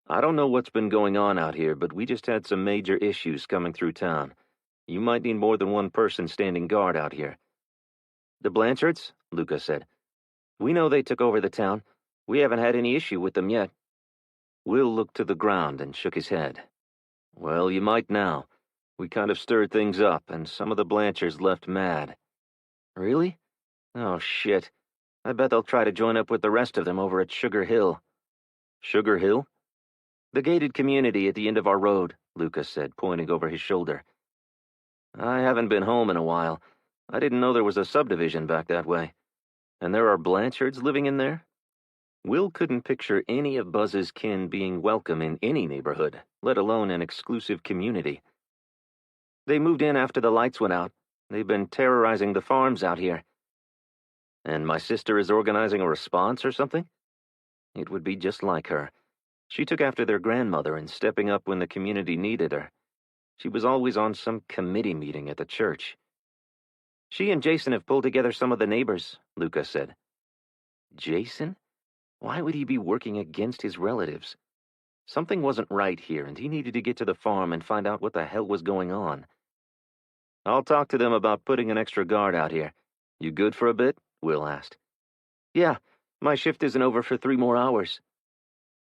I don't know what's been going on out here, but we just had some major issues coming through town. You might need more than one person standing guard out here." "The Blanchards?" Lucas said. "We know they took over the town. We haven't had any issue with them yet." Will looked to the ground and shook his head. "Well, you might now. We kind of stirred things up, and some of the Blanchards left mad." "Really? Oh, shit. I bet they'll try to join up with the rest of them over at Sugar Hill." "Sugar Hill?" "The gated community at the end of our road," Lucas said, pointing over his shoulder. "I haven't been home in a while. I didn't know there was a subdivision back that way. And there are Blanchards living in there?" Will couldn't picture any of Buzz's kin being welcome in any neighborhood, let alone an exclusive community. "They moved in after the lights went out. They've been terrorizing the farms out here." "And my sister is organizing a response or something?" It would be just like her. She took after their grandmother in stepping up when the community needed her. She was always on some committee meeting at the church. "She and Jason have pulled together some of the neighbors," Lucas said. Jason? Why would he be working against his relatives? Something wasn't right here, and he needed to get to the farm and find out what the hell was going on. "I'll talk to them about putting an extra guard out here. You good for a bit?" Will asked. "Yeah, my shift isn't over for 3 more hours."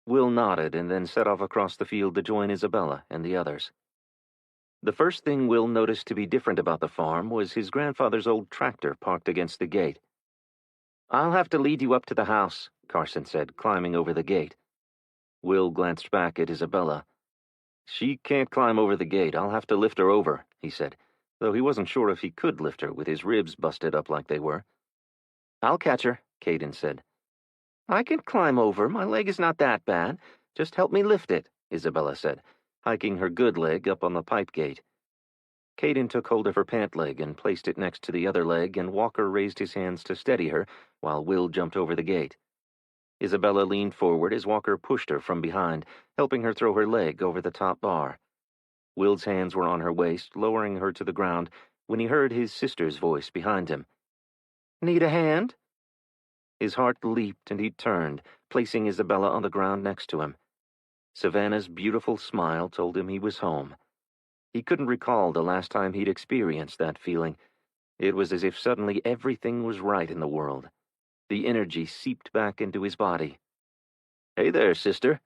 Will nodded and then set off across the field to join Isabella and the others. The first thing Will noticed to be different about the farm was his grandfather's old tractor parked against the gate. "I'll have to lead you up to the house," Carson said, climbing over the gate. Will glanced back at Isabella. "She can't climb over the gate. I'll have to lift her over," he said, though he wasn't sure if he could lift her with his ribs busted up like they were. "I'll catch her," Caden said. "I can climb over. My leg is not that bad. Just help me lift it," Isabella said, hiking her good leg up on the pipe gate. Caden took hold of her pant leg and placed it next to the other leg, and Walker raised his hands to steady her while Will jumped over the gate. Isabella leaned forward as Walker pushed her from behind, helping her throw her leg over the top bar. Will's hands were on her waist, lowering her to the ground, when he heard his sister's voice behind him. "Need a hand?" His heart leaped and he turned, placing Isabella on the ground next to him. Savannah's beautiful smile told him he was home. He couldn't recall the last time he'd experienced that feeling. It was as if suddenly everything was right in the world. The energy seeped back into his body. "Hey there, sister."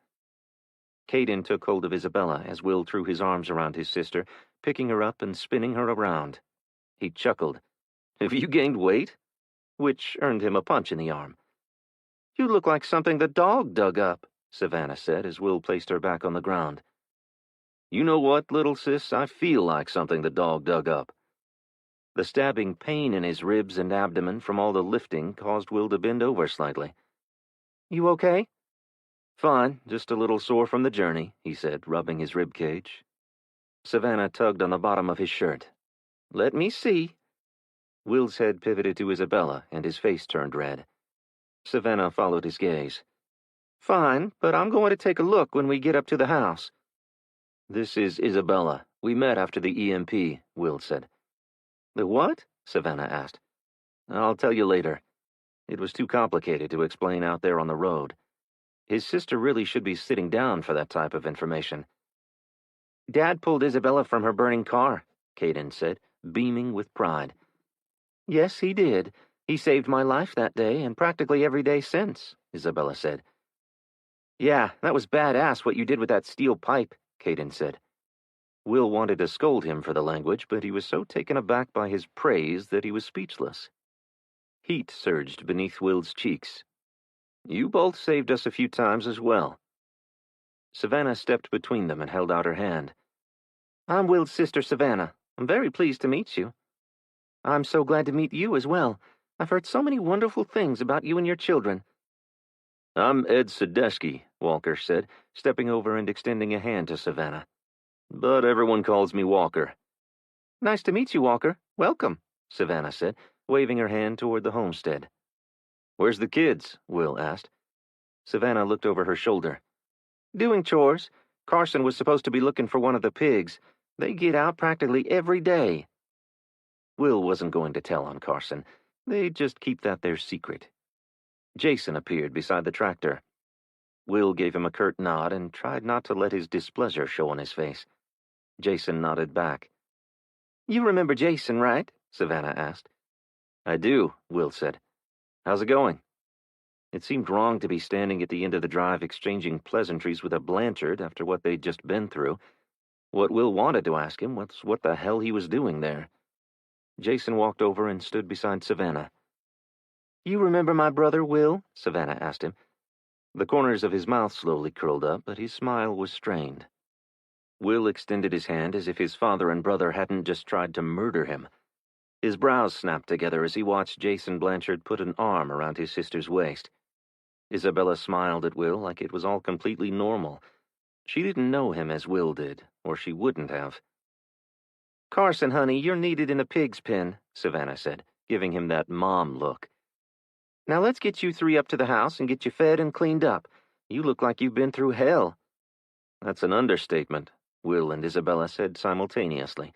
Caden took hold of Isabella as Will threw his arms around his sister, picking her up and spinning her around. He chuckled. "Have you gained weight?" Which earned him a punch in the arm. "You look like something the dog dug up," Savannah said as Will placed her back on the ground. "You know what, little sis? I feel like something the dog dug up." The stabbing pain in his ribs and abdomen from all the lifting caused Will to bend over slightly. "You okay?" "Fine, just a little sore from the journey," he said, rubbing his rib cage. Savannah tugged on the bottom of his shirt. "Let me see." Will's head pivoted to Isabella, and his face turned red. Savannah followed his gaze. "Fine, but I'm going to take a look when we get up to the house." "This is Isabella. We met after the EMP," Will said. "The what?" Savannah asked. "I'll tell you later. It was too complicated to explain out there on the road. His sister really should be sitting down for that type of information." "Dad pulled Isabella from her burning car," Caden said, beaming with pride. "Yes, he did. He saved my life that day and practically every day since," Isabella said. "Yeah, that was badass what you did with that steel pipe," Caden said. Will wanted to scold him for the language, but he was so taken aback by his praise that he was speechless. Heat surged beneath Will's cheeks. "You both saved us a few times as well." Savannah stepped between them and held out her hand. "I'm Will's sister, Savannah. I'm very pleased to meet you." "I'm so glad to meet you as well. I've heard so many wonderful things about you and your children." "I'm Ed Sadesky," Walker said, stepping over and extending a hand to Savannah. "But everyone calls me Walker." "Nice to meet you, Walker. Welcome," Savannah said, waving her hand toward the homestead. "Where's the kids?" Will asked. Savannah looked over her shoulder. "Doing chores. Carson was supposed to be looking for one of the pigs. They get out practically every day." Will wasn't going to tell on Carson. They'd just keep that their secret. Jason appeared beside the tractor. Will gave him a curt nod and tried not to let his displeasure show on his face. Jason nodded back. You remember Jason, right? Savannah asked. I do, Will said. How's it going? It seemed wrong to be standing at the end of the drive exchanging pleasantries with a Blanchard after what they'd just been through. What Will wanted to ask him was what the hell he was doing there. Jason walked over and stood beside Savannah. You remember my brother, Will? Savannah asked him. The corners of his mouth slowly curled up, but his smile was strained. Will extended his hand as if his father and brother hadn't just tried to murder him. His brows snapped together as he watched Jason Blanchard put an arm around his sister's waist. Isabella smiled at Will like it was all completely normal. She didn't know him as Will did, or she wouldn't have. Carson, honey, you're needed in a pig's pen, Savannah said, giving him that mom look. Now let's get you three up to the house and get you fed and cleaned up. You look like you've been through hell. That's an understatement, Will and Isabella said simultaneously.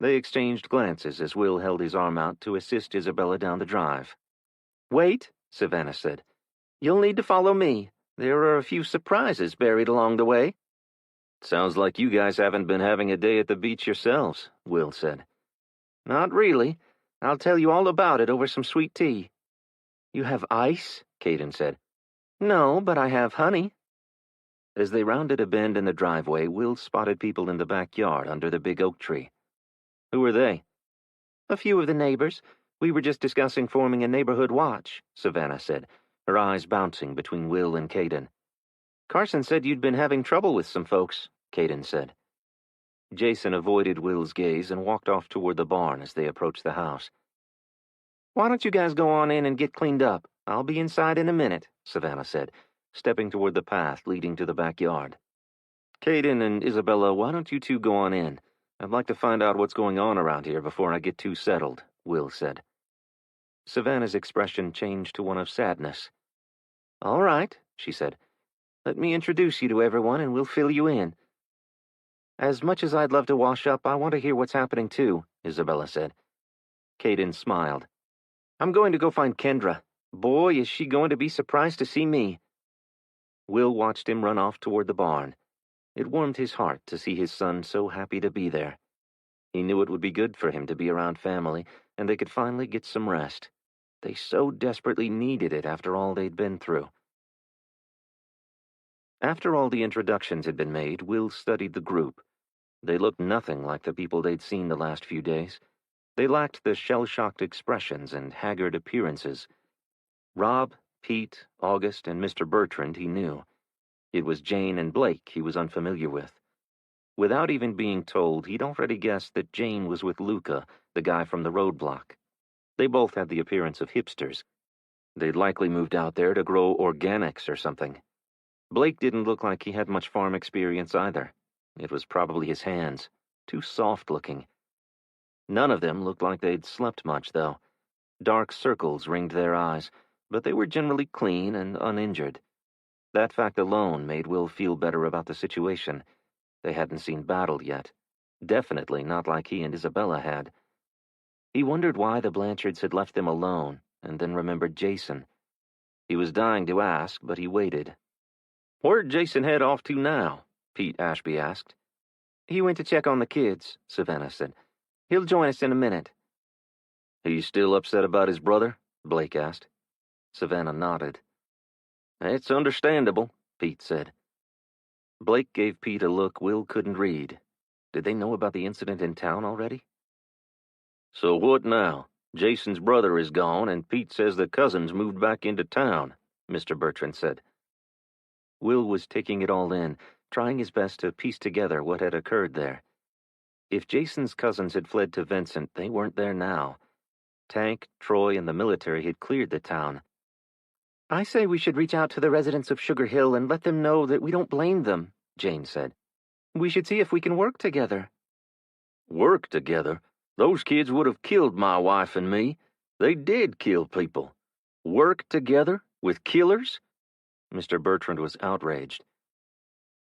They exchanged glances as Will held his arm out to assist Isabella down the drive. Wait, Savannah said. You'll need to follow me. There are a few surprises buried along the way. Sounds like you guys haven't been having a day at the beach yourselves, Will said. Not really. I'll tell you all about it over some sweet tea. You have ice? Caden said. No, but I have honey. As they rounded a bend in the driveway, Will spotted people in the backyard under the big oak tree. Who were they? A few of the neighbors. We were just discussing forming a neighborhood watch, Savannah said, her eyes bouncing between Will and Caden. Carson said you'd been having trouble with some folks, Caden said. Jason avoided Will's gaze and walked off toward the barn as they approached the house. Why don't you guys go on in and get cleaned up? I'll be inside in a minute, Savannah said, stepping toward the path leading to the backyard. Caden and Isabella, why don't you two go on in? I'd like to find out what's going on around here before I get too settled, Will said. Savannah's expression changed to one of sadness. All right, she said. Let me introduce you to everyone and we'll fill you in. As much as I'd love to wash up, I want to hear what's happening too, Isabella said. Caden smiled. I'm going to go find Kendra. Boy, is she going to be surprised to see me. Will watched him run off toward the barn. It warmed his heart to see his son so happy to be there. He knew it would be good for him to be around family, and they could finally get some rest. They so desperately needed it after all they'd been through. After all the introductions had been made, Will studied the group. They looked nothing like the people they'd seen the last few days. They lacked the shell-shocked expressions and haggard appearances. Rob, Pete, August, and Mr. Bertrand he knew. It was Jane and Blake he was unfamiliar with. Without even being told, he'd already guessed that Jane was with Luca, the guy from the roadblock. They both had the appearance of hipsters. They'd likely moved out there to grow organics or something. Blake didn't look like he had much farm experience either. It was probably his hands, too soft-looking. None of them looked like they'd slept much, though. Dark circles ringed their eyes, but they were generally clean and uninjured. That fact alone made Will feel better about the situation. They hadn't seen battle yet. Definitely not like he and Isabella had. He wondered why the Blanchards had left them alone, and then remembered Jason. He was dying to ask, but he waited. "Where'd Jason head off to now?" Pete Ashby asked. "He went to check on the kids," Savannah said. "He'll join us in a minute." "He's still upset about his brother?" Blake asked. Savannah nodded. "It's understandable," Pete said. Blake gave Pete a look Will couldn't read. Did they know about the incident in town already? "So what now? Jason's brother is gone, and Pete says the cousins moved back into town," Mr. Bertrand said. Will was taking it all in, trying his best to piece together what had occurred there. If Jason's cousins had fled to Vincent, they weren't there now. Tank, Troy, and the military had cleared the town. "I say we should reach out to the residents of Sugar Hill and let them know that we don't blame them," Jane said. "We should see if we can work together." "Work together? Those kids would have killed my wife and me. They did kill people. Work together? With killers?" Mr. Bertrand was outraged.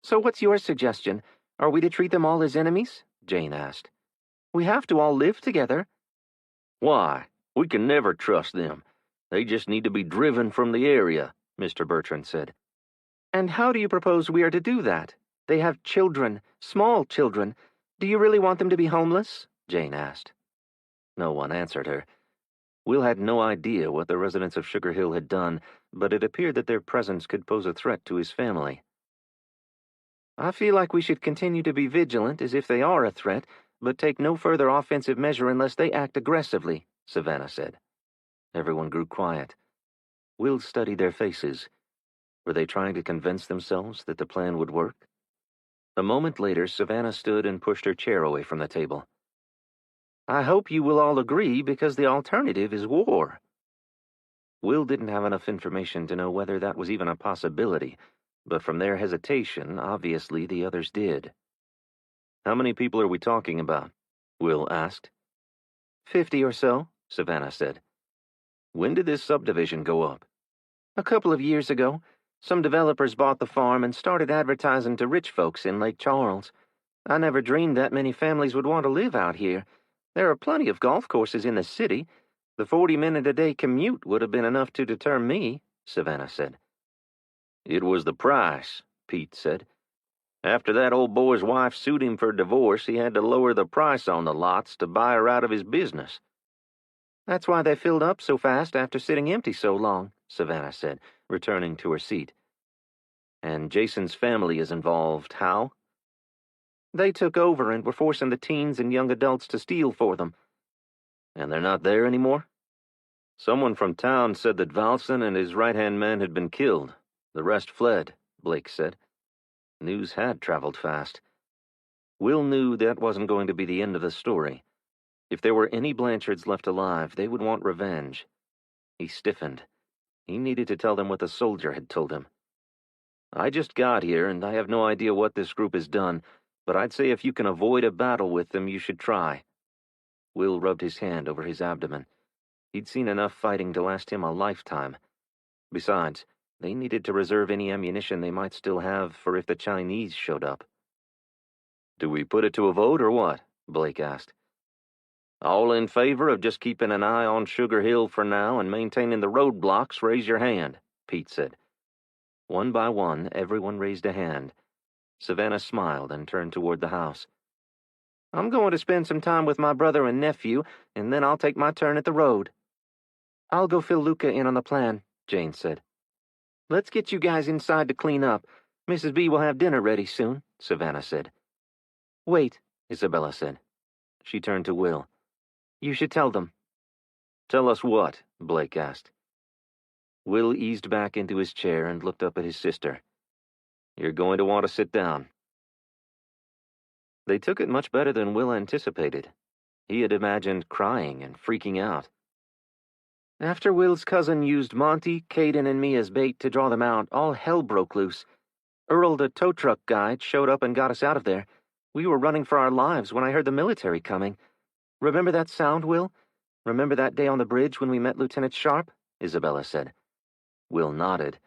"So what's your suggestion? Are we to treat them all as enemies?" Jane asked. "We have to all live together." "Why? We can never trust them. They just need to be driven from the area," Mr. Bertrand said. And how do you propose we are to do that? They have children, small children. Do you really want them to be homeless? Jane asked. No one answered her. Will had no idea what the residents of Sugar Hill had done, but it appeared that their presence could pose a threat to his family. I feel like we should continue to be vigilant as if they are a threat, but take no further offensive measure unless they act aggressively, Savannah said. Everyone grew quiet. Will studied their faces. Were they trying to convince themselves that the plan would work? A moment later, Savannah stood and pushed her chair away from the table. I hope you will all agree, because the alternative is war. Will didn't have enough information to know whether that was even a possibility, but from their hesitation, obviously the others did. How many people are we talking about? Will asked. 50 or so, Savannah said. When did this subdivision go up? A couple of years ago. Some developers bought the farm and started advertising to rich folks in Lake Charles. I never dreamed that many families would want to live out here. There are plenty of golf courses in the city. The 40-minute-a-day commute would have been enough to deter me, Savannah said. It was the price, Pete said. After that old boy's wife sued him for divorce, he had to lower the price on the lots to buy her out of his business. That's why they filled up so fast after sitting empty so long, Savannah said, returning to her seat. And Jason's family is involved, how? They took over and were forcing the teens and young adults to steal for them. And they're not there anymore? Someone from town said that Valson and his right-hand man had been killed. The rest fled, Blake said. News had traveled fast. Will knew that wasn't going to be the end of the story. If there were any Blanchards left alive, they would want revenge. He stiffened. He needed to tell them what the soldier had told him. I just got here, and I have no idea what this group has done, but I'd say if you can avoid a battle with them, you should try. Will rubbed his hand over his abdomen. He'd seen enough fighting to last him a lifetime. Besides, they needed to reserve any ammunition they might still have for if the Chinese showed up. Do we put it to a vote or what? Blake asked. All in favor of just keeping an eye on Sugar Hill for now and maintaining the roadblocks, raise your hand, Pete said. One by one, everyone raised a hand. Savannah smiled and turned toward the house. I'm going to spend some time with my brother and nephew, and then I'll take my turn at the road. I'll go fill Luca in on the plan, Jane said. Let's get you guys inside to clean up. Mrs. B will have dinner ready soon, Savannah said. Wait, Isabella said. She turned to Will. You should tell them. Tell us what? Blake asked. Will eased back into his chair and looked up at his sister. You're going to want to sit down. They took it much better than Will anticipated. He had imagined crying and freaking out. After Will's cousin used Monty, Caden, and me as bait to draw them out, all hell broke loose. Earl, the tow truck guide, showed up and got us out of there. We were running for our lives when I heard the military coming. Remember that sound, Will? Remember that day on the bridge when we met Lieutenant Sharp? Isabella said. Will nodded.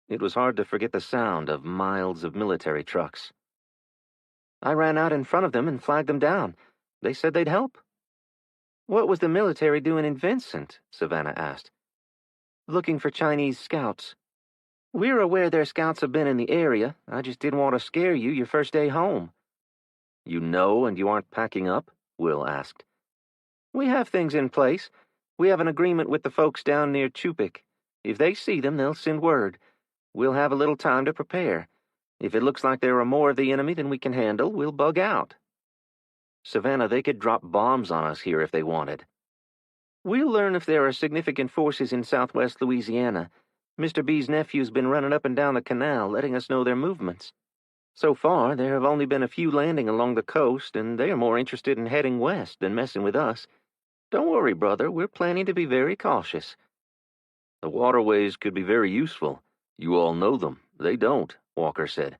It was hard to forget the sound of miles of military trucks. I ran out in front of them and flagged them down. They said they'd help. What was the military doing in Vincent? Savannah asked. Looking for Chinese scouts. We're aware their scouts have been in the area. I just didn't want to scare you your first day home. You know and you aren't packing up? Will asked. We have things in place. We have an agreement with the folks down near Chupik. If they see them, they'll send word. We'll have a little time to prepare. If it looks like there are more of the enemy than we can handle, we'll bug out. Savannah, they could drop bombs on us here if they wanted. We'll learn if there are significant forces in southwest Louisiana. Mr. B's nephew's been running up and down the canal, letting us know their movements. So far, there have only been a few landing along the coast, and they are more interested in heading west than messing with us. Don't worry, brother, we're planning to be very cautious. The waterways could be very useful. You all know them. They don't, Walker said.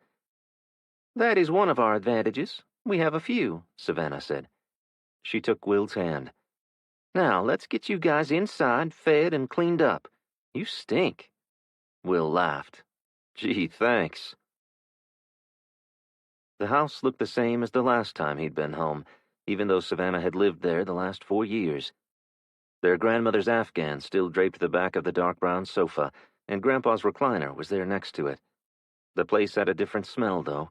That is one of our advantages. We have a few, Savannah said. She took Will's hand. Now, let's get you guys inside, fed, and cleaned up. You stink. Will laughed. Gee, thanks. The house looked the same as the last time he'd been home, even though Savannah had lived there the last 4 years. Their grandmother's Afghan still draped the back of the dark brown sofa, and Grandpa's recliner was there next to it. The place had a different smell, though.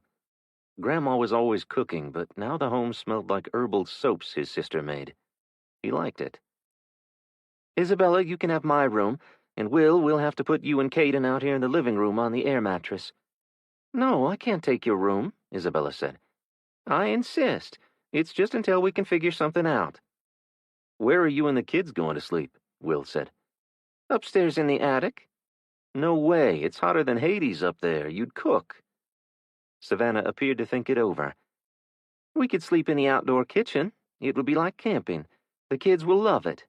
Grandma was always cooking, but now the home smelled like herbal soaps his sister made. He liked it. Isabella, you can have my room, and we'll have to put you and Caden out here in the living room on the air mattress. No, I can't take your room, Isabella said. I insist. It's just until we can figure something out. Where are you and the kids going to sleep? Will said. Upstairs in the attic. No way, it's hotter than Hades up there. You'd cook. Savannah appeared to think it over. We could sleep in the outdoor kitchen. It would be like camping. The kids will love it.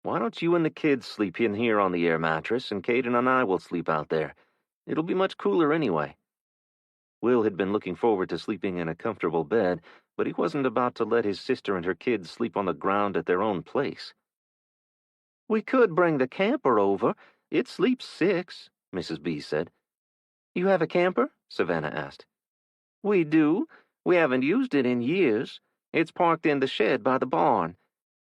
Why don't you and the kids sleep in here on the air mattress, and Caden and I will sleep out there? It'll be much cooler anyway. Will had been looking forward to sleeping in a comfortable bed, but he wasn't about to let his sister and her kids sleep on the ground at their own place. We could bring the camper over. It sleeps 6, Mrs. B said. You have a camper? Savannah asked. We do. We haven't used it in years. It's parked in the shed by the barn.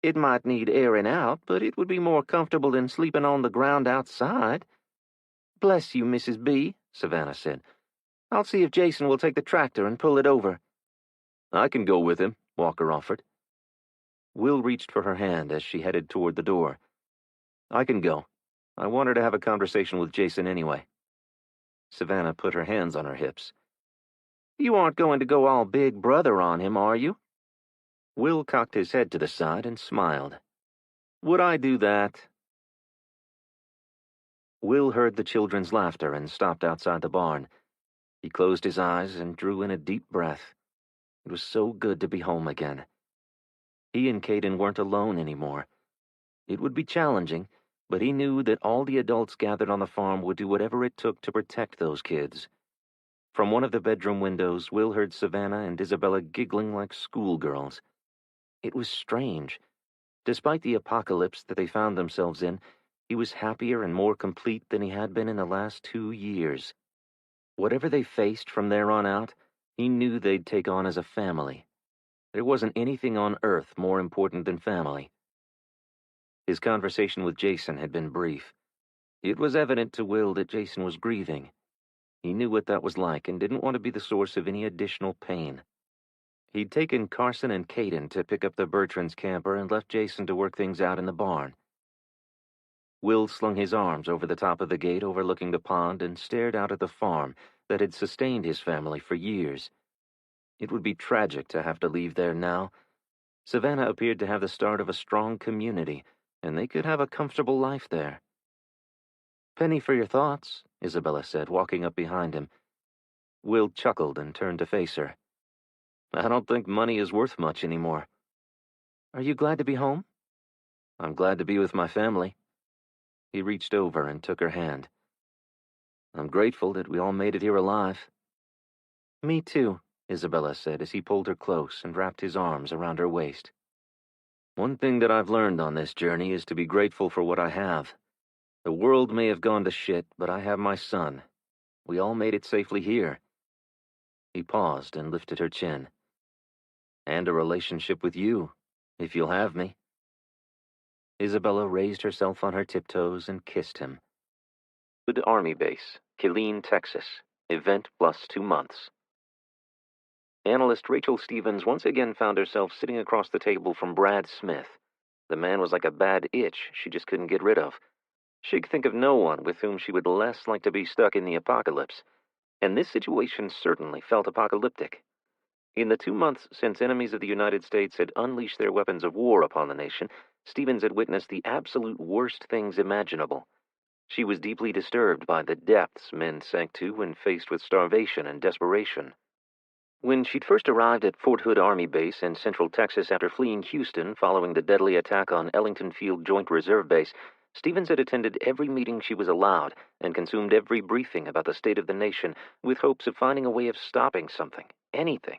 It might need airing out, but it would be more comfortable than sleeping on the ground outside. Bless you, Mrs. B, Savannah said. I'll see if Jason will take the tractor and pull it over. I can go with him, Walker offered. Will reached for her hand as she headed toward the door. I can go. I want her to have a conversation with Jason anyway. Savannah put her hands on her hips. You aren't going to go all big brother on him, are you? Will cocked his head to the side and smiled. Would I do that? Will heard the children's laughter and stopped outside the barn. He closed his eyes and drew in a deep breath. It was so good to be home again. He and Caden weren't alone anymore. It would be challenging, but he knew that all the adults gathered on the farm would do whatever it took to protect those kids. From one of the bedroom windows, Will heard Savannah and Isabella giggling like schoolgirls. It was strange. Despite the apocalypse that they found themselves in, he was happier and more complete than he had been in the last 2 years. Whatever they faced from there on out, he knew they'd take on as a family. There wasn't anything on earth more important than family. His conversation with Jason had been brief. It was evident to Will that Jason was grieving. He knew what that was like and didn't want to be the source of any additional pain. He'd taken Carson and Caden to pick up the Bertrands' camper and left Jason to work things out in the barn. Will slung his arms over the top of the gate overlooking the pond and stared out at the farm that had sustained his family for years. It would be tragic to have to leave there now. Savannah appeared to have the start of a strong community, and they could have a comfortable life there. Penny for your thoughts, Isabella said, walking up behind him. Will chuckled and turned to face her. I don't think money is worth much anymore. Are you glad to be home? I'm glad to be with my family. He reached over and took her hand. I'm grateful that we all made it here alive. Me too, Isabella said as he pulled her close and wrapped his arms around her waist. One thing that I've learned on this journey is to be grateful for what I have. The world may have gone to shit, but I have my son. We all made it safely here. He paused and lifted her chin. And a relationship with you, if you'll have me. Isabella raised herself on her tiptoes and kissed him. Good Army Base, Killeen, Texas. Event plus 2 months. Analyst Rachel Stevens once again found herself sitting across the table from Brad Smith. The man was like a bad itch she just couldn't get rid of. She could think of no one with whom she would less like to be stuck in the apocalypse. And this situation certainly felt apocalyptic. In the 2 months since enemies of the United States had unleashed their weapons of war upon the nation, Stevens had witnessed the absolute worst things imaginable. She was deeply disturbed by the depths men sank to when faced with starvation and desperation. When she'd first arrived at Fort Hood Army Base in central Texas after fleeing Houston following the deadly attack on Ellington Field Joint Reserve Base, Stevens had attended every meeting she was allowed and consumed every briefing about the state of the nation with hopes of finding a way of stopping something, anything.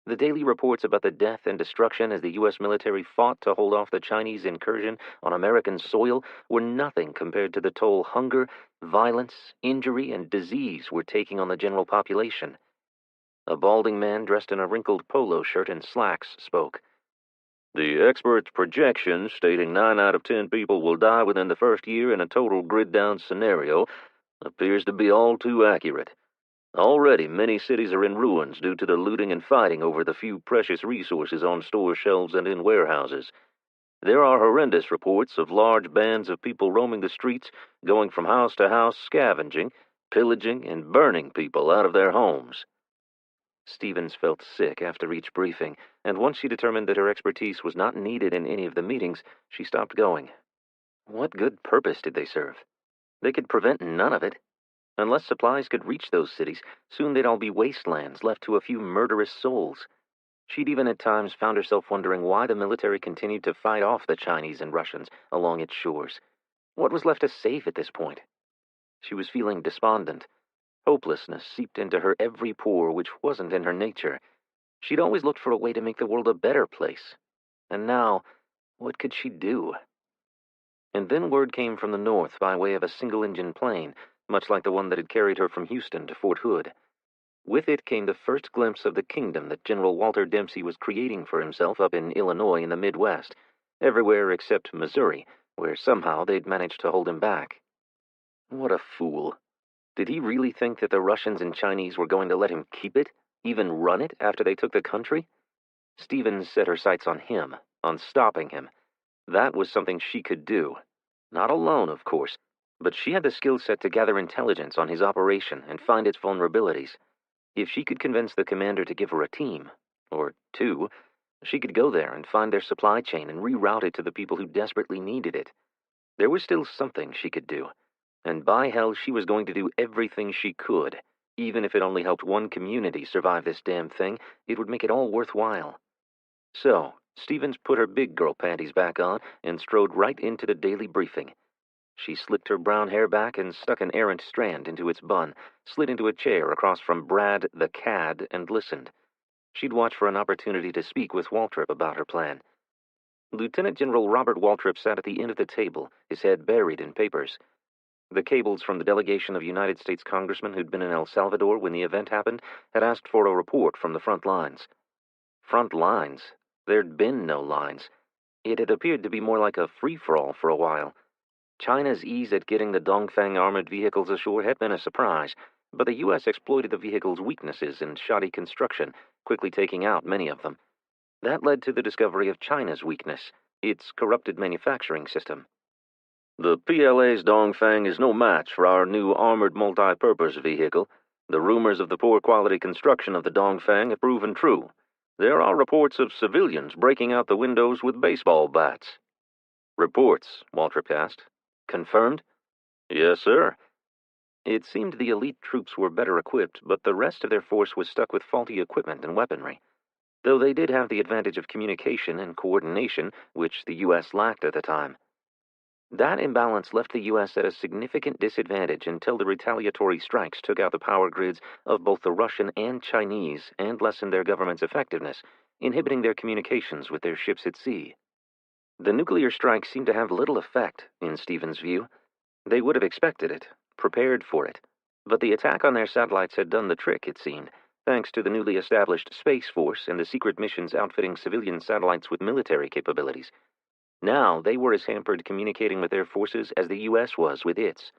The daily reports about the death and destruction as the U.S. military fought to hold off the Chinese incursion on American soil were nothing compared to the toll hunger, violence, injury, and disease were taking on the general population. A balding man dressed in a wrinkled polo shirt and slacks spoke. The experts' projections stating 9 out of 10 people will die within the first year in a total grid-down scenario appears to be all too accurate. Already, many cities are in ruins due to the looting and fighting over the few precious resources on store shelves and in warehouses. There are horrendous reports of large bands of people roaming the streets, going from house to house, scavenging, pillaging, and burning people out of their homes. Stevens felt sick after each briefing, and once she determined that her expertise was not needed in any of the meetings, she stopped going. What good purpose did they serve? They could prevent none of it. Unless supplies could reach those cities, soon they'd all be wastelands left to a few murderous souls. She'd even at times found herself wondering why the military continued to fight off the Chinese and Russians along its shores. What was left to save at this point? She was feeling despondent. Hopelessness seeped into her every pore, which wasn't in her nature. She'd always looked for a way to make the world a better place. And now, what could she do? And then word came from the north by way of a single-engine plane, much like the one that had carried her from Houston to Fort Hood. With it came the first glimpse of the kingdom that General Walter Dempsey was creating for himself up in Illinois in the Midwest, everywhere except Missouri, where somehow they'd managed to hold him back. What a fool. Did he really think that the Russians and Chinese were going to let him keep it, even run it, after they took the country? Stevens set her sights on him, on stopping him. That was something she could do. Not alone, of course, but she had the skill set to gather intelligence on his operation and find its vulnerabilities. If she could convince the commander to give her a team, or two, she could go there and find their supply chain and reroute it to the people who desperately needed it. There was still something she could do. And by hell, she was going to do everything she could. Even if it only helped one community survive this damn thing, it would make it all worthwhile. So, Stevens put her big girl panties back on and strode right into the daily briefing. She slicked her brown hair back and stuck an errant strand into its bun, slid into a chair across from Brad the cad, and listened. She'd watch for an opportunity to speak with Waltrip about her plan. Lieutenant General Robert Waltrip sat at the end of the table, his head buried in papers. The cables from the delegation of United States congressmen who'd been in El Salvador when the event happened had asked for a report from the front lines. Front lines? There'd been no lines. It had appeared to be more like a free-for-all for a while. China's ease at getting the Dongfang armored vehicles ashore had been a surprise, but the U.S. exploited the vehicles' weaknesses in shoddy construction, quickly taking out many of them. That led to the discovery of China's weakness, its corrupted manufacturing system. The PLA's Dongfang is no match for our new armored multi-purpose vehicle. The rumors of the poor quality construction of the Dongfang have proven true. There are reports of civilians breaking out the windows with baseball bats. Reports, Waltrip asked. Confirmed? Yes, sir. It seemed the elite troops were better equipped, but the rest of their force was stuck with faulty equipment and weaponry. Though they did have the advantage of communication and coordination, which the U.S. lacked at the time. That imbalance left the U.S. at a significant disadvantage until the retaliatory strikes took out the power grids of both the Russian and Chinese and lessened their government's effectiveness, inhibiting their communications with their ships at sea. The nuclear strikes seemed to have little effect, in Stevens' view. They would have expected it, prepared for it, but the attack on their satellites had done the trick, it seemed, thanks to the newly established Space Force and the secret missions outfitting civilian satellites with military capabilities. Now they were as hampered communicating with their forces as the U.S. was with its.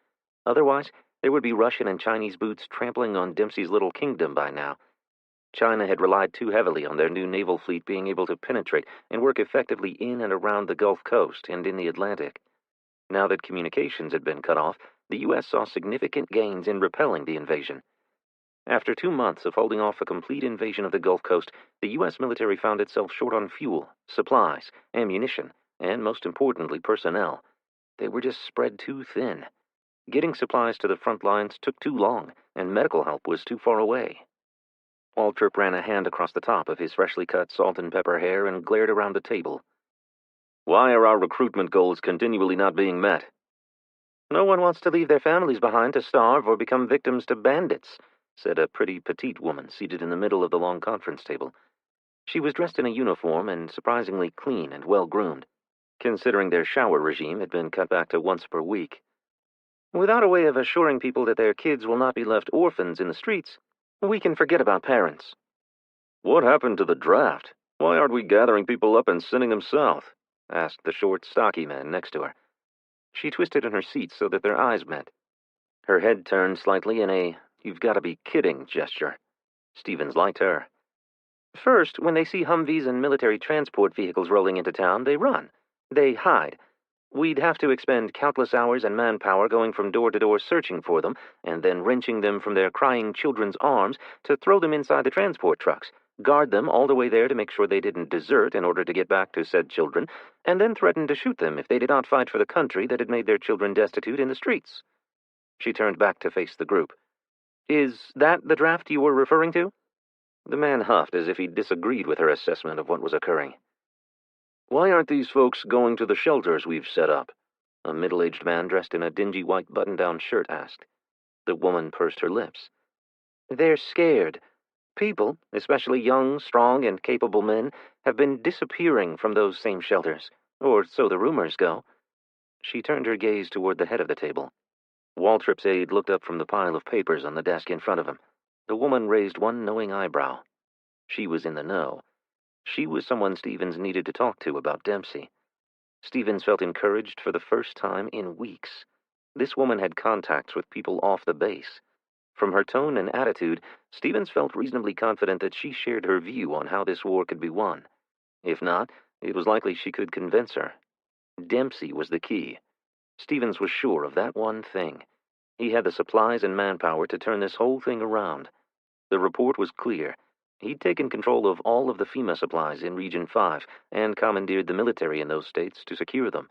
Otherwise, there would be Russian and Chinese boots trampling on Dempsey's little kingdom by now. China had relied too heavily on their new naval fleet being able to penetrate and work effectively in and around the Gulf Coast and in the Atlantic. Now that communications had been cut off, the U.S. saw significant gains in repelling the invasion. After 2 months of holding off a complete invasion of the Gulf Coast, the U.S. military found itself short on fuel, supplies, ammunition, and most importantly, personnel. They were just spread too thin. Getting supplies to the front lines took too long, and medical help was too far away. Waltrip ran a hand across the top of his freshly cut salt and pepper hair and glared around the table. Why are our recruitment goals continually not being met? No one wants to leave their families behind to starve or become victims to bandits, said a pretty petite woman seated in the middle of the long conference table. She was dressed in a uniform and surprisingly clean and well-groomed, considering their shower regime had been cut back to once per week. Without a way of assuring people that their kids will not be left orphans in the streets, we can forget about parents. What happened to the draft? Why aren't we gathering people up and sending them south? Asked the short, stocky man next to her. She twisted in her seat so that their eyes met. Her head turned slightly in a "You've got to be kidding," gesture. Stevens liked her. First, when they see Humvees and military transport vehicles rolling into town, they run. They hide. We'd have to expend countless hours and manpower going from door to door searching for them, and then wrenching them from their crying children's arms to throw them inside the transport trucks, guard them all the way there to make sure they didn't desert in order to get back to said children, and then threaten to shoot them if they did not fight for the country that had made their children destitute in the streets. She turned back to face the group. Is that the draft you were referring to? The man huffed as if he disagreed with her assessment of what was occurring. "Why aren't these folks going to the shelters we've set up?" a middle-aged man dressed in a dingy white button-down shirt asked. The woman pursed her lips. They're scared. People, especially young, strong, and capable men, have been disappearing from those same shelters, or so the rumors go. She turned her gaze toward the head of the table. Waltrip's aide looked up from the pile of papers on the desk in front of him. The woman raised one knowing eyebrow. She was in the know. She was someone Stevens needed to talk to about Dempsey. Stevens felt encouraged for the first time in weeks. This woman had contacts with people off the base. From her tone and attitude, Stevens felt reasonably confident that she shared her view on how this war could be won. If not, it was likely she could convince her. Dempsey was the key. Stevens was sure of that one thing. He had the supplies and manpower to turn this whole thing around. The report was clear. He'd taken control of all of the FEMA supplies in Region 5 and commandeered the military in those states to secure them.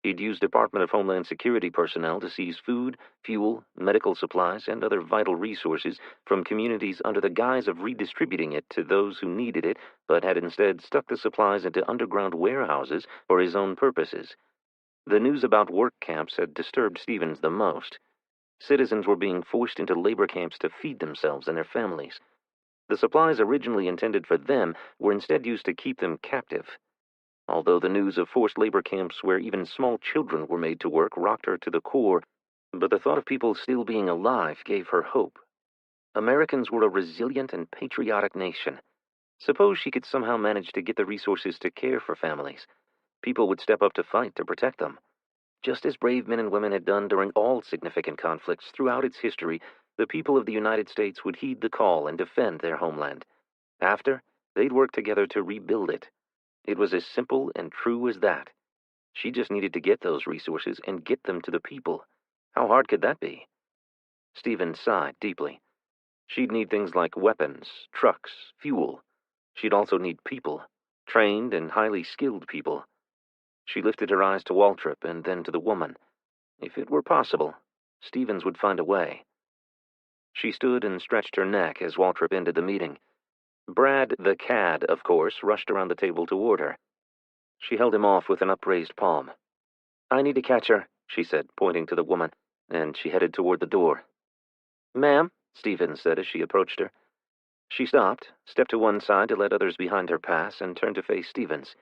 He'd used Department of Homeland Security personnel to seize food, fuel, medical supplies, and other vital resources from communities under the guise of redistributing it to those who needed it, but had instead stuck the supplies into underground warehouses for his own purposes. The news about work camps had disturbed Stevens the most. Citizens were being forced into labor camps to feed themselves and their families. The supplies originally intended for them were instead used to keep them captive. Although the news of forced labor camps where even small children were made to work rocked her to the core, but the thought of people still being alive gave her hope. Americans were a resilient and patriotic nation. Suppose she could somehow manage to get the resources to care for families. People would step up to fight to protect them. Just as brave men and women had done during all significant conflicts throughout its history, the people of the United States would heed the call and defend their homeland. After, they'd work together to rebuild it. It was as simple and true as that. She just needed to get those resources and get them to the people. How hard could that be? Stevens sighed deeply. She'd need things like weapons, trucks, fuel. She'd also need people, trained and highly skilled people. She lifted her eyes to Waltrip and then to the woman. If it were possible, Stevens would find a way. She stood and stretched her neck as Waltrip ended the meeting. Brad, the cad, of course, rushed around the table toward her. She held him off with an upraised palm. "I need to catch her," she said, pointing to the woman, and she headed toward the door. "Ma'am," Stevens said as she approached her. She stopped, stepped to one side to let others behind her pass, and turned to face Stevens.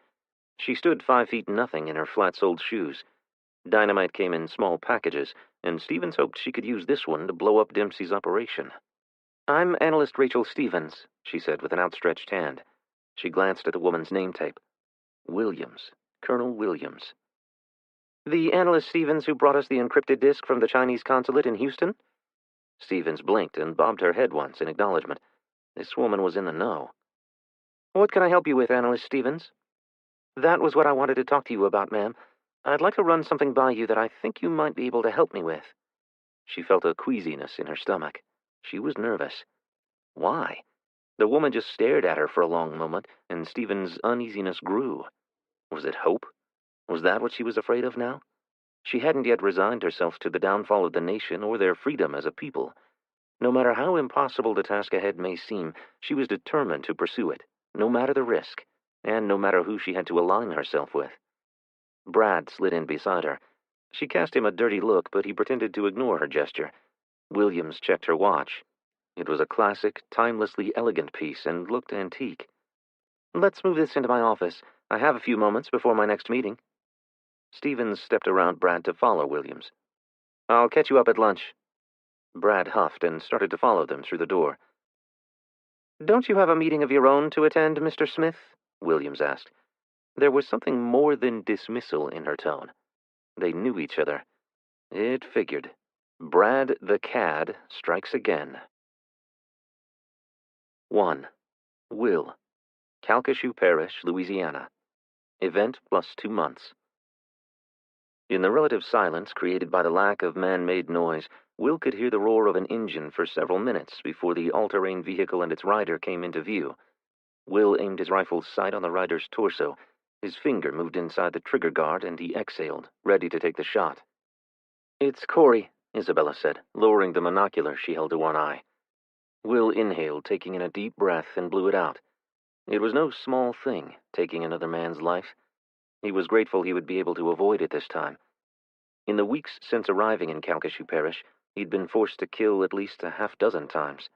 She stood 5 feet nothing in her flat-soled shoes. Dynamite came in small packages, and Stevens hoped she could use this one to blow up Dempsey's operation. "I'm Analyst Rachel Stevens," she said with an outstretched hand. She glanced at the woman's name tape. Williams. Colonel Williams. "The Analyst Stevens who brought us the encrypted disk from the Chinese consulate in Houston?" Stevens blinked and bobbed her head once in acknowledgement. This woman was in the know. "What can I help you with, Analyst Stevens?" "That was what I wanted to talk to you about, ma'am. I'd like to run something by you that I think you might be able to help me with." She felt a queasiness in her stomach. She was nervous. Why? The woman just stared at her for a long moment, and Stevens' uneasiness grew. Was it hope? Was that what she was afraid of now? She hadn't yet resigned herself to the downfall of the nation or their freedom as a people. No matter how impossible the task ahead may seem, she was determined to pursue it, no matter the risk, and no matter who she had to align herself with. Brad slid in beside her. She cast him a dirty look, but he pretended to ignore her gesture. Williams checked her watch. It was a classic, timelessly elegant piece and looked antique. "Let's move this into my office. I have a few moments before my next meeting." Stevens stepped around Brad to follow Williams. "I'll catch you up at lunch." Brad huffed and started to follow them through the door. "Don't you have a meeting of your own to attend, Mr. Smith?" Williams asked. There was something more than dismissal in her tone. They knew each other. It figured. Brad the Cad Strikes Again. 1. Will. Calcasieu Parish, Louisiana. Event plus 2 months. In the relative silence created by the lack of man-made noise, Will could hear the roar of an engine for several minutes before the all-terrain vehicle and its rider came into view. Will aimed his rifle's sight on the rider's torso. His finger moved inside the trigger guard, and he exhaled, ready to take the shot. "It's Corey," Isabella said, lowering the monocular she held to one eye. Will inhaled, taking in a deep breath, and blew it out. It was no small thing, taking another man's life. He was grateful he would be able to avoid it this time. In the weeks since arriving in Calcasieu Parish, he'd been forced to kill at least a half-dozen times.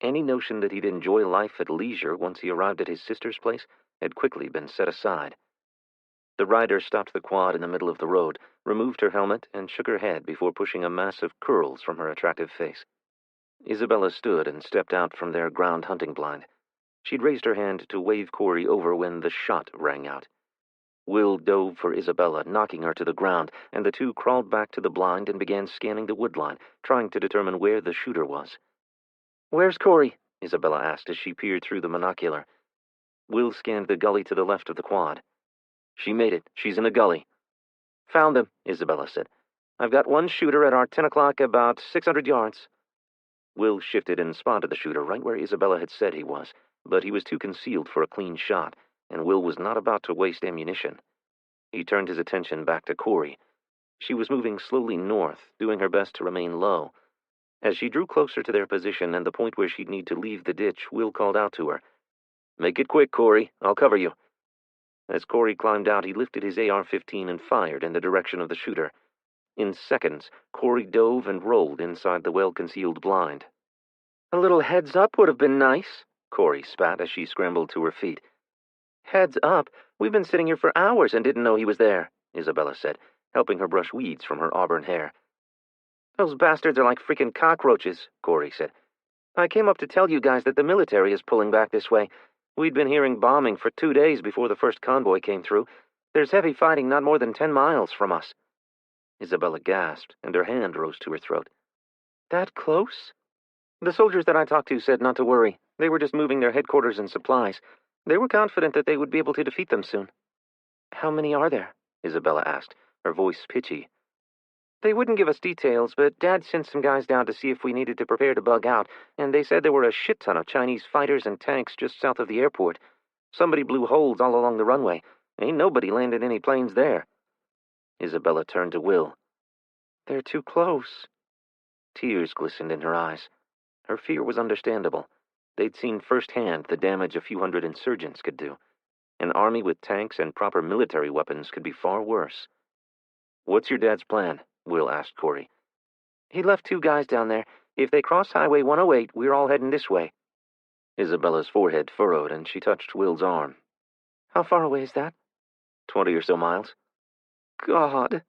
Any notion that he'd enjoy life at leisure once he arrived at his sister's place had quickly been set aside. The rider stopped the quad in the middle of the road, removed her helmet, and shook her head before pushing a mass of curls from her attractive face. Isabella stood and stepped out from their ground hunting blind. She'd raised her hand to wave Corey over when the shot rang out. Will dove for Isabella, knocking her to the ground, and the two crawled back to the blind and began scanning the woodline, trying to determine where the shooter was. "Where's Corey?" Isabella asked as she peered through the monocular. Will scanned the gully to the left of the quad. "She made it. She's in a gully." "Found them," Isabella said. "I've got one shooter at our 10 o'clock, about 600 yards. Will shifted and spotted the shooter right where Isabella had said he was, but he was too concealed for a clean shot, and Will was not about to waste ammunition. He turned his attention back to Corey. She was moving slowly north, doing her best to remain low. As she drew closer to their position and the point where she'd need to leave the ditch, Will called out to her. "Make it quick, Corey. I'll cover you." As Corey climbed out, he lifted his AR-15 and fired in the direction of the shooter. In seconds, Corey dove and rolled inside the well-concealed blind. "A little heads up would have been nice," Corey spat as she scrambled to her feet. "Heads up? We've been sitting here for hours and didn't know he was there," Isabella said, helping her brush weeds from her auburn hair. "Those bastards are like freaking cockroaches," Corey said. "I came up to tell you guys that the military is pulling back this way. We'd been hearing bombing for 2 days before the first convoy came through. There's heavy fighting not more than 10 miles from us." Isabella gasped, and her hand rose to her throat. "That close?" "The soldiers that I talked to said not to worry. They were just moving their headquarters and supplies. They were confident that they would be able to defeat them soon." "How many are there?" Isabella asked, her voice pitchy. "They wouldn't give us details, but Dad sent some guys down to see if we needed to prepare to bug out, and they said there were a shit ton of Chinese fighters and tanks just south of the airport. Somebody blew holes all along the runway. Ain't nobody landed any planes there." Isabella turned to Will. "They're too close." Tears glistened in her eyes. Her fear was understandable. They'd seen firsthand the damage a few hundred insurgents could do. An army with tanks and proper military weapons could be far worse. "What's your dad's plan?" Will asked Corey. "He left 2 guys down there. If they cross Highway 108, we're all heading this way." Isabella's forehead furrowed, and she touched Will's arm. "How far away is that?" 20 or so miles. "God."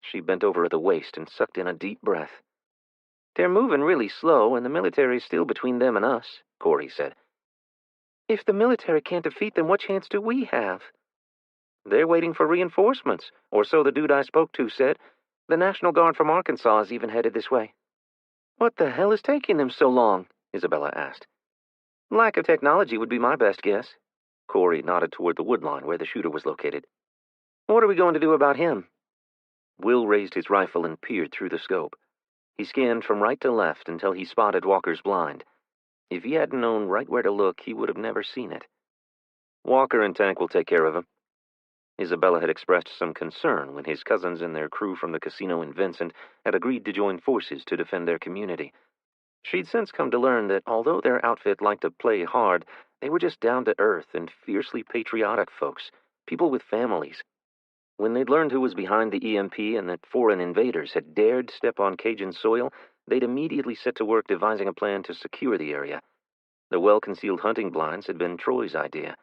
She bent over at the waist and sucked in a deep breath. "They're moving really slow, and the military's still between them and us," Corey said. "If the military can't defeat them, what chance do we have?" "They're waiting for reinforcements, or so the dude I spoke to said. The National Guard from Arkansas is even headed this way." "What the hell is taking them so long?" Isabella asked. "Lack of technology would be my best guess." Corey nodded toward the woodline where the shooter was located. "What are we going to do about him?" Will raised his rifle and peered through the scope. He scanned from right to left until he spotted Walker's blind. If he hadn't known right where to look, he would have never seen it. "Walker and Tank will take care of him." Isabella had expressed some concern when his cousins and their crew from the casino in Vincent had agreed to join forces to defend their community. She'd since come to learn that although their outfit liked to play hard, they were just down-to-earth and fiercely patriotic folks, people with families. When they'd learned who was behind the EMP and that foreign invaders had dared step on Cajun soil, they'd immediately set to work devising a plan to secure the area. The well-concealed hunting blinds had been Troy's idea.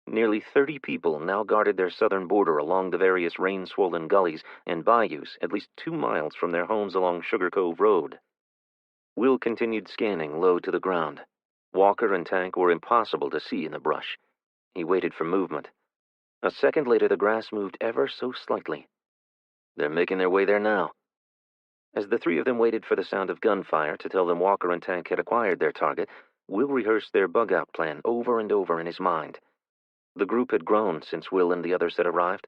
Nearly 30 people now guarded their southern border along the various rain-swollen gullies and bayous at least 2 miles from their homes along Sugar Cove Road. Will continued scanning low to the ground. Walker and Tank were impossible to see in the brush. He waited for movement. A second later, the grass moved ever so slightly. "They're making their way there now." As the three of them waited for the sound of gunfire to tell them Walker and Tank had acquired their target, Will rehearsed their bug-out plan over and over in his mind. The group had grown since Will and the others had arrived.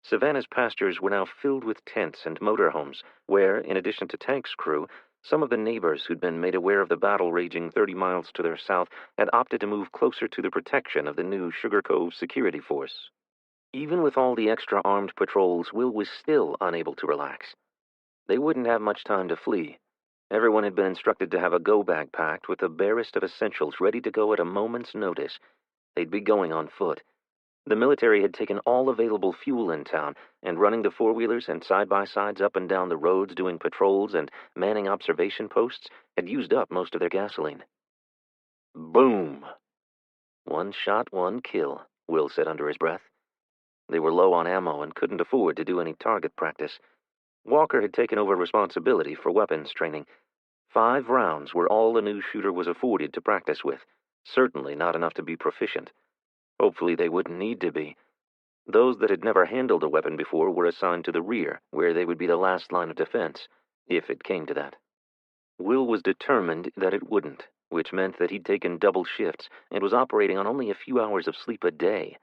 Savannah's pastures were now filled with tents and motorhomes, where, in addition to Tank's crew, some of the neighbors who'd been made aware of the battle raging 30 miles to their south had opted to move closer to the protection of the new Sugar Cove security force. Even with all the extra armed patrols, Will was still unable to relax. They wouldn't have much time to flee. Everyone had been instructed to have a go-bag packed with the barest of essentials ready to go at a moment's notice. They'd be going on foot. The military had taken all available fuel in town, and running the four-wheelers and side-by-sides up and down the roads doing patrols and manning observation posts had used up most of their gasoline. Boom! One shot, one kill, Will said under his breath. They were low on ammo and couldn't afford to do any target practice. Walker had taken over responsibility for weapons training. 5 rounds were all a new shooter was afforded to practice with, certainly not enough to be proficient. Hopefully they wouldn't need to be. Those that had never handled a weapon before were assigned to the rear, where they would be the last line of defense, if it came to that. Will was determined that it wouldn't, which meant that he'd taken double shifts and was operating on only a few hours of sleep a day.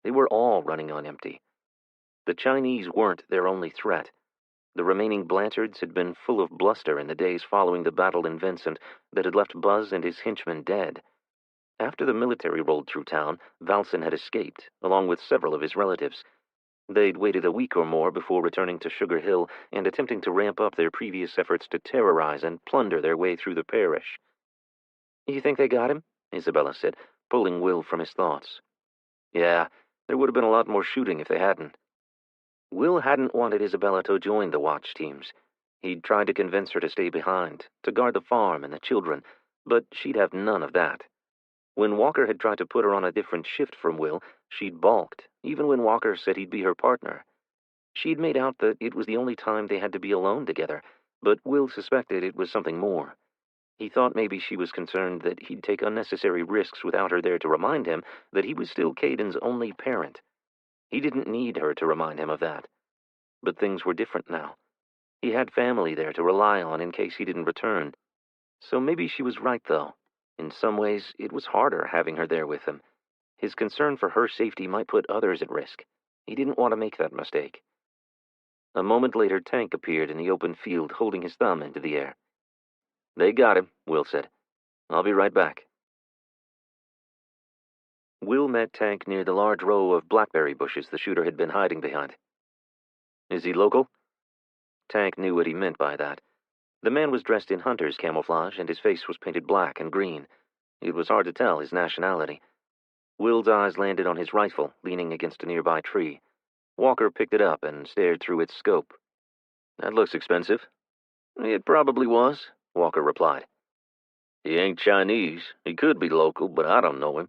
They were all running on empty. The Chinese weren't their only threat. The remaining Blanchards had been full of bluster in the days following the battle in Vincent that had left Buzz and his henchmen dead. After the military rolled through town, Valson had escaped, along with several of his relatives. They'd waited a week or more before returning to Sugar Hill and attempting to ramp up their previous efforts to terrorize and plunder their way through the parish. "You think they got him?" Isabella said, pulling Will from his thoughts. "Yeah, there would have been a lot more shooting if they hadn't." Will hadn't wanted Isabella to join the watch teams. He'd tried to convince her to stay behind, to guard the farm and the children, but she'd have none of that. When Walker had tried to put her on a different shift from Will, she'd balked, even when Walker said he'd be her partner. She'd made out that it was the only time they had to be alone together, but Will suspected it was something more. He thought maybe she was concerned that he'd take unnecessary risks without her there to remind him that he was still Caden's only parent. He didn't need her to remind him of that. But things were different now. He had family there to rely on in case he didn't return. So maybe she was right, though. In some ways, it was harder having her there with him. His concern for her safety might put others at risk. He didn't want to make that mistake. A moment later, Tank appeared in the open field, holding his thumb into the air. "They got him," Will said. "I'll be right back." Will met Tank near the large row of blackberry bushes the shooter had been hiding behind. "Is he local?" Tank knew what he meant by that. The man was dressed in hunter's camouflage, and his face was painted black and green. It was hard to tell his nationality. Will's eyes landed on his rifle, leaning against a nearby tree. Walker picked it up and stared through its scope. "That looks expensive." "It probably was," Walker replied. "He ain't Chinese. He could be local, but I don't know him.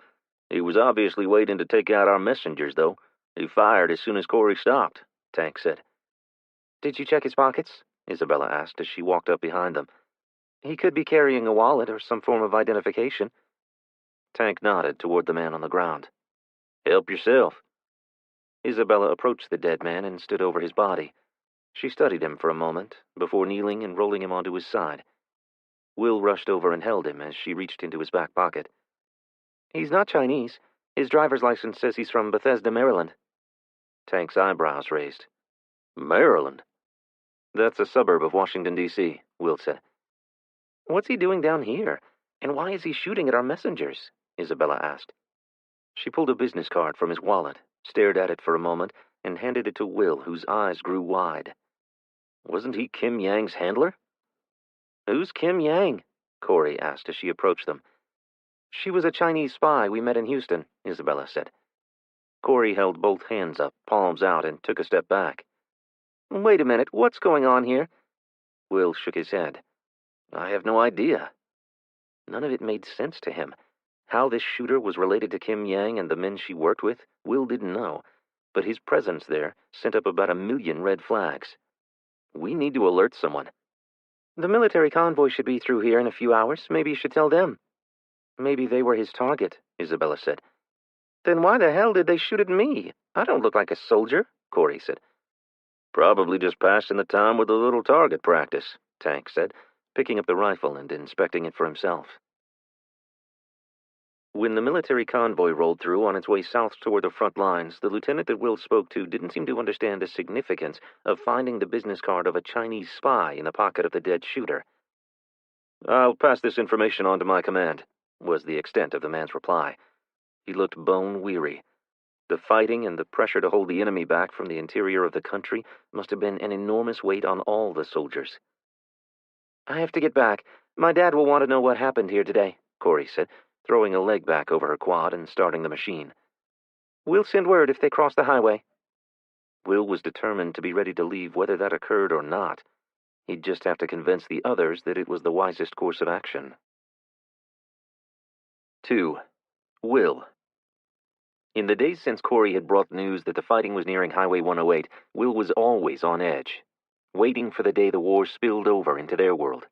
He was obviously waiting to take out our messengers, though. He fired as soon as Corey stopped," Tank said. "Did you check his pockets?" Isabella asked as she walked up behind them. "He could be carrying a wallet or some form of identification." Tank nodded toward the man on the ground. "Help yourself." Isabella approached the dead man and stood over his body. She studied him for a moment, before kneeling and rolling him onto his side. Will rushed over and held him as she reached into his back pocket. "He's not Chinese. His driver's license says he's from Bethesda, Maryland." Tank's eyebrows raised. "Maryland?" "That's a suburb of Washington, D.C., Will said. "What's he doing down here? And why is he shooting at our messengers?" Isabella asked. She pulled a business card from his wallet, stared at it for a moment, and handed it to Will, whose eyes grew wide. "Wasn't he Kim Yang's handler?" "Who's Kim Yang?" Corey asked as she approached them. "She was a Chinese spy we met in Houston," Isabella said. Corey held both hands up, palms out, and took a step back. "Wait a minute, what's going on here?" Will shook his head. "I have no idea." None of it made sense to him. How this shooter was related to Kim Yang and the men she worked with, Will didn't know, but his presence there sent up about 1,000,000 red flags. "We need to alert someone." "The military convoy should be through here in a few hours. Maybe you should tell them." "Maybe they were his target," Isabella said. "Then why the hell did they shoot at me? I don't look like a soldier," Corey said. "Probably just passing the time with a little target practice," Tank said, picking up the rifle and inspecting it for himself. When the military convoy rolled through on its way south toward the front lines, the lieutenant that Will spoke to didn't seem to understand the significance of finding the business card of a Chinese spy in the pocket of the dead shooter. "I'll pass this information on to my command," was the extent of the man's reply. He looked bone-weary. The fighting and the pressure to hold the enemy back from the interior of the country must have been an enormous weight on all the soldiers. "I have to get back. My dad will want to know what happened here today," Corey said, throwing a leg back over her quad and starting the machine. "We'll send word if they cross the highway." Will was determined to be ready to leave whether that occurred or not. He'd just have to convince the others that it was the wisest course of action. 2. Will. In the days since Corey had brought news that the fighting was nearing Highway 108, Will was always on edge, waiting for the day the war spilled over into their world.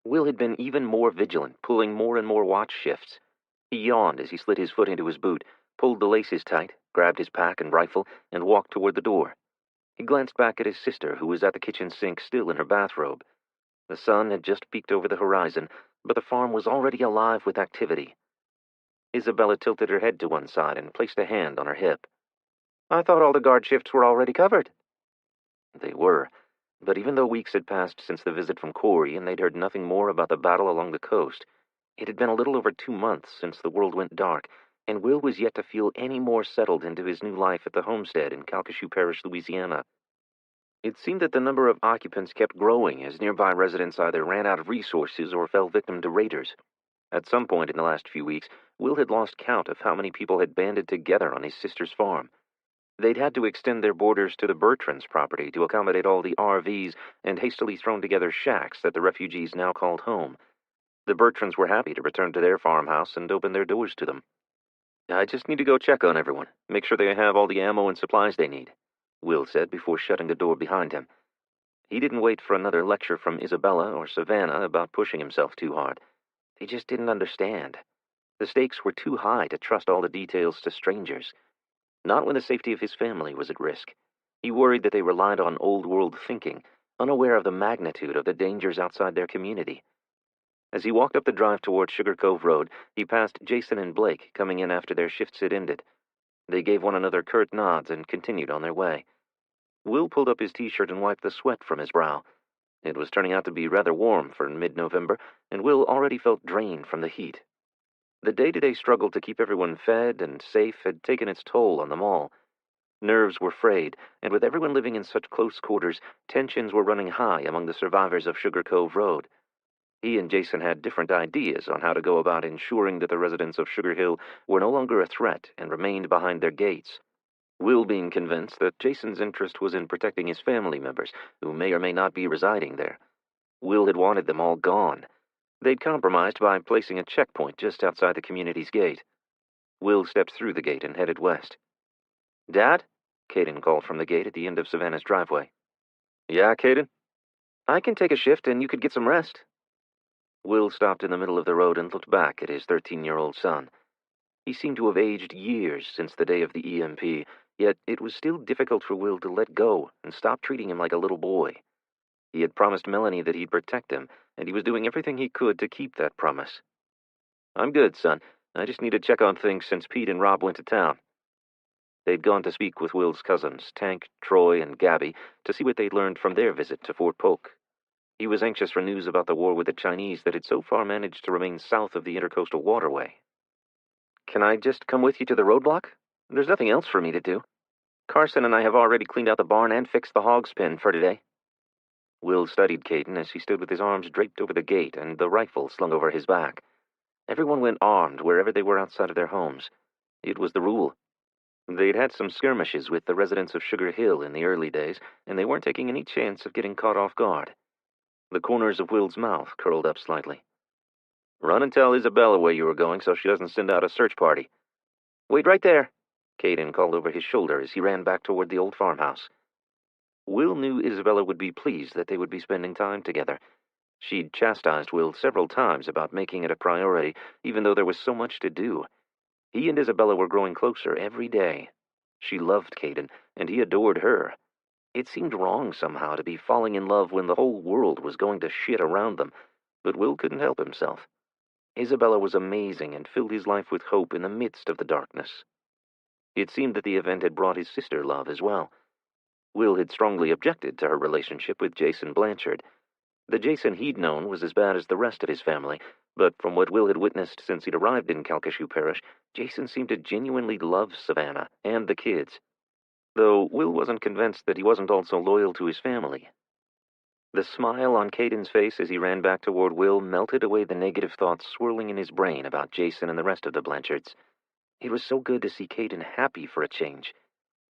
Will had been even more vigilant, pulling more and more watch shifts. He yawned as he slid his foot into his boot, pulled the laces tight, grabbed his pack and rifle, and walked toward the door. He glanced back at his sister, who was at the kitchen sink still in her bathrobe. The sun had just peeked over the horizon, but the farm was already alive with activity. Isabella tilted her head to one side and placed a hand on her hip. "I thought all the guard shifts were already covered." They were, but even though weeks had passed since the visit from Corey and they'd heard nothing more about the battle along the coast, it had been a little over 2 months since the world went dark, and Will was yet to feel any more settled into his new life at the homestead in Calcasieu Parish, Louisiana. It seemed that the number of occupants kept growing as nearby residents either ran out of resources or fell victim to raiders. At some point in the last few weeks, Will had lost count of how many people had banded together on his sister's farm. They'd had to extend their borders to the Bertrands' property to accommodate all the RVs and hastily thrown together shacks that the refugees now called home. The Bertrands were happy to return to their farmhouse and open their doors to them. "I just need to go check on everyone, make sure they have all the ammo and supplies they need," Will said before shutting the door behind him. He didn't wait for another lecture from Isabella or Savannah about pushing himself too hard. They just didn't understand. The stakes were too high to trust all the details to strangers. Not when the safety of his family was at risk. He worried that they relied on old-world thinking, unaware of the magnitude of the dangers outside their community. As he walked up the drive toward Sugar Cove Road, he passed Jason and Blake coming in after their shifts had ended. They gave one another curt nods and continued on their way. Will pulled up his t-shirt and wiped the sweat from his brow. It was turning out to be rather warm for mid-November, and Will already felt drained from the heat. The day-to-day struggle to keep everyone fed and safe had taken its toll on them all. Nerves were frayed, and with everyone living in such close quarters, tensions were running high among the survivors of Sugar Cove Road. He and Jason had different ideas on how to go about ensuring that the residents of Sugar Hill were no longer a threat and remained behind their gates. Will being convinced that Jason's interest was in protecting his family members, who may or may not be residing there. Will had wanted them all gone. They'd compromised by placing a checkpoint just outside the community's gate. Will stepped through the gate and headed west. "Dad?" Caden called from the gate at the end of Savannah's driveway. "Yeah, Caden?" "I can take a shift and you could get some rest." Will stopped in the middle of the road and looked back at his 13-year-old son. He seemed to have aged years since the day of the EMP, yet it was still difficult for Will to let go and stop treating him like a little boy. He had promised Melanie that he'd protect him, and he was doing everything he could to keep that promise. "I'm good, son. I just need to check on things since Pete and Rob went to town." They'd gone to speak with Will's cousins, Tank, Troy, and Gabby, to see what they'd learned from their visit to Fort Polk. He was anxious for news about the war with the Chinese that had so far managed to remain south of the Intercoastal Waterway. "Can I just come with you to the roadblock? There's nothing else for me to do. Carson and I have already cleaned out the barn and fixed the hog's pen for today." Will studied Caden as he stood with his arms draped over the gate and the rifle slung over his back. Everyone went armed wherever they were outside of their homes. It was the rule. They'd had some skirmishes with the residents of Sugar Hill in the early days, and they weren't taking any chance of getting caught off guard. The corners of Will's mouth curled up slightly. "Run and tell Isabella where you were going so she doesn't send out a search party." "Wait right there," Caden called over his shoulder as he ran back toward the old farmhouse. Will knew Isabella would be pleased that they would be spending time together. She'd chastised Will several times about making it a priority, even though there was so much to do. He and Isabella were growing closer every day. She loved Caden, and he adored her. It seemed wrong somehow to be falling in love when the whole world was going to shit around them, but Will couldn't help himself. Isabella was amazing and filled his life with hope in the midst of the darkness. It seemed that the event had brought his sister love as well. Will had strongly objected to her relationship with Jason Blanchard. The Jason he'd known was as bad as the rest of his family, but from what Will had witnessed since he'd arrived in Calcasieu Parish, Jason seemed to genuinely love Savannah and the kids, though Will wasn't convinced that he wasn't also loyal to his family. The smile on Caden's face as he ran back toward Will melted away the negative thoughts swirling in his brain about Jason and the rest of the Blanchards. It was so good to see Caden happy for a change.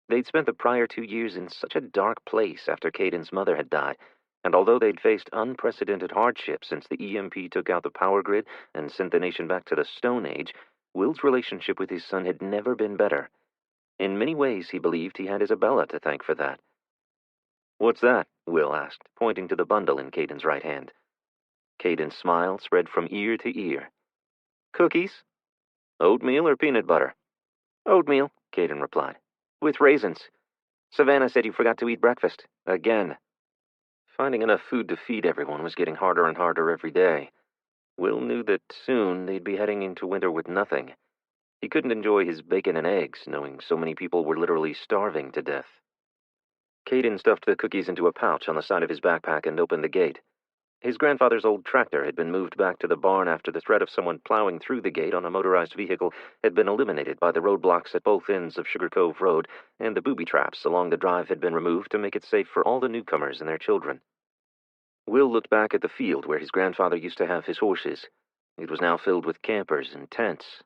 They'd spent the prior 2 years in such a dark place after Caden's mother had died, and although they'd faced unprecedented hardship since the EMP took out the power grid and sent the nation back to the Stone Age, Will's relationship with his son had never been better. In many ways, he believed he had Isabella to thank for that. "What's that?" Will asked, pointing to the bundle in Caden's right hand. Caden's smile spread from ear to ear. "Cookies? Oatmeal or peanut butter?" "Oatmeal," Caden replied. "With raisins. Savannah said you forgot to eat breakfast. Again." Finding enough food to feed everyone was getting harder and harder every day. Will knew that soon they'd be heading into winter with nothing. He couldn't enjoy his bacon and eggs, knowing so many people were literally starving to death. Caden stuffed the cookies into a pouch on the side of his backpack and opened the gate. His grandfather's old tractor had been moved back to the barn after the threat of someone plowing through the gate on a motorized vehicle had been eliminated by the roadblocks at both ends of Sugar Cove Road, and the booby traps along the drive had been removed to make it safe for all the newcomers and their children. Will looked back at the field where his grandfather used to have his horses. It was now filled with campers and tents.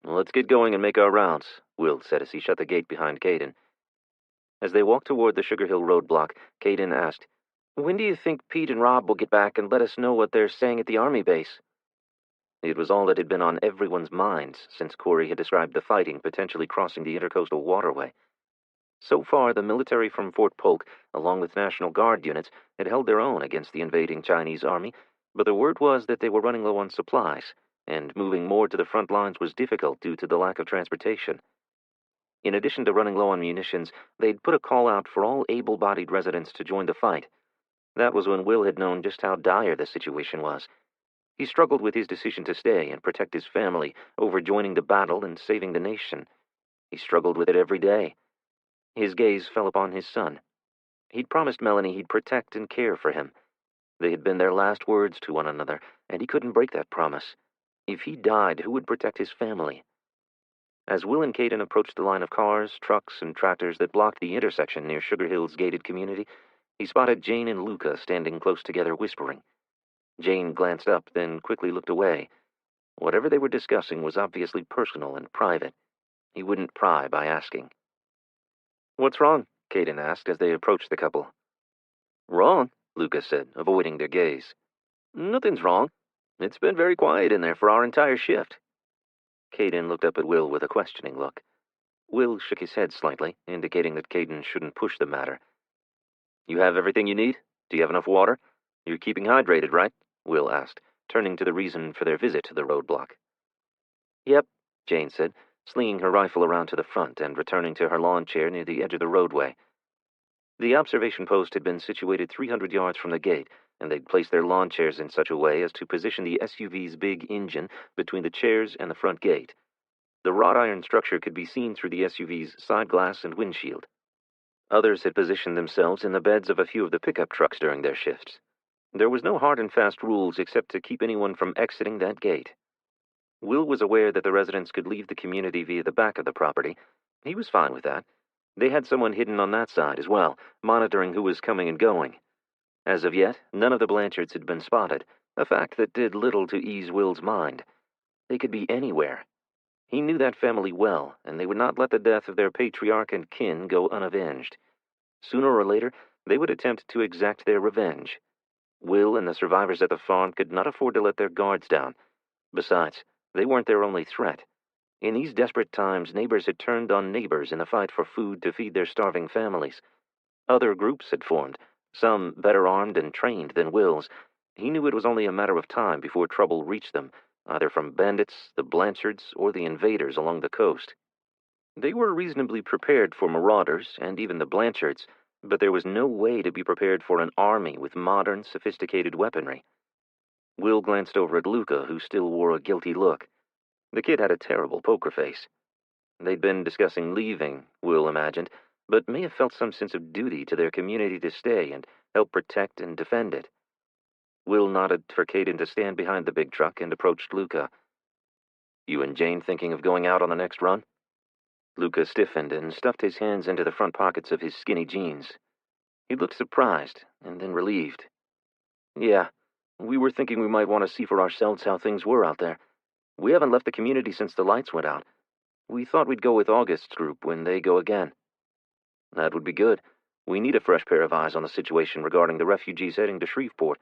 "Let's get going and make our rounds," Will said as he shut the gate behind Caden. As they walked toward the Sugar Hill roadblock, Caden asked, "When do you think Pete and Rob will get back and let us know what they're saying at the Army base?" It was all that had been on everyone's minds since Corey had described the fighting potentially crossing the intercoastal waterway. So far, the military from Fort Polk, along with National Guard units, had held their own against the invading Chinese army, but the word was that they were running low on supplies, and moving more to the front lines was difficult due to the lack of transportation. In addition to running low on munitions, they'd put a call out for all able-bodied residents to join the fight. That was when Will had known just how dire the situation was. He struggled with his decision to stay and protect his family over joining the battle and saving the nation. He struggled with it every day. His gaze fell upon his son. He'd promised Melanie he'd protect and care for him. They had been their last words to one another, and he couldn't break that promise. If he died, who would protect his family? As Will and Caden approached the line of cars, trucks, and tractors that blocked the intersection near Sugar Hill's gated community, he spotted Jane and Luca standing close together whispering. Jane glanced up, then quickly looked away. Whatever they were discussing was obviously personal and private. He wouldn't pry by asking. "What's wrong?" Caden asked as they approached the couple. "Wrong?" Luca said, avoiding their gaze. "Nothing's wrong. It's been very quiet in there for our entire shift." Caden looked up at Will with a questioning look. Will shook his head slightly, indicating that Caden shouldn't push the matter. "You have everything you need? Do you have enough water? You're keeping hydrated, right?" Will asked, turning to the reason for their visit to the roadblock. "Yep," Jane said, slinging her rifle around to the front and returning to her lawn chair near the edge of the roadway. The observation post had been situated 300 yards from the gate, and they'd placed their lawn chairs in such a way as to position the SUV's big engine between the chairs and the front gate. The wrought iron structure could be seen through the SUV's side glass and windshield. Others had positioned themselves in the beds of a few of the pickup trucks during their shifts. There was no hard and fast rules except to keep anyone from exiting that gate. Will was aware that the residents could leave the community via the back of the property. He was fine with that. They had someone hidden on that side as well, monitoring who was coming and going. As of yet, none of the Blanchards had been spotted, a fact that did little to ease Will's mind. They could be anywhere. He knew that family well, and they would not let the death of their patriarch and kin go unavenged. Sooner or later, they would attempt to exact their revenge. Will and the survivors at the farm could not afford to let their guards down. Besides, they weren't their only threat. In these desperate times, neighbors had turned on neighbors in the fight for food to feed their starving families. Other groups had formed, some better armed and trained than Will's. He knew it was only a matter of time before trouble reached them, either from bandits, the Blanchards, or the invaders along the coast. They were reasonably prepared for marauders, and even the Blanchards, but there was no way to be prepared for an army with modern, sophisticated weaponry. Will glanced over at Luca, who still wore a guilty look. The kid had a terrible poker face. They'd been discussing leaving, Will imagined, but may have felt some sense of duty to their community to stay and help protect and defend it. Will nodded for Caden to stand behind the big truck and approached Luca. "You and Jane thinking of going out on the next run?" Luca stiffened and stuffed his hands into the front pockets of his skinny jeans. He looked surprised, and then relieved. "Yeah, we were thinking we might want to see for ourselves how things were out there. We haven't left the community since the lights went out. We thought we'd go with August's group when they go again." "That would be good. We need a fresh pair of eyes on the situation regarding the refugees heading to Shreveport.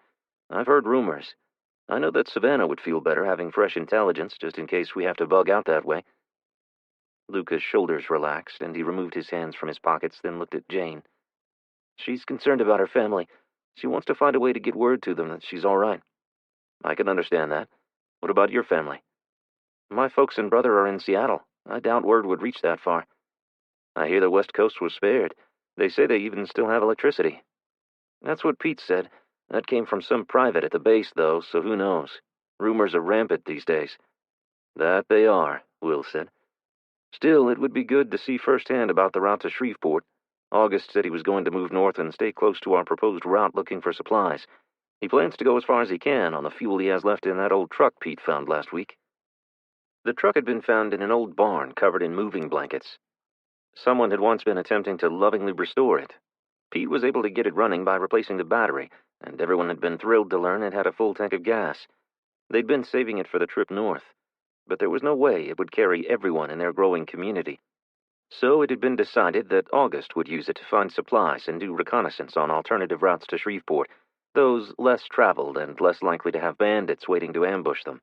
I've heard rumors. I know that Savannah would feel better having fresh intelligence, just in case we have to bug out that way." Luca's shoulders relaxed, and he removed his hands from his pockets, then looked at Jane. "She's concerned about her family. She wants to find a way to get word to them that she's all right." "I can understand that. What about your family?" "My folks and brother are in Seattle. I doubt word would reach that far." "I hear the West Coast was spared. They say they even still have electricity." "That's what Pete said. That came from some private at the base, though, so who knows? Rumors are rampant these days." "That they are," Will said. "Still, it would be good to see firsthand about the route to Shreveport. August said he was going to move north and stay close to our proposed route looking for supplies. He plans to go as far as he can on the fuel he has left in that old truck Pete found last week." The truck had been found in an old barn covered in moving blankets. Someone had once been attempting to lovingly restore it. Pete was able to get it running by replacing the battery, and everyone had been thrilled to learn it had a full tank of gas. They'd been saving it for the trip north, but there was no way it would carry everyone in their growing community. So it had been decided that August would use it to find supplies and do reconnaissance on alternative routes to Shreveport, those less traveled and less likely to have bandits waiting to ambush them.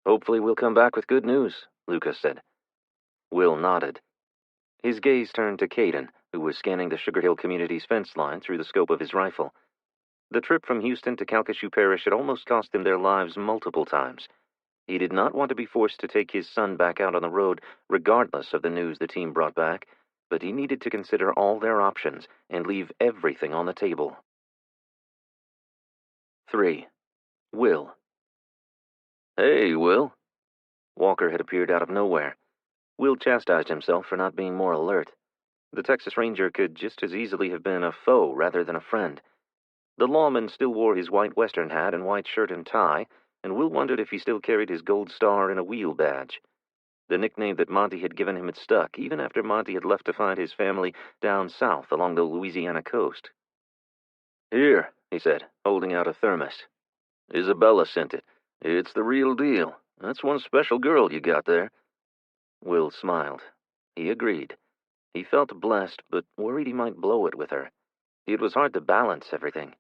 "Hopefully we'll come back with good news," Lucas said. Will nodded. His gaze turned to Caden, who was scanning the Sugar Hill community's fence line through the scope of his rifle. The trip from Houston to Calcasieu Parish had almost cost them their lives multiple times. He did not want to be forced to take his son back out on the road, regardless of the news the team brought back, but he needed to consider all their options and leave everything on the table. 3. Will. "Hey, Will." Walker had appeared out of nowhere. Will chastised himself for not being more alert. The Texas Ranger could just as easily have been a foe rather than a friend. The lawman still wore his white western hat and white shirt and tie, and Will wondered if he still carried his gold star and a wheel badge. The nickname that Monty had given him had stuck, even after Monty had left to find his family down south along the Louisiana coast. "Here," he said, holding out a thermos. "Isabella sent it. It's the real deal. That's one special girl you got there." Will smiled. He agreed. He felt blessed, but worried he might blow it with her. It was hard to balance everything.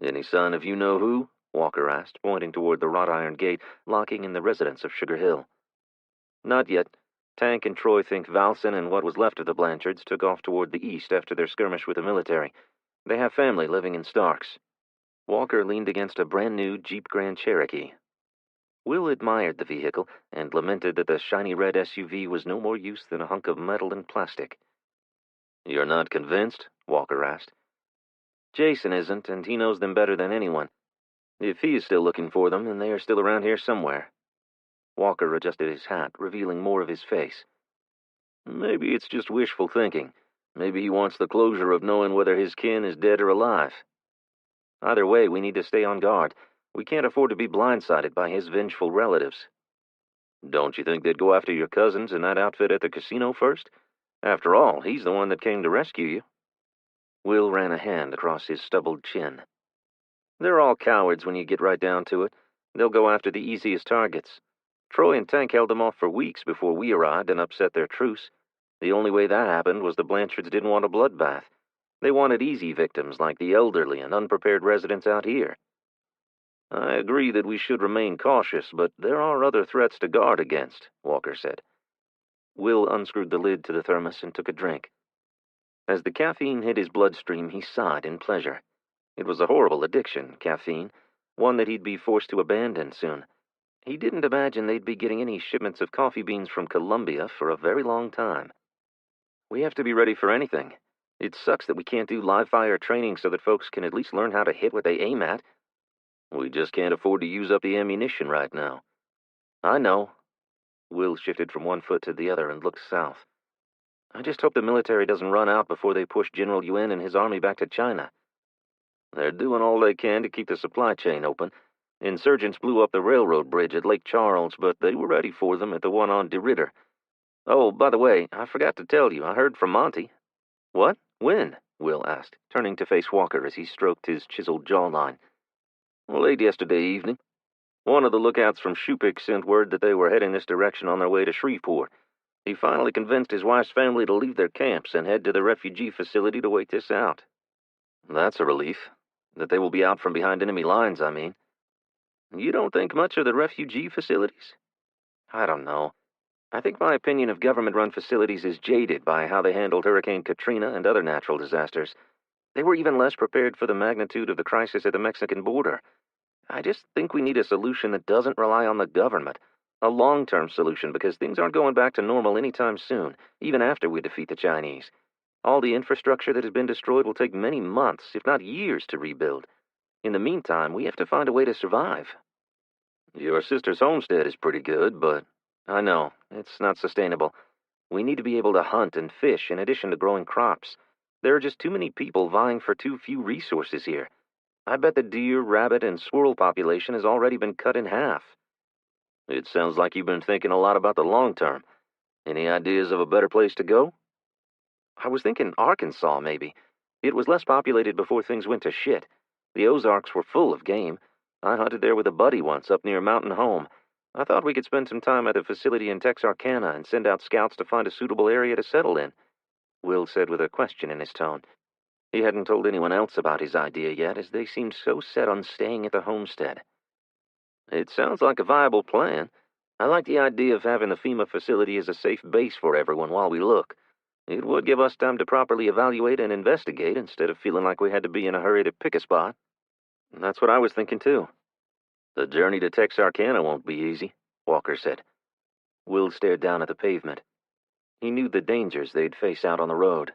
"Any sign of you-know-who?" Walker asked, pointing toward the wrought iron gate locking in the residence of Sugar Hill. "Not yet. Tank and Troy think Valson and what was left of the Blanchards took off toward the east after their skirmish with the military. They have family living in Starks." Walker leaned against a brand-new Jeep Grand Cherokee. Will admired the vehicle and lamented that the shiny red SUV was no more use than a hunk of metal and plastic. "You're not convinced?" Walker asked. "Jason isn't, and he knows them better than anyone. If he is still looking for them, then they are still around here somewhere." Walker adjusted his hat, revealing more of his face. "Maybe it's just wishful thinking. Maybe he wants the closure of knowing whether his kin is dead or alive. Either way, we need to stay on guard. We can't afford to be blindsided by his vengeful relatives." "Don't you think they'd go after your cousins in that outfit at the casino first? After all, he's the one that came to rescue you." Will ran a hand across his stubbled chin. "They're all cowards when you get right down to it. They'll go after the easiest targets. Troy and Tank held them off for weeks before we arrived and upset their truce. The only way that happened was the Blanchards didn't want a bloodbath. They wanted easy victims like the elderly and unprepared residents out here." "I agree that we should remain cautious, but there are other threats to guard against," Walker said. Will unscrewed the lid to the thermos and took a drink. As the caffeine hit his bloodstream, he sighed in pleasure. It was a horrible addiction, caffeine, one that he'd be forced to abandon soon. He didn't imagine they'd be getting any shipments of coffee beans from Colombia for a very long time. "We have to be ready for anything. It sucks that we can't do live fire training so that folks can at least learn how to hit what they aim at. We just can't afford to use up the ammunition right now. I know. Will shifted from one foot to the other and looked south. I just hope the military doesn't run out before they push General Yuen and his army back to China. They're doing all they can to keep the supply chain open. Insurgents blew up the railroad bridge at Lake Charles, but they were ready for them at the one on DeRitter. Oh, by the way, I forgot to tell you, I heard from Monty. What? When? Will asked, turning to face Walker as he stroked his chiseled jawline. Late yesterday evening. One of the lookouts from Shupik sent word that they were heading this direction on their way to Shreveport. He finally convinced his wife's family to leave their camps and head to the refugee facility to wait this out. That's a relief. That they will be out from behind enemy lines, I mean. You don't think much of the refugee facilities? I don't know. I think my opinion of government-run facilities is jaded by how they handled Hurricane Katrina and other natural disasters. They were even less prepared for the magnitude of the crisis at the Mexican border. I just think we need a solution that doesn't rely on the government. A long-term solution, because things aren't going back to normal anytime soon, even after we defeat the Chinese. All the infrastructure that has been destroyed will take many months, if not years, to rebuild. In the meantime, we have to find a way to survive. Your sister's homestead is pretty good, but I know, it's not sustainable. We need to be able to hunt and fish in addition to growing crops. There are just too many people vying for too few resources here. I bet the deer, rabbit, and squirrel population has already been cut in half. It sounds like you've been thinking a lot about the long term. Any ideas of a better place to go? I was thinking Arkansas, maybe. It was less populated before things went to shit. The Ozarks were full of game. I hunted there with a buddy once up near Mountain Home. I thought we could spend some time at the facility in Texarkana and send out scouts to find a suitable area to settle in, Will said with a question in his tone. He hadn't told anyone else about his idea yet, as they seemed so set on staying at the homestead. It sounds like a viable plan. I like the idea of having the FEMA facility as a safe base for everyone while we look. It would give us time to properly evaluate and investigate instead of feeling like we had to be in a hurry to pick a spot. That's what I was thinking, too. The journey to Texarkana won't be easy, Walker said. Will stared down at the pavement. He knew the dangers they'd face out on the road.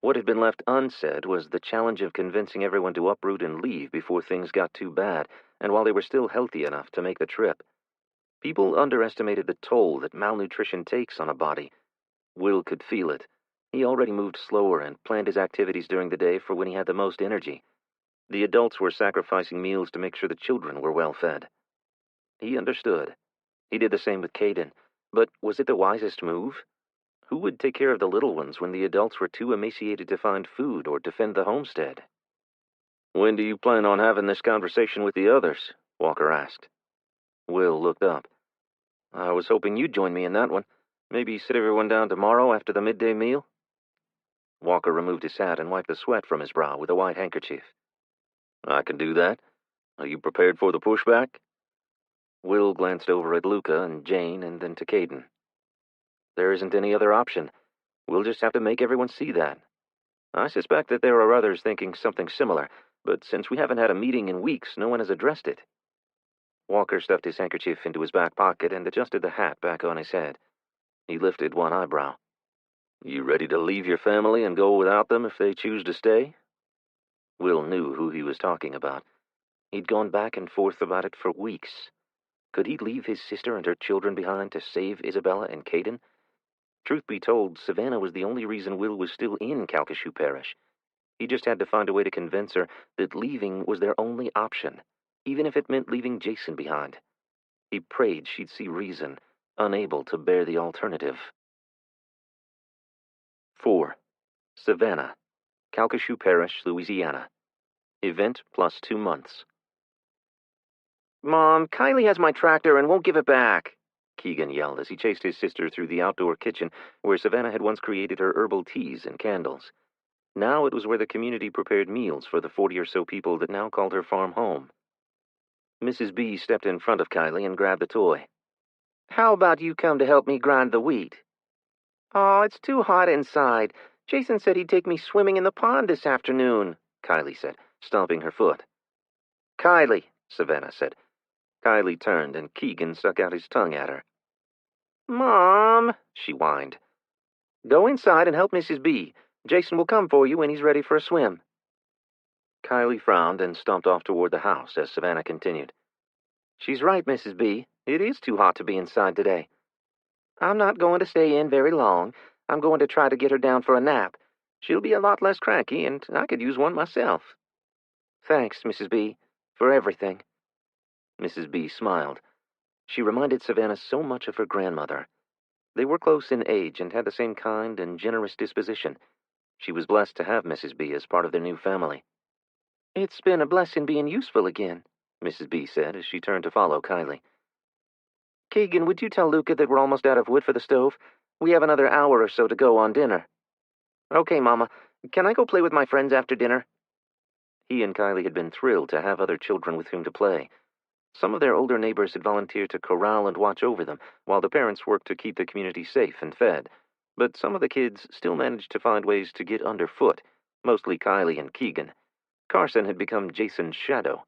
What had been left unsaid was the challenge of convincing everyone to uproot and leave before things got too bad, and while they were still healthy enough to make the trip. People underestimated the toll that malnutrition takes on a body. Will could feel it. He already moved slower and planned his activities during the day for when he had the most energy. The adults were sacrificing meals to make sure the children were well fed. He understood. He did the same with Caden. But was it the wisest move? Who would take care of the little ones when the adults were too emaciated to find food or defend the homestead? When do you plan on having this conversation with the others? Walker asked. Will looked up. I was hoping you'd join me in that one. Maybe sit everyone down tomorrow after the midday meal? Walker removed his hat and wiped the sweat from his brow with a white handkerchief. I can do that. Are you prepared for the pushback? Will glanced over at Luca and Jane and then to Caden. There isn't any other option. We'll just have to make everyone see that. I suspect that there are others thinking something similar, but since we haven't had a meeting in weeks, no one has addressed it. Walker stuffed his handkerchief into his back pocket and adjusted the hat back on his head. He lifted one eyebrow. You ready to leave your family and go without them if they choose to stay? Will knew who he was talking about. He'd gone back and forth about it for weeks. Could he leave his sister and her children behind to save Isabella and Caden? Truth be told, Savannah was the only reason Will was still in Calcasieu Parish. He just had to find a way to convince her that leaving was their only option, even if it meant leaving Jason behind. He prayed she'd see reason, unable to bear the alternative. 4. Savannah, Calcasieu Parish, Louisiana. Event plus 2 months. Mom, Kylie has my tractor and won't give it back, Keegan yelled as he chased his sister through the outdoor kitchen where Savannah had once created her herbal teas and candles. Now it was where the community prepared meals for the 40 or so people that now called her farm home. Mrs. B stepped in front of Kylie and grabbed the toy. How about you come to help me grind the wheat? Oh, it's too hot inside. Jason said he'd take me swimming in the pond this afternoon, Kylie said, stomping her foot. Kylie, Savannah said. Kylie turned and Keegan stuck out his tongue at her. Mom, she whined. Go inside and help Mrs. B. Jason will come for you when he's ready for a swim." Kylie frowned and stomped off toward the house as Savannah continued. "She's right, Mrs. B. It is too hot to be inside today. I'm not going to stay in very long. I'm going to try to get her down for a nap. She'll be a lot less cranky, and I could use one myself." "Thanks, Mrs. B, for everything." Mrs. B smiled. She reminded Savannah so much of her grandmother. They were close in age and had the same kind and generous disposition. She was blessed to have Mrs. B as part of their new family. "It's been a blessing being useful again," Mrs. B said as she turned to follow Kylie. "Keegan, would you tell Luca that we're almost out of wood for the stove? We have another hour or so to go on dinner." "Okay, Mama. Can I go play with my friends after dinner?" He and Kylie had been thrilled to have other children with whom to play. Some of their older neighbors had volunteered to corral and watch over them, while the parents worked to keep the community safe and fed. But some of the kids still managed to find ways to get underfoot, mostly Kylie and Keegan. Carson had become Jason's shadow.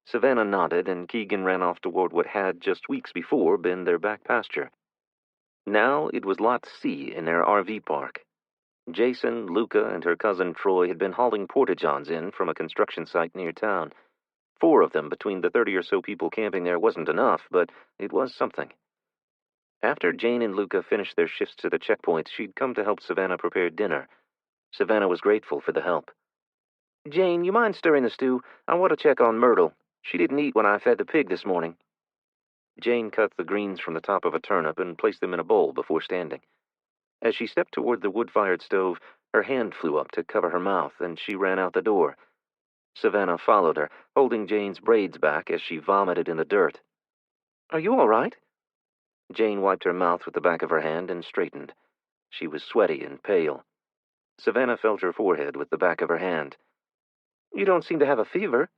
Savannah nodded, and Keegan ran off toward what had, just weeks before, been their back pasture. Now it was Lot C in their RV park. Jason, Luca, and her cousin Troy had been hauling porta-johns in from a construction site near town. 4 of them between the 30 or so people camping there wasn't enough, but it was something. After Jane and Luca finished their shifts to the checkpoints, she'd come to help Savannah prepare dinner. Savannah was grateful for the help. "Jane, you mind stirring the stew? I want to check on Myrtle. She didn't eat when I fed the pig this morning." Jane cut the greens from the top of a turnip and placed them in a bowl before standing. As she stepped toward the wood-fired stove, her hand flew up to cover her mouth, and she ran out the door. Savannah followed her, holding Jane's braids back as she vomited in the dirt. "Are you all right?" Jane wiped her mouth with the back of her hand and straightened. She was sweaty and pale. Savannah felt her forehead with the back of her hand. "You don't seem to have a fever."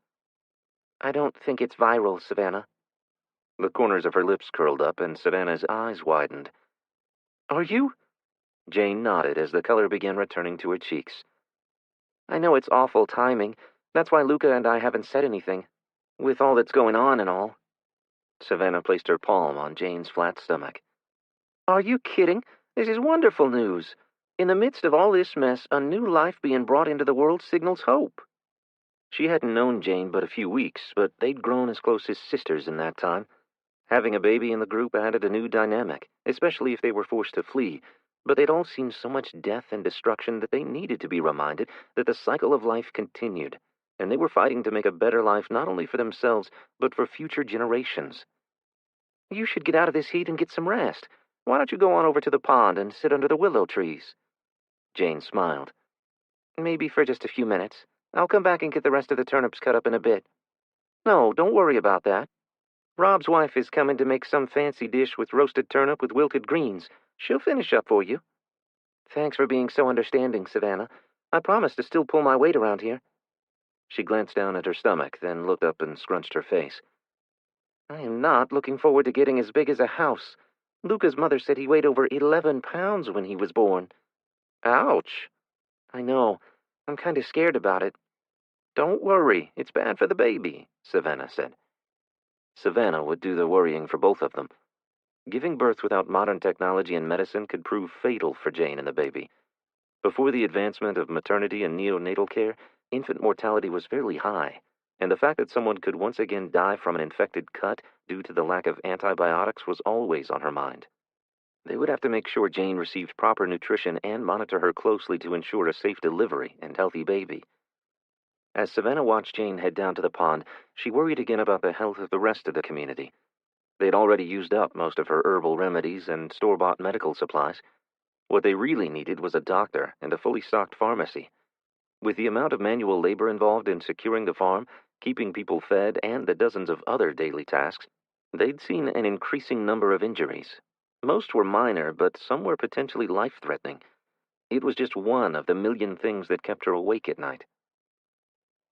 "I don't think it's viral, Savannah." The corners of her lips curled up, and Savannah's eyes widened. "Are you?" Jane nodded as the color began returning to her cheeks. "I know it's awful timing. That's why Luca and I haven't said anything. With all that's going on and all." Savannah placed her palm on Jane's flat stomach. "Are you kidding? This is wonderful news. In the midst of all this mess, a new life being brought into the world signals hope." She hadn't known Jane but a few weeks, but they'd grown as close as sisters in that time. Having a baby in the group added a new dynamic, especially if they were forced to flee, but they'd all seen so much death and destruction that they needed to be reminded that the cycle of life continued, and they were fighting to make a better life not only for themselves, but for future generations. "You should get out of this heat and get some rest. Why don't you go on over to the pond and sit under the willow trees?" Jane smiled. "Maybe for just a few minutes. I'll come back and get the rest of the turnips cut up in a bit." "No, don't worry about that. Rob's wife is coming to make some fancy dish with roasted turnip with wilted greens. She'll finish up for you." "Thanks for being so understanding, Savannah. I promise to still pull my weight around here." She glanced down at her stomach, then looked up and scrunched her face. "I am not looking forward to getting as big as a house. Luca's mother said he weighed over 11 pounds when he was born." "Ouch." "I know. I'm kind of scared about it." "Don't worry. It's bad for the baby," Savannah said. Savannah would do the worrying for both of them. Giving birth without modern technology and medicine could prove fatal for Jane and the baby. Before the advancement of maternity and neonatal care, infant mortality was fairly high, and the fact that someone could once again die from an infected cut due to the lack of antibiotics was always on her mind. They would have to make sure Jane received proper nutrition and monitor her closely to ensure a safe delivery and healthy baby. As Savannah watched Jane head down to the pond, she worried again about the health of the rest of the community. They'd already used up most of her herbal remedies and store-bought medical supplies. What they really needed was a doctor and a fully stocked pharmacy. With the amount of manual labor involved in securing the farm, keeping people fed, and the dozens of other daily tasks, they'd seen an increasing number of injuries. Most were minor, but some were potentially life-threatening. It was just one of the million things that kept her awake at night.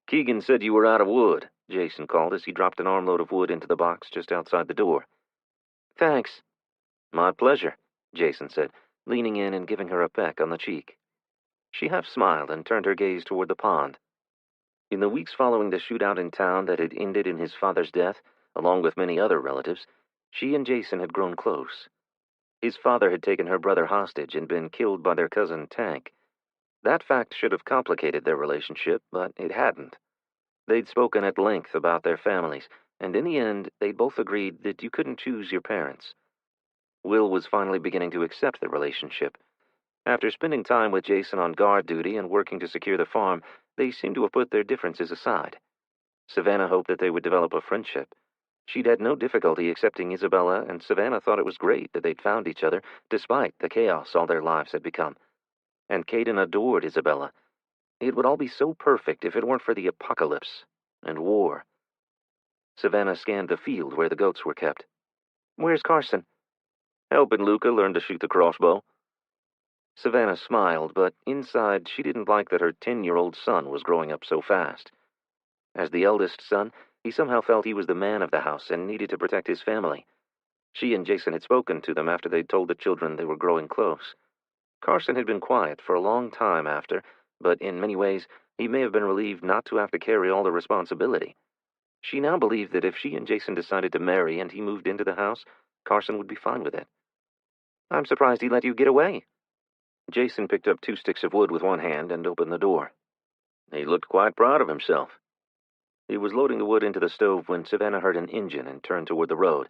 "Keegan said you were out of wood," Jason called as he dropped an armload of wood into the box just outside the door. "Thanks." "My pleasure," Jason said, leaning in and giving her a peck on the cheek. She half smiled and turned her gaze toward the pond. In the weeks following the shootout in town that had ended in his father's death, along with many other relatives, she and Jason had grown close. His father had taken her brother hostage and been killed by their cousin Tank. That fact should have complicated their relationship, but it hadn't. They'd spoken at length about their families, and in the end, they both agreed that you couldn't choose your parents. Will was finally beginning to accept the relationship. After spending time with Jason on guard duty and working to secure the farm, they seemed to have put their differences aside. Savannah hoped that they would develop a friendship. She'd had no difficulty accepting Isabella, and Savannah thought it was great that they'd found each other, despite the chaos all their lives had become. And Caden adored Isabella. It would all be so perfect if it weren't for the apocalypse and war. Savannah scanned the field where the goats were kept. "Where's Carson?" "Helping Luca learn to shoot the crossbow." Savannah smiled, but inside she didn't like that her 10-year-old son was growing up so fast. As the eldest son, he somehow felt he was the man of the house and needed to protect his family. She and Jason had spoken to them after they'd told the children they were growing close. Carson had been quiet for a long time after, but in many ways, he may have been relieved not to have to carry all the responsibility. She now believed that if she and Jason decided to marry and he moved into the house, Carson would be fine with it. "I'm surprised he let you get away." Jason picked up 2 sticks of wood with one hand and opened the door. He looked quite proud of himself. He was loading the wood into the stove when Savannah heard an engine and turned toward the road.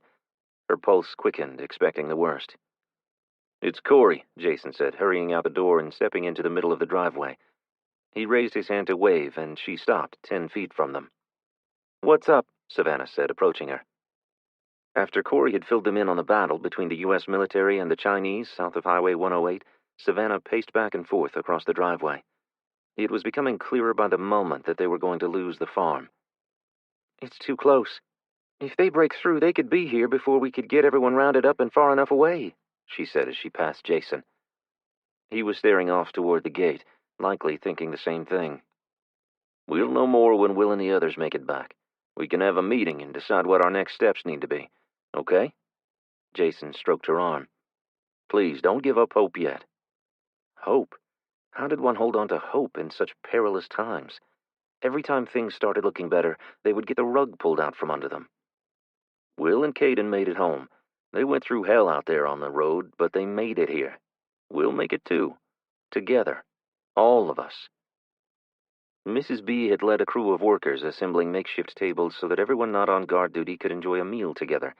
Her pulse quickened, expecting the worst. "It's Corey," Jason said, hurrying out the door and stepping into the middle of the driveway. He raised his hand to wave, and she stopped 10 feet from them. "What's up?" Savannah said, approaching her. After Corey had filled them in on the battle between the U.S. military and the Chinese south of Highway 108, Savannah paced back and forth across the driveway. It was becoming clearer by the moment that they were going to lose the farm. "It's too close. If they break through, they could be here before we could get everyone rounded up and far enough away," she said as she passed Jason. He was staring off toward the gate, likely thinking the same thing. "We'll know more when Will and the others make it back. We can have a meeting and decide what our next steps need to be. Okay?" Jason stroked her arm. "Please, don't give up hope yet." Hope? How did one hold on to hope in such perilous times? Every time things started looking better, they would get the rug pulled out from under them. Will and Caden made it home. They went through hell out there on the road, but they made it here. We'll make it too. Together. All of us. Mrs. B had led a crew of workers assembling makeshift tables so that everyone not on guard duty could enjoy a meal together.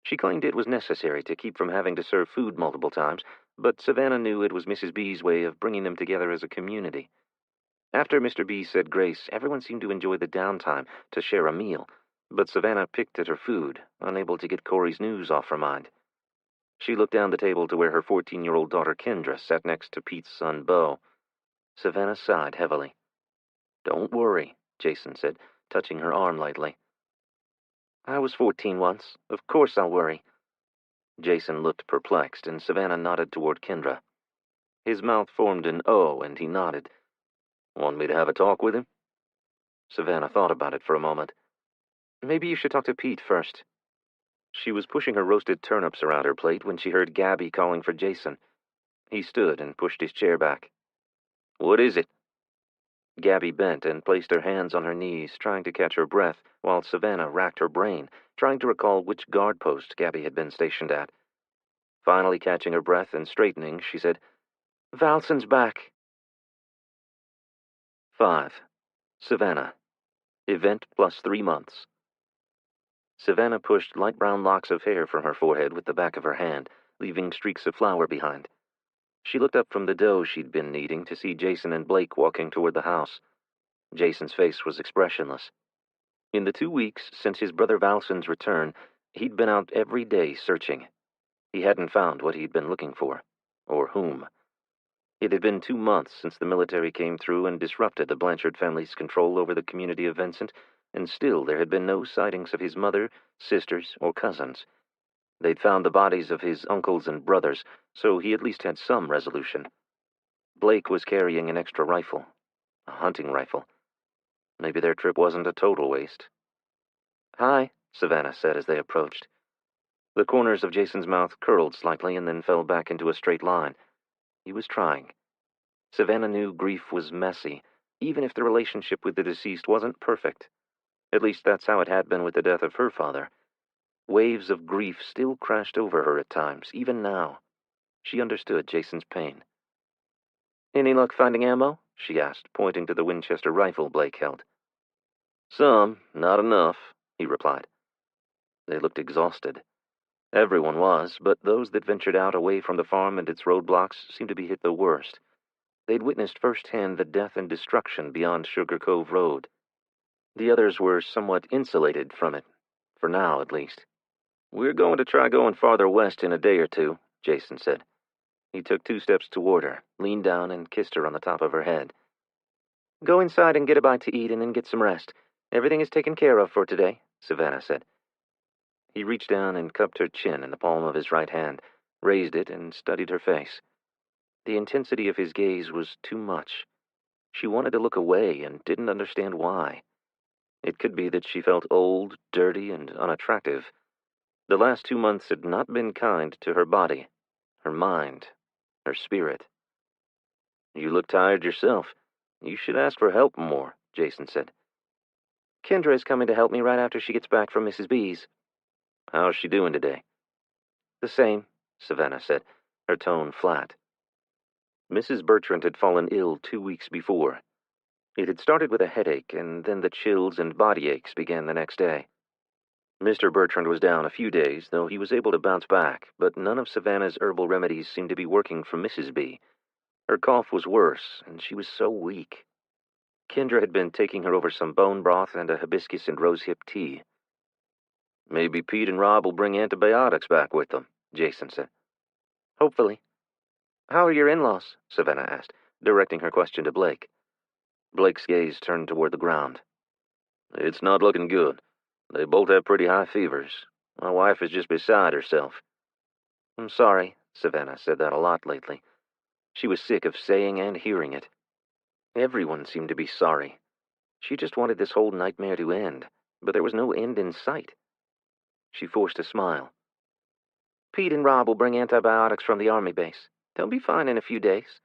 She claimed it was necessary to keep from having to serve food multiple times, but Savannah knew it was Mrs. B's way of bringing them together as a community. After Mr. B said grace, everyone seemed to enjoy the downtime to share a meal, but Savannah picked at her food, unable to get Corey's news off her mind. She looked down the table to where her 14-year-old daughter Kendra sat next to Pete's son Beau. Savannah sighed heavily. "Don't worry," Jason said, touching her arm lightly. "I was 14 once. Of course I'll worry." Jason looked perplexed, and Savannah nodded toward Kendra. His mouth formed an O, and he nodded. "Want me to have a talk with him?" Savannah thought about it for a moment. "Maybe you should talk to Pete first." She was pushing her roasted turnips around her plate when she heard Gabby calling for Jason. He stood and pushed his chair back. "What is it?" Gabby bent and placed her hands on her knees, trying to catch her breath, while Savannah racked her brain, trying to recall which guard post Gabby had been stationed at. Finally catching her breath and straightening, she said, "Valson's back." 5. Savannah. Event plus 3 months. Savannah pushed light brown locks of hair from her forehead with the back of her hand, leaving streaks of flour behind. She looked up from the dough she'd been kneading to see Jason and Blake walking toward the house. Jason's face was expressionless. In the 2 weeks since his brother Valson's return, he'd been out every day searching. He hadn't found what he'd been looking for, or whom. It had been 2 months since the military came through and disrupted the Blanchard family's control over the community of Vincent, and still there had been no sightings of his mother, sisters, or cousins. They'd found the bodies of his uncles and brothers, so he at least had some resolution. Blake was carrying an extra rifle, a hunting rifle. Maybe their trip wasn't a total waste. "Hi," Savannah said as they approached. The corners of Jason's mouth curled slightly and then fell back into a straight line. He was trying. Savannah knew grief was messy, even if the relationship with the deceased wasn't perfect. At least that's how it had been with the death of her father. Waves of grief still crashed over her at times, even now. She understood Jason's pain. Any luck finding ammo? She asked, pointing to the Winchester rifle Blake held. Some, not enough, he replied. They looked exhausted. Everyone was, but those that ventured out away from the farm and its roadblocks seemed to be hit the worst. They'd witnessed firsthand the death and destruction beyond Sugar Cove Road. The others were somewhat insulated from it, for now at least. We're going to try going farther west in a day or two, Jason said. He took 2 steps toward her, leaned down, and kissed her on the top of her head. Go inside and get a bite to eat and then get some rest. Everything is taken care of for today, Savannah said. He reached down and cupped her chin in the palm of his right hand, raised it, and studied her face. The intensity of his gaze was too much. She wanted to look away and didn't understand why. It could be that she felt old, dirty, and unattractive. The last 2 months had not been kind to her body, her mind, her spirit. You look tired yourself. You should ask for help more, Jason said. Kendra is coming to help me right after she gets back from Mrs. B's. How's she doing today? The same, Savannah said, her tone flat. Mrs. Bertrand had fallen ill 2 weeks before. It had started with a headache, and then the chills and body aches began the next day. Mr. Bertrand was down a few days, though he was able to bounce back, but none of Savannah's herbal remedies seemed to be working for Mrs. B. Her cough was worse, and she was so weak. Kendra had been taking her over some bone broth and a hibiscus and rosehip tea. Maybe Pete and Rob will bring antibiotics back with them, Jason said. Hopefully. How are your in-laws? Savannah asked, directing her question to Blake. Blake's gaze turned toward the ground. It's not looking good. They both have pretty high fevers. My wife is just beside herself. I'm sorry, Savannah said that a lot lately. She was sick of saying and hearing it. Everyone seemed to be sorry. She just wanted this whole nightmare to end, but there was no end in sight. She forced a smile. Pete and Rob will bring antibiotics from the army base. They'll be fine in a few days.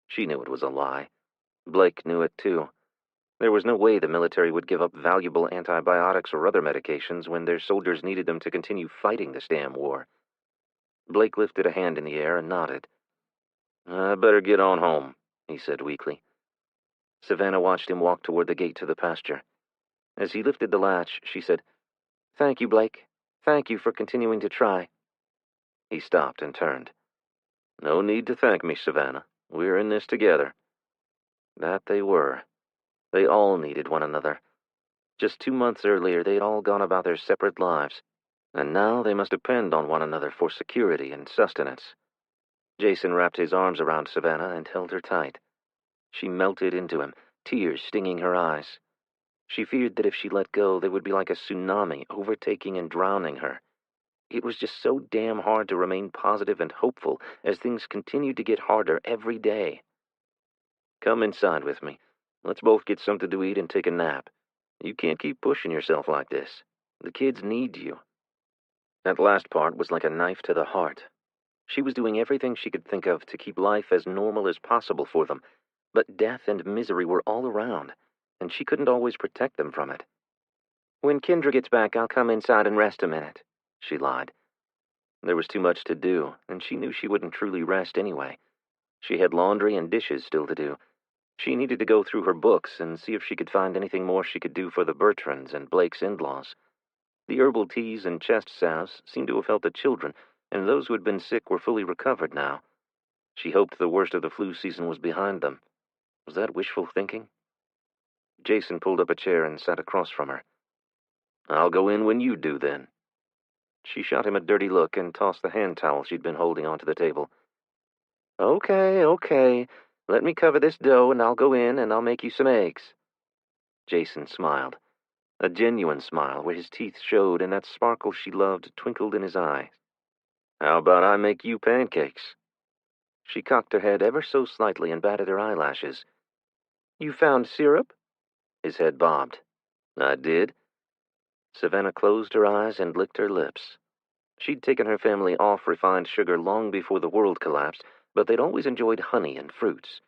She knew it was a lie. Blake knew it too. There was no way the military would give up valuable antibiotics or other medications when their soldiers needed them to continue fighting this damn war. Blake lifted a hand in the air and nodded. I better get on home, he said weakly. Savannah watched him walk toward the gate to the pasture. As he lifted the latch, she said, Thank you, Blake. Thank you for continuing to try. He stopped and turned. No need to thank me, Savannah. We're in this together. That they were. They all needed one another. Just 2 months earlier, they'd all gone about their separate lives, and now they must depend on one another for security and sustenance. Jason wrapped his arms around Savannah and held her tight. She melted into him, tears stinging her eyes. She feared that if she let go, there would be like a tsunami overtaking and drowning her. It was just so damn hard to remain positive and hopeful as things continued to get harder every day. Come inside with me. Let's both get something to eat and take a nap. You can't keep pushing yourself like this. The kids need you. That last part was like a knife to the heart. She was doing everything she could think of to keep life as normal as possible for them, but death and misery were all around, and she couldn't always protect them from it. When Kendra gets back, I'll come inside and rest a minute, she lied. There was too much to do, and she knew she wouldn't truly rest anyway. She had laundry and dishes still to do. She needed to go through her books and see if she could find anything more she could do for the Bertrands and Blake's in-laws. The herbal teas and chest salves seemed to have helped the children, and those who had been sick were fully recovered now. She hoped the worst of the flu season was behind them. Was that wishful thinking? Jason pulled up a chair and sat across from her. I'll go in when you do, then. She shot him a dirty look and tossed the hand towel she'd been holding onto the table. Okay. Let me cover this dough, and I'll go in, and I'll make you some eggs. Jason smiled. A genuine smile where his teeth showed and that sparkle she loved twinkled in his eye. How about I make you pancakes? She cocked her head ever so slightly and batted her eyelashes. You found syrup? His head bobbed. I did. Savannah closed her eyes and licked her lips. She'd taken her family off refined sugar long before the world collapsed, but they'd always enjoyed honey and fruits.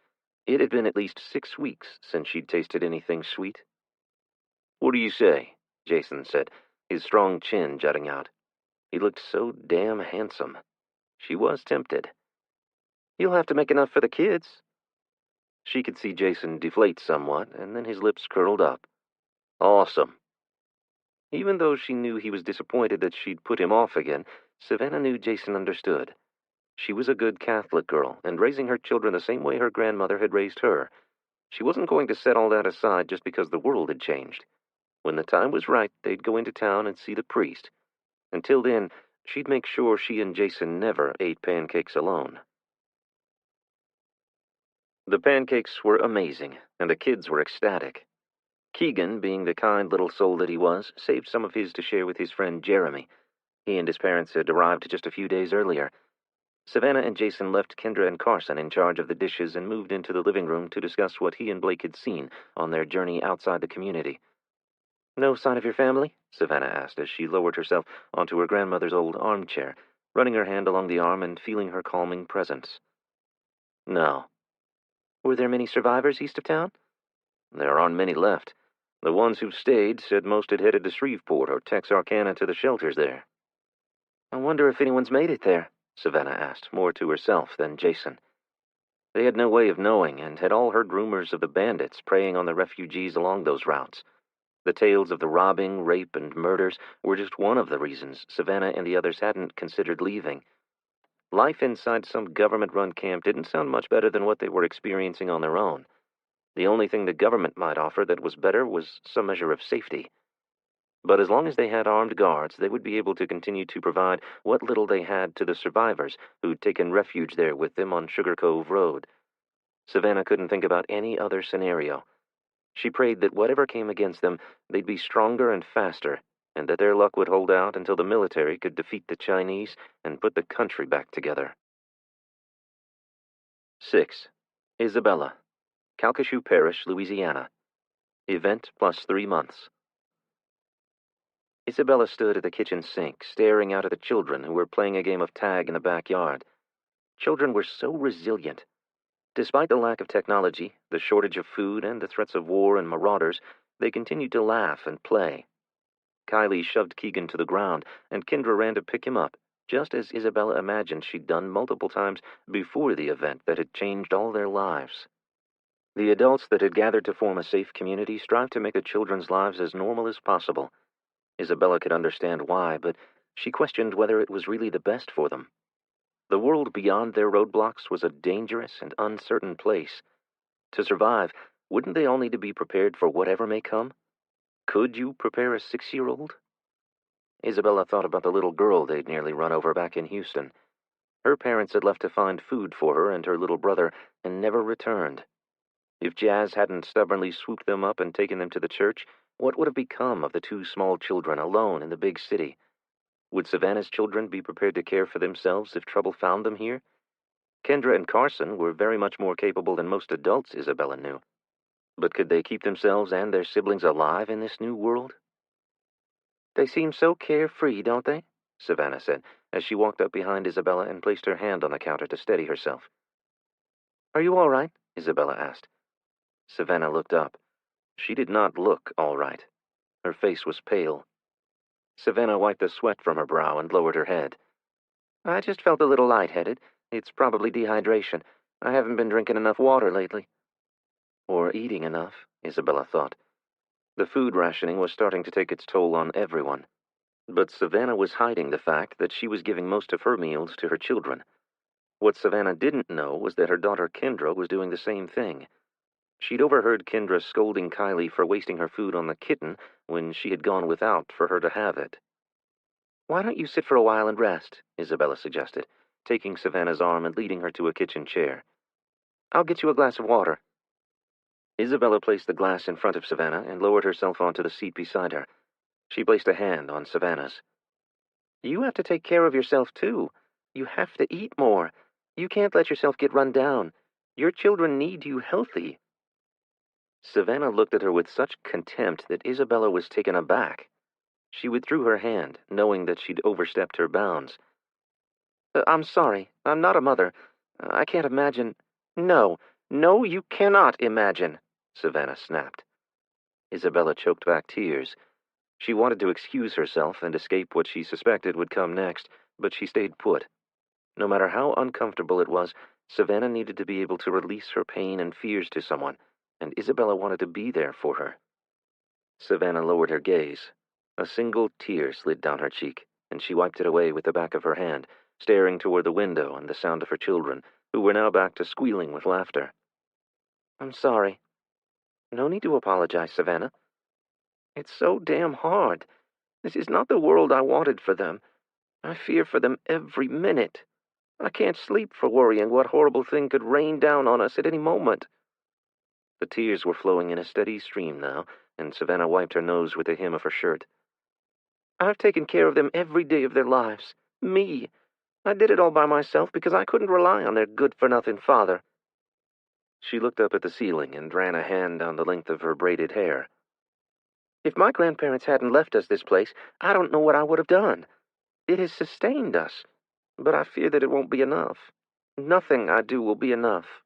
It had been at least 6 weeks since she'd tasted anything sweet. What do you say? Jason said, his strong chin jutting out. He looked so damn handsome. She was tempted. You'll have to make enough for the kids. She could see Jason deflate somewhat, and then his lips curled up. Awesome. Even though she knew he was disappointed that she'd put him off again, Savannah knew Jason understood. She was a good Catholic girl, and raising her children the same way her grandmother had raised her. She wasn't going to set all that aside just because the world had changed. When the time was right, they'd go into town and see the priest. Until then, she'd make sure she and Jason never ate pancakes alone. The pancakes were amazing, and the kids were ecstatic. Keegan, being the kind little soul that he was, saved some of his to share with his friend Jeremy. He and his parents had arrived just a few days earlier. Savannah and Jason left Kendra and Carson in charge of the dishes and moved into the living room to discuss what he and Blake had seen on their journey outside the community. "No sign of your family?" Savannah asked as she lowered herself onto her grandmother's old armchair, running her hand along the arm and feeling her calming presence. "No." "Were there many survivors east of town?" "There aren't many left. The ones who've stayed said most had headed to Shreveport or Texarkana to the shelters there." "I wonder if anyone's made it there," Savannah asked, more to herself than Jason. They had no way of knowing, and had all heard rumors of the bandits preying on the refugees along those routes. The tales of the robbing, rape, and murders were just one of the reasons Savannah and the others hadn't considered leaving. Life inside some government-run camp didn't sound much better than what they were experiencing on their own. The only thing the government might offer that was better was some measure of safety. But as long as they had armed guards, they would be able to continue to provide what little they had to the survivors who'd taken refuge there with them on Sugar Cove Road. Savannah couldn't think about any other scenario. She prayed that whatever came against them, they'd be stronger and faster, and that their luck would hold out until the military could defeat the Chinese and put the country back together. 6. Isabella, Calcasieu Parish, Louisiana. Event plus 3 months. Isabella stood at the kitchen sink, staring out at the children who were playing a game of tag in the backyard. Children were so resilient. Despite the lack of technology, the shortage of food, and the threats of war and marauders, they continued to laugh and play. Kylie shoved Keegan to the ground, and Kendra ran to pick him up, just as Isabella imagined she'd done multiple times before the event that had changed all their lives. The adults that had gathered to form a safe community strived to make the children's lives as normal as possible. Isabella could understand why, but she questioned whether it was really the best for them. The world beyond their roadblocks was a dangerous and uncertain place. To survive, wouldn't they all need to be prepared for whatever may come? Could you prepare a 6-year-old? Isabella thought about the little girl they'd nearly run over back in Houston. Her parents had left to find food for her and her little brother and never returned. If Jazz hadn't stubbornly swooped them up and taken them to the church, what would have become of the 2 small children alone in the big city? Would Savannah's children be prepared to care for themselves if trouble found them here? Kendra and Carson were very much more capable than most adults, Isabella knew. But could they keep themselves and their siblings alive in this new world? "They seem so carefree, don't they?" Savannah said, as she walked up behind Isabella and placed her hand on the counter to steady herself. "Are you all right?" Isabella asked. Savannah looked up. She did not look all right. Her face was pale. Savannah wiped the sweat from her brow and lowered her head. "I just felt a little lightheaded. It's probably dehydration. I haven't been drinking enough water lately." Or eating enough, Isabella thought. The food rationing was starting to take its toll on everyone. But Savannah was hiding the fact that she was giving most of her meals to her children. What Savannah didn't know was that her daughter Kendra was doing the same thing. She'd overheard Kendra scolding Kylie for wasting her food on the kitten when she had gone without for her to have it. "Why don't you sit for a while and rest?" Isabella suggested, taking Savannah's arm and leading her to a kitchen chair. "I'll get you a glass of water." Isabella placed the glass in front of Savannah and lowered herself onto the seat beside her. She placed a hand on Savannah's. "You have to take care of yourself, too. You have to eat more. You can't let yourself get run down. Your children need you healthy." Savannah looked at her with such contempt that Isabella was taken aback. She withdrew her hand, knowing that she'd overstepped her bounds. "I'm sorry. I'm not a mother. I can't imagine—" "No, you cannot imagine," Savannah snapped. Isabella choked back tears. She wanted to excuse herself and escape what she suspected would come next, but she stayed put. No matter how uncomfortable it was, Savannah needed to be able to release her pain and fears to someone, and Isabella wanted to be there for her. Savannah lowered her gaze. A single tear slid down her cheek, and she wiped it away with the back of her hand, staring toward the window and the sound of her children, who were now back to squealing with laughter. "I'm sorry." "No need to apologize, Savannah. It's so damn hard. This is not the world I wanted for them. I fear for them every minute. I can't sleep for worrying what horrible thing could rain down on us at any moment." The tears were flowing in a steady stream now, and Savannah wiped her nose with the hem of her shirt. "I've taken care of them every day of their lives. Me. I did it all by myself because I couldn't rely on their good-for-nothing father." She looked up at the ceiling and ran a hand down the length of her braided hair. "If my grandparents hadn't left us this place, I don't know what I would have done. It has sustained us, but I fear that it won't be enough. Nothing I do will be enough."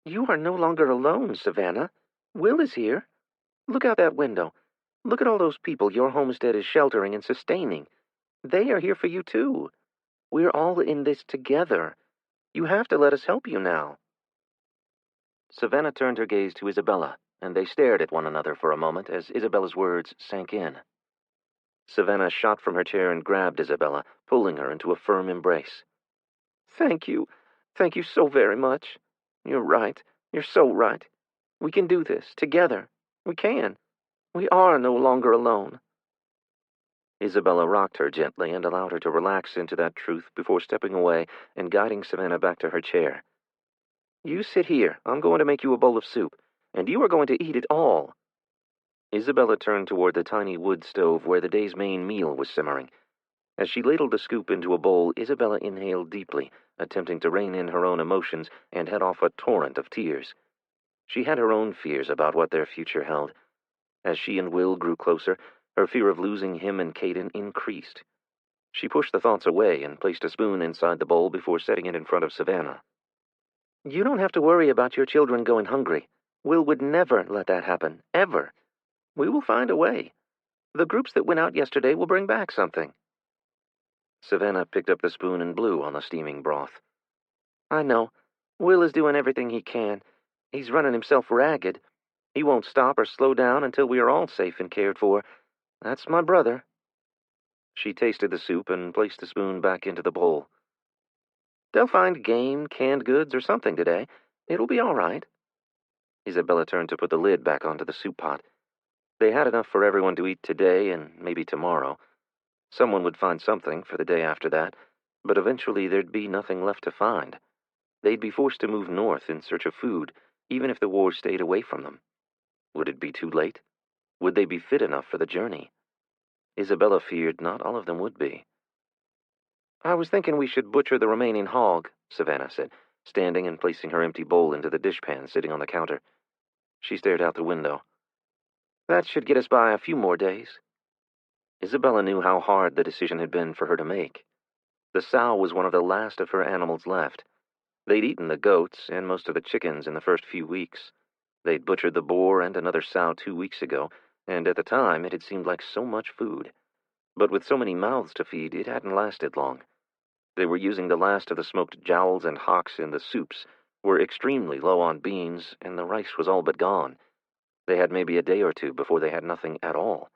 "You are no longer alone, Savannah. Will is here. Look out that window. Look at all those people your homestead is sheltering and sustaining. They are here for you, too. We're all in this together. You have to let us help you now." Savannah turned her gaze to Isabella, and they stared at one another for a moment as Isabella's words sank in. Savannah shot from her chair and grabbed Isabella, pulling her into a firm embrace. "Thank you. Thank you so very much. You're right. You're so right. We can do this, together. We can. We are no longer alone." Isabella rocked her gently and allowed her to relax into that truth before stepping away and guiding Savannah back to her chair. "You sit here. I'm going to make you a bowl of soup, and you are going to eat it all." Isabella turned toward the tiny wood stove where the day's main meal was simmering. As she ladled the scoop into a bowl, Isabella inhaled deeply, attempting to rein in her own emotions and head off a torrent of tears. She had her own fears about what their future held. As she and Will grew closer, her fear of losing him and Caden increased. She pushed the thoughts away and placed a spoon inside the bowl before setting it in front of Savannah. "You don't have to worry about your children going hungry. Will would never let that happen, ever. We will find a way. The groups that went out yesterday will bring back something." Savannah picked up the spoon and blew on the steaming broth. "I know. Will is doing everything he can. He's running himself ragged. He won't stop or slow down until we are all safe and cared for. That's my brother." She tasted the soup and placed the spoon back into the bowl. "They'll find game, canned goods, or something today. It'll be all right." Isabella turned to put the lid back onto the soup pot. They had enough for everyone to eat today and maybe tomorrow. Someone would find something for the day after that, but eventually there'd be nothing left to find. They'd be forced to move north in search of food, even if the war stayed away from them. Would it be too late? Would they be fit enough for the journey? Isabella feared not all of them would be. "I was thinking we should butcher the remaining hog," Savannah said, standing and placing her empty bowl into the dishpan sitting on the counter. She stared out the window. "That should get us by a few more days." Isabella knew how hard the decision had been for her to make. The sow was one of the last of her animals left. They'd eaten the goats and most of the chickens in the first few weeks. They'd butchered the boar and another sow 2 weeks ago, and at the time it had seemed like so much food. But with so many mouths to feed, it hadn't lasted long. They were using the last of the smoked jowls and hocks in the soups, were extremely low on beans, and the rice was all but gone. They had maybe a day or two before they had nothing at all.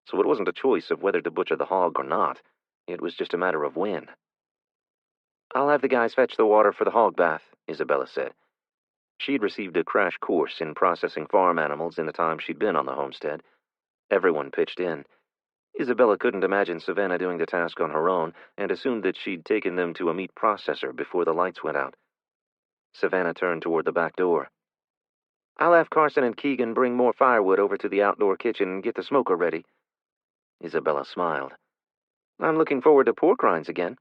So it wasn't a choice of whether to butcher the hog or not. It was just a matter of when. "I'll have the guys fetch the water for the hog bath," Isabella said. She'd received a crash course in processing farm animals in the time she'd been on the homestead. Everyone pitched in. Isabella couldn't imagine Savannah doing the task on her own, and assumed that she'd taken them to a meat processor before the lights went out. Savannah turned toward the back door. "I'll have Carson and Keegan bring more firewood over to the outdoor kitchen and get the smoker ready." Isabella smiled. "I'm looking forward to pork rinds again."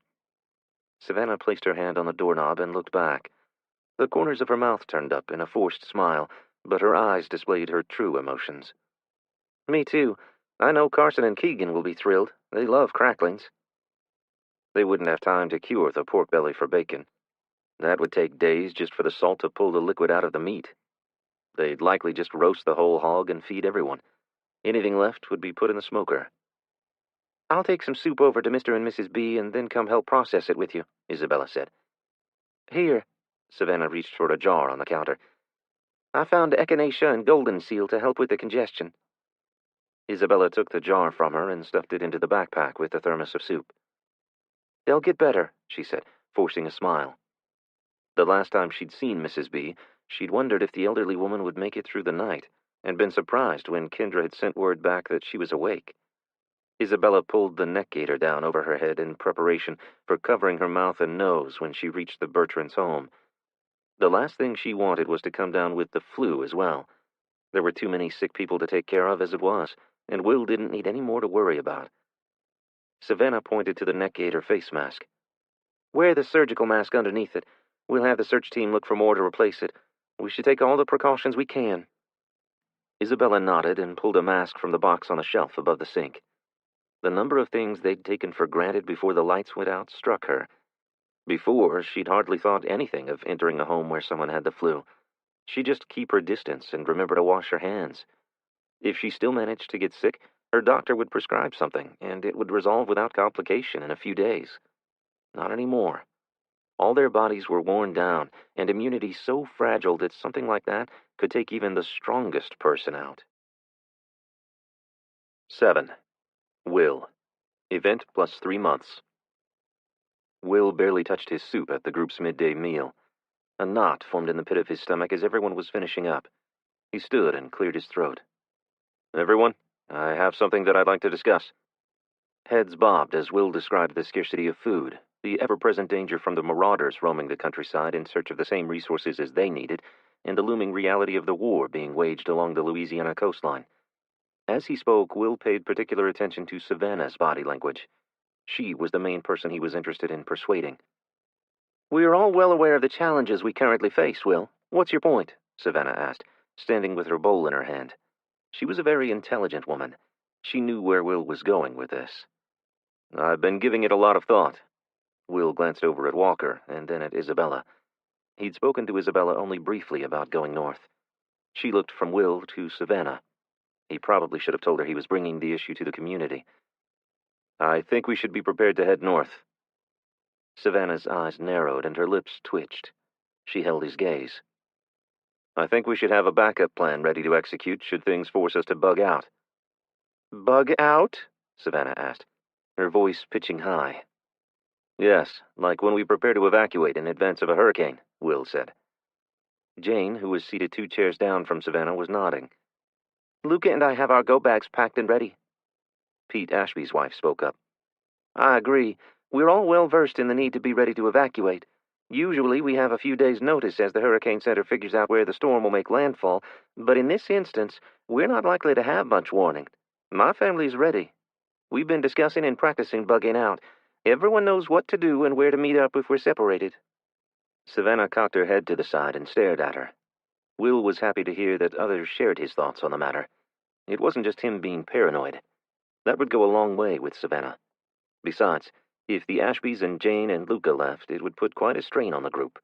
Savannah placed her hand on the doorknob and looked back. The corners of her mouth turned up in a forced smile, but her eyes displayed her true emotions. "Me too. I know Carson and Keegan will be thrilled. They love cracklings." They wouldn't have time to cure the pork belly for bacon. That would take days just for the salt to pull the liquid out of the meat. They'd likely just roast the whole hog and feed everyone. Anything left would be put in the smoker. "I'll take some soup over to Mr. and Mrs. B and then come help process it with you," Isabella said. "Here." Savannah reached for a jar on the counter. "I found echinacea and golden seal to help with the congestion." Isabella took the jar from her and stuffed it into the backpack with the thermos of soup. "They'll get better," she said, forcing a smile. The last time she'd seen Mrs. B, she'd wondered if the elderly woman would make it through the night, and been surprised when Kendra had sent word back that she was awake. Isabella pulled the neck gaiter down over her head in preparation for covering her mouth and nose when she reached the Bertrands' home. The last thing she wanted was to come down with the flu as well. There were too many sick people to take care of as it was, and Will didn't need any more to worry about. Savannah pointed to the neck gaiter face mask. "Wear the surgical mask underneath it. We'll have the search team look for more to replace it. We should take all the precautions we can." Isabella nodded and pulled a mask from the box on the shelf above the sink. The number of things they'd taken for granted before the lights went out struck her. Before, she'd hardly thought anything of entering a home where someone had the flu. She'd just keep her distance and remember to wash her hands. If she still managed to get sick, her doctor would prescribe something, and it would resolve without complication in a few days. Not anymore. All their bodies were worn down, and immunity so fragile that something like that could take even the strongest person out. 7. Will. Event plus 3 months. Will barely touched his soup at the group's midday meal. A knot formed in the pit of his stomach as everyone was finishing up. He stood and cleared his throat. "Everyone, I have something that I'd like to discuss." Heads bobbed as Will described the scarcity of food, the ever-present danger from the marauders roaming the countryside in search of the same resources as they needed, and the looming reality of the war being waged along the Louisiana coastline. As he spoke, Will paid particular attention to Savannah's body language. She was the main person he was interested in persuading. "We are all well aware of the challenges we currently face, Will. What's your point?" Savannah asked, standing with her bowl in her hand. She was a very intelligent woman. She knew where Will was going with this. "I've been giving it a lot of thought." Will glanced over at Walker, and then at Isabella. He'd spoken to Isabella only briefly about going north. She looked from Will to Savannah. He probably should have told her he was bringing the issue to the community. "I think we should be prepared to head north." Savannah's eyes narrowed and her lips twitched. She held his gaze. "I think we should have a backup plan ready to execute should things force us to bug out." "Bug out?" Savannah asked, her voice pitching high. "Yes, like when we prepare to evacuate in advance of a hurricane," Will said. Jane, who was seated 2 chairs down from Savannah, was nodding. "Luca and I have our go-bags packed and ready." Pete Ashby's wife spoke up. "I agree. We're all well versed in the need to be ready to evacuate. Usually we have a few days' notice as the Hurricane Center figures out where the storm will make landfall, but in this instance, we're not likely to have much warning. My family's ready. We've been discussing and practicing bugging out. Everyone knows what to do and where to meet up if we're separated." Savannah cocked her head to the side and stared at her. Will was happy to hear that others shared his thoughts on the matter. It wasn't just him being paranoid. That would go a long way with Savannah. Besides, if the Ashbys and Jane and Luca left, it would put quite a strain on the group.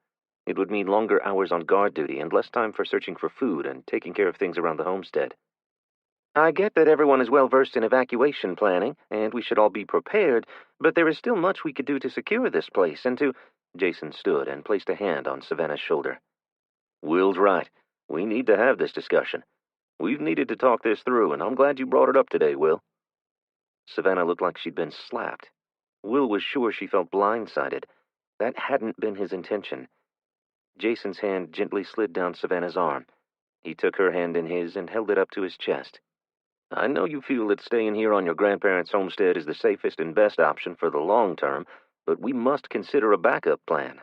It would mean longer hours on guard duty and less time for searching for food and taking care of things around the homestead. "I get that everyone is well versed in evacuation planning, and we should all be prepared, but there is still much we could do to secure this place and to—" Jason stood and placed a hand on Savannah's shoulder. "Will's right. We need to have this discussion. We've needed to talk this through, and I'm glad you brought it up today, Will." Savannah looked like she'd been slapped. Will was sure she felt blindsided. That hadn't been his intention. Jason's hand gently slid down Savannah's arm. He took her hand in his and held it up to his chest. "I know you feel that staying here on your grandparents' homestead is the safest and best option for the long term, but we must consider a backup plan."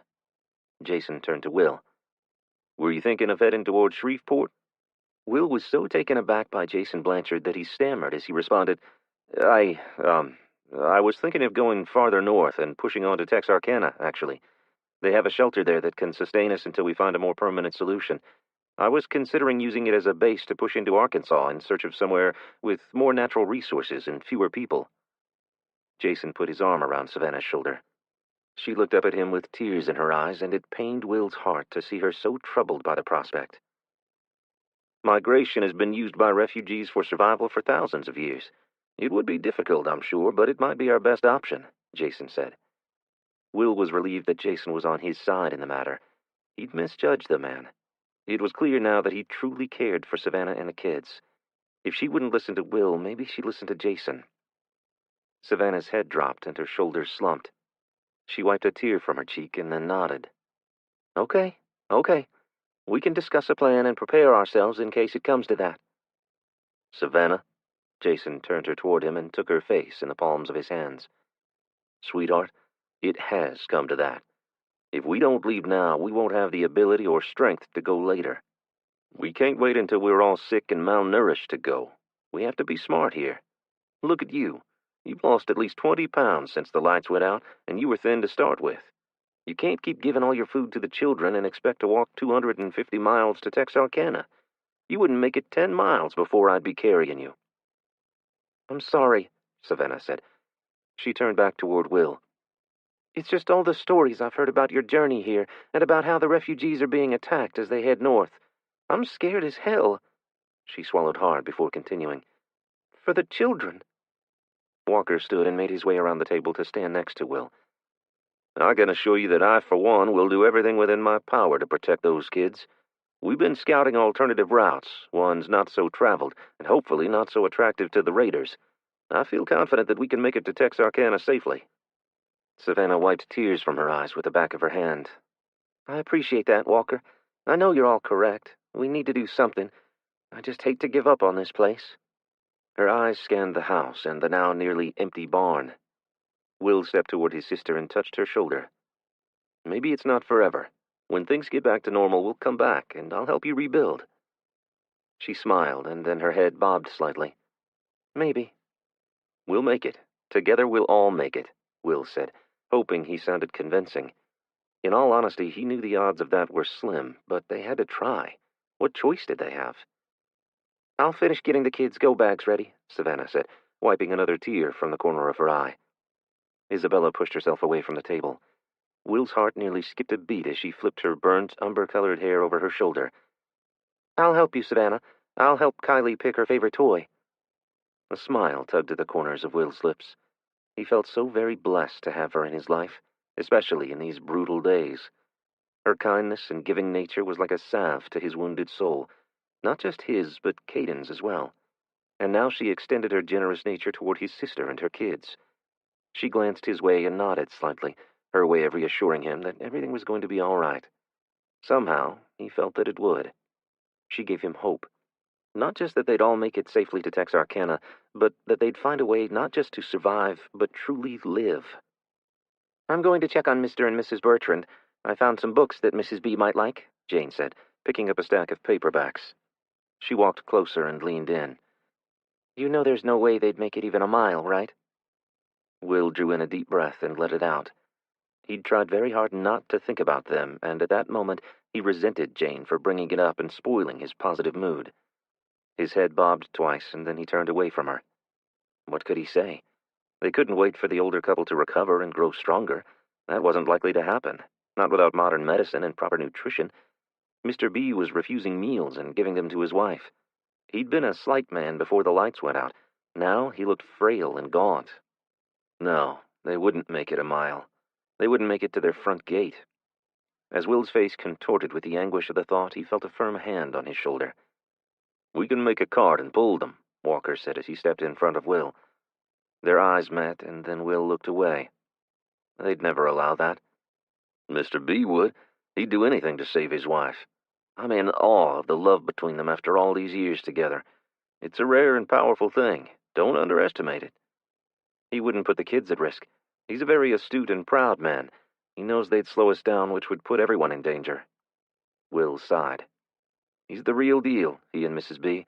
Jason turned to Will. "Were you thinking of heading toward Shreveport?" Will was so taken aback by Jason Blanchard that he stammered as he responded, I was thinking of going farther north and pushing on to Texarkana, actually. They have a shelter there that can sustain us until we find a more permanent solution. I was considering using it as a base to push into Arkansas in search of somewhere with more natural resources and fewer people." Jason put his arm around Savannah's shoulder. She looked up at him with tears in her eyes, and it pained Will's heart to see her so troubled by the prospect. "Migration has been used by refugees for survival for thousands of years. It would be difficult, I'm sure, but it might be our best option," Jason said. Will was relieved that Jason was on his side in the matter. He'd misjudged the man. It was clear now that he truly cared for Savannah and the kids. If she wouldn't listen to Will, maybe she'd listen to Jason. Savannah's head dropped and her shoulders slumped. She wiped a tear from her cheek and then nodded. Okay, okay. We can discuss a plan and prepare ourselves in case it comes to that. Savannah, Jason turned her toward him and took her face in the palms of his hands. Sweetheart, it has come to that. If we don't leave now, we won't have the ability or strength to go later. We can't wait until we're all sick and malnourished to go. We have to be smart here. Look at you. You've lost at least 20 pounds since the lights went out, and you were thin to start with. You can't keep giving all your food to the children and expect to walk 250 miles to Texarkana. You wouldn't make it 10 miles before I'd be carrying you. I'm sorry, Savannah said. She turned back toward Will. It's just all the stories I've heard about your journey here, and about how the refugees are being attacked as they head north. I'm scared as hell. She swallowed hard before continuing. For the children. Walker stood and made his way around the table to stand next to Will. I can assure you that I, for one, will do everything within my power to protect those kids. We've been scouting alternative routes, ones not so traveled, and hopefully not so attractive to the raiders. I feel confident that we can make it to Texarkana safely. Savannah wiped tears from her eyes with the back of her hand. I appreciate that, Walker. I know you're all correct. We need to do something. I just hate to give up on this place. Her eyes scanned the house and the now nearly empty barn. Will stepped toward his sister and touched her shoulder. Maybe it's not forever. When things get back to normal, we'll come back, and I'll help you rebuild. She smiled, and then her head bobbed slightly. Maybe. We'll make it. Together we'll all make it, Will said, hoping he sounded convincing. In all honesty, he knew the odds of that were slim, but they had to try. What choice did they have? I'll finish getting the kids' go-bags ready, Savannah said, wiping another tear from the corner of her eye. Isabella pushed herself away from the table. Will's heart nearly skipped a beat as she flipped her burnt, umber-colored hair over her shoulder. I'll help you, Savannah. I'll help Kylie pick her favorite toy. A smile tugged at the corners of Will's lips. He felt so very blessed to have her in his life, especially in these brutal days. Her kindness and giving nature was like a salve to his wounded soul, not just his, but Caden's as well. And now she extended her generous nature toward his sister and her kids. She glanced his way and nodded slightly, her way of reassuring him that everything was going to be all right. Somehow, he felt that it would. She gave him hope. Not just that they'd all make it safely to Texarkana, but that they'd find a way not just to survive, but truly live. I'm going to check on Mr. and Mrs. Bertrand. I found some books that Mrs. B might like, Jane said, picking up a stack of paperbacks. She walked closer and leaned in. You know there's no way they'd make it even a mile, right? Will drew in a deep breath and let it out. He'd tried very hard not to think about them, and at that moment he resented Jane for bringing it up and spoiling his positive mood. His head bobbed twice, and then he turned away from her. What could he say? They couldn't wait for the older couple to recover and grow stronger. That wasn't likely to happen, not without modern medicine and proper nutrition. Mr. B was refusing meals and giving them to his wife. He'd been a slight man before the lights went out. Now he looked frail and gaunt. No, they wouldn't make it a mile. They wouldn't make it to their front gate. As Will's face contorted with the anguish of the thought, he felt a firm hand on his shoulder. We can make a cart and pull them, Walker said as he stepped in front of Will. Their eyes met, and then Will looked away. They'd never allow that. Mr. B would. He'd do anything to save his wife. I'm in awe of the love between them after all these years together. It's a rare and powerful thing. Don't underestimate it. He wouldn't put the kids at risk. He's a very astute and proud man. He knows they'd slow us down, which would put everyone in danger. Will sighed. He's the real deal, he and Mrs. B.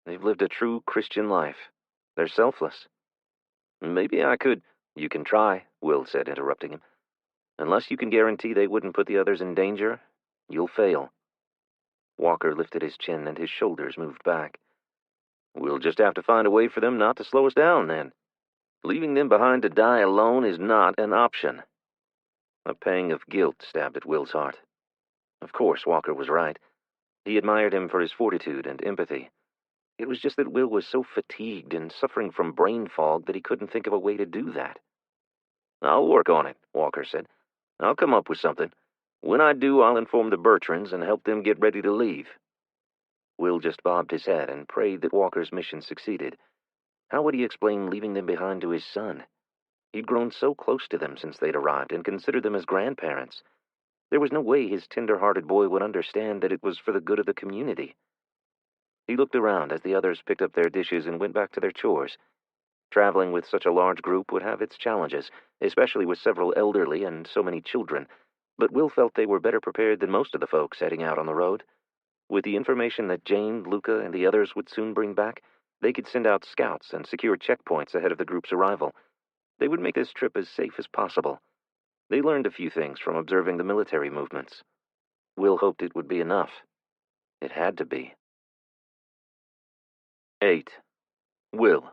They've lived a true Christian life. They're selfless. Maybe I could... You can try, Will said, interrupting him. Unless you can guarantee they wouldn't put the others in danger, you'll fail. Walker lifted his chin and his shoulders moved back. We'll just have to find a way for them not to slow us down, then. Leaving them behind to die alone is not an option. A pang of guilt stabbed at Will's heart. Of course, Walker was right. He admired him for his fortitude and empathy. It was just that Will was so fatigued and suffering from brain fog that he couldn't think of a way to do that. I'll work on it, Walker said. I'll come up with something. When I do, I'll inform the Bertrands and help them get ready to leave." Will just bobbed his head and prayed that Walker's mission succeeded. How would he explain leaving them behind to his son? He'd grown so close to them since they'd arrived and considered them as grandparents. There was no way his tender-hearted boy would understand that it was for the good of the community. He looked around as the others picked up their dishes and went back to their chores. Traveling with such a large group would have its challenges, especially with several elderly and so many children, but Will felt they were better prepared than most of the folks heading out on the road. With the information that Jane, Luca, and the others would soon bring back, they could send out scouts and secure checkpoints ahead of the group's arrival. They would make this trip as safe as possible. They learned a few things from observing the military movements. Will hoped it would be enough. It had to be. 8. Will.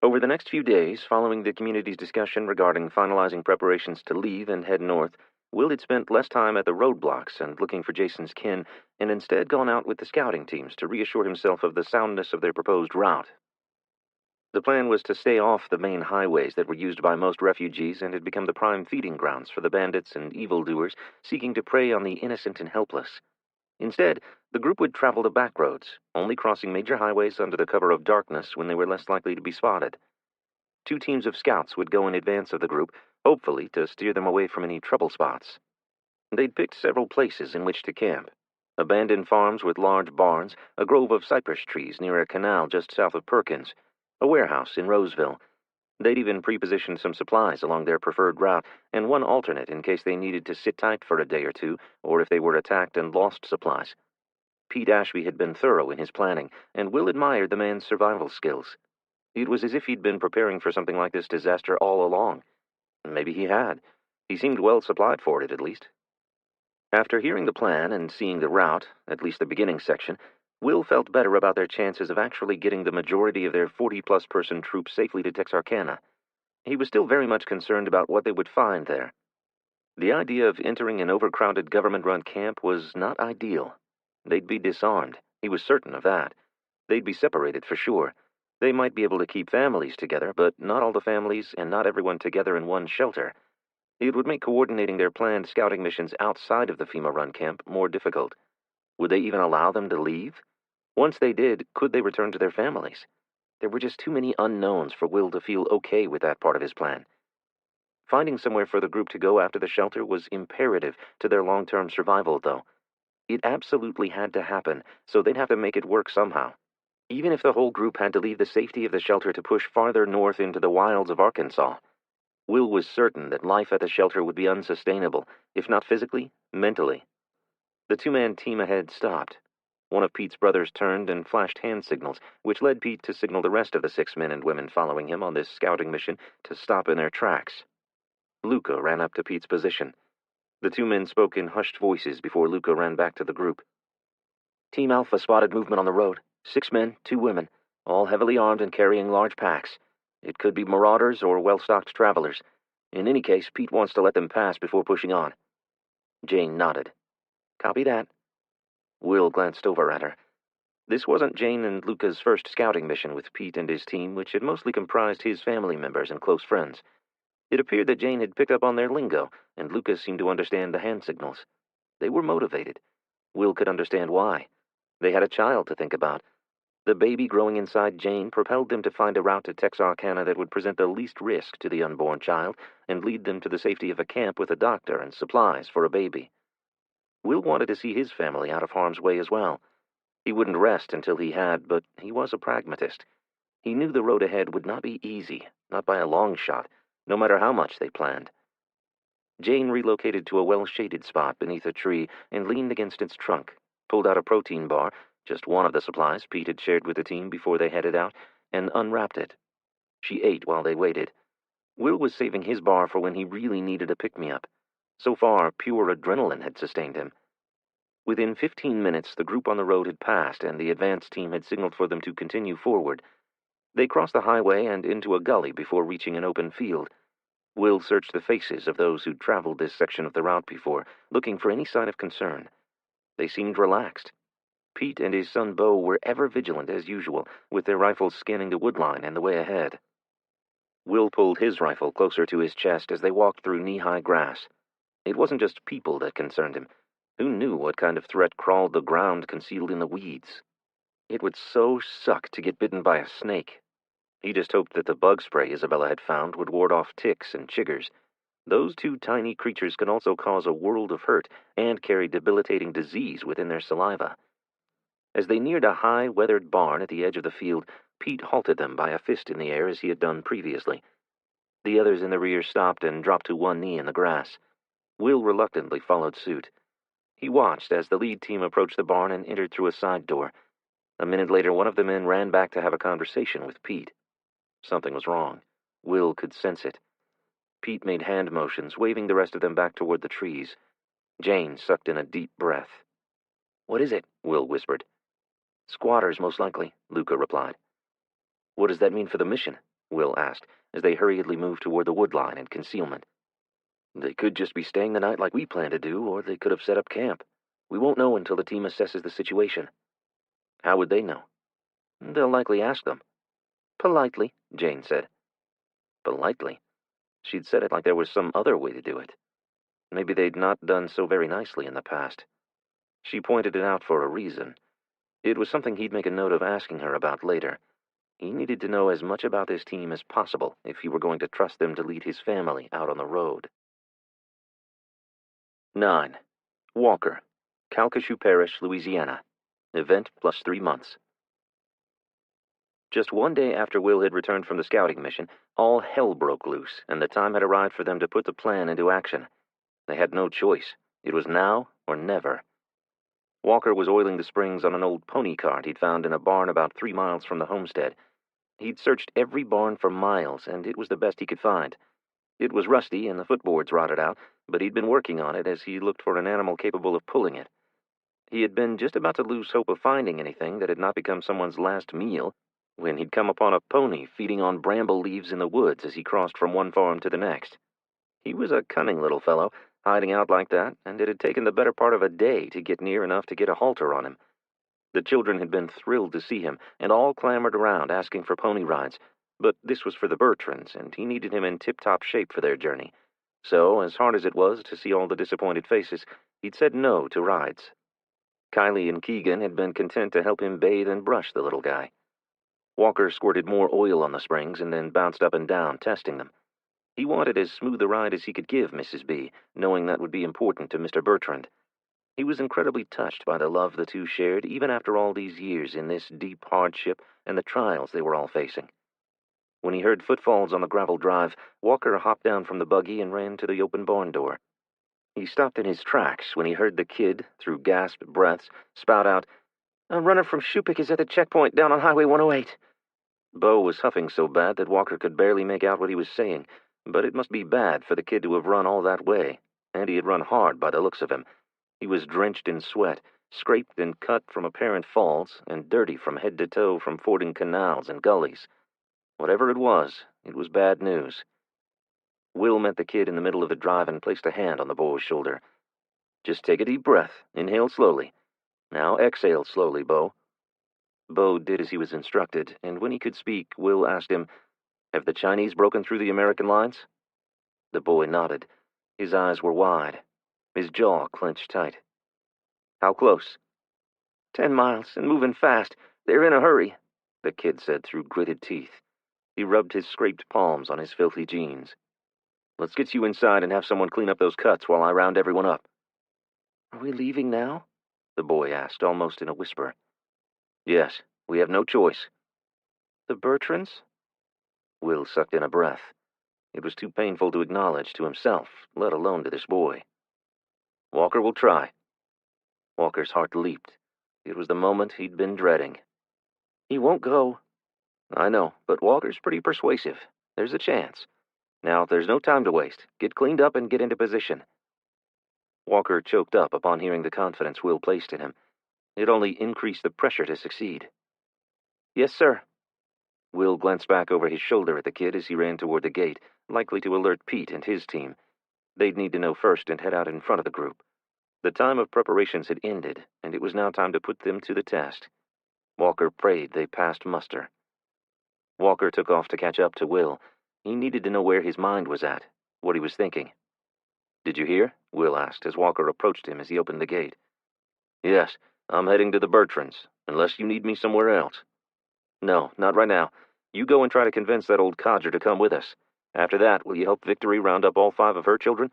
Over the next few days, following the community's discussion regarding finalizing preparations to leave and head north, Will had spent less time at the roadblocks and looking for Jason's kin, and instead gone out with the scouting teams to reassure himself of the soundness of their proposed route. The plan was to stay off the main highways that were used by most refugees and had become the prime feeding grounds for the bandits and evildoers seeking to prey on the innocent and helpless. Instead, the group would travel the back roads, only crossing major highways under the cover of darkness when they were less likely to be spotted. 2 teams of scouts would go in advance of the group, hopefully to steer them away from any trouble spots. They'd picked several places in which to camp. Abandoned farms with large barns, a grove of cypress trees near a canal just south of Perkins, a warehouse in Roseville. They'd even pre-positioned some supplies along their preferred route, and one alternate in case they needed to sit tight for a day or two, or if they were attacked and lost supplies. Pete Ashby had been thorough in his planning, and Will admired the man's survival skills. It was as if he'd been preparing for something like this disaster all along. Maybe he had. He seemed well supplied for it, at least. After hearing the plan and seeing the route, at least the beginning section, Will felt better about their chances of actually getting the majority of their 40-plus person troop safely to Texarkana. He was still very much concerned about what they would find there. The idea of entering an overcrowded government-run camp was not ideal. They'd be disarmed. He was certain of that. They'd be separated for sure. They might be able to keep families together, but not all the families and not everyone together in one shelter. It would make coordinating their planned scouting missions outside of the FEMA-run camp more difficult. Would they even allow them to leave? Once they did, could they return to their families? There were just too many unknowns for Will to feel okay with that part of his plan. Finding somewhere for the group to go after the shelter was imperative to their long-term survival, though. It absolutely had to happen, so they'd have to make it work somehow. Even if the whole group had to leave the safety of the shelter to push farther north into the wilds of Arkansas. Will was certain that life at the shelter would be unsustainable, if not physically, mentally. The 2-man team ahead stopped. One of Pete's brothers turned and flashed hand signals, which led Pete to signal the rest of the 6 men and women following him on this scouting mission to stop in their tracks. Luca ran up to Pete's position. The 2 men spoke in hushed voices before Luca ran back to the group. Team Alpha spotted movement on the road. 6 men, 2 women, all heavily armed and carrying large packs. It could be marauders or well-stocked travelers. In any case, Pete wants to let them pass before pushing on. Jane nodded. Copy that. Will glanced over at her. This wasn't Jane and Luca's first scouting mission with Pete and his team, which had mostly comprised his family members and close friends. It appeared that Jane had picked up on their lingo, and Luca seemed to understand the hand signals. They were motivated. Will could understand why. They had a child to think about. The baby growing inside Jane propelled them to find a route to Texarkana that would present the least risk to the unborn child and lead them to the safety of a camp with a doctor and supplies for a baby. Will wanted to see his family out of harm's way as well. He wouldn't rest until he had, but he was a pragmatist. He knew the road ahead would not be easy, not by a long shot, no matter how much they planned. Jane relocated to a well-shaded spot beneath a tree and leaned against its trunk, pulled out a protein bar, just one of the supplies Pete had shared with the team before they headed out, and unwrapped it. She ate while they waited. Will was saving his bar for when he really needed a pick-me-up. So far, pure adrenaline had sustained him. Within 15 minutes, the group on the road had passed, and the advance team had signaled for them to continue forward. They crossed the highway and into a gully before reaching an open field. Will searched the faces of those who'd traveled this section of the route before, looking for any sign of concern. They seemed relaxed. Pete and his son Beau were ever vigilant as usual, with their rifles scanning the woodline and the way ahead. Will pulled his rifle closer to his chest as they walked through knee-high grass. It wasn't just people that concerned him. Who knew what kind of threat crawled the ground concealed in the weeds? It would so suck to get bitten by a snake. He just hoped that the bug spray Isabella had found would ward off ticks and chiggers. Those two tiny creatures could also cause a world of hurt and carry debilitating disease within their saliva. As they neared a high, weathered barn at the edge of the field, Pete halted them by a fist in the air as he had done previously. The others in the rear stopped and dropped to one knee in the grass. Will reluctantly followed suit. He watched as the lead team approached the barn and entered through a side door. A minute later, one of the men ran back to have a conversation with Pete. Something was wrong. Will could sense it. Pete made hand motions, waving the rest of them back toward the trees. Jane sucked in a deep breath. "What is it?" Will whispered. "Squatters, most likely," Luca replied. "What does that mean for the mission?" Will asked, as they hurriedly moved toward the wood line and concealment. "They could just be staying the night like we planned to do, or they could have set up camp. We won't know until the team assesses the situation." "How would they know?" "They'll likely ask them." "Politely," Jane said. Politely? She'd said it like there was some other way to do it. Maybe they'd not done so very nicely in the past. She pointed it out for a reason. It was something he'd make a note of asking her about later. He needed to know as much about this team as possible if he were going to trust them to lead his family out on the road. 9. Walker, Calcasieu Parish, Louisiana. Event plus 3 months. Just one day after Will had returned from the scouting mission, all hell broke loose, and the time had arrived for them to put the plan into action. They had no choice. It was now or never. Walker was oiling the springs on an old pony cart he'd found in a barn about 3 miles from the homestead. He'd searched every barn for miles, and it was the best he could find. It was rusty and the footboards rotted out, but he'd been working on it as he looked for an animal capable of pulling it. He had been just about to lose hope of finding anything that had not become someone's last meal when he'd come upon a pony feeding on bramble leaves in the woods as he crossed from one farm to the next. He was a cunning little fellow, hiding out like that, and it had taken the better part of a day to get near enough to get a halter on him. The children had been thrilled to see him, and all clamored around asking for pony rides, but this was for the Bertrands, and he needed him in tip-top shape for their journey. So, as hard as it was to see all the disappointed faces, he'd said no to rides. Kylie and Keegan had been content to help him bathe and brush the little guy. Walker squirted more oil on the springs and then bounced up and down, testing them. He wanted as smooth a ride as he could give Mrs. B, knowing that would be important to Mr. Bertrand. He was incredibly touched by the love the two shared, even after all these years in this deep hardship and the trials they were all facing. When he heard footfalls on the gravel drive, Walker hopped down from the buggy and ran to the open barn door. He stopped in his tracks when he heard the kid, through gasped breaths, spout out, "A runner from Shupik is at the checkpoint down on Highway 108. Bo was huffing so bad that Walker could barely make out what he was saying, but it must be bad for the kid to have run all that way, and he had run hard by the looks of him. He was drenched in sweat, scraped and cut from apparent falls, and dirty from head to toe from fording canals and gullies. Whatever it was bad news. Will met the kid in the middle of the drive and placed a hand on the boy's shoulder. "Just take a deep breath. Inhale slowly. Now exhale slowly, Bo." Bo did as he was instructed, and when he could speak, Will asked him, "Have the Chinese broken through the American lines?" The boy nodded. His eyes were wide. His jaw clenched tight. "How close?" 10 miles, and moving fast. They're in a hurry," the kid said through gritted teeth. He rubbed his scraped palms on his filthy jeans. "Let's get you inside and have someone clean up those cuts while I round everyone up." "Are we leaving now?" the boy asked, almost in a whisper. "Yes, we have no choice." "The Bertrands?" Will sucked in a breath. It was too painful to acknowledge to himself, let alone to this boy. "Walker will try." Walker's heart leaped. It was the moment he'd been dreading. "He won't go." "I know, but Walker's pretty persuasive. There's a chance. Now, there's no time to waste. Get cleaned up and get into position." Walker choked up upon hearing the confidence Will placed in him. It only increased the pressure to succeed. "Yes, sir." Will glanced back over his shoulder at the kid as he ran toward the gate, likely to alert Pete and his team. They'd need to know first and head out in front of the group. The time of preparations had ended, and it was now time to put them to the test. Walker prayed they passed muster. Walker took off to catch up to Will. He needed to know where his mind was at, what he was thinking. "Did you hear?" Will asked as Walker approached him as he opened the gate. Yes, I'm heading to the Bertrands, unless you need me somewhere else. No, not right now. You go and try to convince that old codger to come with us. After that, will you help Victory round up all 5 of her children?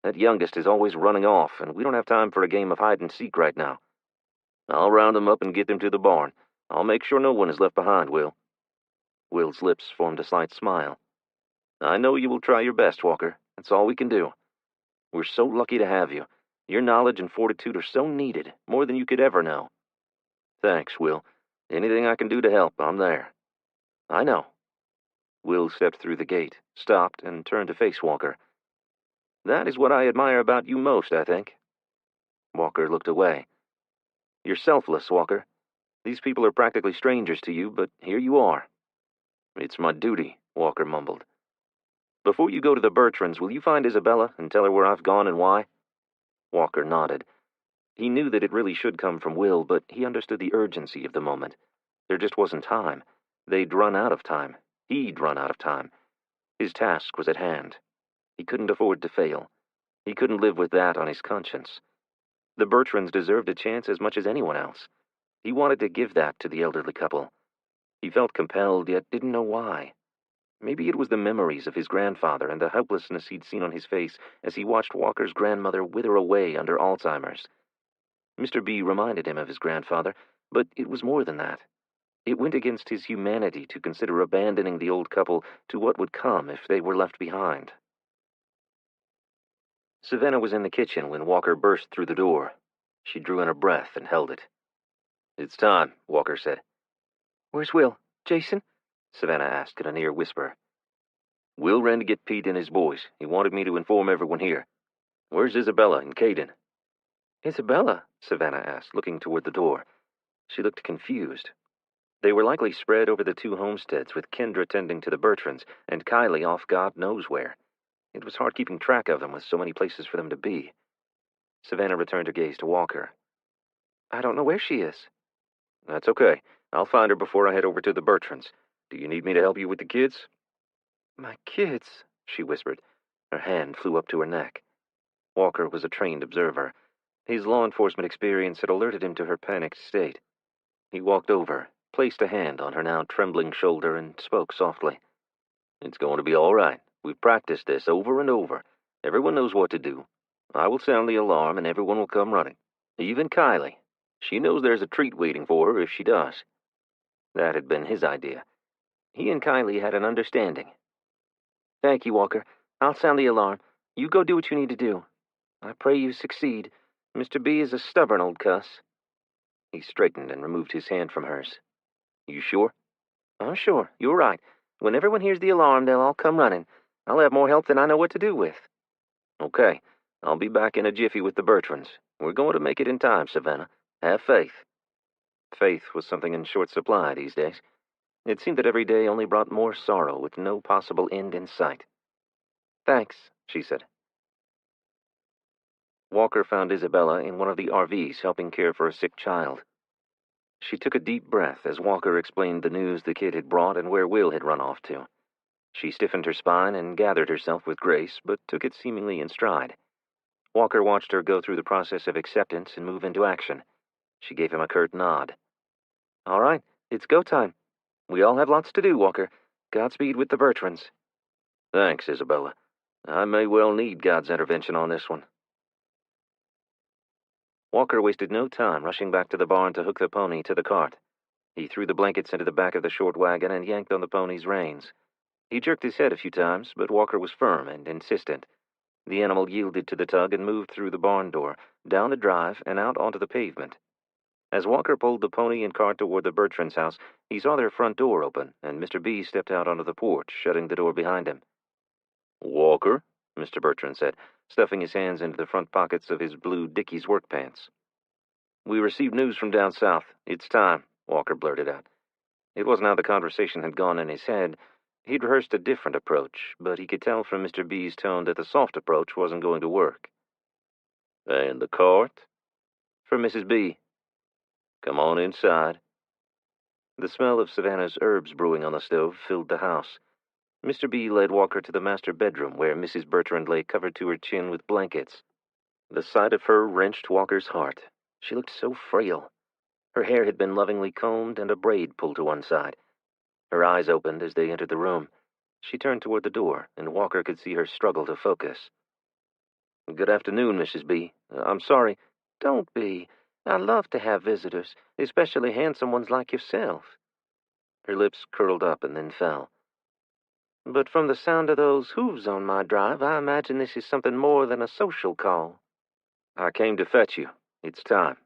That youngest is always running off, and we don't have time for a game of hide-and-seek right now. I'll round them up and get them to the barn. I'll make sure no one is left behind, Will. Will's lips formed a slight smile. I know you will try your best, Walker. That's all we can do. We're so lucky to have you. Your knowledge and fortitude are so needed, more than you could ever know. Thanks, Will. Anything I can do to help, I'm there. I know. Will stepped through the gate, stopped, and turned to face Walker. That is what I admire about you most, I think. Walker looked away. You're selfless, Walker. These people are practically strangers to you, but here you are. It's my duty, Walker mumbled. Before you go to the Bertrands, will you find Isabella and tell her where I've gone and why? Walker nodded. He knew that it really should come from Will, but he understood the urgency of the moment. There just wasn't time. They'd run out of time. He'd run out of time. His task was at hand. He couldn't afford to fail. He couldn't live with that on his conscience. The Bertrands deserved a chance as much as anyone else. He wanted to give that to the elderly couple. He felt compelled, yet didn't know why. Maybe it was the memories of his grandfather and the helplessness he'd seen on his face as he watched Walker's grandmother wither away under Alzheimer's. Mr. B reminded him of his grandfather, but it was more than that. It went against his humanity to consider abandoning the old couple to what would come if they were left behind. Savannah was in the kitchen when Walker burst through the door. She drew in a breath and held it. It's time, Walker said. Where's Will? Jason? Savannah asked in a near whisper. Will ran to get Pete and his boys. He wanted me to inform everyone here. Where's Isabella and Caden? Isabella? Savannah asked, looking toward the door. She looked confused. They were likely spread over the 2 homesteads, with Kendra tending to the Bertrands, and Kylie off God knows where. It was hard keeping track of them with so many places for them to be. Savannah returned her gaze to Walker. I don't know where she is. That's okay. I'll find her before I head over to the Bertrands. Do you need me to help you with the kids? My kids, she whispered. Her hand flew up to her neck. Walker was a trained observer. His law enforcement experience had alerted him to her panicked state. He walked over, placed a hand on her now trembling shoulder, and spoke softly. It's going to be all right. We've practiced this over and over. Everyone knows what to do. I will sound the alarm, and everyone will come running. Even Kylie. She knows there's a treat waiting for her if she does. That had been his idea. He and Kylie had an understanding. Thank you, Walker. I'll sound the alarm. You go do what you need to do. I pray you succeed. Mr. B is a stubborn old cuss. He straightened and removed his hand from hers. You sure? I'm sure. You're right. When everyone hears the alarm, they'll all come running. I'll have more help than I know what to do with. Okay. I'll be back in a jiffy with the Bertrands. We're going to make it in time, Savannah. Have faith. Faith was something in short supply these days. It seemed that every day only brought more sorrow with no possible end in sight. Thanks, she said. Walker found Isabella in one of the RVs helping care for a sick child. She took a deep breath as Walker explained the news the kid had brought and where Will had run off to. She stiffened her spine and gathered herself with grace, but took it seemingly in stride. Walker watched her go through the process of acceptance and move into action. She gave him a curt nod. All right, it's go time. We all have lots to do, Walker. Godspeed with the Bertrands. Thanks, Isabella. I may well need God's intervention on this one. Walker wasted no time rushing back to the barn to hook the pony to the cart. He threw the blankets into the back of the short wagon and yanked on the pony's reins. He jerked his head a few times, but Walker was firm and insistent. The animal yielded to the tug and moved through the barn door, down the drive, and out onto the pavement. As Walker pulled the pony and cart toward the Bertrands' house, he saw their front door open, and Mr. B stepped out onto the porch, shutting the door behind him. Walker, Mr. Bertrand said, stuffing his hands into the front pockets of his blue Dickies work pants. We received news from down south. It's time, Walker blurted out. It wasn't how the conversation had gone in his head. He'd rehearsed a different approach, but he could tell from Mr. B's tone that the soft approach wasn't going to work. And the cart? For Mrs. B. Come on inside. The smell of Savannah's herbs brewing on the stove filled the house. Mr. B led Walker to the master bedroom, where Mrs. Bertrand lay covered to her chin with blankets. The sight of her wrenched Walker's heart. She looked so frail. Her hair had been lovingly combed and a braid pulled to one side. Her eyes opened as they entered the room. She turned toward the door, and Walker could see her struggle to focus. "Good afternoon, Mrs. B. I'm sorry." "Don't be. I love to have visitors, especially handsome ones like yourself." Her lips curled up and then fell. "But from the sound of those hooves on my drive, I imagine this is something more than a social call." "I came to fetch you. It's time.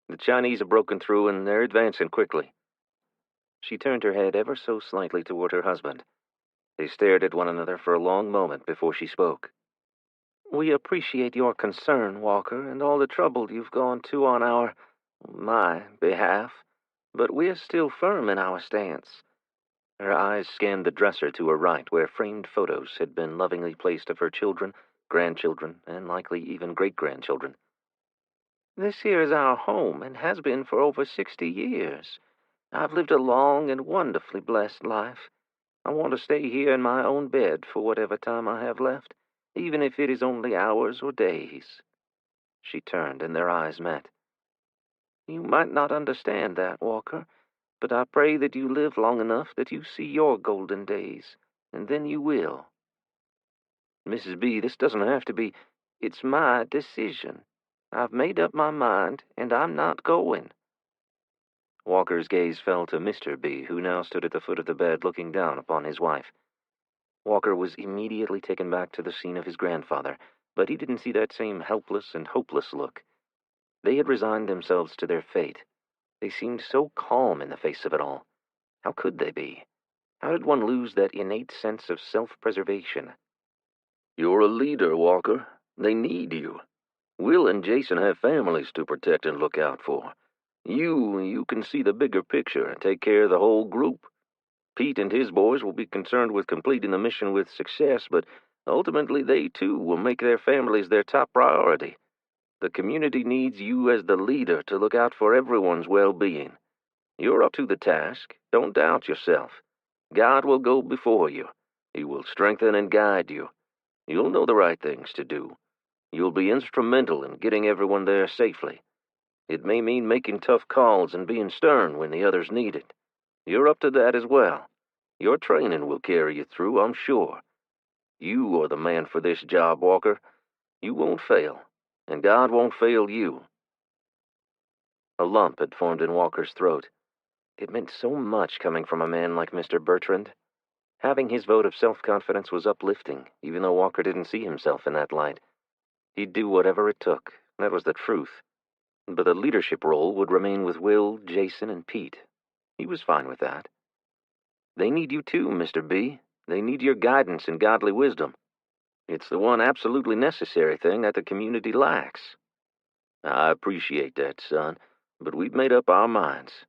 The Chinese have broken through, and they're advancing quickly." She turned her head ever so slightly toward her husband. They stared at one another for a long moment before she spoke. "We appreciate your concern, Walker, and all the trouble you've gone to on my behalf, but we're still firm in our stance." Her eyes scanned the dresser to her right, where framed photos had been lovingly placed of her children, grandchildren, and likely even great-grandchildren. "This here is our home, and has been for over 60 years. I've lived a long and wonderfully blessed life. I want to stay here in my own bed for whatever time I have left, even if it is only hours or days." She turned, and their eyes met. "You might not understand that, Walker, but I pray that you live long enough that you see your golden days, and then you will." "Mrs. B, this doesn't have to be—" "It's my decision. I've made up my mind, and I'm not going." Walker's gaze fell to Mr. B, who now stood at the foot of the bed looking down upon his wife. Walker was immediately taken back to the scene of his grandfather, but he didn't see that same helpless and hopeless look. They had resigned themselves to their fate. They seemed so calm in the face of it all. How could they be? How did one lose that innate sense of self-preservation? "You're a leader, Walker. They need you. Will and Jason have families to protect and look out for. You can see the bigger picture and take care of the whole group. Pete and his boys will be concerned with completing the mission with success, but ultimately they, too, will make their families their top priority. The community needs you as the leader to look out for everyone's well-being. You're up to the task. Don't doubt yourself. God will go before you. He will strengthen and guide you. You'll know the right things to do. You'll be instrumental in getting everyone there safely. It may mean making tough calls and being stern when the others need it. You're up to that as well. Your training will carry you through, I'm sure. You are the man for this job, Walker. You won't fail, and God won't fail you." A lump had formed in Walker's throat. It meant so much coming from a man like Mr. Bertrand. Having his vote of self-confidence was uplifting, even though Walker didn't see himself in that light. He'd do whatever it took. That was the truth. But the leadership role would remain with Will, Jason, and Pete. He was fine with that. "They need you too, Mr. B. They need your guidance and godly wisdom. It's the one absolutely necessary thing that the community lacks." "I appreciate that, son, but we've made up our minds."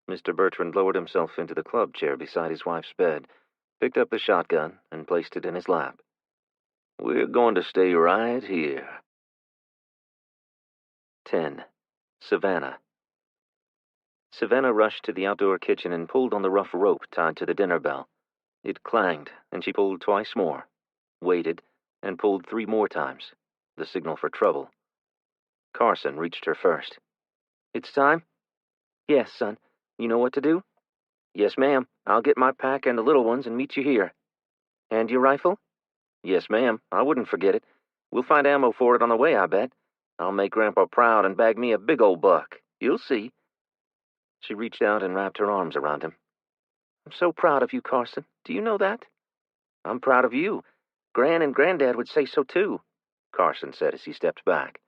Mr. Bertrand lowered himself into the club chair beside his wife's bed, picked up the shotgun, and placed it in his lap. "We're going to stay right here." 10. Savannah. Savannah rushed to the outdoor kitchen and pulled on the rough rope tied to the dinner bell. It clanged, and she pulled twice more, waited, and pulled 3 more times, the signal for trouble. Carson reached her first. "It's time?" "Yes, son. You know what to do?" "Yes, ma'am. I'll get my pack and the little ones and meet you here." "And your rifle?" "Yes, ma'am. I wouldn't forget it. We'll find ammo for it on the way, I bet. I'll make Grandpa proud and bag me a big old buck. You'll see." She reached out and wrapped her arms around him. "I'm so proud of you, Carson. Do you know that?" "I'm proud of you. Gran and Granddad would say so, too," Carson said as he stepped back.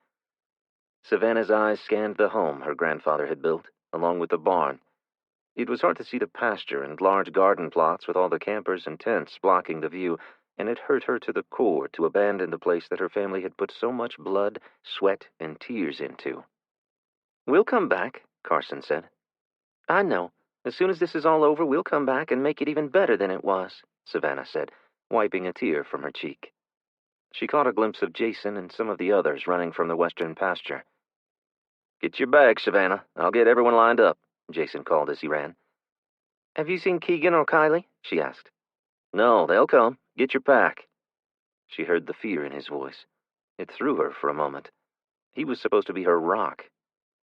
Savannah's eyes scanned the home her grandfather had built, along with the barn. It was hard to see the pasture and large garden plots with all the campers and tents blocking the view, and it hurt her to the core to abandon the place that her family had put so much blood, sweat, and tears into. "We'll come back," Carson said. "I know. As soon as this is all over, we'll come back and make it even better than it was," Savannah said, wiping a tear from her cheek. She caught a glimpse of Jason and some of the others running from the western pasture. "Get your bag, Savannah. I'll get everyone lined up," Jason called as he ran. "Have you seen Keegan or Kylie?" she asked. "No, they'll come. Get your pack." She heard the fear in his voice. It threw her for a moment. He was supposed to be her rock.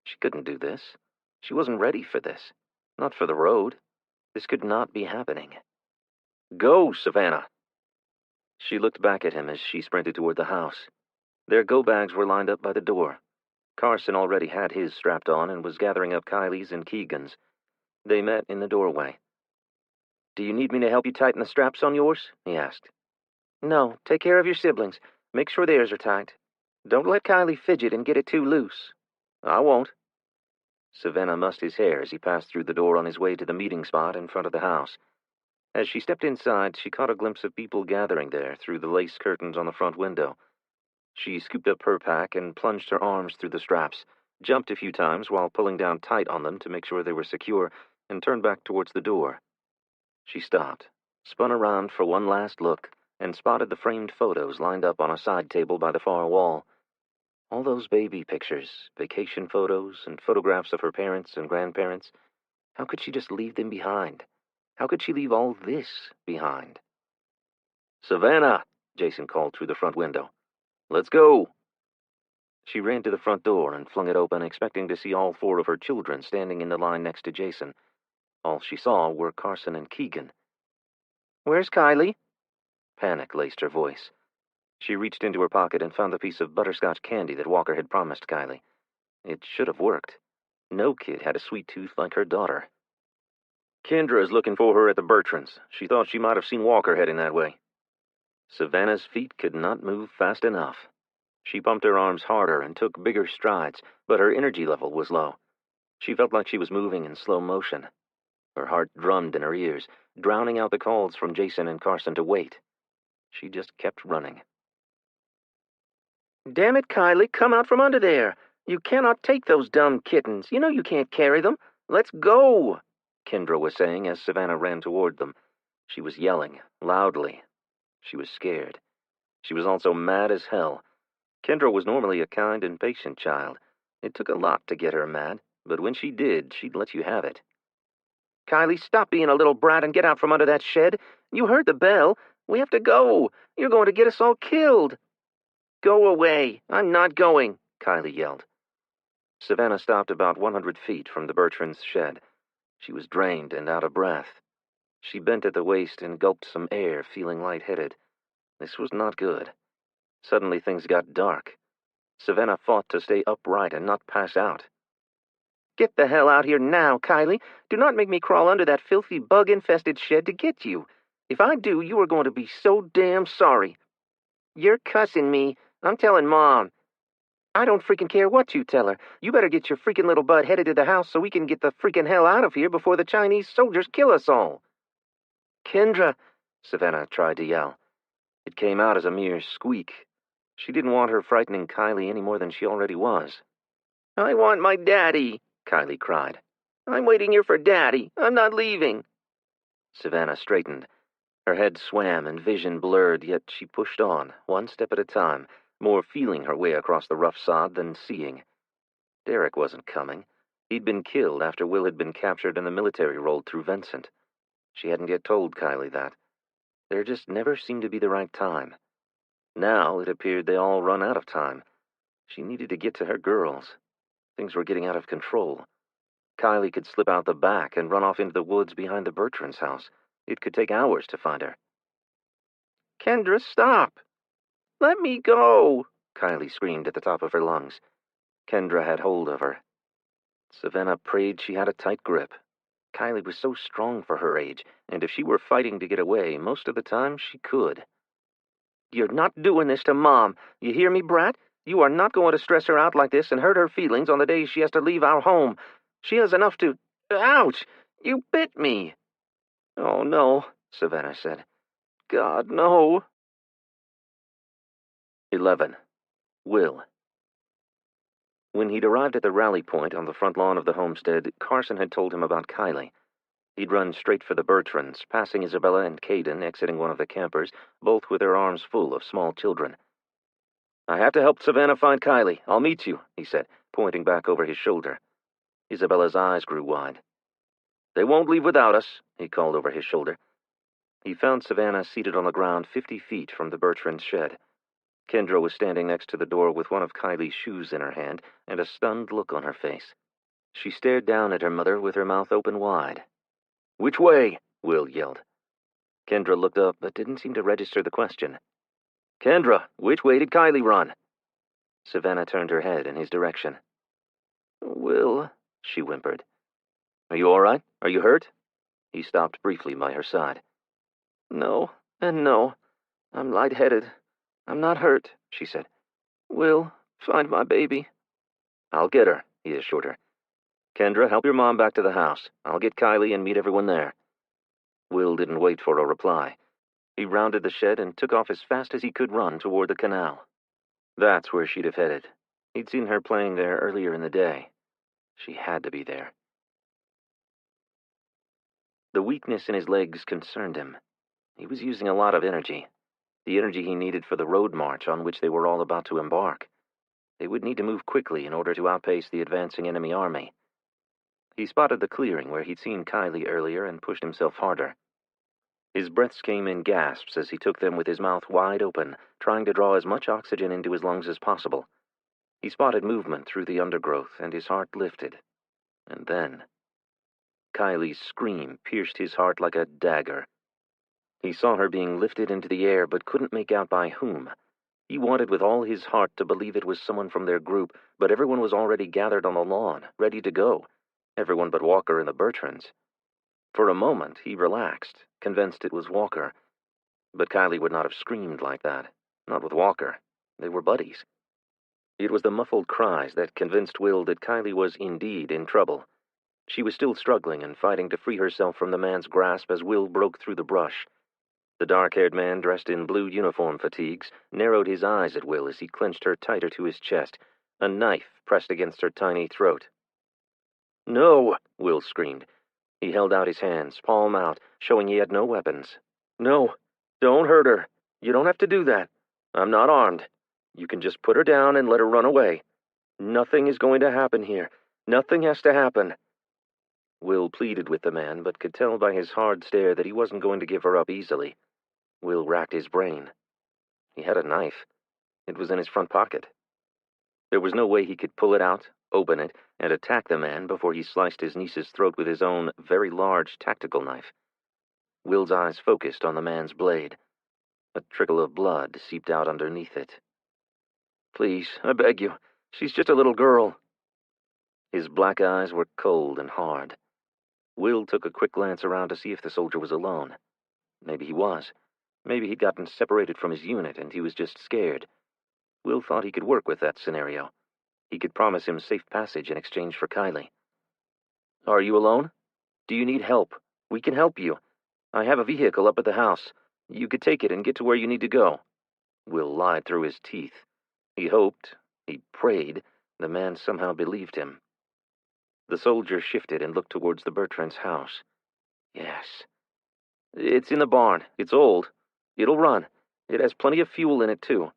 She couldn't do this. She wasn't ready for this. Not for the road. This could not be happening. Go, Savannah! She looked back at him as she sprinted toward the house. Their go-bags were lined up by the door. Carson already had his strapped on and was gathering up Kylie's and Keegan's. They met in the doorway. "Do you need me to help you tighten the straps on yours?" he asked. "No, take care of your siblings. Make sure theirs are tight. Don't let Kylie fidget and get it too loose." "I won't." Savannah mussed his hair as he passed through the door on his way to the meeting spot in front of the house. As she stepped inside, she caught a glimpse of people gathering there through the lace curtains on the front window. She scooped up her pack and plunged her arms through the straps, jumped a few times while pulling down tight on them to make sure they were secure, and turned back towards the door. She stopped, spun around for one last look, and spotted the framed photos lined up on a side table by the far wall. All those baby pictures, vacation photos, and photographs of her parents and grandparents. How could she just leave them behind? How could she leave all this behind? "Savannah!" Jason called through the front window. "Let's go!" She ran to the front door and flung it open, expecting to see all 4 of her children standing in the line next to Jason. All she saw were Carson and Keegan. "Where's Kylie?" Panic laced her voice. She reached into her pocket and found the piece of butterscotch candy that Walker had promised Kylie. It should have worked. No kid had a sweet tooth like her daughter. "Kendra is looking for her at the Bertrands. She thought she might have seen Walker heading that way." Savannah's feet could not move fast enough. She pumped her arms harder and took bigger strides, but her energy level was low. She felt like she was moving in slow motion. Her heart drummed in her ears, drowning out the calls from Jason and Carson to wait. She just kept running. "Damn it, Kylie, come out from under there. You cannot take those dumb kittens. You know you can't carry them. Let's go," Kendra was saying as Savannah ran toward them. She was yelling, loudly. She was scared. She was also mad as hell. Kendra was normally a kind and patient child. It took a lot to get her mad, but when she did, she'd let you have it. "Kylie, stop being a little brat and get out from under that shed. You heard the bell. We have to go. You're going to get us all killed." "Go away. I'm not going," Kylie yelled. Savannah stopped about 100 feet from the Bertrands' shed. She was drained and out of breath. She bent at the waist and gulped some air, feeling lightheaded. This was not good. Suddenly things got dark. Savannah fought to stay upright and not pass out. "Get the hell out here now, Kylie. Do not make me crawl under that filthy bug-infested shed to get you. If I do, you are going to be so damn sorry." "You're cussing me. I'm telling Mom." "I don't freaking care what you tell her. You better get your freaking little butt headed to the house so we can get the freaking hell out of here before the Chinese soldiers kill us all." "Kendra," Savannah tried to yell. It came out as a mere squeak. She didn't want her frightening Kylie any more than she already was. "I want my daddy," Kylie cried. "I'm waiting here for Daddy. I'm not leaving." Savannah straightened. Her head swam and vision blurred, yet she pushed on, one step at a time, more feeling her way across the rough sod than seeing. Derek wasn't coming. He'd been killed after Will had been captured and the military rolled through Vincent. She hadn't yet told Kylie that. There just never seemed to be the right time. Now it appeared they all run out of time. She needed to get to her girls. Things were getting out of control. Kylie could slip out the back and run off into the woods behind the Bertrands' house. It could take hours to find her. "Kendra, stop!" "Let me go!" Kylie screamed at the top of her lungs. Kendra had hold of her. Savannah prayed she had a tight grip. Kylie was so strong for her age, and if she were fighting to get away, most of the time she could. "You're not doing this to Mom. You hear me, brat? You are not going to stress her out like this and hurt her feelings on the days she has to leave our home. She has enough to... Ouch! You bit me!" "Oh, no," Savannah said. "God, no." 11. Will. When he'd arrived at the rally point on the front lawn of the homestead, Carson had told him about Kylie. He'd run straight for the Bertrands, passing Isabella and Caden exiting one of the campers, both with their arms full of small children. "I have to help Savannah find Kylie. I'll meet you," he said, pointing back over his shoulder. Isabella's eyes grew wide. "They won't leave without us," he called over his shoulder. He found Savannah seated on the ground 50 feet from the Bertrands' shed. Kendra was standing next to the door with one of Kylie's shoes in her hand and a stunned look on her face. She stared down at her mother with her mouth open wide. "Which way?" Will yelled. Kendra looked up but didn't seem to register the question. "Kendra, which way did Kylie run?" Savannah turned her head in his direction. "Will," she whimpered. "Are you all right? Are you hurt?" He stopped briefly by her side. "No, and no. I'm lightheaded. I'm not hurt," she said. "Will, find my baby." "I'll get her," he assured her. "Kendra, help your mom back to the house. I'll get Kylie and meet everyone there." Will didn't wait for a reply. He rounded the shed and took off as fast as he could run toward the canal. That's where she'd have headed. He'd seen her playing there earlier in the day. She had to be there. The weakness in his legs concerned him. He was using a lot of energy. The energy he needed for the road march on which they were all about to embark. They would need to move quickly in order to outpace the advancing enemy army. He spotted the clearing where he'd seen Kylie earlier and pushed himself harder. His breaths came in gasps as he took them with his mouth wide open, trying to draw as much oxygen into his lungs as possible. He spotted movement through the undergrowth, and his heart lifted. And then Kylie's scream pierced his heart like a dagger. He saw her being lifted into the air, but couldn't make out by whom. He wanted with all his heart to believe it was someone from their group, but everyone was already gathered on the lawn, ready to go. Everyone but Walker and the Bertrands. For a moment, he relaxed, convinced it was Walker. But Kylie would not have screamed like that. Not with Walker. They were buddies. It was the muffled cries that convinced Will that Kylie was indeed in trouble. She was still struggling and fighting to free herself from the man's grasp as Will broke through the brush. The dark-haired man, dressed in blue uniform fatigues, narrowed his eyes at Will as he clenched her tighter to his chest, a knife pressed against her tiny throat. "No!" Will screamed. He held out his hands, palm out, showing he had no weapons. "No, don't hurt her. You don't have to do that. I'm not armed. You can just put her down and let her run away. Nothing is going to happen here. Nothing has to happen." Will pleaded with the man, but could tell by his hard stare that he wasn't going to give her up easily. Will racked his brain. He had a knife. It was in his front pocket. There was no way he could pull it out, open it, and attack the man before he sliced his niece's throat with his own very large tactical knife. Will's eyes focused on the man's blade. A trickle of blood seeped out underneath it. "Please, I beg you. She's just a little girl." His black eyes were cold and hard. Will took a quick glance around to see if the soldier was alone. Maybe he was. Maybe he'd gotten separated from his unit and he was just scared. Will thought he could work with that scenario. He could promise him safe passage in exchange for Kylie. "Are you alone? Do you need help? We can help you. I have a vehicle up at the house. You could take it and get to where you need to go." Will lied through his teeth. He hoped, he prayed, the man somehow believed him. The soldier shifted and looked towards the Bertrands' house. "Yes. It's in the barn. It's old. It'll run. It has plenty of fuel in it, too."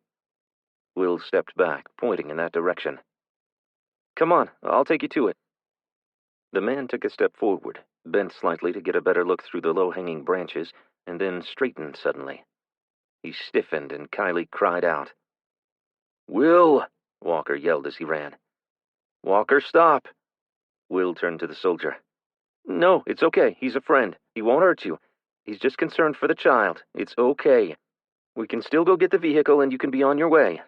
Will stepped back, pointing in that direction. "Come on, I'll take you to it." The man took a step forward, bent slightly to get a better look through the low-hanging branches, and then straightened suddenly. He stiffened, and Kylie cried out. "Will!" Walker yelled as he ran. "Walker, stop!" Will turned to the soldier. "No, it's okay. He's a friend. He won't hurt you. He's just concerned for the child. It's okay. We can still go get the vehicle and you can be on your way."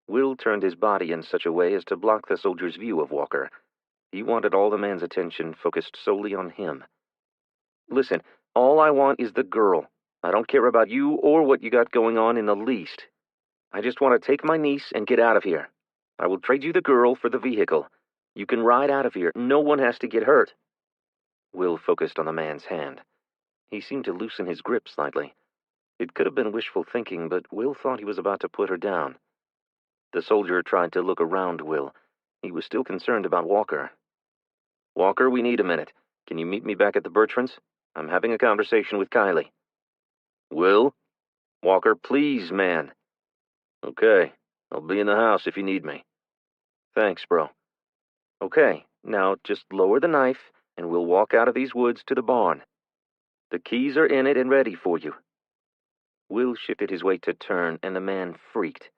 Will turned his body in such a way as to block the soldier's view of Walker. He wanted all the man's attention focused solely on him. "Listen, all I want is the girl. I don't care about you or what you got going on in the least. I just want to take my niece and get out of here. I will trade you the girl for the vehicle. You can ride out of here. No one has to get hurt." Will focused on the man's hand. He seemed to loosen his grip slightly. It could have been wishful thinking, but Will thought he was about to put her down. The soldier tried to look around Will. He was still concerned about Walker. "Walker, we need a minute. Can you meet me back at the Bertrands? I'm having a conversation with Kylie." "Will? Walker, please, man." "Okay. I'll be in the house if you need me." "Thanks, bro." "Okay, now just lower the knife, and we'll walk out of these woods to the barn. The keys are in it and ready for you." Will shifted his weight to turn, and the man freaked.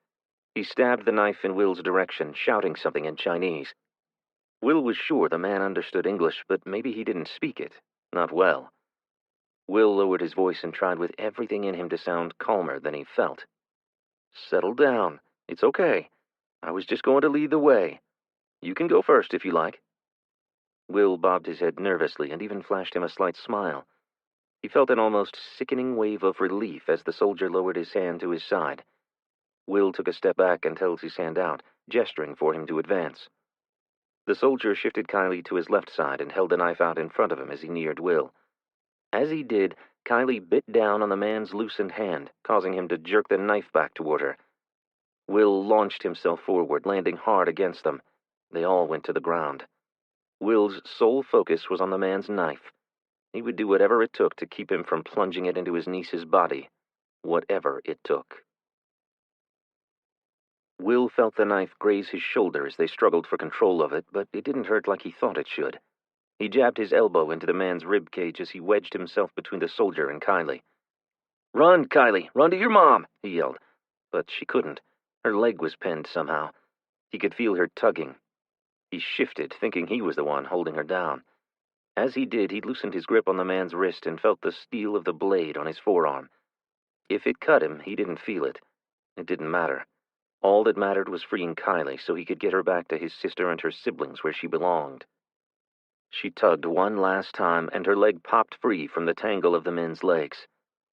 He stabbed the knife in Will's direction, shouting something in Chinese. Will was sure the man understood English, but maybe he didn't speak it. Not well. Will lowered his voice and tried with everything in him to sound calmer than he felt. "Settle down. It's okay. I was just going to lead the way. You can go first if you like." Will bobbed his head nervously and even flashed him a slight smile. He felt an almost sickening wave of relief as the soldier lowered his hand to his side. Will took a step back and held his hand out, gesturing for him to advance. The soldier shifted Kylie to his left side and held the knife out in front of him as he neared Will. As he did, Kylie bit down on the man's loosened hand, causing him to jerk the knife back toward her. Will launched himself forward, landing hard against them. They all went to the ground. Will's sole focus was on the man's knife. He would do whatever it took to keep him from plunging it into his niece's body. Whatever it took. Will felt the knife graze his shoulder as they struggled for control of it, but it didn't hurt like he thought it should. He jabbed his elbow into the man's rib cage as he wedged himself between the soldier and Kylie. "Run, Kylie! Run to your mom!" he yelled. But she couldn't. Her leg was pinned somehow. He could feel her tugging. He shifted, thinking he was the one holding her down. As he did, he loosened his grip on the man's wrist and felt the steel of the blade on his forearm. If it cut him, he didn't feel it. It didn't matter. All that mattered was freeing Kylie so he could get her back to his sister and her siblings where she belonged. She tugged one last time, and her leg popped free from the tangle of the men's legs.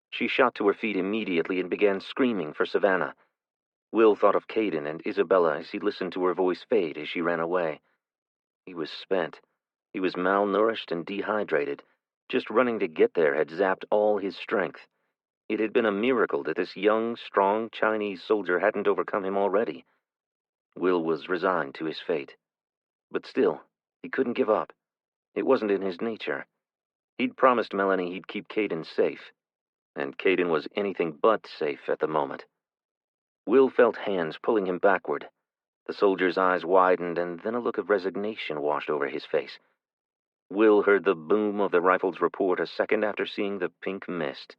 She shot to her feet immediately and began screaming for Savannah. Will thought of Caden and Isabella as he listened to her voice fade as she ran away. He was spent. He was malnourished and dehydrated. Just running to get there had zapped all his strength. It had been a miracle that this young, strong Chinese soldier hadn't overcome him already. Will was resigned to his fate. But still, he couldn't give up. It wasn't in his nature. He'd promised Melanie he'd keep Caden safe. And Caden was anything but safe at the moment. Will felt hands pulling him backward. The soldier's eyes widened, and then a look of resignation washed over his face. Will heard the boom of the rifle's report a second after seeing the pink mist.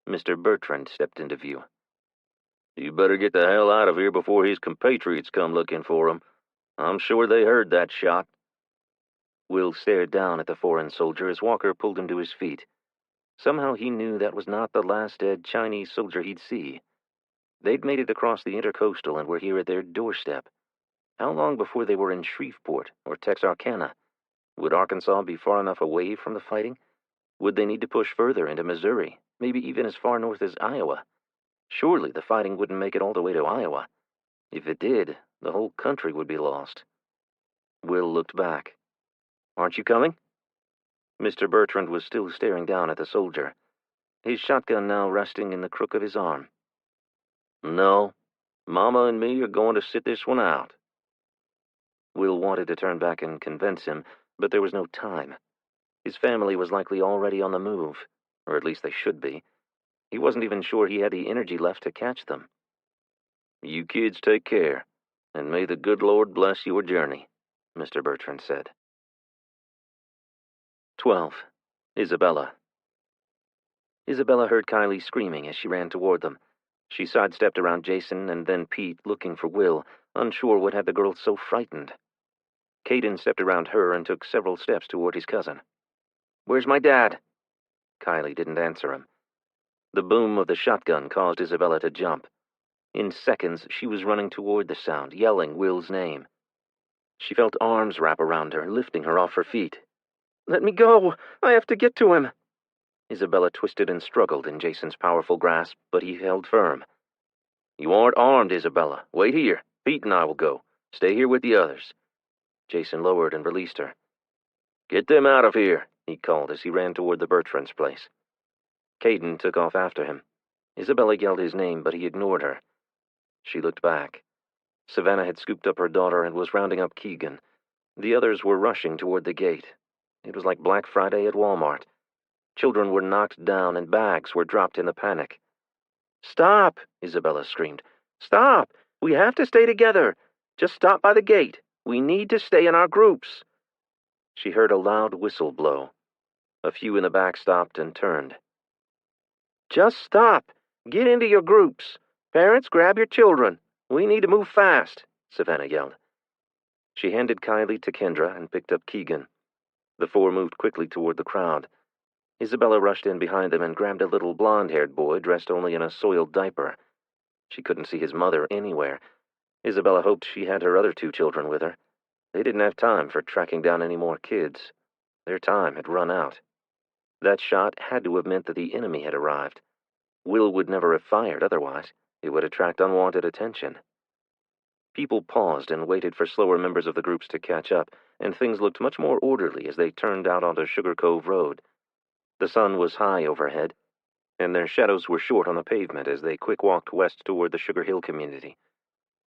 Mr. Bertrand stepped into view. "You better get the hell out of here before his compatriots come looking for him. I'm sure they heard that shot." Will stared down at the foreign soldier as Walker pulled him to his feet. Somehow he knew that was not the last dead Chinese soldier he'd see. They'd made it across the intercoastal and were here at their doorstep. How long before they were in Shreveport or Texarkana? Would Arkansas be far enough away from the fighting? Would they need to push further into Missouri, maybe even as far north as Iowa? Surely the fighting wouldn't make it all the way to Iowa. If it did, the whole country would be lost. Will looked back. "Aren't you coming?" Mr. Bertrand was still staring down at the soldier, his shotgun now resting in the crook of his arm. "No. Mama and me are going to sit this one out." Will wanted to turn back and convince him, but there was no time. His family was likely already on the move, or at least they should be. He wasn't even sure he had the energy left to catch them. "You kids take care, and may the good Lord bless your journey," Mr. Bertrand said. 12. Isabella. Isabella heard Kylie screaming as she ran toward them. She sidestepped around Jason and then Pete, looking for Will, unsure what had the girl so frightened. Caden stepped around her and took several steps toward his cousin. "Where's my dad?" Kylie didn't answer him. The boom of the shotgun caused Isabella to jump. In seconds, she was running toward the sound, yelling Will's name. She felt arms wrap around her, lifting her off her feet. "Let me go! I have to get to him!" Isabella twisted and struggled in Jason's powerful grasp, but he held firm. "You aren't armed, Isabella. Wait here. Pete and I will go. Stay here with the others." Jason lowered and released her. "Get them out of here," he called as he ran toward the Bertrands' place. Caden took off after him. Isabella yelled his name, but he ignored her. She looked back. Savannah had scooped up her daughter and was rounding up Keegan. The others were rushing toward the gate. It was like Black Friday at Walmart. Children were knocked down and bags were dropped in the panic. "Stop!" Isabella screamed. "Stop! We have to stay together. Just stop by the gate. We need to stay in our groups." She heard a loud whistle blow. A few in the back stopped and turned. "Just stop. Get into your groups. Parents, grab your children. We need to move fast, Savannah yelled. She handed Kylie to Kendra and picked up Keegan. The four moved quickly toward the crowd. Isabella rushed in behind them and grabbed a little blonde-haired boy dressed only in a soiled diaper. She couldn't see his mother anywhere. Isabella hoped she had her other two children with her. They didn't have time for tracking down any more kids. Their time had run out. That shot had to have meant that the enemy had arrived. Will would never have fired otherwise. It would attract unwanted attention. People paused and waited for slower members of the groups to catch up, and things looked much more orderly as they turned out onto Sugar Cove Road. The sun was high overhead, and their shadows were short on the pavement as they quick-walked west toward the Sugar Hill community.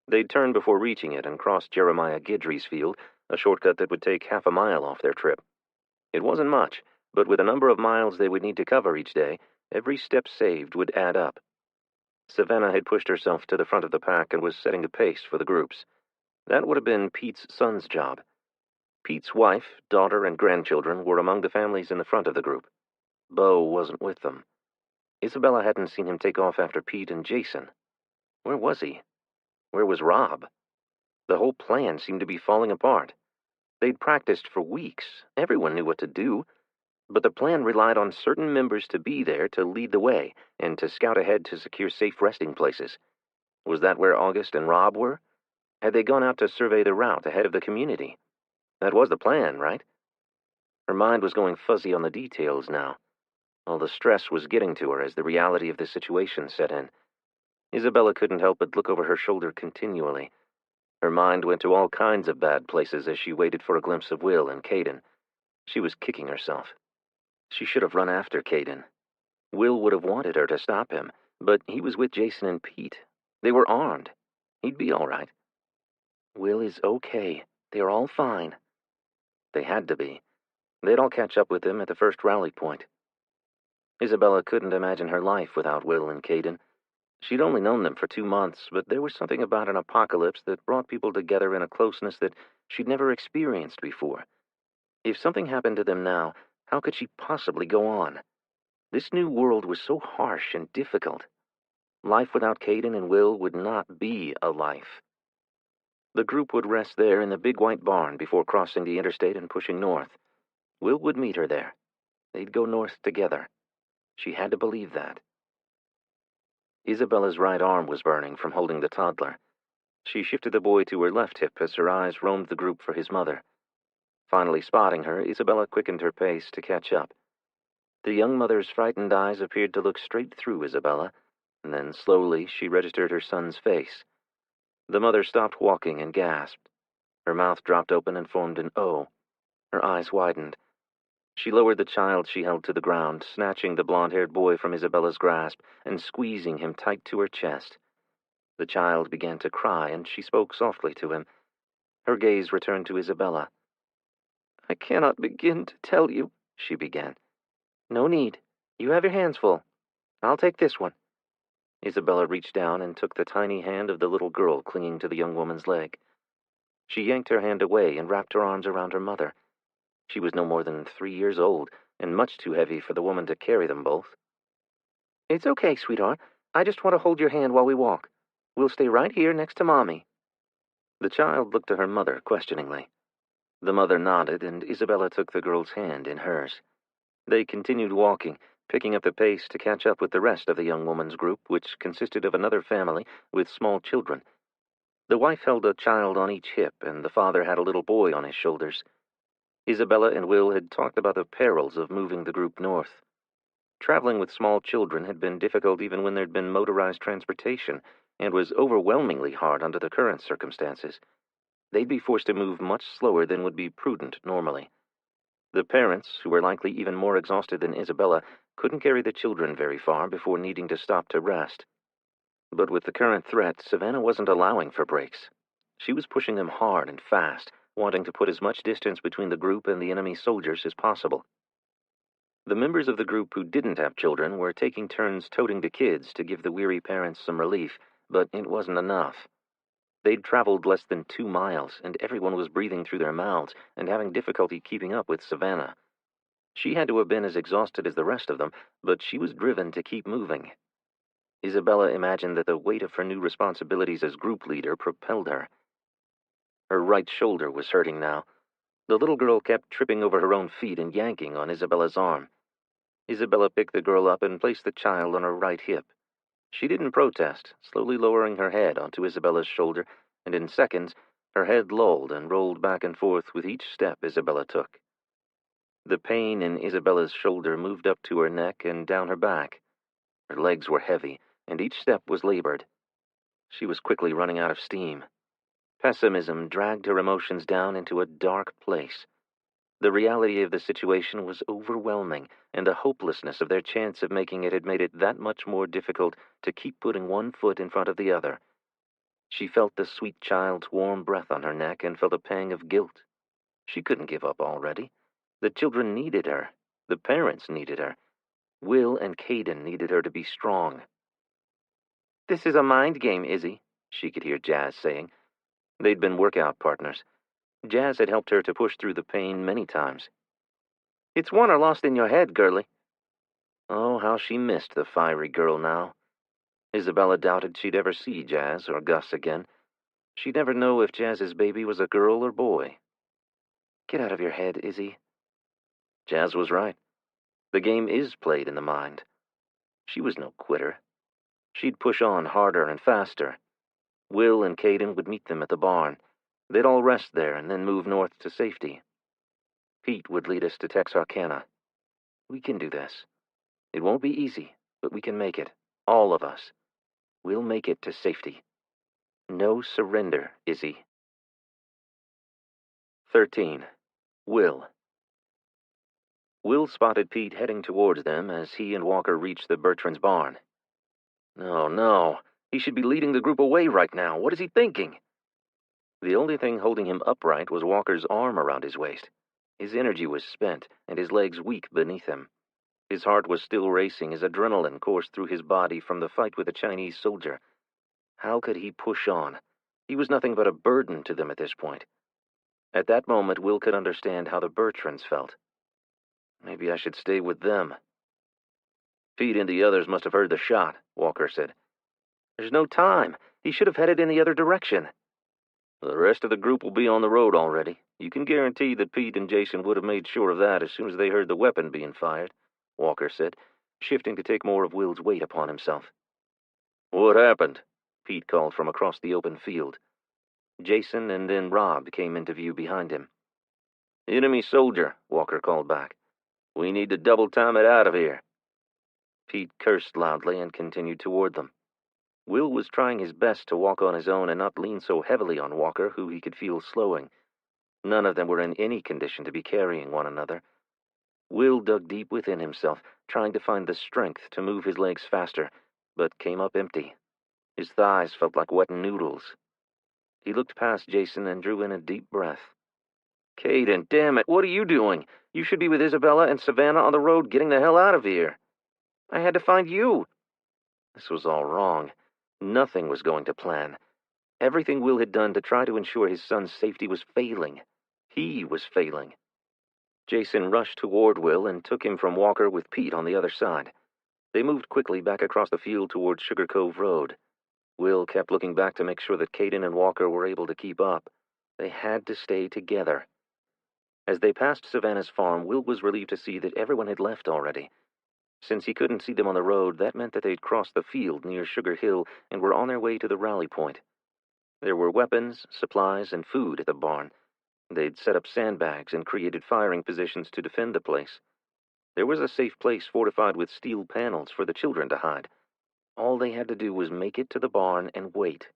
They'd turn before reaching it and cross Jeremiah Guidry's field, a shortcut that would take half a mile off their trip. It wasn't much, but with the number of miles they would need to cover each day, every step saved would add up. Savannah had pushed herself to the front of the pack and was setting the pace for the groups. That would have been Pete's son's job. Pete's wife, daughter, and grandchildren were among the families in the front of the group. Bo wasn't with them. Isabella hadn't seen him take off after Pete and Jason. Where was he? Where was Rob? The whole plan seemed to be falling apart. They'd practiced for weeks. Everyone knew what to do. But the plan relied on certain members to be there to lead the way and to scout ahead to secure safe resting places. Was that where August and Rob were? Had they gone out to survey the route ahead of the community? That was the plan, right? Her mind was going fuzzy on the details now. All the stress was getting to her as the reality of the situation set in. Isabella couldn't help but look over her shoulder continually. Her mind went to all kinds of bad places as she waited for a glimpse of Will and Caden. She was kicking herself. She should have run after Caden. Will would have wanted her to stop him, but he was with Jason and Pete. They were armed. He'd be all right. Will is okay. They're all fine. They had to be. They'd all catch up with him at the first rally point. Isabella couldn't imagine her life without Will and Caden. She'd only known them for 2 months, but there was something about an apocalypse that brought people together in a closeness that she'd never experienced before. If something happened to them now, how could she possibly go on? This new world was so harsh and difficult. Life without Caden and Will would not be a life. The group would rest there in the big white barn before crossing the interstate and pushing north. Will would meet her there. They'd go north together. She had to believe that. Isabella's right arm was burning from holding the toddler. She shifted the boy to her left hip as her eyes roamed the group for his mother. Finally spotting her, Isabella quickened her pace to catch up. The young mother's frightened eyes appeared to look straight through Isabella, and then slowly she registered her son's face. The mother stopped walking and gasped. Her mouth dropped open and formed an O. Her eyes widened. She lowered the child she held to the ground, snatching the blonde-haired boy from Isabella's grasp and squeezing him tight to her chest. The child began to cry, and she spoke softly to him. Her gaze returned to Isabella. "I cannot begin to tell you," she began. "No need. You have your hands full. I'll take this one." Isabella reached down and took the tiny hand of the little girl clinging to the young woman's leg. She yanked her hand away and wrapped her arms around her mother. She was no more than 3 years old, and much too heavy for the woman to carry them both. "It's okay, sweetheart. I just want to hold your hand while we walk. We'll stay right here next to Mommy." The child looked to her mother questioningly. The mother nodded, and Isabella took the girl's hand in hers. They continued walking, picking up the pace to catch up with the rest of the young woman's group, which consisted of another family with small children. The wife held a child on each hip, and the father had a little boy on his shoulders. Isabella and Will had talked about the perils of moving the group north. Traveling with small children had been difficult even when there'd been motorized transportation, and was overwhelmingly hard under the current circumstances. They'd be forced to move much slower than would be prudent normally. The parents, who were likely even more exhausted than Isabella, couldn't carry the children very far before needing to stop to rest. But with the current threat, Savannah wasn't allowing for breaks. She was pushing them hard and fast, wanting to put as much distance between the group and the enemy soldiers as possible. The members of the group who didn't have children were taking turns toting the kids to give the weary parents some relief, but it wasn't enough. They'd traveled less than 2 miles, and everyone was breathing through their mouths and having difficulty keeping up with Savannah. She had to have been as exhausted as the rest of them, but she was driven to keep moving. Isabella imagined that the weight of her new responsibilities as group leader propelled her. Her right shoulder was hurting now. The little girl kept tripping over her own feet and yanking on Isabella's arm. Isabella picked the girl up and placed the child on her right hip. She didn't protest, slowly lowering her head onto Isabella's shoulder, and in seconds, her head lulled and rolled back and forth with each step Isabella took. The pain in Isabella's shoulder moved up to her neck and down her back. Her legs were heavy, and each step was labored. She was quickly running out of steam. Pessimism dragged her emotions down into a dark place. The reality of the situation was overwhelming, and the hopelessness of their chance of making it had made it that much more difficult to keep putting one foot in front of the other. She felt the sweet child's warm breath on her neck and felt a pang of guilt. She couldn't give up already. The children needed her. The parents needed her. Will and Caden needed her to be strong. "This is a mind game, Izzy," she could hear Jazz saying. They'd been workout partners. Jazz had helped her to push through the pain many times. "It's won or lost in your head, girlie." Oh, how she missed the fiery girl now. Isabella doubted she'd ever see Jazz or Gus again. She'd never know if Jazz's baby was a girl or boy. "Get out of your head, Izzy." Jazz was right. The game is played in the mind. She was no quitter. She'd push on harder and faster. Will and Caden would meet them at the barn. They'd all rest there and then move north to safety. Pete would lead us to Texarkana. We can do this. It won't be easy, but we can make it. All of us. We'll make it to safety. No surrender, Izzy. 13. Will. Will spotted Pete heading towards them as he and Walker reached the Bertrands' barn. No, no. He should be leading the group away right now. What is he thinking? The only thing holding him upright was Walker's arm around his waist. His energy was spent, and his legs weak beneath him. His heart was still racing as adrenaline coursed through his body from the fight with the Chinese soldier. How could he push on? He was nothing but a burden to them at this point. At that moment, Will could understand how the Bertrands felt. Maybe I should stay with them. Pete and the others must have heard the shot, Walker said. There's no time. He should have headed in the other direction. The rest of the group will be on the road already. You can guarantee that Pete and Jason would have made sure of that as soon as they heard the weapon being fired, Walker said, shifting to take more of Will's weight upon himself. What happened? Pete called from across the open field. Jason and then Rob came into view behind him. Enemy soldier, Walker called back. We need to double time it out of here. Pete cursed loudly and continued toward them. Will was trying his best to walk on his own and not lean so heavily on Walker, who he could feel slowing. None of them were in any condition to be carrying one another. Will dug deep within himself, trying to find the strength to move his legs faster, but came up empty. His thighs felt like wet noodles. He looked past Jason and drew in a deep breath. Caden, damn it, what are you doing? You should be with Isabella and Savannah on the road getting the hell out of here. I had to find you. This was all wrong. Nothing was going to plan. Everything Will had done to try to ensure his son's safety was failing. He was failing. Jason rushed toward Will and took him from Walker with Pete on the other side. They moved quickly back across the field toward Sugar Cove Road. Will kept looking back to make sure that Caden and Walker were able to keep up. They had to stay together. As they passed Savannah's farm, Will was relieved to see that everyone had left already. Since he couldn't see them on the road, that meant that they'd crossed the field near Sugar Hill and were on their way to the rally point. There were weapons, supplies, and food at the barn. They'd set up sandbags and created firing positions to defend the place. There was a safe place fortified with steel panels for the children to hide. All they had to do was make it to the barn and wait.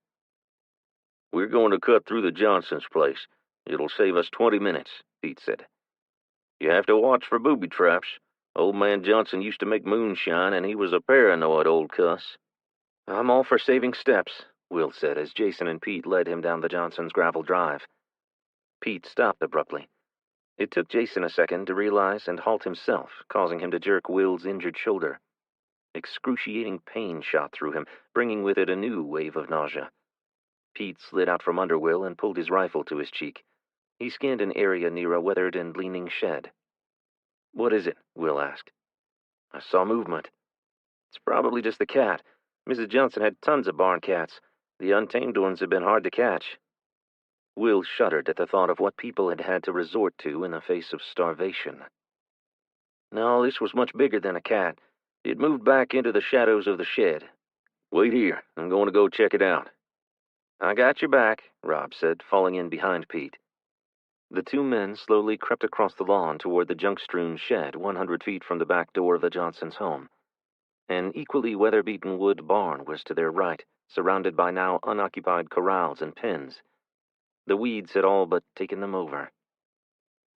We're going to cut through the Johnsons' place. It'll save us 20 minutes, Pete said. You have to watch for booby traps. Old man Johnson used to make moonshine, and he was a paranoid old cuss. I'm all for saving steps, Will said as Jason and Pete led him down the Johnsons' gravel drive. Pete stopped abruptly. It took Jason a second to realize and halt himself, causing him to jerk Will's injured shoulder. Excruciating pain shot through him, bringing with it a new wave of nausea. Pete slid out from under Will and pulled his rifle to his cheek. He scanned an area near a weathered and leaning shed. What is it? Will asked. I saw movement. It's probably just the cat. Mrs. Johnson had tons of barn cats. The untamed ones had been hard to catch. Will shuddered at the thought of what people had had to resort to in the face of starvation. No, this was much bigger than a cat. It moved back into the shadows of the shed. Wait here. I'm going to go check it out. I got your back, Rob said, falling in behind Pete. The two men slowly crept across the lawn toward the junk-strewn shed 100 feet from the back door of the Johnsons' home. An equally weather-beaten wood barn was to their right, surrounded by now unoccupied corrals and pens. The weeds had all but taken them over.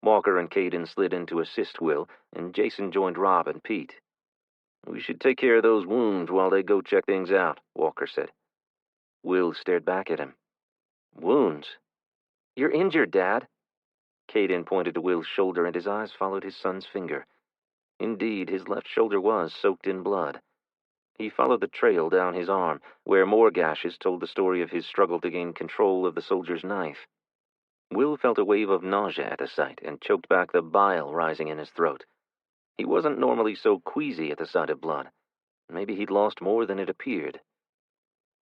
Walker and Caden slid in to assist Will, and Jason joined Rob and Pete. We should take care of those wounds while they go check things out, Walker said. Will stared back at him. Wounds? You're injured, Dad. Caden pointed to Will's shoulder, and his eyes followed his son's finger. Indeed, his left shoulder was soaked in blood. He followed the trail down his arm, where more gashes told the story of his struggle to gain control of the soldier's knife. Will felt a wave of nausea at the sight and choked back the bile rising in his throat. He wasn't normally so queasy at the sight of blood. Maybe he'd lost more than it appeared.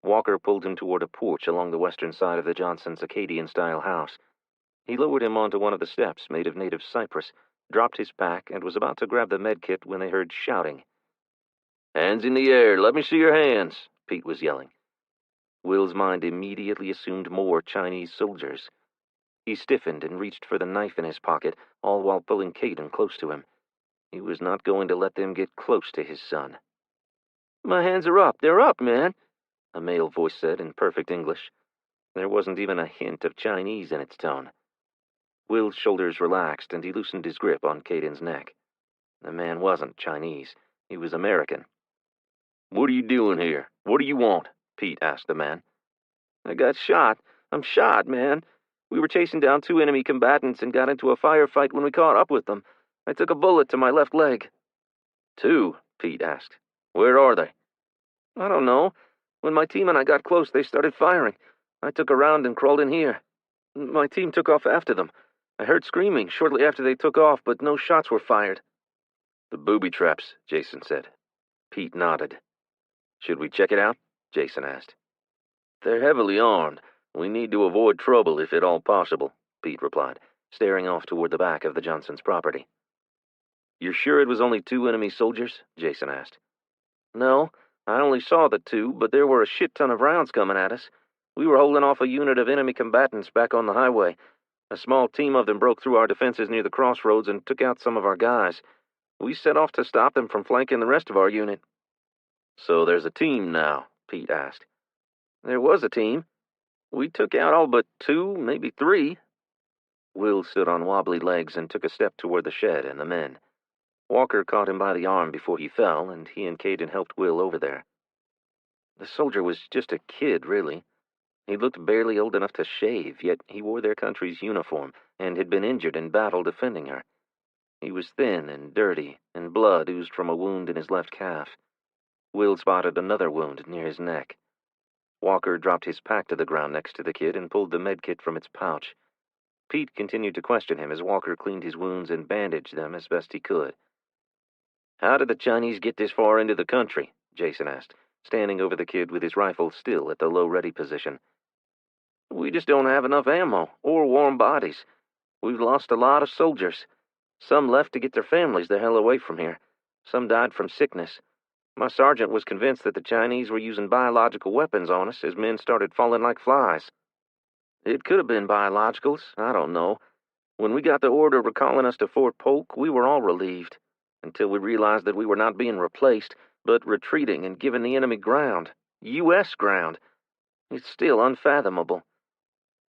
Walker pulled him toward a porch along the western side of the Johnsons' Acadian-style house. He lowered him onto one of the steps made of native cypress, dropped his pack, and was about to grab the medkit when they heard shouting. Hands in the air, let me see your hands, Pete was yelling. Will's mind immediately assumed more Chinese soldiers. He stiffened and reached for the knife in his pocket, all while pulling Caden close to him. He was not going to let them get close to his son. My hands are up. They're up, man, a male voice said in perfect English. There wasn't even a hint of Chinese in its tone. Will's shoulders relaxed, and he loosened his grip on Caden's neck. The man wasn't Chinese. He was American. What are you doing here? What do you want? Pete asked the man. I got shot. I'm shot, man. We were chasing down two enemy combatants and got into a firefight when we caught up with them. I took a bullet to my left leg. Two? Pete asked. Where are they? I don't know. When my team and I got close, they started firing. I took a round and crawled in here. My team took off after them. I heard screaming shortly after they took off, but no shots were fired. The booby traps, Jason said. Pete nodded. Should we check it out? Jason asked. They're heavily armed. We need to avoid trouble if at all possible, Pete replied, staring off toward the back of the Johnsons' property. You're sure it was only two enemy soldiers? Jason asked. No, I only saw the two, but there were a shit ton of rounds coming at us. We were holding off a unit of enemy combatants back on the highway. A small team of them broke through our defenses near the crossroads and took out some of our guys. We set off to stop them from flanking the rest of our unit. So there's a team now? Pete asked. There was a team. We took out all but two, maybe three. Will stood on wobbly legs and took a step toward the shed and the men. Walker caught him by the arm before he fell, and he and Caden helped Will over there. The soldier was just a kid, really. He looked barely old enough to shave, yet he wore their country's uniform and had been injured in battle defending her. He was thin and dirty, and blood oozed from a wound in his left calf. Will spotted another wound near his neck. Walker dropped his pack to the ground next to the kid and pulled the medkit from its pouch. Pete continued to question him as Walker cleaned his wounds and bandaged them as best he could. How did the Chinese get this far into the country? Jason asked, standing over the kid with his rifle still at the low-ready position. We just don't have enough ammo, or warm bodies. We've lost a lot of soldiers. Some left to get their families the hell away from here. Some died from sickness. My sergeant was convinced that the Chinese were using biological weapons on us as men started falling like flies. It could have been biologicals, I don't know. When we got the order recalling us to Fort Polk, we were all relieved, until we realized that we were not being replaced, but retreating and giving the enemy ground. U.S. ground. It's still unfathomable.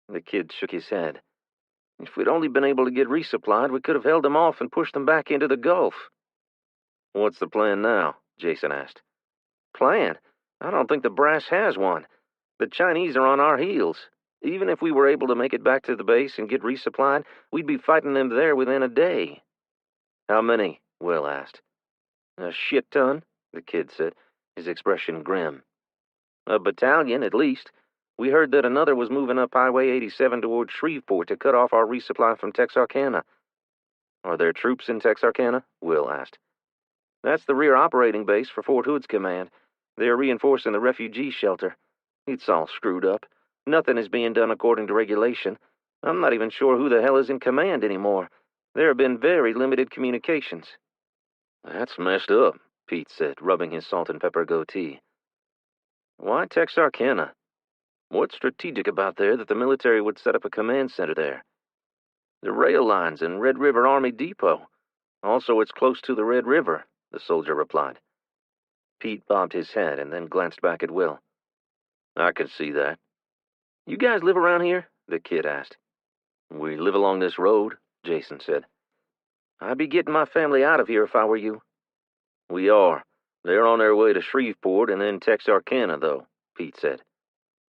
The kid shook his head. If we'd only been able to get resupplied, we could have held them off and pushed them back into the Gulf. What's the plan now? Jason asked. Plan? I don't think the brass has one. The Chinese are on our heels. Even if we were able to make it back to the base and get resupplied, we'd be fighting them there within a day. How many? Will asked. A shit ton, the kid said, his expression grim. A battalion, at least. We heard that another was moving up Highway 87 toward Shreveport to cut off our resupply from Texarkana. Are there troops in Texarkana? Will asked. That's the rear operating base for Fort Hood's command. They're reinforcing the refugee shelter. It's all screwed up. Nothing is being done according to regulation. I'm not even sure who the hell is in command anymore. There have been very limited communications." "That's messed up," Pete said, rubbing his salt and pepper goatee. "Why Texarkana? What's strategic about there that the military would set up a command center there?" "The rail lines and Red River Army Depot. Also, it's close to the Red River," the soldier replied. Pete bobbed his head and then glanced back at Will. "I can see that." "You guys live around here?" the kid asked. "We live along this road," Jason said. "I'd be getting my family out of here if I were you." "We are. They're on their way to Shreveport and then Texarkana, though," Pete said.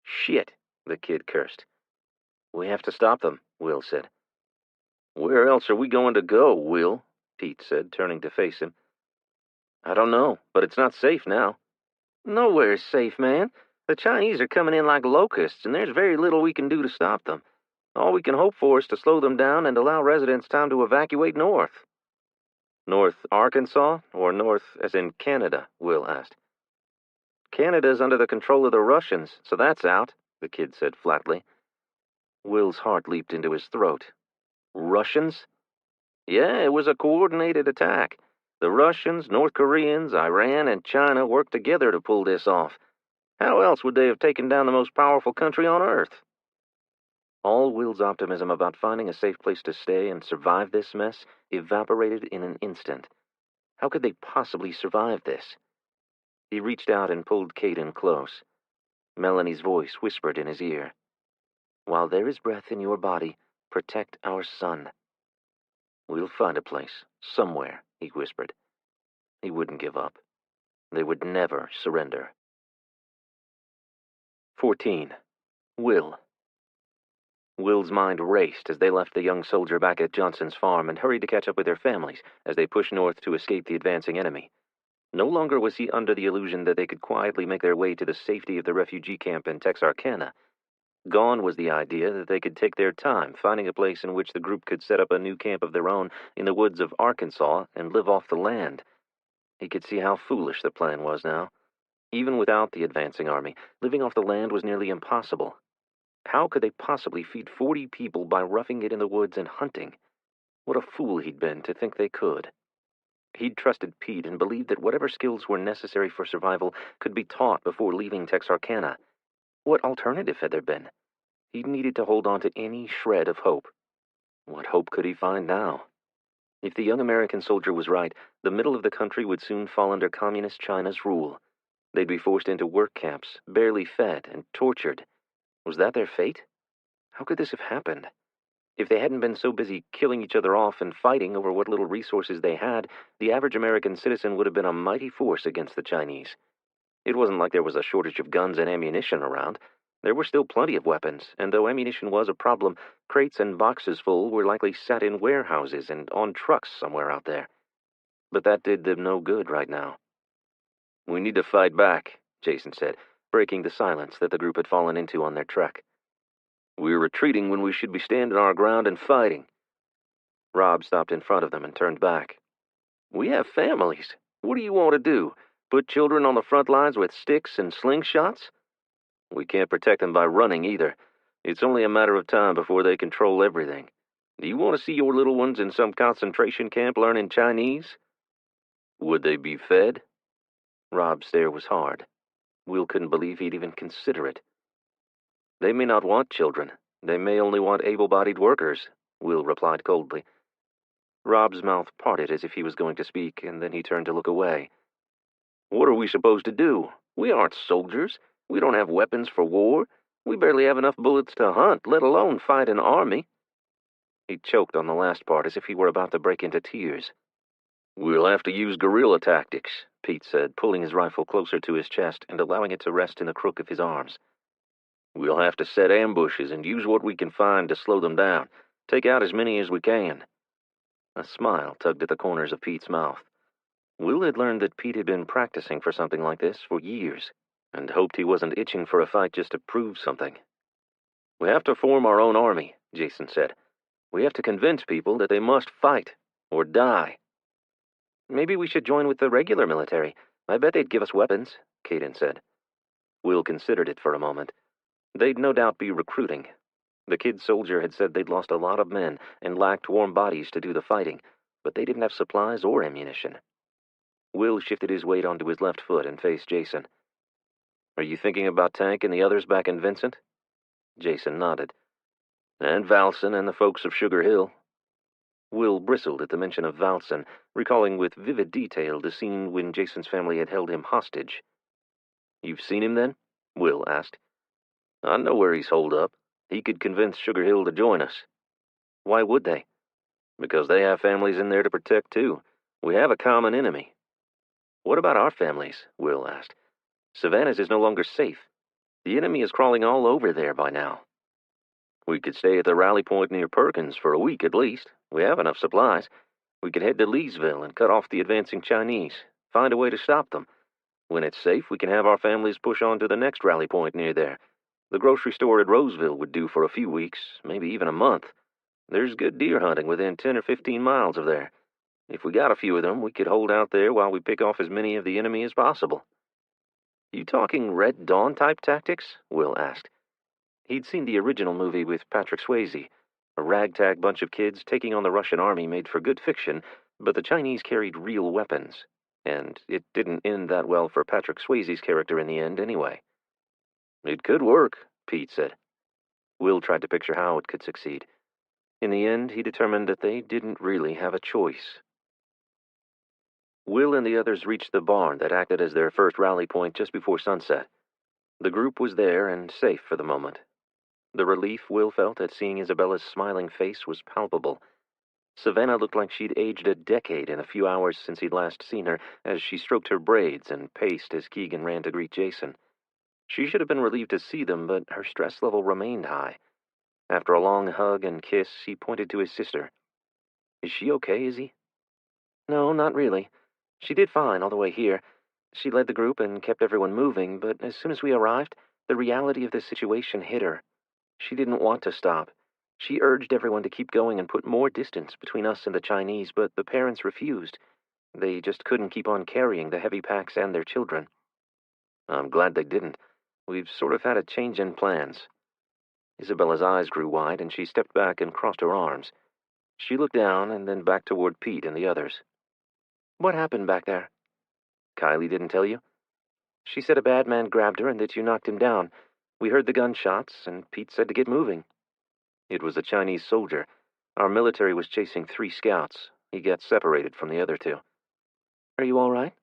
"Shit," the kid cursed. "We have to stop them," Will said. "Where else are we going to go, Will?" Pete said, turning to face him. "I don't know, but it's not safe now." "Nowhere's safe, man. The Chinese are coming in like locusts, and there's very little we can do to stop them. All we can hope for is to slow them down and allow residents time to evacuate north." "North Arkansas, or north as in Canada?" Will asked. "Canada's under the control of the Russians, so that's out," the kid said flatly. Will's heart leaped into his throat. "Russians?" "Yeah, it was a coordinated attack. The Russians, North Koreans, Iran, and China worked together to pull this off. How else would they have taken down the most powerful country on Earth?" All Will's optimism about finding a safe place to stay and survive this mess evaporated in an instant. How could they possibly survive this? He reached out and pulled Caden close. Melanie's voice whispered in his ear. "While there is breath in your body, protect our son." "We'll find a place, somewhere," he whispered. He wouldn't give up. They would never surrender. 14. Will. Will's mind raced as they left the young soldier back at Johnson's farm and hurried to catch up with their families as they pushed north to escape the advancing enemy. No longer was he under the illusion that they could quietly make their way to the safety of the refugee camp in Texarkana. Gone was the idea that they could take their time finding a place in which the group could set up a new camp of their own in the woods of Arkansas and live off the land. He could see how foolish the plan was now. Even without the advancing army, living off the land was nearly impossible. How could they possibly feed 40 people by roughing it in the woods and hunting? What a fool he'd been to think they could. He'd trusted Pete and believed that whatever skills were necessary for survival could be taught before leaving Texarkana. What alternative had there been? He needed to hold on to any shred of hope. What hope could he find now? If the young American soldier was right, the middle of the country would soon fall under communist China's rule. They'd be forced into work camps, barely fed, and tortured. Was that their fate? How could this have happened? If they hadn't been so busy killing each other off and fighting over what little resources they had, the average American citizen would have been a mighty force against the Chinese. It wasn't like there was a shortage of guns and ammunition around. There were still plenty of weapons, and though ammunition was a problem, crates and boxes full were likely sat in warehouses and on trucks somewhere out there. But that did them no good right now. "We need to fight back," Jason said, breaking the silence that the group had fallen into on their trek. "We're retreating when we should be standing our ground and fighting." Rob stopped in front of them and turned back. "We have families. What do you want to do? Put children on the front lines with sticks and slingshots? We can't protect them by running either. It's only a matter of time before they control everything. Do you want to see your little ones in some concentration camp learning Chinese?" "Would they be fed?" Rob's stare was hard. Will couldn't believe he'd even consider it. "They may not want children. They may only want able-bodied workers," Will replied coldly. Rob's mouth parted as if he was going to speak, and then he turned to look away. "What are we supposed to do? We aren't soldiers. We don't have weapons for war. We barely have enough bullets to hunt, let alone fight an army." He choked on the last part as if he were about to break into tears. "We'll have to use guerrilla tactics," Pete said, pulling his rifle closer to his chest and allowing it to rest in the crook of his arms. "We'll have to set ambushes and use what we can find to slow them down. Take out as many as we can." A smile tugged at the corners of Pete's mouth. Will had learned that Pete had been practicing for something like this for years, and hoped he wasn't itching for a fight just to prove something. "We have to form our own army," Jason said. "We have to convince people that they must fight, or die." "Maybe we should join with the regular military. I bet they'd give us weapons. Caden said. Will considered it for a moment. They'd no doubt be recruiting. The kid soldier had said they'd lost a lot of men and lacked warm bodies to do the fighting, but they didn't have supplies or ammunition. Will shifted his weight onto his left foot and faced Jason. Are you thinking about Tank and the others back in Vincent? Jason nodded. And Valson and the folks of Sugar Hill. Will bristled at the mention of Valson, recalling with vivid detail the scene when Jason's family had held him hostage. You've seen him then? Will asked. I know where he's holed up. He could convince Sugar Hill to join us. Why would they? Because they have families in there to protect, too. We have a common enemy. What about our families? Will asked. Savannah's is no longer safe. The enemy is crawling all over there by now. We could stay at the rally point near Perkins for a week at least. We have enough supplies. We could head to Leesville and cut off the advancing Chinese. Find a way to stop them. When it's safe, we can have our families push on to the next rally point near there. The grocery store at Roseville would do for a few weeks, maybe even a month. There's good deer hunting within 10 or 15 miles of there. If we got a few of them, we could hold out there while we pick off as many of the enemy as possible. You talking Red Dawn type tactics? Will asked. He'd seen the original movie with Patrick Swayze. A ragtag bunch of kids taking on the Russian army made for good fiction, but the Chinese carried real weapons. And it didn't end that well for Patrick Swayze's character in the end anyway. It could work, Pete said. Will tried to picture how it could succeed. In the end, he determined that they didn't really have a choice. Will and the others reached the barn that acted as their first rally point just before sunset. The group was there and safe for the moment. The relief Will felt at seeing Isabella's smiling face was palpable. Savannah looked like she'd aged a decade in a few hours since he'd last seen her, as she stroked her braids and paced as Keegan ran to greet Jason. She should have been relieved to see them, but her stress level remained high. After a long hug and kiss, he pointed to his sister. Is she okay, Izzy? No, not really. She did fine all the way here. She led the group and kept everyone moving, but as soon as we arrived, the reality of the situation hit her. She didn't want to stop. She urged everyone to keep going and put more distance between us and the Chinese, but the parents refused. They just couldn't keep on carrying the heavy packs and their children. I'm glad they didn't. We've sort of had a change in plans. Isabella's eyes grew wide, and she stepped back and crossed her arms. She looked down and then back toward Pete and the others. What happened back there? Kylie didn't tell you? She said a bad man grabbed her and that you knocked him down. We heard the gunshots, and Pete said to get moving. It was a Chinese soldier. Our military was chasing 3 scouts. He got separated from the other 2. Are you all right?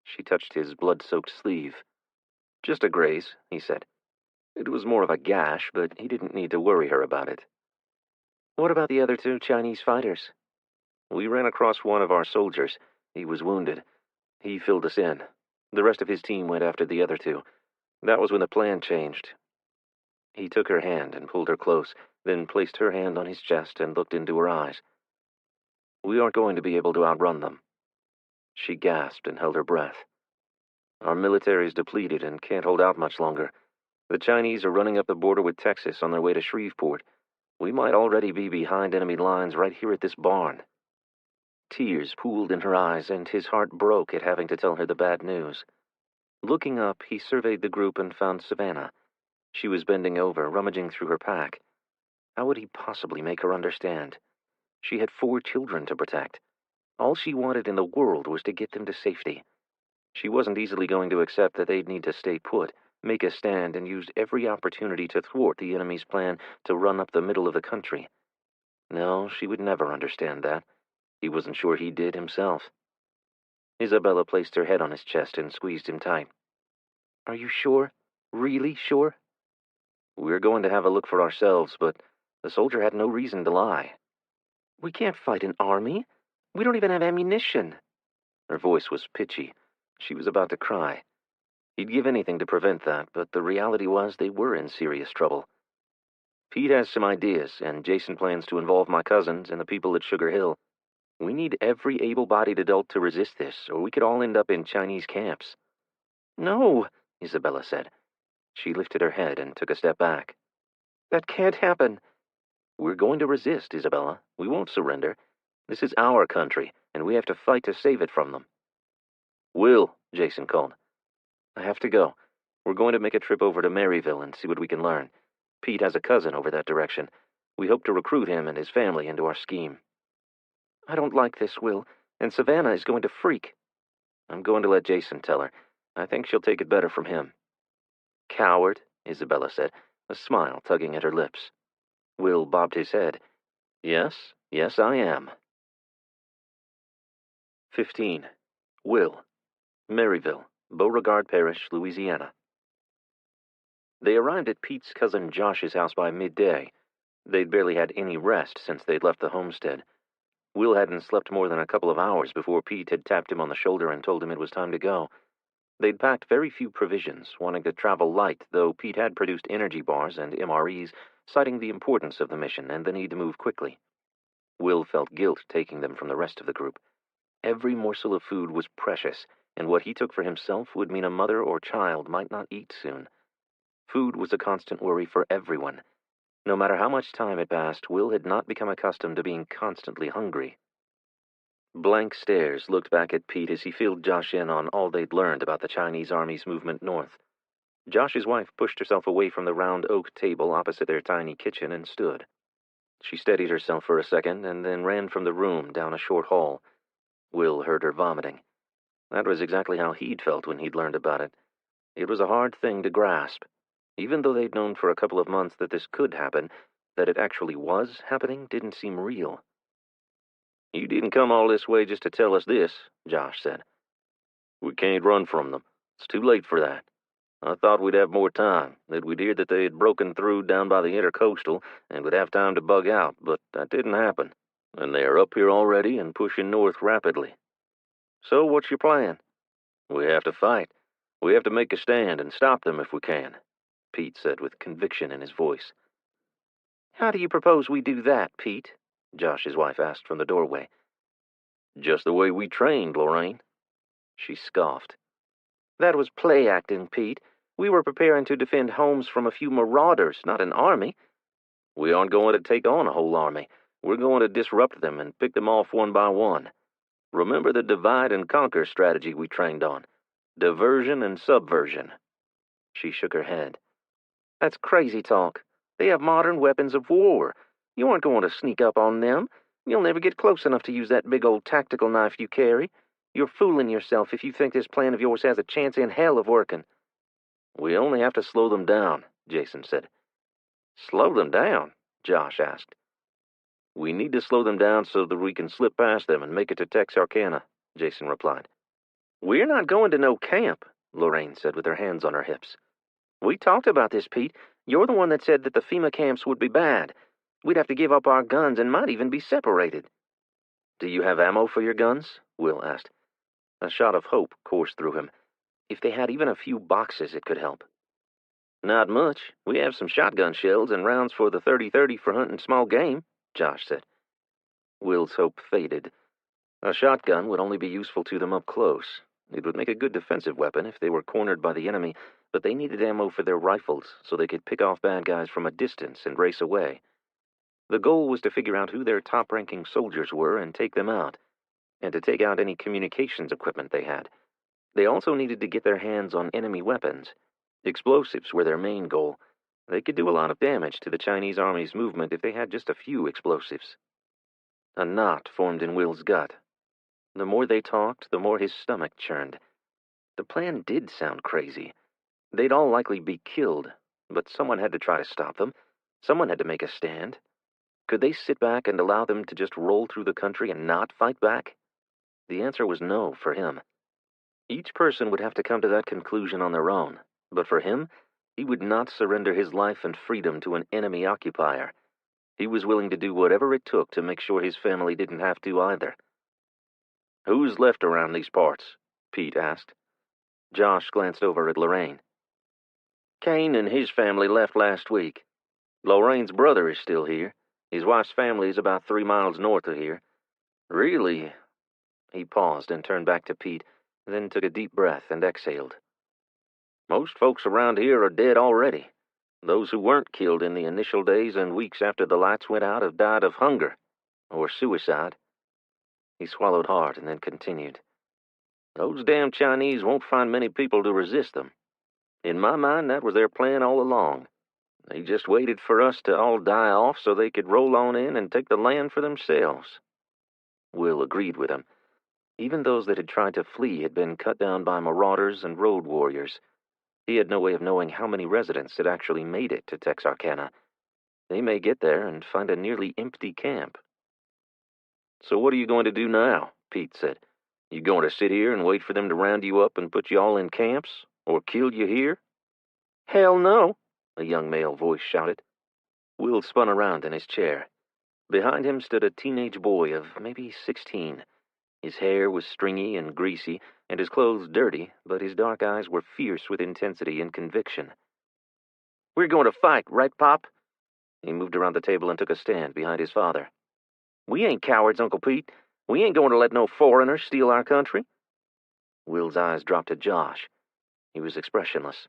She touched his blood-soaked sleeve. Just a graze, he said. It was more of a gash, but he didn't need to worry her about it. What about the other 2 Chinese fighters? We ran across one of our soldiers. He was wounded. He filled us in. The rest of his team went after the other 2. That was when the plan changed. He took her hand and pulled her close, then placed her hand on his chest and looked into her eyes. We aren't going to be able to outrun them. She gasped and held her breath. Our military's depleted and can't hold out much longer. The Chinese are running up the border with Texas on their way to Shreveport. We might already be behind enemy lines right here at this barn. Tears pooled in her eyes, and his heart broke at having to tell her the bad news. Looking up, he surveyed the group and found Savannah. She was bending over, rummaging through her pack. How would he possibly make her understand? She had 4 children to protect. All she wanted in the world was to get them to safety. She wasn't easily going to accept that they'd need to stay put, make a stand, and use every opportunity to thwart the enemy's plan to run up the middle of the country. No, she would never understand that. He wasn't sure he did himself. Isabella placed her head on his chest and squeezed him tight. Are you sure? Really sure? We're going to have a look for ourselves, but the soldier had no reason to lie. We can't fight an army. We don't even have ammunition. Her voice was pitchy. She was about to cry. He'd give anything to prevent that, but the reality was they were in serious trouble. Pete has some ideas, and Jason plans to involve my cousins and the people at Sugar Hill. We need every able-bodied adult to resist this, or we could all end up in Chinese camps. No, Isabella said. She lifted her head and took a step back. That can't happen. We're going to resist, Isabella. We won't surrender. This is our country, and we have to fight to save it from them. Will, Jason called. I have to go. We're going to make a trip over to Maryville and see what we can learn. Pete has a cousin over that direction. We hope to recruit him and his family into our scheme. I don't like this, Will, and Savannah is going to freak. I'm going to let Jason tell her. I think she'll take it better from him. Coward, Isabella said, a smile tugging at her lips. Will bobbed his head. Yes, I am. 15. Will. Maryville, Beauregard Parish, Louisiana. They arrived at Pete's cousin Josh's house by midday. They'd barely had any rest since they'd left the homestead. Will hadn't slept more than a couple of hours before Pete had tapped him on the shoulder and told him it was time to go. They'd packed very few provisions, wanting to travel light, though Pete had produced energy bars and MREs, citing the importance of the mission and the need to move quickly. Will felt guilt taking them from the rest of the group. Every morsel of food was precious, and what he took for himself would mean a mother or child might not eat soon. Food was a constant worry for everyone. No matter how much time had passed, Will had not become accustomed to being constantly hungry. Blank stares looked back at Pete as he filled Josh in on all they'd learned about the Chinese Army's movement north. Josh's wife pushed herself away from the round oak table opposite their tiny kitchen and stood. She steadied herself for a second and then ran from the room down a short hall. Will heard her vomiting. That was exactly how he'd felt when he'd learned about it. It was a hard thing to grasp. Even though they'd known for a couple of months that this could happen, that it actually was happening didn't seem real. You didn't come all this way just to tell us this, Josh said. We can't run from them. It's too late for that. I thought we'd have more time, that we'd hear that they had broken through down by the intercoastal and would have time to bug out, but that didn't happen. And they are up here already and pushing north rapidly. So what's your plan? We have to fight. We have to make a stand and stop them if we can, Pete said with conviction in his voice. How do you propose we do that, Pete? Josh's wife asked from the doorway. Just the way we trained, Lorraine. She scoffed. That was play acting, Pete. We were preparing to defend homes from a few marauders, not an army. We aren't going to take on a whole army. We're going to disrupt them and pick them off one by one. Remember the divide and conquer strategy we trained on? Diversion and subversion. She shook her head. That's crazy talk. They have modern weapons of war. You aren't going to sneak up on them. You'll never get close enough to use that big old tactical knife you carry. You're fooling yourself if you think this plan of yours has a chance in hell of working. We only have to slow them down, Jason said. Slow them down? Josh asked. We need to slow them down so that we can slip past them and make it to Texarkana, Jason replied. We're not going to no camp, Lorraine said with her hands on her hips. We talked about this, Pete. You're the one that said that the FEMA camps would be bad. We'd have to give up our guns and might even be separated. Do you have ammo for your guns? Will asked. A shot of hope coursed through him. If they had even a few boxes, it could help. Not much. We have some shotgun shells and rounds for the 30-30 for hunting small game, Josh said. Will's hope faded. A shotgun would only be useful to them up close. It would make a good defensive weapon if they were cornered by the enemy, but they needed ammo for their rifles so they could pick off bad guys from a distance and race away. The goal was to figure out who their top-ranking soldiers were and take them out, and to take out any communications equipment they had. They also needed to get their hands on enemy weapons. Explosives were their main goal. They could do a lot of damage to the Chinese Army's movement if they had just a few explosives. A knot formed in Will's gut. The more they talked, the more his stomach churned. The plan did sound crazy. They'd all likely be killed, but someone had to try to stop them. Someone had to make a stand. Could they sit back and allow them to just roll through the country and not fight back? The answer was no for him. Each person would have to come to that conclusion on their own, but for him, he would not surrender his life and freedom to an enemy occupier. He was willing to do whatever it took to make sure his family didn't have to either. Who's left around these parts? Pete asked. Josh glanced over at Lorraine. Kane and his family left last week. Lorraine's brother is still here. His wife's family is about 3 miles north of here. Really? He paused and turned back to Pete, then took a deep breath and exhaled. Most folks around here are dead already. Those who weren't killed in the initial days and weeks after the lights went out have died of hunger or suicide. He swallowed hard and then continued. Those damn Chinese won't find many people to resist them. In my mind, that was their plan all along. They just waited for us to all die off so they could roll on in and take the land for themselves. Will agreed with him. Even those that had tried to flee had been cut down by marauders and road warriors. He had no way of knowing how many residents had actually made it to Texarkana. They may get there and find a nearly empty camp. So what are you going to do now? Pete said. You going to sit here and wait for them to round you up and put you all in camps? Or kill you here? Hell no, a young male voice shouted. Will spun around in his chair. Behind him stood a teenage boy of maybe 16. His hair was stringy and greasy, and his clothes dirty, but his dark eyes were fierce with intensity and conviction. We're going to fight, right, Pop? He moved around the table and took a stand behind his father. We ain't cowards, Uncle Pete. We ain't going to let no foreigner steal our country. Will's eyes dropped to Josh. He was expressionless.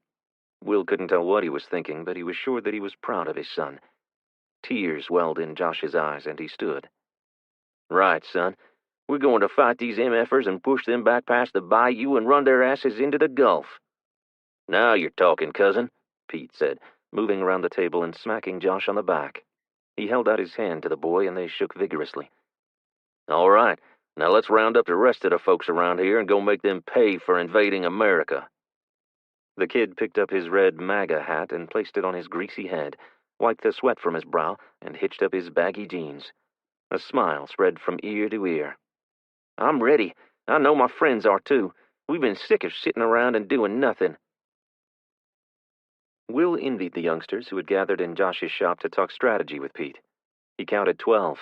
Will couldn't tell what he was thinking, but he was sure that he was proud of his son. Tears welled in Josh's eyes, and he stood. Right, son. We're going to fight these MFers and push them back past the bayou and run their asses into the Gulf. Now you're talking, cousin, Pete said, moving around the table and smacking Josh on the back. He held out his hand to the boy, and they shook vigorously. All right, now let's round up the rest of the folks around here and go make them pay for invading America. The kid picked up his red MAGA hat and placed it on his greasy head, wiped the sweat from his brow, and hitched up his baggy jeans. A smile spread from ear to ear. I'm ready. I know my friends are, too. We've been sick of sitting around and doing nothing. Will envied the youngsters who had gathered in Josh's shop to talk strategy with Pete. He counted 12,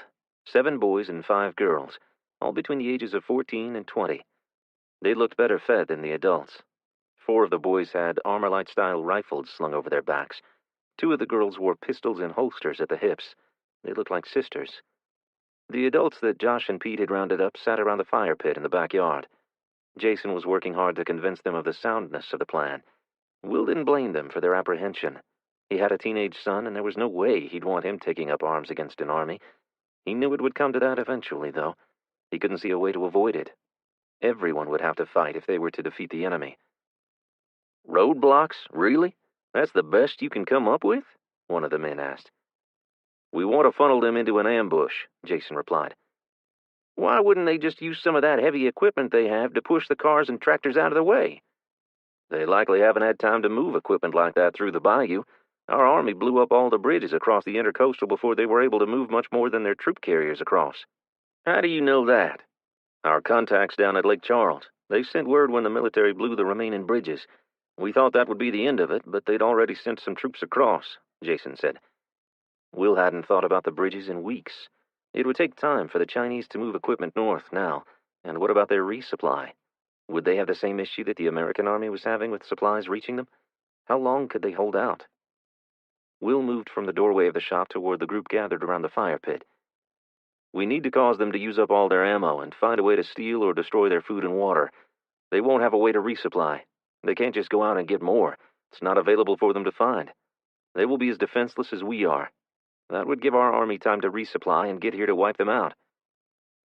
7 boys and 5 girls, all between the ages of 14 and 20. They looked better fed than the adults. 4 of the boys had Armalite-style rifles slung over their backs. 2 of the girls wore pistols in holsters at the hips. They looked like sisters. The adults that Josh and Pete had rounded up sat around the fire pit in the backyard. Jason was working hard to convince them of the soundness of the plan. Will didn't blame them for their apprehension. He had a teenage son, and there was no way he'd want him taking up arms against an army. He knew it would come to that eventually, though. He couldn't see a way to avoid it. Everyone would have to fight if they were to defeat the enemy. Roadblocks? Really? That's the best you can come up with? One of the men asked. We want to funnel them into an ambush, Jason replied. Why wouldn't they just use some of that heavy equipment they have to push the cars and tractors out of the way? They likely haven't had time to move equipment like that through the bayou. Our army blew up all the bridges across the intercoastal before they were able to move much more than their troop carriers across. How do you know that? Our contacts down at Lake Charles. They sent word when the military blew the remaining bridges. We thought that would be the end of it, but they'd already sent some troops across, Jason said. Will hadn't thought about the bridges in weeks. It would take time for the Chinese to move equipment north now, and what about their resupply? Would they have the same issue that the American army was having with supplies reaching them? How long could they hold out? Will moved from the doorway of the shop toward the group gathered around the fire pit. We need to cause them to use up all their ammo and find a way to steal or destroy their food and water. They won't have a way to resupply. They can't just go out and get more. It's not available for them to find. They will be as defenseless as we are. That would give our army time to resupply and get here to wipe them out.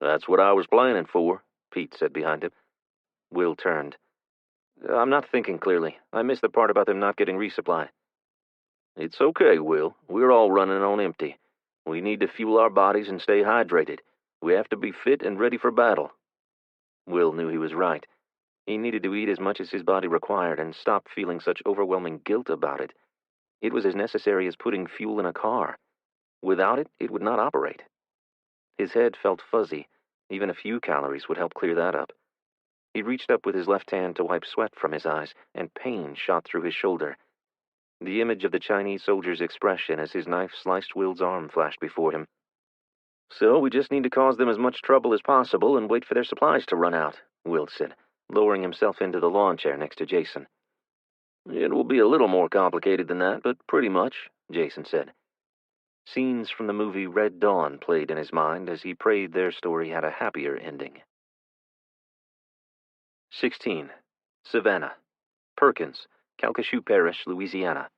That's what I was planning for, Pete said behind him. Will turned. I'm not thinking clearly. I missed the part about them not getting resupply. It's okay, Will. We're all running on empty. We need to fuel our bodies and stay hydrated. We have to be fit and ready for battle. Will knew he was right. He needed to eat as much as his body required and stop feeling such overwhelming guilt about it. It was as necessary as putting fuel in a car. Without it, it would not operate. His head felt fuzzy. Even a few calories would help clear that up. He reached up with his left hand to wipe sweat from his eyes, and pain shot through his shoulder. The image of the Chinese soldier's expression as his knife sliced Will's arm flashed before him. So we just need to cause them as much trouble as possible and wait for their supplies to run out, Will said, lowering himself into the lawn chair next to Jason. It will be a little more complicated than that, but pretty much, Jason said. Scenes from the movie Red Dawn played in his mind as he prayed their story had a happier ending. 16. Savannah. Perkins, Calcasieu Parish, Louisiana.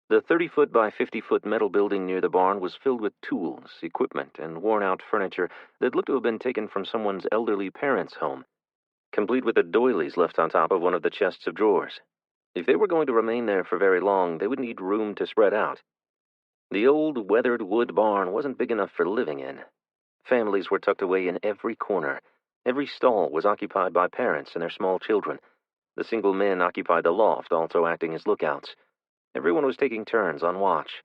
The 30-foot by 50-foot metal building near the barn was filled with tools, equipment, and worn-out furniture that looked to have been taken from someone's elderly parents' home. complete with the doilies left on top of one of the chests of drawers. If they were going to remain there for very long, they would need room to spread out. The old, weathered wood barn wasn't big enough for living in. Families were tucked away in every corner. Every stall was occupied by parents and their small children. The single men occupied the loft, also acting as lookouts. Everyone was taking turns on watch.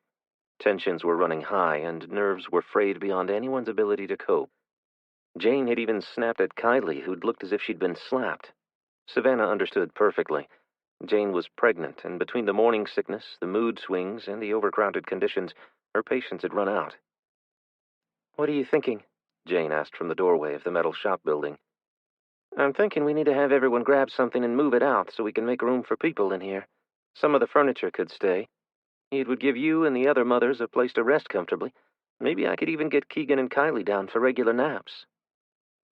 Tensions were running high, and nerves were frayed beyond anyone's ability to cope. Jane had even snapped at Kylie, who'd looked as if she'd been slapped. Savannah understood perfectly. Jane was pregnant, and between the morning sickness, the mood swings, and the overcrowded conditions, her patience had run out. "What are you thinking?" Jane asked from the doorway of the metal shop building. "I'm thinking we need to have everyone grab something and move it out so we can make room for people in here. Some of the furniture could stay. It would give you and the other mothers a place to rest comfortably. Maybe I could even get Keegan and Kylie down for regular naps."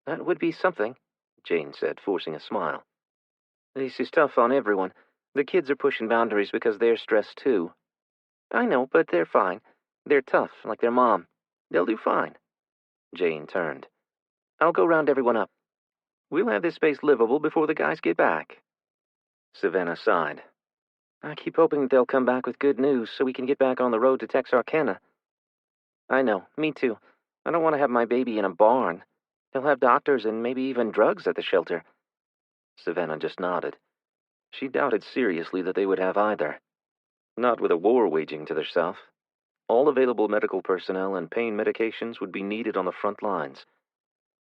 "That would be something," Jane said, forcing a smile. "This is tough on everyone. The kids are pushing boundaries because they're stressed too." "I know, but they're fine. They're tough, like their mom. They'll do fine." Jane turned. "I'll go round everyone up. We'll have this space livable before the guys get back." Savannah sighed. "I keep hoping that they'll come back with good news so we can get back on the road to Texarkana." "I know, me too. I don't want to have my baby in a barn. They'll have doctors and maybe even drugs at the shelter." Savannah just nodded. She doubted seriously that they would have either. Not with a war waging to the south. All available medical personnel and pain medications would be needed on the front lines.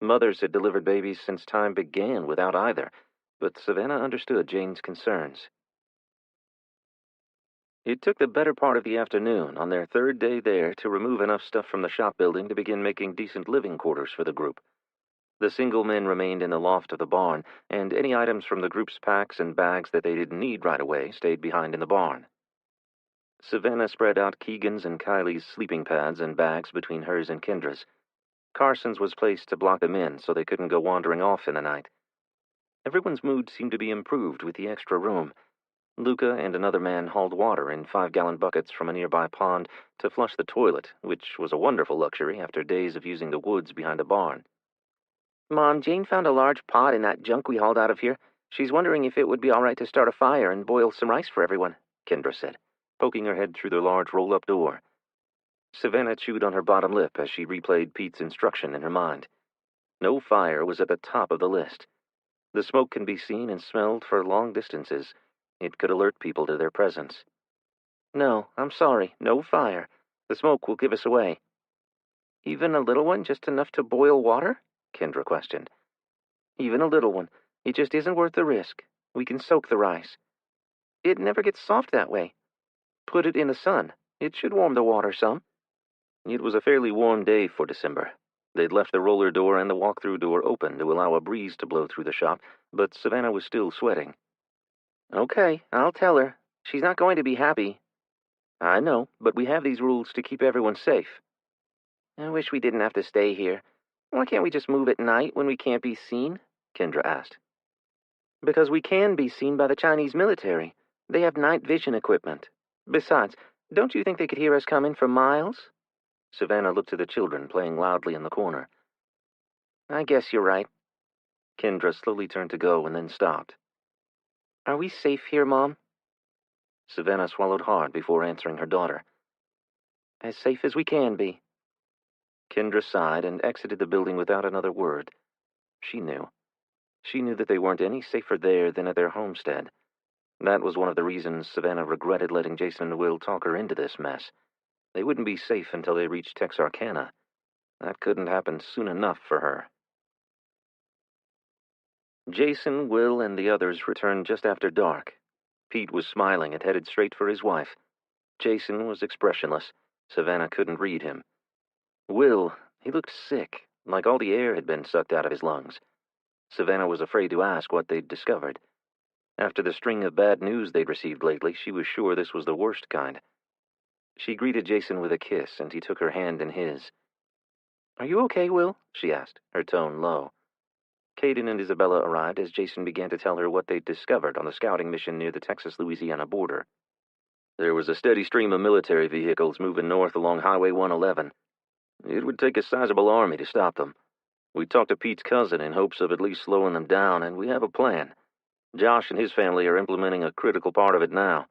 Mothers had delivered babies since time began without either, but Savannah understood Jane's concerns. It took the better part of the afternoon on their third day there to remove enough stuff from the shop building to begin making decent living quarters for the group. The single men remained in the loft of the barn, and any items from the group's packs and bags that they didn't need right away stayed behind in the barn. Savannah spread out Keegan's and Kylie's sleeping pads and bags between hers and Kendra's. Carson's was placed to block them in so they couldn't go wandering off in the night. Everyone's mood seemed to be improved with the extra room. Luca and another man hauled water in 5-gallon buckets from a nearby pond to flush the toilet, which was a wonderful luxury after days of using the woods behind the barn. "Mom, Jane found a large pot in that junk we hauled out of here. She's wondering if it would be all right to start a fire and boil some rice for everyone," Kendra said, poking her head through the large roll-up door. Savannah chewed on her bottom lip as she replayed Pete's instruction in her mind. No fire was at the top of the list. The smoke can be seen and smelled for long distances. It could alert people to their presence. "No, I'm sorry, no fire. The smoke will give us away." "Even a little one, just enough to boil water?" Kendra questioned. "Even a little one. It just isn't worth the risk. We can soak the rice. It never gets soft that way. Put it in the sun. It should warm the water some." It was a fairly warm day for December. They'd left the roller door and the walk-through door open to allow a breeze to blow through the shop, but Savannah was still sweating. "Okay, I'll tell her. She's not going to be happy." "I know, but we have these rules to keep everyone safe." "I wish we didn't have to stay here. Why can't we just move at night when we can't be seen?" Kendra asked. "Because we can be seen by the Chinese military. They have night vision equipment. Besides, don't you think they could hear us coming for miles?" Savannah looked to the children playing loudly in the corner. "I guess you're right." Kendra slowly turned to go and then stopped. "Are we safe here, Mom?" Savannah swallowed hard before answering her daughter. "As safe as we can be." Kendra sighed and exited the building without another word. She knew. She knew that they weren't any safer there than at their homestead. That was one of the reasons Savannah regretted letting Jason and Will talk her into this mess. They wouldn't be safe until they reached Texarkana. That couldn't happen soon enough for her. Jason, Will, and the others returned just after dark. Pete was smiling and headed straight for his wife. Jason was expressionless. Savannah couldn't read him. Will, he looked sick, like all the air had been sucked out of his lungs. Savannah was afraid to ask what they'd discovered. After the string of bad news they'd received lately, she was sure this was the worst kind. She greeted Jason with a kiss, and he took her hand in his. "Are you okay, Will?" she asked, her tone low. Caden and Isabella arrived as Jason began to tell her what they'd discovered on the scouting mission near the Texas-Louisiana border. There was a steady stream of military vehicles moving north along Highway 111. It would take a sizable army to stop them. We talked to Pete's cousin in hopes of at least slowing them down, and we have a plan. Josh and his family are implementing a critical part of it now.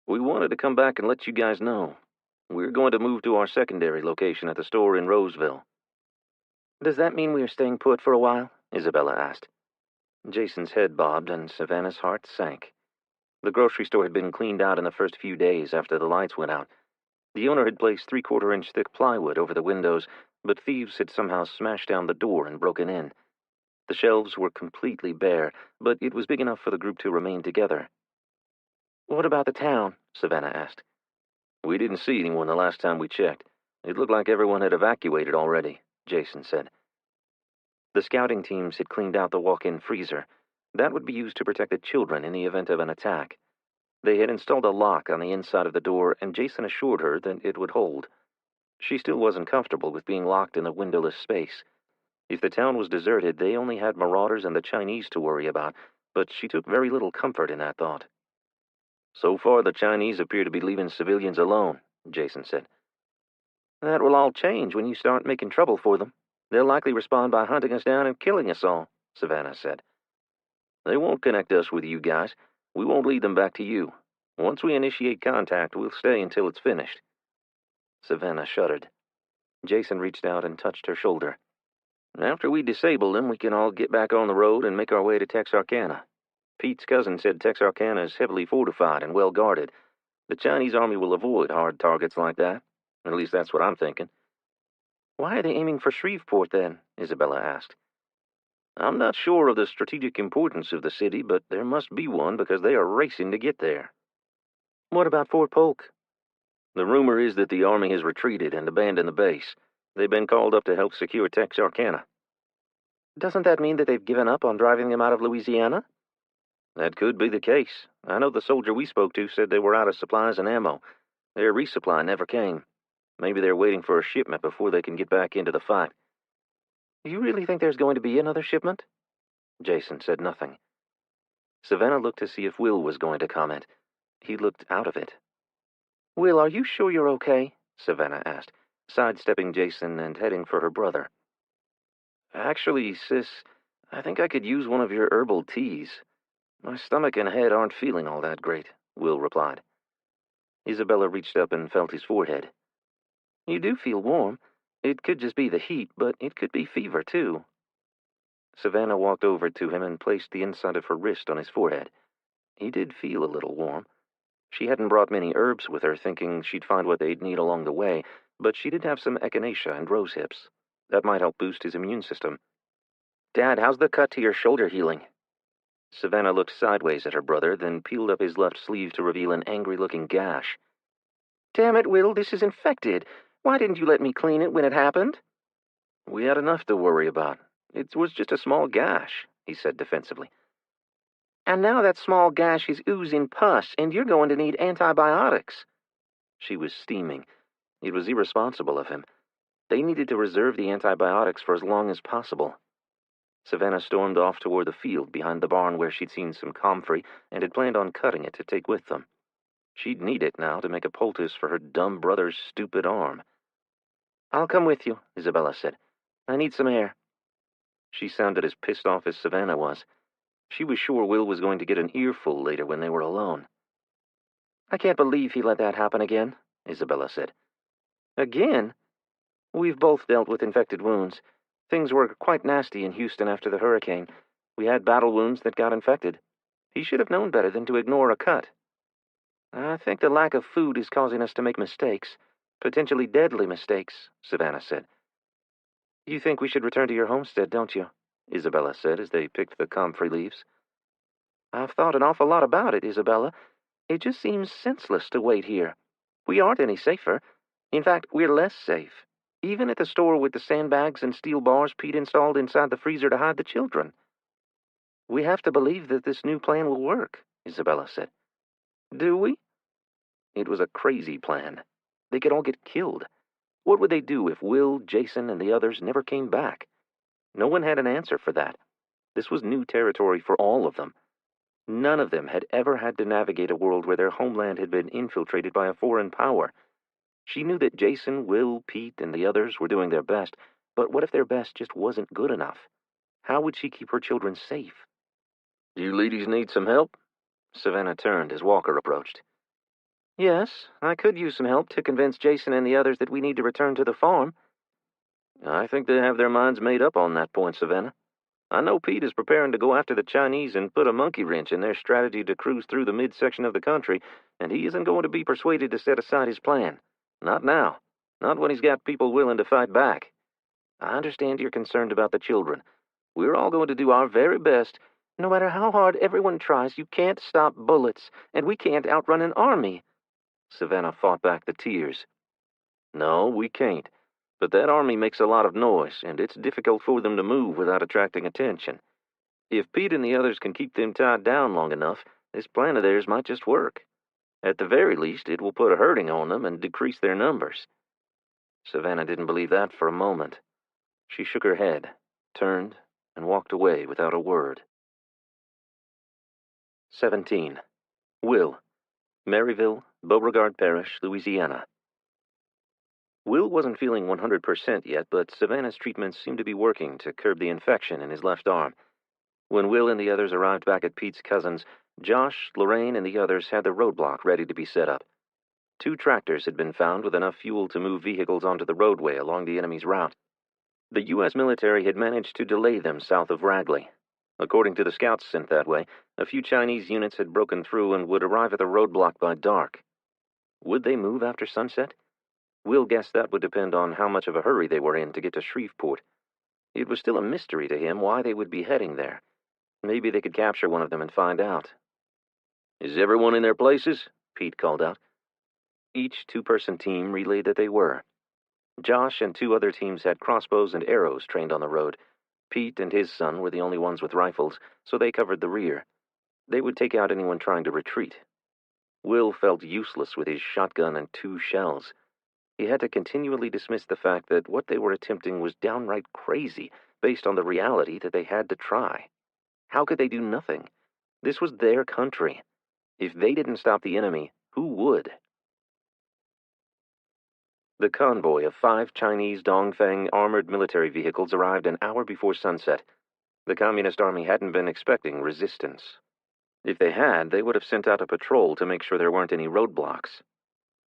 We wanted to come back and let you guys know. We're going to move to our secondary location at the store in Roseville." "Does that mean we are staying put for a while?" Isabella asked. Jason's head bobbed, and Savannah's heart sank. The grocery store had been cleaned out in the first few days after the lights went out. The owner had placed 3/4-inch thick plywood over the windows, but thieves had somehow smashed down the door and broken in. The shelves were completely bare, but it was big enough for the group to remain together. "What about the town?" Savannah asked. "We didn't see anyone the last time we checked. It looked like everyone had evacuated already," Jason said. The scouting teams had cleaned out the walk-in freezer. That would be used to protect the children in the event of an attack. They had installed a lock on the inside of the door, and Jason assured her that it would hold. She still wasn't comfortable with being locked in a windowless space. If the town was deserted, they only had marauders and the Chinese to worry about, but she took very little comfort in that thought. "So far, the Chinese appear to be leaving civilians alone," Jason said. "That will all change when you start making trouble for them. They'll likely respond by hunting us down and killing us all," Savannah said. "They won't connect us with you guys. We won't lead them back to you. Once we initiate contact, we'll stay until it's finished." Savannah shuddered. Jason reached out and touched her shoulder. "After we disable them, we can all get back on the road and make our way to Texarkana. Pete's cousin said Texarkana is heavily fortified and well guarded. The Chinese army will avoid hard targets like that. At least that's what I'm thinking." "Why are they aiming for Shreveport, then?" Isabella asked. "I'm not sure of the strategic importance of the city, but there must be one because they are racing to get there." "What about Fort Polk?" "The rumor is that the army has retreated and abandoned the base. They've been called up to help secure Texarkana." "Doesn't that mean that they've given up on driving them out of Louisiana?" "That could be the case. I know the soldier we spoke to said they were out of supplies and ammo. Their resupply never came. Maybe they're waiting for a shipment before they can get back into the fight." "You really think there's going to be another shipment?" Jason said nothing. Savannah looked to see if Will was going to comment. He looked out of it. "Will, are you sure you're okay?" Savannah asked, sidestepping Jason and heading for her brother. "Actually, sis, I think I could use one of your herbal teas. My stomach and head aren't feeling all that great," Will replied. Isabella reached up and felt his forehead. "You do feel warm. It could just be the heat, but it could be fever, too." Savannah walked over to him and placed the inside of her wrist on his forehead. He did feel a little warm. She hadn't brought many herbs with her, thinking she'd find what they'd need along the way, but she did have some echinacea and rose hips. That might help boost his immune system. "Dad, how's the cut to your shoulder healing?" Savannah looked sideways at her brother, then peeled up his left sleeve to reveal an angry-looking gash. "Damn it, Will, this is infected. Why didn't you let me clean it when it happened?" "We had enough to worry about. It was just a small gash," he said defensively. "And now that small gash is oozing pus, and you're going to need antibiotics." She was steaming. It was irresponsible of him. They needed to reserve the antibiotics for as long as possible. Savannah stormed off toward the field behind the barn where she'd seen some comfrey and had planned on cutting it to take with them. She'd need it now to make a poultice for her dumb brother's stupid arm. "I'll come with you," Isabella said. "I need some air." She sounded as pissed off as Savannah was. She was sure Will was going to get an earful later when they were alone. "I can't believe he let that happen again," Isabella said. "Again? We've both dealt with infected wounds. Things were quite nasty in Houston after the hurricane. We had battle wounds that got infected. He should have known better than to ignore a cut." "I think the lack of food is causing us to make mistakes, potentially deadly mistakes," Savannah said. "You think we should return to your homestead, don't you?" Isabella said as they picked the comfrey leaves. "I've thought an awful lot about it, Isabella. It just seems senseless to wait here. We aren't any safer. In fact, we're less safe. Even at the store with the sandbags and steel bars Pete installed inside the freezer to hide the children." "We have to believe that this new plan will work," Isabella said. "Do we?" It was a crazy plan. They could all get killed. What would they do if Will, Jason, and the others never came back? No one had an answer for that. This was new territory for all of them. None of them had ever had to navigate a world where their homeland had been infiltrated by a foreign power. She knew that Jason, Will, Pete, and the others were doing their best, But what if their best just wasn't good enough? How would she keep her children safe? "Do you ladies need some help?" Savannah turned as Walker approached. Yes, I could use some help to convince Jason and the others that we need to return to the farm. "I think they have their minds made up on that point, Savannah. I know Pete is preparing to go after the Chinese and put a monkey wrench in their strategy to cruise through the midsection of the country, and he isn't going to be persuaded to set aside his plan. Not now. Not when he's got people willing to fight back. I understand you're concerned about the children. We're all going to do our very best. No matter how hard everyone tries, you can't stop bullets, and we can't outrun an army." Savannah fought back the tears. "No, we can't. But that army makes a lot of noise, and it's difficult for them to move without attracting attention. If Pete and the others can keep them tied down long enough, this plan of theirs might just work. At the very least, it will put a hurting on them and decrease their numbers." Savannah didn't believe that for a moment. She shook her head, turned, and walked away without a word. 17. Will, Maryville, Beauregard Parish, Louisiana. Will wasn't feeling 100% yet, but Savannah's treatments seemed to be working to curb the infection in his left arm. When Will and the others arrived back at Pete's cousins', Josh, Lorraine, and the others had the roadblock ready to be set up. 2 tractors had been found with enough fuel to move vehicles onto the roadway along the enemy's route. The U.S. military had managed to delay them south of Ragley. According to the scouts sent that way, a few Chinese units had broken through and would arrive at the roadblock by dark. Would they move after sunset? Will guessed that would depend on how much of a hurry they were in to get to Shreveport. It was still a mystery to him why they would be heading there. Maybe they could capture one of them and find out. "Is everyone in their places?" Pete called out. Each 2-person team relayed that they were. Josh and 2 other teams had crossbows and arrows trained on the road. Pete and his son were the only ones with rifles, so they covered the rear. They would take out anyone trying to retreat. Will felt useless with his shotgun and 2 shells. He had to continually dismiss the fact that what they were attempting was downright crazy, based on the reality that they had to try. How could they do nothing? This was their country. If they didn't stop the enemy, who would? The convoy of 5 Chinese Dongfang armored military vehicles arrived an hour before sunset. The Communist Army hadn't been expecting resistance. If they had, they would have sent out a patrol to make sure there weren't any roadblocks.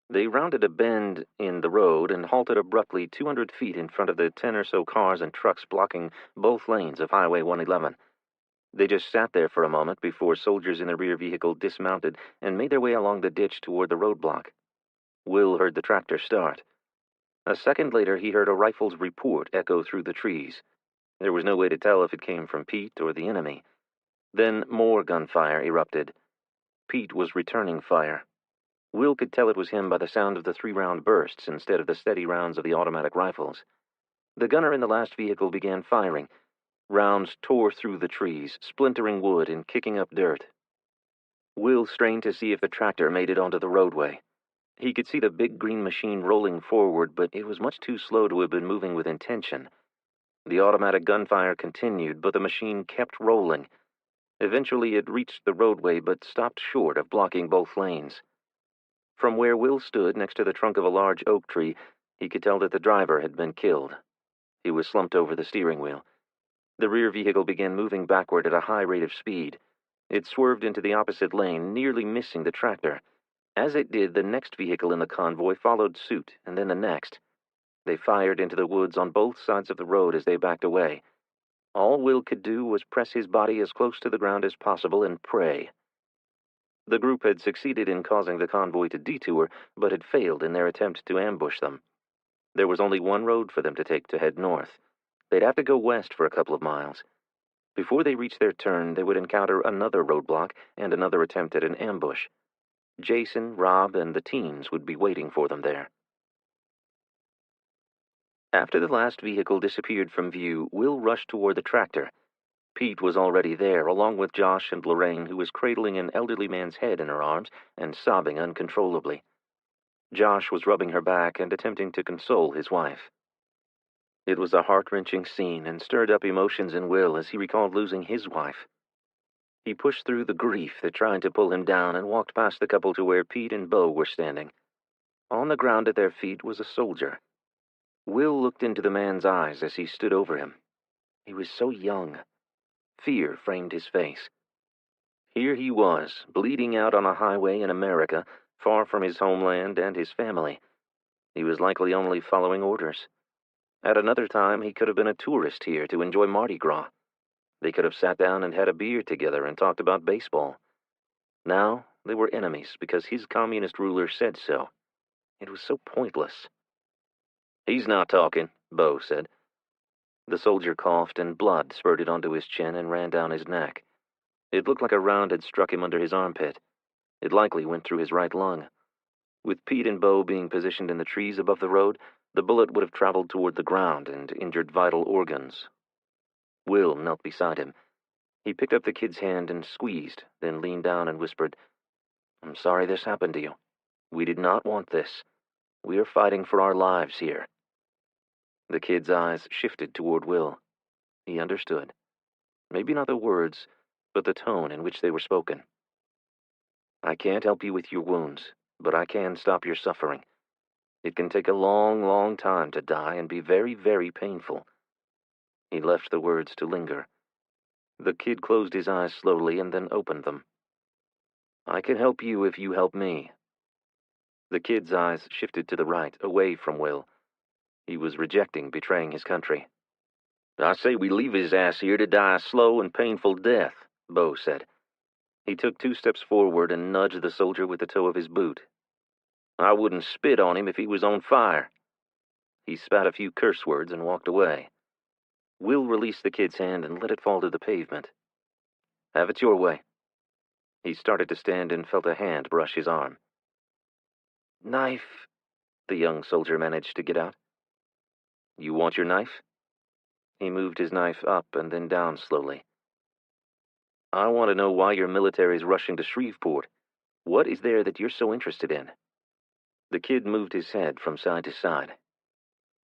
They rounded a bend in the road and halted abruptly 200 feet in front of the 10 or so cars and trucks blocking both lanes of Highway 111. They just sat there for a moment before soldiers in the rear vehicle dismounted and made their way along the ditch toward the roadblock. Will heard the tractor start. A second later, he heard a rifle's report echo through the trees. There was no way to tell if it came from Pete or the enemy. Then more gunfire erupted. Pete was returning fire. Will could tell it was him by the sound of the 3-round bursts instead of the steady rounds of the automatic rifles. The gunner in the last vehicle began firing. Rounds tore through the trees, splintering wood and kicking up dirt. Will strained to see if the tractor made it onto the roadway. He could see the big green machine rolling forward, but it was much too slow to have been moving with intention. The automatic gunfire continued, but the machine kept rolling. Eventually it reached the roadway, but stopped short of blocking both lanes. From where Will stood next to the trunk of a large oak tree, he could tell that the driver had been killed. He was slumped over the steering wheel. The rear vehicle began moving backward at a high rate of speed. It swerved into the opposite lane, nearly missing the tractor. As it did, the next vehicle in the convoy followed suit, and then the next. They fired into the woods on both sides of the road as they backed away. All Will could do was press his body as close to the ground as possible and pray. The group had succeeded in causing the convoy to detour, but had failed in their attempt to ambush them. There was only one road for them to take to head north. They'd have to go west for a couple of miles. Before they reached their turn, they would encounter another roadblock and another attempt at an ambush. Jason, Rob, and the teens would be waiting for them there. After the last vehicle disappeared from view, Will rushed toward the tractor. Pete was already there, along with Josh and Lorraine, who was cradling an elderly man's head in her arms and sobbing uncontrollably. Josh was rubbing her back and attempting to console his wife. It was a heart-wrenching scene and stirred up emotions in Will as he recalled losing his wife. He pushed through the grief that tried to pull him down and walked past the couple to where Pete and Bo were standing. On the ground at their feet was a soldier. Will looked into the man's eyes as he stood over him. He was so young. Fear framed his face. Here he was, bleeding out on a highway in America, far from his homeland and his family. He was likely only following orders. At another time, he could have been a tourist here to enjoy Mardi Gras. They could have sat down and had a beer together and talked about baseball. Now, they were enemies because his communist ruler said so. It was so pointless. "He's not talking," Bo said. The soldier coughed, and blood spurted onto his chin and ran down his neck. It looked like a round had struck him under his armpit. It likely went through his right lung. With Pete and Bo being positioned in the trees above the road, the bullet would have traveled toward the ground and injured vital organs. Will knelt beside him. He picked up the kid's hand and squeezed, then leaned down and whispered, "I'm sorry this happened to you. We did not want this. We are fighting for our lives here." The kid's eyes shifted toward Will. He understood. Maybe not the words, but the tone in which they were spoken. "I can't help you with your wounds, but I can stop your suffering. It can take a long, long time to die and be very, very painful." He left the words to linger. The kid closed his eyes slowly and then opened them. "I can help you if you help me." The kid's eyes shifted to the right, away from Will. He was rejecting betraying his country. "I say we leave his ass here to die a slow and painful death," Bo said. He took 2 steps forward and nudged the soldier with the toe of his boot. "I wouldn't spit on him if he was on fire." He spat a few curse words and walked away. Will released the kid's hand and let it fall to the pavement. "Have it your way." He started to stand and felt a hand brush his arm. "Knife," the young soldier managed to get out. "You want your knife?" He moved his knife up and then down slowly. "I want to know why your military's rushing to Shreveport. What is there that you're so interested in?" The kid moved his head from side to side.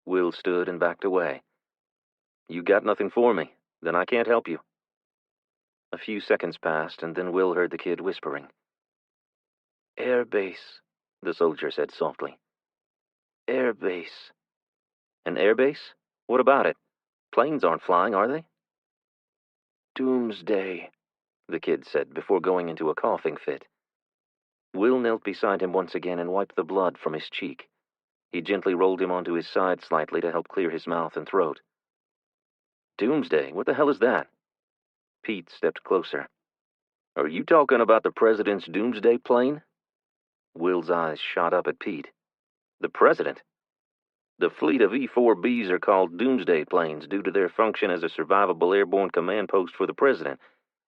Will stood and backed away. "You got nothing for me. Then I can't help you." A few seconds passed, and then Will heard the kid whispering. "Air base," the soldier said softly. "Air base." "An air base? What about it? Planes aren't flying, are they?" "Doomsday," the kid said before going into a coughing fit. Will knelt beside him once again and wiped the blood from his cheek. He gently rolled him onto his side slightly to help clear his mouth and throat. "Doomsday? What the hell is that?" Pete stepped closer. "Are you talking about the president's doomsday plane?" Will's eyes shot up at Pete. "The president?" "The fleet of E-4Bs are called doomsday planes due to their function as a survivable airborne command post for the president.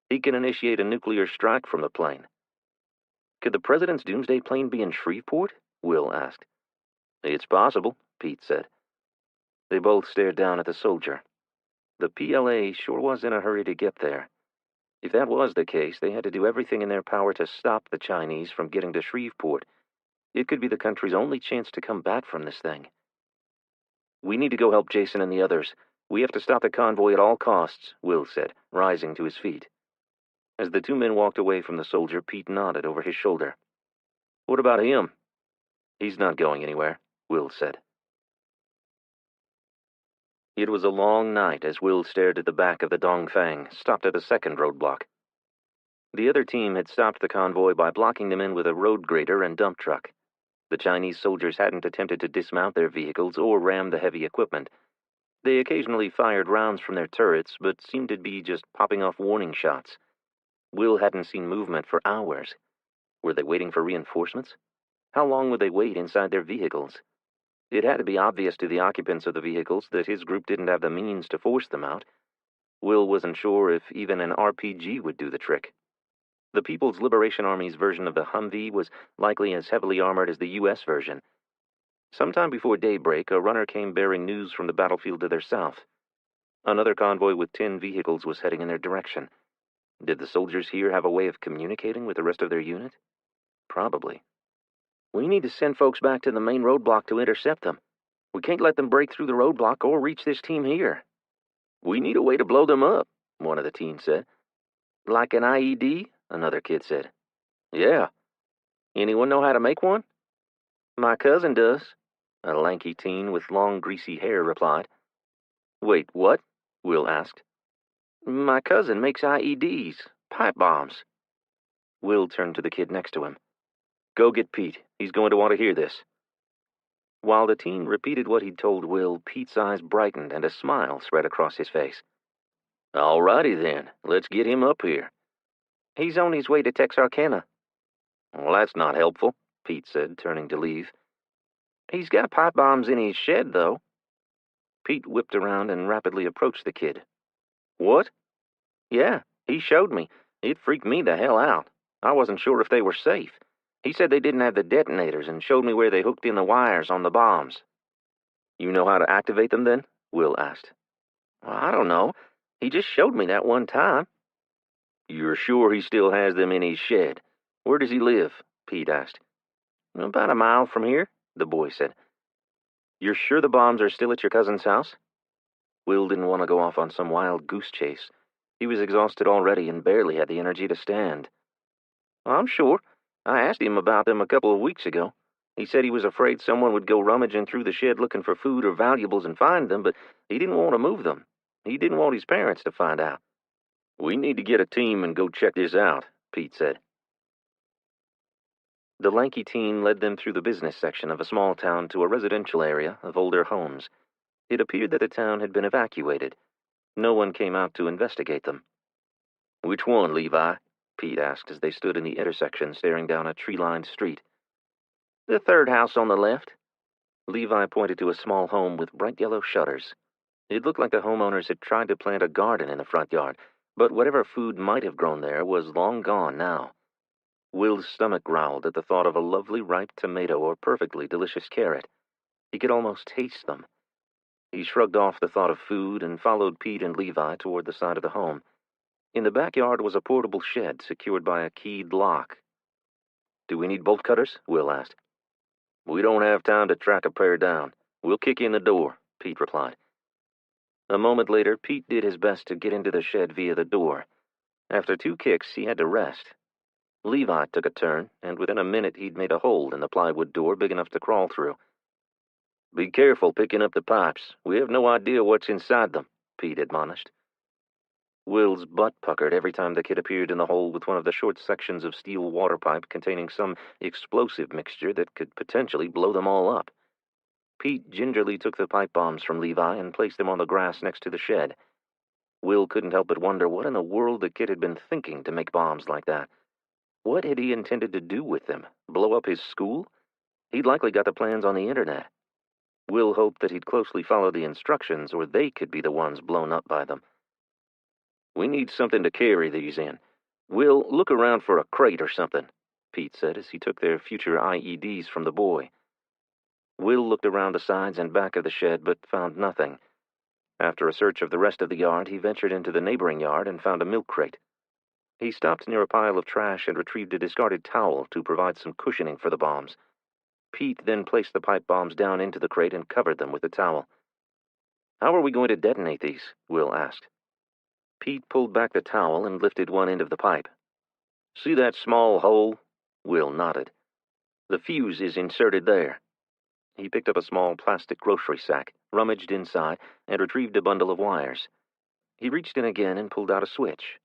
He can initiate a nuclear strike from the plane." "Could the president's doomsday plane be in Shreveport?" Will asked. "It's possible," Pete said. They both stared down at the soldier. The PLA sure was in a hurry to get there. If that was the case, they had to do everything in their power to stop the Chinese from getting to Shreveport. It could be the country's only chance to come back from this thing. "We need to go help Jason and the others. We have to stop the convoy at all costs," Will said, rising to his feet. As the 2 men walked away from the soldier, Pete nodded over his shoulder. "What about him?" "He's not going anywhere," Will said. It was a long night as Will stared at the back of the Dongfang, stopped at the second roadblock. The other team had stopped the convoy by blocking them in with a road grader and dump truck. The Chinese soldiers hadn't attempted to dismount their vehicles or ram the heavy equipment. They occasionally fired rounds from their turrets, but seemed to be just popping off warning shots. Will hadn't seen movement for hours. Were they waiting for reinforcements? How long would they wait inside their vehicles? It had to be obvious to the occupants of the vehicles that his group didn't have the means to force them out. Will wasn't sure if even an RPG would do the trick. The People's Liberation Army's version of the Humvee was likely as heavily armored as the U.S. version. Sometime before daybreak, a runner came bearing news from the battlefield to their south. Another convoy with 10 vehicles was heading in their direction. Did the soldiers here have a way of communicating with the rest of their unit? Probably. "We need to send folks back to the main roadblock to intercept them. We can't let them break through the roadblock or reach this team here." "We need a way to blow them up," one of the teens said. "Like an IED?" another kid said. "Yeah. Anyone know how to make one?" "My cousin does." a lanky teen with long, greasy hair replied. Wait, what? Will asked. My cousin makes IEDs, pipe bombs. Will turned to the kid next to him. Go get Pete. He's going to want to hear this. While the teen repeated what he'd told Will, Pete's eyes brightened and a smile spread across his face. All righty then, let's get him up here. He's on his way to Texarkana. Well, that's not helpful, Pete said, turning to leave. He's got pipe bombs in his shed, though. Pete whipped around and rapidly approached the kid. What? Yeah, he showed me. It freaked me the hell out. I wasn't sure if they were safe. He said they didn't have the detonators and showed me where they hooked in the wires on the bombs. You know how to activate them, then? Will asked. Well, I don't know. He just showed me that one time. You're sure he still has them in his shed? Where does he live? Pete asked. About a mile from here, the boy said. You're sure the bombs are still at your cousin's house? Will didn't want to go off on some wild goose chase. He was exhausted already and barely had the energy to stand. I'm sure. I asked him about them a couple of weeks ago. He said he was afraid someone would go rummaging through the shed looking for food or valuables and find them, but he didn't want to move them. He didn't want his parents to find out. We need to get a team and go check this out, Pete said. The lanky teen led them through the business section of a small town to a residential area of older homes. It appeared that the town had been evacuated. No one came out to investigate them. Which one, Levi? Pete asked as they stood in the intersection staring down a tree-lined street. The third house on the left. Levi pointed to a small home with bright yellow shutters. It looked like the homeowners had tried to plant a garden in the front yard, but whatever food might have grown there was long gone now. Will's stomach growled at the thought of a lovely ripe tomato or perfectly delicious carrot. He could almost taste them. He shrugged off the thought of food and followed Pete and Levi toward the side of the home. In the backyard was a portable shed secured by a keyed lock. Do we need bolt cutters? Will asked. We don't have time to track a pair down. We'll kick in the door, Pete replied. A moment later, Pete did his best to get into the shed via the door. After 2 kicks, he had to rest. Levi took a turn, and within a minute he'd made a hole in the plywood door big enough to crawl through. Be careful picking up the pipes. We have no idea what's inside them, Pete admonished. Will's butt puckered every time the kid appeared in the hole with one of the short sections of steel water pipe containing some explosive mixture that could potentially blow them all up. Pete gingerly took the pipe bombs from Levi and placed them on the grass next to the shed. Will couldn't help but wonder what in the world the kid had been thinking to make bombs like that. What had he intended to do with them? Blow up his school? He'd likely got the plans on the internet. Will hoped that he'd closely follow the instructions, or they could be the ones blown up by them. We need something to carry these in. Will, look around for a crate or something, Pete said as he took their future IEDs from the boy. Will looked around the sides and back of the shed, but found nothing. After a search of the rest of the yard, he ventured into the neighboring yard and found a milk crate. He stopped near a pile of trash and retrieved a discarded towel to provide some cushioning for the bombs. Pete then placed the pipe bombs down into the crate and covered them with the towel. How are we going to detonate these? Will asked. Pete pulled back the towel and lifted one end of the pipe. See that small hole? Will nodded. The fuse is inserted there. He picked up a small plastic grocery sack, rummaged inside, and retrieved a bundle of wires. He reached in again and pulled out a switch.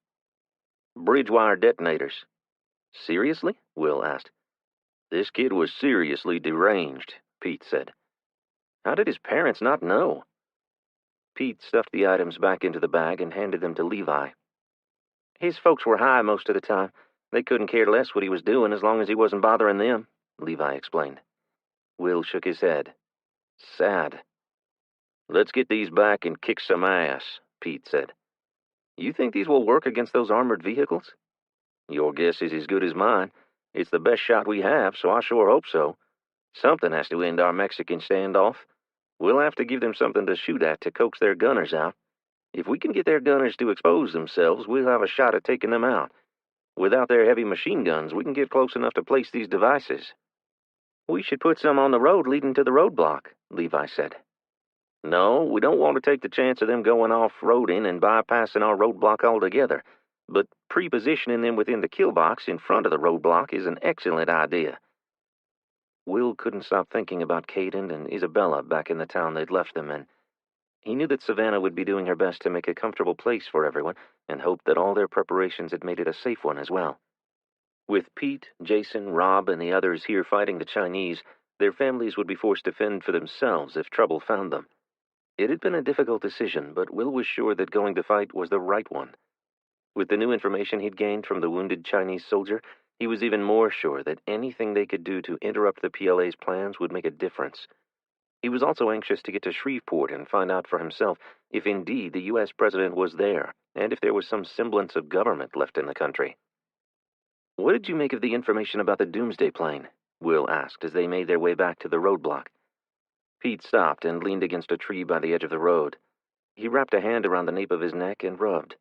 Bridge wire detonators. Seriously? Will asked. This kid was seriously deranged, Pete said. How did his parents not know? Pete stuffed the items back into the bag and handed them to Levi. His folks were high most of the time. They couldn't care less what he was doing as long as he wasn't bothering them, Levi explained. Will shook his head. Sad. Let's get these back and kick some ass, Pete said. You think these will work against those armored vehicles? Your guess is as good as mine. It's the best shot we have, so I sure hope so. Something has to end our Mexican standoff. We'll have to give them something to shoot at to coax their gunners out. If we can get their gunners to expose themselves, we'll have a shot at taking them out. Without their heavy machine guns, we can get close enough to place these devices. We should put some on the road leading to the roadblock, Levi said. No, we don't want to take the chance of them going off-roading and bypassing our roadblock altogether, but pre-positioning them within the kill box in front of the roadblock is an excellent idea. Will couldn't stop thinking about Caden and Isabella back in the town they'd left them in. He knew that Savannah would be doing her best to make a comfortable place for everyone, and hoped that all their preparations had made it a safe one as well. With Pete, Jason, Rob, and the others here fighting the Chinese, their families would be forced to fend for themselves if trouble found them. It had been a difficult decision, but Will was sure that going to fight was the right one. With the new information he'd gained from the wounded Chinese soldier, he was even more sure that anything they could do to interrupt the PLA's plans would make a difference. He was also anxious to get to Shreveport and find out for himself if indeed the U.S. president was there, and if there was some semblance of government left in the country. "What did you make of the information about the Doomsday plane?" Will asked as they made their way back to the roadblock. Pete stopped and leaned against a tree by the edge of the road. He wrapped a hand around the nape of his neck and rubbed.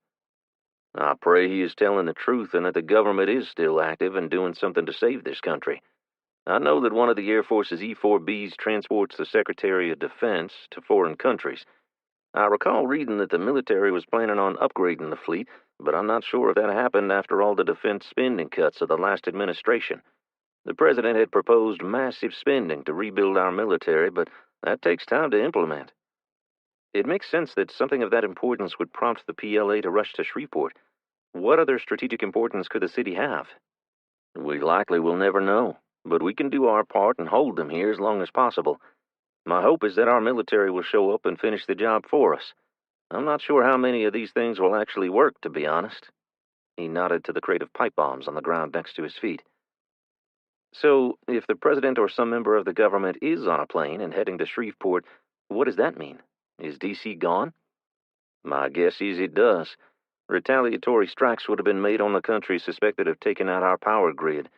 "I pray he is telling the truth and that the government is still active and doing something to save this country. I know that one of the Air Force's E-4Bs transports the Secretary of Defense to foreign countries. I recall reading that the military was planning on upgrading the fleet, but I'm not sure if that happened after all the defense spending cuts of the last administration. The president had proposed massive spending to rebuild our military, but that takes time to implement. It makes sense that something of that importance would prompt the PLA to rush to Shreveport. What other strategic importance could the city have?" "We likely will never know, but we can do our part and hold them here as long as possible. My hope is that our military will show up and finish the job for us. I'm not sure how many of these things will actually work, to be honest." He nodded to the crate of pipe bombs on the ground next to his feet. "So, if the president or some member of the government is on a plane and heading to Shreveport, what does that mean? Is D.C. gone?" "My guess is it does. Retaliatory strikes would have been made on the country suspected of taking out our power grid.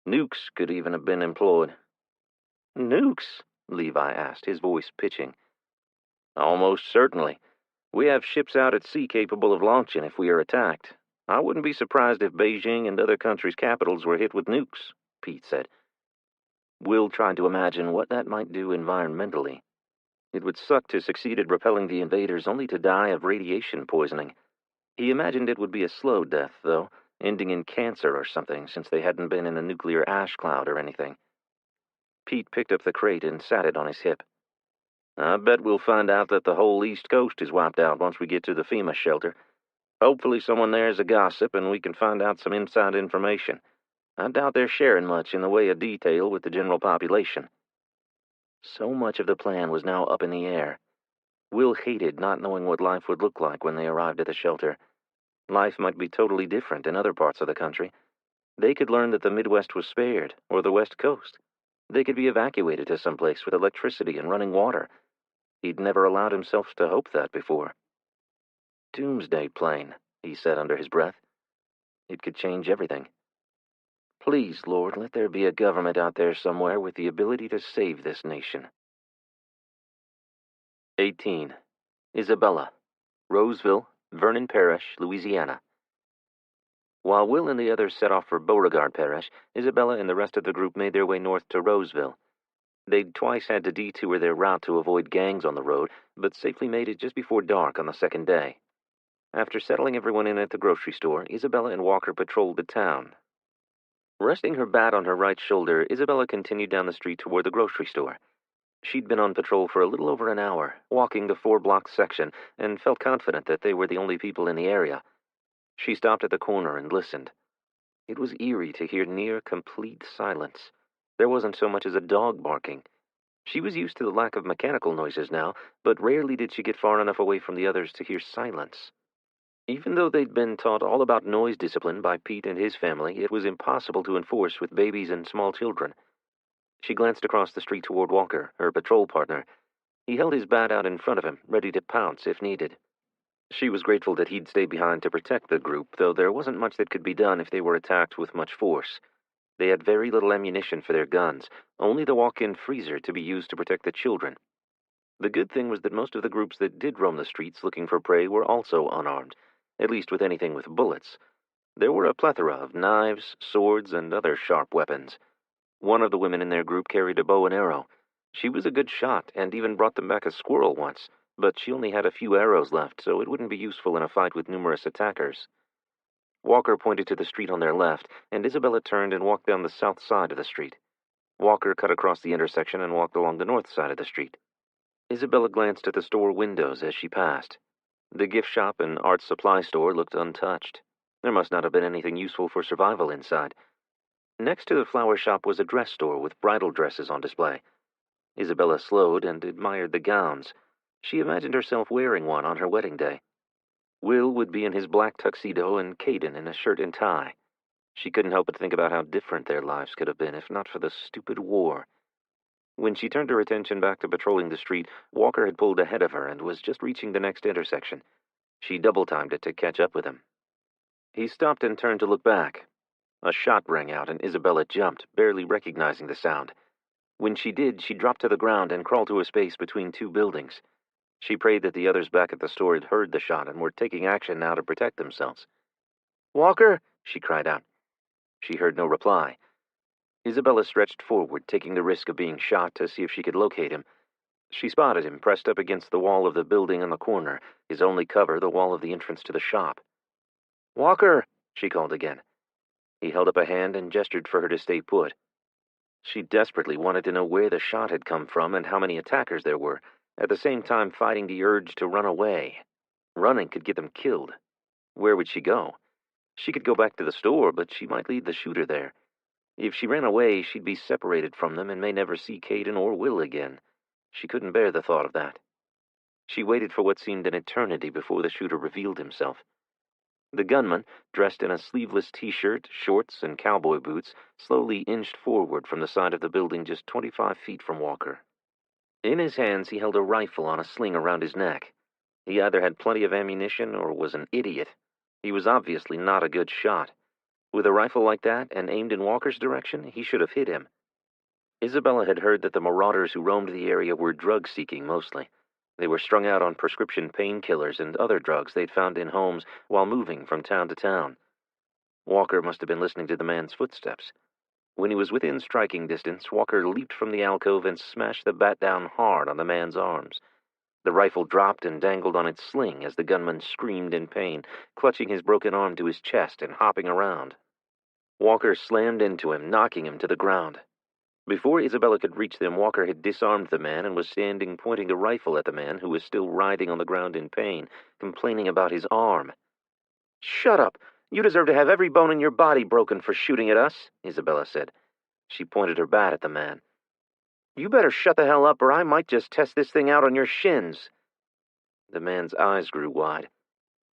Nukes could even have been employed." "Nukes?" Levi asked, his voice pitching. "Almost certainly. We have ships out at sea capable of launching if we are attacked. I wouldn't be surprised if Beijing and other countries' capitals were hit with nukes," Pete said. Will tried to imagine what that might do environmentally. It would suck to succeed at repelling the invaders only to die of radiation poisoning. He imagined it would be a slow death, though, ending in cancer or something, since they hadn't been in a nuclear ash cloud or anything. Pete picked up the crate and sat it on his hip. "I bet we'll find out that the whole East Coast is wiped out once we get to the FEMA shelter. Hopefully someone there is a gossip and we can find out some inside information. I doubt they're sharing much in the way of detail with the general population." So much of the plan was now up in the air. Will hated not knowing what life would look like when they arrived at the shelter. Life might be totally different in other parts of the country. They could learn that the Midwest was spared, or the West Coast. They could be evacuated to some place with electricity and running water. He'd never allowed himself to hope that before. "Doomsday plane," he said under his breath. It could change everything. "Please, Lord, let there be a government out there somewhere with the ability to save this nation." 18. Isabella, Roseville, Vernon Parish, Louisiana. While Will and the others set off for Beauregard Parish, Isabella and the rest of the group made their way north to Roseville. They'd twice had to detour their route to avoid gangs on the road, but safely made it just before dark on the second day. After settling everyone in at the grocery store, Isabella and Walker patrolled the town. Resting her bat on her right shoulder, Isabella continued down the street toward the grocery store. She'd been on patrol for a little over an hour, walking the 4-block section, and felt confident that they were the only people in the area. She stopped at the corner and listened. It was eerie to hear near complete silence. There wasn't so much as a dog barking. She was used to the lack of mechanical noises now, but rarely did she get far enough away from the others to hear silence. Even though they'd been taught all about noise discipline by Pete and his family, it was impossible to enforce with babies and small children. She glanced across the street toward Walker, her patrol partner. He held his bat out in front of him, ready to pounce if needed. She was grateful that he'd stay behind to protect the group, though there wasn't much that could be done if they were attacked with much force. They had very little ammunition for their guns, only the walk-in freezer to be used to protect the children. The good thing was that most of the groups that did roam the streets looking for prey were also unarmed, at least with anything with bullets. There were a plethora of knives, swords, and other sharp weapons. One of the women in their group carried a bow and arrow. She was a good shot and even brought them back a squirrel once, but she only had a few arrows left, so it wouldn't be useful in a fight with numerous attackers. Walker pointed to the street on their left, and Isabella turned and walked down the south side of the street. Walker cut across the intersection and walked along the north side of the street. Isabella glanced at the store windows as she passed. The gift shop and art supply store looked untouched. There must not have been anything useful for survival inside. Next to the flower shop was a dress store with bridal dresses on display. Isabella slowed and admired the gowns. She imagined herself wearing one on her wedding day. Will would be in his black tuxedo and Caden in a shirt and tie. She couldn't help but think about how different their lives could have been if not for the stupid war. When she turned her attention back to patrolling the street, Walker had pulled ahead of her and was just reaching the next intersection. She double-timed it to catch up with him. He stopped and turned to look back. A shot rang out and Isabella jumped, barely recognizing the sound. When she did, she dropped to the ground and crawled to a space between two buildings. She prayed that the others back at the store had heard the shot and were taking action now to protect themselves. "Walker!" she cried out. She heard no reply. Isabella stretched forward, taking the risk of being shot to see if she could locate him. She spotted him pressed up against the wall of the building on the corner, his only cover the wall of the entrance to the shop. "Walker!" she called again. He held up a hand and gestured for her to stay put. She desperately wanted to know where the shot had come from and how many attackers there were, at the same time fighting the urge to run away. Running could get them killed. Where would she go? She could go back to the store, but she might lead the shooter there. If she ran away, she'd be separated from them and may never see Caden or Will again. She couldn't bear the thought of that. She waited for what seemed an eternity before the shooter revealed himself. The gunman, dressed in a sleeveless t-shirt, shorts, and cowboy boots, slowly inched forward from the side of the building just 25 feet from Walker. In his hands, he held a rifle on a sling around his neck. He either had plenty of ammunition or was an idiot. He was obviously not a good shot. With a rifle like that and aimed in Walker's direction, he should have hit him. Isabella had heard that the marauders who roamed the area were drug-seeking mostly. They were strung out on prescription painkillers and other drugs they'd found in homes while moving from town to town. Walker must have been listening to the man's footsteps. When he was within striking distance, Walker leaped from the alcove and smashed the bat down hard on the man's arms. The rifle dropped and dangled on its sling as the gunman screamed in pain, clutching his broken arm to his chest and hopping around. Walker slammed into him, knocking him to the ground. Before Isabella could reach them, Walker had disarmed the man and was standing pointing a rifle at the man who was still writhing on the ground in pain, complaining about his arm. "Shut up! You deserve to have every bone in your body broken for shooting at us," Isabella said. She pointed her bat at the man. "You better shut the hell up or I might just test this thing out on your shins." The man's eyes grew wide.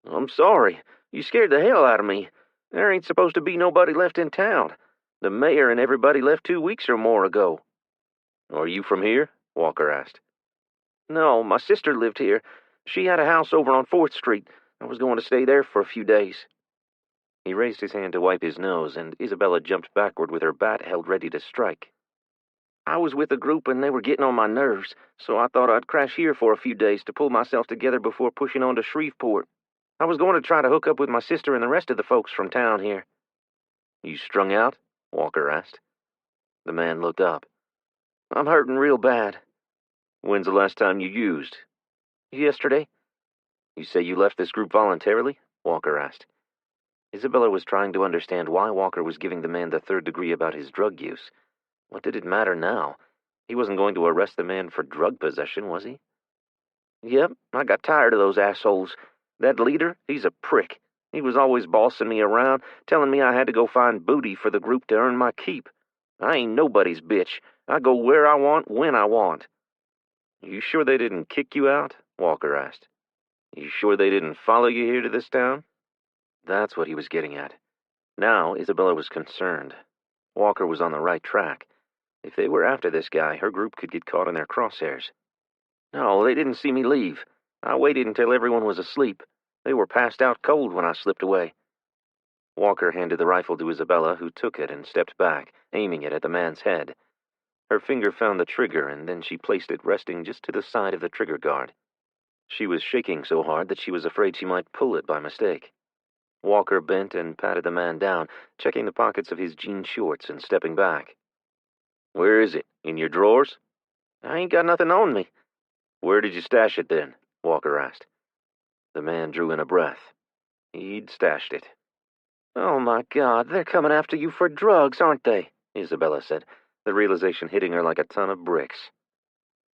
"I'm sorry. You scared the hell out of me. There ain't supposed to be nobody left in town. The mayor and everybody left 2 weeks or more ago." "Are you from here?" Walker asked. "No, my sister lived here. She had a house over on 4th Street. I was going to stay there for a few days." He raised his hand to wipe his nose, and Isabella jumped backward with her bat held ready to strike. "I was with a group and they were getting on my nerves, so I thought I'd crash here for a few days to pull myself together before pushing on to Shreveport. I was going to try to hook up with my sister and the rest of the folks from town here." "You strung out?" Walker asked. The man looked up. "I'm hurting real bad." "When's the last time you used?" "Yesterday." "You say you left this group voluntarily?" Walker asked. Isabella was trying to understand why Walker was giving the man the third degree about his drug use. What did it matter now? He wasn't going to arrest the man for drug possession, was he? "Yep, I got tired of those assholes. That leader, he's a prick. He was always bossing me around, telling me I had to go find booty for the group to earn my keep. I ain't nobody's bitch. I go where I want, when I want." "You sure they didn't kick you out?" Walker asked. "You sure they didn't follow you here to this town?" That's what he was getting at. Now Isabella was concerned. Walker was on the right track. If they were after this guy, her group could get caught in their crosshairs. "No, they didn't see me leave. I waited until everyone was asleep. They were passed out cold when I slipped away." Walker handed the rifle to Isabella, who took it and stepped back, aiming it at the man's head. Her finger found the trigger, and then she placed it resting just to the side of the trigger guard. She was shaking so hard that she was afraid she might pull it by mistake. Walker bent and patted the man down, checking the pockets of his jean shorts and stepping back. "Where is it? In your drawers?" "I ain't got nothing on me." "Where did you stash it then?" Walker asked. The man drew in a breath. He'd stashed it. "Oh, my God, they're coming after you for drugs, aren't they?" Isabella said. the realization hitting her like a ton of bricks.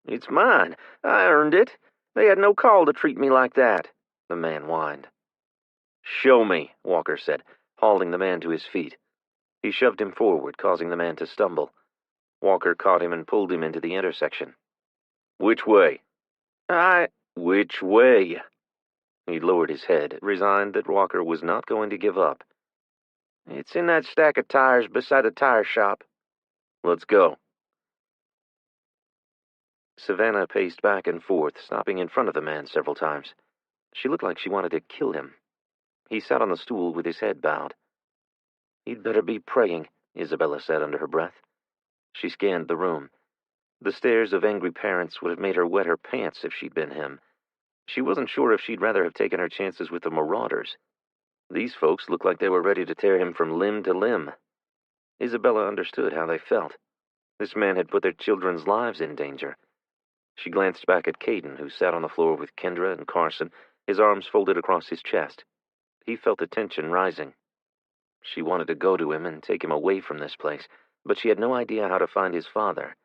"It's mine. I earned it. They had no call to treat me like that," the man whined. "Show me," Walker said, hauling the man to his feet. He shoved him forward, causing the man to stumble. Walker caught him and pulled him into the intersection. "Which way?" "Which way?" He lowered his head, resigned that Walker was not going to give up. "It's in that stack of tires beside the tire shop." "Let's go." Savannah paced back and forth, stopping in front of the man several times. She looked like she wanted to kill him. He sat on the stool with his head bowed. "He'd better be praying," Isabella said under her breath. She scanned the room. The stares of angry parents would have made her wet her pants if she'd been him. She wasn't sure if she'd rather have taken her chances with the marauders. These folks looked like they were ready to tear him from limb to limb. Isabella understood how they felt. This man had put their children's lives in danger. She glanced back at Caden, who sat on the floor with Kendra and Carson, his arms folded across his chest. He felt the tension rising. She wanted to go to him and take him away from this place, but she had no idea how to find his father.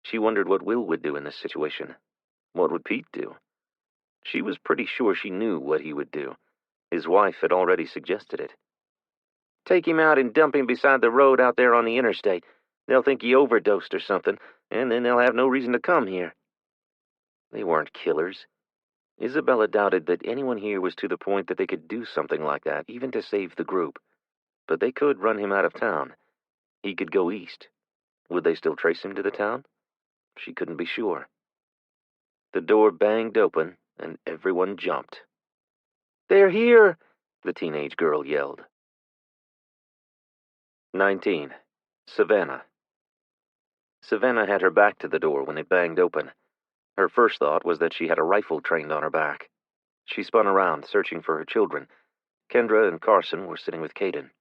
She wondered what Will would do in this situation. What would Pete do? She was pretty sure she knew what he would do. His wife had already suggested it. "Take him out and dump him beside the road out there on the interstate. They'll think he overdosed or something, and then they'll have no reason to come here." They weren't killers. Isabella doubted that anyone here was to the point that they could do something like that, even to save the group. But they could run him out of town. He could go east. Would they still trace him to the town? She couldn't be sure. The door banged open, and everyone jumped. "They're here!" the teenage girl yelled. 19. Savannah. Savannah had her back to the door when it banged open. Her first thought was that she had a rifle trained on her back. She spun around, searching for her children. Kendra and Carson were sitting with Caden.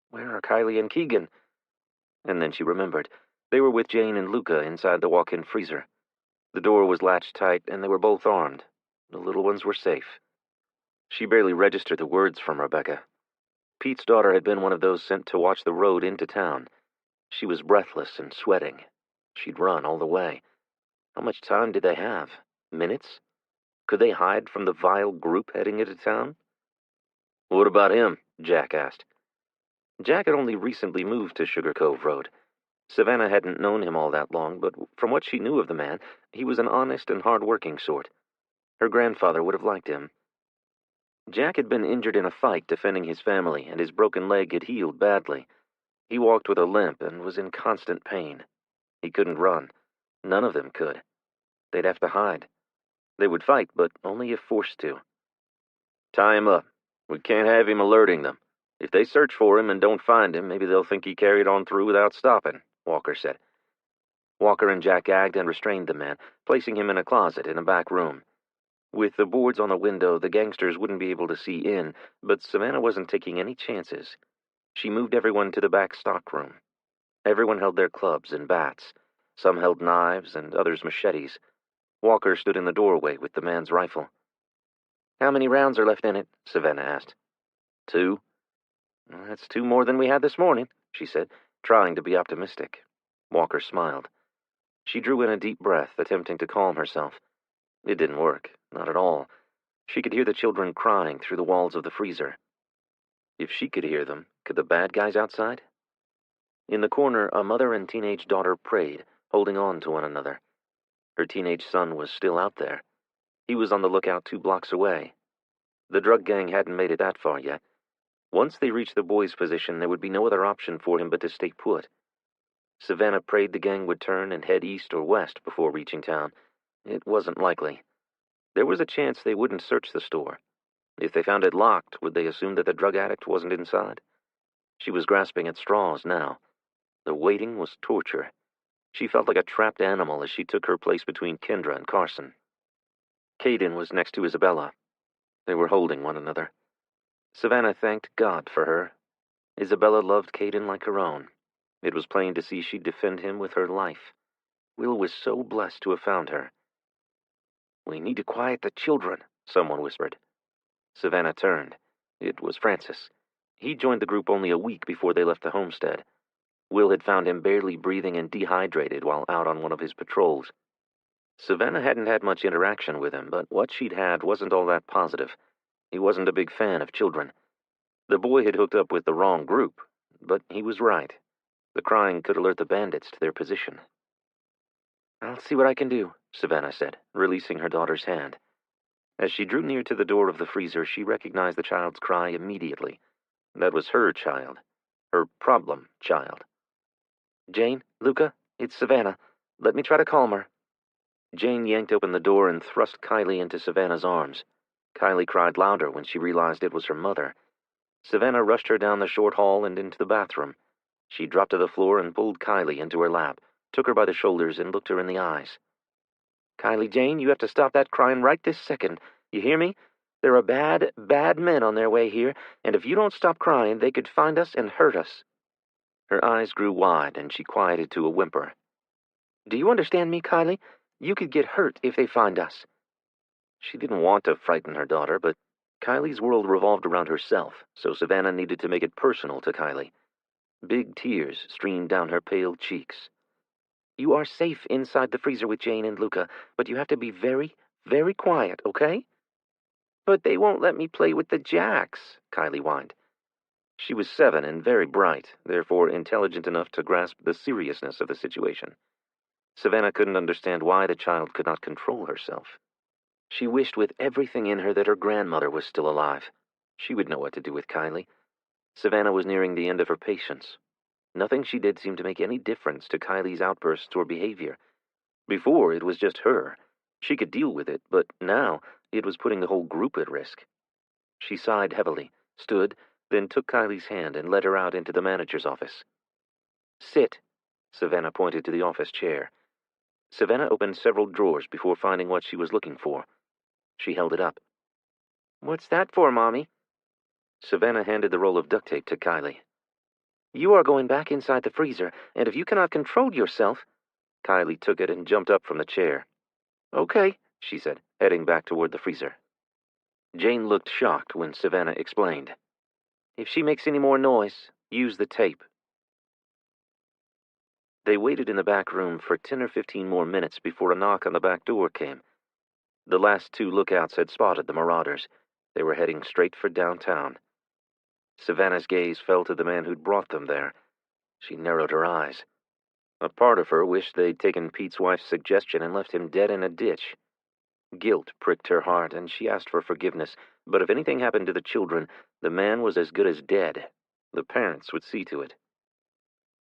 Where are Kylie and Keegan? And then she remembered. They were with Jane and Luca inside the walk-in freezer. The door was latched tight, and they were both armed. The little ones were safe. She barely registered the words from Rebecca. Pete's daughter had been one of those sent to watch the road into town. She was breathless and sweating. She'd run all the way. How much time did they have? Minutes? Could they hide from the vile group heading into town? "What about him?" Jack asked. Jack had only recently moved to Sugar Cove Road. Savannah hadn't known him all that long, but from what she knew of the man, he was an honest and hard-working sort. Her grandfather would have liked him. Jack had been injured in a fight defending his family, and his broken leg had healed badly. He walked with a limp and was in constant pain. He couldn't run. None of them could. They'd have to hide. They would fight, but only if forced to. "Tie him up. We can't have him alerting them. If they search for him and don't find him, maybe they'll think he carried on through without stopping," Walker said. Walker and Jack gagged and restrained the man, placing him in a closet in a back room. With the boards on the window, the gangsters wouldn't be able to see in, but Savannah wasn't taking any chances. She moved everyone to the back stockroom. Everyone held their clubs and bats. Some held knives and others machetes. Walker stood in the doorway with the man's rifle. "How many rounds are left in it?" Savannah asked. 2. "That's 2 more than we had this morning," she said, trying to be optimistic. Walker smiled. She drew in a deep breath, attempting to calm herself. It didn't work, not at all. She could hear the children crying through the walls of the freezer. If she could hear them, could the bad guys outside? In the corner, a mother and teenage daughter prayed, holding on to one another. Her teenage son was still out there. He was on the lookout 2 blocks away. The drug gang hadn't made it that far yet. Once they reached the boy's position, there would be no other option for him but to stay put. Savannah prayed the gang would turn and head east or west before reaching town. It wasn't likely. There was a chance they wouldn't search the store. If they found it locked, would they assume that the drug addict wasn't inside? She was grasping at straws now. The waiting was torture. She felt like a trapped animal as she took her place between Kendra and Carson. Caden was next to Isabella. They were holding one another. Savannah thanked God for her. Isabella loved Caden like her own. It was plain to see she'd defend him with her life. Will was so blessed to have found her. "We need to quiet the children," someone whispered. Savannah turned. It was Francis. He joined the group only a week before they left the homestead. Will had found him barely breathing and dehydrated while out on one of his patrols. Savannah hadn't had much interaction with him, but what she'd had wasn't all that positive. He wasn't a big fan of children. The boy had hooked up with the wrong group, but he was right. The crying could alert the bandits to their position. "I'll see what I can do," Savannah said, releasing her daughter's hand. As she drew near to the door of the freezer, she recognized the child's cry immediately. That was her child. Her problem child. "Jane, Luca, it's Savannah. Let me try to calm her." Jane yanked open the door and thrust Kylie into Savannah's arms. Kylie cried louder when she realized it was her mother. Savannah rushed her down the short hall and into the bathroom. She dropped to the floor and pulled Kylie into her lap, took her by the shoulders, and looked her in the eyes. "Kylie Jane, you have to stop that crying right this second. You hear me? There are bad, bad men on their way here, and if you don't stop crying, they could find us and hurt us." Her eyes grew wide, and she quieted to a whimper. "Do you understand me, Kylie? You could get hurt if they find us." She didn't want to frighten her daughter, but Kylie's world revolved around herself, so Savannah needed to make it personal to Kylie. Big tears streamed down her pale cheeks. "You are safe inside the freezer with Jane and Luca, but you have to be very, very quiet, okay?" "But they won't let me play with the jacks," Kylie whined. She was 7 and very bright, therefore intelligent enough to grasp the seriousness of the situation. Savannah couldn't understand why the child could not control herself. She wished with everything in her that her grandmother was still alive. She would know what to do with Kylie. Savannah was nearing the end of her patience. Nothing she did seemed to make any difference to Kylie's outbursts or behavior. Before, it was just her. She could deal with it, but now it was putting the whole group at risk. She sighed heavily, stood, then took Kylie's hand and led her out into the manager's office. "Sit." Savannah pointed to the office chair. Savannah opened several drawers before finding what she was looking for. She held it up. "What's that for, Mommy?" Savannah handed the roll of duct tape to Kylie. "You are going back inside the freezer, and if you cannot control yourself—" Kylie took it and jumped up from the chair. "Okay," she said, heading back toward the freezer. Jane looked shocked when Savannah explained. "If she makes any more noise, use the tape." They waited in the back room for 10 or 15 more minutes before a knock on the back door came. The last 2 lookouts had spotted the marauders. They were heading straight for downtown. Savannah's gaze fell to the man who'd brought them there. She narrowed her eyes. A part of her wished they'd taken Pete's wife's suggestion and left him dead in a ditch. Guilt pricked her heart, and she asked for forgiveness, but if anything happened to the children, the man was as good as dead. The parents would see to it.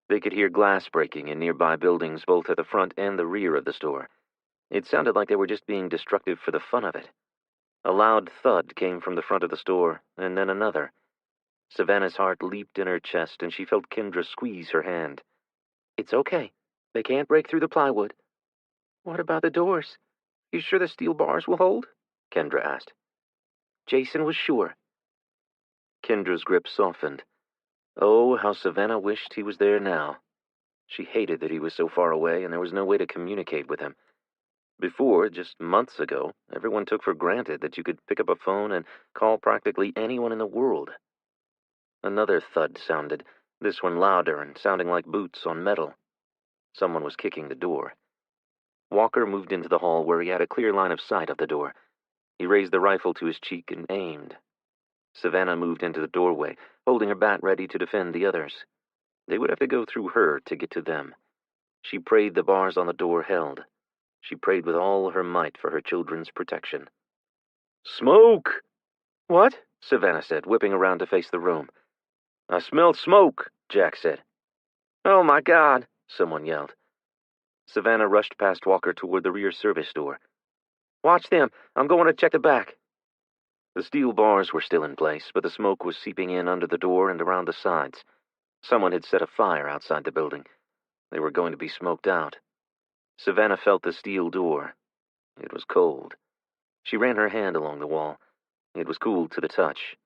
They could hear glass breaking in nearby buildings both at the front and the rear of the store. It sounded like they were just being destructive for the fun of it. A loud thud came from the front of the store, and then another. Savannah's heart leaped in her chest, and she felt Kendra squeeze her hand. "It's okay. They can't break through the plywood." "What about the doors? You sure the steel bars will hold?" Kendra asked. Jason was sure. Kendra's grip softened. Oh, how Savannah wished he was there now. She hated that he was so far away and there was no way to communicate with him. Before, just months ago, everyone took for granted that you could pick up a phone and call practically anyone in the world. Another thud sounded, this one louder and sounding like boots on metal. Someone was kicking the door. Walker moved into the hall where he had a clear line of sight of the door. He raised the rifle to his cheek and aimed. Savannah moved into the doorway, holding her bat ready to defend the others. They would have to go through her to get to them. She prayed the bars on the door held. She prayed with all her might for her children's protection. "Smoke!" "What?" Savannah said, whipping around to face the room. "I smell smoke," Jack said. "Oh, my God," someone yelled. Savannah rushed past Walker toward the rear service door. "Watch them. I'm going to check the back." The steel bars were still in place, but the smoke was seeping in under the door and around the sides. Someone had set a fire outside the building. They were going to be smoked out. Savannah felt the steel door. It was cold. She ran her hand along the wall. It was cool to the touch.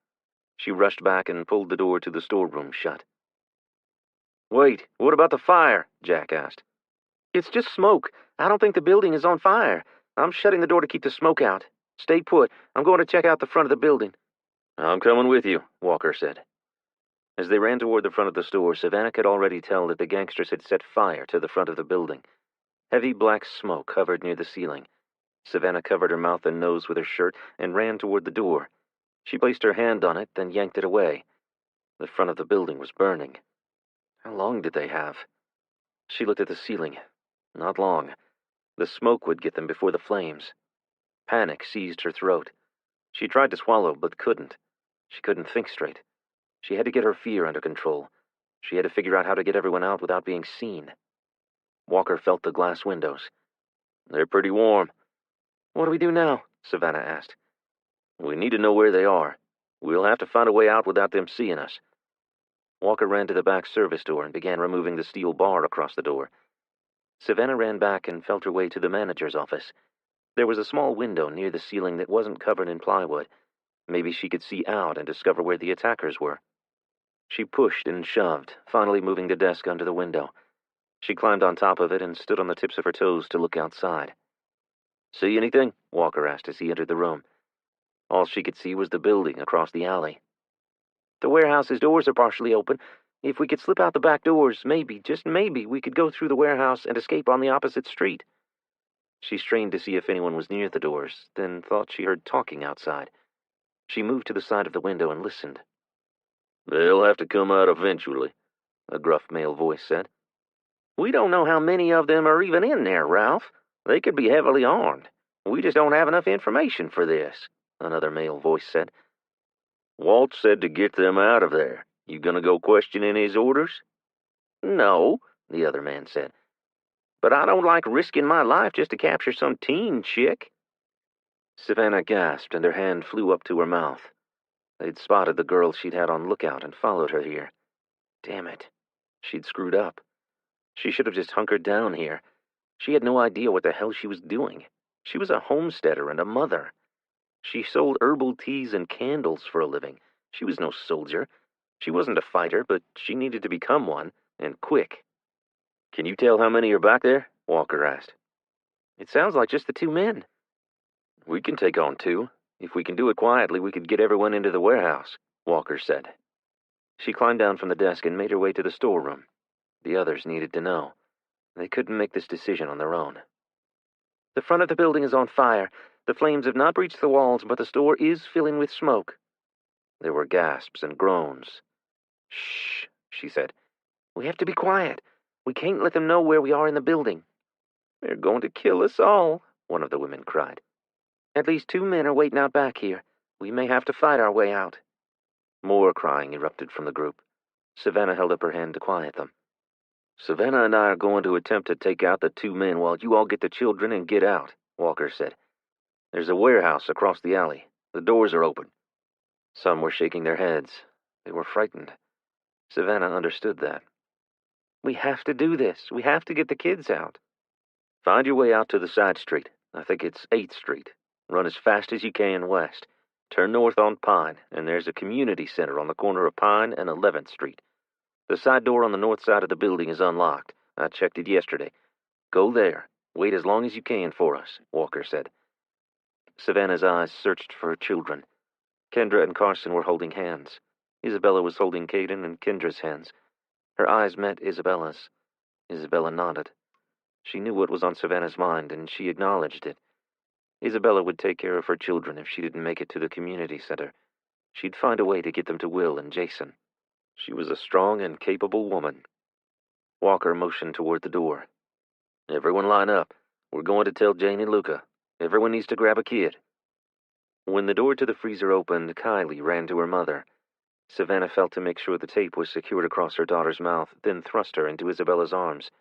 She rushed back and pulled the door to the storeroom shut. "Wait, what about the fire?" Jack asked. "It's just smoke. I don't think the building is on fire. I'm shutting the door to keep the smoke out. Stay put. I'm going to check out the front of the building." "I'm coming with you," Walker said. As they ran toward the front of the store, Savannah could already tell that the gangsters had set fire to the front of the building. Heavy black smoke hovered near the ceiling. Savannah covered her mouth and nose with her shirt and ran toward the door. She placed her hand on it, then yanked it away. The front of the building was burning. How long did they have? She looked at the ceiling. Not long. The smoke would get them before the flames. Panic seized her throat. She tried to swallow, but couldn't. She couldn't think straight. She had to get her fear under control. She had to figure out how to get everyone out without being seen. Walker felt the glass windows. They're pretty warm. What do we do now? Savannah asked. We need to know where they are. We'll have to find a way out without them seeing us. Walker ran to the back service door and began removing the steel bar across the door. Savannah ran back and felt her way to the manager's office. There was a small window near the ceiling that wasn't covered in plywood. Maybe she could see out and discover where the attackers were. She pushed and shoved, finally moving the desk under the window. She climbed on top of it and stood on the tips of her toes to look outside. See anything? Walker asked as he entered the room. All she could see was the building across the alley. The warehouse's doors are partially open. If we could slip out the back doors, maybe, just maybe, we could go through the warehouse and escape on the opposite street. She strained to see if anyone was near the doors, then thought she heard talking outside. She moved to the side of the window and listened. They'll have to come out eventually, a gruff male voice said. We don't know how many of them are even in there, Ralph. They could be heavily armed. We just don't have enough information for this, another male voice said. Walt said to get them out of there. You gonna go questioning his orders? No, the other man said. But I don't like risking my life just to capture some teen chick. Savannah gasped and her hand flew up to her mouth. They'd spotted the girl she'd had on lookout and followed her here. Damn it. She'd screwed up. She should have just hunkered down here. She had no idea what the hell she was doing. She was a homesteader and a mother. She sold herbal teas and candles for a living. She was no soldier. She wasn't a fighter, but she needed to become one, and quick. Can you tell how many are back there? Walker asked. It sounds like just the two men. We can take on two. If we can do it quietly, we could get everyone into the warehouse, Walker said. She climbed down from the desk and made her way to the storeroom. The others needed to know. They couldn't make this decision on their own. The front of the building is on fire. The flames have not breached the walls, but the store is filling with smoke. There were gasps and groans. Shh, she said. We have to be quiet. We can't let them know where we are in the building. They're going to kill us all, one of the women cried. At least two men are waiting out back here. We may have to fight our way out. More crying erupted from the group. Savannah held up her hand to quiet them. Savannah and I are going to attempt to take out the two men while you all get the children and get out, Walker said. There's a warehouse across the alley. The doors are open. Some were shaking their heads. They were frightened. Savannah understood that. We have to do this. We have to get the kids out. Find your way out to the side street. I think it's 8th Street. Run as fast as you can west. Turn north on Pine, and there's a community center on the corner of Pine and 11th Street. The side door on the north side of the building is unlocked. I checked it yesterday. Go there. Wait as long as you can for us, Walker said. Savannah's eyes searched for her children. Kendra and Carson were holding hands. Isabella was holding Caden and Kendra's hands. Her eyes met Isabella's. Isabella nodded. She knew what was on Savannah's mind, and she acknowledged it. Isabella would take care of her children if she didn't make it to the community center. She'd find a way to get them to Will and Jason. She was a strong and capable woman. Walker motioned toward the door. Everyone line up. We're going to tell Jane and Luca. Everyone needs to grab a kid. When the door to the freezer opened, Kylie ran to her mother. Savannah felt to make sure the tape was secured across her daughter's mouth, then thrust her into Isabella's arms.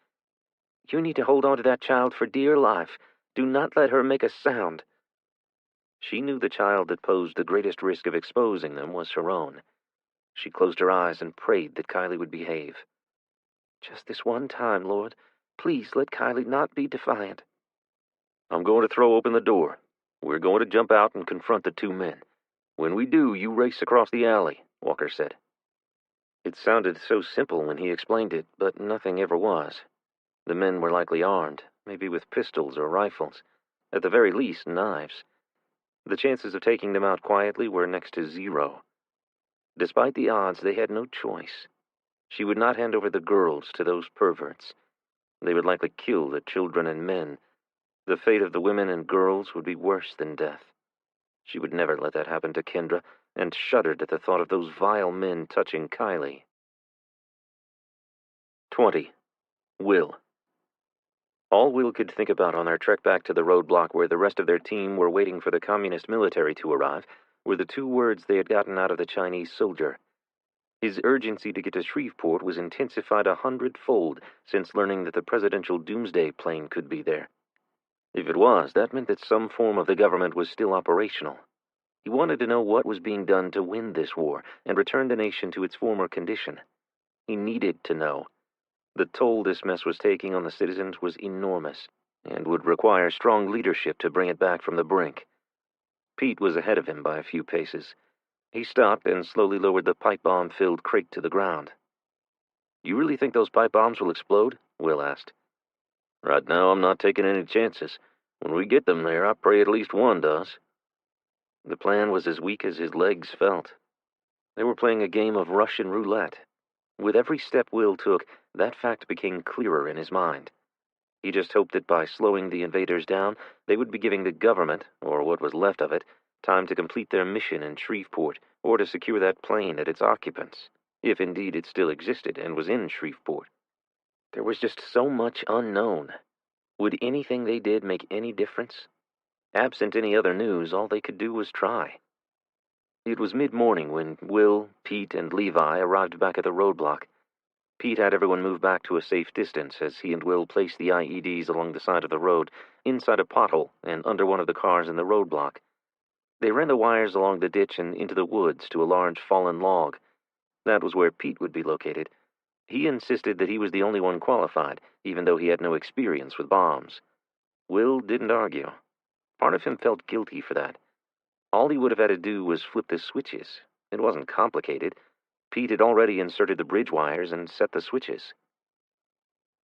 You need to hold on to that child for dear life. Do not let her make a sound. She knew the child that posed the greatest risk of exposing them was her own. She closed her eyes and prayed that Kylie would behave. Just this one time, Lord. Please let Kylie not be defiant. I'm going to throw open the door. We're going to jump out and confront the two men. When we do, you race across the alley, Walker said. It sounded so simple when he explained it, but nothing ever was. The men were likely armed, maybe with pistols or rifles. At the very least, knives. The chances of taking them out quietly were next to zero. Despite the odds, they had no choice. She would not hand over the girls to those perverts. They would likely kill the children and men. The fate of the women and girls would be worse than death. She would never let that happen to Kendra, and shuddered at the thought of those vile men touching Kylie. 20. Will. All Will could think about on their trek back to the roadblock where the rest of their team were waiting for the communist military to arrive were the 2 words they had gotten out of the Chinese soldier. His urgency to get to Shreveport was intensified 100-fold since learning that the presidential doomsday plane could be there. If it was, that meant that some form of the government was still operational. He wanted to know what was being done to win this war and return the nation to its former condition. He needed to know. The toll this mess was taking on the citizens was enormous and would require strong leadership to bring it back from the brink. Pete was ahead of him by a few paces. He stopped and slowly lowered the pipe bomb-filled crate to the ground. "You really think those pipe bombs will explode?" Will asked. "Right now, I'm not taking any chances. When we get them there, I pray at least one does." The plan was as weak as his legs felt. They were playing a game of Russian roulette. With every step Will took, that fact became clearer in his mind. He just hoped that by slowing the invaders down, they would be giving the government, or what was left of it, time to complete their mission in Shreveport, or to secure that plane and its occupants, if indeed it still existed and was in Shreveport. There was just so much unknown. Would anything they did make any difference? Absent any other news, all they could do was try. It was mid-morning when Will, Pete, and Levi arrived back at the roadblock. Pete had everyone move back to a safe distance as he and Will placed the IEDs along the side of the road, inside a pothole and under one of the cars in the roadblock. They ran the wires along the ditch and into the woods to a large fallen log. That was where Pete would be located. He insisted that he was the only one qualified, even though he had no experience with bombs. Will didn't argue. Part of him felt guilty for that. All he would have had to do was flip the switches. It wasn't complicated. Pete had already inserted the bridge wires and set the switches.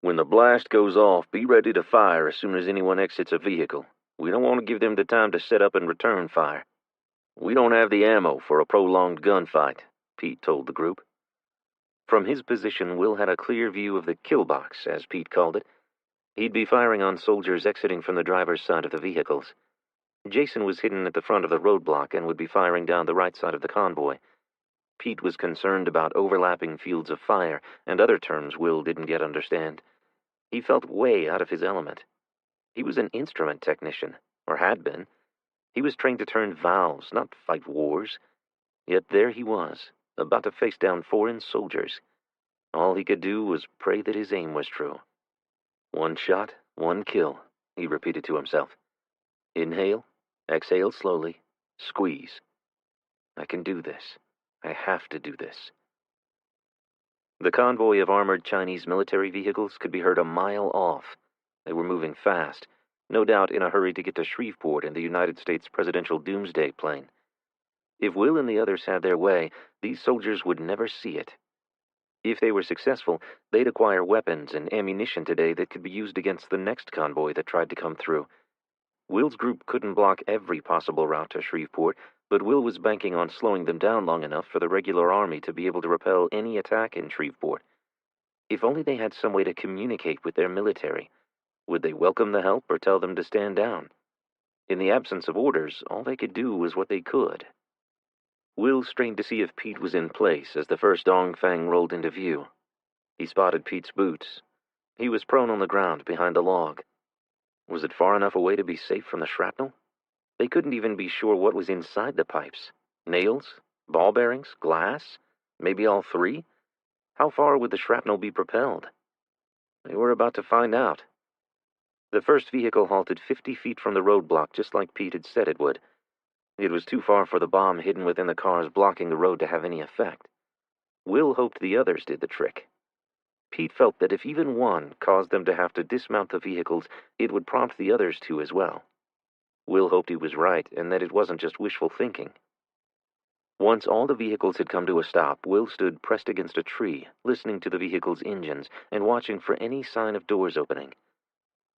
"When the blast goes off, be ready to fire as soon as anyone exits a vehicle. We don't want to give them the time to set up and return fire. We don't have the ammo for a prolonged gunfight," Pete told the group. From his position, Will had a clear view of the kill box, as Pete called it. He'd be firing on soldiers exiting from the driver's side of the vehicles. Jason was hidden at the front of the roadblock and would be firing down the right side of the convoy. Pete was concerned about overlapping fields of fire and other terms Will didn't yet understand. He felt way out of his element. He was an instrument technician, or had been. He was trained to turn valves, not fight wars. Yet there he was, about to face down foreign soldiers. All he could do was pray that his aim was true. "One shot, one kill," he repeated to himself. "Inhale, exhale slowly, squeeze. I can do this. I have to do this." The convoy of armored Chinese military vehicles could be heard a mile off. They were moving fast, no doubt in a hurry to get to Shreveport in the United States presidential doomsday plane. If Will and the others had their way, these soldiers would never see it. If they were successful, they'd acquire weapons and ammunition today that could be used against the next convoy that tried to come through. Will's group couldn't block every possible route to Shreveport, but Will was banking on slowing them down long enough for the regular army to be able to repel any attack in Shreveport. If only they had some way to communicate with their military. Would they welcome the help or tell them to stand down? In the absence of orders, all they could do was what they could. Will strained to see if Pete was in place as the first Dongfang rolled into view. He spotted Pete's boots. He was prone on the ground behind the log. Was it far enough away to be safe from the shrapnel? They couldn't even be sure what was inside the pipes. Nails? Ball bearings? Glass? Maybe all 3? How far would the shrapnel be propelled? They were about to find out. The first vehicle halted 50 feet from the roadblock, just like Pete had said it would. It was too far for the bomb hidden within the cars blocking the road to have any effect. Will hoped the others did the trick. Pete felt that if even one caused them to have to dismount the vehicles, it would prompt the others to as well. Will hoped he was right, and that it wasn't just wishful thinking. Once all the vehicles had come to a stop, Will stood pressed against a tree, listening to the vehicle's engines and watching for any sign of doors opening.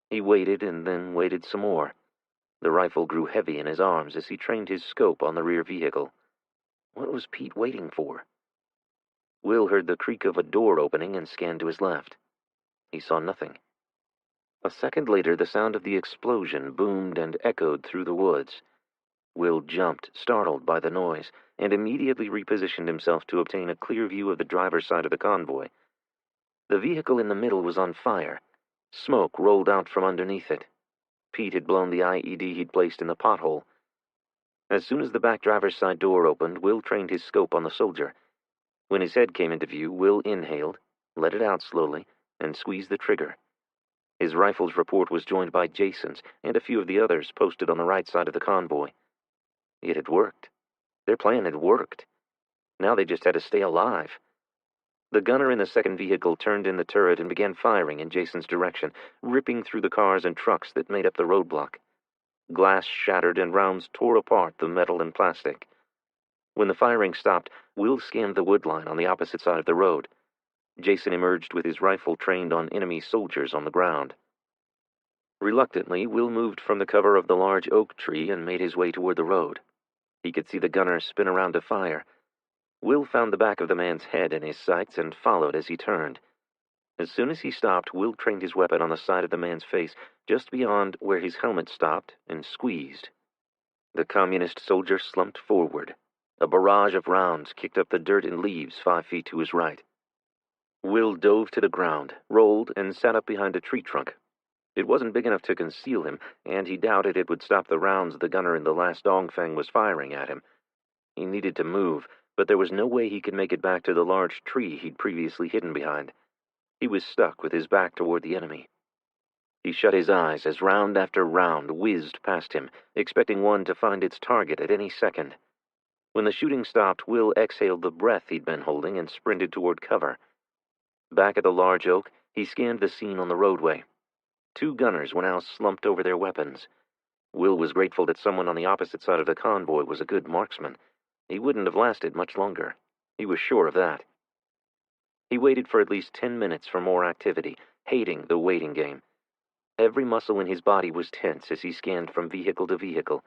He waited and then waited some more. The rifle grew heavy in his arms as he trained his scope on the rear vehicle. What was Pete waiting for? Will heard the creak of a door opening and scanned to his left. He saw nothing. A second later, the sound of the explosion boomed and echoed through the woods. Will jumped, startled by the noise, and immediately repositioned himself to obtain a clear view of the driver's side of the convoy. The vehicle in the middle was on fire. Smoke rolled out from underneath it. Pete had blown the IED he'd placed in the pothole. As soon as the back driver's side door opened, Will trained his scope on the soldier. When his head came into view, Will inhaled, let it out slowly, and squeezed the trigger. His rifle's report was joined by Jason's and a few of the others posted on the right side of the convoy. It had worked. Their plan had worked. Now they just had to stay alive. The gunner in the second vehicle turned in the turret and began firing in Jason's direction, ripping through the cars and trucks that made up the roadblock. Glass shattered and rounds tore apart the metal and plastic. When the firing stopped, Will scanned the wood line on the opposite side of the road. Jason emerged with his rifle trained on enemy soldiers on the ground. Reluctantly, Will moved from the cover of the large oak tree and made his way toward the road. He could see the gunner spin around to fire. Will found the back of the man's head in his sights and followed as he turned. As soon as he stopped, Will trained his weapon on the side of the man's face, just beyond where his helmet stopped, and squeezed. The communist soldier slumped forward. A barrage of rounds kicked up the dirt and leaves 5 feet to his right. Will dove to the ground, rolled, and sat up behind a tree trunk. It wasn't big enough to conceal him, and he doubted it would stop the rounds the gunner in the last dongfang was firing at him. He needed to move, but there was no way he could make it back to the large tree he'd previously hidden behind. He was stuck with his back toward the enemy. He shut his eyes as round after round whizzed past him, expecting one to find its target at any second. When the shooting stopped, Will exhaled the breath he'd been holding and sprinted toward cover. Back at the large oak, he scanned the scene on the roadway. 2 gunners were now slumped over their weapons. Will was grateful that someone on the opposite side of the convoy was a good marksman. He wouldn't have lasted much longer. He was sure of that. He waited for at least 10 minutes for more activity, hating the waiting game. Every muscle in his body was tense as he scanned from vehicle to vehicle.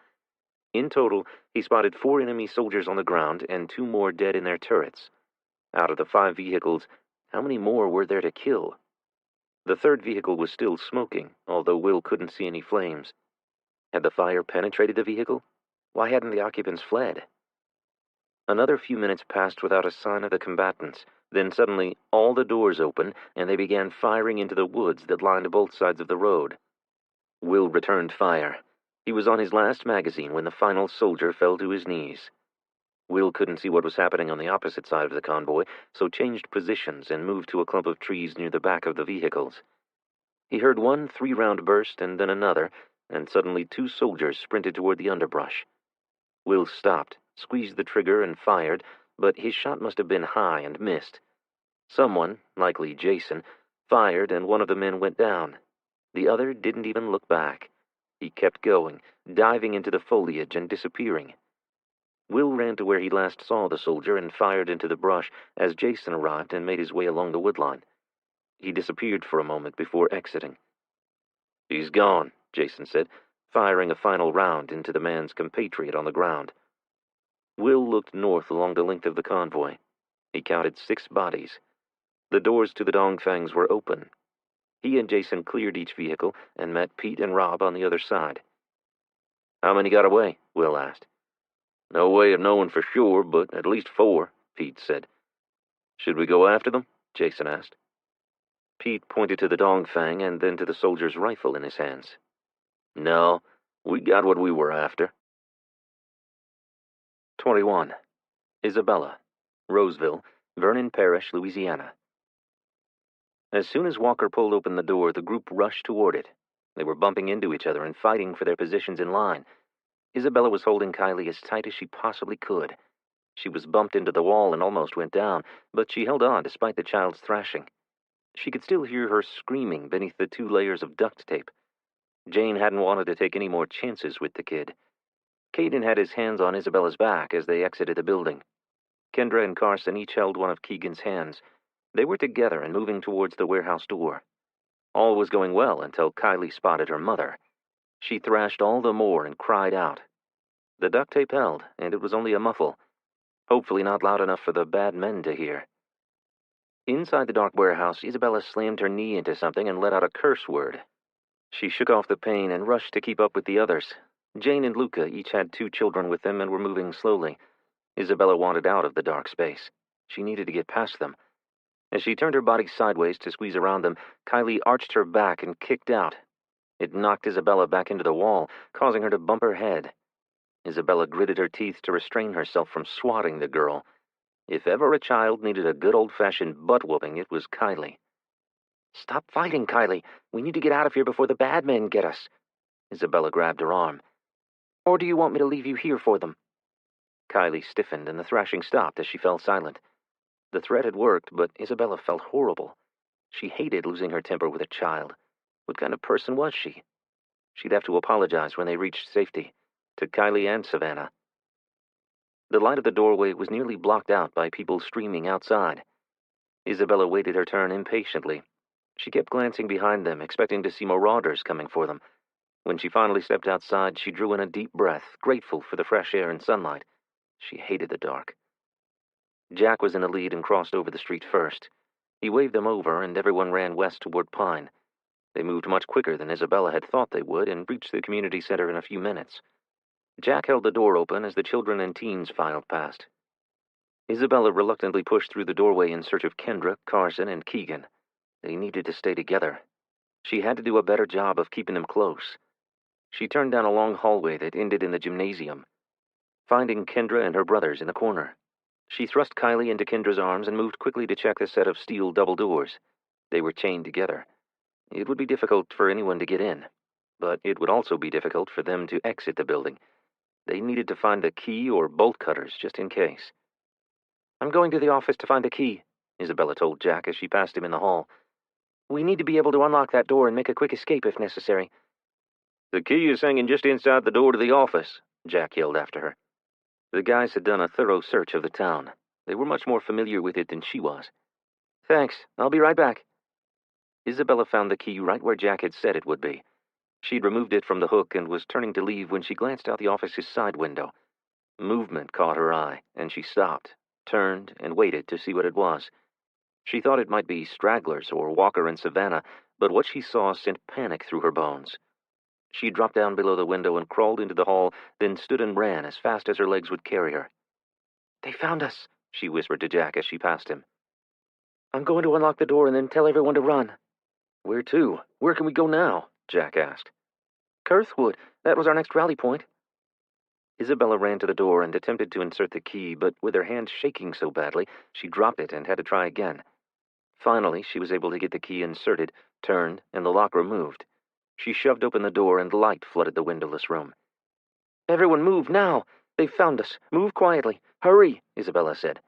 In total, he spotted 4 enemy soldiers on the ground and 2 more dead in their turrets. Out of the 5 vehicles, how many more were there to kill? The third vehicle was still smoking, although Will couldn't see any flames. Had the fire penetrated the vehicle? Why hadn't the occupants fled? Another few minutes passed without a sign of the combatants. Then suddenly, all the doors opened, and they began firing into the woods that lined both sides of the road. Will returned fire. He was on his last magazine when the final soldier fell to his knees. Will couldn't see what was happening on the opposite side of the convoy, so changed positions and moved to a clump of trees near the back of the vehicles. He heard one 3-round burst and then another, and suddenly 2 soldiers sprinted toward the underbrush. Will stopped, squeezed the trigger, and fired, but his shot must have been high and missed. Someone, likely Jason, fired and one of the men went down. The other didn't even look back. He kept going, diving into the foliage and disappearing. Will ran to where he last saw the soldier and fired into the brush as Jason arrived and made his way along the woodline. He disappeared for a moment before exiting. "He's gone," Jason said, firing a final round into the man's compatriot on the ground. Will looked north along the length of the convoy. He counted 6 bodies. The doors to the dongfangs were open. He and Jason cleared each vehicle and met Pete and Rob on the other side. "How many got away?" Will asked. "No way of knowing for sure, but at least 4, Pete said. "Should we go after them?" Jason asked. Pete pointed to the dongfang and then to the soldier's rifle in his hands. "No, we got what we were after." 21. Isabella, Roseville, Vernon Parish, Louisiana. As soon as Walker pulled open the door, the group rushed toward it. They were bumping into each other and fighting for their positions in line. Isabella was holding Kylie as tight as she possibly could. She was bumped into the wall and almost went down, but she held on despite the child's thrashing. She could still hear her screaming beneath the 2 layers of duct tape. Jane hadn't wanted to take any more chances with the kid. Caden had his hands on Isabella's back as they exited the building. Kendra and Carson each held one of Keegan's hands. They were together and moving towards the warehouse door. All was going well until Kylie spotted her mother. She thrashed all the more and cried out. The duct tape held, and it was only a muffle. hopefully not loud enough for the bad men to hear. Inside the dark warehouse, Isabella slammed her knee into something and let out a curse word. She shook off the pain and rushed to keep up with the others. Jane and Luca each had 2 children with them and were moving slowly. Isabella wanted out of the dark space. She needed to get past them. As she turned her body sideways to squeeze around them, Kylie arched her back and kicked out. It knocked Isabella back into the wall, causing her to bump her head. Isabella gritted her teeth to restrain herself from swatting the girl. If ever a child needed a good old-fashioned butt-whooping, it was Kylie. "Stop fighting, Kylie. We need to get out of here before the bad men get us." Isabella grabbed her arm. "Or do you want me to leave you here for them?" Kylie stiffened, and the thrashing stopped as she fell silent. The threat had worked, but Isabella felt horrible. She hated losing her temper with a child. What kind of person was she? She'd have to apologize when they reached safety, to Kylie and Savannah. The light of the doorway was nearly blocked out by people streaming outside. Isabella waited her turn impatiently. She kept glancing behind them, expecting to see marauders coming for them. When she finally stepped outside, she drew in a deep breath, grateful for the fresh air and sunlight. She hated the dark. Jack was in the lead and crossed over the street first. He waved them over, and everyone ran west toward Pine. They moved much quicker than Isabella had thought they would and reached the community center in a few minutes. Jack held the door open as the children and teens filed past. Isabella reluctantly pushed through the doorway in search of Kendra, Carson, and Keegan. They needed to stay together. She had to do a better job of keeping them close. She turned down a long hallway that ended in the gymnasium, finding Kendra and her brothers in the corner. She thrust Kylie into Kendra's arms and moved quickly to check the set of steel double doors. They were chained together. It would be difficult for anyone to get in, but it would also be difficult for them to exit the building. They needed to find the key or bolt cutters, just in case. "I'm going to the office to find the key," Isabella told Jack as she passed him in the hall. "We need to be able to unlock that door and make a quick escape if necessary." "The key is hanging just inside the door to the office," Jack yelled after her. The guys had done a thorough search of the town. They were much more familiar with it than she was. "Thanks. I'll be right back." Isabella found the key right where Jack had said it would be. She'd removed it from the hook and was turning to leave when she glanced out the office's side window. Movement caught her eye, and she stopped, turned, and waited to see what it was. She thought it might be stragglers or Walker and Savannah, but what she saw sent panic through her bones. She dropped down below the window and crawled into the hall, then stood and ran as fast as her legs would carry her. "They found us," she whispered to Jack as she passed him. "I'm going to unlock the door and then tell everyone to run." "Where to? Where can we go now?" Jack asked. "Kurthwood. That was our next rally point." Isabella ran to the door and attempted to insert the key, but with her hand shaking so badly, she dropped it and had to try again. Finally, she was able to get the key inserted, turned, and the lock removed. She shoved open the door and light flooded the windowless room. "Everyone move, now! They've found us. Move quietly. Hurry," Isabella said.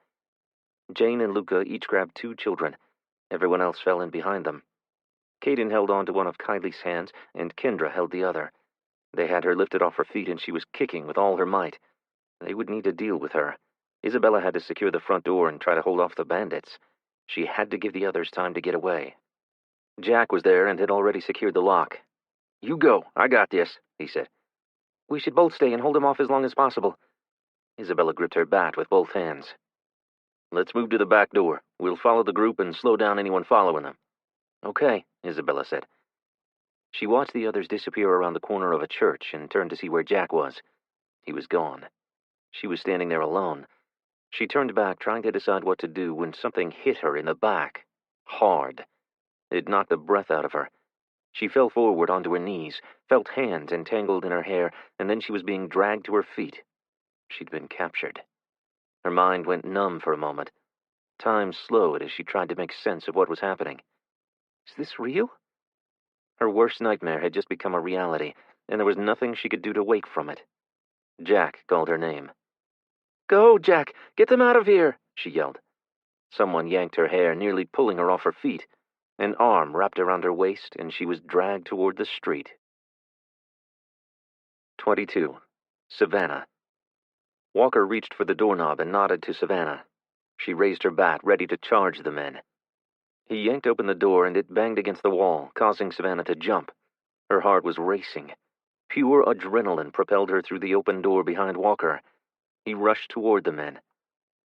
Jane and Luca each grabbed 2 children. Everyone else fell in behind them. Kaden held on to one of Kylie's hands, and Kendra held the other. They had her lifted off her feet, and she was kicking with all her might. They would need to deal with her. Isabella had to secure the front door and try to hold off the bandits. She had to give the others time to get away. Jack was there and had already secured the lock. "You go. I got this," he said. "We should both stay and hold him off as long as possible." Isabella gripped her bat with both hands. "Let's move to the back door. We'll follow the group and slow down anyone following them." "Okay," Isabella said. She watched the others disappear around the corner of a church and turned to see where Jack was. He was gone. She was standing there alone. She turned back, trying to decide what to do, when something hit her in the back. Hard. It knocked the breath out of her. She fell forward onto her knees, felt hands entangled in her hair, and then she was being dragged to her feet. She'd been captured. Her mind went numb for a moment. Time slowed as she tried to make sense of what was happening. Is this real? Her worst nightmare had just become a reality, and there was nothing she could do to wake from it. Jack called her name. "Go, Jack! Get them out of here!" she yelled. Someone yanked her hair, nearly pulling her off her feet. An arm wrapped around her waist, and she was dragged toward the street. 22. Savannah. Walker reached for the doorknob and nodded to Savannah. She raised her bat, ready to charge the men. He yanked open the door, and it banged against the wall, causing Savannah to jump. Her heart was racing. Pure adrenaline propelled her through the open door behind Walker. He rushed toward the men.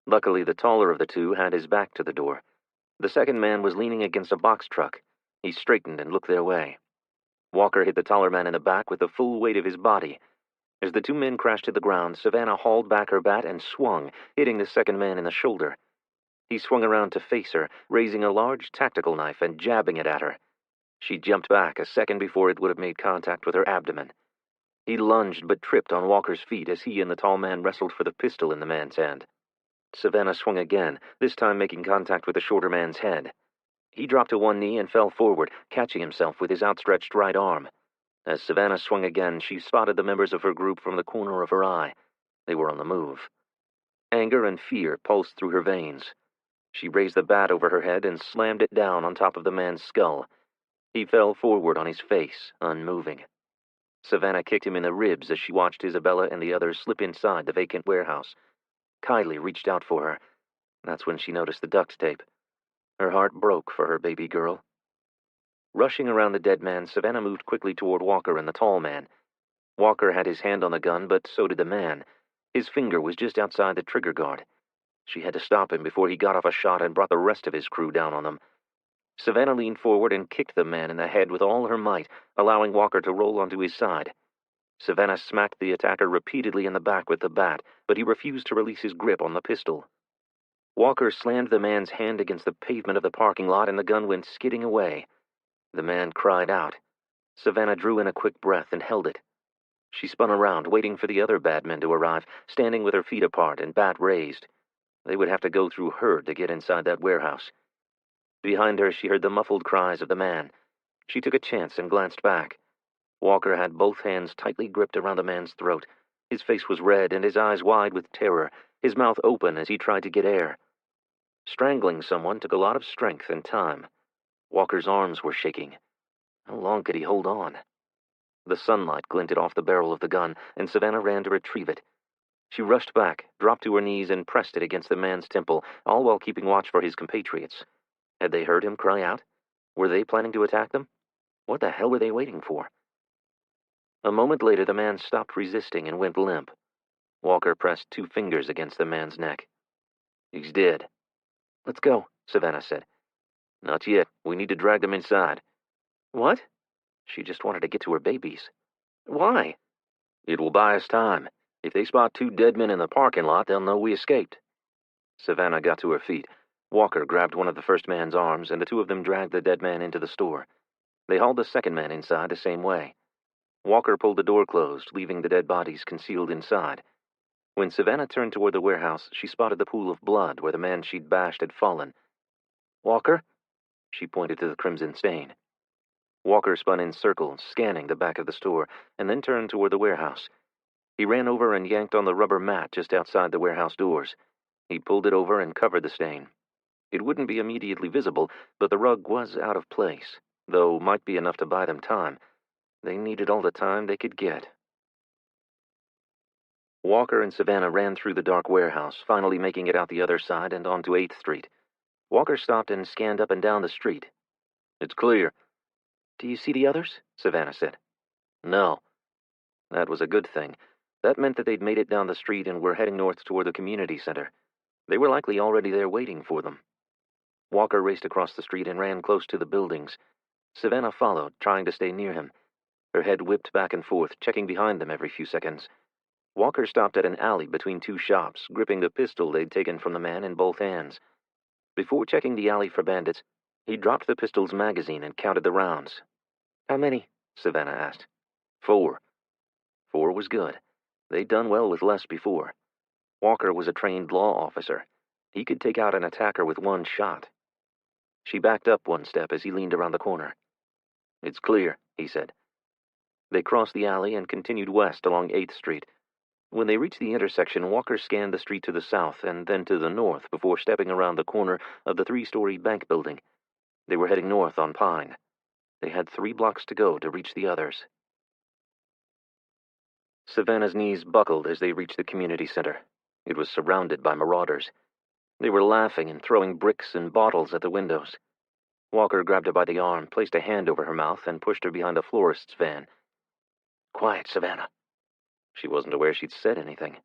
Luckily, the taller of the two had his back to the door. The second man was leaning against a box truck. He straightened and looked their way. Walker hit the taller man in the back with the full weight of his body. As the two men crashed to the ground, Savannah hauled back her bat and swung, hitting the second man in the shoulder. He swung around to face her, raising a large tactical knife and jabbing it at her. She jumped back a second before it would have made contact with her abdomen. He lunged but tripped on Walker's feet as he and the tall man wrestled for the pistol in the man's hand. Savannah swung again, this time making contact with the shorter man's head. He dropped to one knee and fell forward, catching himself with his outstretched right arm. As Savannah swung again, she spotted the members of her group from the corner of her eye. They were on the move. Anger and fear pulsed through her veins. She raised the bat over her head and slammed it down on top of the man's skull. He fell forward on his face, unmoving. Savannah kicked him in the ribs as she watched Isabella and the others slip inside the vacant warehouse. Kylie reached out for her. That's when she noticed the duct tape. Her heart broke for her baby girl. Rushing around the dead man, Savannah moved quickly toward Walker and the tall man. Walker had his hand on the gun, but so did the man. His finger was just outside the trigger guard. She had to stop him before he got off a shot and brought the rest of his crew down on them. Savannah leaned forward and kicked the man in the head with all her might, allowing Walker to roll onto his side. Savannah smacked the attacker repeatedly in the back with the bat, but he refused to release his grip on the pistol. Walker slammed the man's hand against the pavement of the parking lot and the gun went skidding away. The man cried out. Savannah drew in a quick breath and held it. She spun around, waiting for the other bad men to arrive, standing with her feet apart and bat raised. They would have to go through her to get inside that warehouse. Behind her, she heard the muffled cries of the man. She took a chance and glanced back. Walker had both hands tightly gripped around the man's throat. His face was red and his eyes wide with terror, his mouth open as he tried to get air. Strangling someone took a lot of strength and time. Walker's arms were shaking. How long could he hold on? The sunlight glinted off the barrel of the gun, and Savannah ran to retrieve it. She rushed back, dropped to her knees, and pressed it against the man's temple, all while keeping watch for his compatriots. Had they heard him cry out? Were they planning to attack them? What the hell were they waiting for? A moment later, the man stopped resisting and went limp. Walker pressed 2 fingers against the man's neck. He's dead. Let's go, Savannah said. Not yet. We need to drag them inside. What? She just wanted to get to her babies. Why? It will buy us time. If they spot 2 dead men in the parking lot, they'll know we escaped. Savannah got to her feet. Walker grabbed one of the first man's arms, and the 2 of them dragged the dead man into the store. They hauled the second man inside the same way. Walker pulled the door closed, leaving the dead bodies concealed inside. When Savannah turned toward the warehouse, she spotted the pool of blood where the man she'd bashed had fallen. Walker? She pointed to the crimson stain. Walker spun in circles, scanning the back of the store, and then turned toward the warehouse. He ran over and yanked on the rubber mat just outside the warehouse doors. He pulled it over and covered the stain. It wouldn't be immediately visible, but the rug was out of place, though might be enough to buy them time. They needed all the time they could get. Walker and Savannah ran through the dark warehouse, finally making it out the other side and onto 8th Street. Walker stopped and scanned up and down the street. It's clear. Do you see the others? Savannah said. No. That was a good thing. That meant that they'd made it down the street and were heading north toward the community center. They were likely already there waiting for them. Walker raced across the street and ran close to the buildings. Savannah followed, trying to stay near him. Her head whipped back and forth, checking behind them every few seconds. Walker stopped at an alley between 2 shops, gripping the pistol they'd taken from the man in both hands. Before checking the alley for bandits, he dropped the pistol's magazine and counted the rounds. How many? Savannah asked. 4. 4 was good. They'd done well with less before. Walker was a trained law officer. He could take out an attacker with 1 shot. She backed up 1 step as he leaned around the corner. It's clear, he said. They crossed the alley and continued west along 8th Street. When they reached the intersection, Walker scanned the street to the south and then to the north before stepping around the corner of the 3-story bank building. They were heading north on Pine. They had 3 blocks to go to reach the others. Savannah's knees buckled as they reached the community center. It was surrounded by marauders. They were laughing and throwing bricks and bottles at the windows. Walker grabbed her by the arm, placed a hand over her mouth, and pushed her behind a florist's van. Quiet, Savannah. She wasn't aware she'd said anything.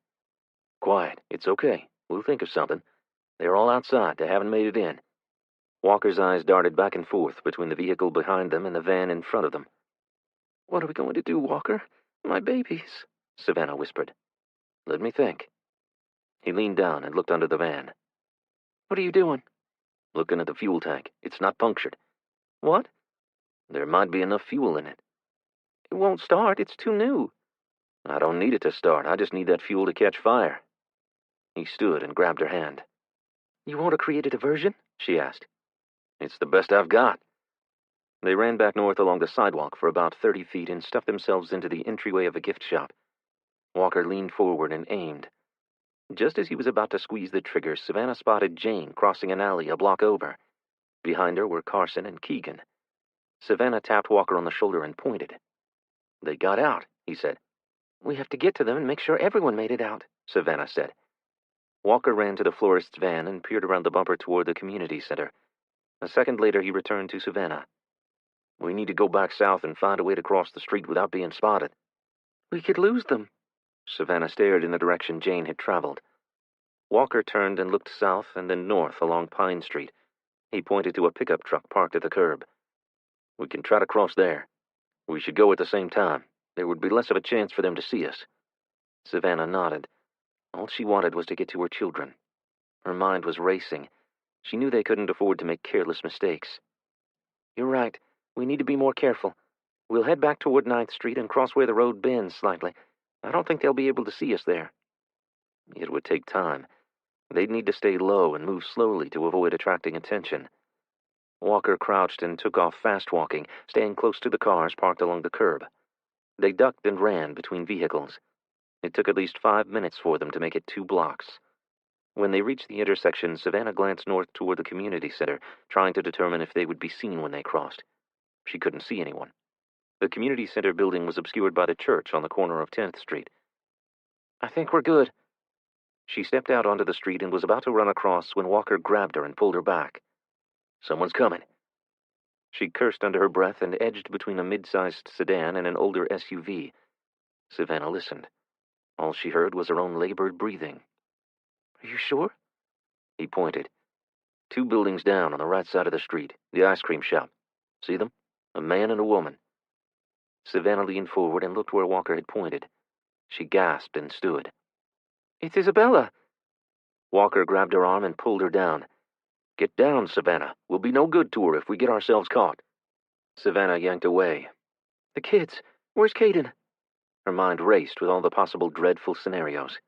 Quiet. It's okay. We'll think of something. They're all outside. They haven't made it in." Walker's eyes darted back and forth between the vehicle behind them and the van in front of them. "What are we going to do, Walker? My babies," Savannah whispered. "Let me think." He leaned down and looked under the van. "What are you doing?" "Looking at the fuel tank. It's not punctured." "What?" "There might be enough fuel in it." "It won't start. It's too new." "I don't need it to start. I just need that fuel to catch fire." He stood and grabbed her hand. "You want to create a diversion?" she asked. "It's the best I've got." They ran back north along the sidewalk for about 30 feet and stuffed themselves into the entryway of a gift shop. Walker leaned forward and aimed. Just as he was about to squeeze the trigger, Savannah spotted Jane crossing an alley a block over. Behind her were Carson and Keegan. Savannah tapped Walker on the shoulder and pointed. "They got out," he said. "We have to get to them and make sure everyone made it out," Savannah said. Walker ran to the florist's van and peered around the bumper toward the community center. A second later, he returned to Savannah. "We need to go back south and find a way to cross the street without being spotted." "We could lose them." Savannah stared in the direction Jane had traveled. Walker turned and looked south and then north along Pine Street. He pointed to a pickup truck parked at the curb. "We can try to cross there. We should go at the same time. There would be less of a chance for them to see us." Savannah nodded. All she wanted was to get to her children. Her mind was racing. She knew they couldn't afford to make careless mistakes. "You're right. We need to be more careful. We'll head back toward 9th Street and cross where the road bends slightly. I don't think they'll be able to see us there." It would take time. They'd need to stay low and move slowly to avoid attracting attention. Walker crouched and took off fast-walking, staying close to the cars parked along the curb. They ducked and ran between vehicles. It took at least 5 minutes for them to make it 2 blocks. When they reached the intersection, Savannah glanced north toward the community center, trying to determine if they would be seen when they crossed. She couldn't see anyone. The community center building was obscured by the church on the corner of 10th Street. "I think we're good." She stepped out onto the street and was about to run across when Walker grabbed her and pulled her back. "Someone's coming." She cursed under her breath and edged between a mid-sized sedan and an older SUV. Savannah listened. All she heard was her own labored breathing. "Are you sure?" He pointed. 2 buildings down on the right side of the street, the ice cream shop. See them? A man and a woman. Savannah leaned forward and looked where Walker had pointed. She gasped and stood. "It's Isabella." Walker grabbed her arm and pulled her down. "Get down, Savannah. We'll be no good to her if we get ourselves caught." Savannah yanked away. "The kids. Where's Caden?" Her mind raced with all the possible dreadful scenarios.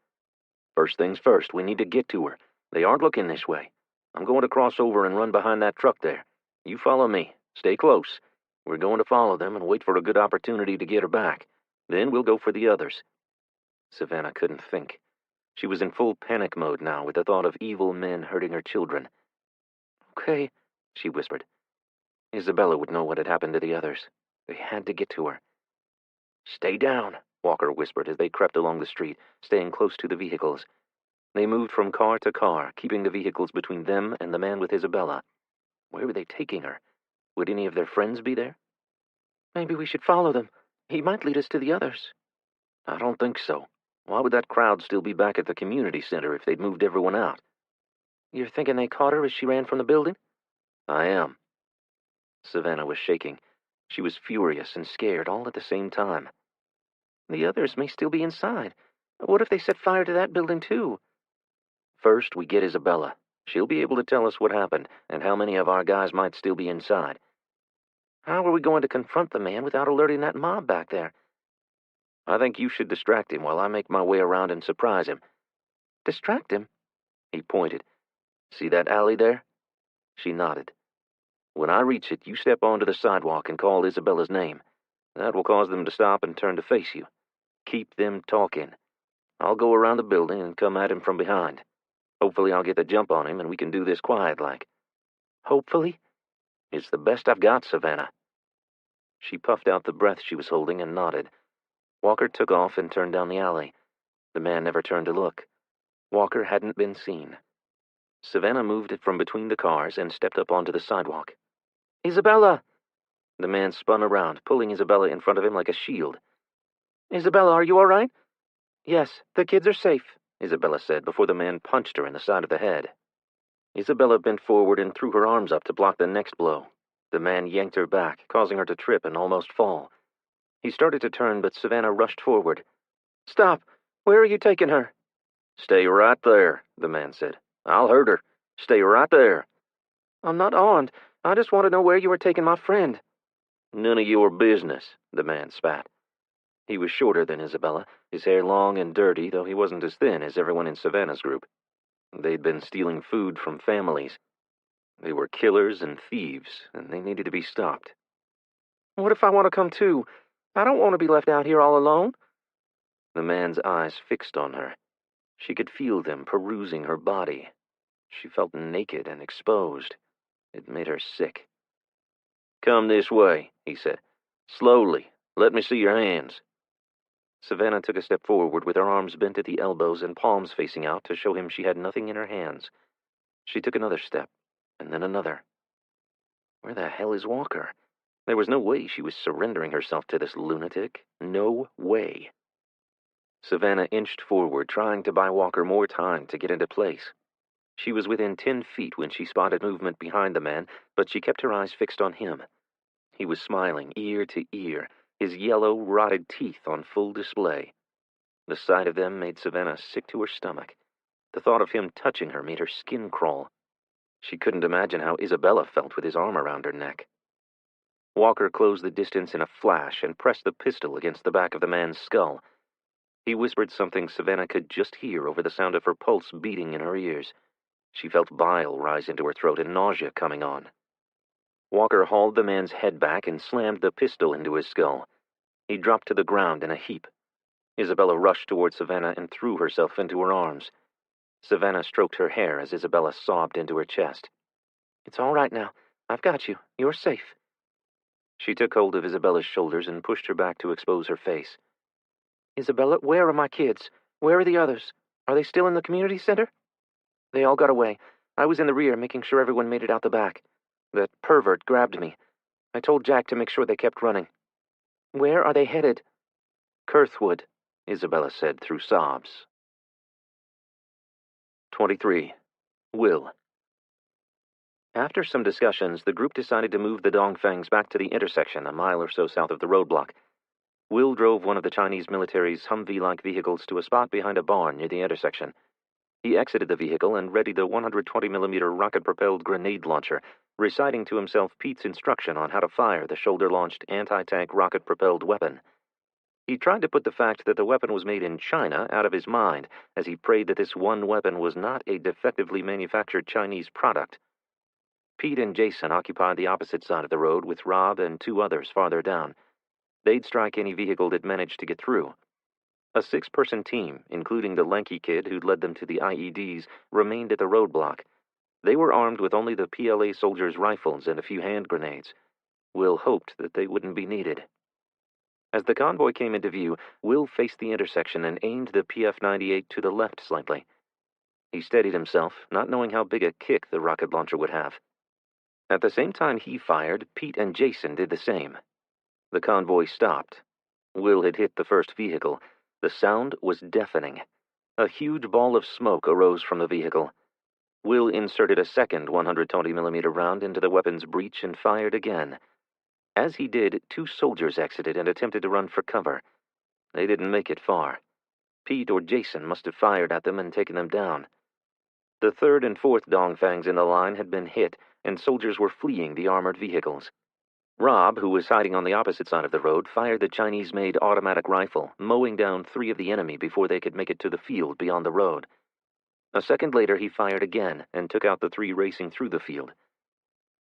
"First things first, we need to get to her. They aren't looking this way. I'm going to cross over and run behind that truck there. You follow me. Stay close. We're going to follow them and wait for a good opportunity to get her back. Then we'll go for the others." Savannah couldn't think. She was in full panic mode now with the thought of evil men hurting her children. "Okay," she whispered. Isabella would know what had happened to the others. They had to get to her. "Stay down," Walker whispered as they crept along the street, staying close to the vehicles. They moved from car to car, keeping the vehicles between them and the man with Isabella. Where were they taking her? Would any of their friends be there? "Maybe we should follow them. He might lead us to the others." "I don't think so. Why would that crowd still be back at the community center if they'd moved everyone out?" "You're thinking they caught her as she ran from the building?" "I am." Savannah was shaking. She was furious and scared all at the same time. "The others may still be inside. What if they set fire to that building too?" "First, we get Isabella. She'll be able to tell us what happened and how many of our guys might still be inside." "How are we going to confront the man without alerting that mob back there?" "I think you should distract him while I make my way around and surprise him." "Distract him?" He pointed. "See that alley there?" She nodded. "When I reach it, you step onto the sidewalk and call Isabella's name. That will cause them to stop and turn to face you. Keep them talking. I'll go around the building and come at him from behind. Hopefully I'll get the jump on him and we can do this quiet-like." "Hopefully?" "It's the best I've got, Savannah." She puffed out the breath she was holding and nodded. Walker took off and turned down the alley. The man never turned to look. Walker hadn't been seen. Savannah moved it from between the cars and stepped up onto the sidewalk. "Isabella!" The man spun around, pulling Isabella in front of him like a shield. "Isabella, are you all right?" "Yes, the kids are safe," Isabella said before the man punched her in the side of the head. Isabella bent forward and threw her arms up to block the next blow. The man yanked her back, causing her to trip and almost fall. He started to turn, but Savannah rushed forward. "Stop! Where are you taking her?" "Stay right there," the man said. "I'll hurt her. Stay right there." "I'm not armed. I just want to know where you are taking my friend." "None of your business," the man spat. He was shorter than Isabella, his hair long and dirty, though he wasn't as thin as everyone in Savannah's group. They'd been stealing food from families. They were killers and thieves, and they needed to be stopped. "What if I want to come too? I don't want to be left out here all alone." The man's eyes fixed on her. She could feel them perusing her body. She felt naked and exposed. It made her sick. "Come this way," he said. "Slowly. Let me see your hands." Savannah took a step forward with her arms bent at the elbows and palms facing out to show him she had nothing in her hands. She took another step, and then another. Where the hell is Walker? There was no way she was surrendering herself to this lunatic. No way. Savannah inched forward, trying to buy Walker more time to get into place. She was within 10 feet when she spotted movement behind the man, but she kept her eyes fixed on him. He was smiling ear to ear, his yellow, rotted teeth on full display. The sight of them made Savannah sick to her stomach. The thought of him touching her made her skin crawl. She couldn't imagine how Isabella felt with his arm around her neck. Walker closed the distance in a flash and pressed the pistol against the back of the man's skull. He whispered something Savannah could just hear over the sound of her pulse beating in her ears. She felt bile rise into her throat and nausea coming on. Walker hauled the man's head back and slammed the pistol into his skull. He dropped to the ground in a heap. Isabella rushed toward Savannah and threw herself into her arms. Savannah stroked her hair as Isabella sobbed into her chest. "It's all right now. I've got you. You're safe." She took hold of Isabella's shoulders and pushed her back to expose her face. "Isabella, where are my kids? Where are the others? Are they still in the community center?" "They all got away. I was in the rear making sure everyone made it out the back. That pervert grabbed me. I told Jack to make sure they kept running." "Where are they headed?" "Kurthwood," Isabella said through sobs. 23. Will. After some discussions, the group decided to move the Dongfangs back to the intersection a mile or so south of the roadblock. Will drove one of the Chinese military's Humvee-like vehicles to a spot behind a barn near the intersection. He exited the vehicle and readied the 120mm rocket-propelled grenade launcher, reciting to himself Pete's instruction on how to fire the shoulder-launched anti-tank rocket-propelled weapon. He tried to put the fact that the weapon was made in China out of his mind, as he prayed that this one weapon was not a defectively manufactured Chinese product. Pete and Jason occupied the opposite side of the road with Rob and 2 others farther down. They'd strike any vehicle that managed to get through. A 6-person team, including the lanky kid who'd led them to the IEDs, remained at the roadblock. They were armed with only the PLA soldiers' rifles and a few hand grenades. Will hoped that they wouldn't be needed. As the convoy came into view, Will faced the intersection and aimed the PF-98 to the left slightly. He steadied himself, not knowing how big a kick the rocket launcher would have. At the same time he fired, Pete and Jason did the same. The convoy stopped. Will had hit the first vehicle. The sound was deafening. A huge ball of smoke arose from the vehicle. Will inserted a second 120mm round into the weapon's breech and fired again. As he did, 2 soldiers exited and attempted to run for cover. They didn't make it far. Pete or Jason must have fired at them and taken them down. The 3rd and 4th Dongfangs in the line had been hit, and soldiers were fleeing the armored vehicles. Rob, who was hiding on the opposite side of the road, fired the Chinese-made automatic rifle, mowing down 3 of the enemy before they could make it to the field beyond the road. A second later he fired again and took out the 3 racing through the field.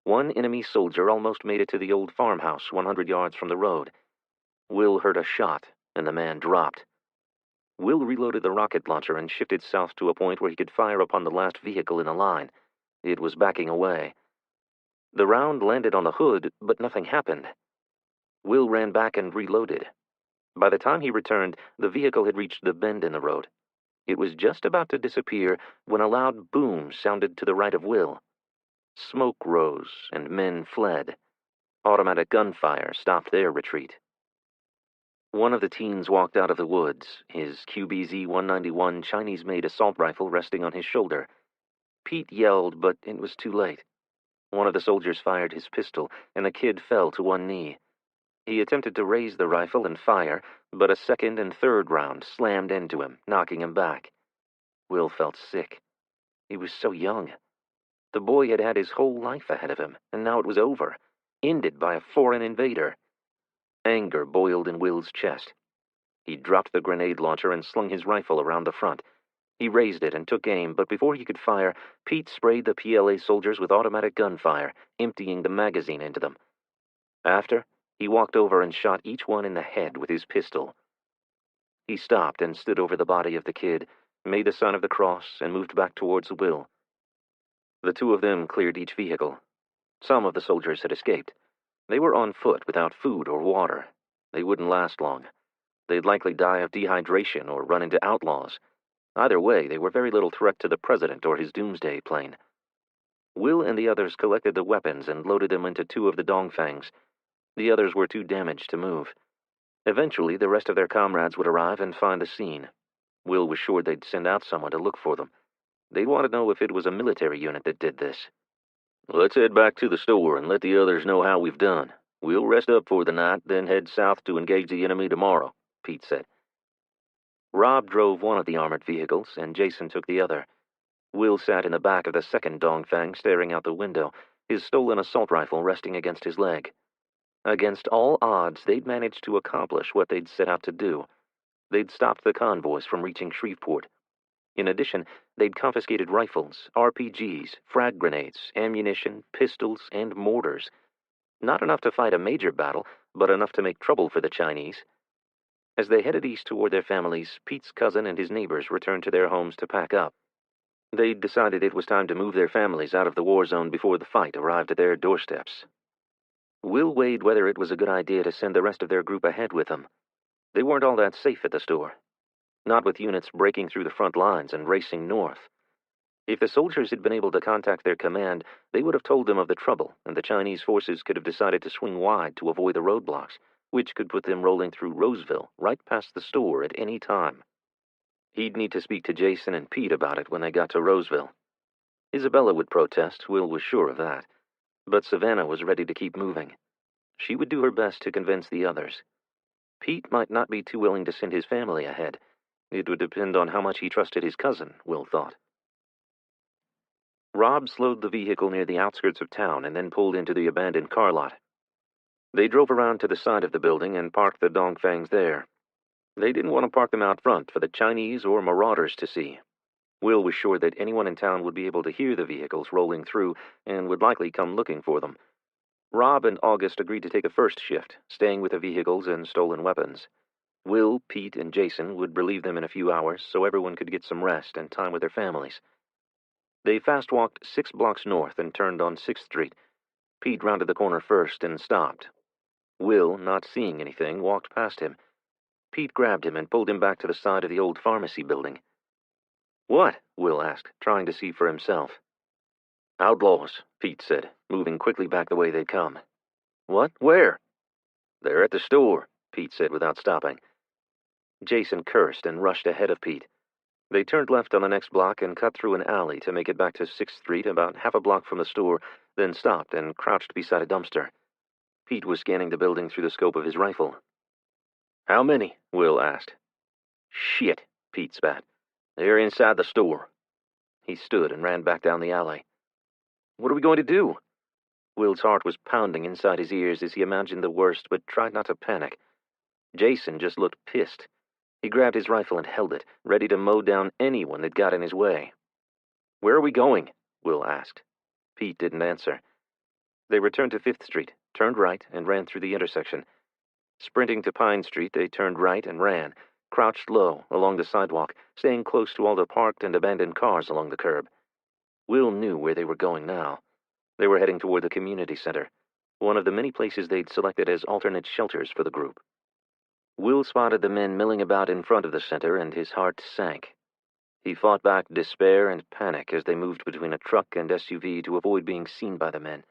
One enemy soldier almost made it to the old farmhouse 100 yards from the road. Will heard a shot, and the man dropped. Will reloaded the rocket launcher and shifted south to a point where he could fire upon the last vehicle in the line. It was backing away. The round landed on the hood, but nothing happened. Will ran back and reloaded. By the time he returned, the vehicle had reached the bend in the road. It was just about to disappear when a loud boom sounded to the right of Will. Smoke rose, and men fled. Automatic gunfire stopped their retreat. One of the teens walked out of the woods, his QBZ-191 Chinese-made assault rifle resting on his shoulder. Pete yelled, but it was too late. One of the soldiers fired his pistol, and the kid fell to one knee. He attempted to raise the rifle and fire, but a second and third round slammed into him, knocking him back. Will felt sick. He was so young. The boy had had his whole life ahead of him, and now it was over, ended by a foreign invader. Anger boiled in Will's chest. He dropped the grenade launcher and slung his rifle around the front. He raised it and took aim, but before he could fire, Pete sprayed the PLA soldiers with automatic gunfire, emptying the magazine into them. After, he walked over and shot each one in the head with his pistol. He stopped and stood over the body of the kid, made the sign of the cross, and moved back towards Will. The two of them cleared each vehicle. Some of the soldiers had escaped. They were on foot without food or water. They wouldn't last long. They'd likely die of dehydration or run into outlaws. Either way, they were very little threat to the president or his doomsday plane. Will and the others collected the weapons and loaded them into two of the Dongfangs. The others were too damaged to move. Eventually, the rest of their comrades would arrive and find the scene. Will was sure they'd send out someone to look for them. They'd want to know if it was a military unit that did this. "Let's head back to the store and let the others know how we've done. We'll rest up for the night, then head south to engage the enemy tomorrow," Pete said. Rob drove one of the armored vehicles, and Jason took the other. Will sat in the back of the second Dongfang, staring out the window, his stolen assault rifle resting against his leg. Against all odds, they'd managed to accomplish what they'd set out to do. They'd stopped the convoys from reaching Shreveport. In addition, they'd confiscated rifles, RPGs, frag grenades, ammunition, pistols, and mortars. Not enough to fight a major battle, but enough to make trouble for the Chinese. As they headed east toward their families, Pete's cousin and his neighbors returned to their homes to pack up. They'd decided it was time to move their families out of the war zone before the fight arrived at their doorsteps. Will weighed whether it was a good idea to send the rest of their group ahead with them. They weren't all that safe at the store. Not with units breaking through the front lines and racing north. If the soldiers had been able to contact their command, they would have told them of the trouble, and the Chinese forces could have decided to swing wide to avoid the roadblocks, which could put them rolling through Roseville, right past the store at any time. He'd need to speak to Jason and Pete about it when they got to Roseville. Isabella would protest, Will was sure of that. But Savannah was ready to keep moving. She would do her best to convince the others. Pete might not be too willing to send his family ahead. It would depend on how much he trusted his cousin, Will thought. Rob slowed the vehicle near the outskirts of town and then pulled into the abandoned car lot. They drove around to the side of the building and parked the Dongfangs there. They didn't want to park them out front for the Chinese or marauders to see. Will was sure that anyone in town would be able to hear the vehicles rolling through and would likely come looking for them. Rob and August agreed to take a first shift, staying with the vehicles and stolen weapons. Will, Pete, and Jason would relieve them in a few hours so everyone could get some rest and time with their families. They fast-walked 6 blocks north and turned on 6th Street. Pete rounded the corner first and stopped. Will, not seeing anything, walked past him. Pete grabbed him and pulled him back to the side of the old pharmacy building. "What?" Will asked, trying to see for himself. "Outlaws," Pete said, moving quickly back the way they'd come. "What? Where?" "They're at the store," Pete said without stopping. Jason cursed and rushed ahead of Pete. They turned left on the next block and cut through an alley to make it back to 6th Street, about half a block from the store, then stopped and crouched beside a dumpster. Pete was scanning the building through the scope of his rifle. "How many?" Will asked. "Shit," Pete spat. "They're inside the store." He stood and ran back down the alley. "What are we going to do?" Will's heart was pounding inside his ears as he imagined the worst, but tried not to panic. Jason just looked pissed. He grabbed his rifle and held it, ready to mow down anyone that got in his way. "Where are we going?" Will asked. Pete didn't answer. They returned to 5th Street, turned right, and ran through the intersection. Sprinting to Pine Street, they turned right and ran, crouched low along the sidewalk, staying close to all the parked and abandoned cars along the curb. Will knew where they were going now. They were heading toward the community center, one of the many places they'd selected as alternate shelters for the group. Will spotted the men milling about in front of the center, and his heart sank. He fought back despair and panic as they moved between a truck and SUV to avoid being seen by the men.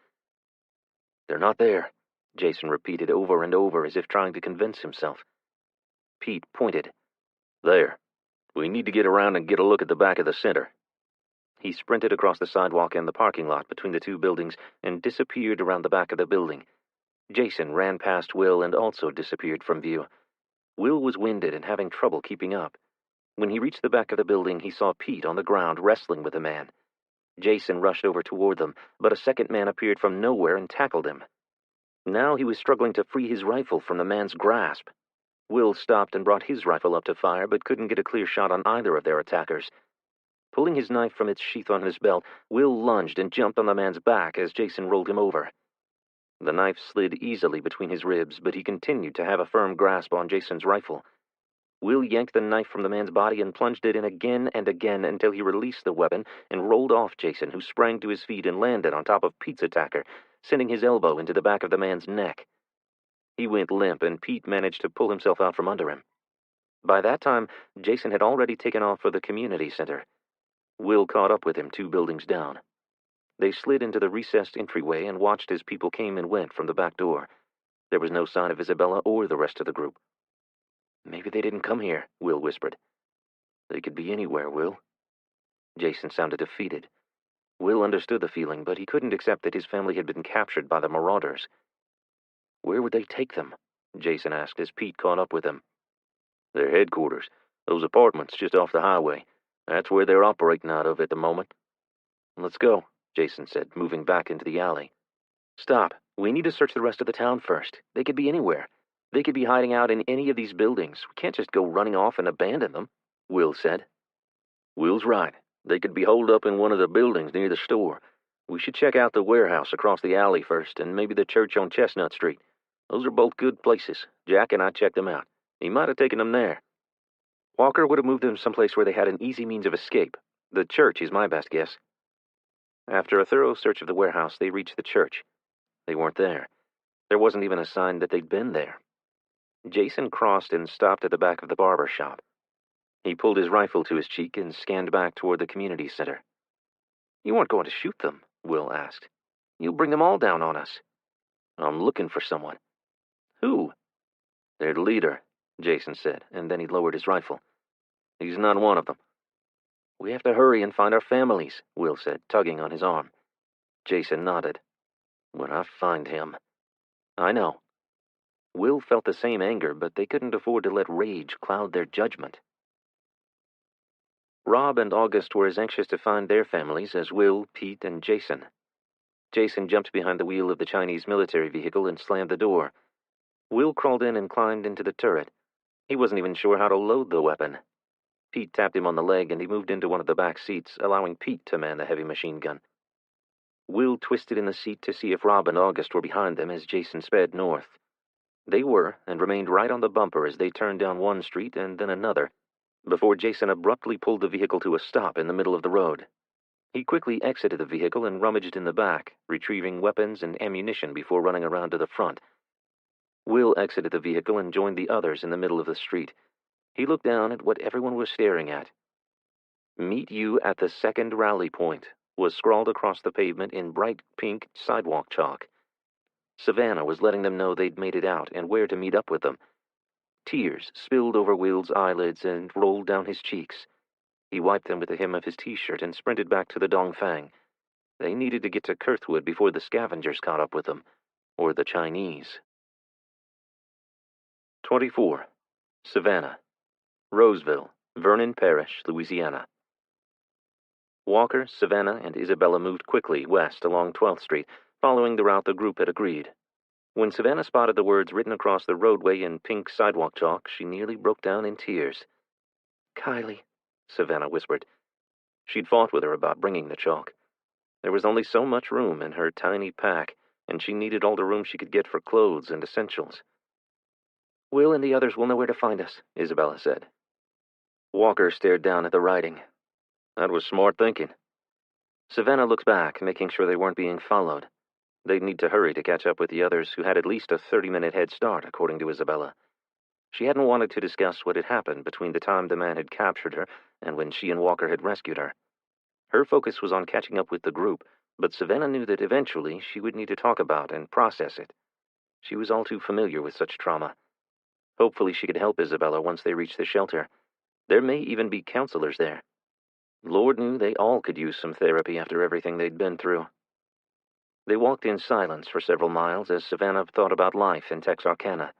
"They're not there," Jason repeated over and over as if trying to convince himself. Pete pointed. "There. We need to get around and get a look at the back of the center." He sprinted across the sidewalk and the parking lot between the two buildings and disappeared around the back of the building. Jason ran past Will and also disappeared from view. Will was winded and having trouble keeping up. When he reached the back of the building, he saw Pete on the ground wrestling with a man. Jason rushed over toward them, but a second man appeared from nowhere and tackled him. Now he was struggling to free his rifle from the man's grasp. Will stopped and brought his rifle up to fire, but couldn't get a clear shot on either of their attackers. Pulling his knife from its sheath on his belt, Will lunged and jumped on the man's back as Jason rolled him over. The knife slid easily between his ribs, but he continued to have a firm grasp on Jason's rifle. Will yanked the knife from the man's body and plunged it in again and again until he released the weapon and rolled off Jason, who sprang to his feet and landed on top of Pete's attacker, sending his elbow into the back of the man's neck. He went limp, and Pete managed to pull himself out from under him. By that time, Jason had already taken off for the community center. Will caught up with him 2 buildings down. They slid into the recessed entryway and watched as people came and went from the back door. There was no sign of Isabella or the rest of the group. "Maybe they didn't come here," Will whispered. "They could be anywhere, Will." Jason sounded defeated. Will understood the feeling, but he couldn't accept that his family had been captured by the marauders. "Where would they take them?" Jason asked as Pete caught up with him. "Their headquarters. Those apartments just off the highway. That's where they're operating out of at the moment." "Let's go," Jason said, moving back into the alley. "Stop. We need to search the rest of the town first. They could be anywhere. They could be hiding out in any of these buildings. We can't just go running off and abandon them," Will said. "Will's right. They could be holed up in one of the buildings near the store. We should check out the warehouse across the alley first, and maybe the church on Chestnut Street. Those are both good places. Jack and I checked them out. He might have taken them there." "Walker would have moved them someplace where they had an easy means of escape. The church is my best guess." After a thorough search of the warehouse, they reached the church. They weren't there. There wasn't even a sign that they'd been there. Jason crossed and stopped at the back of the barber shop. He pulled his rifle to his cheek and scanned back toward the community center. "You weren't going to shoot them?" Will asked. "You'll bring them all down on us." "I'm looking for someone." "Who?" "Their leader," Jason said, and then he lowered his rifle. "He's not one of them." "We have to hurry and find our families," Will said, tugging on his arm. Jason nodded. "When I find him." "I know." Will felt the same anger, but they couldn't afford to let rage cloud their judgment. Rob and August were as anxious to find their families as Will, Pete, and Jason. Jason jumped behind the wheel of the Chinese military vehicle and slammed the door. Will crawled in and climbed into the turret. He wasn't even sure how to load the weapon. Pete tapped him on the leg and he moved into one of the back seats, allowing Pete to man the heavy machine gun. Will twisted in the seat to see if Rob and August were behind them as Jason sped north. They were, and remained right on the bumper as they turned down one street and then another, before Jason abruptly pulled the vehicle to a stop in the middle of the road. He quickly exited the vehicle and rummaged in the back, retrieving weapons and ammunition before running around to the front. Will exited the vehicle and joined the others in the middle of the street. He looked down at what everyone was staring at. "Meet you at the second rally point," was scrawled across the pavement in bright pink sidewalk chalk. Savannah was letting them know they'd made it out and where to meet up with them. Tears spilled over Will's eyelids and rolled down his cheeks. He wiped them with the hem of his t-shirt and sprinted back to the Dongfang. They needed to get to Kurthwood before the scavengers caught up with them, or the Chinese. 24. Savannah. Roseville, Vernon Parish, Louisiana. Walker, Savannah, and Isabella moved quickly west along 12th Street, following the route the group had agreed. When Savannah spotted the words written across the roadway in pink sidewalk chalk, she nearly broke down in tears. "Kylie," Savannah whispered. She'd fought with her about bringing the chalk. There was only so much room in her tiny pack, and she needed all the room she could get for clothes and essentials. "Will and the others will know where to find us," Isabella said. Walker stared down at the writing. "That was smart thinking." Savannah looked back, making sure they weren't being followed. They'd need to hurry to catch up with the others, who had at least a 30-minute head start, according to Isabella. She hadn't wanted to discuss what had happened between the time the man had captured her and when she and Walker had rescued her. Her focus was on catching up with the group, but Savannah knew that eventually she would need to talk about and process it. She was all too familiar with such trauma. Hopefully she could help Isabella once they reached the shelter. There may even be counselors there. Lord knew they all could use some therapy after everything they'd been through. They walked in silence for several miles as Savannah thought about life in Texarkana.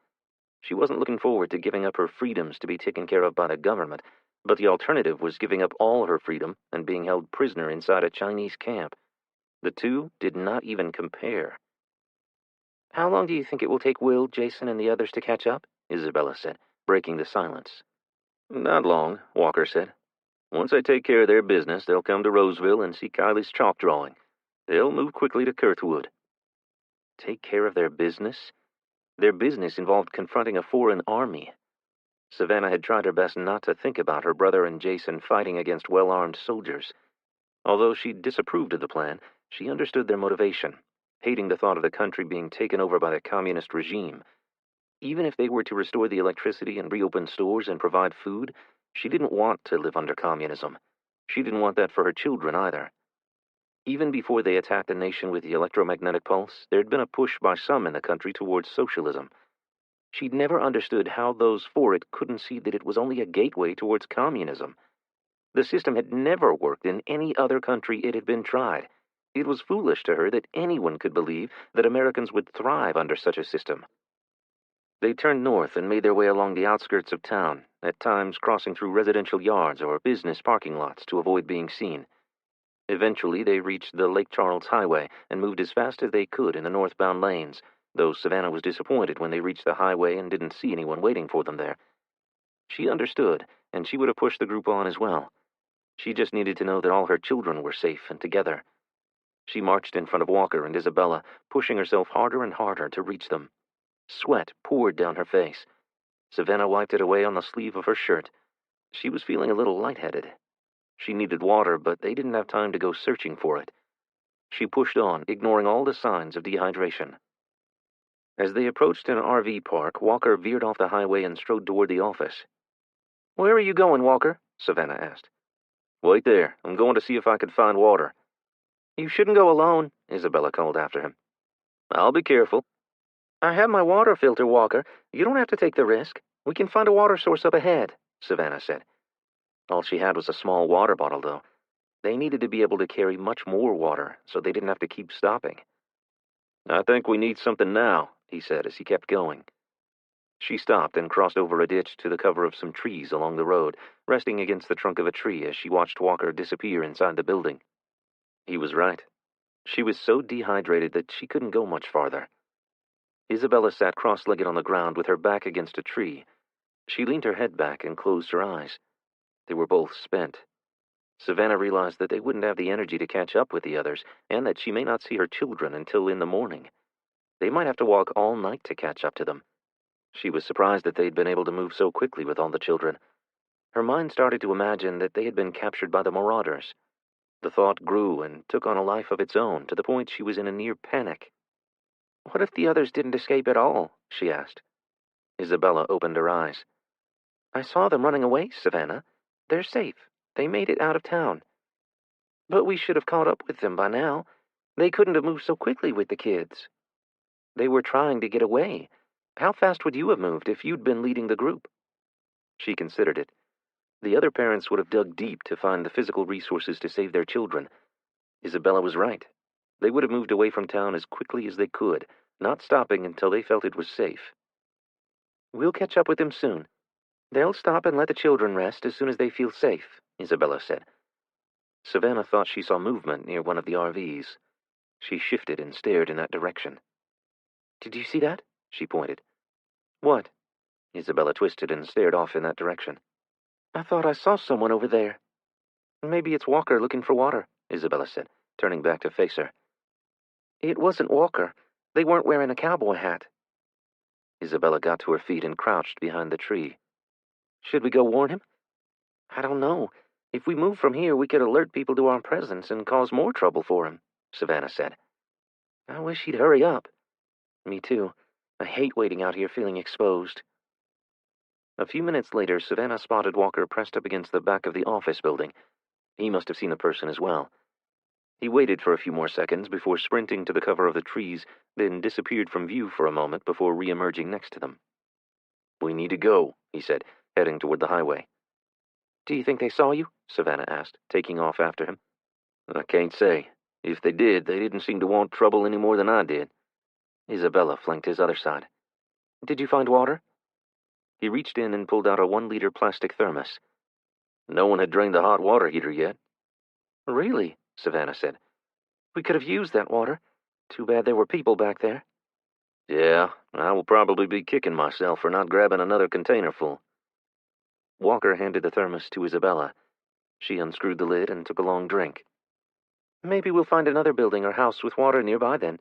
She wasn't looking forward to giving up her freedoms to be taken care of by the government, but the alternative was giving up all her freedom and being held prisoner inside a Chinese camp. The two did not even compare. "How long do you think it will take Will, Jason, and the others to catch up?" Isabella said, breaking the silence. "Not long," Walker said. "Once I take care of their business, they'll come to Roseville and see Kylie's chalk drawing. They'll move quickly to Kurthwood." Take care of their business? Their business involved confronting a foreign army. Savannah had tried her best not to think about her brother and Jason fighting against well-armed soldiers. Although she disapproved of the plan, she understood their motivation, hating the thought of the country being taken over by the communist regime. Even if they were to restore the electricity and reopen stores and provide food, she didn't want to live under communism. She didn't want that for her children either. Even before they attacked the nation with the electromagnetic pulse, there had been a push by some in the country towards socialism. She'd never understood how those for it couldn't see that it was only a gateway towards communism. The system had never worked in any other country it had been tried. It was foolish to her that anyone could believe that Americans would thrive under such a system. They turned north and made their way along the outskirts of town, at times crossing through residential yards or business parking lots to avoid being seen. Eventually, they reached the Lake Charles Highway and moved as fast as they could in the northbound lanes, though Savannah was disappointed when they reached the highway and didn't see anyone waiting for them there. She understood, and she would have pushed the group on as well. She just needed to know that all her children were safe and together. She marched in front of Walker and Isabella, pushing herself harder and harder to reach them. Sweat poured down her face. Savannah wiped it away on the sleeve of her shirt. She was feeling a little lightheaded. She needed water, but they didn't have time to go searching for it. She pushed on, ignoring all the signs of dehydration. As they approached an RV park, Walker veered off the highway and strode toward the office. "Where are you going, Walker?" Savannah asked. "Wait there. I'm going to see if I can find water." "You shouldn't go alone," Isabella called after him. "I'll be careful." "I have my water filter, Walker. You don't have to take the risk. We can find a water source up ahead," Savannah said. All she had was a small water bottle, though. They needed to be able to carry much more water, so they didn't have to keep stopping. "I think we need something now," he said as he kept going. She stopped and crossed over a ditch to the cover of some trees along the road, resting against the trunk of a tree as she watched Walker disappear inside the building. He was right. She was so dehydrated that she couldn't go much farther. Isabella sat cross-legged on the ground with her back against a tree. She leaned her head back and closed her eyes. They were both spent. Savannah realized that they wouldn't have the energy to catch up with the others, and that she may not see her children until in the morning. They might have to walk all night to catch up to them. She was surprised that they'd been able to move so quickly with all the children. Her mind started to imagine that they had been captured by the marauders. The thought grew and took on a life of its own, to the point she was in a near panic. "What if the others didn't escape at all?" she asked. Isabella opened her eyes. "I saw them running away, Savannah. They're safe. They made it out of town." "But we should have caught up with them by now. They couldn't have moved so quickly with the kids." "They were trying to get away. How fast would you have moved if you'd been leading the group?" She considered it. The other parents would have dug deep to find the physical resources to save their children. Isabella was right. They would have moved away from town as quickly as they could, not stopping until they felt it was safe. "We'll catch up with them soon. They'll stop and let the children rest as soon as they feel safe," Isabella said. Savannah thought she saw movement near one of the RVs. She shifted and stared in that direction. "Did you see that?" She pointed. "What?" Isabella twisted and stared off in that direction. "I thought I saw someone over there." "Maybe it's Walker looking for water," Isabella said, turning back to face her. "It wasn't Walker. They weren't wearing a cowboy hat." Isabella got to her feet and crouched behind the tree. "Should we go warn him?" "I don't know. If we move from here, we could alert people to our presence and cause more trouble for him," Savannah said. "I wish he'd hurry up." "Me too. I hate waiting out here feeling exposed." A few minutes later, Savannah spotted Walker pressed up against the back of the office building. He must have seen the person as well. He waited for a few more seconds before sprinting to the cover of the trees, then disappeared from view for a moment before re-emerging next to them. "We need to go," he said, heading toward the highway. Do you think they saw you? Savannah asked, taking off after him. I can't say. If they did, they didn't seem to want trouble any more than I did. Isabella flanked his other side. Did you find water? He reached in and pulled out a 1-liter plastic thermos. No one had drained the hot water heater yet. Really? Savannah said. We could have used that water. Too bad there were people back there. Yeah, I will probably be kicking myself for not grabbing another container full. Walker handed the thermos to Isabella. She unscrewed the lid and took a long drink. Maybe we'll find another building or house with water nearby then.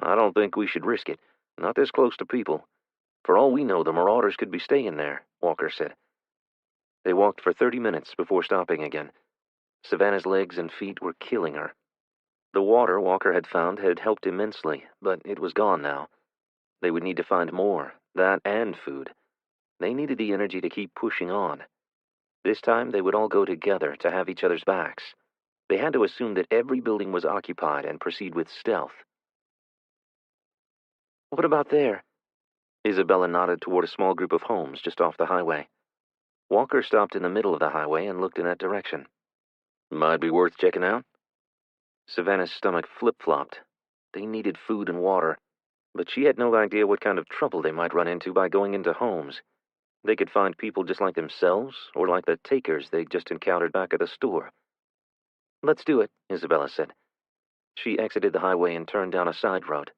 I don't think we should risk it. Not this close to people. For all we know, the marauders could be staying there, Walker said. They walked for 30 minutes before stopping again. Savannah's legs and feet were killing her. The water Walker had found had helped immensely, but it was gone now. They would need to find more, that and food. They needed the energy to keep pushing on. This time they would all go together to have each other's backs. They had to assume that every building was occupied and proceed with stealth. What about there? Isabella nodded toward a small group of homes just off the highway. Walker stopped in the middle of the highway and looked in that direction. Might be worth checking out. Savannah's stomach flip-flopped. They needed food and water, but she had no idea what kind of trouble they might run into by going into homes. They could find people just like themselves, or like the takers they'd just encountered back at the store. Let's do it, Isabella said. She exited the highway and turned down a side road.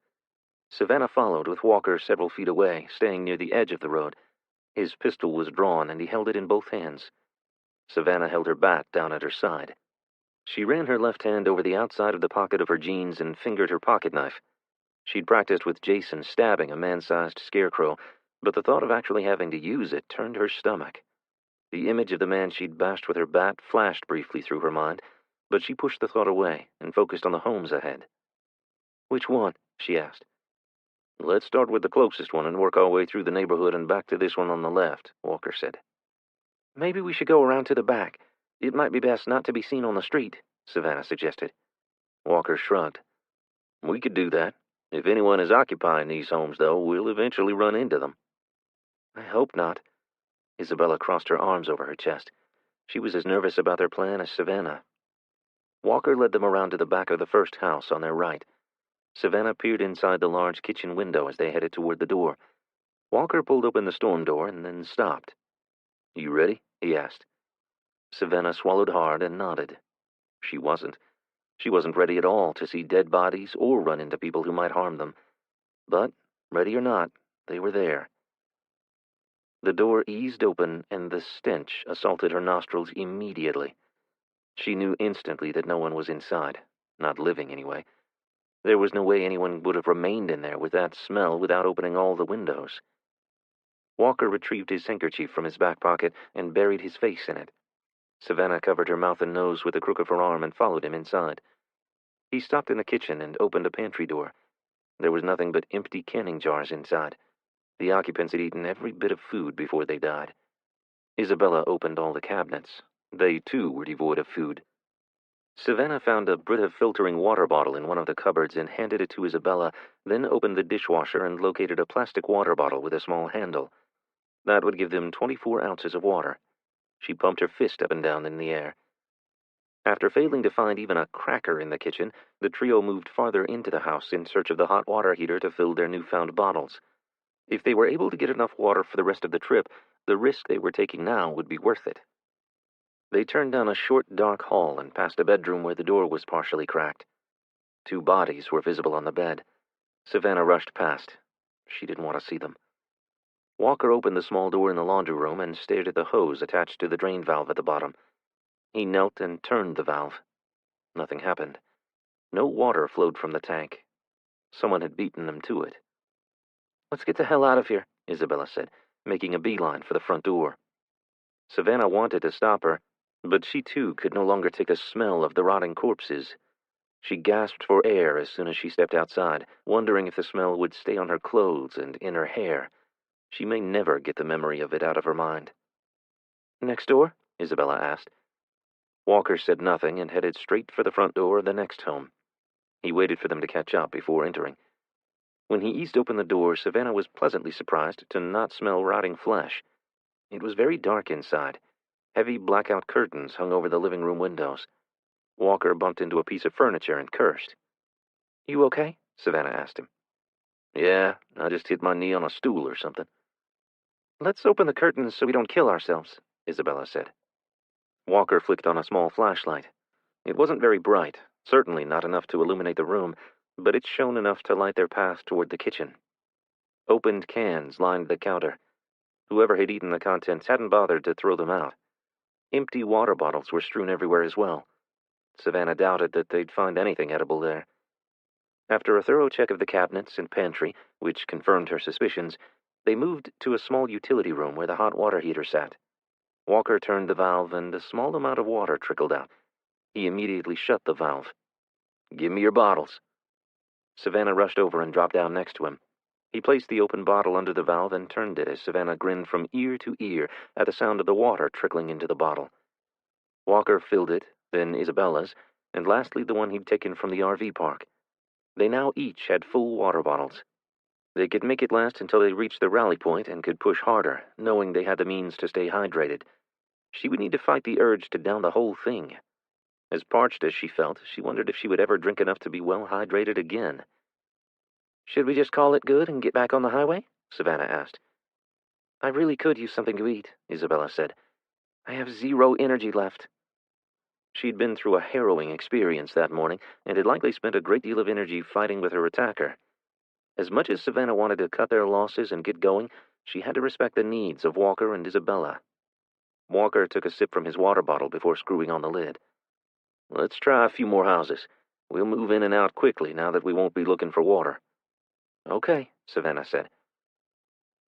Savannah followed, with Walker several feet away, staying near the edge of the road. His pistol was drawn, and he held it in both hands. Savannah held her bat down at her side. She ran her left hand over the outside of the pocket of her jeans and fingered her pocket knife. She'd practiced with Jason stabbing a man-sized scarecrow, but the thought of actually having to use it turned her stomach. The image of the man she'd bashed with her bat flashed briefly through her mind, but she pushed the thought away and focused on the homes ahead. Which one? She asked. Let's start with the closest one and work our way through the neighborhood and back to this one on the left, Walker said. Maybe we should go around to the back. It might be best not to be seen on the street, Savannah suggested. Walker shrugged. We could do that. If anyone is occupying these homes, though, we'll eventually run into them. I hope not. Isabella crossed her arms over her chest. She was as nervous about their plan as Savannah. Walker led them around to the back of the first house on their right. Savannah peered inside the large kitchen window as they headed toward the door. Walker pulled open the storm door and then stopped. You ready? He asked. Savannah swallowed hard and nodded. She wasn't. She wasn't ready at all to see dead bodies or run into people who might harm them. But, ready or not, they were there. The door eased open, and the stench assaulted her nostrils immediately. She knew instantly that no one was inside, not living anyway. There was no way anyone would have remained in there with that smell without opening all the windows. Walker retrieved his handkerchief from his back pocket and buried his face in it. Savannah covered her mouth and nose with the crook of her arm and followed him inside. He stopped in the kitchen and opened a pantry door. There was nothing but empty canning jars inside. The occupants had eaten every bit of food before they died. Isabella opened all the cabinets. They, too, were devoid of food. Savannah found a Brita filtering water bottle in one of the cupboards and handed it to Isabella, then opened the dishwasher and located a plastic water bottle with a small handle. That would give them 24 ounces of water. She pumped her fist up and down in the air. After failing to find even a cracker in the kitchen, the trio moved farther into the house in search of the hot water heater to fill their newfound bottles. If they were able to get enough water for the rest of the trip, the risk they were taking now would be worth it. They turned down a short, dark hall and passed a bedroom where the door was partially cracked. 2 bodies were visible on the bed. Savannah rushed past. She didn't want to see them. Walker opened the small door in the laundry room and stared at the hose attached to the drain valve at the bottom. He knelt and turned the valve. Nothing happened. No water flowed from the tank. Someone had beaten them to it. Let's get the hell out of here, Isabella said, making a beeline for the front door. Savannah wanted to stop her, but she too could no longer take the smell of the rotting corpses. She gasped for air as soon as she stepped outside, wondering if the smell would stay on her clothes and in her hair. She may never get the memory of it out of her mind. Next door? Isabella asked. Walker said nothing and headed straight for the front door of the next home. He waited for them to catch up before entering. When he eased open the door, Savannah was pleasantly surprised to not smell rotting flesh. It was very dark inside. Heavy blackout curtains hung over the living room windows. Walker bumped into a piece of furniture and cursed. "You okay?" Savannah asked him. Yeah, I just hit my knee on a stool or something. "Let's open the curtains so we don't kill ourselves," Isabella said. Walker flicked on a small flashlight. It wasn't very bright, certainly not enough to illuminate the room, but it shone enough to light their path toward the kitchen. Opened cans lined the counter. Whoever had eaten the contents hadn't bothered to throw them out. Empty water bottles were strewn everywhere as well. Savannah doubted that they'd find anything edible there. After a thorough check of the cabinets and pantry, which confirmed her suspicions, they moved to a small utility room where the hot water heater sat. Walker turned the valve and a small amount of water trickled out. He immediately shut the valve. "Give me your bottles." Savannah rushed over and dropped down next to him. He placed the open bottle under the valve and turned it as Savannah grinned from ear to ear at the sound of the water trickling into the bottle. Walker filled it, then Isabella's, and lastly the one he'd taken from the RV park. They now each had full water bottles. They could make it last until they reached the rally point and could push harder, knowing they had the means to stay hydrated. She would need to fight the urge to down the whole thing. As parched as she felt, she wondered if she would ever drink enough to be well hydrated again. "Should we just call it good and get back on the highway?" Savannah asked. "I really could use something to eat," Isabella said. "I have 0 energy left." She'd been through a harrowing experience that morning and had likely spent a great deal of energy fighting with her attacker. As much as Savannah wanted to cut their losses and get going, she had to respect the needs of Walker and Isabella. Walker took a sip from his water bottle before screwing on the lid. "Let's try a few more houses. We'll move in and out quickly now that we won't be looking for water." "Okay," Savannah said.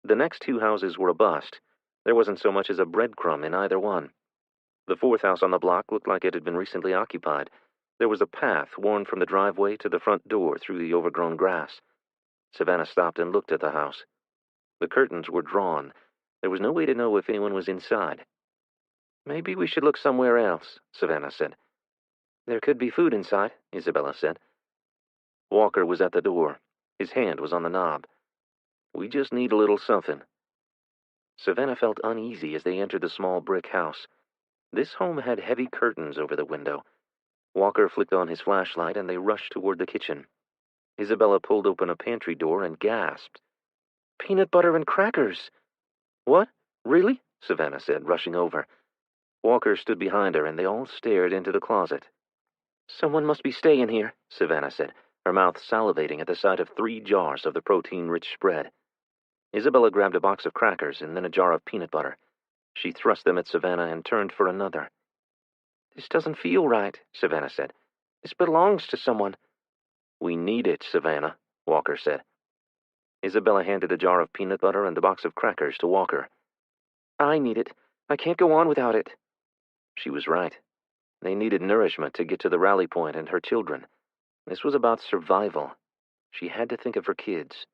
The next 2 houses were a bust. There wasn't so much as a breadcrumb in either one. The 4th house on the block looked like it had been recently occupied. There was a path worn from the driveway to the front door through the overgrown grass. Savannah stopped and looked at the house. The curtains were drawn. There was no way to know if anyone was inside. "Maybe we should look somewhere else," Savannah said. "There could be food inside," Isabella said. Walker was at the door. His hand was on the knob. "We just need a little something." Savannah felt uneasy as they entered the small brick house. This home had heavy curtains over the window. Walker flicked on his flashlight and they rushed toward the kitchen. Isabella pulled open a pantry door and gasped. "Peanut butter and crackers!" "What? Really?" Savannah said, rushing over. Walker stood behind her and they all stared into the closet. "Someone must be staying here," Savannah said, her mouth salivating at the sight of 3 jars of the protein-rich spread. Isabella grabbed a box of crackers and then a jar of peanut butter. She thrust them at Savannah and turned for another. "This doesn't feel right," Savannah said. "This belongs to someone." "We need it, Savannah," Walker said. Isabella handed a jar of peanut butter and the box of crackers to Walker. "I need it. I can't go on without it." She was right. They needed nourishment to get to the rally point and her children. This was about survival. She had to think of her kids.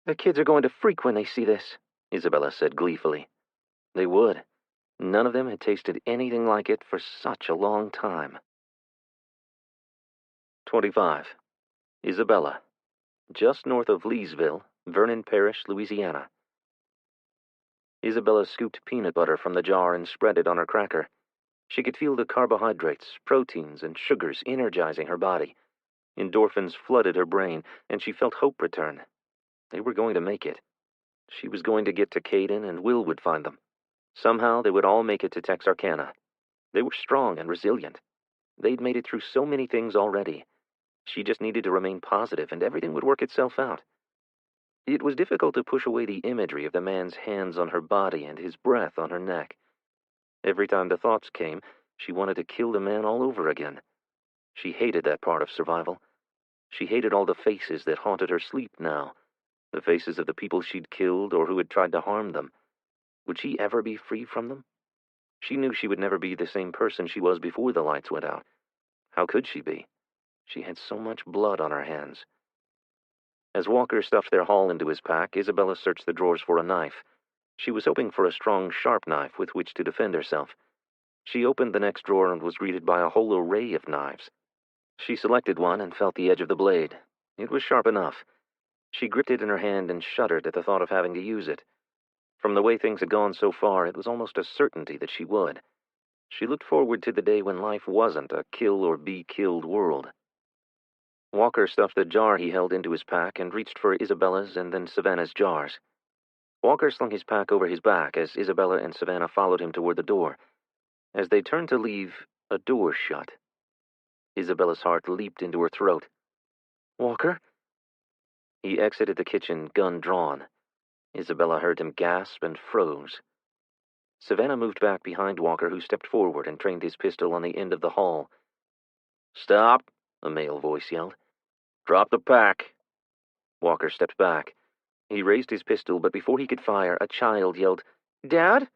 "The kids are going to freak when they see this," Isabella said gleefully. They would. None of them had tasted anything like it for such a long time. 25. Isabella. Just north of Leesville, Vernon Parish, Louisiana. Isabella scooped peanut butter from the jar and spread it on her cracker. She could feel the carbohydrates, proteins, and sugars energizing her body. Endorphins flooded her brain, and she felt hope return. They were going to make it. She was going to get to Caden, and Will would find them. Somehow they would all make it to Texarkana. They were strong and resilient. They'd made it through so many things already. She just needed to remain positive, and everything would work itself out. It was difficult to push away the imagery of the man's hands on her body and his breath on her neck. Every time the thoughts came, she wanted to kill the man all over again. She hated that part of survival. She hated all the faces that haunted her sleep now, the faces of the people she'd killed or who had tried to harm them. Would she ever be free from them? She knew she would never be the same person she was before the lights went out. How could she be? She had so much blood on her hands. As Walker stuffed their haul into his pack, Isabella searched the drawers for a knife. She was hoping for a strong, sharp knife with which to defend herself. She opened the next drawer and was greeted by a whole array of knives. She selected one and felt the edge of the blade. It was sharp enough. She gripped it in her hand and shuddered at the thought of having to use it. From the way things had gone so far, it was almost a certainty that she would. She looked forward to the day when life wasn't a kill-or-be-killed world. Walker stuffed the jar he held into his pack and reached for Isabella's and then Savannah's jars. Walker slung his pack over his back as Isabella and Savannah followed him toward the door. As they turned to leave, a door shut. Isabella's heart leaped into her throat. "Walker?" He exited the kitchen, gun drawn. Isabella heard him gasp and froze. Savannah moved back behind Walker, who stepped forward and trained his pistol on the end of the hall. "Stop," a male voice yelled. "Drop the pack." Walker stepped back. He raised his pistol, but before he could fire, a child yelled, "Dad?"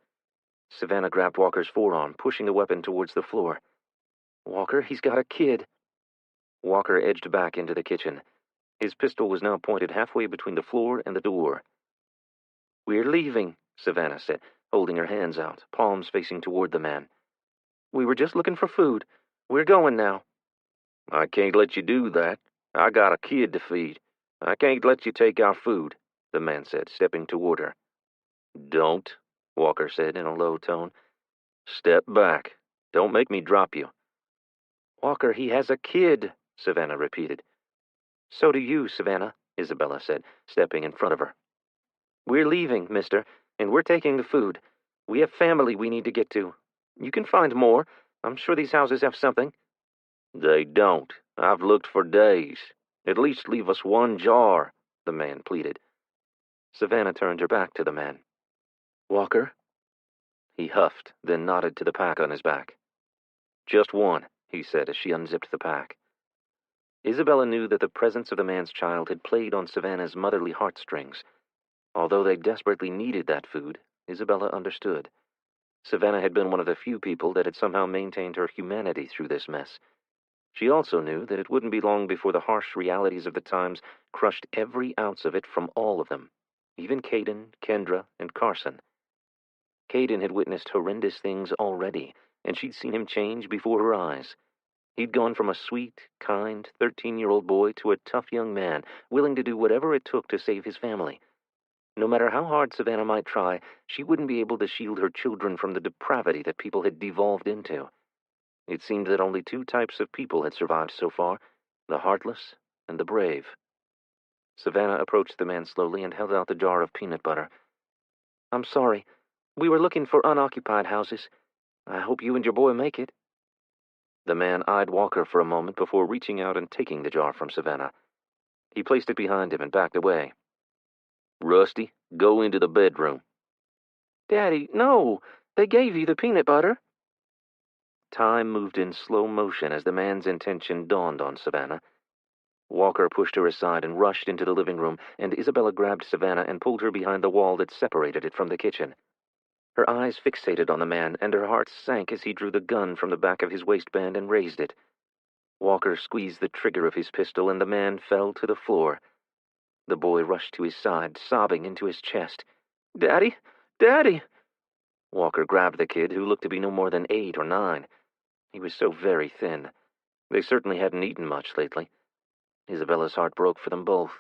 Savannah grabbed Walker's forearm, pushing the weapon towards the floor. "Walker, he's got a kid." Walker edged back into the kitchen. His pistol was now pointed halfway between the floor and the door. "We're leaving," Savannah said, holding her hands out, palms facing toward the man. "We were just looking for food. We're going now." "I can't let you do that. I got a kid to feed. I can't let you take our food," the man said, stepping toward her. "Don't," Walker said in a low tone. "Step back. Don't make me drop you." "Walker, he has a kid," Savannah repeated. "So do you, Savannah," Isabella said, stepping in front of her. "We're leaving, mister, and we're taking the food. We have family we need to get to. You can find more. I'm sure these houses have something." "They don't. I've looked for days. At least leave us one jar," the man pleaded. Savannah turned her back to the man. "Walker?" He huffed, then nodded to the pack on his back. "Just one," he said as she unzipped the pack. Isabella knew that the presence of the man's child had played on Savannah's motherly heartstrings. Although they desperately needed that food, Isabella understood. Savannah had been one of the few people that had somehow maintained her humanity through this mess. She also knew that it wouldn't be long before the harsh realities of the times crushed every ounce of it from all of them, even Caden, Kendra, and Carson. Caden had witnessed horrendous things already, and she'd seen him change before her eyes. He'd gone from a sweet, kind, 13-year-old boy to a tough young man, willing to do whatever it took to save his family. No matter how hard Savannah might try, she wouldn't be able to shield her children from the depravity that people had devolved into. It seemed that only two types of people had survived so far, the heartless and the brave. Savannah approached the man slowly and held out the jar of peanut butter. "I'm sorry. We were looking for unoccupied houses. I hope you and your boy make it." The man eyed Walker for a moment before reaching out and taking the jar from Savannah. He placed it behind him and backed away. "Rusty, go into the bedroom." "Daddy, no! They gave you the peanut butter." Time moved in slow motion as the man's intention dawned on Savannah. Walker pushed her aside and rushed into the living room, and Isabella grabbed Savannah and pulled her behind the wall that separated it from the kitchen. Her eyes fixated on the man, and her heart sank as he drew the gun from the back of his waistband and raised it. Walker squeezed the trigger of his pistol, and the man fell to the floor. The boy rushed to his side, sobbing into his chest. "Daddy! Daddy!" Walker grabbed the kid, who looked to be no more than 8 or 9. He was so very thin. They certainly hadn't eaten much lately. Isabella's heart broke for them both.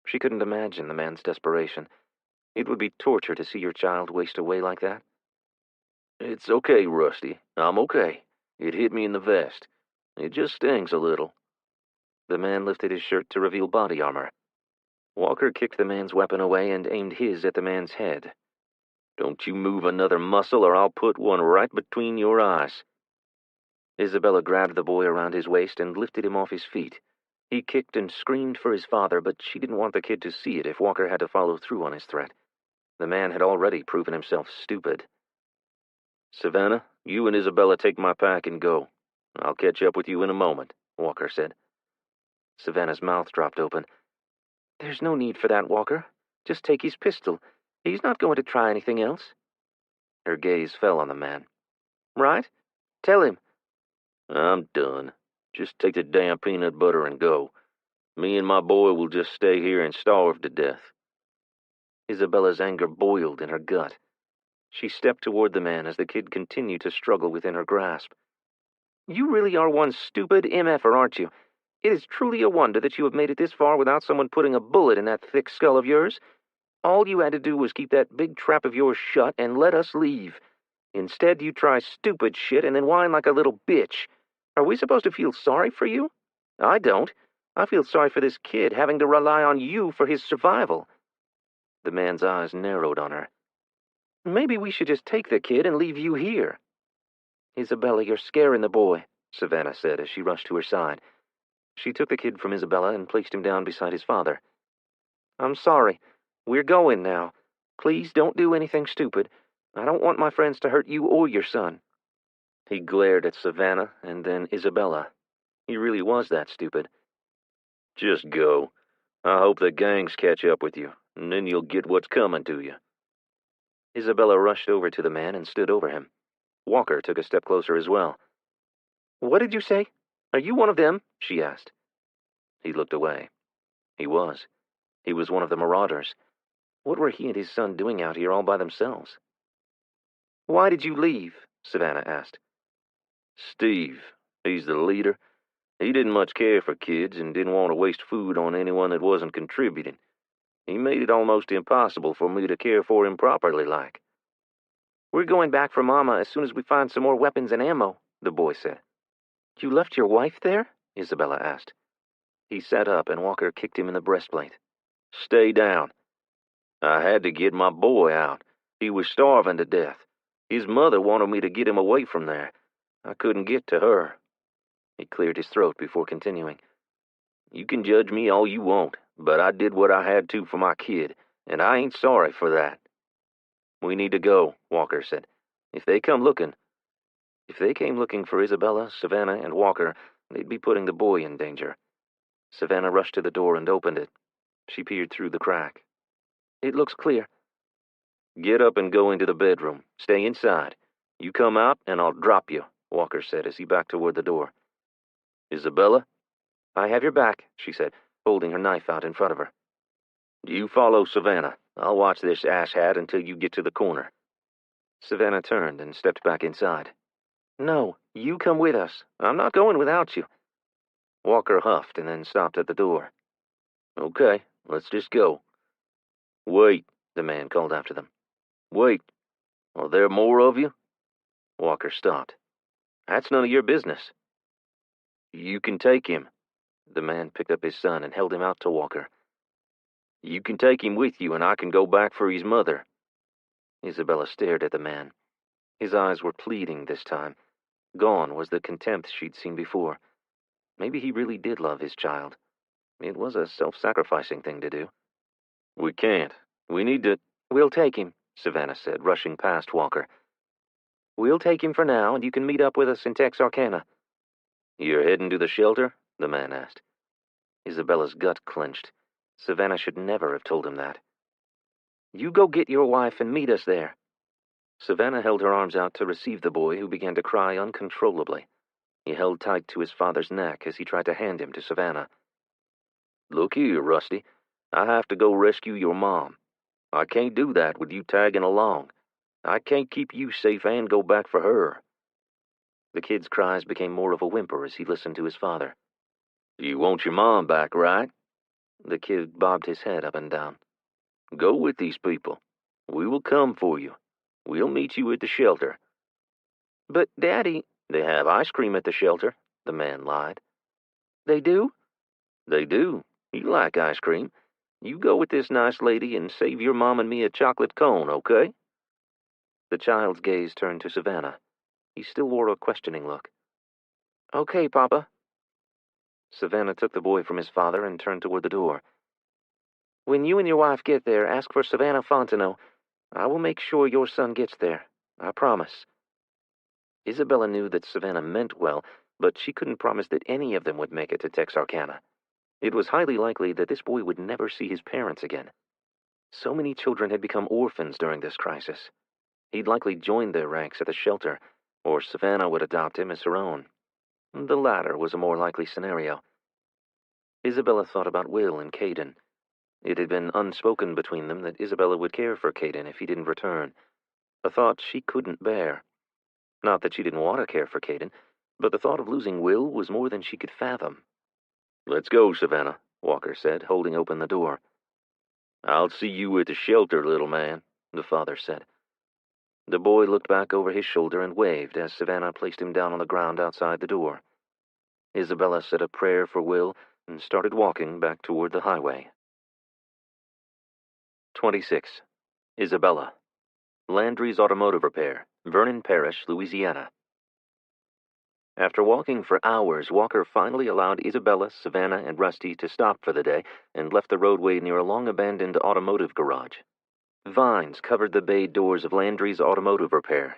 She couldn't imagine the man's desperation. It would be torture to see your child waste away like that. "It's okay, Rusty. I'm okay. It hit me in the vest. It just stings a little." The man lifted his shirt to reveal body armor. Walker kicked the man's weapon away and aimed his at the man's head. "Don't you move another muscle or I'll put one right between your eyes." Isabella grabbed the boy around his waist and lifted him off his feet. He kicked and screamed for his father, but she didn't want the kid to see it if Walker had to follow through on his threat. The man had already proven himself stupid. "Savannah, you and Isabella take my pack and go. I'll catch up with you in a moment," Walker said. Savannah's mouth dropped open. "There's no need for that, Walker. Just take his pistol. He's not going to try anything else." Her gaze fell on the man. "Right? Tell him." "I'm done. Just take the damn peanut butter and go. Me and my boy will just stay here and starve to death." Isabella's anger boiled in her gut. She stepped toward the man as the kid continued to struggle within her grasp. "You really are one stupid MFer, aren't you? It is truly a wonder that you have made it this far without someone putting a bullet in that thick skull of yours. All you had to do was keep that big trap of yours shut and let us leave. Instead, you try stupid shit and then whine like a little bitch. Are we supposed to feel sorry for you? I don't. I feel sorry for this kid having to rely on you for his survival." The man's eyes narrowed on her. "Maybe we should just take the kid and leave you here." "Isabella, you're scaring the boy," Savannah said as she rushed to her side. She took the kid from Isabella and placed him down beside his father. "I'm sorry. We're going now. Please don't do anything stupid. I don't want my friends to hurt you or your son." He glared at Savannah and then Isabella. He really was that stupid. "Just go. I hope the gangs catch up with you, and then you'll get what's coming to you." Isabella rushed over to the man and stood over him. Walker took a step closer as well. "What did you say? Are you one of them?" she asked. He looked away. He was. He was one of the marauders. What were he and his son doing out here all by themselves? "Why did you leave?" Savannah asked. "Steve, he's the leader. He didn't much care for kids and didn't want to waste food on anyone that wasn't contributing. He made it almost impossible for me to care for him properly like." "We're going back for Mama as soon as we find some more weapons and ammo," the boy said. "You left your wife there?" Isabella asked. He sat up and Walker kicked him in the breastplate. "Stay down. I had to get my boy out. He was starving to death. His mother wanted me to get him away from there. I couldn't get to her." He cleared his throat before continuing. "You can judge me all you want, but I did what I had to for my kid, and I ain't sorry for that." "We need to go," Walker said. If they came looking for Isabella, Savannah, and Walker, they'd be putting the boy in danger. Savannah rushed to the door and opened it. She peered through the crack. "It looks clear." "Get up and go into the bedroom. Stay inside. You come out and I'll drop you," Walker said as he backed toward the door. "Isabella?" "I have your back," she said, holding her knife out in front of her. "You follow Savannah. I'll watch this asshat until you get to the corner." Savannah turned and stepped back inside. "No, you come with us. I'm not going without you." Walker huffed and then stopped at the door. "Okay, let's just go." "Wait," the man called after them. "Wait. Are there more of you?" Walker stopped. "That's none of your business." "You can take him." The man picked up his son and held him out to Walker. "You can take him with you and I can go back for his mother." Isabella stared at the man. His eyes were pleading this time. Gone was the contempt she'd seen before. Maybe he really did love his child. It was a self-sacrificing thing to do. "We can't. We need to—" "We'll take him," Savannah said, rushing past Walker. "We'll take him for now, and you can meet up with us in Texarkana." "You're heading to the shelter?" the man asked. Isabella's gut clenched. Savannah should never have told him that. "You go get your wife and meet us there." Savannah held her arms out to receive the boy, who began to cry uncontrollably. He held tight to his father's neck as he tried to hand him to Savannah. "Look here, Rusty. I have to go rescue your mom. I can't do that with you tagging along. I can't keep you safe and go back for her." The kid's cries became more of a whimper as he listened to his father. "You want your mom back, right?" The kid bobbed his head up and down. "Go with these people. We will come for you. We'll meet you at the shelter." "But, Daddy—" "They have ice cream at the shelter," the man lied. "They do?" "They do. You like ice cream. You go with this nice lady and save your mom and me a chocolate cone, okay?" The child's gaze turned to Savannah. He still wore a questioning look. "Okay, Papa." Savannah took the boy from his father and turned toward the door. "When you and your wife get there, ask for Savannah Fontenot. I will make sure your son gets there. I promise." Isabella knew that Savannah meant well, but she couldn't promise that any of them would make it to Texarkana. It was highly likely that this boy would never see his parents again. So many children had become orphans during this crisis. He'd likely join their ranks at the shelter, or Savannah would adopt him as her own. The latter was a more likely scenario. Isabella thought about Will and Caden. It had been unspoken between them that Isabella would care for Caden if he didn't return, a thought she couldn't bear. Not that she didn't want to care for Caden, but the thought of losing Will was more than she could fathom. "Let's go, Savannah," Walker said, holding open the door. "I'll see you at the shelter, little man," the father said. The boy looked back over his shoulder and waved as Savannah placed him down on the ground outside the door. Isabella said a prayer for Will and started walking back toward the highway. 26. Isabella. Landry's Automotive Repair, Vernon Parish, Louisiana. After walking for hours, Walker finally allowed Isabella, Savannah, and Rusty to stop for the day and left the roadway near a long-abandoned automotive garage. Vines covered the bay doors of Landry's Automotive Repair.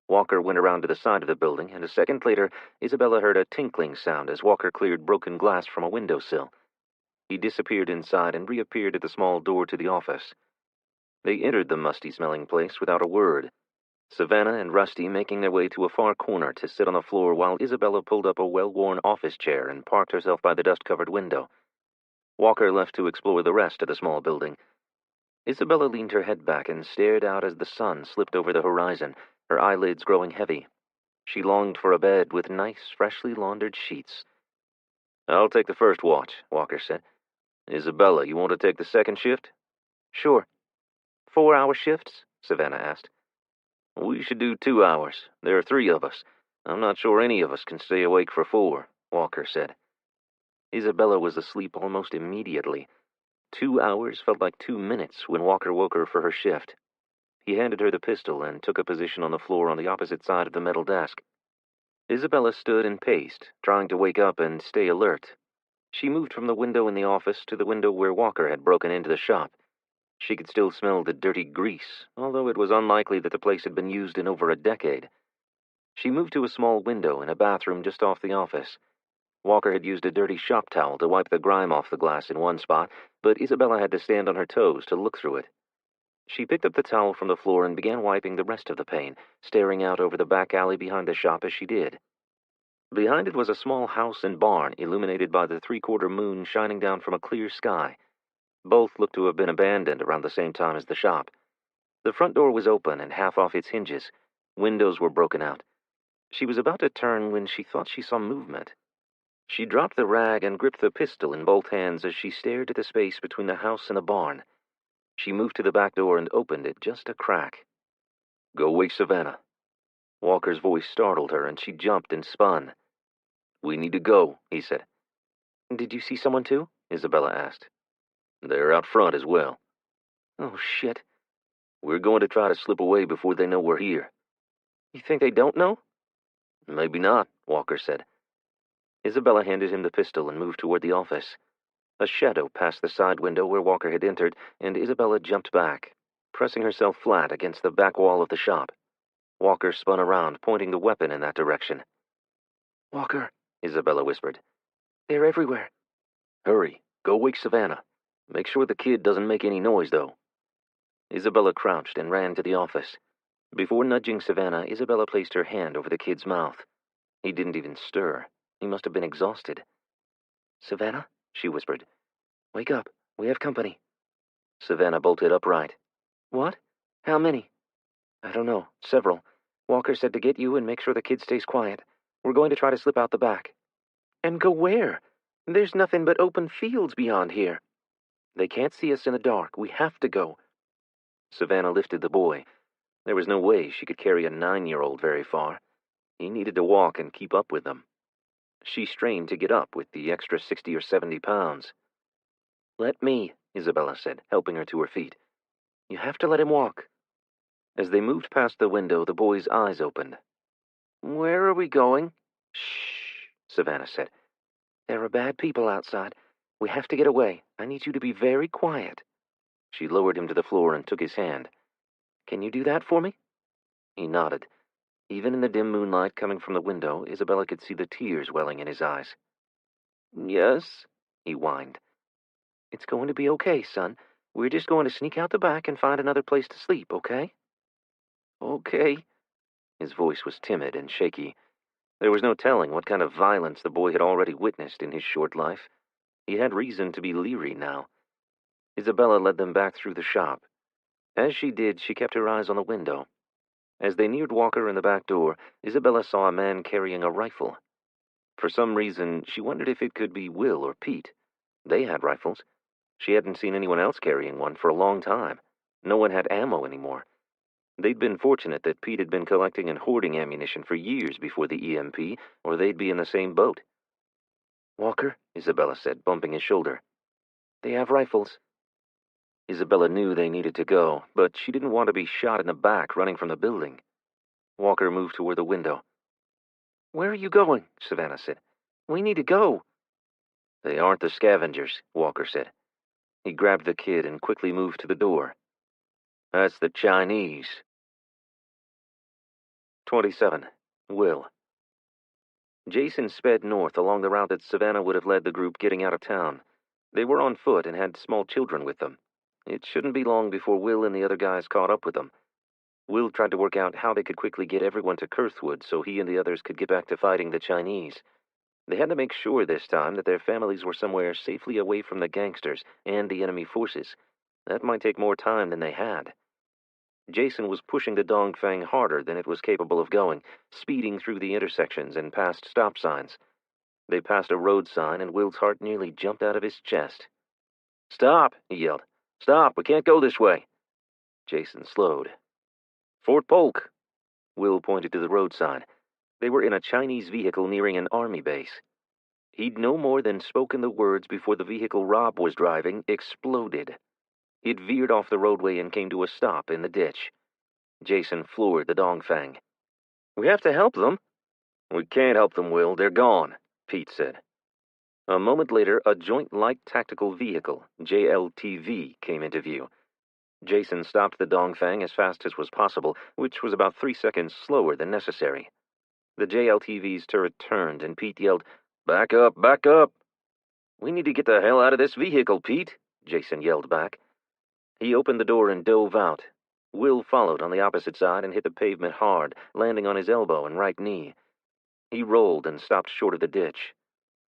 Walker went around to the side of the building, and a second later, Isabella heard a tinkling sound as Walker cleared broken glass from a windowsill. He disappeared inside and reappeared at the small door to the office. They entered the musty-smelling place without a word, Savannah and Rusty making their way to a far corner to sit on the floor while Isabella pulled up a well-worn office chair and parked herself by the dust-covered window. Walker left to explore the rest of the small building. Isabella leaned her head back and stared out as the sun slipped over the horizon, her eyelids growing heavy. She longed for a bed with nice, freshly laundered sheets. "I'll take the first watch," Walker said. "Isabella, you want to take the second shift?" "Sure." 4-hour shifts? Savannah asked. "We should do 2 hours. There are 3 of us. I'm not sure any of us can stay awake for 4, Walker said. Isabella was asleep almost immediately. 2 hours felt like 2 minutes when Walker woke her for her shift. He handed her the pistol and took a position on the floor on the opposite side of the metal desk. Isabella stood and paced, trying to wake up and stay alert. She moved from the window in the office to the window where Walker had broken into the shop. She could still smell the dirty grease, although it was unlikely that the place had been used in over a decade. She moved to a small window in a bathroom just off the office. Walker had used a dirty shop towel to wipe the grime off the glass in one spot, but Isabella had to stand on her toes to look through it. She picked up the towel from the floor and began wiping the rest of the pane, staring out over the back alley behind the shop as she did. Behind it was a small house and barn illuminated by the three-quarter moon shining down from a clear sky. Both looked to have been abandoned around the same time as the shop. The front door was open and half off its hinges. Windows were broken out. She was about to turn when she thought she saw movement. She dropped the rag and gripped the pistol in both hands as she stared at the space between the house and the barn. She moved to the back door and opened it just a crack. "Go wake Savannah." Walker's voice startled her, and she jumped and spun. "We need to go," he said. "Did you see someone too?" Isabella asked. "They're out front as well." "Oh, shit." "We're going to try to slip away before they know we're here." "You think they don't know?" "Maybe not," Walker said. Isabella handed him the pistol and moved toward the office. A shadow passed the side window where Walker had entered, and Isabella jumped back, pressing herself flat against the back wall of the shop. Walker spun around, pointing the weapon in that direction. "Walker," Isabella whispered. "they're everywhere." "Hurry. Go wake Savannah. Make sure the kid doesn't make any noise, though." Isabella crouched and ran to the office. Before nudging Savannah, Isabella placed her hand over the kid's mouth. He didn't even stir. He must have been exhausted. "Savannah," she whispered. "Wake up. We have company." Savannah bolted upright. "What? How many?" "I don't know. Several. Walker said to get you and make sure the kid stays quiet. We're going to try to slip out the back." "And go where? There's nothing but open fields beyond here." "They can't see us in the dark. We have to go." Savannah lifted the boy. There was no way she could carry a 9-year-old very far. He needed to walk and keep up with them. She strained to get up with the extra 60 or 70 pounds. "Let me," Isabella said, helping her to her feet. "You have to let him walk." As they moved past the window, the boy's eyes opened. "Where are we going?" "Shh," Savannah said. "There are bad people outside. We have to get away. I need you to be very quiet." She lowered him to the floor and took his hand. "Can you do that for me?" He nodded. Even in the dim moonlight coming from the window, Isabella could see the tears welling in his eyes. "Yes," he whined. "It's going to be okay, son. We're just going to sneak out the back and find another place to sleep, okay?" "Okay." His voice was timid and shaky. There was no telling what kind of violence the boy had already witnessed in his short life. He had reason to be leery now. Isabella led them back through the shop. As she did, she kept her eyes on the window. As they neared Walker and the back door, Isabella saw a man carrying a rifle. For some reason, she wondered if it could be Will or Pete. They had rifles. She hadn't seen anyone else carrying one for a long time. No one had ammo anymore. They'd been fortunate that Pete had been collecting and hoarding ammunition for years before the EMP, or they'd be in the same boat. "Walker," Isabella said, bumping his shoulder. "They have rifles." Isabella knew they needed to go, but she didn't want to be shot in the back running from the building. Walker moved toward the window. "Where are you going?" Savannah said. "We need to go." "They aren't the scavengers," Walker said. He grabbed the kid and quickly moved to the door. "That's the Chinese." 27. Will. Jason sped north along the route that Savannah would have led the group getting out of town. They were on foot and had small children with them. It shouldn't be long before Will and the other guys caught up with them. Will tried to work out how they could quickly get everyone to Kurthwood so he and the others could get back to fighting the Chinese. They had to make sure this time that their families were somewhere safely away from the gangsters and the enemy forces. That might take more time than they had. Jason was pushing the Dongfang harder than it was capable of going, speeding through the intersections and past stop signs. They passed a road sign, and Will's heart nearly jumped out of his chest. "Stop!" he yelled. "Stop! We can't go this way!" Jason slowed. "Fort Polk!" Will pointed to the road sign. They were in a Chinese vehicle nearing an army base. He'd no more than spoken the words before the vehicle Rob was driving exploded. It veered off the roadway and came to a stop in the ditch. Jason floored the Dongfang. "We have to help them." "We can't help them, Will. They're gone," Pete said. A moment later, a Joint Light Tactical Vehicle, JLTV, came into view. Jason stopped the Dongfang as fast as was possible, which was about 3 seconds slower than necessary. The JLTV's turret turned, and Pete yelled, "Back up, back up!" "We need to get the hell out of this vehicle, Pete," Jason yelled back. He opened the door and dove out. Will followed on the opposite side and hit the pavement hard, landing on his elbow and right knee. He rolled and stopped short of the ditch.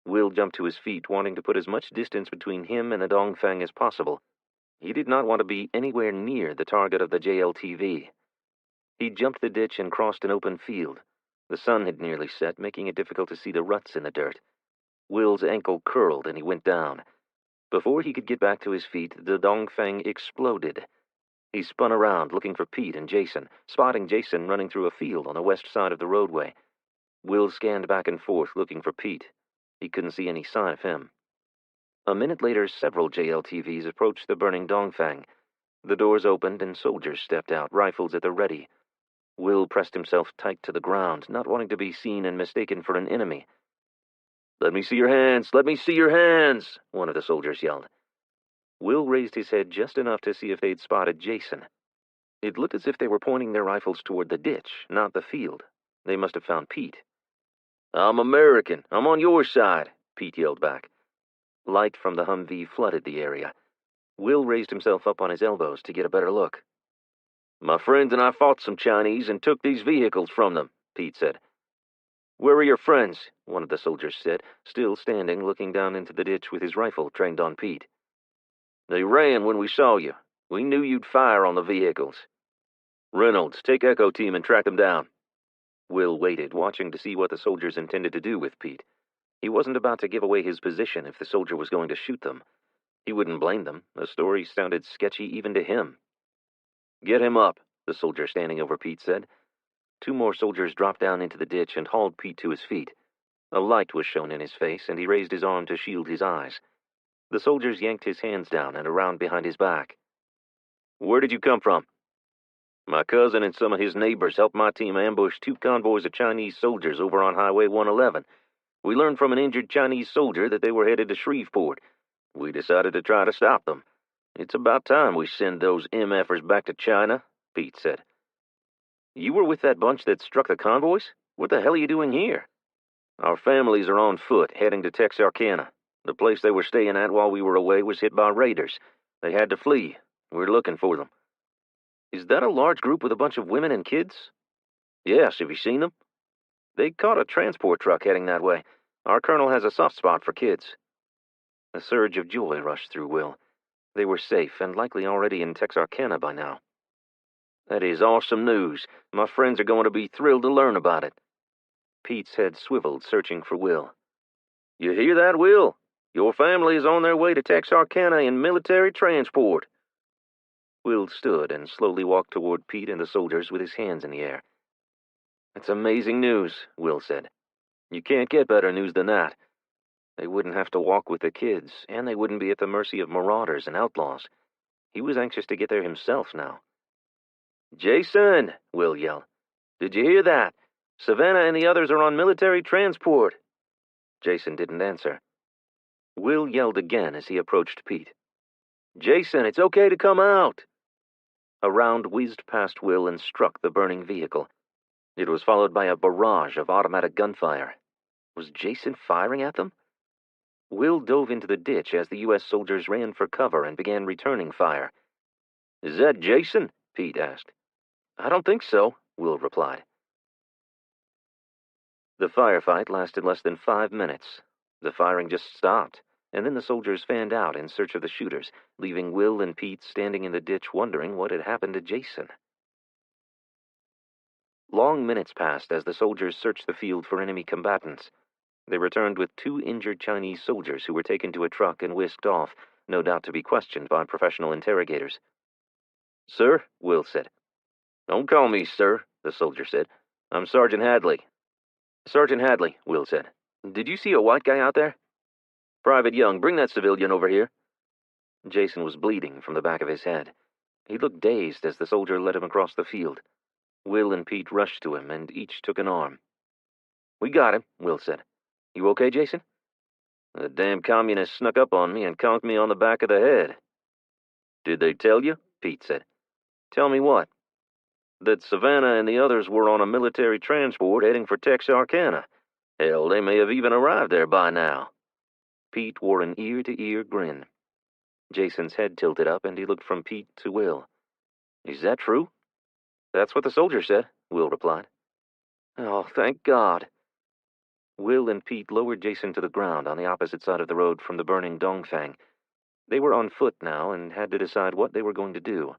Will jumped to his feet, wanting to put as much distance between him and the Dongfang as possible. He did not want to be anywhere near the target of the JLTV. He jumped the ditch and crossed an open field. The sun had nearly set, making it difficult to see the ruts in the dirt. Will's ankle curled and he went down. Before he could get back to his feet, the Dongfang exploded. He spun around, looking for Pete and Jason, spotting Jason running through a field on the west side of the roadway. Will scanned back and forth, looking for Pete. He couldn't see any sign of him. A minute later, several JLTVs approached the burning Dongfang. The doors opened and soldiers stepped out, rifles at the ready. Will pressed himself tight to the ground, not wanting to be seen and mistaken for an enemy. "Let me see your hands! Let me see your hands!" one of the soldiers yelled. Will raised his head just enough to see if they'd spotted Jason. It looked as if they were pointing their rifles toward the ditch, not the field. They must have found Pete. "I'm American. I'm on your side," Pete yelled back. Light from the Humvee flooded the area. Will raised himself up on his elbows to get a better look. "My friends and I fought some Chinese and took these vehicles from them," Pete said. "Where are your friends?" one of the soldiers said, still standing, looking down into the ditch with his rifle trained on Pete. "They ran when we saw you. We knew you'd fire on the vehicles." "Reynolds, take Echo Team and track them down." Will waited, watching to see what the soldiers intended to do with Pete. He wasn't about to give away his position if the soldier was going to shoot them. He wouldn't blame them. The story sounded sketchy even to him. "Get him up," the soldier standing over Pete said. 2 more soldiers dropped down into the ditch and hauled Pete to his feet. A light was shown in his face, and he raised his arm to shield his eyes. The soldiers yanked his hands down and around behind his back. "Where did you come from?" "My cousin and some of his neighbors helped my team ambush 2 convoys of Chinese soldiers over on Highway 111. We learned from an injured Chinese soldier that they were headed to Shreveport. We decided to try to stop them. It's about time we send those MFers back to China," Pete said. "You were with that bunch that struck the convoys? What the hell are you doing here?" "Our families are on foot, heading to Texarkana. The place they were staying at while we were away was hit by raiders. They had to flee. We're looking for them." "Is that a large group with a bunch of women and kids?" "Yes, have you seen them?" "They caught a transport truck heading that way. Our colonel has a soft spot for kids." A surge of joy rushed through Will. They were safe and likely already in Texarkana by now. "That is awesome news. My friends are going to be thrilled to learn about it." Pete's head swiveled, searching for Will. "You hear that, Will? Your family is on their way to Texarkana in military transport. Will stood and slowly walked toward Pete and the soldiers with his hands in the air. It's amazing news, Will said. You can't get better news than that. They wouldn't have to walk with the kids, and they wouldn't be at the mercy of marauders and outlaws. He was anxious to get there himself now. Jason, Will yelled. Did you hear that? Savannah and the others are on military transport. Jason didn't answer. Will yelled again as he approached Pete. Jason, it's okay to come out. A round whizzed past Will and struck the burning vehicle. It was followed by a barrage of automatic gunfire. Was Jason firing at them? Will dove into the ditch as the U.S. soldiers ran for cover and began returning fire. Is that Jason? Pete asked. I don't think so, Will replied. The firefight lasted less than 5 minutes. The firing just stopped, and then the soldiers fanned out in search of the shooters, leaving Will and Pete standing in the ditch wondering what had happened to Jason. Long minutes passed as the soldiers searched the field for enemy combatants. They returned with 2 injured Chinese soldiers who were taken to a truck and whisked off, no doubt to be questioned by professional interrogators. Sir, Will said. Don't call me sir, the soldier said. I'm Sergeant Hadley. Sergeant Hadley, Will said. Did you see a white guy out there? Private Young, bring that civilian over here. Jason was bleeding from the back of his head. He looked dazed as the soldier led him across the field. Will and Pete rushed to him, and each took an arm. We got him, Will said. You okay, Jason? The damn communists snuck up on me and conked me on the back of the head. Did they tell you? Pete said. Tell me what? That Savannah and the others were on a military transport heading for Texarkana. Hell, they may have even arrived there by now. Pete wore an ear-to-ear grin. Jason's head tilted up, and he looked from Pete to Will. Is that true? That's what the soldier said, Will replied. Oh, thank God. Will and Pete lowered Jason to the ground on the opposite side of the road from the burning Dongfang. They were on foot now and had to decide what they were going to do.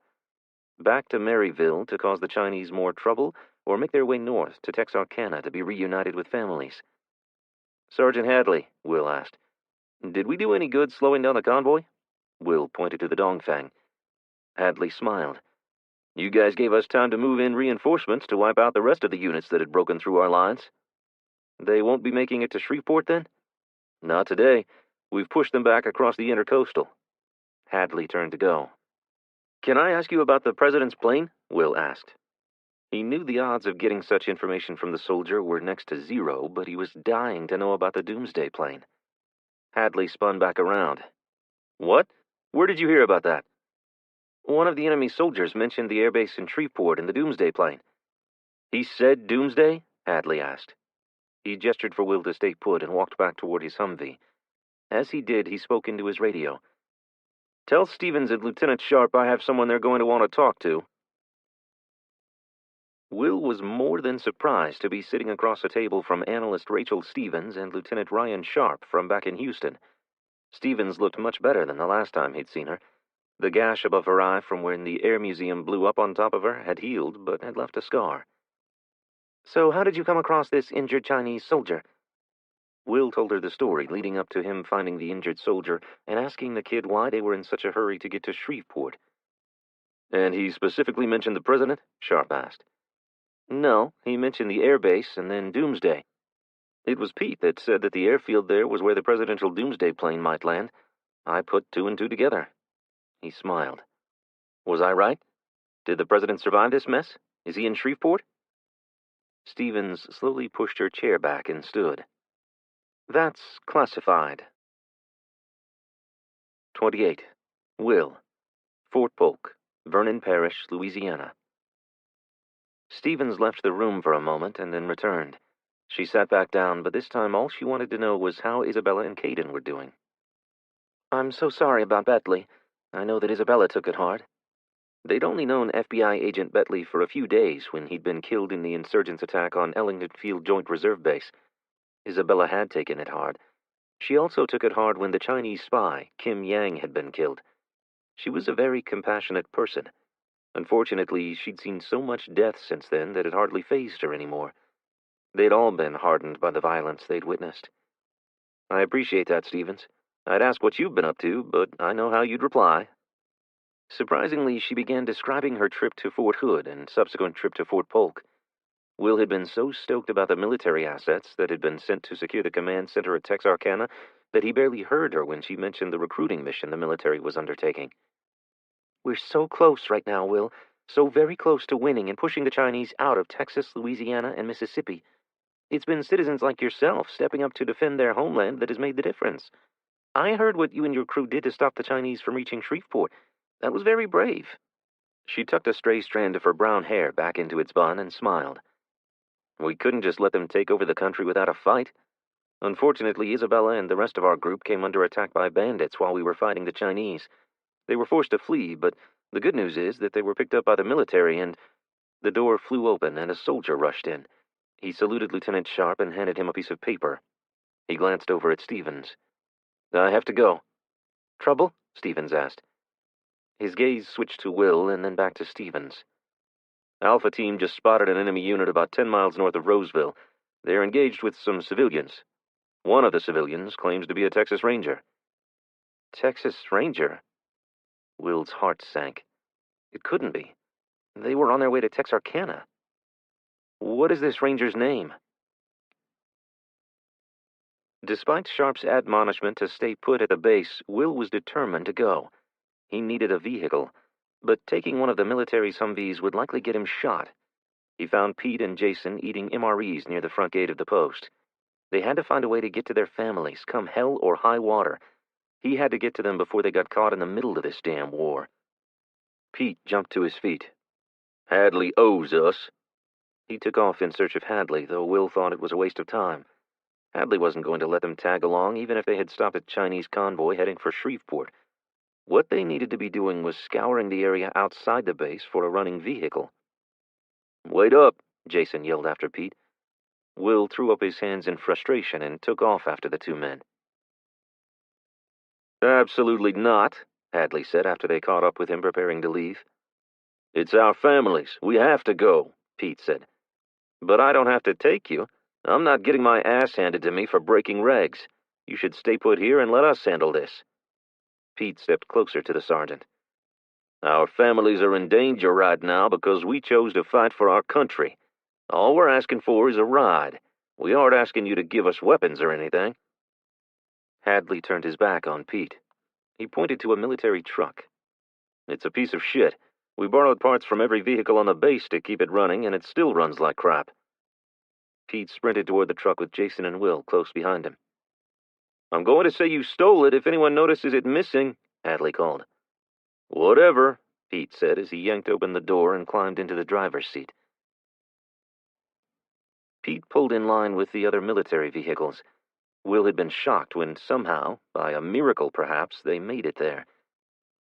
Back to Maryville to cause the Chinese more trouble, or make their way north to Texarkana to be reunited with families. Sergeant Hadley, Will asked, did we do any good slowing down the convoy? Will pointed to the Dongfang. Hadley smiled. You guys gave us time to move in reinforcements to wipe out the rest of the units that had broken through our lines. They won't be making it to Shreveport, then? Not today. We've pushed them back across the intercoastal. Hadley turned to go. Can I ask you about the president's plane? Will asked. He knew the odds of getting such information from the soldier were next to 0, but he was dying to know about the Doomsday plane. Hadley spun back around. What? Where did you hear about that? One of the enemy soldiers mentioned the airbase in Shreveport and the Doomsday plane. He said Doomsday? Hadley asked. He gestured for Will to stay put and walked back toward his Humvee. As he did, he spoke into his radio. Tell Stevens and Lieutenant Sharp I have someone they're going to want to talk to. Will was more than surprised to be sitting across a table from analyst Rachel Stevens and Lieutenant Ryan Sharp from back in Houston. Stevens looked much better than the last time he'd seen her. The gash above her eye from when the Air Museum blew up on top of her had healed, but had left a scar. So how did you come across this injured Chinese soldier? Will told her the story leading up to him finding the injured soldier and asking the kid why they were in such a hurry to get to Shreveport. And he specifically mentioned the president? Sharp asked. No, he mentioned the airbase and then Doomsday. It was Pete that said that the airfield there was where the presidential Doomsday plane might land. I put 2 and 2 together. He smiled. Was I right? Did the president survive this mess? Is he in Shreveport? Stevens slowly pushed her chair back and stood. That's classified. 28. Will. Fort Polk, Vernon Parish, Louisiana. Stevens left the room for a moment and then returned. She sat back down, but this time all she wanted to know was how Isabella and Caden were doing. I'm so sorry about Bentley. I know that Isabella took it hard. They'd only known FBI agent Bentley for a few days when he'd been killed in the insurgents' attack on Ellington Field Joint Reserve Base. Isabella had taken it hard. She also took it hard when the Chinese spy, Kim Yang, had been killed. She was a very compassionate person. Unfortunately, she'd seen so much death since then that it hardly fazed her anymore. They'd all been hardened by the violence they'd witnessed. I appreciate that, Stevens. I'd ask what you've been up to, but I know how you'd reply." Surprisingly, she began describing her trip to Fort Hood and subsequent trip to Fort Polk. Will had been so stoked about the military assets that had been sent to secure the command center at Texarkana that he barely heard her when she mentioned the recruiting mission the military was undertaking. "We're so close right now, Will. So very close to winning and pushing the Chinese out of Texas, Louisiana, and Mississippi. It's been citizens like yourself stepping up to defend their homeland that has made the difference. I heard what you and your crew did to stop the Chinese from reaching Shreveport. That was very brave." She tucked a stray strand of her brown hair back into its bun and smiled. "We couldn't just let them take over the country without a fight. Unfortunately, Isabella and the rest of our group came under attack by bandits while we were fighting the Chinese. They were forced to flee, but the good news is that they were picked up by the military and—" The door flew open and a soldier rushed in. He saluted Lieutenant Sharp and handed him a piece of paper. He glanced over at Stevens. "I have to go." "Trouble?" Stevens asked. His gaze switched to Will and then back to Stevens. "Alpha Team just spotted an enemy unit about 10 miles north of Roseville. They're engaged with some civilians. One of the civilians claims to be a Texas Ranger." "Texas Ranger?" Will's heart sank. It couldn't be. They were on their way to Texarkana. "What is this ranger's name?" Despite Sharp's admonishment to stay put at the base, Will was determined to go. He needed a vehicle, but taking one of the military's Humvees would likely get him shot. He found Pete and Jason eating MREs near the front gate of the post. They had to find a way to get to their families, come hell or high water. He had to get to them before they got caught in the middle of this damn war. Pete jumped to his feet. "Hadley owes us." He took off in search of Hadley, though Will thought it was a waste of time. Hadley wasn't going to let them tag along, even if they had stopped a Chinese convoy heading for Shreveport. What they needed to be doing was scouring the area outside the base for a running vehicle. "Wait up," Jason yelled after Pete. Will threw up his hands in frustration and took off after the two men. "Absolutely not," Hadley said after they caught up with him preparing to leave. "It's our families. We have to go," Pete said. "But I don't have to take you. I'm not getting my ass handed to me for breaking regs. You should stay put here and let us handle this." Pete stepped closer to the sergeant. "Our families are in danger right now because we chose to fight for our country. All we're asking for is a ride. We aren't asking you to give us weapons or anything." Hadley turned his back on Pete. He pointed to a military truck. "It's a piece of shit. We borrowed parts from every vehicle on the base to keep it running, and it still runs like crap." Pete sprinted toward the truck with Jason and Will close behind him. "I'm going to say you stole it if anyone notices it missing," Hadley called. "Whatever," Pete said as he yanked open the door and climbed into the driver's seat. Pete pulled in line with the other military vehicles. Will had been shocked when somehow, by a miracle perhaps, they made it there.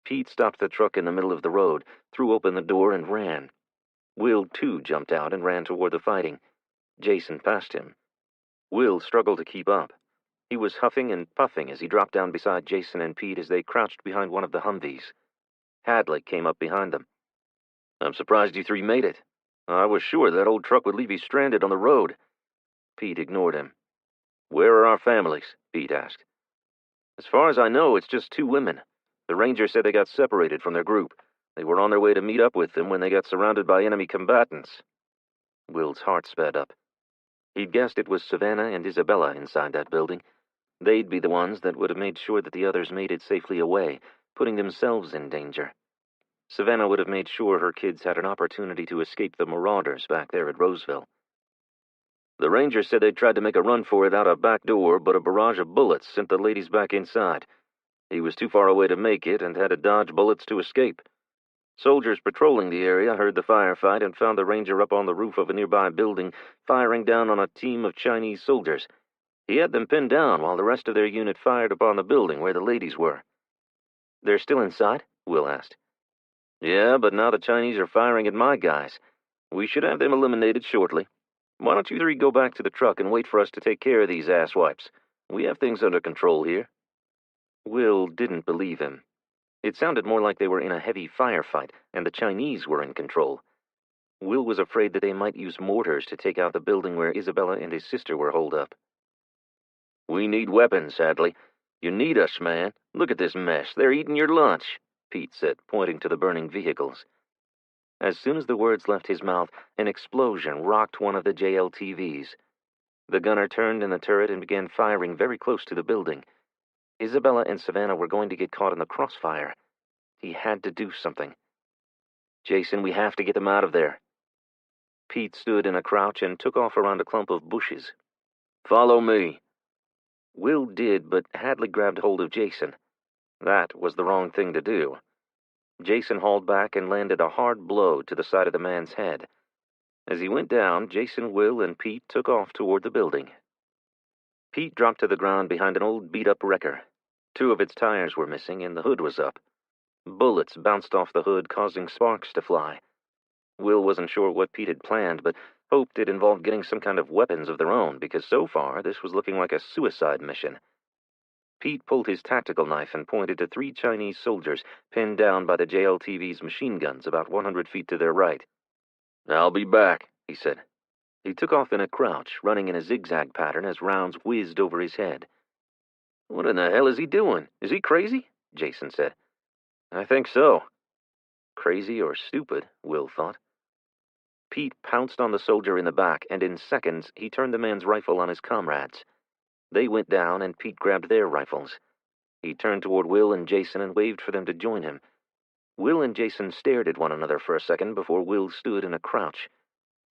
Pete stopped the truck in the middle of the road, threw open the door, and ran. Will, too, jumped out and ran toward the fighting. Jason passed him. Will struggled to keep up. He was huffing and puffing as he dropped down beside Jason and Pete as they crouched behind one of the Humvees. Hadley came up behind them. "I'm surprised you three made it. I was sure that old truck would leave you stranded on the road." Pete ignored him. "Where are our families?" Pete asked. "As far as I know, it's just two women. The ranger said they got separated from their group. They were on their way to meet up with them when they got surrounded by enemy combatants." Will's heart sped up. He'd guessed it was Savannah and Isabella inside that building. They'd be the ones that would have made sure that the others made it safely away, putting themselves in danger. Savannah would have made sure her kids had an opportunity to escape the marauders back there at Roseville. "The ranger said they tried to make a run for it out a back door, but a barrage of bullets sent the ladies back inside. He was too far away to make it and had to dodge bullets to escape. Soldiers patrolling the area heard the firefight and found the ranger up on the roof of a nearby building, firing down on a team of Chinese soldiers. He had them pinned down while the rest of their unit fired upon the building where the ladies were." "They're still inside?" Will asked. "Yeah, but now the Chinese are firing at my guys. We should have them eliminated shortly. Why don't you three go back to the truck and wait for us to take care of these asswipes? We have things under control here." Will didn't believe him. It sounded more like they were in a heavy firefight, and the Chinese were in control. Will was afraid that they might use mortars to take out the building where Isabella and his sister were holed up. "We need weapons, Hadley. You need us, man. Look at this mess. They're eating your lunch, Pete said, pointing to the burning vehicles. As soon as the words left his mouth, an explosion rocked one of the JLTVs. The gunner turned in the turret and began firing very close to the building. Isabella and Savannah were going to get caught in the crossfire. He had to do something. Jason, we have to get them out of there. Pete stood in a crouch and took off around a clump of bushes. Follow me. Will did, but Hadley grabbed hold of Jason. That was the wrong thing to do. Jason hauled back and landed a hard blow to the side of the man's head. As he went down, Jason, Will, and Pete took off toward the building. Pete dropped to the ground behind an old beat-up wrecker. 2 of its tires were missing, and the hood was up. Bullets bounced off the hood, causing sparks to fly. Will wasn't sure what Pete had planned, but hoped it involved getting some kind of weapons of their own, because so far this was looking like a suicide mission. Pete pulled his tactical knife and pointed to 3 Chinese soldiers pinned down by the JLTV's machine guns about 100 feet to their right. I'll be back, he said. He took off in a crouch, running in a zigzag pattern as rounds whizzed over his head. What in the hell is he doing? Is he crazy? Jason said. I think so. Crazy or stupid, Will thought. Pete pounced on the soldier in the back, and in seconds he turned the man's rifle on his comrades. They went down, and Pete grabbed their rifles. He turned toward Will and Jason and waved for them to join him. Will and Jason stared at one another for a second before Will stood in a crouch.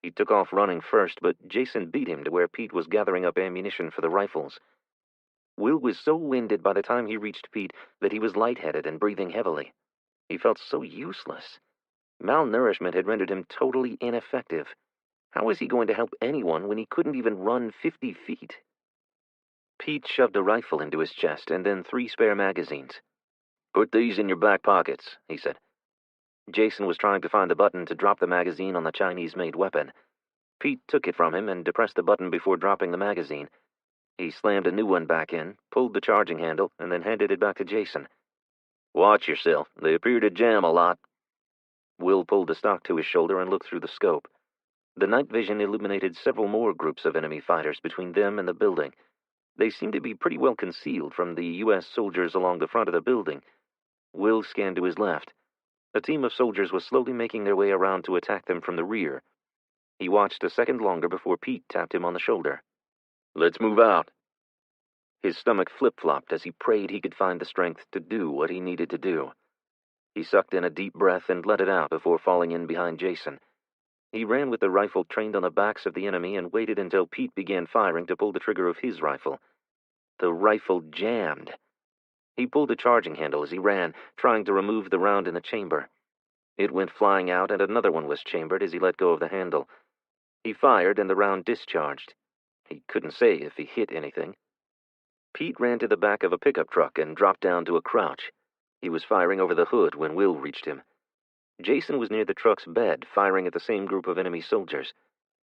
He took off running first, but Jason beat him to where Pete was gathering up ammunition for the rifles. Will was so winded by the time he reached Pete that he was lightheaded and breathing heavily. He felt so useless. Malnourishment had rendered him totally ineffective. How was he going to help anyone when he couldn't even run 50 feet? Pete shoved a rifle into his chest and then 3 spare magazines. Put these in your back pockets, he said. Jason was trying to find the button to drop the magazine on the Chinese-made weapon. Pete took it from him and depressed the button before dropping the magazine. He slammed a new one back in, pulled the charging handle, and then handed it back to Jason. Watch yourself. They appear to jam a lot. Will pulled the stock to his shoulder and looked through the scope. The night vision illuminated several more groups of enemy fighters between them and the building. They seemed to be pretty well concealed from the U.S. soldiers along the front of the building. Will scanned to his left. A team of soldiers was slowly making their way around to attack them from the rear. He watched a second longer before Pete tapped him on the shoulder. Let's move out. His stomach flip-flopped as he prayed he could find the strength to do what he needed to do. He sucked in a deep breath and let it out before falling in behind Jason. He ran with the rifle trained on the backs of the enemy and waited until Pete began firing to pull the trigger of his rifle. The rifle jammed. He pulled the charging handle as he ran, trying to remove the round in the chamber. It went flying out, and another one was chambered as he let go of the handle. He fired, and the round discharged. He couldn't say if he hit anything. Pete ran to the back of a pickup truck and dropped down to a crouch. He was firing over the hood when Will reached him. Jason was near the truck's bed, firing at the same group of enemy soldiers.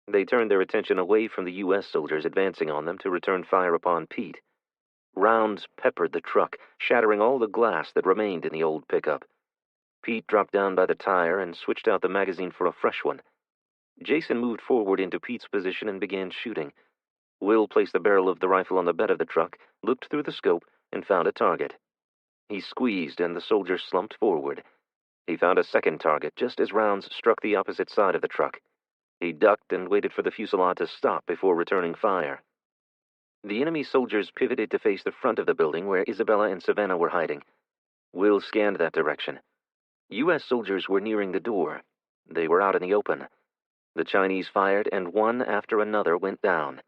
They turned their attention away from the U.S. soldiers advancing on them to return fire upon Pete. Rounds peppered the truck, shattering all the glass that remained in the old pickup. Pete dropped down by the tire and switched out the magazine for a fresh one. Jason moved forward into Pete's position and began shooting. Will placed the barrel of the rifle on the bed of the truck, looked through the scope, and found a target. He squeezed, and the soldier slumped forward. He found a second target just as rounds struck the opposite side of the truck. He ducked and waited for the fusillade to stop before returning fire. The enemy soldiers pivoted to face the front of the building where Isabella and Savannah were hiding. Will scanned that direction. U.S. soldiers were nearing the door. They were out in the open. The Chinese fired, and one after another went down.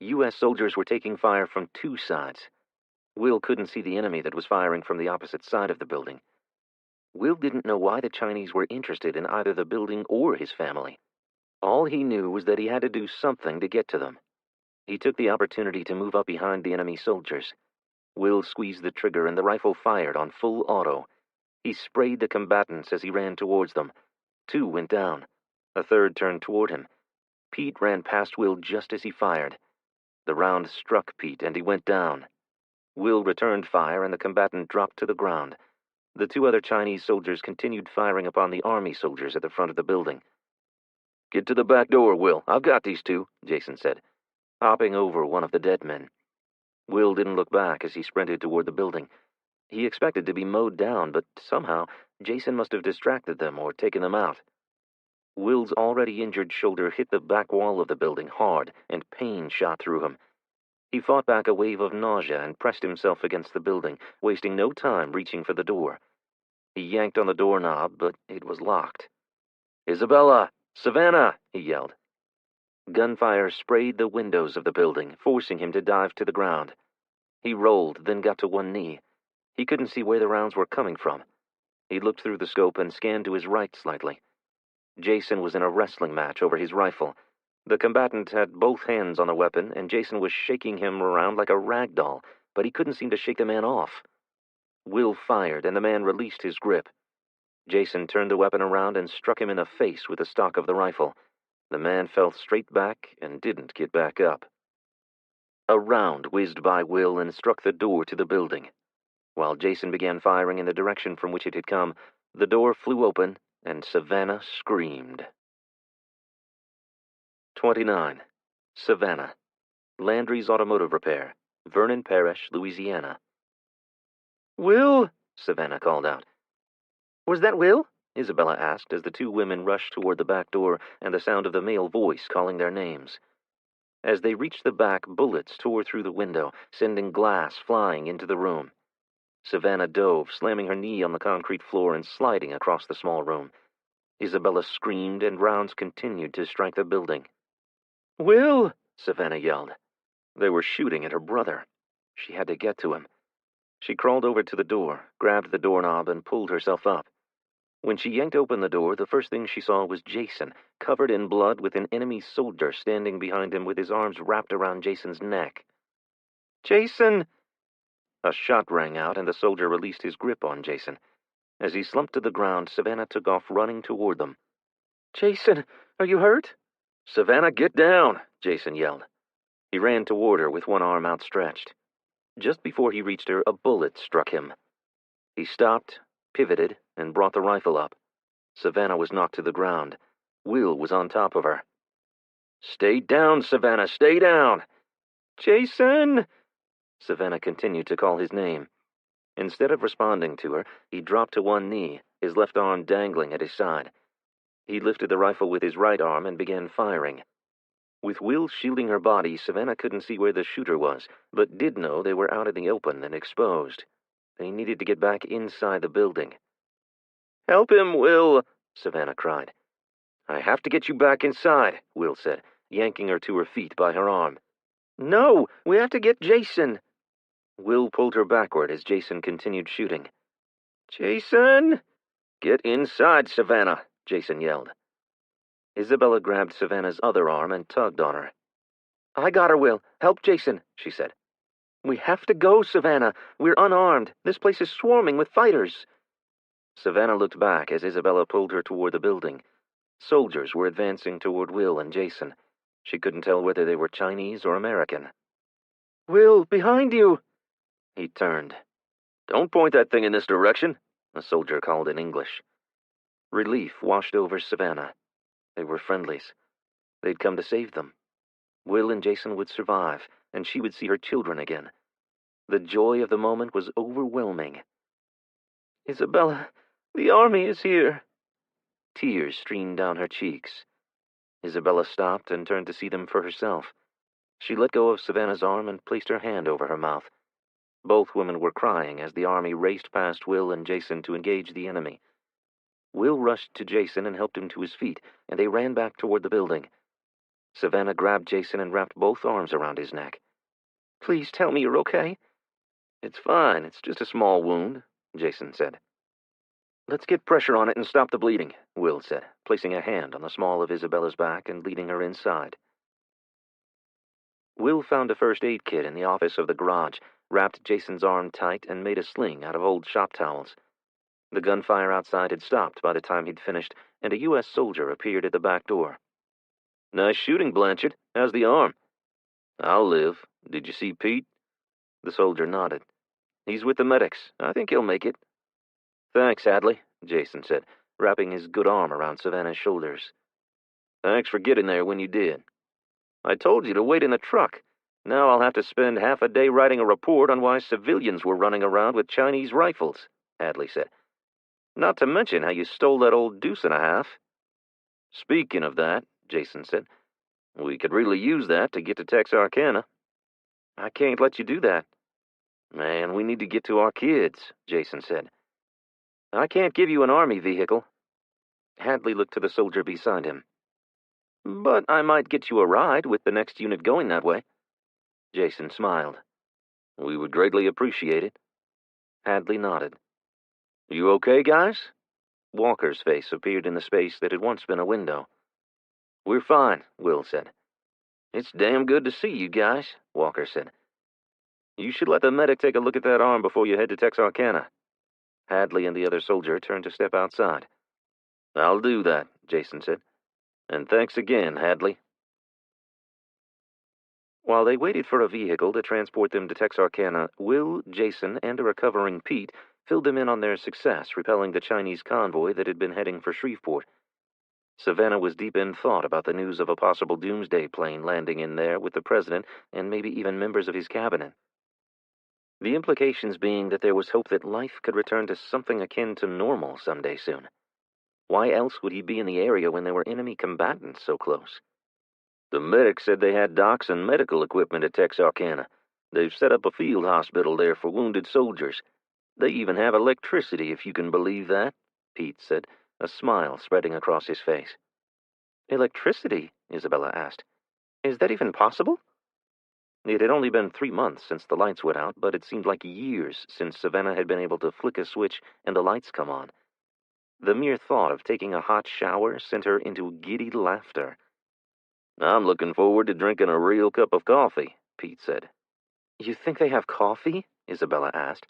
U.S. soldiers were taking fire from 2 sides. Will couldn't see the enemy that was firing from the opposite side of the building. Will didn't know why the Chinese were interested in either the building or his family. All he knew was that he had to do something to get to them. He took the opportunity to move up behind the enemy soldiers. Will squeezed the trigger and the rifle fired on full auto. He sprayed the combatants as he ran towards them. 2 went down. A third turned toward him. Pete ran past Will just as he fired. The round struck Pete and he went down. Will returned fire and the combatant dropped to the ground. The 2 other Chinese soldiers continued firing upon the army soldiers at the front of the building. Get to the back door, Will. I've got these 2, Jason said, hopping over one of the dead men. Will didn't look back as he sprinted toward the building. He expected to be mowed down, but somehow Jason must have distracted them or taken them out. Will's already injured shoulder hit the back wall of the building hard, and pain shot through him. He fought back a wave of nausea and pressed himself against the building, wasting no time reaching for the door. He yanked on the doorknob, but it was locked. "Isabella! Savannah!" he yelled. Gunfire sprayed the windows of the building, forcing him to dive to the ground. He rolled, then got to one knee. He couldn't see where the rounds were coming from. He looked through the scope and scanned to his right slightly. Jason was in a wrestling match over his rifle. The combatant had both hands on the weapon, and Jason was shaking him around like a rag doll, but he couldn't seem to shake the man off. Will fired, and the man released his grip. Jason turned the weapon around and struck him in the face with the stock of the rifle. The man fell straight back and didn't get back up. A round whizzed by Will and struck the door to the building. While Jason began firing in the direction from which it had come, the door flew open, and Savannah screamed. 29. Savannah. Landry's Automotive Repair, Vernon Parish, Louisiana. "Will?" Savannah called out. "Was that Will?" Isabella asked as the two women rushed toward the back door and the sound of the male voice calling their names. As they reached the back, bullets tore through the window, sending glass flying into the room. Savannah dove, slamming her knee on the concrete floor and sliding across the small room. Isabella screamed, and rounds continued to strike the building. "Will!" Savannah yelled. They were shooting at her brother. She had to get to him. She crawled over to the door, grabbed the doorknob, and pulled herself up. When she yanked open the door, the first thing she saw was Jason, covered in blood with an enemy soldier standing behind him with his arms wrapped around Jason's neck. "Jason!" A shot rang out, and the soldier released his grip on Jason. As he slumped to the ground, Savannah took off running toward them. "Jason, are you hurt?" "Savannah, get down!" Jason yelled. He ran toward her with one arm outstretched. Just before he reached her, a bullet struck him. He stopped, pivoted, and brought the rifle up. Savannah was knocked to the ground. Will was on top of her. "Stay down, Savannah, stay down!" "Jason!" Savannah continued to call his name. Instead of responding to her, he dropped to one knee, his left arm dangling at his side. He lifted the rifle with his right arm and began firing. With Will shielding her body, Savannah couldn't see where the shooter was, but did know they were out in the open and exposed. They needed to get back inside the building. "Help him, Will!" Savannah cried. "I have to get you back inside," Will said, yanking her to her feet by her arm. "No, we have to get Jason!" Will pulled her backward as Jason continued shooting. "Jason!" "Get inside, Savannah!" Jason yelled. Isabella grabbed Savannah's other arm and tugged on her. "I got her, Will. Help Jason," she said. "We have to go, Savannah. We're unarmed. This place is swarming with fighters." Savannah looked back as Isabella pulled her toward the building. Soldiers were advancing toward Will and Jason. She couldn't tell whether they were Chinese or American. "Will, behind you!" He turned. "Don't point that thing in this direction," a soldier called in English. Relief washed over Savannah. They were friendlies. They'd come to save them. Will and Jason would survive, and she would see her children again. The joy of the moment was overwhelming. "Isabella, the army is here." Tears streamed down her cheeks. Isabella stopped and turned to see them for herself. She let go of Savannah's arm and placed her hand over her mouth. Both women were crying as the army raced past Will and Jason to engage the enemy. Will rushed to Jason and helped him to his feet, and they ran back toward the building. Savannah grabbed Jason and wrapped both arms around his neck. "Please tell me you're okay." "It's fine. It's just a small wound," Jason said. "Let's get pressure on it and stop the bleeding," Will said, placing a hand on the small of Isabella's back and leading her inside. Will found a first aid kit in the office of the garage, wrapped Jason's arm tight, and made a sling out of old shop towels. The gunfire outside had stopped by the time he'd finished, and a U.S. soldier appeared at the back door. "Nice shooting, Blanchard. How's the arm?" "I'll live. Did you see Pete?" The soldier nodded. "He's with the medics. I think he'll make it." "Thanks, Hadley," Jason said, wrapping his good arm around Savannah's shoulders. "Thanks for getting there when you did." "I told you to wait in the truck. Now I'll have to spend half a day writing a report on why civilians were running around with Chinese rifles, Hadley said. Not to mention how you stole that old deuce and a half. Speaking of that, Jason said, we could really use that to get to Texarkana. I can't let you do that. Man, we need to get to our kids, Jason said. I can't give you an army vehicle. Hadley looked to the soldier beside him. But I might get you a ride with the next unit going that way. Jason smiled. We would greatly appreciate it. Hadley nodded. You okay, guys? Walker's face appeared in the space that had once been a window. We're fine, Will said. It's damn good to see you guys, Walker said. You should let the medic take a look at that arm before you head to Texarkana. Hadley and the other soldier turned to step outside. I'll do that, Jason said. And thanks again, Hadley. While they waited for a vehicle to transport them to Texarkana, Will, Jason, and a recovering Pete filled them in on their success repelling the Chinese convoy that had been heading for Shreveport. Savannah was deep in thought about the news of a possible doomsday plane landing in there with the president and maybe even members of his cabinet. The implications being that there was hope that life could return to something akin to normal someday soon. Why else would he be in the area when there were enemy combatants so close? The medic said they had docs and medical equipment at Texarkana. They've set up a field hospital there for wounded soldiers. They even have electricity, if you can believe that, Pete said, a smile spreading across his face. Electricity? Isabella asked. Is that even possible? It had only been 3 months since the lights went out, but it seemed like years since Savannah had been able to flick a switch and the lights come on. The mere thought of taking a hot shower sent her into giddy laughter. I'm looking forward to drinking a real cup of coffee, Pete said. You think they have coffee? Isabella asked.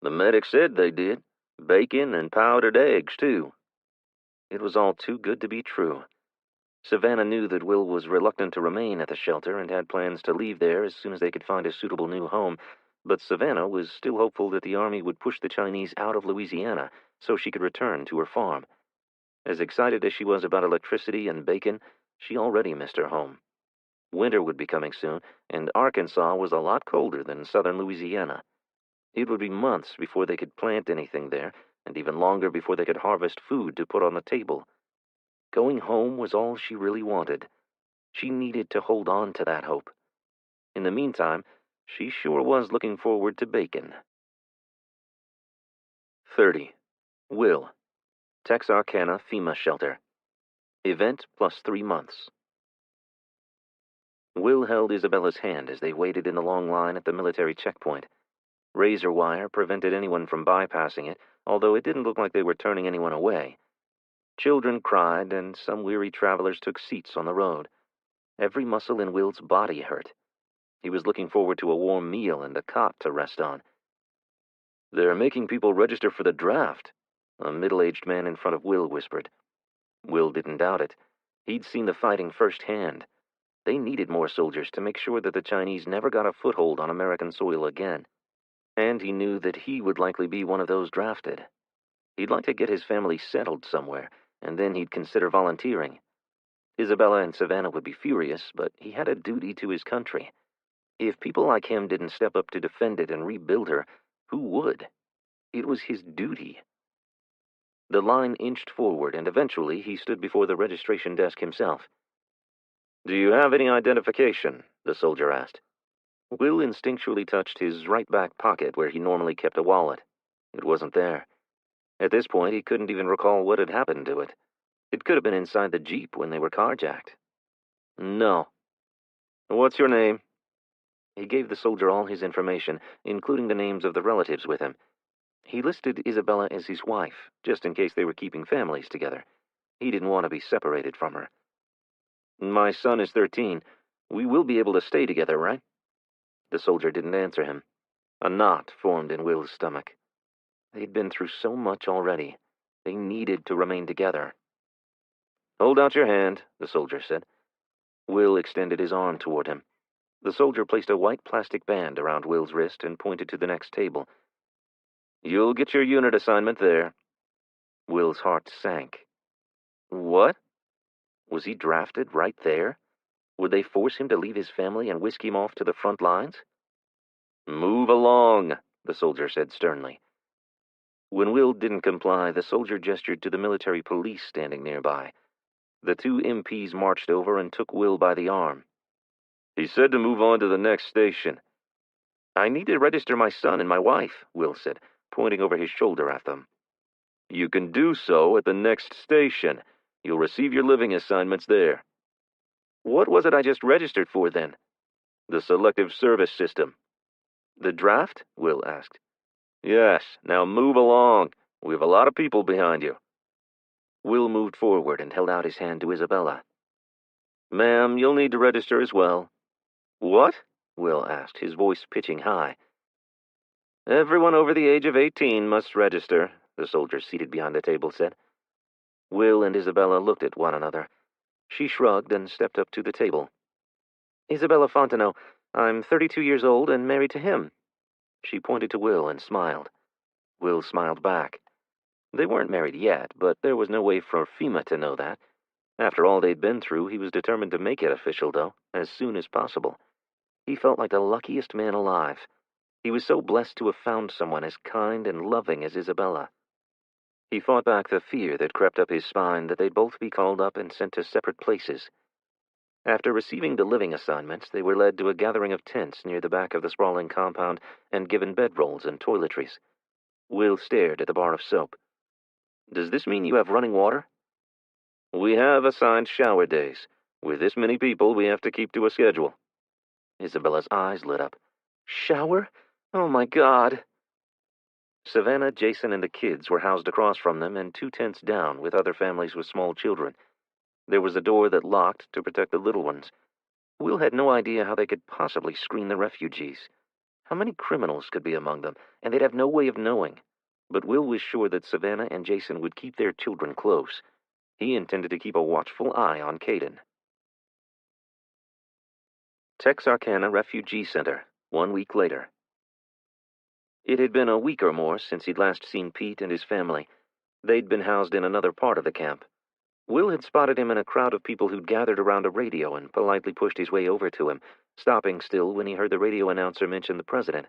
The medic said they did. Bacon and powdered eggs, too. It was all too good to be true. Savannah knew that Will was reluctant to remain at the shelter and had plans to leave there as soon as they could find a suitable new home, but Savannah was still hopeful that the Army would push the Chinese out of Louisiana so she could return to her farm. As excited as she was about electricity and bacon, she already missed her home. Winter would be coming soon, and Arkansas was a lot colder than southern Louisiana. It would be months before they could plant anything there, and even longer before they could harvest food to put on the table. Going home was all she really wanted. She needed to hold on to that hope. In the meantime, she sure was looking forward to bacon. 30. Will. Texarkana FEMA Shelter. Event plus 3 months. Will held Isabella's hand as they waited in the long line at the military checkpoint. Razor wire prevented anyone from bypassing it, although it didn't look like they were turning anyone away. Children cried, and some weary travelers took seats on the road. Every muscle in Will's body hurt. He was looking forward to a warm meal and a cot to rest on. They're making people register for the draft, a middle-aged man in front of Will whispered. Will didn't doubt it. He'd seen the fighting firsthand. They needed more soldiers to make sure that the Chinese never got a foothold on American soil again. And he knew that he would likely be one of those drafted. He'd like to get his family settled somewhere, and then he'd consider volunteering. Isabella and Savannah would be furious, but he had a duty to his country. If people like him didn't step up to defend it and rebuild her, who would? It was his duty. The line inched forward, and eventually he stood before the registration desk himself. Do you have any identification? The soldier asked. Will instinctually touched his right back pocket where he normally kept a wallet. It wasn't there. At this point, he couldn't even recall what had happened to it. It could have been inside the Jeep when they were carjacked. No. What's your name? He gave the soldier all his information, including the names of the relatives with him. He listed Isabella as his wife, just in case they were keeping families together. He didn't want to be separated from her. My son is 13. We will be able to stay together, right? The soldier didn't answer him. A knot formed in Will's stomach. They'd been through so much already. They needed to remain together. Hold out your hand, the soldier said. Will extended his arm toward him. The soldier placed a white plastic band around Will's wrist and pointed to the next table. You'll get your unit assignment there. Will's heart sank. What? Was he drafted right there? Would they force him to leave his family and whisk him off to the front lines? Move along, the soldier said sternly. When Will didn't comply, the soldier gestured to the military police standing nearby. The two MPs marched over and took Will by the arm. He said to move on to the next station. I need to register my son and my wife, Will said, pointing over his shoulder at them. You can do so at the next station. You'll receive your living assignments there. What was it I just registered for, then? The selective service system. The draft? Will asked. Yes, now move along. We have a lot of people behind you. Will moved forward and held out his hand to Isabella. Ma'am, you'll need to register as well. What? Will asked, his voice pitching high. Everyone over the age of 18 must register, the soldier seated behind the table said. Will and Isabella looked at one another. She shrugged and stepped up to the table. Isabella Fontenot, I'm 32 years old and married to him. She pointed to Will and smiled. Will smiled back. They weren't married yet, but there was no way for FEMA to know that. After all they'd been through, he was determined to make it official, though, as soon as possible. He felt like the luckiest man alive. He was so blessed to have found someone as kind and loving as Isabella. He fought back the fear that crept up his spine that they'd both be called up and sent to separate places. After receiving the living assignments, they were led to a gathering of tents near the back of the sprawling compound and given bedrolls and toiletries. Will stared at the bar of soap. Does this mean you have running water? We have assigned shower days. With this many people, we have to keep to a schedule. Isabella's eyes lit up. Shower? Oh, my God. Savannah, Jason, and the kids were housed across from them and 2 tents down with other families with small children. There was a door that locked to protect the little ones. Will had no idea how they could possibly screen the refugees. How many criminals could be among them, and they'd have no way of knowing. But Will was sure that Savannah and Jason would keep their children close. He intended to keep a watchful eye on Caden. Texarkana Refugee Center, 1 week later. It had been a week or more since he'd last seen Pete and his family. They'd been housed in another part of the camp. Will had spotted him in a crowd of people who'd gathered around a radio and politely pushed his way over to him, stopping still when he heard the radio announcer mention the president.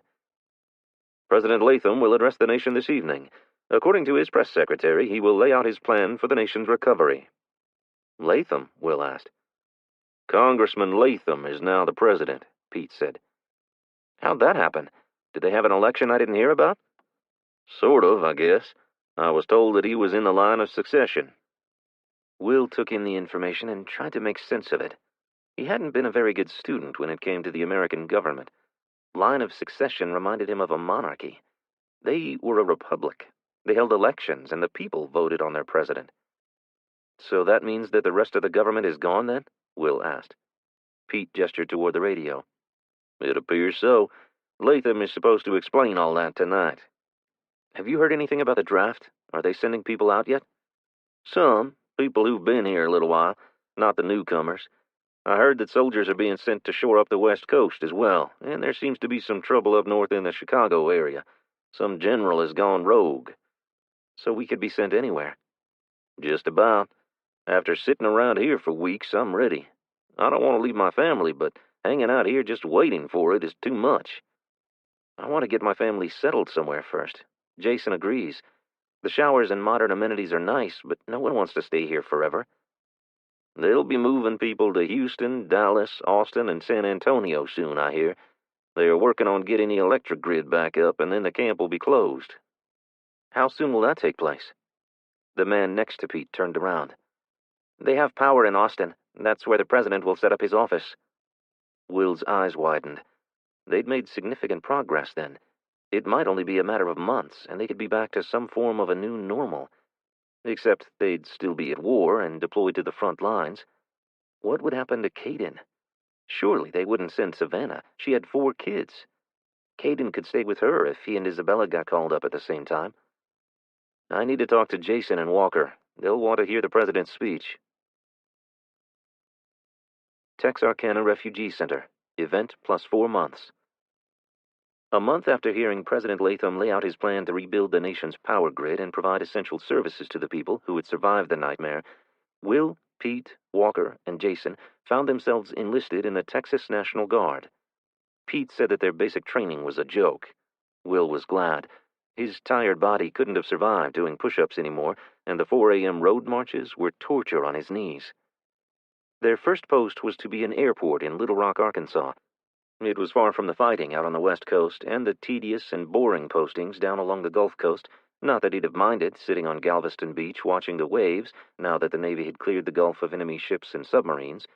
President Latham will address the nation this evening. According to his press secretary, he will lay out his plan for the nation's recovery. Latham? Will asked. Congressman Latham is now the president, Pete said. How'd that happen? Did they have an election I didn't hear about? Sort of, I guess. I was told that he was in the line of succession. Will took in the information and tried to make sense of it. He hadn't been a very good student when it came to the American government. Line of succession reminded him of a monarchy. They were a republic. They held elections, and the people voted on their president. So that means that the rest of the government is gone, then? Will asked. Pete gestured toward the radio. It appears so. Latham is supposed to explain all that tonight. Have you heard anything about the draft? Are they sending people out yet? Some. People who've been here a little while, not the newcomers. I heard that soldiers are being sent to shore up the West Coast as well, and there seems to be some trouble up north in the Chicago area. Some general has gone rogue. So we could be sent anywhere? Just about. After sitting around here for weeks, I'm ready. I don't want to leave my family, but hanging out here just waiting for it is too much. I want to get my family settled somewhere first. Jason agrees. The showers and modern amenities are nice, but no one wants to stay here forever. They'll be moving people to Houston, Dallas, Austin, and San Antonio soon, I hear. They are working on getting the electric grid back up, and then the camp will be closed. How soon will that take place? The man next to Pete turned around. They have power in Austin. That's where the president will set up his office. Will's eyes widened. They'd made significant progress then. It might only be a matter of months, and they could be back to some form of a new normal. Except they'd still be at war and deployed to the front lines. What would happen to Caden? Surely they wouldn't send Savannah. She had 4 kids. Caden could stay with her if he and Isabella got called up at the same time. I need to talk to Jason and Walker. They'll want to hear the president's speech. Texarkana Refugee Center. Event plus 4 months. A month after hearing President Latham lay out his plan to rebuild the nation's power grid and provide essential services to the people who had survived the nightmare, Will, Pete, Walker, and Jason found themselves enlisted in the Texas National Guard. Pete said that their basic training was a joke. Will was glad. His tired body couldn't have survived doing push-ups anymore, and the 4 a.m. road marches were torture on his knees. Their first post was to be an airport in Little Rock, Arkansas. It was far from the fighting out on the West Coast and the tedious and boring postings down along the Gulf Coast. Not that he'd have minded sitting on Galveston Beach watching the waves now that the Navy had cleared the Gulf of enemy ships and submarines.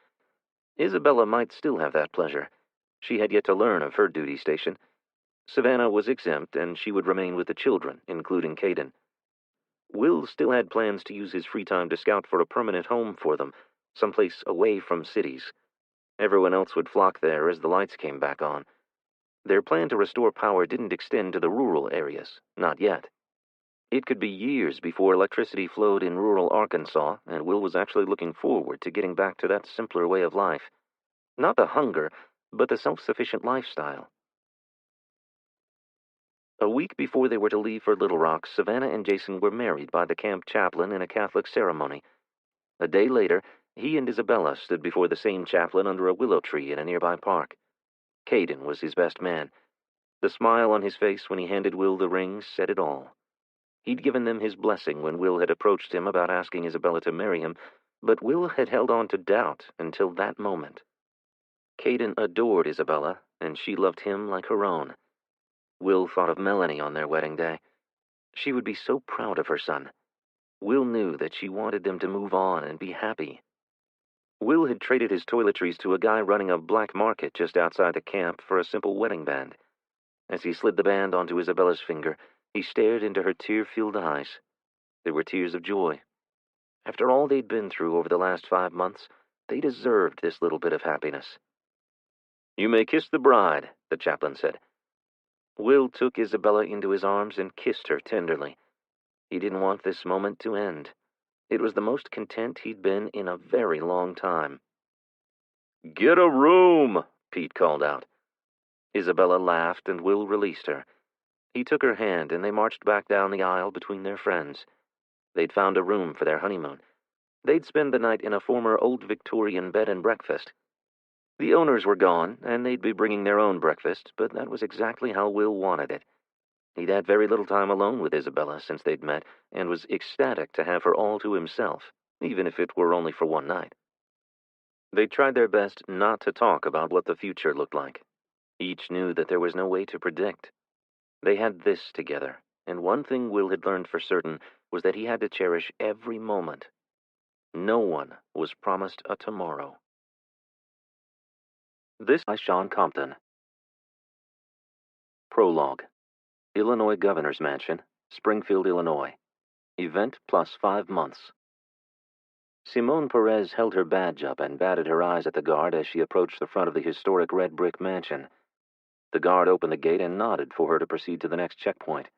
Isabella might still have that pleasure. She had yet to learn of her duty station. Savannah was exempt, and she would remain with the children, including Caden. Will still had plans to use his free time to scout for a permanent home for them, someplace away from cities. Everyone else would flock there as the lights came back on. Their plan to restore power didn't extend to the rural areas, not yet. It could be years before electricity flowed in rural Arkansas, and Will was actually looking forward to getting back to that simpler way of life. Not the hunger, but the self-sufficient lifestyle. A week before they were to leave for Little Rock, Savannah and Jason were married by the camp chaplain in a Catholic ceremony. A day later, he and Isabella stood before the same chaplain under a willow tree in a nearby park. Caden was his best man. The smile on his face when he handed Will the ring said it all. He'd given them his blessing when Will had approached him about asking Isabella to marry him, but Will had held on to doubt until that moment. Caden adored Isabella, and she loved him like her own. Will thought of Melanie on their wedding day. She would be so proud of her son. Will knew that she wanted them to move on and be happy. Will had traded his toiletries to a guy running a black market just outside the camp for a simple wedding band. As he slid the band onto Isabella's finger, he stared into her tear-filled eyes. They were tears of joy. After all they'd been through over the last 5 months, they deserved this little bit of happiness. "You may kiss the bride," the chaplain said. Will took Isabella into his arms and kissed her tenderly. He didn't want this moment to end. It was the most content he'd been in a very long time. "Get a room," Pete called out. Isabella laughed, and Will released her. He took her hand, and they marched back down the aisle between their friends. They'd found a room for their honeymoon. They'd spend the night in a former old Victorian bed and breakfast. The owners were gone, and they'd be bringing their own breakfast, but that was exactly how Will wanted it. He'd had very little time alone with Isabella since they'd met, and was ecstatic to have her all to himself, even if it were only for one night. They tried their best not to talk about what the future looked like. Each knew that there was no way to predict. They had this together, and one thing Will had learned for certain was that he had to cherish every moment. No one was promised a tomorrow. This by Sean Compton. Prologue. Illinois Governor's Mansion, Springfield, Illinois. Event plus 5 months. Simone Perez held her badge up and batted her eyes at the guard as she approached the front of the historic red brick mansion. The guard opened the gate and nodded for her to proceed to the next checkpoint.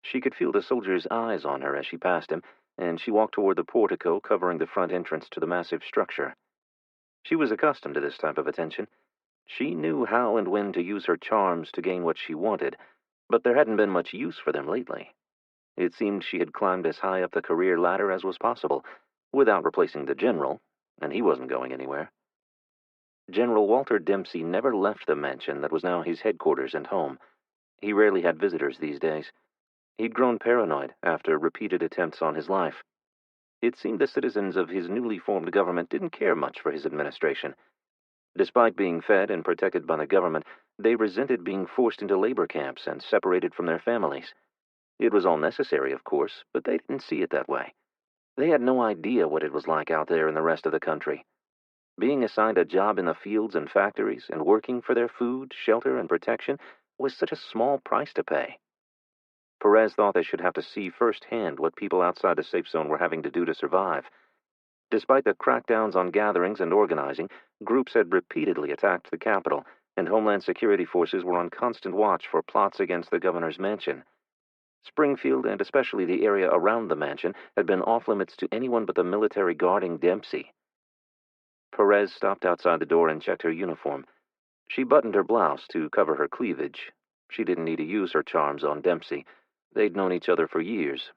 She could feel the soldier's eyes on her as she passed him, and she walked toward the portico covering the front entrance to the massive structure. She was accustomed to this type of attention. She knew how and when to use her charms to gain what she wanted, but there hadn't been much use for them lately. It seemed she had climbed as high up the career ladder as was possible, without replacing the general, and he wasn't going anywhere. General Walter Dempsey never left the mansion that was now his headquarters and home. He rarely had visitors these days. He'd grown paranoid after repeated attempts on his life. It seemed the citizens of his newly formed government didn't care much for his administration. Despite being fed and protected by the government, they resented being forced into labor camps and separated from their families. It was all necessary, of course, but they didn't see it that way. They had no idea what it was like out there in the rest of the country. Being assigned a job in the fields and factories and working for their food, shelter, and protection was such a small price to pay. Perez thought they should have to see firsthand what people outside the safe zone were having to do to survive. Despite the crackdowns on gatherings and organizing, groups had repeatedly attacked the Capitol, and Homeland Security forces were on constant watch for plots against the governor's mansion. Springfield, and especially the area around the mansion, had been off-limits to anyone but the military guarding Dempsey. Perez stopped outside the door and checked her uniform. She buttoned her blouse to cover her cleavage. She didn't need to use her charms on Dempsey. They'd known each other for years.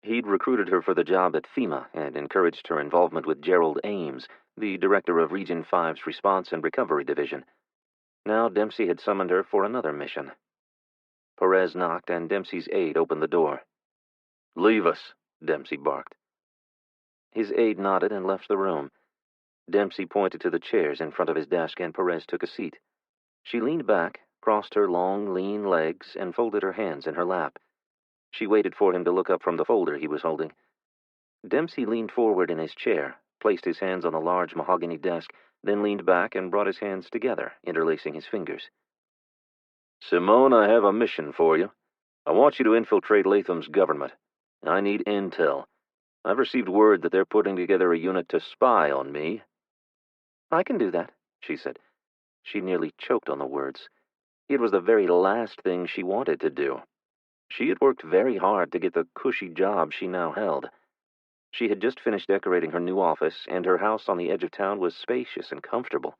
He'd recruited her for the job at FEMA and encouraged her involvement with Gerald Ames, the director of Region 5's Response and Recovery Division. Now Dempsey had summoned her for another mission. Perez knocked, and Dempsey's aide opened the door. "Leave us," Dempsey barked. His aide nodded and left the room. Dempsey pointed to the chairs in front of his desk, and Perez took a seat. She leaned back, crossed her long, lean legs, and folded her hands in her lap. She waited for him to look up from the folder he was holding. Dempsey leaned forward in his chair, placed his hands on the large mahogany desk, then leaned back and brought his hands together, interlacing his fingers. "Simone, I have a mission for you. I want you to infiltrate Latham's government. I need intel. I've received word that they're putting together a unit to spy on me." "I can do that," she said. She nearly choked on the words. It was the very last thing she wanted to do. She had worked very hard to get the cushy job she now held. She had just finished decorating her new office, and her house on the edge of town was spacious and comfortable.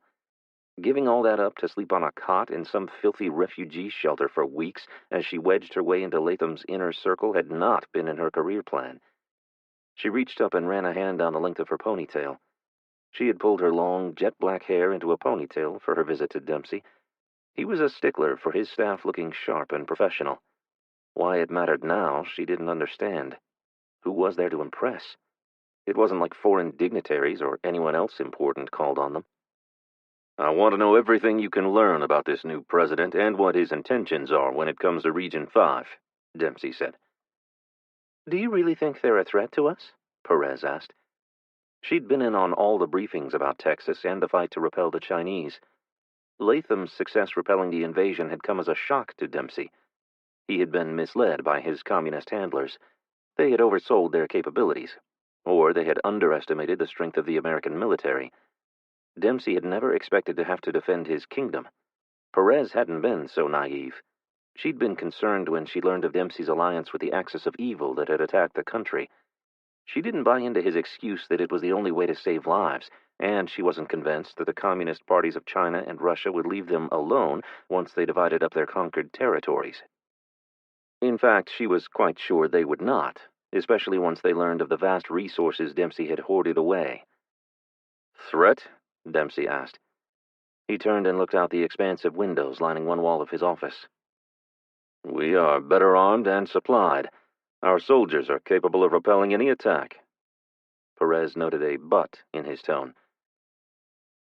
Giving all that up to sleep on a cot in some filthy refugee shelter for weeks as she wedged her way into Latham's inner circle had not been in her career plan. She reached up and ran a hand down the length of her ponytail. She had pulled her long, jet-black hair into a ponytail for her visit to Dempsey. He was a stickler for his staff looking sharp and professional. Why it mattered now, she didn't understand. Who was there to impress? It wasn't like foreign dignitaries or anyone else important called on them. "I want to know everything you can learn about this new president and what his intentions are when it comes to Region 5, Dempsey said. "Do you really think they're a threat to us?" Perez asked. She'd been in on all the briefings about Texas and the fight to repel the Chinese. Latham's success repelling the invasion had come as a shock to Dempsey. He had been misled by his communist handlers. They had oversold their capabilities, or they had underestimated the strength of the American military. Dempsey had never expected to have to defend his kingdom. Perez hadn't been so naive. She'd been concerned when she learned of Dempsey's alliance with the axis of evil that had attacked the country. She didn't buy into his excuse that it was the only way to save lives, and she wasn't convinced that the communist parties of China and Russia would leave them alone once they divided up their conquered territories. In fact, she was quite sure they would not, especially once they learned of the vast resources Dempsey had hoarded away. "Threat?" Dempsey asked. He turned and looked out the expansive windows lining one wall of his office. "We are better armed and supplied. Our soldiers are capable of repelling any attack." Perez noted a but in his tone.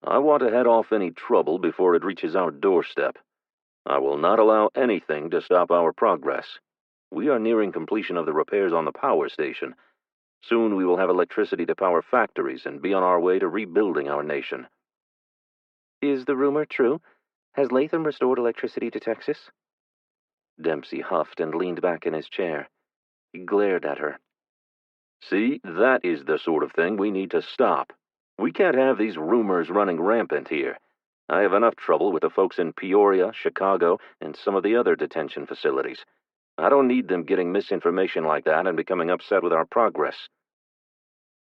"I want to head off any trouble before it reaches our doorstep. I will not allow anything to stop our progress. We are nearing completion of the repairs on the power station. Soon we will have electricity to power factories and be on our way to rebuilding our nation." "Is the rumor true? Has Latham restored electricity to Texas?" Dempsey huffed and leaned back in his chair. He glared at her. "See, that is the sort of thing we need to stop. We can't have these rumors running rampant here. I have enough trouble with the folks in Peoria, Chicago, and some of the other detention facilities. I don't need them getting misinformation like that and becoming upset with our progress."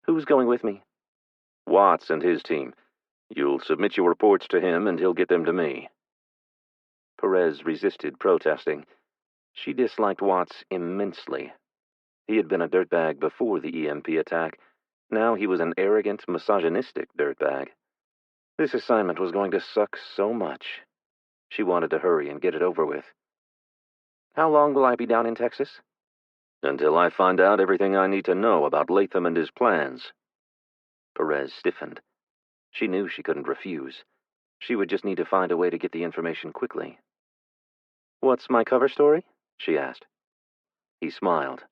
"Who's going with me?" "Watts and his team. You'll submit your reports to him and he'll get them to me." Perez resisted protesting. She disliked Watts immensely. He had been a dirtbag before the EMP attack. Now he was an arrogant, misogynistic dirtbag. This assignment was going to suck so much. She wanted to hurry and get it over with. "How long will I be down in Texas?" "Until I find out everything I need to know about Latham and his plans." Perez stiffened. She knew she couldn't refuse. She would just need to find a way to get the information quickly. "What's my cover story?" she asked. He smiled.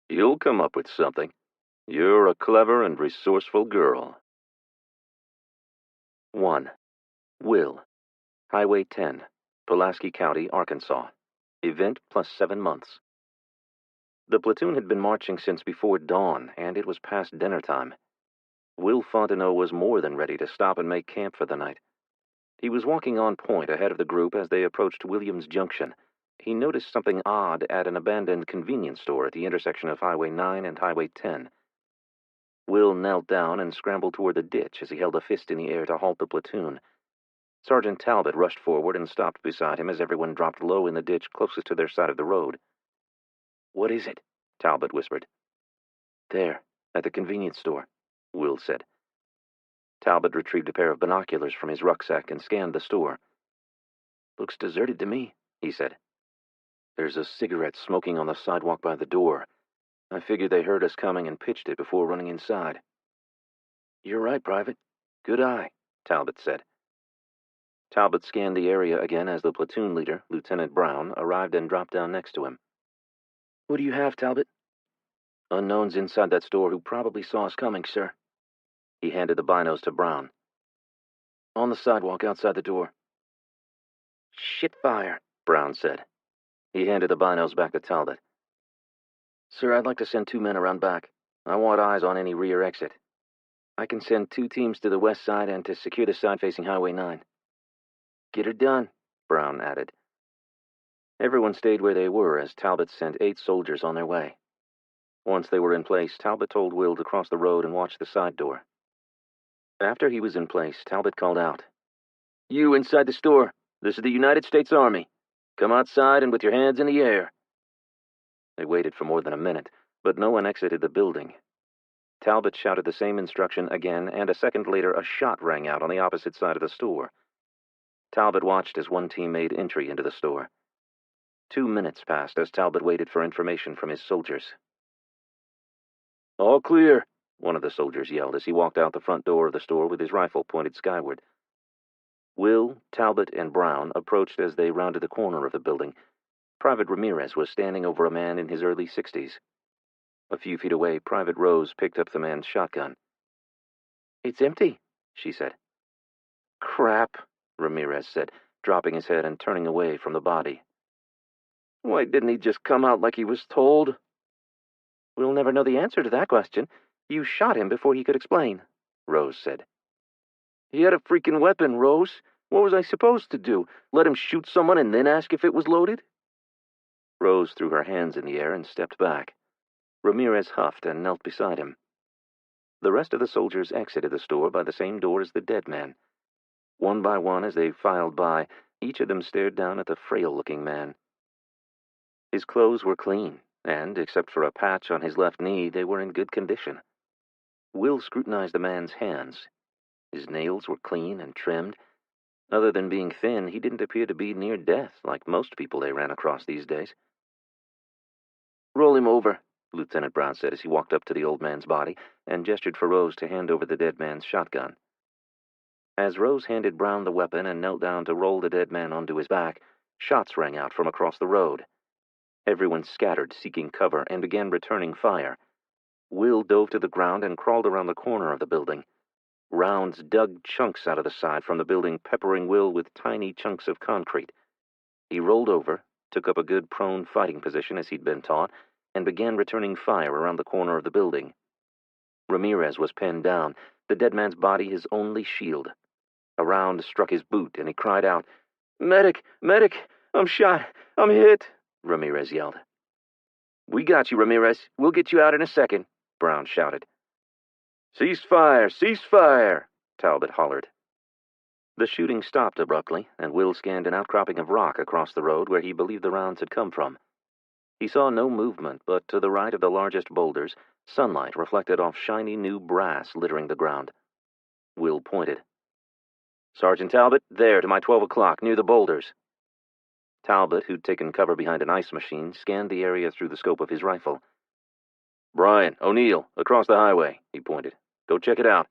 "You'll come up with something. You're a clever and resourceful girl." 1. Will. Highway 10, Pulaski County, Arkansas. Event plus 7 months. The platoon had been marching since before dawn, and it was past dinner time. Will Fontenot was more than ready to stop and make camp for the night. He was walking on point ahead of the group as they approached Williams Junction. He noticed something odd at an abandoned convenience store at the intersection of Highway 9 and Highway 10. Will knelt down and scrambled toward the ditch as he held a fist in the air to halt the platoon. Sergeant Talbot rushed forward and stopped beside him as everyone dropped low in the ditch closest to their side of the road. "What is it?" Talbot whispered. There, at the convenience store, Will said. Talbot retrieved a pair of binoculars from his rucksack and scanned the store. Looks deserted to me, he said. There's a cigarette smoking on the sidewalk by the door. I figured they heard us coming and pitched it before running inside. You're right, Private. Good eye, Talbot said. Talbot scanned the area again as the platoon leader, Lieutenant Brown, arrived and dropped down next to him. What do you have, Talbot? Unknowns inside that store who probably saw us coming, sir. He handed the binos to Brown. On the sidewalk outside the door. Shit fire, Brown said. He handed the binos back to Talbot. Sir, I'd like to send 2 men around back. I want eyes on any rear exit. I can send 2 teams to the west side and to secure the side facing Highway 9. Get her done, Brown added. Everyone stayed where they were as Talbot sent 8 soldiers on their way. Once they were in place, Talbot told Will to cross the road and watch the side door. After he was in place, Talbot called out, You inside the store. This is the United States Army. Come outside and with your hands in the air. They waited for more than a minute, but no one exited the building. Talbot shouted the same instruction again, and a second later a shot rang out on the opposite side of the store. Talbot watched as one team made entry into the store. 2 minutes passed as Talbot waited for information from his soldiers. All clear, one of the soldiers yelled as he walked out the front door of the store with his rifle pointed skyward. Will, Talbot, and Brown approached as they rounded the corner of the building. Private Ramirez was standing over a man in his early 60s. A few feet away, Private Rose picked up the man's shotgun. It's empty, she said. Crap, Ramirez said, dropping his head and turning away from the body. Why didn't he just come out like he was told? We'll never know the answer to that question. You shot him before he could explain, Rose said. He had a freaking weapon, Rose. What was I supposed to do? Let him shoot someone and then ask if it was loaded? Rose threw her hands in the air and stepped back. Ramirez huffed and knelt beside him. The rest of the soldiers exited the store by the same door as the dead man. One by one, as they filed by, each of them stared down at the frail-looking man. His clothes were clean, and, except for a patch on his left knee, they were in good condition. Will scrutinized the man's hands. His nails were clean and trimmed. Other than being thin, he didn't appear to be near death, like most people they ran across these days. Roll him over, Lieutenant Brown said as he walked up to the old man's body and gestured for Rose to hand over the dead man's shotgun. As Rose handed Brown the weapon and knelt down to roll the dead man onto his back, shots rang out from across the road. Everyone scattered, seeking cover, and began returning fire. Will dove to the ground and crawled around the corner of the building. Rounds dug chunks out of the side from the building, peppering Will with tiny chunks of concrete. He rolled over, took up a good prone fighting position as he'd been taught, and began returning fire around the corner of the building. Ramirez was pinned down, the dead man's body his only shield. A round struck his boot, and he cried out, Medic! Medic! I'm shot! I'm hit! Ramirez yelled. We got you, Ramirez. We'll get you out in a second, Brown shouted. Cease fire! Cease fire! Talbot hollered. The shooting stopped abruptly, and Will scanned an outcropping of rock across the road where he believed the rounds had come from. He saw no movement, but to the right of the largest boulders, sunlight reflected off shiny new brass littering the ground. Will pointed. Sergeant Talbot, there to my 12 o'clock, near the boulders. Talbot, who'd taken cover behind an ice machine, scanned the area through the scope of his rifle. Brian, O'Neill, across the highway, he pointed. Go check it out.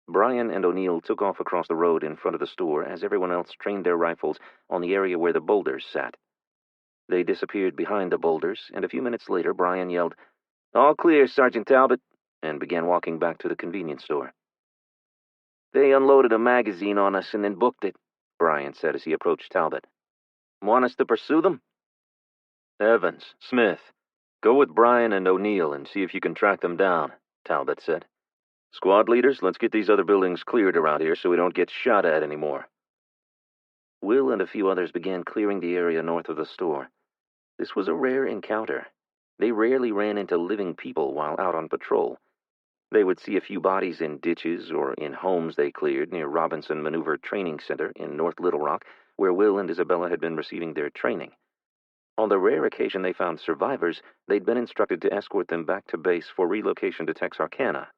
Brian and O'Neill took off across the road in front of the store as everyone else trained their rifles on the area where the boulders sat. They disappeared behind the boulders, and a few minutes later Brian yelled, All clear, Sergeant Talbot, and began walking back to the convenience store. They unloaded a magazine on us and then booked it, Brian said as he approached Talbot. Want us to pursue them? Evans, Smith, go with Brian and O'Neill and see if you can track them down, Talbot said. Squad leaders, let's get these other buildings cleared around here so we don't get shot at anymore. Will and a few others began clearing the area north of the store. This was a rare encounter. They rarely ran into living people while out on patrol. They would see a few bodies in ditches or in homes they cleared near Robinson Maneuver Training Center in North Little Rock, where Will and Isabella had been receiving their training. On the rare occasion they found survivors, they'd been instructed to escort them back to base for relocation to Texarkana.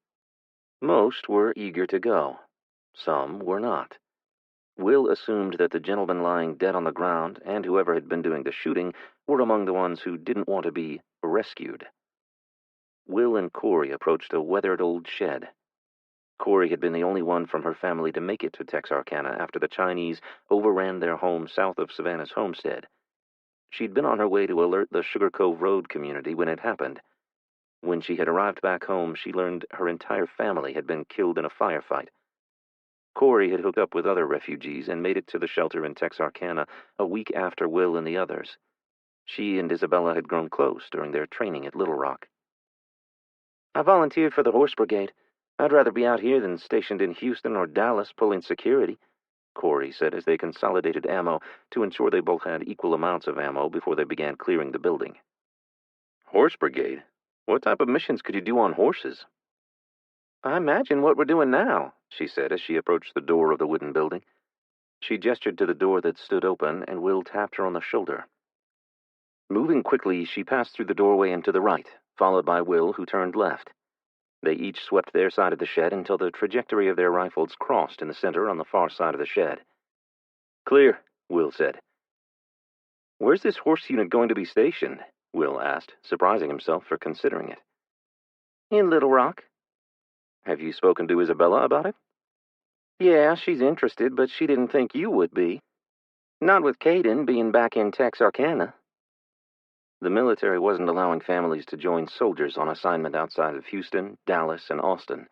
Most were eager to go. Some were not. Will assumed that the gentleman lying dead on the ground and whoever had been doing the shooting were among the ones who didn't want to be rescued. Will and Corey approached a weathered old shed. Corey had been the only one from her family to make it to Texarkana after the Chinese overran their home south of Savannah's homestead. She'd been on her way to alert the Sugar Cove Road community when it happened. When she had arrived back home, she learned her entire family had been killed in a firefight. Corey had hooked up with other refugees and made it to the shelter in Texarkana a week after Will and the others. She and Isabella had grown close during their training at Little Rock. I volunteered for the Horse Brigade. I'd rather be out here than stationed in Houston or Dallas pulling security, Corey said as they consolidated ammo to ensure they both had equal amounts of ammo before they began clearing the building. Horse Brigade? What type of missions could you do on horses? I imagine what we're doing now, she said as she approached the door of the wooden building. She gestured to the door that stood open, and Will tapped her on the shoulder. Moving quickly, she passed through the doorway and to the right, followed by Will, who turned left. They each swept their side of the shed until the trajectory of their rifles crossed in the center on the far side of the shed. Clear, Will said. Where's this horse unit going to be stationed? Will asked, surprising himself for considering it. In Little Rock. Have you spoken to Isabella about it? Yeah, she's interested, but she didn't think you would be. Not with Caden being back in Texarkana. The military wasn't allowing families to join soldiers on assignment outside of Houston, Dallas, and Austin.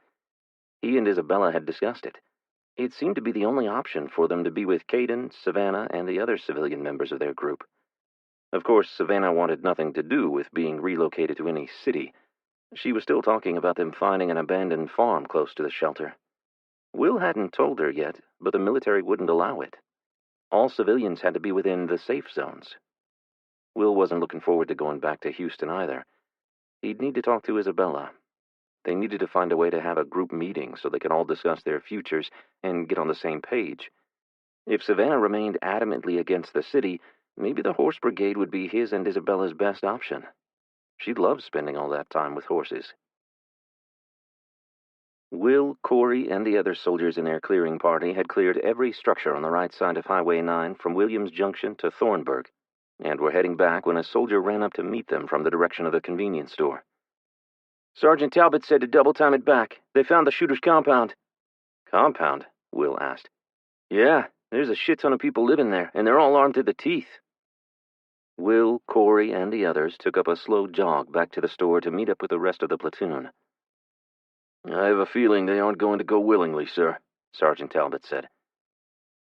He and Isabella had discussed it. It seemed to be the only option for them to be with Caden, Savannah, and the other civilian members of their group. Of course, Savannah wanted nothing to do with being relocated to any city. She was still talking about them finding an abandoned farm close to the shelter. Will hadn't told her yet, but the military wouldn't allow it. All civilians had to be within the safe zones. Will wasn't looking forward to going back to Houston either. He'd need to talk to Isabella. They needed to find a way to have a group meeting so they could all discuss their futures and get on the same page. If Savannah remained adamantly against the city, maybe the Horse Brigade would be his and Isabella's best option. She'd love spending all that time with horses. Will, Corey, and the other soldiers in their clearing party had cleared every structure on the right side of Highway 9 from Williams Junction to Thornburg, and were heading back when a soldier ran up to meet them from the direction of the convenience store. Sergeant Talbot said to double-time it back. They found the shooter's compound. Compound? Will asked. Yeah, there's a shit ton of people living there, and they're all armed to the teeth. Will, Corey, and the others took up a slow jog back to the store to meet up with the rest of the platoon. I have a feeling they aren't going to go willingly, sir, Sergeant Talbot said.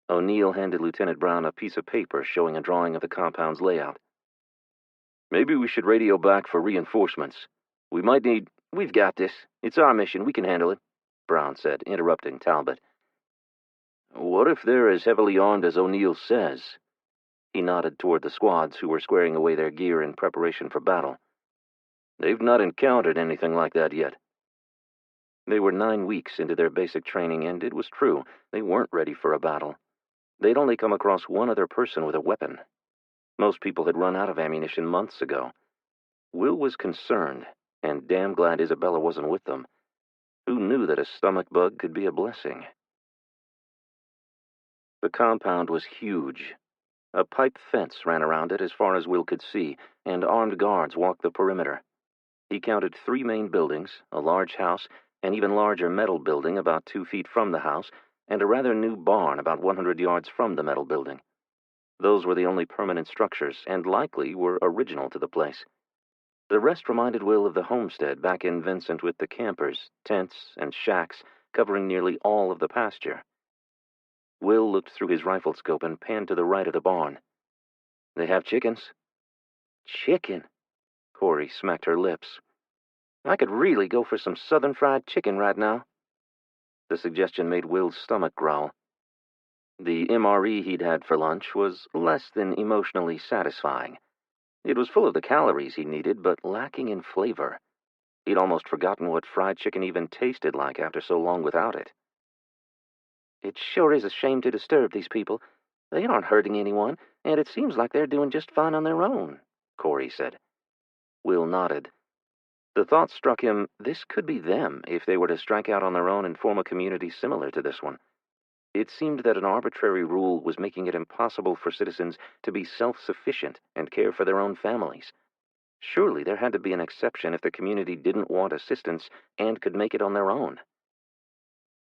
O'Neill handed Lieutenant Brown a piece of paper showing a drawing of the compound's layout. Maybe we should radio back for reinforcements. We might need... We've got this. It's our mission. We can handle it, Brown said, interrupting Talbot. What if they're as heavily armed as O'Neill says? He nodded toward the squads who were squaring away their gear in preparation for battle. They've not encountered anything like that yet. They were 9 weeks into their basic training, and it was true, they weren't ready for a battle. They'd only come across one other person with a weapon. Most people had run out of ammunition months ago. Will was concerned, and damn glad Isabella wasn't with them. Who knew that a stomach bug could be a blessing? The compound was huge. A pipe fence ran around it as far as Will could see, and armed guards walked the perimeter. He counted 3 main buildings, a large house, an even larger metal building about 2 feet from the house, and a rather new barn about 100 yards from the metal building. Those were the only permanent structures, and likely were original to the place. The rest reminded Will of the homestead back in Vincent with the campers, tents, and shacks covering nearly all of the pasture. Will looked through his rifle scope and panned to the right of the barn. They have chickens? Chicken? Corey smacked her lips. I could really go for some southern fried chicken right now. The suggestion made Will's stomach growl. The MRE he'd had for lunch was less than emotionally satisfying. It was full of the calories he needed, but lacking in flavor. He'd almost forgotten what fried chicken even tasted like after so long without it. It sure is a shame to disturb these people. They aren't hurting anyone, and it seems like they're doing just fine on their own, Corey said. Will nodded. The thought struck him, this could be them if they were to strike out on their own and form a community similar to this one. It seemed that an arbitrary rule was making it impossible for citizens to be self-sufficient and care for their own families. Surely there had to be an exception if the community didn't want assistance and could make it on their own.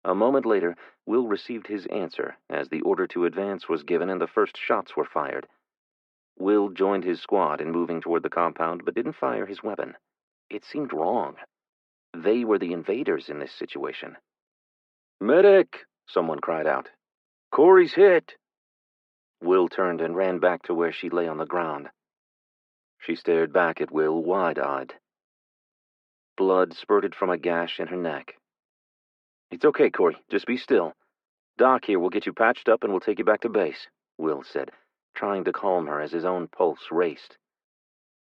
A moment later, Will received his answer as the order to advance was given and the first shots were fired. Will joined his squad in moving toward the compound but didn't fire his weapon. It seemed wrong. They were the invaders in this situation. "Medic!" someone cried out. "Corey's hit!" Will turned and ran back to where she lay on the ground. She stared back at Will, wide-eyed. Blood spurted from a gash in her neck. "It's okay, Corey. Just be still. Doc here will get you patched up and we'll take you back to base," Will said, trying to calm her as his own pulse raced.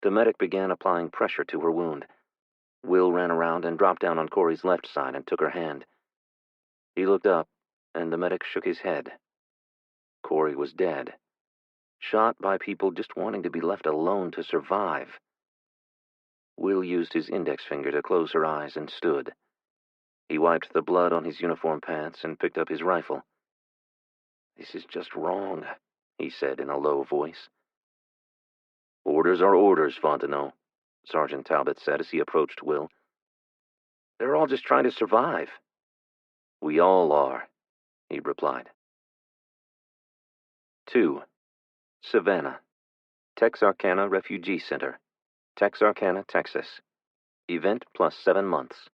The medic began applying pressure to her wound. Will ran around and dropped down on Corey's left side and took her hand. He looked up, and the medic shook his head. Corey was dead. Shot by people just wanting to be left alone to survive. Will used his index finger to close her eyes and stood. He wiped the blood on his uniform pants and picked up his rifle. "This is just wrong," he said in a low voice. "Orders are orders, Fontenot," Sergeant Talbot said as he approached Will. "They're all just trying to survive." "We all are," he replied. 2. Savannah. Texarkana Refugee Center. Texarkana, Texas. Event plus 7 months.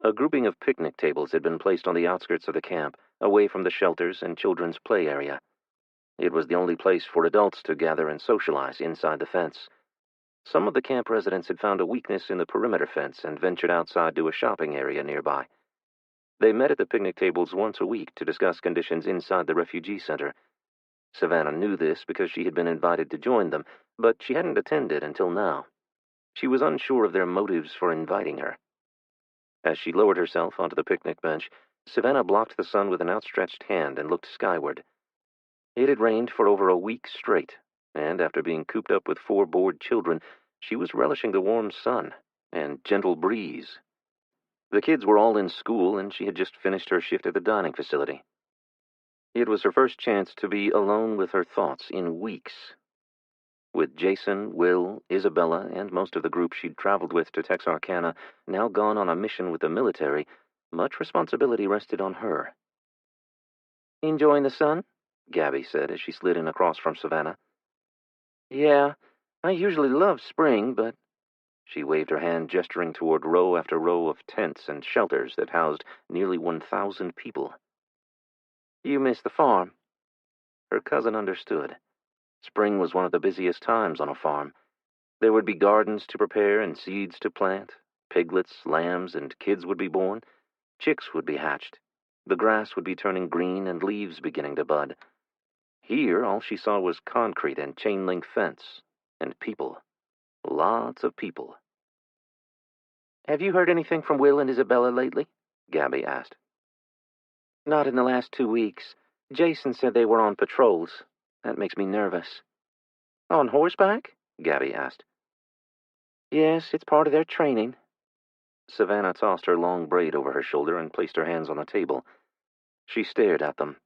A grouping of picnic tables had been placed on the outskirts of the camp, away from the shelters and children's play area. It was the only place for adults to gather and socialize inside the fence. Some of the camp residents had found a weakness in the perimeter fence and ventured outside to a shopping area nearby. They met at the picnic tables once a week to discuss conditions inside the refugee center. Savannah knew this because she had been invited to join them, but she hadn't attended until now. She was unsure of their motives for inviting her. As she lowered herself onto the picnic bench, Savannah blocked the sun with an outstretched hand and looked skyward. It had rained for over a week straight, and after being cooped up with 4 bored children, she was relishing the warm sun and gentle breeze. The kids were all in school, and she had just finished her shift at the dining facility. It was her first chance to be alone with her thoughts in weeks. With Jason, Will, Isabella, and most of the group she'd traveled with to Texarkana now gone on a mission with the military, much responsibility rested on her. "Enjoying the sun?" Gabby said as she slid in across from Savannah. "Yeah, I usually love spring, but—" She waved her hand, gesturing toward row after row of tents and shelters that housed nearly 1,000 people. "You miss the farm." Her cousin understood. Spring was one of the busiest times on a farm. There would be gardens to prepare and seeds to plant. Piglets, lambs, and kids would be born. Chicks would be hatched. The grass would be turning green and leaves beginning to bud. Here, all she saw was concrete and chain-link fence. And people. Lots of people. "Have you heard anything from Will and Isabella lately?" Gabby asked. "Not in the last 2 weeks. Jason said they were on patrols. That makes me nervous." "On horseback?" Gabby asked. "Yes, it's part of their training." Savannah tossed her long braid over her shoulder and placed her hands on the table. She stared at them.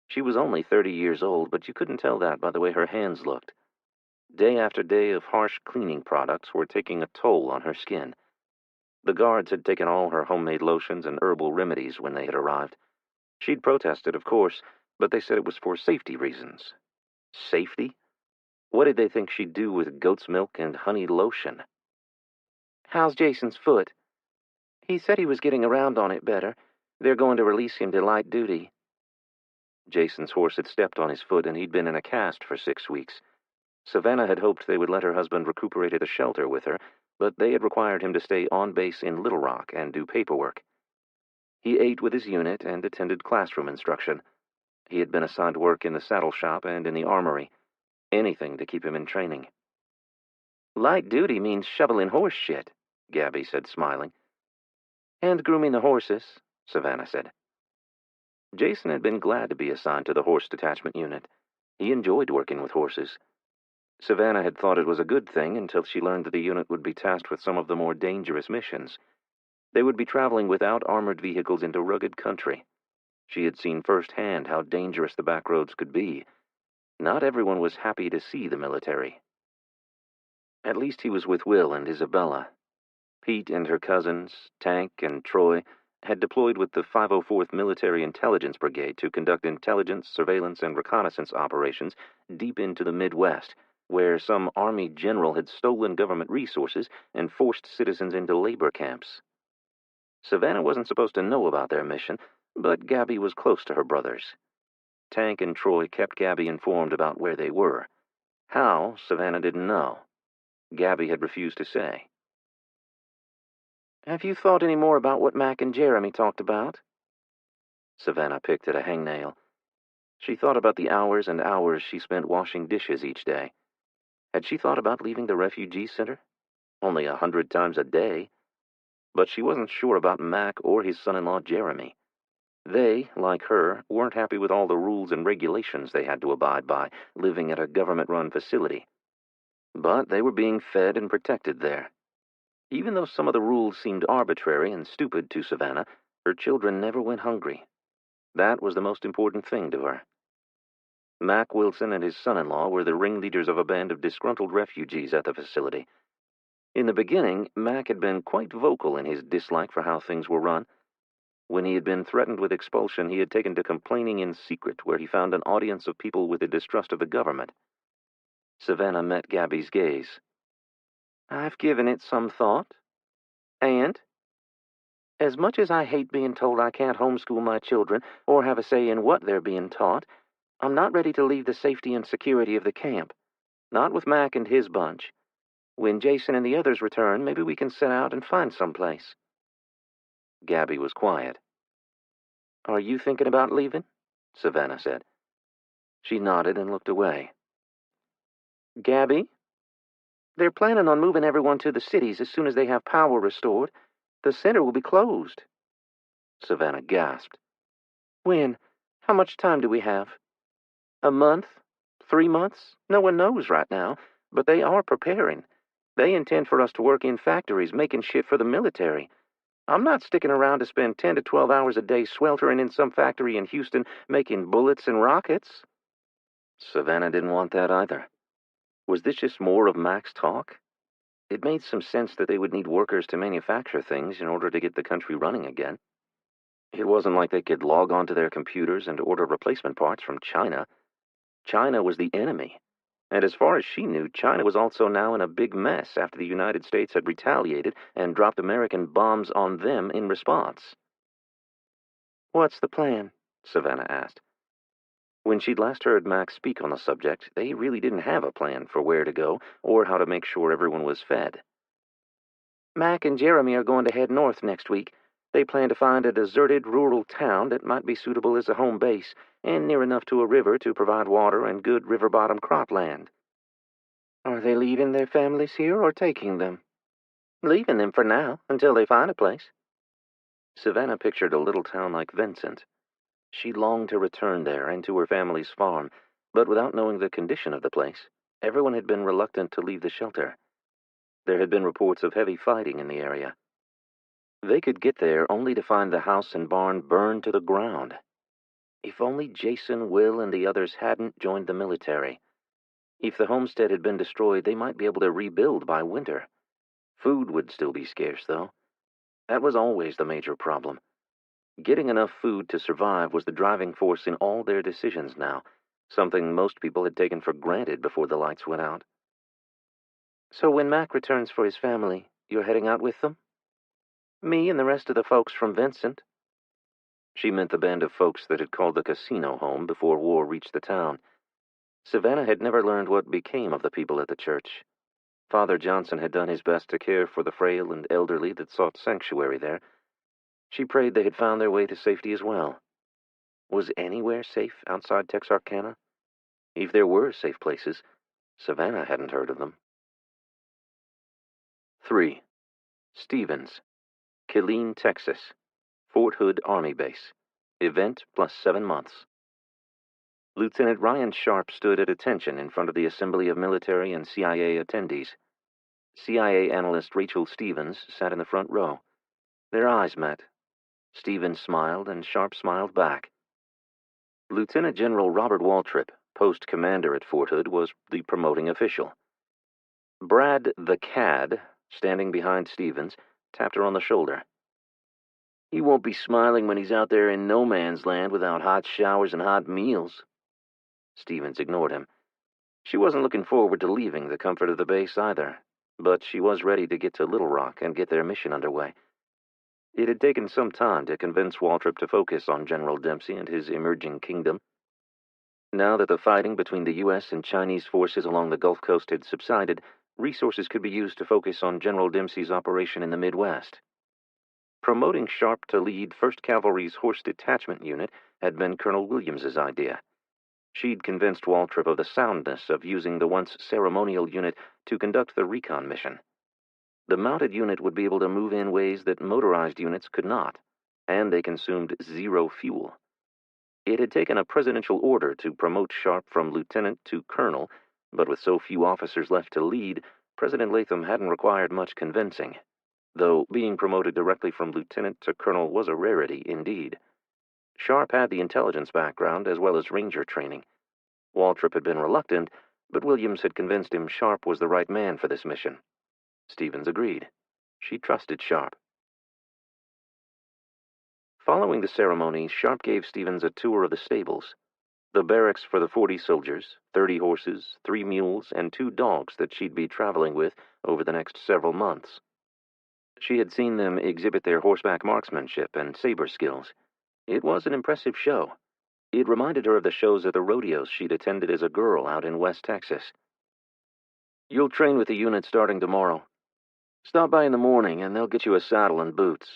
She was only 30 years old, but you couldn't tell that by the way her hands looked. Day after day of harsh cleaning products were taking a toll on her skin. The guards had taken all her homemade lotions and herbal remedies when they had arrived. She'd protested, of course, but they said it was for safety reasons. Safety? What did they think she'd do with goat's milk and honey lotion? "How's Jason's foot?" "He said he was getting around on it better. They're going to release him to light duty." Jason's horse had stepped on his foot, and he'd been in a cast for 6 weeks. Savannah had hoped they would let her husband recuperate at a shelter with her, but they had required him to stay on base in Little Rock and do paperwork. He ate with his unit and attended classroom instruction. He had been assigned work in the saddle shop and in the armory. Anything to keep him in training. "Light duty means shoveling horse shit," Gabby said, smiling. "And grooming the horses," Savannah said. Jason had been glad to be assigned to the horse detachment unit. He enjoyed working with horses. Savannah had thought it was a good thing until she learned that the unit would be tasked with some of the more dangerous missions. They would be traveling without armored vehicles into rugged country. She had seen firsthand how dangerous the back roads could be. Not everyone was happy to see the military. At least he was with Will and Isabella. Pete and her cousins, Tank and Troy, had deployed with the 504th Military Intelligence Brigade to conduct intelligence, surveillance, and reconnaissance operations deep into the Midwest, where some Army general had stolen government resources and forced citizens into labor camps. Savannah wasn't supposed to know about their mission, but Gabby was close to her brothers. Tank and Troy kept Gabby informed about where they were. How, Savannah didn't know. Gabby had refused to say. Have you thought any more about what Mac and Jeremy talked about? Savannah picked at a hangnail. She thought about the hours and hours she spent washing dishes each day. Had she thought about leaving the refugee center? Only 100 times a day. But she wasn't sure about Mac or his son-in-law Jeremy. They, like her, weren't happy with all the rules and regulations they had to abide by, living at a government-run facility. But they were being fed and protected there. Even though some of the rules seemed arbitrary and stupid to Savannah, her children never went hungry. That was the most important thing to her. Mac Wilson and his son-in-law were the ringleaders of a band of disgruntled refugees at the facility. In the beginning, Mac had been quite vocal in his dislike for how things were run. When he had been threatened with expulsion, he had taken to complaining in secret, where he found an audience of people with a distrust of the government. Savannah met Gabby's gaze. I've given it some thought. And? As much as I hate being told I can't homeschool my children or have a say in what they're being taught, I'm not ready to leave the safety and security of the camp. Not with Mac and his bunch. When Jason and the others return, maybe we can set out and find someplace. Gabby was quiet. Are you thinking about leaving? Savannah said. She nodded and looked away. Gabby? They're planning on moving everyone to the cities as soon as they have power restored. The center will be closed. Savannah gasped. When? How much time do we have? A month? 3 months? No one knows right now, but they are preparing. They intend for us to work in factories, making shit for the military. I'm not sticking around to spend 10 to 12 hours a day sweltering in some factory in Houston making bullets and rockets. Savannah didn't want that either. Was this just more of Mac's talk? It made some sense that they would need workers to manufacture things in order to get the country running again. It wasn't like they could log onto their computers and order replacement parts from China. China was the enemy. And as far as she knew, China was also now in a big mess after the United States had retaliated and dropped American bombs on them in response. What's the plan? Savannah asked. When she'd last heard Mac speak on the subject, they really didn't have a plan for where to go or how to make sure everyone was fed. Mac and Jeremy are going to head north next week. They plan to find a deserted rural town that might be suitable as a home base and near enough to a river to provide water and good river-bottom cropland. Are they leaving their families here or taking them? Leaving them for now, until they find a place. Savannah pictured a little town like Vincent. She longed to return there and to her family's farm, but without knowing the condition of the place, everyone had been reluctant to leave the shelter. There had been reports of heavy fighting in the area. They could get there only to find the house and barn burned to the ground. If only Jason, Will, and the others hadn't joined the military. If the homestead had been destroyed, they might be able to rebuild by winter. Food would still be scarce, though. That was always the major problem. Getting enough food to survive was the driving force in all their decisions now, something most people had taken for granted before the lights went out. So when Mac returns for his family, you're heading out with them? Me and the rest of the folks from Vincent. She meant the band of folks that had called the casino home before war reached the town. Savannah had never learned what became of the people at the church. Father Johnson had done his best to care for the frail and elderly that sought sanctuary there. She prayed they had found their way to safety as well. Was anywhere safe outside Texarkana? If there were safe places, Savannah hadn't heard of them. 3. Stevens, Killeen, Texas. Fort Hood Army Base. Event plus 7 months. Lieutenant Ryan Sharp stood at attention in front of the assembly of military and CIA attendees. CIA analyst Rachel Stevens sat in the front row. Their eyes met. Stevens smiled, and Sharp smiled back. Lieutenant General Robert Waltrip, post commander at Fort Hood, was the promoting official. Brad the Cad, standing behind Stevens, tapped her on the shoulder. He won't be smiling when he's out there in no man's land without hot showers and hot meals. Stevens ignored him. She wasn't looking forward to leaving the comfort of the base either, but she was ready to get to Little Rock and get their mission underway. It had taken some time to convince Waltrip to focus on General Dempsey and his emerging kingdom. Now that the fighting between the U.S. and Chinese forces along the Gulf Coast had subsided, resources could be used to focus on General Dempsey's operation in the Midwest. Promoting Sharp to lead 1st Cavalry's Horse Detachment Unit had been Colonel Williams's idea. She'd convinced Waltrip of the soundness of using the once ceremonial unit to conduct the recon mission. The mounted unit would be able to move in ways that motorized units could not, and they consumed zero fuel. It had taken a presidential order to promote Sharp from lieutenant to colonel, but with so few officers left to lead, President Latham hadn't required much convincing, though being promoted directly from lieutenant to colonel was a rarity indeed. Sharp had the intelligence background as well as ranger training. Waltrip had been reluctant, but Williams had convinced him Sharp was the right man for this mission. Stevens agreed. She trusted Sharp. Following the ceremony, Sharp gave Stevens a tour of the stables, the barracks for the 40 soldiers, 30 horses, 3 mules, and 2 dogs that she'd be traveling with over the next several months. She had seen them exhibit their horseback marksmanship and saber skills. It was an impressive show. It reminded her of the shows at the rodeos she'd attended as a girl out in West Texas. You'll train with the unit starting tomorrow. Stop by in the morning, and they'll get you a saddle and boots.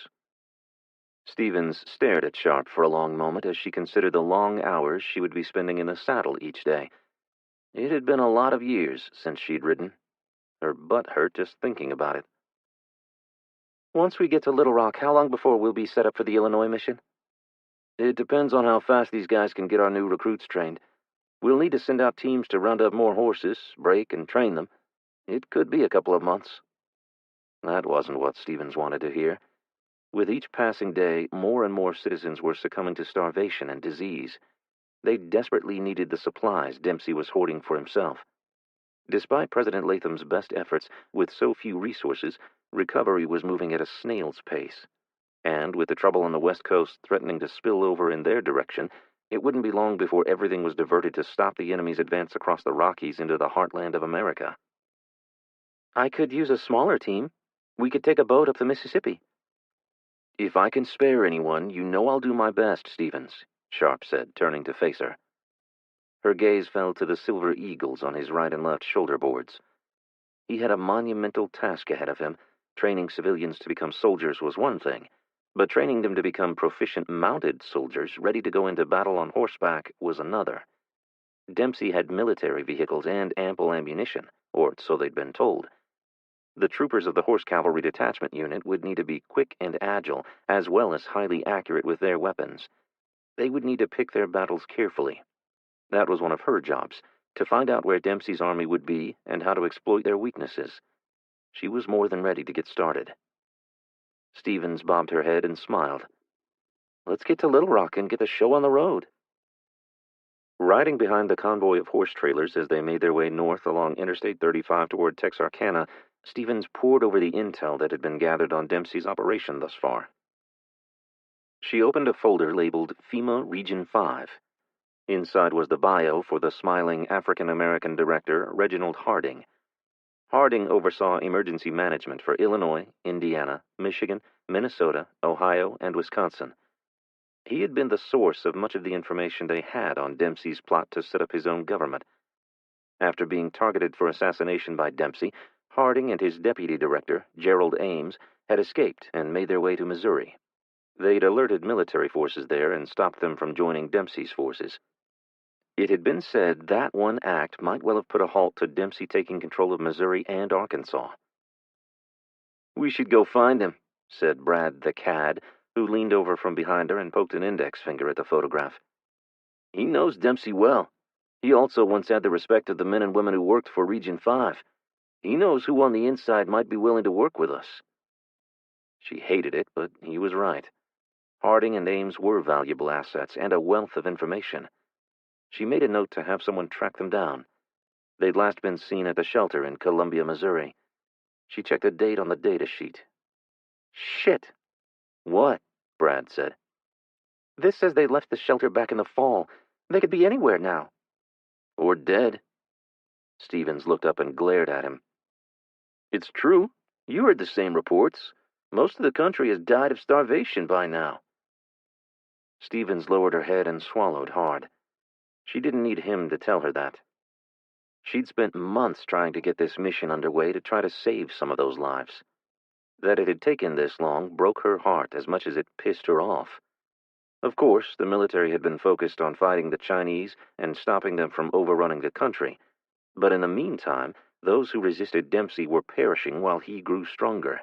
Stevens stared at Sharp for a long moment as she considered the long hours she would be spending in the saddle each day. It had been a lot of years since she'd ridden. Her butt hurt just thinking about it. Once we get to Little Rock, how long before we'll be set up for the Illinois mission? It depends on how fast these guys can get our new recruits trained. We'll need to send out teams to round up more horses, break, and train them. It could be a couple of months. That wasn't what Stevens wanted to hear. With each passing day, more and more citizens were succumbing to starvation and disease. They desperately needed the supplies Dempsey was hoarding for himself. Despite President Latham's best efforts, with so few resources, recovery was moving at a snail's pace. And with the trouble on the West Coast threatening to spill over in their direction, it wouldn't be long before everything was diverted to stop the enemy's advance across the Rockies into the heartland of America. I could use a smaller team. We could take a boat up the Mississippi. If I can spare anyone, you know I'll do my best, Stevens, Sharp said, turning to face her. Her gaze fell to the silver eagles on his right and left shoulder boards. He had a monumental task ahead of him. Training civilians to become soldiers was one thing, but training them to become proficient mounted soldiers ready to go into battle on horseback was another. Dempsey had military vehicles and ample ammunition, or so they'd been told. The troopers of the Horse Cavalry Detachment Unit would need to be quick and agile, as well as highly accurate with their weapons. They would need to pick their battles carefully. That was one of her jobs, to find out where Dempsey's army would be and how to exploit their weaknesses. She was more than ready to get started. Stevens bobbed her head and smiled. Let's get to Little Rock and get the show on the road. Riding behind the convoy of horse trailers as they made their way north along Interstate 35 toward Texarkana, Stevens pored over the intel that had been gathered on Dempsey's operation thus far. She opened a folder labeled FEMA Region 5. Inside was the bio for the smiling African-American director, Reginald Harding. Harding oversaw emergency management for Illinois, Indiana, Michigan, Minnesota, Ohio, and Wisconsin. He had been the source of much of the information they had on Dempsey's plot to set up his own government. After being targeted for assassination by Dempsey, Harding and his deputy director, Gerald Ames, had escaped and made their way to Missouri. They'd alerted military forces there and stopped them from joining Dempsey's forces. It had been said that one act might well have put a halt to Dempsey taking control of Missouri and Arkansas. We should go find him, said Brad the Cad, who leaned over from behind her and poked an index finger at the photograph. He knows Dempsey well. He also once had the respect of the men and women who worked for Region 5. He knows who on the inside might be willing to work with us. She hated it, but he was right. Harding and Ames were valuable assets and a wealth of information. She made a note to have someone track them down. They'd last been seen at the shelter in Columbia, Missouri. She checked the date on the data sheet. Shit! What? Brad said. This says they left the shelter back in the fall. They could be anywhere now. Or dead. Stevens looked up and glared at him. It's true. You heard the same reports. Most of the country has died of starvation by now. Stevens lowered her head and swallowed hard. She didn't need him to tell her that. She'd spent months trying to get this mission underway to try to save some of those lives. That it had taken this long broke her heart as much as it pissed her off. Of course, the military had been focused on fighting the Chinese and stopping them from overrunning the country. But in the meantime, those who resisted Dempsey were perishing while he grew stronger.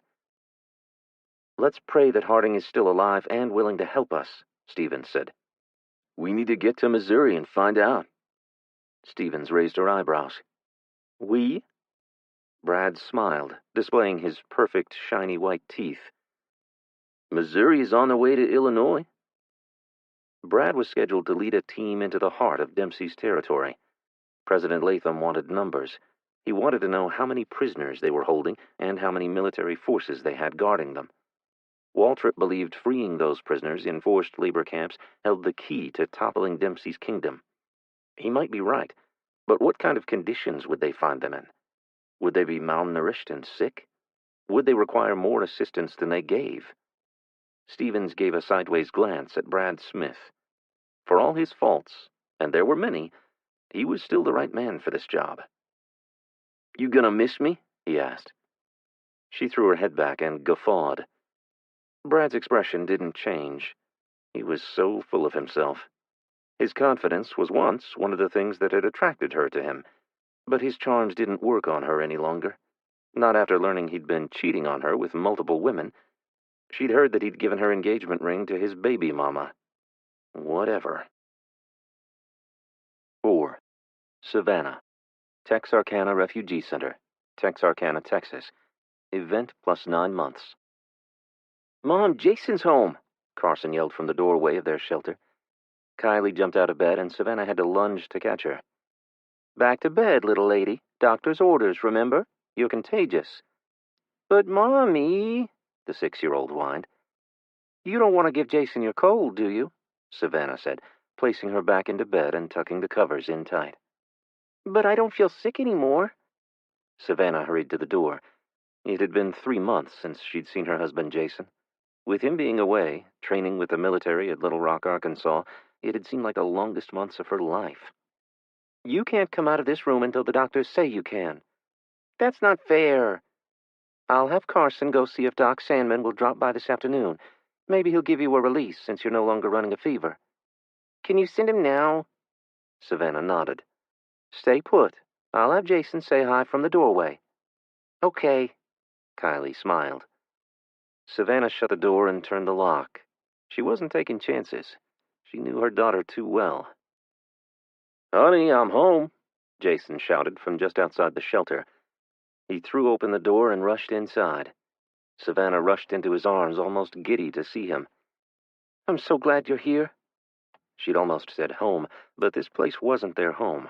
Let's pray that Harding is still alive and willing to help us, Stevens said. We need to get to Missouri and find out. Stevens raised her eyebrows. We? Brad smiled, displaying his perfect, shiny white teeth. Missouri is on the way to Illinois. Brad was scheduled to lead a team into the heart of Dempsey's territory. President Latham wanted numbers. He wanted to know how many prisoners they were holding and how many military forces they had guarding them. Waltrip believed freeing those prisoners in forced labor camps held the key to toppling Dempsey's kingdom. He might be right, but what kind of conditions would they find them in? Would they be malnourished and sick? Would they require more assistance than they gave? Stevens gave a sideways glance at Brad Smith. For all his faults, and there were many, he was still the right man for this job. You gonna miss me? He asked. She threw her head back and guffawed. Brad's expression didn't change. He was so full of himself. His confidence was once one of the things that had attracted her to him, but his charms didn't work on her any longer. Not after learning he'd been cheating on her with multiple women. She'd heard that he'd given her engagement ring to his baby mama. Whatever. 4. Savannah. Texarkana Refugee Center, Texarkana, Texas. Event plus 9 months. Mom, Jason's home, Carson yelled from the doorway of their shelter. Kylie jumped out of bed, and Savannah had to lunge to catch her. Back to bed, little lady. Doctor's orders, remember? You're contagious. But, Mommy, the 6-year-old whined. You don't want to give Jason your cold, do you? Savannah said, placing her back into bed and tucking the covers in tight. But I don't feel sick anymore. Savannah hurried to the door. It had been 3 months since she'd seen her husband, Jason. With him being away, training with the military at Little Rock, Arkansas, it had seemed like the longest months of her life. You can't come out of this room until the doctors say you can. That's not fair. I'll have Carson go see if Doc Sandman will drop by this afternoon. Maybe he'll give you a release since you're no longer running a fever. Can you send him now? Savannah nodded. Stay put. I'll have Jason say hi from the doorway. Okay. Kylie smiled. Savannah shut the door and turned the lock. She wasn't taking chances. She knew her daughter too well. Honey, I'm home, Jason shouted from just outside the shelter. He threw open the door and rushed inside. Savannah rushed into his arms, almost giddy to see him. I'm so glad you're here. She'd almost said home, but this place wasn't their home.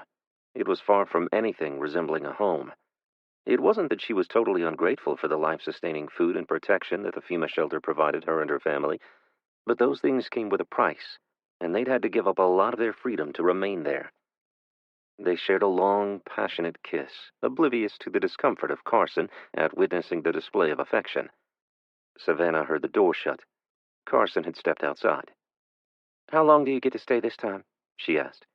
It was far from anything resembling a home. It wasn't that she was totally ungrateful for the life-sustaining food and protection that the FEMA shelter provided her and her family, but those things came with a price, and they'd had to give up a lot of their freedom to remain there. They shared a long, passionate kiss, oblivious to the discomfort of Carson at witnessing the display of affection. Savannah heard the door shut. Carson had stepped outside. How long do you get to stay this time? She asked.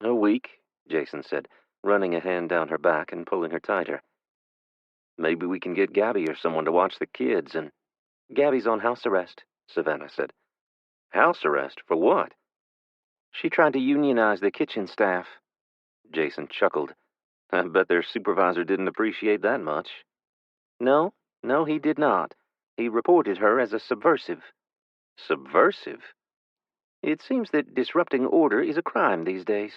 A week, Jason said, running a hand down her back and pulling her tighter. Maybe we can get Gabby or someone to watch the kids and... Gabby's on house arrest, Savannah said. House arrest? For what? She tried to unionize the kitchen staff. Jason chuckled. I bet their supervisor didn't appreciate that much. No, he did not. He reported her as a subversive. Subversive? It seems that disrupting order is a crime these days.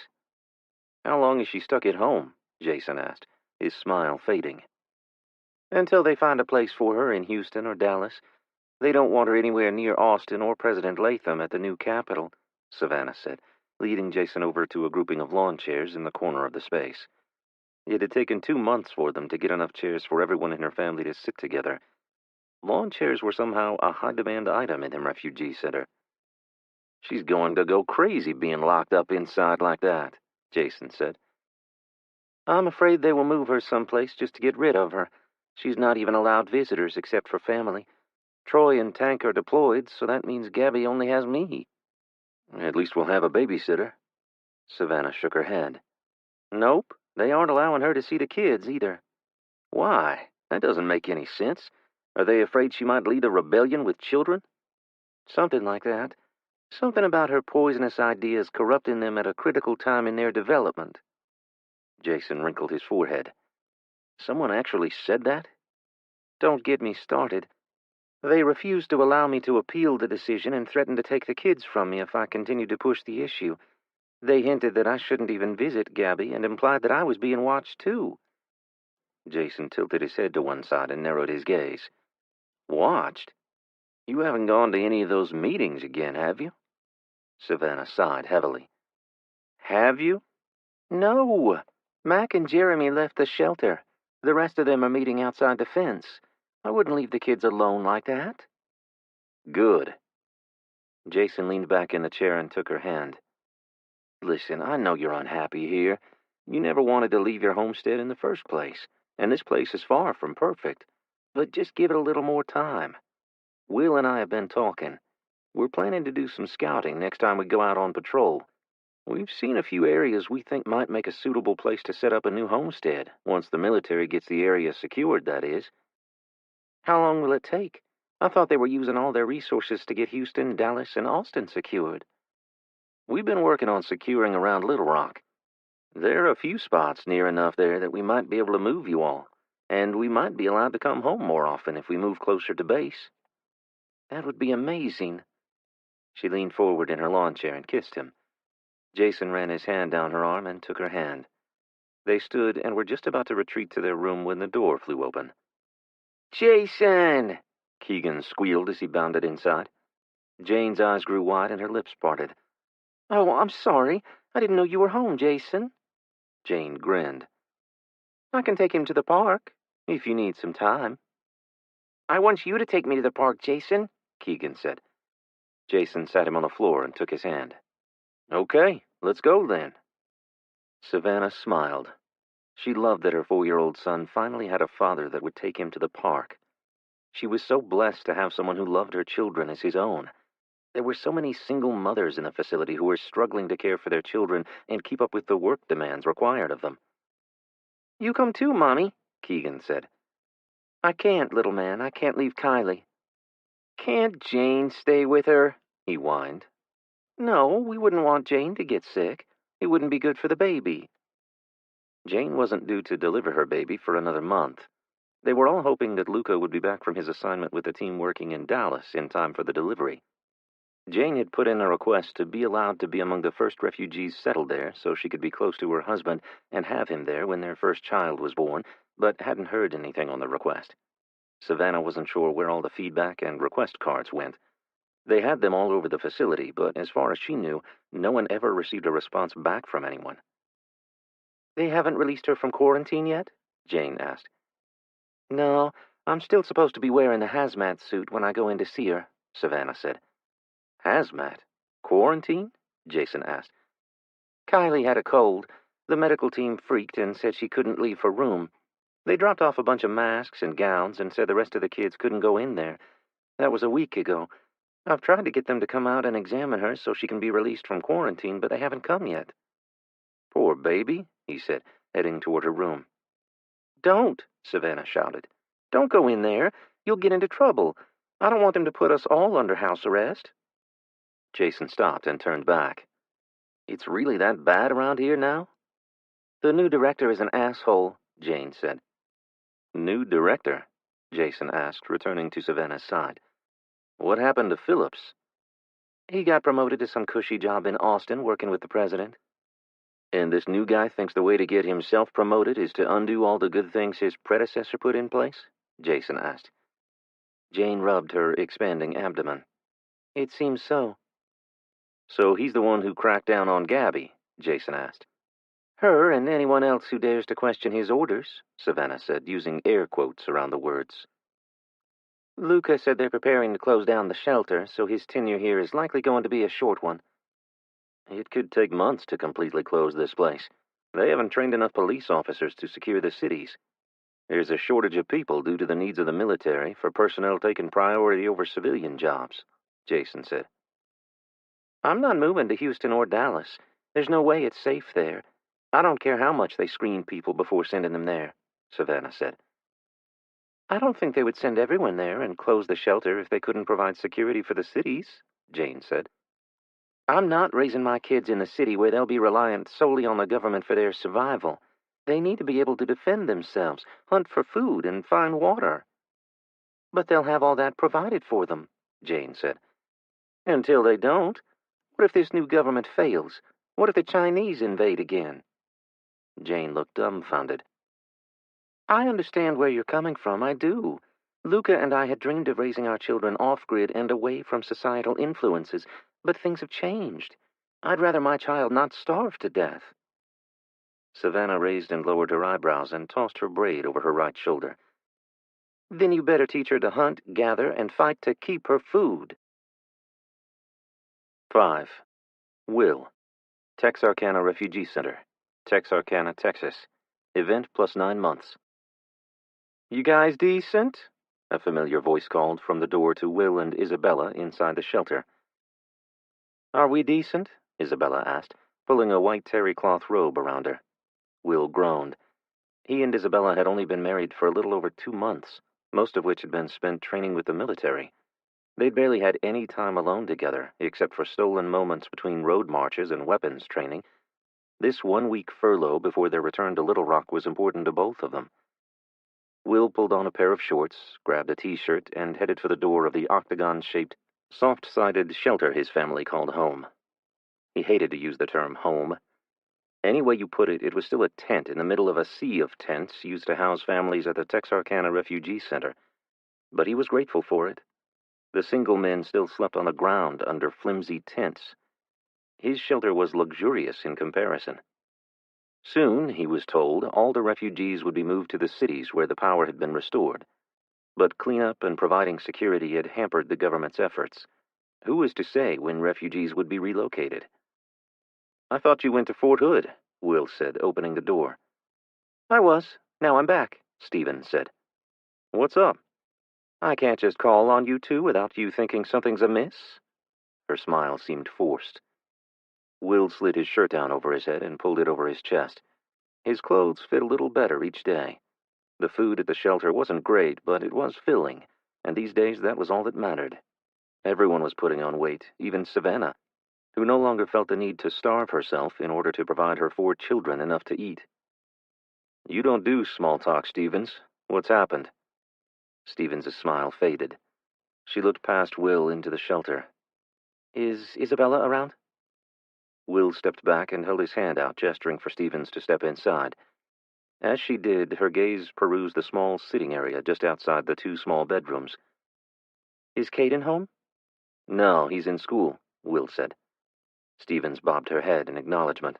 How long is she stuck at home? Jason asked, his smile fading. Until they find a place for her in Houston or Dallas. They don't want her anywhere near Austin or President Latham at the new Capitol, Savannah said, leading Jason over to a grouping of lawn chairs in the corner of the space. It had taken 2 months for them to get enough chairs for everyone in her family to sit together. Lawn chairs were somehow a high-demand item in the refugee center. She's going to go crazy being locked up inside like that, Jason said. I'm afraid they will move her someplace just to get rid of her. She's not even allowed visitors except for family. Troy and Tank are deployed, so that means Gabby only has me. At least we'll have a babysitter. Savannah shook her head. Nope, they aren't allowing her to see the kids either. Why? That doesn't make any sense. Are they afraid she might lead a rebellion with children? Something like that. Something about her poisonous ideas corrupting them at a critical time in their development. Jason wrinkled his forehead. Someone actually said that? Don't get me started. They refused to allow me to appeal the decision and threatened to take the kids from me if I continued to push the issue. They hinted that I shouldn't even visit Gabby and implied that I was being watched too. Jason tilted his head to one side and narrowed his gaze. Watched? You haven't gone to any of those meetings again, have you? Savannah sighed heavily. Have you? No. Mac and Jeremy left the shelter. The rest of them are meeting outside the fence. I wouldn't leave the kids alone like that. Good. Jason leaned back in the chair and took her hand. Listen, I know you're unhappy here. You never wanted to leave your homestead in the first place, and this place is far from perfect. But just give it a little more time. Will and I have been talking. We're planning to do some scouting next time we go out on patrol. We've seen a few areas we think might make a suitable place to set up a new homestead, once the military gets the area secured, that is. How long will it take? I thought they were using all their resources to get Houston, Dallas, and Austin secured. We've been working on securing around Little Rock. There are a few spots near enough there that we might be able to move you all, and we might be allowed to come home more often if we move closer to base. That would be amazing. She leaned forward in her lawn chair and kissed him. Jason ran his hand down her arm and took her hand. They stood and were just about to retreat to their room when the door flew open. Jason! Keegan squealed as he bounded inside. Jane's eyes grew wide and her lips parted. Oh, I'm sorry. I didn't know you were home, Jason. Jane grinned. I can take him to the park, if you need some time. I want you to take me to the park, Jason, Keegan said. Jason sat him on the floor and took his hand. Okay, let's go then. Savannah smiled. She loved that her 4-year-old son finally had a father that would take him to the park. She was so blessed to have someone who loved her children as his own. There were so many single mothers in the facility who were struggling to care for their children and keep up with the work demands required of them. You come too, Mommy, Keegan said. I can't, little man. I can't leave Kylie. Can't Jane stay with her? He whined. No, we wouldn't want Jane to get sick. It wouldn't be good for the baby. Jane wasn't due to deliver her baby for another month. They were all hoping that Luca would be back from his assignment with the team working in Dallas in time for the delivery. Jane had put in a request to be allowed to be among the first refugees settled there so she could be close to her husband and have him there when their first child was born, but hadn't heard anything on the request. Savannah wasn't sure where all the feedback and request cards went. They had them all over the facility, but as far as she knew, no one ever received a response back from anyone. They haven't released her from quarantine yet? Jane asked. No, I'm still supposed to be wearing the hazmat suit when I go in to see her, Savannah said. Hazmat? Quarantine? Jason asked. Kylie had a cold. The medical team freaked and said she couldn't leave her room. They dropped off a bunch of masks and gowns and said the rest of the kids couldn't go in there. That was a week ago. I've tried to get them to come out and examine her so she can be released from quarantine, but they haven't come yet. Poor baby, he said, heading toward her room. Don't, Savannah shouted. Don't go in there. You'll get into trouble. I don't want them to put us all under house arrest. Jason stopped and turned back. It's really that bad around here now? The new director is an asshole, Jane said. New director? Jason asked, returning to Savannah's side. What happened to Phillips? He got promoted to some cushy job in Austin working with the president. And this new guy thinks the way to get himself promoted is to undo all the good things his predecessor put in place? Jason asked. Jane rubbed her expanding abdomen. It seems so. So he's the one who cracked down on Gabby? Jason asked. Her and anyone else who dares to question his orders, Savannah said, using air quotes around the words. Luca said they're preparing to close down the shelter, so his tenure here is likely going to be a short one. It could take months to completely close this place. They haven't trained enough police officers to secure the cities. There's a shortage of people due to the needs of the military for personnel taking priority over civilian jobs, Jason said. I'm not moving to Houston or Dallas. There's no way it's safe there. I don't care how much they screen people before sending them there, Savannah said. I don't think they would send everyone there and close the shelter if they couldn't provide security for the cities, Jane said. I'm not raising my kids in the city where they'll be reliant solely on the government for their survival. They need to be able to defend themselves, hunt for food, and find water. But they'll have all that provided for them, Jane said. Until they don't. What if this new government fails? What if the Chinese invade again? Jane looked dumbfounded. I understand where you're coming from, I do. Luca and I had dreamed of raising our children off-grid and away from societal influences, but things have changed. I'd rather my child not starve to death. Savannah raised and lowered her eyebrows and tossed her braid over her right shoulder. Then you better teach her to hunt, gather, and fight to keep her food. 5. Will. Texarkana Refugee Center. Texarkana, Texas. Event plus 9 months. You guys decent? A familiar voice called from the door to Will and Isabella inside the shelter. Are we decent? Isabella asked, pulling a white terry cloth robe around her. Will groaned. He and Isabella had only been married for a little over 2 months, most of which had been spent training with the military. They'd barely had any time alone together, except for stolen moments between road marches and weapons training. This 1-week furlough before their return to Little Rock was important to both of them. Will pulled on a pair of shorts, grabbed a t-shirt, and headed for the door of the octagon-shaped, soft-sided shelter his family called home. He hated to use the term home. Any way you put it, it was still a tent in the middle of a sea of tents used to house families at the Texarkana Refugee Center. But he was grateful for it. The single men still slept on the ground under flimsy tents. His shelter was luxurious in comparison. Soon, he was told, all the refugees would be moved to the cities where the power had been restored. But cleanup and providing security had hampered the government's efforts. Who was to say when refugees would be relocated? I thought you went to Fort Hood, Will said, opening the door. I was. Now I'm back, Stephen said. What's up? I can't just call on you two without you thinking something's amiss. Her smile seemed forced. Will slid his shirt down over his head and pulled it over his chest. His clothes fit a little better each day. The food at the shelter wasn't great, but it was filling, and these days that was all that mattered. Everyone was putting on weight, even Savannah, who no longer felt the need to starve herself in order to provide her 4 children enough to eat. You don't do small talk, Stevens. What's happened? Stevens' smile faded. She looked past Will into the shelter. Is Isabella around? Will stepped back and held his hand out, gesturing for Stevens to step inside. As she did, her gaze perused the small sitting area just outside the 2 small bedrooms. Is Caden home? No, he's in school, Will said. Stevens bobbed her head in acknowledgement.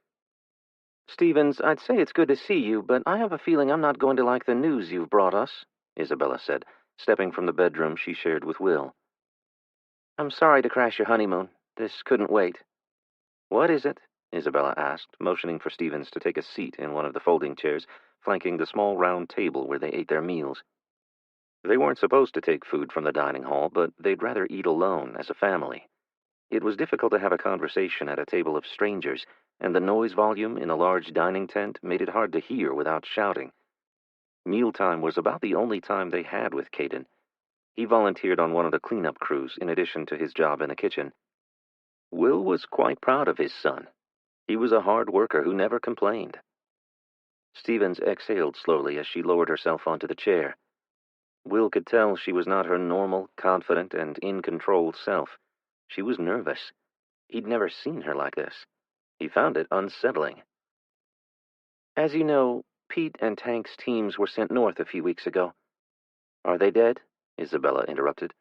Stevens, I'd say it's good to see you, but I have a feeling I'm not going to like the news you've brought us, Isabella said, stepping from the bedroom she shared with Will. I'm sorry to crash your honeymoon. This couldn't wait. What is it? Isabella asked, motioning for Stevens to take a seat in one of the folding chairs, flanking the small round table where they ate their meals. They weren't supposed to take food from the dining hall, but they'd rather eat alone as a family. It was difficult to have a conversation at a table of strangers, and the noise volume in a large dining tent made it hard to hear without shouting. Mealtime was about the only time they had with Caden. He volunteered on one of the cleanup crews in addition to his job in the kitchen. Will was quite proud of his son. He was a hard worker who never complained. Stevens exhaled slowly as she lowered herself onto the chair. Will could tell she was not her normal, confident, and in-control self. She was nervous. He'd never seen her like this. He found it unsettling. As you know, Pete and Tank's teams were sent north a few weeks ago. Are they dead? Isabella interrupted.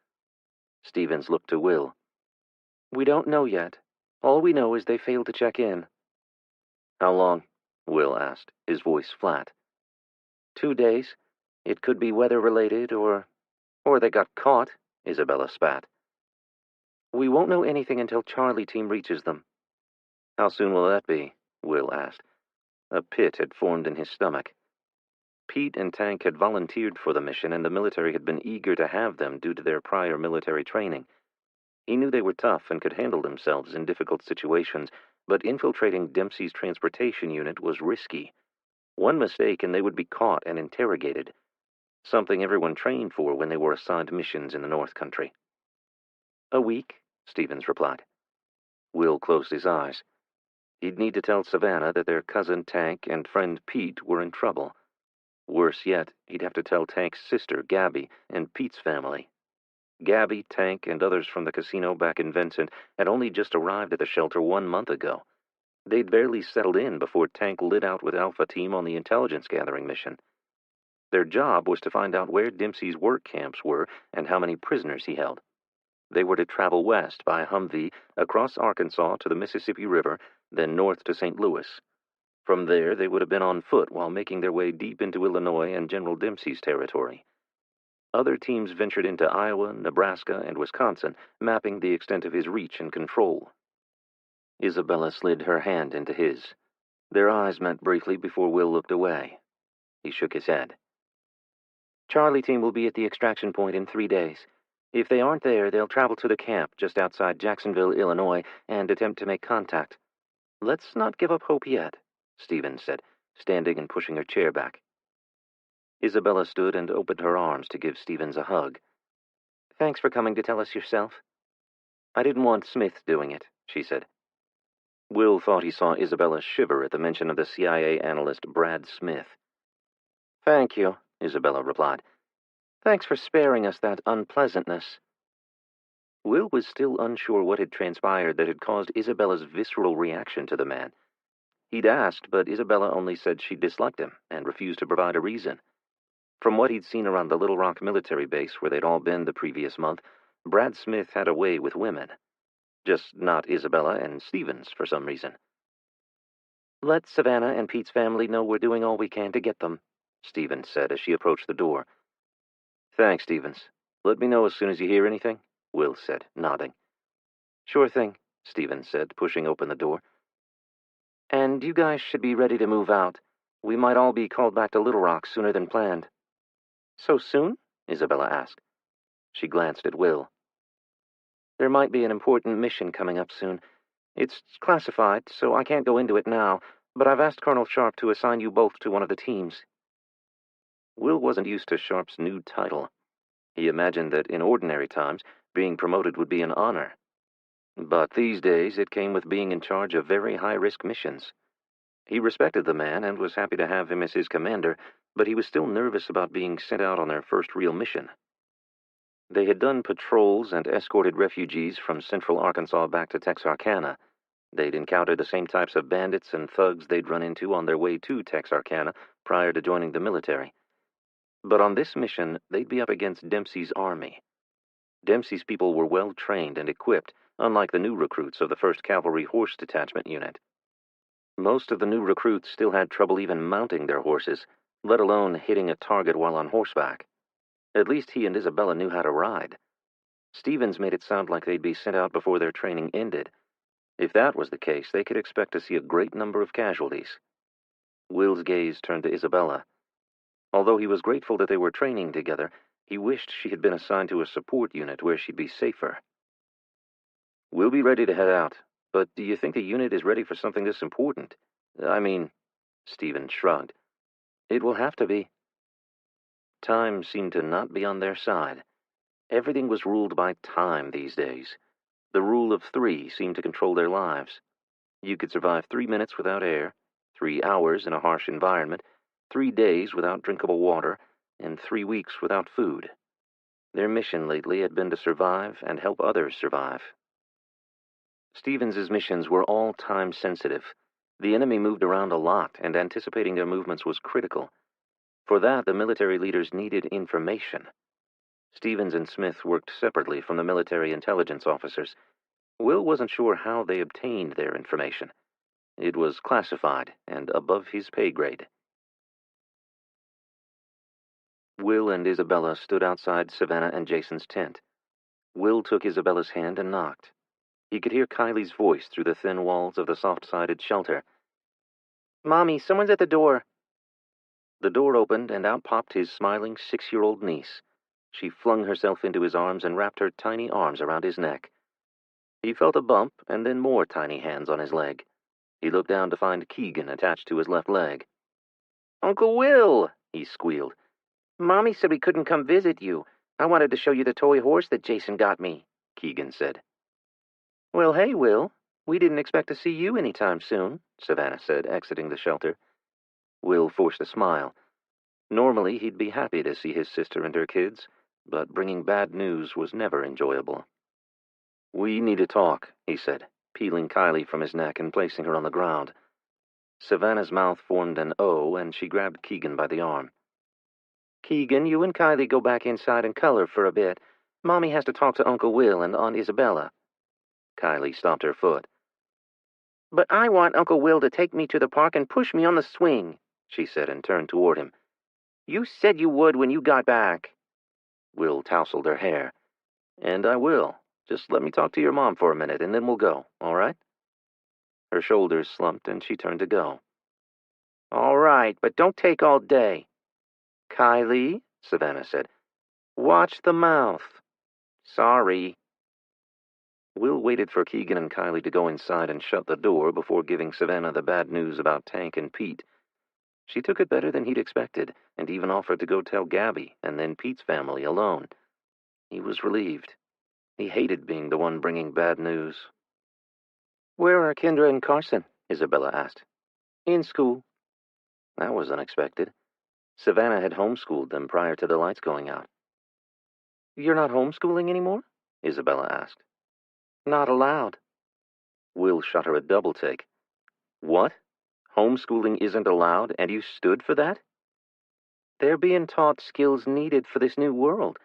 Stevens looked to Will. We don't know yet. All we know is they failed to check in. How long? Will asked, his voice flat. 2 days. It could be weather-related or they got caught, Isabella spat. We won't know anything until Charlie team reaches them. How soon will that be? Will asked. A pit had formed in his stomach. Pete and Tank had volunteered for the mission, and the military had been eager to have them due to their prior military training. He knew they were tough and could handle themselves in difficult situations, but infiltrating Dempsey's transportation unit was risky. One mistake and they would be caught and interrogated, something everyone trained for when they were assigned missions in the North Country. A week, Stevens replied. Will closed his eyes. He'd need to tell Savannah that their cousin Tank and friend Pete were in trouble. Worse yet, he'd have to tell Tank's sister, Gabby, and Pete's family. Gabby, Tank, and others from the casino back in Vincent had only just arrived at the shelter 1 month ago. They'd barely settled in before Tank lit out with Alpha Team on the intelligence-gathering mission. Their job was to find out where Dempsey's work camps were and how many prisoners he held. They were to travel west by Humvee, across Arkansas to the Mississippi River, then north to St. Louis. From there, they would have been on foot while making their way deep into Illinois and General Dempsey's territory. Other teams ventured into Iowa, Nebraska, and Wisconsin, mapping the extent of his reach and control. Isabella slid her hand into his. Their eyes met briefly before Will looked away. He shook his head. Charlie team will be at the extraction point in 3 days. If they aren't there, they'll travel to the camp just outside Jacksonville, Illinois, and attempt to make contact. Let's not give up hope yet, Stevens said, standing and pushing her chair back. Isabella stood and opened her arms to give Stevens a hug. Thanks for coming to tell us yourself. I didn't want Smith doing it, she said. Will thought he saw Isabella shiver at the mention of the CIA analyst Brad Smith. Thank you, Isabella replied. Thanks for sparing us that unpleasantness. Will was still unsure what had transpired that had caused Isabella's visceral reaction to the man. He'd asked, but Isabella only said she disliked him and refused to provide a reason. From what he'd seen around the Little Rock military base where they'd all been the previous month, Brad Smith had a way with women. Just not Isabella and Stevens for some reason. Let Savannah and Pete's family know we're doing all we can to get them, Stevens said as she approached the door. Thanks, Stevens. Let me know as soon as you hear anything, Will said, nodding. Sure thing, Stevens said, pushing open the door. And you guys should be ready to move out. We might all be called back to Little Rock sooner than planned. So soon? Isabella asked. She glanced at Will. There might be an important mission coming up soon. It's classified, so I can't go into it now, but I've asked Colonel Sharp to assign you both to one of the teams. Will wasn't used to Sharp's new title. He imagined that in ordinary times, being promoted would be an honor. But these days, it came with being in charge of very high-risk missions. He respected the man and was happy to have him as his commander, but he was still nervous about being sent out on their first real mission. They had done patrols and escorted refugees from central Arkansas back to Texarkana. They'd encountered the same types of bandits and thugs they'd run into on their way to Texarkana prior to joining the military. But on this mission, they'd be up against Dempsey's army. Dempsey's people were well trained and equipped, unlike the new recruits of the 1st Cavalry Horse Detachment Unit. Most of the new recruits still had trouble even mounting their horses, let alone hitting a target while on horseback. At least he and Isabella knew how to ride. Stevens made it sound like they'd be sent out before their training ended. If that was the case, they could expect to see a great number of casualties. Will's gaze turned to Isabella. Although he was grateful that they were training together, he wished she had been assigned to a support unit where she'd be safer. We'll be ready to head out, but do you think the unit is ready for something this important? I mean, Stevens shrugged. It will have to be. Time seemed to not be on their side. Everything was ruled by time these days. The rule of 3 seemed to control their lives. You could survive 3 minutes without air, 3 hours in a harsh environment, 3 days without drinkable water, and 3 weeks without food. Their mission lately had been to survive and help others survive. Stevens's missions were all time-sensitive. The enemy moved around a lot, and anticipating their movements was critical. For that, the military leaders needed information. Stevens and Smith worked separately from the military intelligence officers. Will wasn't sure how they obtained their information. It was classified and above his pay grade. Will and Isabella stood outside Savannah and Jason's tent. Will took Isabella's hand and knocked. He could hear Kylie's voice through the thin walls of the soft-sided shelter. "Mommy, someone's at the door." The door opened, and out popped his smiling 6-year-old niece. She flung herself into his arms and wrapped her tiny arms around his neck. He felt a bump, and then more tiny hands on his leg. He looked down to find Keegan attached to his left leg. "Uncle Will," he squealed. "Mommy said we couldn't come visit you. I wanted to show you the toy horse that Jason got me," Keegan said. "Well, hey, Will. We didn't expect to see you anytime soon," Savannah said, exiting the shelter. Will forced a smile. Normally, he'd be happy to see his sister and her kids, but bringing bad news was never enjoyable. "We need to talk," he said, peeling Kylie from his neck and placing her on the ground. Savannah's mouth formed an O, and she grabbed Keegan by the arm. "Keegan, you and Kylie go back inside and color for a bit. Mommy has to talk to Uncle Will and Aunt Isabella." Kylie stomped her foot. "But I want Uncle Will to take me to the park and push me on the swing," she said, and turned toward him. "You said you would when you got back." Will tousled her hair. "And I will. Just let me talk to your mom for a minute, and then we'll go, all right?" Her shoulders slumped, and she turned to go. "All right, but don't take all day." "Kylie," Savannah said, "Watch the mouth." "Sorry." Will waited for Keegan and Kylie to go inside and shut the door before giving Savannah the bad news about Tank and Pete. She took it better than he'd expected, and even offered to go tell Gabby and then Pete's family alone. He was relieved. He hated being the one bringing bad news. "Where are Kendra and Carson?" Isabella asked. "In school." That was unexpected. Savannah had homeschooled them prior to the lights going out. "You're not homeschooling anymore?" Isabella asked. "Not allowed." Will shot her a double take. "What? Homeschooling isn't allowed, and you stood for that?" "They're being taught skills needed for this new world,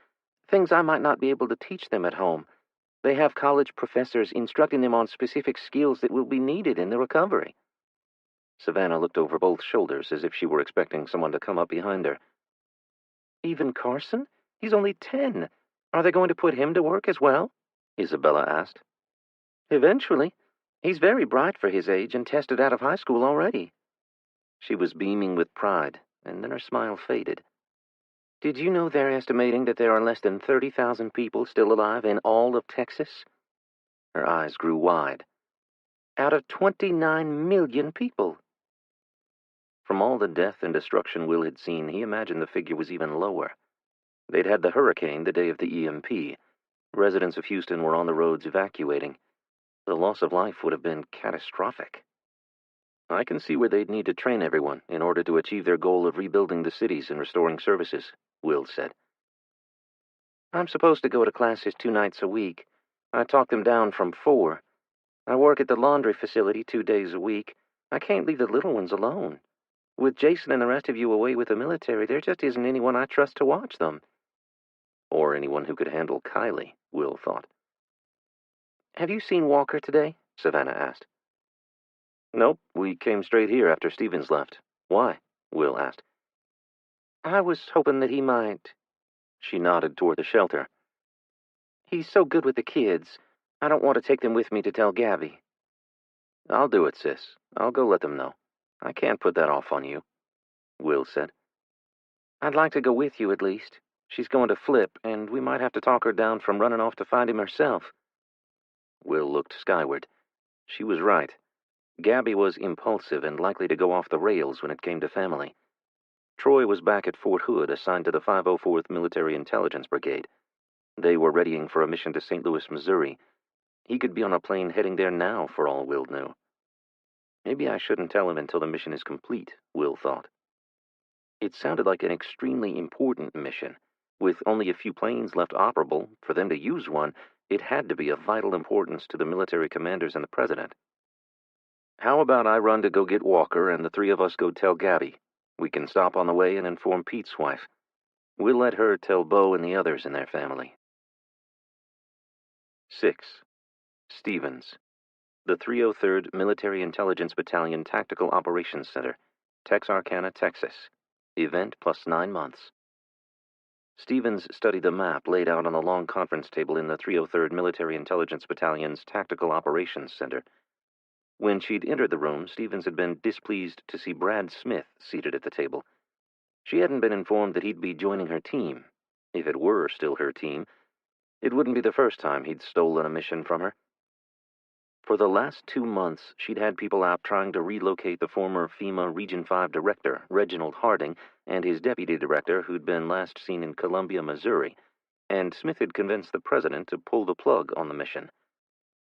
things I might not be able to teach them at home. They have college professors instructing them on specific skills that will be needed in the recovery." Savannah looked over both shoulders as if she were expecting someone to come up behind her. "Even Carson? He's only 10. Are they going to put him to work as well?" Isabella asked. "Eventually. He's very bright for his age and tested out of high school already." She was beaming with pride, and then her smile faded. "Did you know they're estimating that there are less than 30,000 people still alive in all of Texas?" Her eyes grew wide. "Out of 29 million people." From all the death and destruction Will had seen, he imagined the figure was even lower. They'd had the hurricane the day of the EMP. Residents of Houston were on the roads evacuating. The loss of life would have been catastrophic. "I can see where they'd need to train everyone in order to achieve their goal of rebuilding the cities and restoring services," Will said. "I'm supposed to go to classes 2 nights a week. I talked them down from 4. I work at the laundry facility 2 days a week. I can't leave the little ones alone. With Jason and the rest of you away with the military, there just isn't anyone I trust to watch them." Or anyone who could handle Kylie, Will thought. "Have you seen Walker today?" Savannah asked. "Nope, we came straight here after Stevens left. Why?" Will asked. "I was hoping that he might." She nodded toward the shelter. "He's so good with the kids. I don't want to take them with me to tell Gabby." "I'll do it, sis. I'll go let them know. I can't put that off on you," Will said. "I'd like to go with you at least. She's going to flip, and we might have to talk her down from running off to find him herself." Will looked skyward. She was right. Gabby was impulsive and likely to go off the rails when it came to family. Troy was back at Fort Hood, assigned to the 504th Military Intelligence Brigade. They were readying for a mission to St. Louis, Missouri. He could be on a plane heading there now, for all Will knew. Maybe I shouldn't tell him until the mission is complete, Will thought. It sounded like an extremely important mission, With only a few planes left operable, for them to use one, it had to be of vital importance to the military commanders and the president. How about I run to go get Walker and the three of us go tell Gabby? We can stop on the way and inform Pete's wife. We'll let her tell Bo and the others in their family. 6. Stevens. The 303rd Military Intelligence Battalion Tactical Operations Center, Texarkana, Texas. Event plus 9 months. Stevens studied the map laid out on the long conference table in the 303rd Military Intelligence Battalion's Tactical Operations Center. When she'd entered the room, Stevens had been displeased to see Brad Smith seated at the table. She hadn't been informed that he'd be joining her team. If it were still her team, it wouldn't be the first time he'd stolen a mission from her. For the last 2 months, she'd had people out trying to relocate the former FEMA Region 5 director, Reginald Harding, and his deputy director, who'd been last seen in Columbia, Missouri, and Smith had convinced the president to pull the plug on the mission.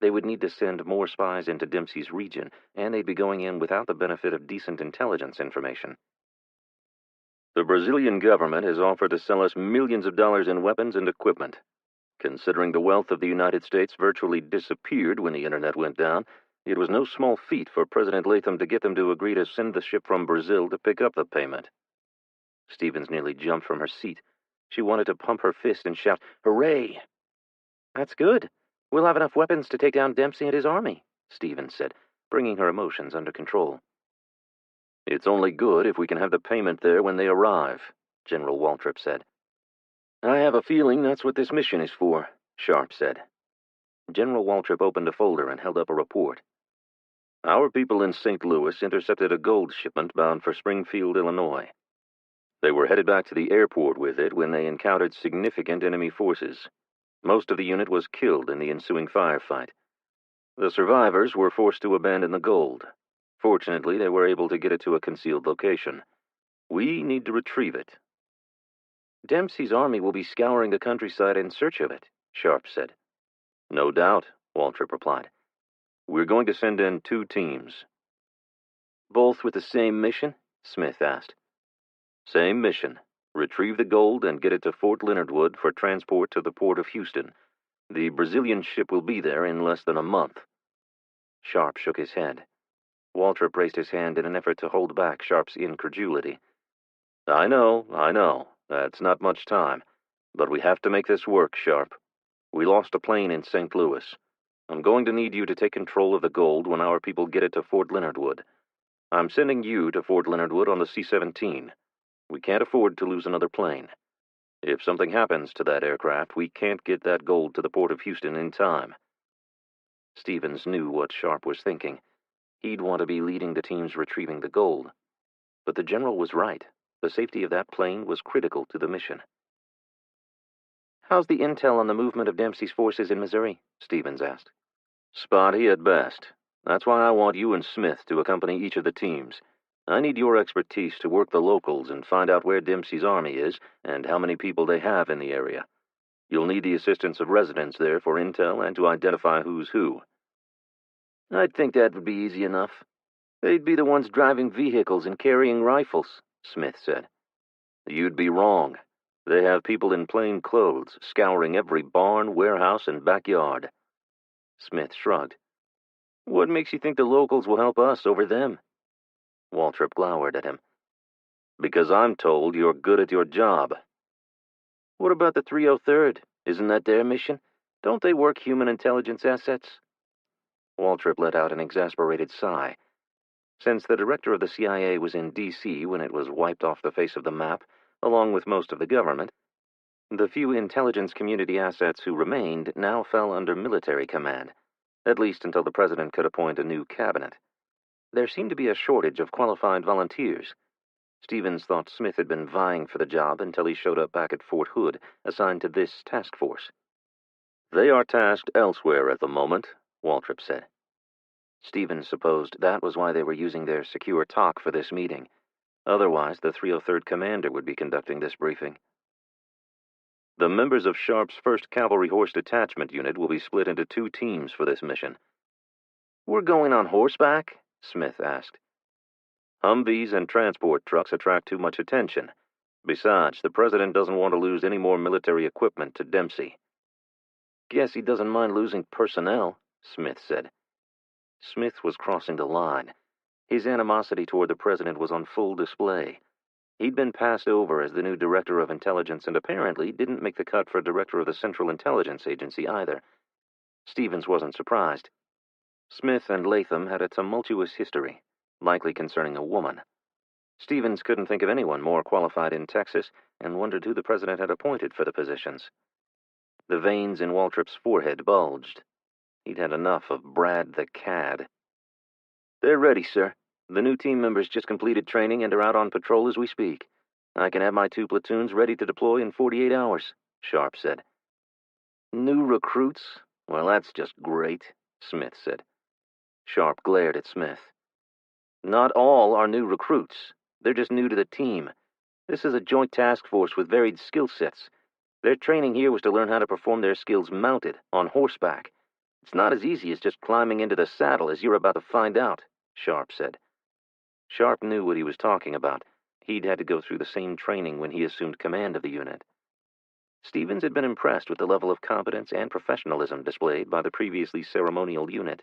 They would need to send more spies into Dempsey's region, and they'd be going in without the benefit of decent intelligence information. The Brazilian government has offered to sell us millions of dollars in weapons and equipment. Considering the wealth of the United States virtually disappeared when the internet went down, it was no small feat for President Latham to get them to agree to send the ship from Brazil to pick up the payment. Stevens nearly jumped from her seat. She wanted to pump her fist and shout, "Hooray!" "That's good. We'll have enough weapons to take down Dempsey and his army," Stevens said, bringing her emotions under control. "It's only good if we can have the payment there when they arrive," General Waltrip said. "I have a feeling that's what this mission is for," Sharp said. General Waltrip opened a folder and held up a report. "Our people in St. Louis intercepted a gold shipment bound for Springfield, Illinois. They were headed back to the airport with it when they encountered significant enemy forces. Most of the unit was killed in the ensuing firefight. The survivors were forced to abandon the gold. Fortunately, they were able to get it to a concealed location. We need to retrieve it." "Dempsey's army will be scouring the countryside in search of it," Sharp said. "No doubt," Waltrip replied. "We're going to send in 2 teams. "Both with the same mission?" Smith asked. "Same mission. Retrieve the gold and get it to Fort Leonard Wood for transport to the port of Houston. The Brazilian ship will be there in less than a month." Sharp shook his head. Waltrip raised his hand in an effort to hold back Sharp's incredulity. I know. That's not much time. But we have to make this work, Sharp. We lost a plane in St. Louis. I'm going to need you to take control of the gold when our people get it to Fort Leonard Wood. I'm sending you to Fort Leonard Wood on the C-17. We can't afford to lose another plane. If something happens to that aircraft, we can't get that gold to the port of Houston in time." Stevens knew what Sharp was thinking. He'd want to be leading the teams retrieving the gold. But the general was right. The safety of that plane was critical to the mission. "How's the intel on the movement of Dempsey's forces in Missouri?" Stevens asked. "Spotty at best. That's why I want you and Smith to accompany each of the teams. I need your expertise to work the locals and find out where Dempsey's army is and how many people they have in the area. You'll need the assistance of residents there for intel and to identify who's who." "I'd think that would be easy enough. They'd be the ones driving vehicles and carrying rifles," Smith said. "You'd be wrong. They have people in plain clothes scouring every barn, warehouse, and backyard." Smith shrugged. "What makes you think the locals will help us over them?" Waltrip glowered at him. "Because I'm told you're good at your job." "What about the 303rd? Isn't that their mission? Don't they work human intelligence assets?" Waltrip let out an exasperated sigh. Since the director of the CIA was in D.C. when it was wiped off the face of the map, along with most of the government, the few intelligence community assets who remained now fell under military command, at least until the president could appoint a new cabinet. There seemed to be a shortage of qualified volunteers. Stevens thought Smith had been vying for the job until he showed up back at Fort Hood, assigned to this task force. "They are tasked elsewhere at the moment," Waltrip said. Stevens supposed that was why they were using their secure talk for this meeting. Otherwise, the 303rd commander would be conducting this briefing. "The members of Sharp's 1st Cavalry Horse Detachment Unit will be split into 2 teams for this mission." "We're going on horseback?" Smith asked. "Humvees and transport trucks attract too much attention. Besides, the president doesn't want to lose any more military equipment to Dempsey. Guess he doesn't mind losing personnel, Smith said. Smith was crossing the line. His animosity toward the president was on full display. He'd been passed over as the new director of intelligence and apparently didn't make the cut for director of the Central Intelligence Agency either. Stevens wasn't surprised. Smith and Latham had a tumultuous history, likely concerning a woman. Stevens couldn't think of anyone more qualified in Texas and wondered who the president had appointed for the positions. The veins in Waltrip's forehead bulged. He'd had enough of Brad the Cad. "They're ready, sir. The new team members just completed training and are out on patrol as we speak. I can have my 2 platoons ready to deploy in 48 hours, Sharp said. "New recruits? Well, that's just great," Smith said. Sharp glared at Smith. "Not all are new recruits. They're just new to the team. This is a joint task force with varied skill sets. Their training here was to learn how to perform their skills mounted, on horseback. It's not as easy as just climbing into the saddle, as you're about to find out," Sharp said. Sharp knew what he was talking about. He'd had to go through the same training when he assumed command of the unit. Stevens had been impressed with the level of competence and professionalism displayed by the previously ceremonial unit.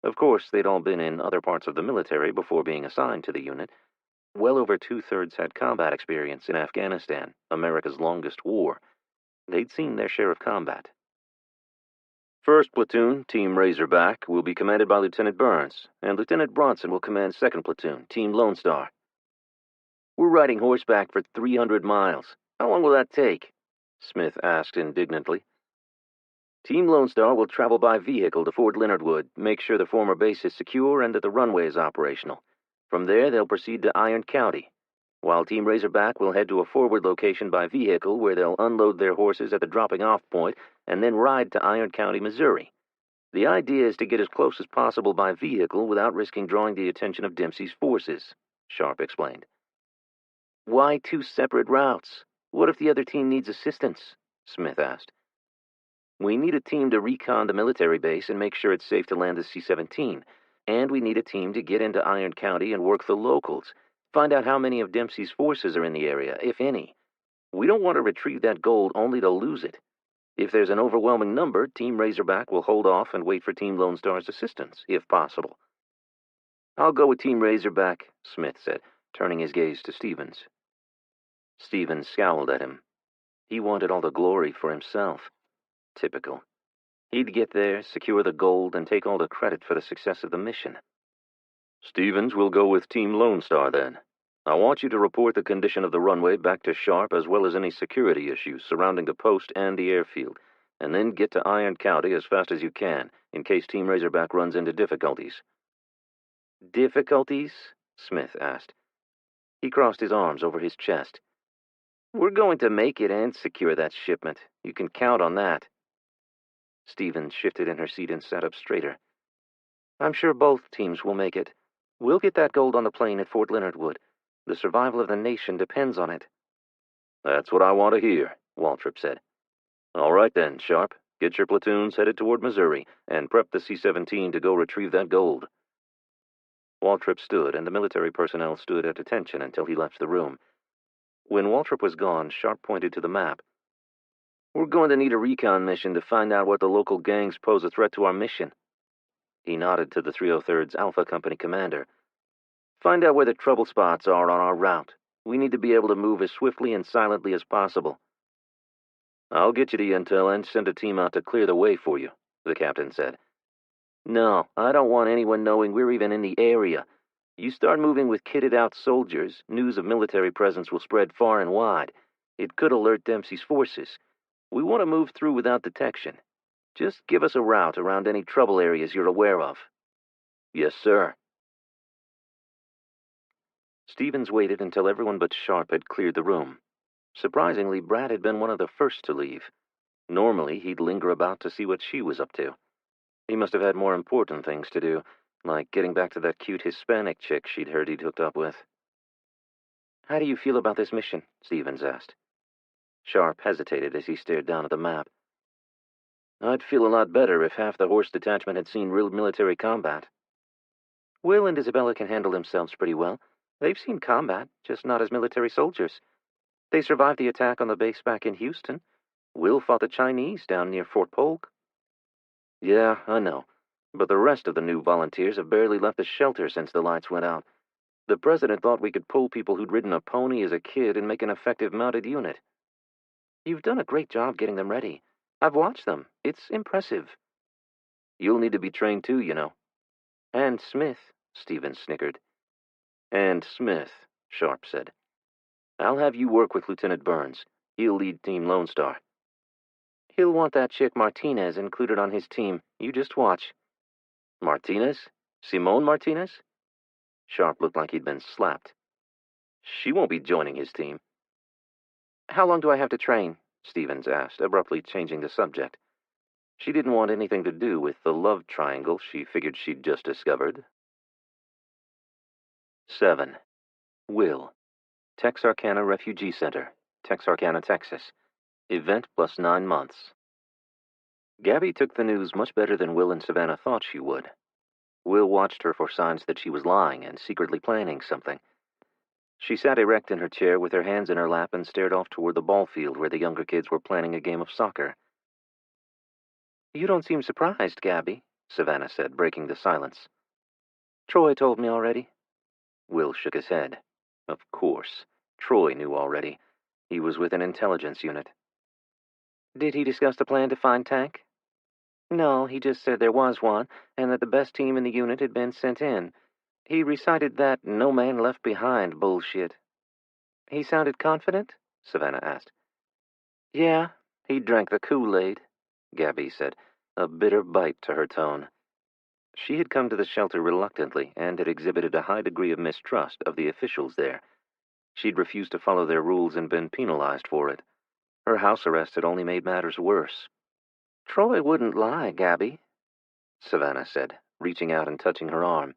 Of course, they'd all been in other parts of the military before being assigned to the unit. Well over 2/3 had combat experience in Afghanistan, America's longest war. They'd seen their share of combat. "First platoon, Team Razorback, will be commanded by Lieutenant Burns, and Lieutenant Bronson will command second platoon, Team Lone Star. We're riding horseback for 300 miles. How long will that take?" Smith asked indignantly. "Team Lone Star will travel by vehicle to Fort Leonard Wood, make sure the former base is secure and that the runway is operational. From there, they'll proceed to Iron County, while Team Razorback will head to a forward location by vehicle where they'll unload their horses at the dropping-off point and then ride to Iron County, Missouri. The idea is to get as close as possible by vehicle without risking drawing the attention of Dempsey's forces," Sharp explained. "Why 2 separate routes? What if the other team needs assistance?" Smith asked. "We need a team to recon the military base and make sure it's safe to land the C-17, and we need a team to get into Iron County and work the locals, find out how many of Dempsey's forces are in the area, if any. We don't want to retrieve that gold only to lose it. If there's an overwhelming number, Team Razorback will hold off and wait for Team Lone Star's assistance, if possible." "I'll go with Team Razorback," Smith said, turning his gaze to Stevens. Stevens scowled at him. He wanted all the glory for himself. Typical. He'd get there, secure the gold, and take all the credit for the success of the mission. "Stevens will go with Team Lone Star, then. I want you to report the condition of the runway back to Sharp, as well as any security issues surrounding the post and the airfield, and then get to Iron County as fast as you can, in case Team Razorback runs into difficulties." "Difficulties?" Smith asked. He crossed his arms over his chest. "We're going to make it and secure that shipment. You can count on that." Stevens shifted in her seat and sat up straighter. "I'm sure both teams will make it. We'll get that gold on the plane at Fort Leonard Wood. The survival of the nation depends on it." "That's what I want to hear," Waltrip said. "All right then, Sharp. Get your platoons headed toward Missouri, and prep the C-17 to go retrieve that gold." Waltrip stood, and the military personnel stood at attention until he left the room. When Waltrip was gone, Sharp pointed to the map. "We're going to need a recon mission to find out what the local gangs pose a threat to our mission." He nodded to the 303rd's Alpha Company commander. "Find out where the trouble spots are on our route. We need to be able to move as swiftly and silently as possible." "I'll get you the intel and send a team out to clear the way for you," the captain said. "No, I don't want anyone knowing we're even in the area. You start moving with kitted-out soldiers, news of military presence will spread far and wide. It could alert Dempsey's forces. We want to move through without detection. Just give us a route around any trouble areas you're aware of." "Yes, sir." Stevens waited until everyone but Sharp had cleared the room. Surprisingly, Brad had been one of the first to leave. Normally, he'd linger about to see what she was up to. He must have had more important things to do, like getting back to that cute Hispanic chick she'd heard he'd hooked up with. "How do you feel about this mission?" Stevens asked. Sharp hesitated as he stared down at the map. "I'd feel a lot better if half the horse detachment had seen real military combat." "Will and Isabella can handle themselves pretty well. They've seen combat, just not as military soldiers. They survived the attack on the base back in Houston. Will fought the Chinese down near Fort Polk. Yeah, I know. But the rest of the new volunteers have barely left the shelter since the lights went out. The president thought we could pull people who'd ridden a pony as a kid and make an effective mounted unit. You've done a great job getting them ready. I've watched them. It's impressive. You'll need to be trained too, you know. And Smith, Stevens snickered. And Smith, Sharp said. I'll have you work with Lieutenant Burns. He'll lead Team Lone Star. He'll want that chick Martinez included on his team. You just watch. Martinez? Simone Martinez? Sharp looked like he'd been slapped. She won't be joining his team. How long do I have to train? Stevens asked, abruptly changing the subject. She didn't want anything to do with the love triangle she figured she'd just discovered. 7. Will. Texarkana Refugee Center, Texarkana, Texas. Event plus 9 months. Gabby took the news much better than Will and Savannah thought she would. Will watched her for signs that she was lying and secretly planning something. She sat erect in her chair with her hands in her lap and stared off toward the ball field where the younger kids were planning a game of soccer. You don't seem surprised, Gabby, Savannah said, breaking the silence. Troy told me already. Will shook his head. Of course. Troy knew already. He was with an intelligence unit. Did he discuss the plan to find Tank? No, he just said there was one, and that the best team in the unit had been sent in. He recited that no man left behind bullshit. He sounded confident? Savannah asked. Yeah, he drank the Kool-Aid, Gabby said, a bitter bite to her tone. She had come to the shelter reluctantly and had exhibited a high degree of mistrust of the officials there. She'd refused to follow their rules and been penalized for it. Her house arrest had only made matters worse. Troy wouldn't lie, Gabby, Savannah said, reaching out and touching her arm.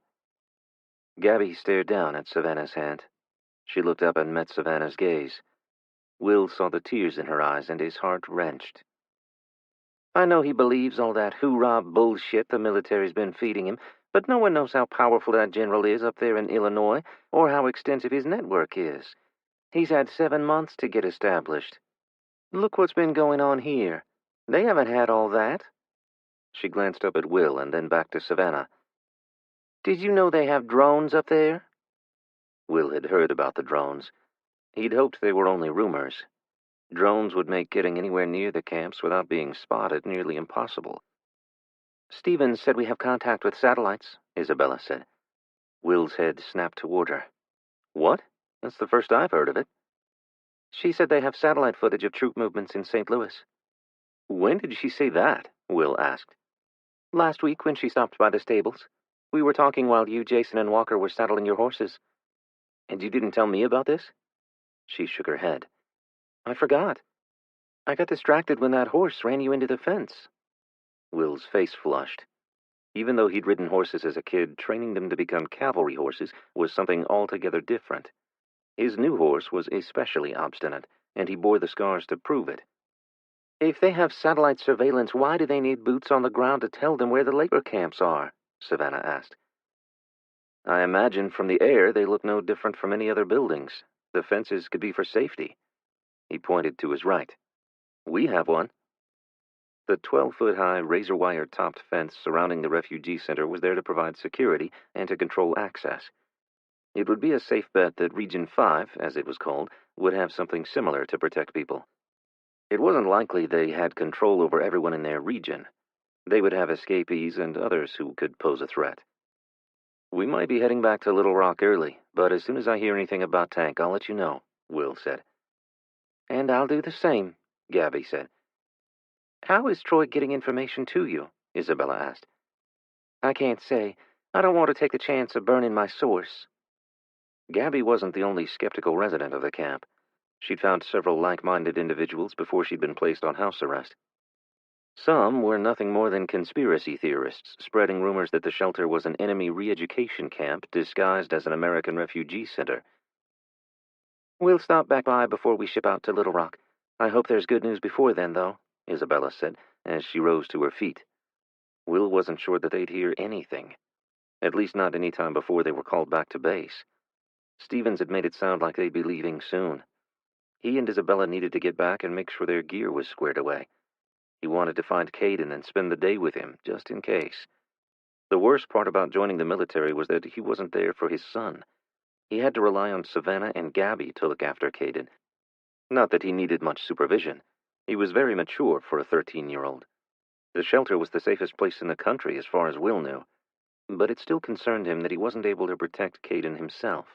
Gabby stared down at Savannah's hand. She looked up and met Savannah's gaze. Will saw the tears in her eyes and his heart wrenched. I know he believes all that hoorah bullshit the military's been feeding him, but no one knows how powerful that general is up there in Illinois, or how extensive his network is. He's had 7 months to get established. Look what's been going on here. They haven't had all that. She glanced up at Will and then back to Savannah. Did you know they have drones up there? Will had heard about the drones. He'd hoped they were only rumors. Drones would make getting anywhere near the camps without being spotted nearly impossible. Stevens said we have contact with satellites, Isabella said. Will's head snapped toward her. What? That's the first I've heard of it. She said they have satellite footage of troop movements in St. Louis. When did she say that? Will asked. Last week when she stopped by the stables. We were talking while you, Jason, and Walker were saddling your horses. And you didn't tell me about this? She shook her head. I forgot. I got distracted when that horse ran you into the fence. Will's face flushed. Even though he'd ridden horses as a kid, training them to become cavalry horses was something altogether different. His new horse was especially obstinate, and he bore the scars to prove it. If they have satellite surveillance, why do they need boots on the ground to tell them where the labor camps are? Savannah asked. I imagine from the air they look no different from any other buildings. The fences could be for safety. He pointed to his right. We have one. The 12-foot-high, razor-wire-topped fence surrounding the refugee center was there to provide security and to control access. It would be a safe bet that Region 5, as it was called, would have something similar to protect people. It wasn't likely they had control over everyone in their region. They would have escapees and others who could pose a threat. We might be heading back to Little Rock early, but as soon as I hear anything about Tank, I'll let you know, Will said. And I'll do the same, Gabby said. How is Troy getting information to you? Isabella asked. I can't say. I don't want to take the chance of burning my source. Gabby wasn't the only skeptical resident of the camp. She'd found several like-minded individuals before she'd been placed on house arrest. Some were nothing more than conspiracy theorists, spreading rumors that the shelter was an enemy re-education camp disguised as an American refugee center. We'll stop back by before we ship out to Little Rock. I hope there's good news before then, though, Isabella said, as she rose to her feet. Will wasn't sure that they'd hear anything. At least not any time before they were called back to base. Stevens had made it sound like they'd be leaving soon. He and Isabella needed to get back and make sure their gear was squared away. He wanted to find Caden and spend the day with him, just in case. The worst part about joining the military was that he wasn't there for his son. He had to rely on Savannah and Gabby to look after Caden. Not that he needed much supervision. He was very mature for a 13-year-old. The shelter was the safest place in the country as far as Will knew, but it still concerned him that he wasn't able to protect Caden himself.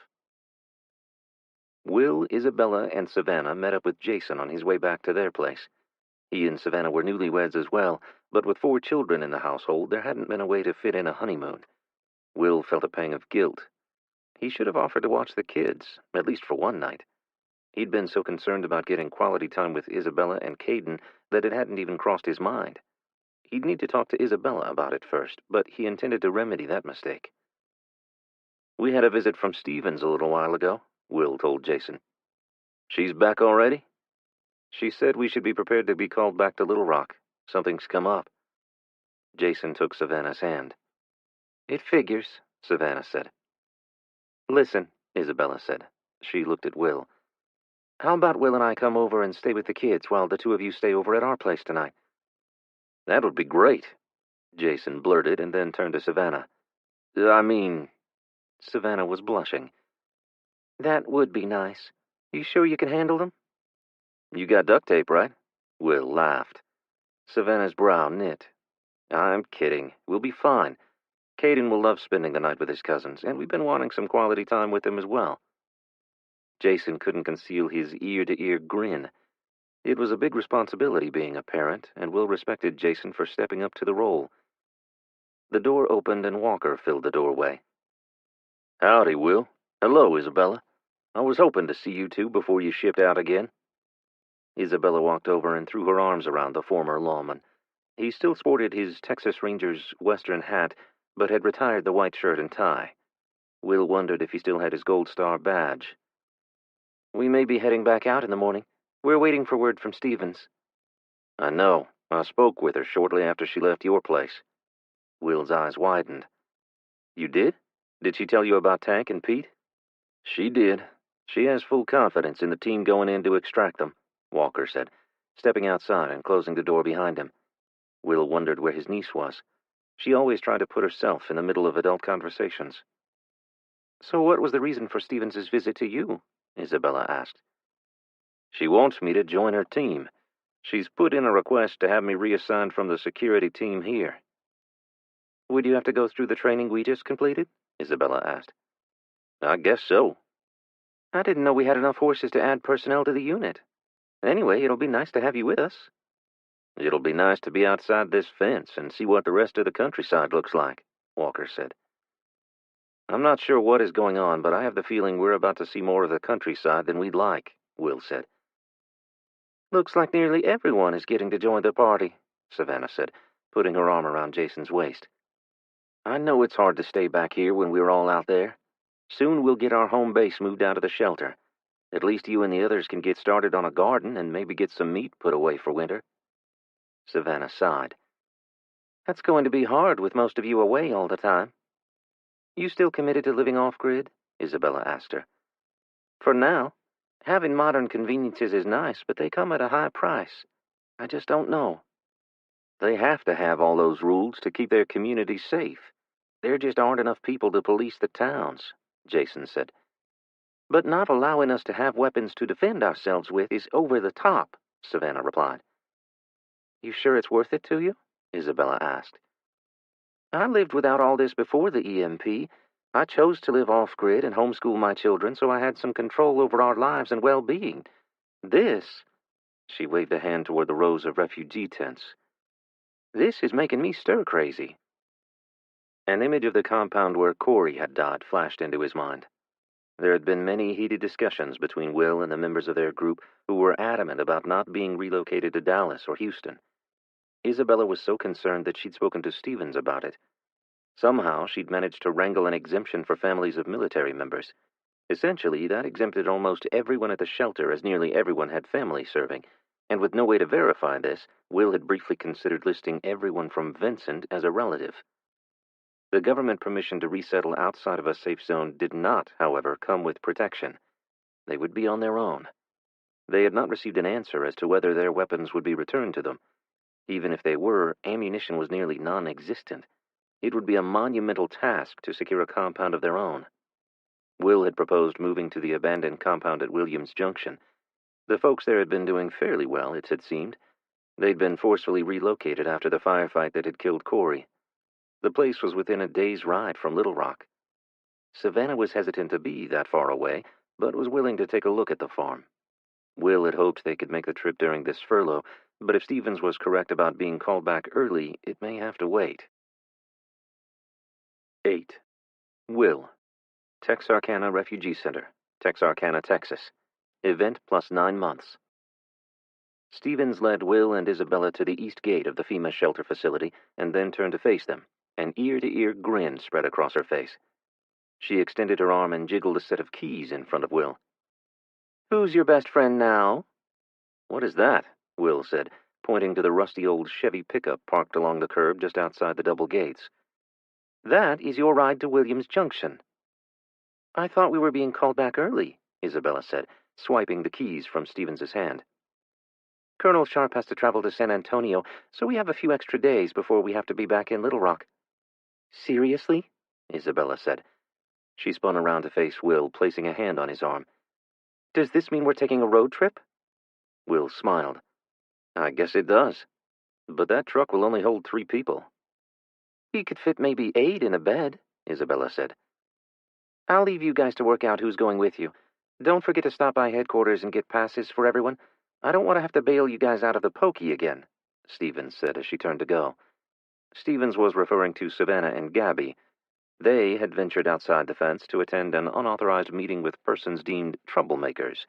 Will, Isabella, and Savannah met up with Jason on his way back to their place. He and Savannah were newlyweds as well, but with 4 children in the household, there hadn't been a way to fit in a honeymoon. Will felt a pang of guilt. He should have offered to watch the kids, at least for one night. He'd been so concerned about getting quality time with Isabella and Caden that it hadn't even crossed his mind. He'd need to talk to Isabella about it first, but he intended to remedy that mistake. "We had a visit from Stevens a little while ago," Will told Jason. "She's back already?" "She said we should be prepared to be called back to Little Rock. Something's come up." Jason took Savannah's hand. "It figures," Savannah said. "Listen," Isabella said. She looked at Will. "How about Will and I come over and stay with the kids while the 2 of you stay over at our place tonight?" "That would be great," Jason blurted, and then turned to Savannah. "I mean..." Savannah was blushing. "That would be nice. You sure you can handle them?" "You got duct tape, right?" Will laughed. Savannah's brow knit. "I'm kidding. We'll be fine. Caden will love spending the night with his cousins, and we've been wanting some quality time with them as well." Jason couldn't conceal his ear-to-ear grin. It was a big responsibility being a parent, and Will respected Jason for stepping up to the role. The door opened and Walker filled the doorway. "Howdy, Will. Hello, Isabella. I was hoping to see you 2 before you shipped out again." Isabella walked over and threw her arms around the former lawman. He still sported his Texas Ranger's Western hat, but had retired the white shirt and tie. Will wondered if he still had his Gold Star badge. "We may be heading back out in the morning. We're waiting for word from Stevens." "I know. I spoke with her shortly after she left your place." Will's eyes widened. "You did? Did she tell you about Tank and Pete?" "She did. She has full confidence in the team going in to extract them," Walker said, stepping outside and closing the door behind him. Will wondered where his niece was. She always tried to put herself in the middle of adult conversations. "So what was the reason for Stevens's visit to you?" Isabella asked. "She wants me to join her team. She's put in a request to have me reassigned from the security team here." "Would you have to go through the training we just completed?" Isabella asked. "I guess so." "I didn't know we had enough horses to add personnel to the unit. Anyway, it'll be nice to have you with us." "It'll be nice to be outside this fence and see what the rest of the countryside looks like," Walker said. "I'm not sure what is going on, but I have the feeling we're about to see more of the countryside than we'd like," Will said. "Looks like nearly everyone is getting to join the party," Savannah said, putting her arm around Jason's waist. "I know it's hard to stay back here when we're all out there. Soon we'll get our home base moved out of the shelter. At least you and the others can get started on a garden and maybe get some meat put away for winter." Savannah sighed. "That's going to be hard with most of you away all the time." "You still committed to living off-grid?" Isabella asked her. "For now. Having modern conveniences is nice, but they come at a high price. I just don't know." "They have to have all those rules to keep their communities safe. There just aren't enough people to police the towns," Jason said. "But not allowing us to have weapons to defend ourselves with is over the top," Savannah replied. "You sure it's worth it to you?" Isabella asked. "I lived without all this before the EMP. I chose to live off-grid and homeschool my children so I had some control over our lives and well-being. This," she waved a hand toward the rows of refugee tents, "this is making me stir-crazy." An image of the compound where Corey had died flashed into his mind. There had been many heated discussions between Will and the members of their group who were adamant about not being relocated to Dallas or Houston. Isabella was so concerned that she'd spoken to Stevens about it. Somehow she'd managed to wrangle an exemption for families of military members. Essentially, that exempted almost everyone at the shelter, as nearly everyone had family serving, and with no way to verify this, Will had briefly considered listing everyone from Vincent as a relative. The government permission to resettle outside of a safe zone did not, however, come with protection. They would be on their own. They had not received an answer as to whether their weapons would be returned to them. Even if they were, ammunition was nearly non-existent. It would be a monumental task to secure a compound of their own. Will had proposed moving to the abandoned compound at Williams Junction. The folks there had been doing fairly well, it had seemed. They'd been forcefully relocated after the firefight that had killed Corey. The place was within a day's ride from Little Rock. Savannah was hesitant to be that far away, but was willing to take a look at the farm. Will had hoped they could make the trip during this furlough, but if Stevens was correct about being called back early, it may have to wait. 8. Will. Texarkana Refugee Center, Texarkana, Texas. Event plus 9 months. Stevens led Will and Isabella to the east gate of the FEMA shelter facility and then turned to face them. An ear-to-ear grin spread across her face. She extended her arm and jiggled a set of keys in front of Will. "Who's your best friend now?" "What is that?" Will said, pointing to the rusty old Chevy pickup parked along the curb just outside the double gates. "That is your ride to Williams Junction." "I thought we were being called back early," Isabella said, swiping the keys from Stevens's hand. "Colonel Sharp has to travel to San Antonio, so we have a few extra days before we have to be back in Little Rock." "Seriously?" Isabella said. She spun around to face Will, placing a hand on his arm. "Does this mean we're taking a road trip?" Will smiled. "I guess it does. But that truck will only hold 3 people. "We could fit maybe 8 in a bed," Isabella said. "I'll leave you guys to work out who's going with you. Don't forget to stop by headquarters and get passes for everyone. I don't want to have to bail you guys out of the pokey again," Stevens said as she turned to go. Stevens was referring to Savannah and Gabby. They had ventured outside the fence to attend an unauthorized meeting with persons deemed troublemakers.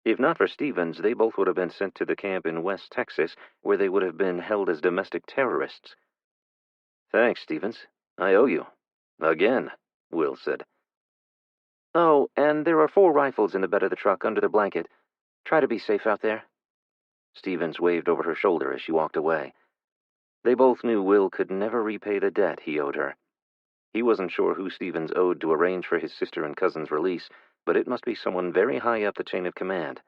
If not for Stevens, they both would have been sent to the camp in West Texas, where they would have been held as domestic terrorists. "Thanks, Stevens. I owe you. Again," Will said. "Oh, and there are 4 rifles in the bed of the truck under the blanket. Try to be safe out there." Stevens waved over her shoulder as she walked away. They both knew Will could never repay the debt he owed her. He wasn't sure who Stevens owed to arrange for his sister and cousin's release, but it must be someone very high up the chain of command.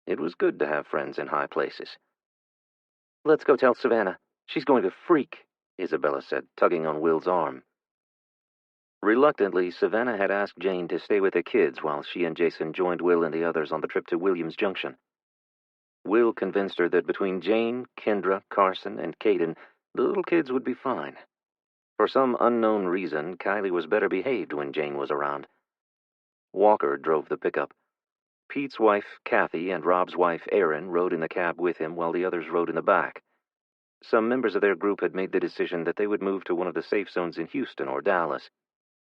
It was good to have friends in high places. "Let's go tell Savannah. She's going to freak," Isabella said, tugging on Will's arm. Reluctantly, Savannah had asked Jane to stay with the kids while she and Jason joined Will and the others on the trip to Williams Junction. Will convinced her that between Jane, Kendra, Carson, and Caden, the little kids would be fine. For some unknown reason, Kylie was better behaved when Jane was around. Walker drove the pickup. Pete's wife, Kathy, and Rob's wife, Erin, rode in the cab with him while the others rode in the back. Some members of their group had made the decision that they would move to one of the safe zones in Houston or Dallas,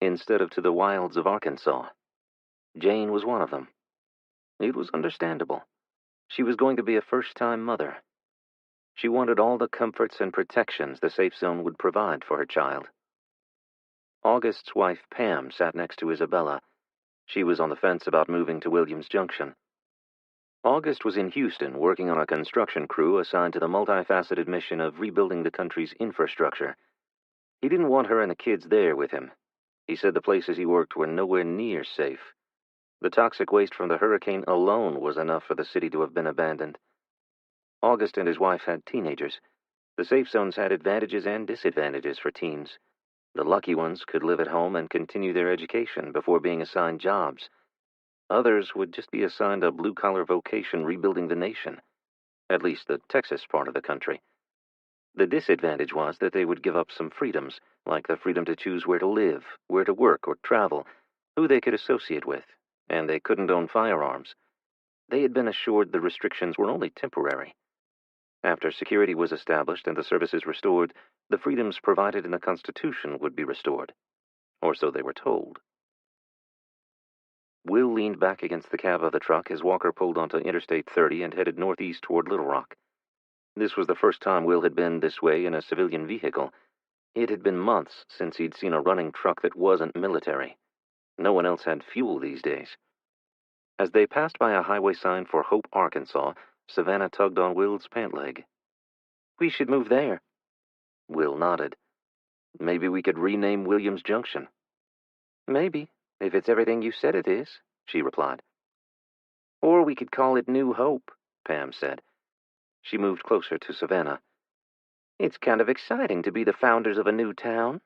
instead of to the wilds of Arkansas. Jane was one of them. It was understandable. She was going to be a first-time mother. She wanted all the comforts and protections the safe zone would provide for her child. August's wife, Pam, sat next to Isabella. She was on the fence about moving to Williams Junction. August was in Houston working on a construction crew assigned to the multifaceted mission of rebuilding the country's infrastructure. He didn't want her and the kids there with him. He said the places he worked were nowhere near safe. The toxic waste from the hurricane alone was enough for the city to have been abandoned. August and his wife had teenagers. The safe zones had advantages and disadvantages for teens. The lucky ones could live at home and continue their education before being assigned jobs. Others would just be assigned a blue-collar vocation rebuilding the nation, at least the Texas part of the country. The disadvantage was that they would give up some freedoms, like the freedom to choose where to live, where to work or travel, who they could associate with, and they couldn't own firearms. They had been assured the restrictions were only temporary. After security was established and the services restored, the freedoms provided in the Constitution would be restored. Or so they were told. Will leaned back against the cab of the truck as Walker pulled onto Interstate 30 and headed northeast toward Little Rock. This was the first time Will had been this way in a civilian vehicle. It had been months since he'd seen a running truck that wasn't military. No one else had fuel these days. As they passed by a highway sign for Hope, Arkansas, Savannah tugged on Will's pant leg. "We should move there." Will nodded. "Maybe we could rename Williams Junction." "Maybe, if it's everything you said it is," she replied. Or we could call it New Hope, Pam said. She moved closer to Savannah. It's kind of exciting to be the founders of a new town.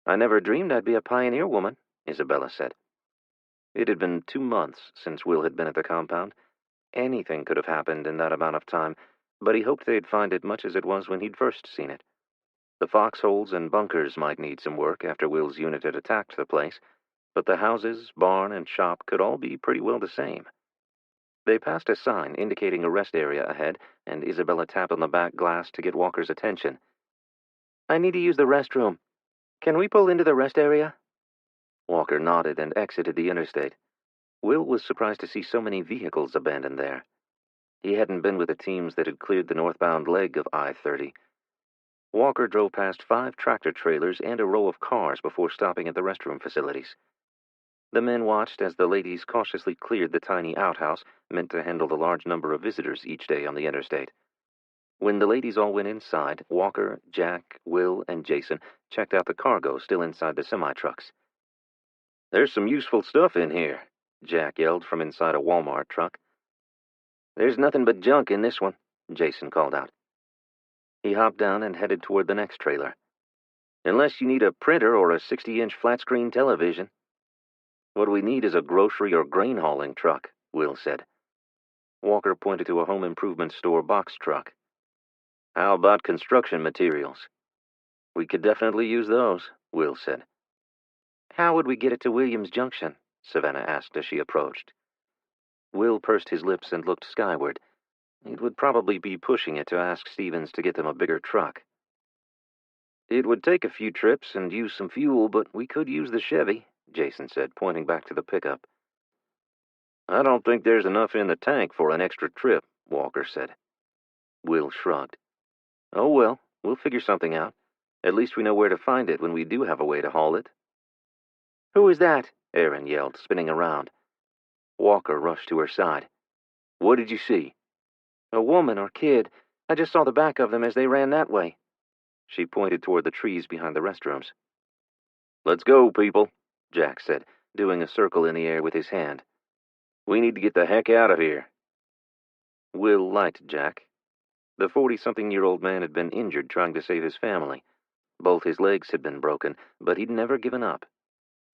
I never dreamed I'd be a pioneer woman, Isabella said. It had been 2 months since Will had been at the compound. Anything could have happened in that amount of time, but he hoped they'd find it much as it was when he'd first seen it. The foxholes and bunkers might need some work after Will's unit had attacked the place, but the houses, barn, and shop could all be pretty well the same. They passed a sign indicating a rest area ahead, and Isabella tapped on the back glass to get Walker's attention. I need to use the restroom. Can we pull into the rest area? Walker nodded and exited the interstate. Will was surprised to see so many vehicles abandoned there. He hadn't been with the teams that had cleared the northbound leg of I-30. Walker drove past 5 tractor-trailers and a row of cars before stopping at the restroom facilities. The men watched as the ladies cautiously cleared the tiny outhouse meant to handle the large number of visitors each day on the interstate. When the ladies all went inside, Walker, Jack, Will, and Jason checked out the cargo still inside the semi-trucks. There's some useful stuff in here, Jack yelled from inside a Walmart truck. There's nothing but junk in this one, Jason called out. He hopped down and headed toward the next trailer. Unless you need a printer or a 60-inch flat-screen television. What we need is a grocery or grain hauling truck, Will said. Walker pointed to a home improvement store box truck. How about construction materials? We could definitely use those, Will said. How would we get it to Williams Junction? Savannah asked as she approached. Will pursed his lips and looked skyward. It would probably be pushing it to ask Stevens to get them a bigger truck. It would take a few trips and use some fuel, but we could use the Chevy, Jason said, pointing back to the pickup. I don't think there's enough in the tank for an extra trip, Walker said. Will shrugged. Oh well, we'll figure something out. At least we know where to find it when we do have a way to haul it. Who is that? Aaron yelled, spinning around. Walker rushed to her side. What did you see? A woman or kid. I just saw the back of them as they ran that way. She pointed toward the trees behind the restrooms. Let's go, people, Jack said, doing a circle in the air with his hand. We need to get the heck out of here. Will liked Jack. The 40-something-year-old man had been injured trying to save his family. Both his legs had been broken, but he'd never given up.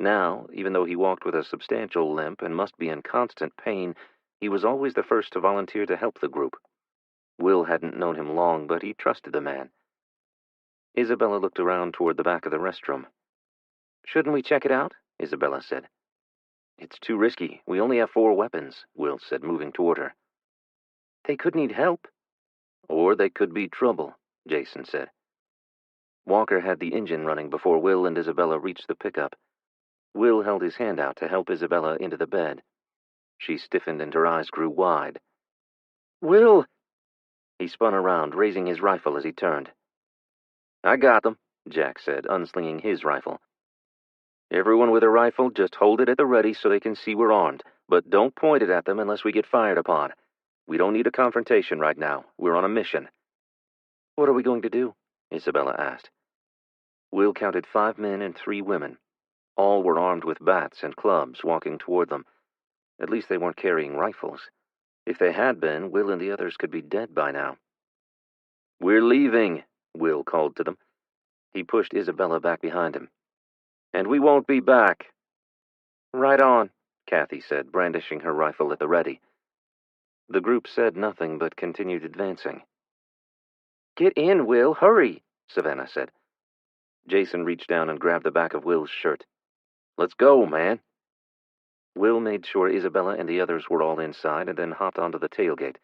Now, even though he walked with a substantial limp and must be in constant pain, he was always the first to volunteer to help the group. Will hadn't known him long, but he trusted the man. Isabella looked around toward the back of the restroom. Shouldn't we check it out? Isabella said. It's too risky. We only have 4 weapons, Will said, moving toward her. They could need help. Or they could be trouble, Jason said. Walker had the engine running before Will and Isabella reached the pickup. Will held his hand out to help Isabella into the bed. She stiffened and her eyes grew wide. Will! He spun around, raising his rifle as he turned. I got them, Jack said, unslinging his rifle. Everyone with a rifle, just hold it at the ready so they can see we're armed, but don't point it at them unless we get fired upon. We don't need a confrontation right now. We're on a mission. What are we going to do? Isabella asked. Will counted 5 men and 3 women. All were armed with bats and clubs, walking toward them. At least they weren't carrying rifles. If they had been, Will and the others could be dead by now. We're leaving, Will called to them. He pushed Isabella back behind him. And we won't be back. Right on, Kathy said, brandishing her rifle at the ready. The group said nothing but continued advancing. Get in, Will, hurry, Savannah said. Jason reached down and grabbed the back of Will's shirt. Let's go, man. Will made sure Isabella and the others were all inside and then hopped onto the tailgate.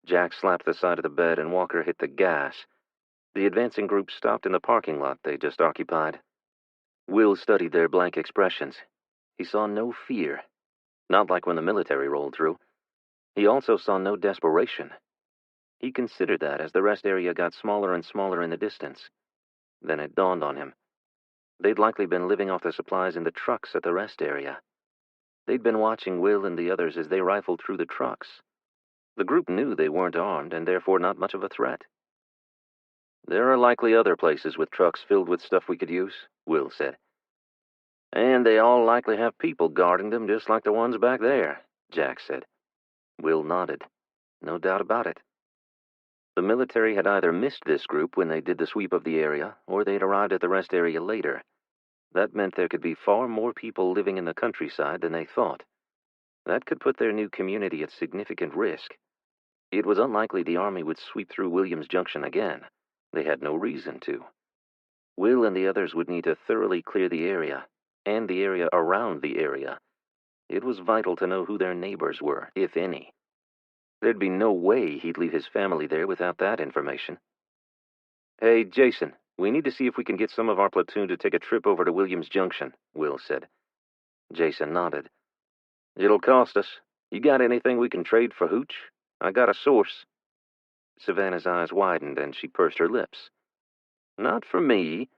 Jack slapped the side of the bed and Walker hit the gas. The advancing group stopped in the parking lot they just occupied. Will studied their blank expressions. He saw no fear, not like when the military rolled through. He also saw no desperation. He considered that as the rest area got smaller and smaller in the distance. Then it dawned on him. They'd likely been living off the supplies in the trucks at the rest area. They'd been watching Will and the others as they rifled through the trucks. The group knew they weren't armed and therefore not much of a threat. There are likely other places with trucks filled with stuff we could use, Will said. And they all likely have people guarding them just like the ones back there, Jack said. Will nodded. No doubt about it. The military had either missed this group when they did the sweep of the area, or they'd arrived at the rest area later. That meant there could be far more people living in the countryside than they thought. That could put their new community at significant risk. It was unlikely the army would sweep through Williams Junction again. They had no reason to. Will and the others would need to thoroughly clear the area, and the area around the area. It was vital to know who their neighbors were, if any. There'd be no way he'd leave his family there without that information. "Hey, Jason, we need to see if we can get some of our platoon to take a trip over to Williams Junction," Will said. Jason nodded. "It'll cost us. You got anything we can trade for hooch? I got a source." Savannah's eyes widened and she pursed her lips. "Not for me.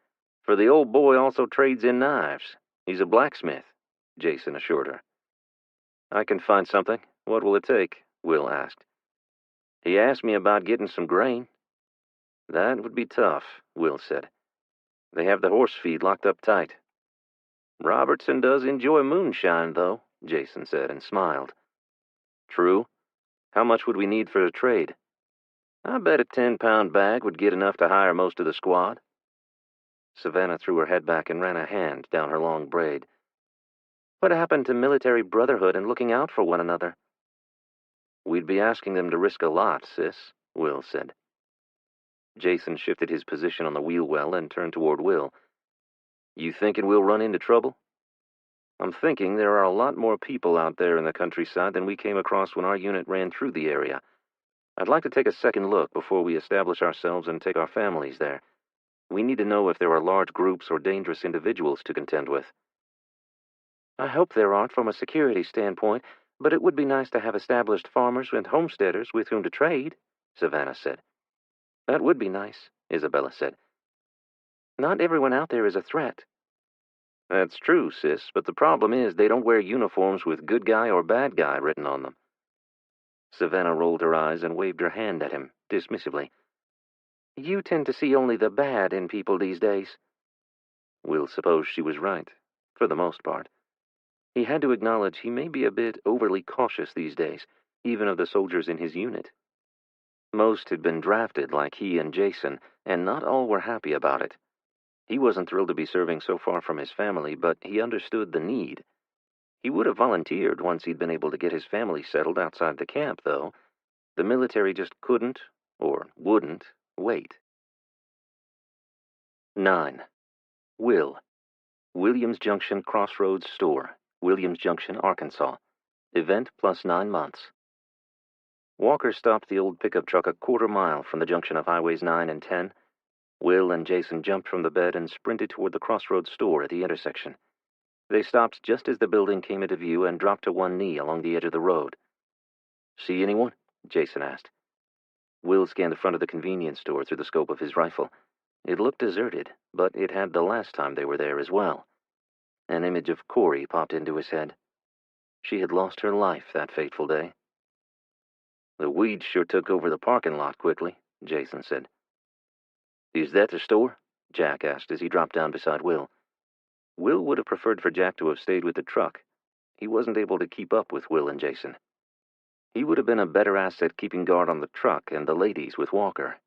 For the old boy also trades in knives. He's a blacksmith," Jason assured her. "I can find something. What will it take?" Will asked. "He asked me about getting some grain." "That would be tough," Will said. "They have the horse feed locked up tight." "Robertson does enjoy moonshine, though," Jason said and smiled. "True. How much would we need for a trade?" "I bet a 10-pound bag would get enough to hire most of the squad." Savannah threw her head back and ran a hand down her long braid. "What happened to military brotherhood and looking out for one another?" "We'd be asking them to risk a lot, sis," Will said. Jason shifted his position on the wheel well and turned toward Will. "You thinking we'll run into trouble?" "I'm thinking there are a lot more people out there in the countryside than we came across when our unit ran through the area. I'd like to take a second look before we establish ourselves and take our families there. We need to know if there are large groups or dangerous individuals to contend with." "I hope there aren't from a security standpoint, but it would be nice to have established farmers and homesteaders with whom to trade," Savannah said. "That would be nice," Isabella said. "Not everyone out there is a threat." "That's true, sis, but the problem is they don't wear uniforms with good guy or bad guy written on them." Savannah rolled her eyes and waved her hand at him, dismissively. "You tend to see only the bad in people these days." Will supposed she was right, for the most part. He had to acknowledge he may be a bit overly cautious these days, even of the soldiers in his unit. Most had been drafted like he and Jason, and not all were happy about it. He wasn't thrilled to be serving so far from his family, but he understood the need. He would have volunteered once he'd been able to get his family settled outside the camp, though. The military just couldn't, or wouldn't, wait. 9. Will. Williams Junction Crossroads Store, Williams Junction, Arkansas. Event plus 9 months. Walker stopped the old pickup truck a quarter-mile from the junction of Highways 9 and 10. Will and Jason jumped from the bed and sprinted toward the Crossroads store at the intersection. They stopped just as the building came into view and dropped to one knee along the edge of the road. "See anyone?" Jason asked. Will scanned the front of the convenience store through the scope of his rifle. It looked deserted, but it had the last time they were there as well. An image of Corey popped into his head. She had lost her life that fateful day. "The weeds sure took over the parking lot quickly," Jason said. "Is that the store?" Jack asked as he dropped down beside Will. Will would have preferred for Jack to have stayed with the truck. He wasn't able to keep up with Will and Jason. He would have been a better asset keeping guard on the truck and the ladies with Walker.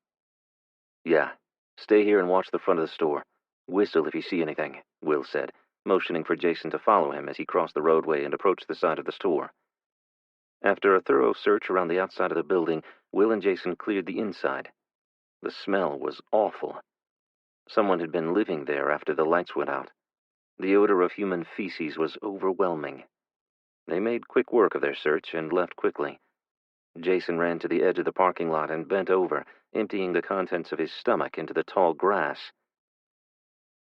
"Yeah, stay here and watch the front of the store. Whistle if you see anything," Will said, motioning for Jason to follow him as he crossed the roadway and approached the side of the store. After a thorough search around the outside of the building, Will and Jason cleared the inside. The smell was awful. Someone had been living there after the lights went out. The odor of human feces was overwhelming. They made quick work of their search and left quickly. Jason ran to the edge of the parking lot and bent over, emptying the contents of his stomach into the tall grass.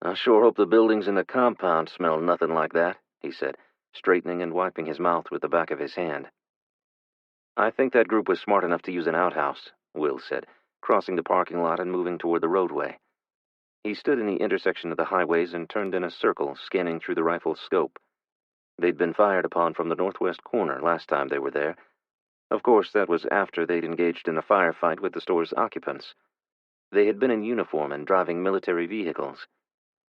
"I sure hope the buildings in the compound smell nothing like that," he said, straightening and wiping his mouth with the back of his hand. "I think that group was smart enough to use an outhouse," Will said, crossing the parking lot and moving toward the roadway. He stood in the intersection of the highways and turned in a circle, scanning through the rifle's scope. They'd been fired upon from the northwest corner last time they were there. Of course, that was after they'd engaged in a firefight with the store's occupants. They had been in uniform and driving military vehicles.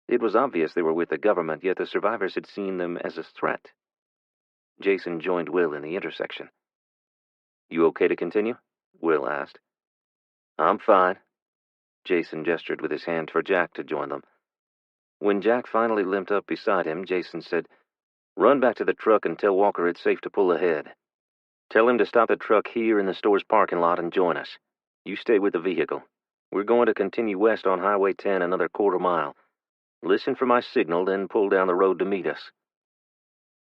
It was obvious they were with the government, yet the survivors had seen them as a threat. Jason joined Will in the intersection. You okay to continue? Will asked. I'm fine. Jason gestured with his hand for Jack to join them. When Jack finally limped up beside him, Jason said, "Run back to the truck and tell Walker it's safe to pull ahead. Tell him to stop the truck here in the store's parking lot and join us. You stay with the vehicle. We're going to continue west on Highway 10 another quarter mile. Listen for my signal, then pull down the road to meet us."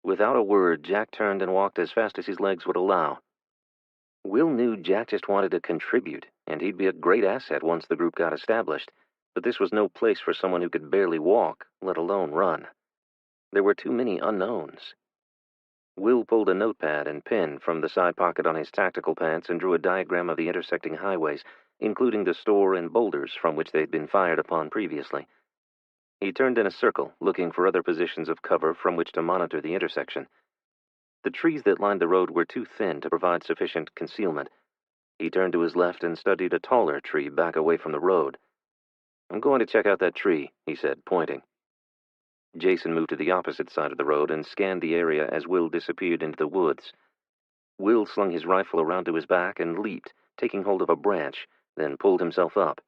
Without a word, Jack turned and walked as fast as his legs would allow. Will knew Jack just wanted to contribute, and he'd be a great asset once the group got established, but this was no place for someone who could barely walk, let alone run. There were too many unknowns. Will pulled a notepad and pen from the side pocket on his tactical pants and drew a diagram of the intersecting highways, including the store and boulders from which they'd been fired upon previously. He turned in a circle, looking for other positions of cover from which to monitor the intersection. The trees that lined the road were too thin to provide sufficient concealment. He turned to his left and studied a taller tree back away from the road. "I'm going to check out that tree," he said, pointing. Jason moved to the opposite side of the road and scanned the area as Will disappeared into the woods. Will slung his rifle around to his back and leaped, taking hold of a branch, then pulled himself up.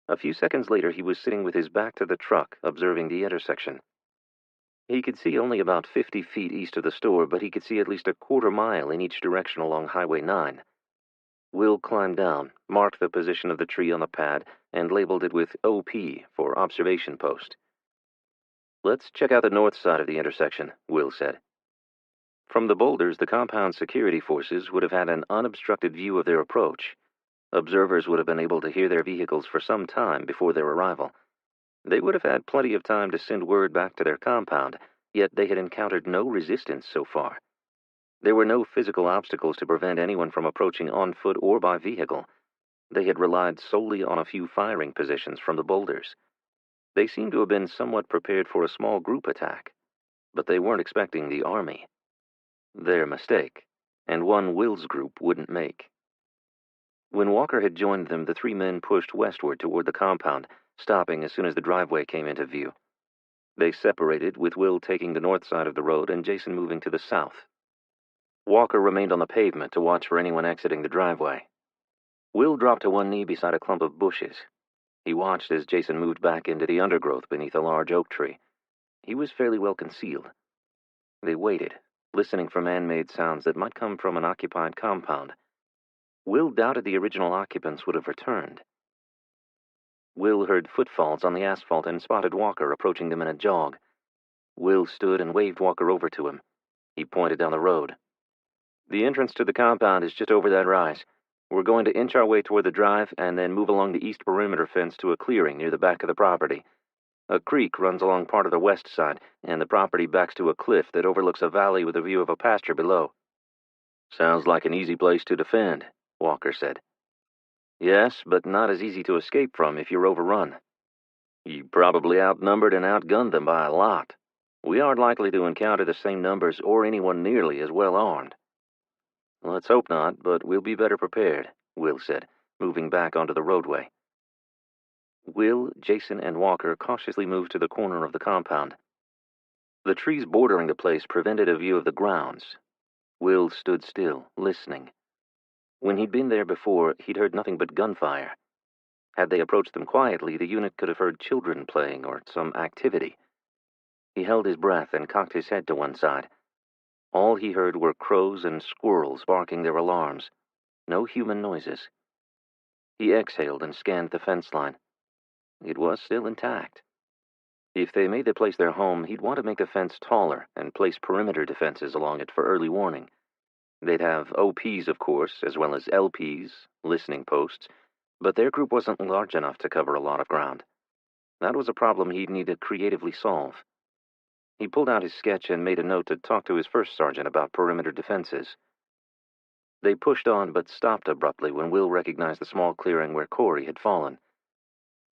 A few seconds later, he was sitting with his back to the truck, observing the intersection. He could see only about 50 feet east of the store, but he could see at least a quarter mile in each direction along Highway 9. Will climbed down, marked the position of the tree on the pad, and labeled it with OP for observation post. "Let's check out the north side of the intersection," Will said. From the boulders, the compound security forces would have had an unobstructed view of their approach. Observers would have been able to hear their vehicles for some time before their arrival. They would have had plenty of time to send word back to their compound, yet they had encountered no resistance so far. There were no physical obstacles to prevent anyone from approaching on foot or by vehicle. They had relied solely on a few firing positions from the boulders. They seemed to have been somewhat prepared for a small group attack, but they weren't expecting the army. Their mistake, and one Will's group wouldn't make. When Walker had joined them, the three men pushed westward toward the compound, stopping as soon as the driveway came into view. They separated, with Will taking the north side of the road and Jason moving to the south. Walker remained on the pavement to watch for anyone exiting the driveway. Will dropped to one knee beside a clump of bushes. He watched as Jason moved back into the undergrowth beneath a large oak tree. He was fairly well concealed. They waited, listening for man-made sounds that might come from an occupied compound. Will doubted the original occupants would have returned. Will heard footfalls on the asphalt and spotted Walker approaching them in a jog. Will stood and waved Walker over to him. He pointed down the road. "The entrance to the compound is just over that rise. We're going to inch our way toward the drive and then move along the east perimeter fence to a clearing near the back of the property. A creek runs along part of the west side, and the property backs to a cliff that overlooks a valley with a view of a pasture below." "Sounds like an easy place to defend," Walker said. "Yes, but not as easy to escape from if you're overrun. You probably outnumbered and outgunned them by a lot. We aren't likely to encounter the same numbers or anyone nearly as well armed." "Let's hope not, but we'll be better prepared," Will said, moving back onto the roadway. Will, Jason, and Walker cautiously moved to the corner of the compound. The trees bordering the place prevented a view of the grounds. Will stood still, listening. When he'd been there before, he'd heard nothing but gunfire. Had they approached them quietly, the unit could have heard children playing or some activity. He held his breath and cocked his head to one side. All he heard were crows and squirrels barking their alarms. No human noises. He exhaled and scanned the fence line. It was still intact. If they made the place their home, he'd want to make the fence taller and place perimeter defenses along it for early warning. They'd have OPs, of course, as well as LPs, listening posts, but their group wasn't large enough to cover a lot of ground. That was a problem he'd need to creatively solve. He pulled out his sketch and made a note to talk to his first sergeant about perimeter defenses. They pushed on but stopped abruptly when Will recognized the small clearing where Corey had fallen.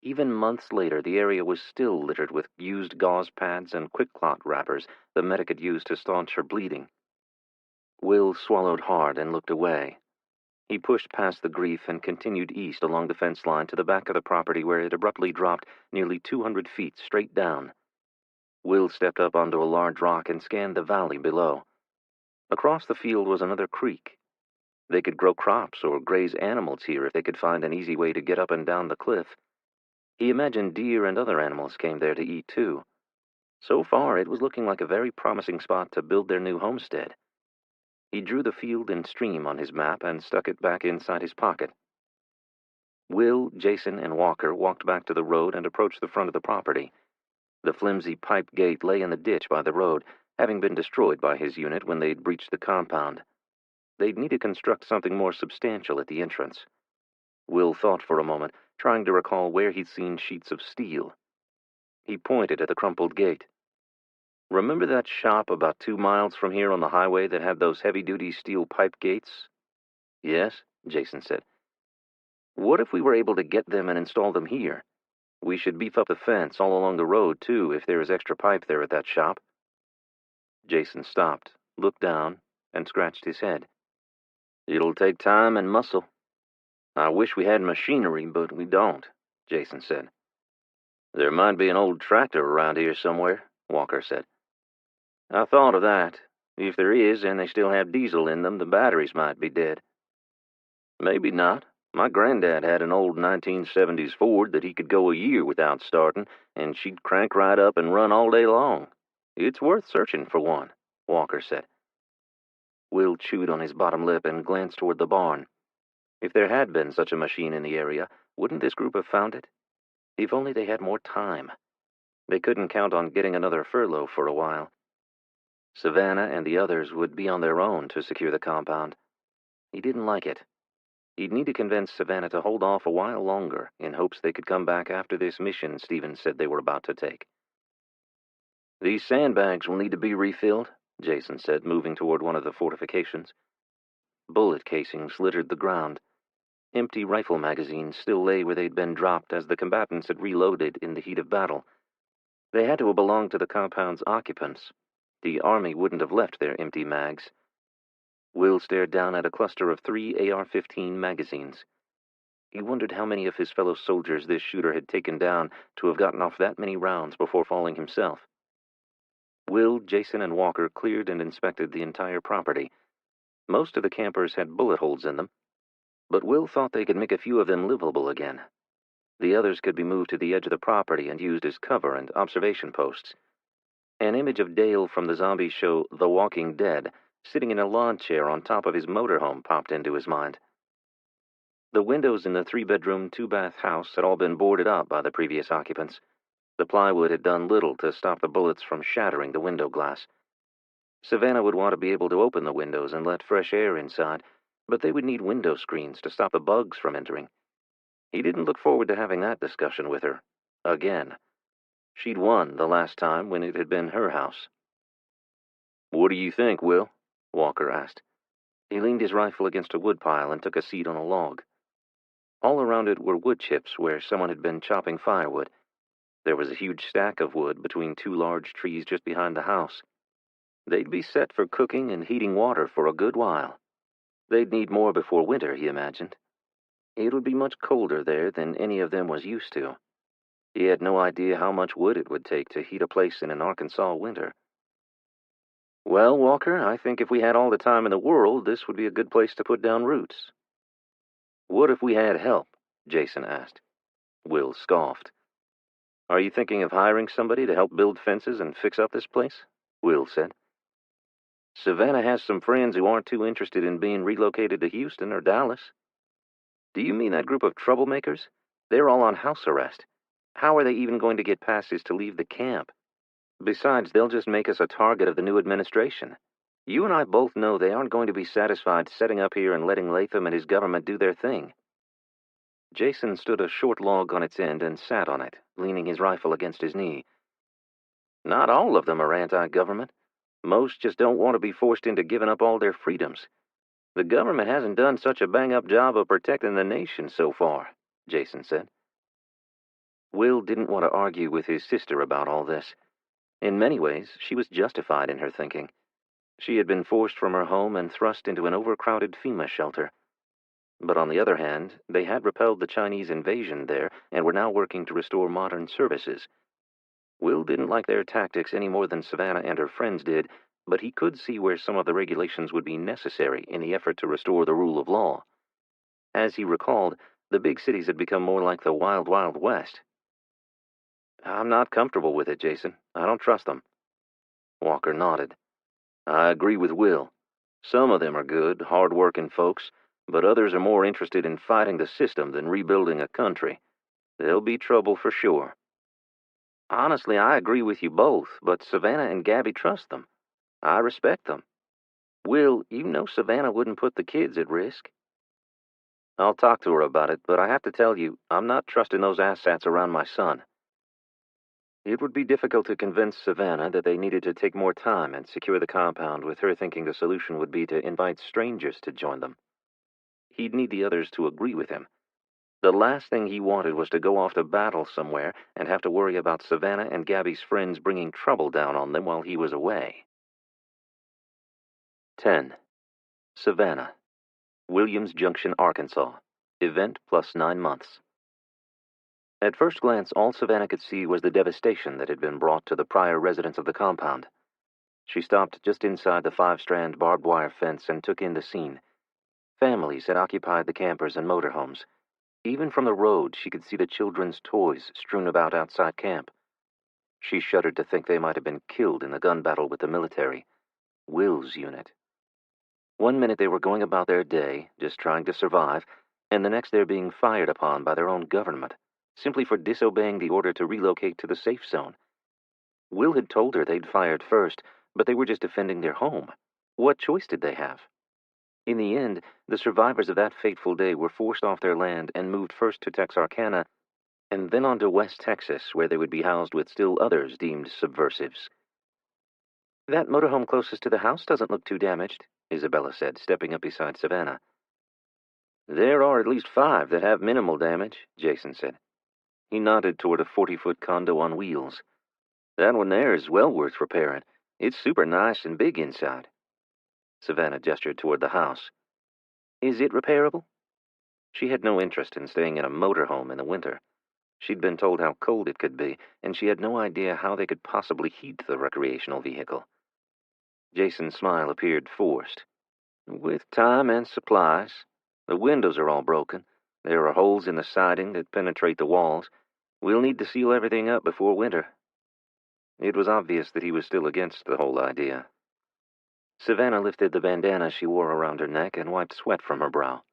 Even months later, the area was still littered with used gauze pads and quick clot wrappers the medic had used to staunch her bleeding. Will swallowed hard and looked away. He pushed past the grief and continued east along the fence line to the back of the property where it abruptly dropped nearly 200 feet straight down. Will stepped up onto a large rock and scanned the valley below. Across the field was another creek. They could grow crops or graze animals here if they could find an easy way to get up and down the cliff. He imagined deer and other animals came there to eat too. So far, it was looking like a very promising spot to build their new homestead. He drew the field and stream on his map and stuck it back inside his pocket. Will, Jason, and Walker walked back to the road and approached the front of the property. The flimsy pipe gate lay in the ditch by the road, having been destroyed by his unit when they'd breached the compound. They'd need to construct something more substantial at the entrance. Will thought for a moment, trying to recall where he'd seen sheets of steel. He pointed at the crumpled gate. "Remember that shop about 2 miles from here on the highway that had those heavy-duty steel pipe gates?" "Yes," Jason said. "What if we were able to get them and install them here? We should beef up the fence all along the road, too, if there is extra pipe there at that shop." Jason stopped, looked down, and scratched his head. "It'll take time and muscle. I wish we had machinery, but we don't," Jason said. "There might be an old tractor around here somewhere," Walker said. "I thought of that. If there is, and they still have diesel in them, the batteries might be dead." "Maybe not. My granddad had an old 1970s Ford that he could go a year without starting, and she'd crank right up and run all day long. It's worth searching for one," Walker said. Will chewed on his bottom lip and glanced toward the barn. If there had been such a machine in the area, wouldn't this group have found it? If only they had more time. They couldn't count on getting another furlough for a while. Savannah and the others would be on their own to secure the compound. He didn't like it. He'd need to convince Savannah to hold off a while longer in hopes they could come back after this mission Stevens said they were about to take. "These sandbags will need to be refilled," Jason said, moving toward one of the fortifications. Bullet casings littered the ground. Empty rifle magazines still lay where they'd been dropped as the combatants had reloaded in the heat of battle. They had to have belonged to the compound's occupants. The army wouldn't have left their empty mags. Will stared down at a cluster of 3 AR-15 magazines. He wondered how many of his fellow soldiers this shooter had taken down to have gotten off that many rounds before falling himself. Will, Jason, and Walker cleared and inspected the entire property. Most of the campers had bullet holes in them, but Will thought they could make a few of them livable again. The others could be moved to the edge of the property and used as cover and observation posts. An image of Dale from the zombie show The Walking Dead, sitting in a lawn chair on top of his motorhome, popped into his mind. The windows in the 3-bedroom, 2-bath house had all been boarded up by the previous occupants. The plywood had done little to stop the bullets from shattering the window glass. Savannah would want to be able to open the windows and let fresh air inside, but they would need window screens to stop the bugs from entering. He didn't look forward to having that discussion with her. Again. She'd won the last time when it had been her house. "What do you think, Will?" Walker asked. He leaned his rifle against a woodpile and took a seat on a log. All around it were wood chips where someone had been chopping firewood. There was a huge stack of wood between 2 large trees just behind the house. They'd be set for cooking and heating water for a good while. They'd need more before winter, he imagined. It would be much colder there than any of them was used to. He had no idea how much wood it would take to heat a place in an Arkansas winter. "Well, Walker, I think if we had all the time in the world, this would be a good place to put down roots." "What if we had help?" Jason asked. Will scoffed. "Are you thinking of hiring somebody to help build fences and fix up this place?" Will said. "Savannah has some friends who aren't too interested in being relocated to Houston or Dallas." "Do you mean that group of troublemakers? They're all on house arrest. How are they even going to get passes to leave the camp? Besides, they'll just make us a target of the new administration. You and I both know they aren't going to be satisfied setting up here and letting Latham and his government do their thing." Jason stood a short log on its end and sat on it, leaning his rifle against his knee. "Not all of them are anti-government. Most just don't want to be forced into giving up all their freedoms. The government hasn't done such a bang-up job of protecting the nation so far," Jason said. Will didn't want to argue with his sister about all this. In many ways, she was justified in her thinking. She had been forced from her home and thrust into an overcrowded FEMA shelter. But on the other hand, they had repelled the Chinese invasion there and were now working to restore modern services. Will didn't like their tactics any more than Savannah and her friends did, but he could see where some of the regulations would be necessary in the effort to restore the rule of law. As he recalled, the big cities had become more like the Wild Wild West. I'm not comfortable with it, Jason. I don't trust them. Walker nodded. I agree with Will. Some of them are good, hard-working folks, but others are more interested in fighting the system than rebuilding a country. There'll be trouble for sure. Honestly, I agree with you both, but Savannah and Gabby trust them. I respect them. Will, you know Savannah wouldn't put the kids at risk. I'll talk to her about it, but I have to tell you, I'm not trusting those asshats around my son. It would be difficult to convince Savannah that they needed to take more time and secure the compound, with her thinking the solution would be to invite strangers to join them. He'd need the others to agree with him. The last thing he wanted was to go off to battle somewhere and have to worry about Savannah and Gabby's friends bringing trouble down on them while he was away. 10. Savannah, Williams Junction, Arkansas. Event plus 9 months. At first glance, all Savannah could see was the devastation that had been brought to the prior residents of the compound. She stopped just inside the 5-strand barbed wire fence and took in the scene. Families had occupied the campers and motorhomes. Even from the road, she could see the children's toys strewn about outside camp. She shuddered to think they might have been killed in the gun battle with the military, Will's unit. One minute they were going about their day, just trying to survive, and the next they're being fired upon by their own government, simply for disobeying the order to relocate to the safe zone. Will had told her they'd fired first, but they were just defending their home. What choice did they have? In the end, the survivors of that fateful day were forced off their land and moved first to Texarkana, and then on to West Texas, where they would be housed with still others deemed subversives. That motorhome closest to the house doesn't look too damaged, Isabella said, stepping up beside Savannah. There are at least 5 that have minimal damage, Jason said. He nodded toward a 40-foot condo on wheels. That one there is well worth repairing. It's super nice and big inside. Savannah gestured toward the house. Is it repairable? She had no interest in staying in a motorhome in the winter. She'd been told how cold it could be, and she had no idea how they could possibly heat the recreational vehicle. Jason's smile appeared forced. With time and supplies. The windows are all broken. There are holes in the siding that penetrate the walls. We'll need to seal everything up before winter. It was obvious that he was still against the whole idea. Savannah lifted the bandana she wore around her neck and wiped sweat from her brow.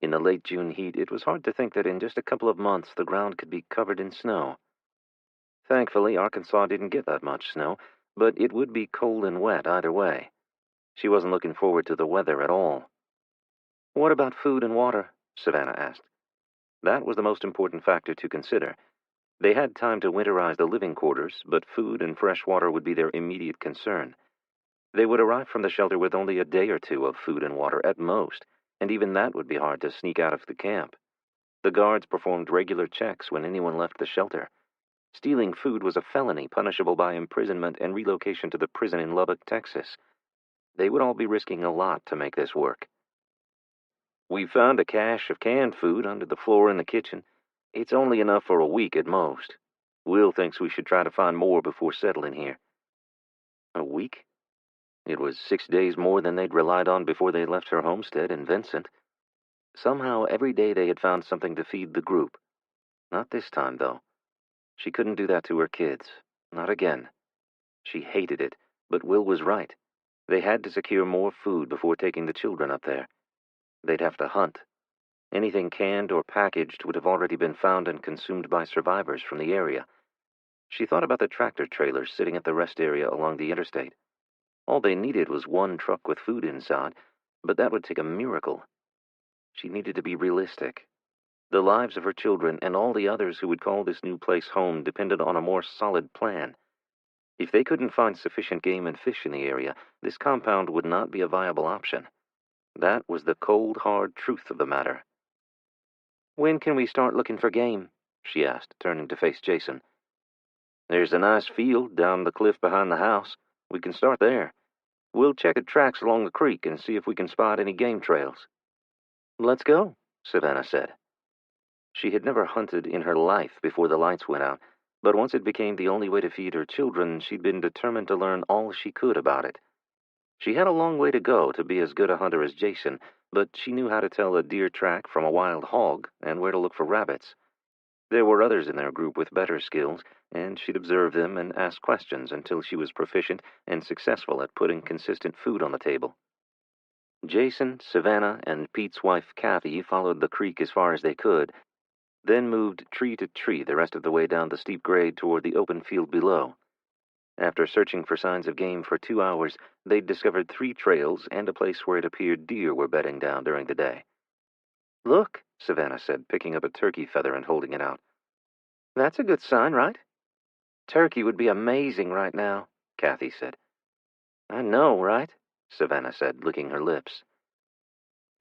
In the late June heat, it was hard to think that in just a couple of months the ground could be covered in snow. Thankfully, Arkansas didn't get that much snow, but it would be cold and wet either way. She wasn't looking forward to the weather at all. What about food and water? Savannah asked. That was the most important factor to consider. They had time to winterize the living quarters, but food and fresh water would be their immediate concern. They would arrive from the shelter with only a day or 2 of food and water at most, and even that would be hard to sneak out of the camp. The guards performed regular checks when anyone left the shelter. Stealing food was a felony punishable by imprisonment and relocation to the prison in Lubbock, Texas. They would all be risking a lot to make this work. We found a cache of canned food under the floor in the kitchen. It's only enough for a week at most. Will thinks we should try to find more before settling here. A week? It was 6 days more than they'd relied on before they left her homestead in Vincent. Somehow, every day they had found something to feed the group. Not this time, though. She couldn't do that to her kids. Not again. She hated it, but Will was right. They had to secure more food before taking the children up there. They'd have to hunt. Anything canned or packaged would have already been found and consumed by survivors from the area. She thought about the tractor trailers sitting at the rest area along the interstate. All they needed was 1 truck with food inside, but that would take a miracle. She needed to be realistic. The lives of her children and all the others who would call this new place home depended on a more solid plan. If they couldn't find sufficient game and fish in the area, this compound would not be a viable option. That was the cold, hard truth of the matter. When can we start looking for game? She asked, turning to face Jason. There's a nice field down the cliff behind the house. We can start there. We'll check the tracks along the creek and see if we can spot any game trails. Let's go, Savannah said. She had never hunted in her life before the lights went out, but once it became the only way to feed her children, she'd been determined to learn all she could about it. She had a long way to go to be as good a hunter as Jason, but she knew how to tell a deer track from a wild hog and where to look for rabbits. There were others in their group with better skills, and she'd observe them and ask questions until she was proficient and successful at putting consistent food on the table. Jason, Savannah, and Pete's wife Kathy followed the creek as far as they could, then moved tree to tree the rest of the way down the steep grade toward the open field below. After searching for signs of game for 2 hours, they'd discovered 3 trails and a place where it appeared deer were bedding down during the day. Look, Savannah said, picking up a turkey feather and holding it out. That's a good sign, right? Turkey would be amazing right now, Kathy said. I know, right? Savannah said, licking her lips.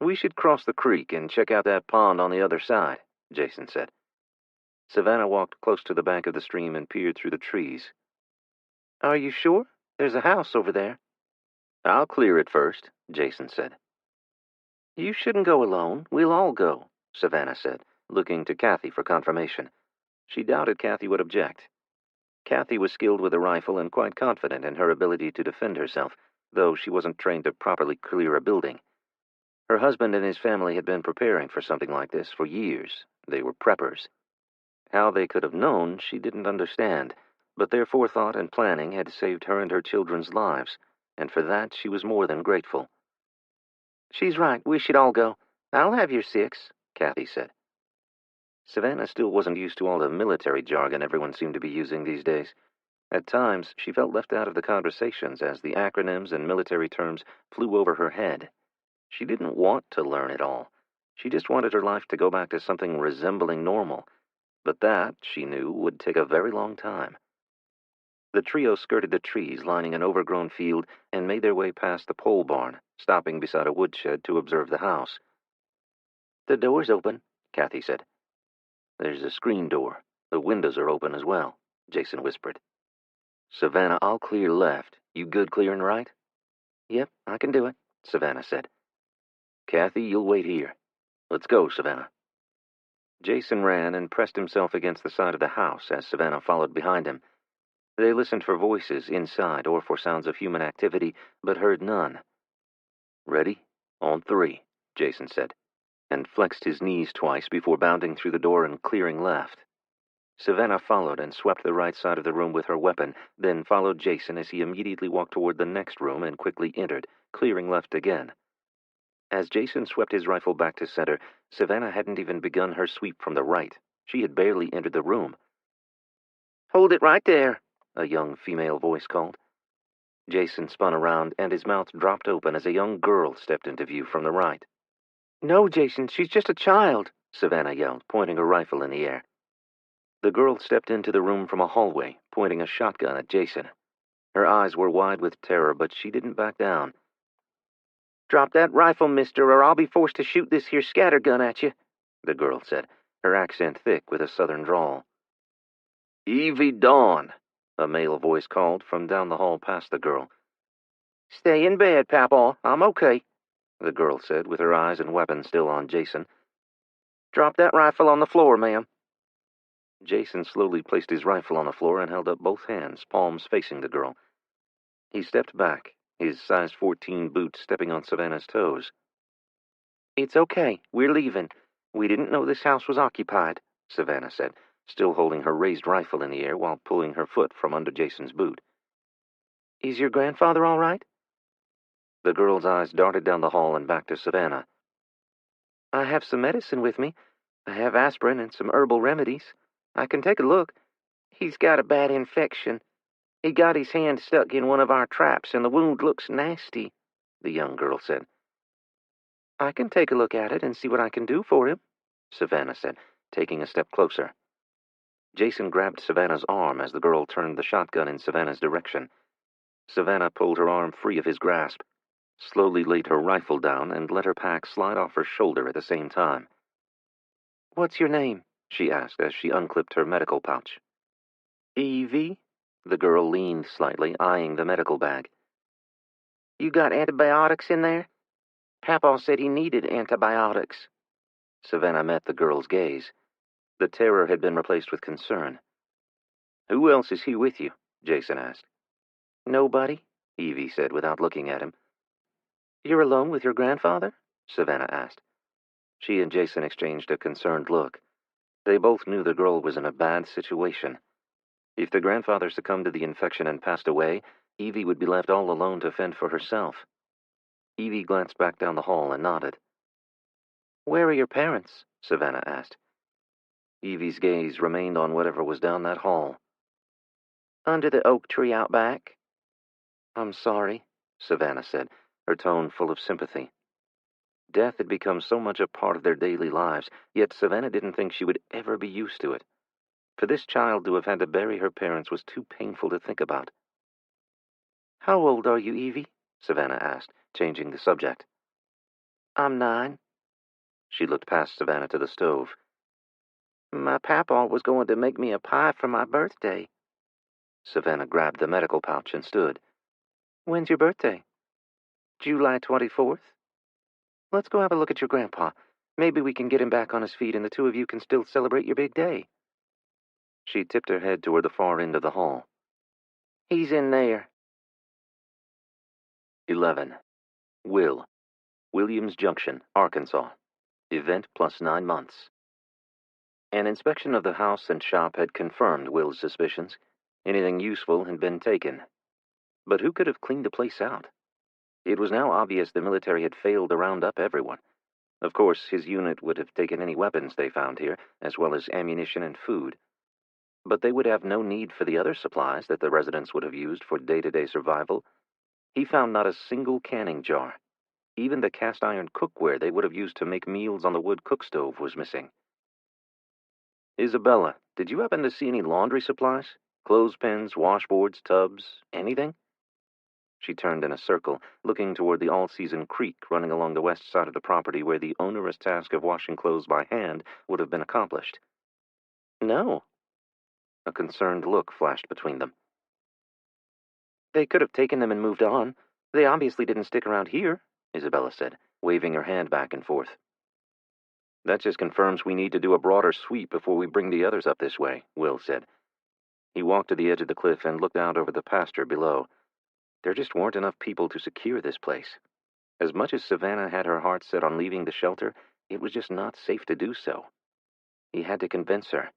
We should cross the creek and check out that pond on the other side, Jason said. Savannah walked close to the bank of the stream and peered through the trees. Are you sure? There's a house over there. I'll clear it first, Jason said. You shouldn't go alone. We'll all go, Savannah said, looking to Kathy for confirmation. She doubted Kathy would object. Kathy was skilled with a rifle and quite confident in her ability to defend herself, though she wasn't trained to properly clear a building. Her husband and his family had been preparing for something like this for years. They were preppers. How they could have known, she didn't understand, but their forethought and planning had saved her and her children's lives, and for that she was more than grateful. She's right. We should all go. I'll have your 6, Kathy said. Savannah still wasn't used to all the military jargon everyone seemed to be using these days. At times, she felt left out of the conversations as the acronyms and military terms flew over her head. She didn't want to learn it all. She just wanted her life to go back to something resembling normal. But that, she knew, would take a very long time. The trio skirted the trees lining an overgrown field and made their way past the pole barn, stopping beside a woodshed to observe the house. The door's open, Kathy said. There's a screen door. The windows are open as well, Jason whispered. Savannah, I'll clear left. You good clearing right? Yep, I can do it, Savannah said. Kathy, you'll wait here. Let's go, Savannah. Jason ran and pressed himself against the side of the house as Savannah followed behind him. They listened for voices inside or for sounds of human activity, but heard none. Ready? On 3, Jason said, and flexed his knees twice before bounding through the door and clearing left. Savannah followed and swept the right side of the room with her weapon, then followed Jason as he immediately walked toward the next room and quickly entered, clearing left again. As Jason swept his rifle back to center, Savannah hadn't even begun her sweep from the right. She had barely entered the room. Hold it right there, a young female voice called. Jason spun around, and his mouth dropped open as a young girl stepped into view from the right. No, Jason, she's just a child, Savannah yelled, pointing her rifle in the air. The girl stepped into the room from a hallway, pointing a shotgun at Jason. Her eyes were wide with terror, but she didn't back down. Drop that rifle, mister, or I'll be forced to shoot this here scattergun at you, the girl said, her accent thick with a southern drawl. Evie Dawn, a male voice called from down the hall past the girl. Stay in bed, Papaw. I'm okay, the girl said, with her eyes and weapon still on Jason. Drop that rifle on the floor, ma'am. Jason slowly placed his rifle on the floor and held up both hands, palms facing the girl. He stepped back, his size 14 boot stepping on Savannah's toes. It's okay. We're leaving. We didn't know this house was occupied, Savannah said, still holding her raised rifle in the air while pulling her foot from under Jason's boot. Is your grandfather all right? The girl's eyes darted down the hall and back to Savannah. I have some medicine with me. I have aspirin and some herbal remedies. I can take a look. He's got a bad infection. He got his hand stuck in one of our traps, and the wound looks nasty, the young girl said. I can take a look at it and see what I can do for him, Savannah said, taking a step closer. Jason grabbed Savannah's arm as the girl turned the shotgun in Savannah's direction. Savannah pulled her arm free of his grasp, slowly laid her rifle down, and let her pack slide off her shoulder at the same time. What's your name? She asked as she unclipped her medical pouch. Evie? The girl leaned slightly, eyeing the medical bag. You got antibiotics in there? Papa said he needed antibiotics. Savannah met the girl's gaze. The terror had been replaced with concern. Who else is here with you? Jason asked. Nobody, Evie said without looking at him. You're alone with your grandfather? Savannah asked. She and Jason exchanged a concerned look. They both knew the girl was in a bad situation. If the grandfather succumbed to the infection and passed away, Evie would be left all alone to fend for herself. Evie glanced back down the hall and nodded. Where are your parents? Savannah asked. Evie's gaze remained on whatever was down that hall. Under the oak tree out back. I'm sorry, Savannah said, her tone full of sympathy. Death had become so much a part of their daily lives, yet Savannah didn't think she would ever be used to it. For this child to have had to bury her parents was too painful to think about. How old are you, Evie? Savannah asked, changing the subject. I'm 9. She looked past Savannah to the stove. My papa was going to make me a pie for my birthday. Savannah grabbed the medical pouch and stood. When's your birthday? July 24th. Let's go have a look at your grandpa. Maybe we can get him back on his feet and the two of you can still celebrate your big day. She tipped her head toward the far end of the hall. He's in there. 11. Will. Williams Junction, Arkansas. Event plus 9 months. An inspection of the house and shop had confirmed Will's suspicions. Anything useful had been taken. But who could have cleaned the place out? It was now obvious the military had failed to round up everyone. Of course, his unit would have taken any weapons they found here, as well as ammunition and food. But they would have no need for the other supplies that the residents would have used for day-to-day survival. He found not a single canning jar. Even the cast-iron cookware they would have used to make meals on the wood cook stove was missing. Isabella, did you happen to see any laundry supplies? Clothespins, washboards, tubs, anything? She turned in a circle, looking toward the all-season creek running along the west side of the property where the onerous task of washing clothes by hand would have been accomplished. No. A concerned look flashed between them. They could have taken them and moved on. They obviously didn't stick around here, Isabella said, waving her hand back and forth. That just confirms we need to do a broader sweep before we bring the others up this way, Will said. He walked to the edge of the cliff and looked out over the pasture below. There just weren't enough people to secure this place. As much as Savannah had her heart set on leaving the shelter, it was just not safe to do so. He had to convince her.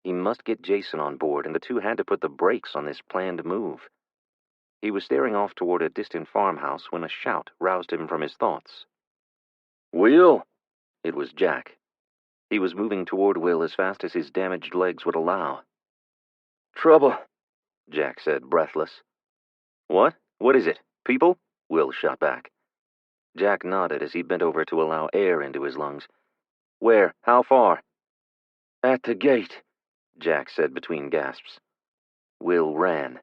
He must get Jason on board, and the two had to put the brakes on this planned move. He was staring off toward a distant farmhouse when a shout roused him from his thoughts. Will! It was Jack. He was moving toward Will as fast as his damaged legs would allow. Trouble, Jack said, breathless. What? What is it? People? Will shot back. Jack nodded as he bent over to allow air into his lungs. Where? How far? At the gate, Jack said between gasps. Will ran.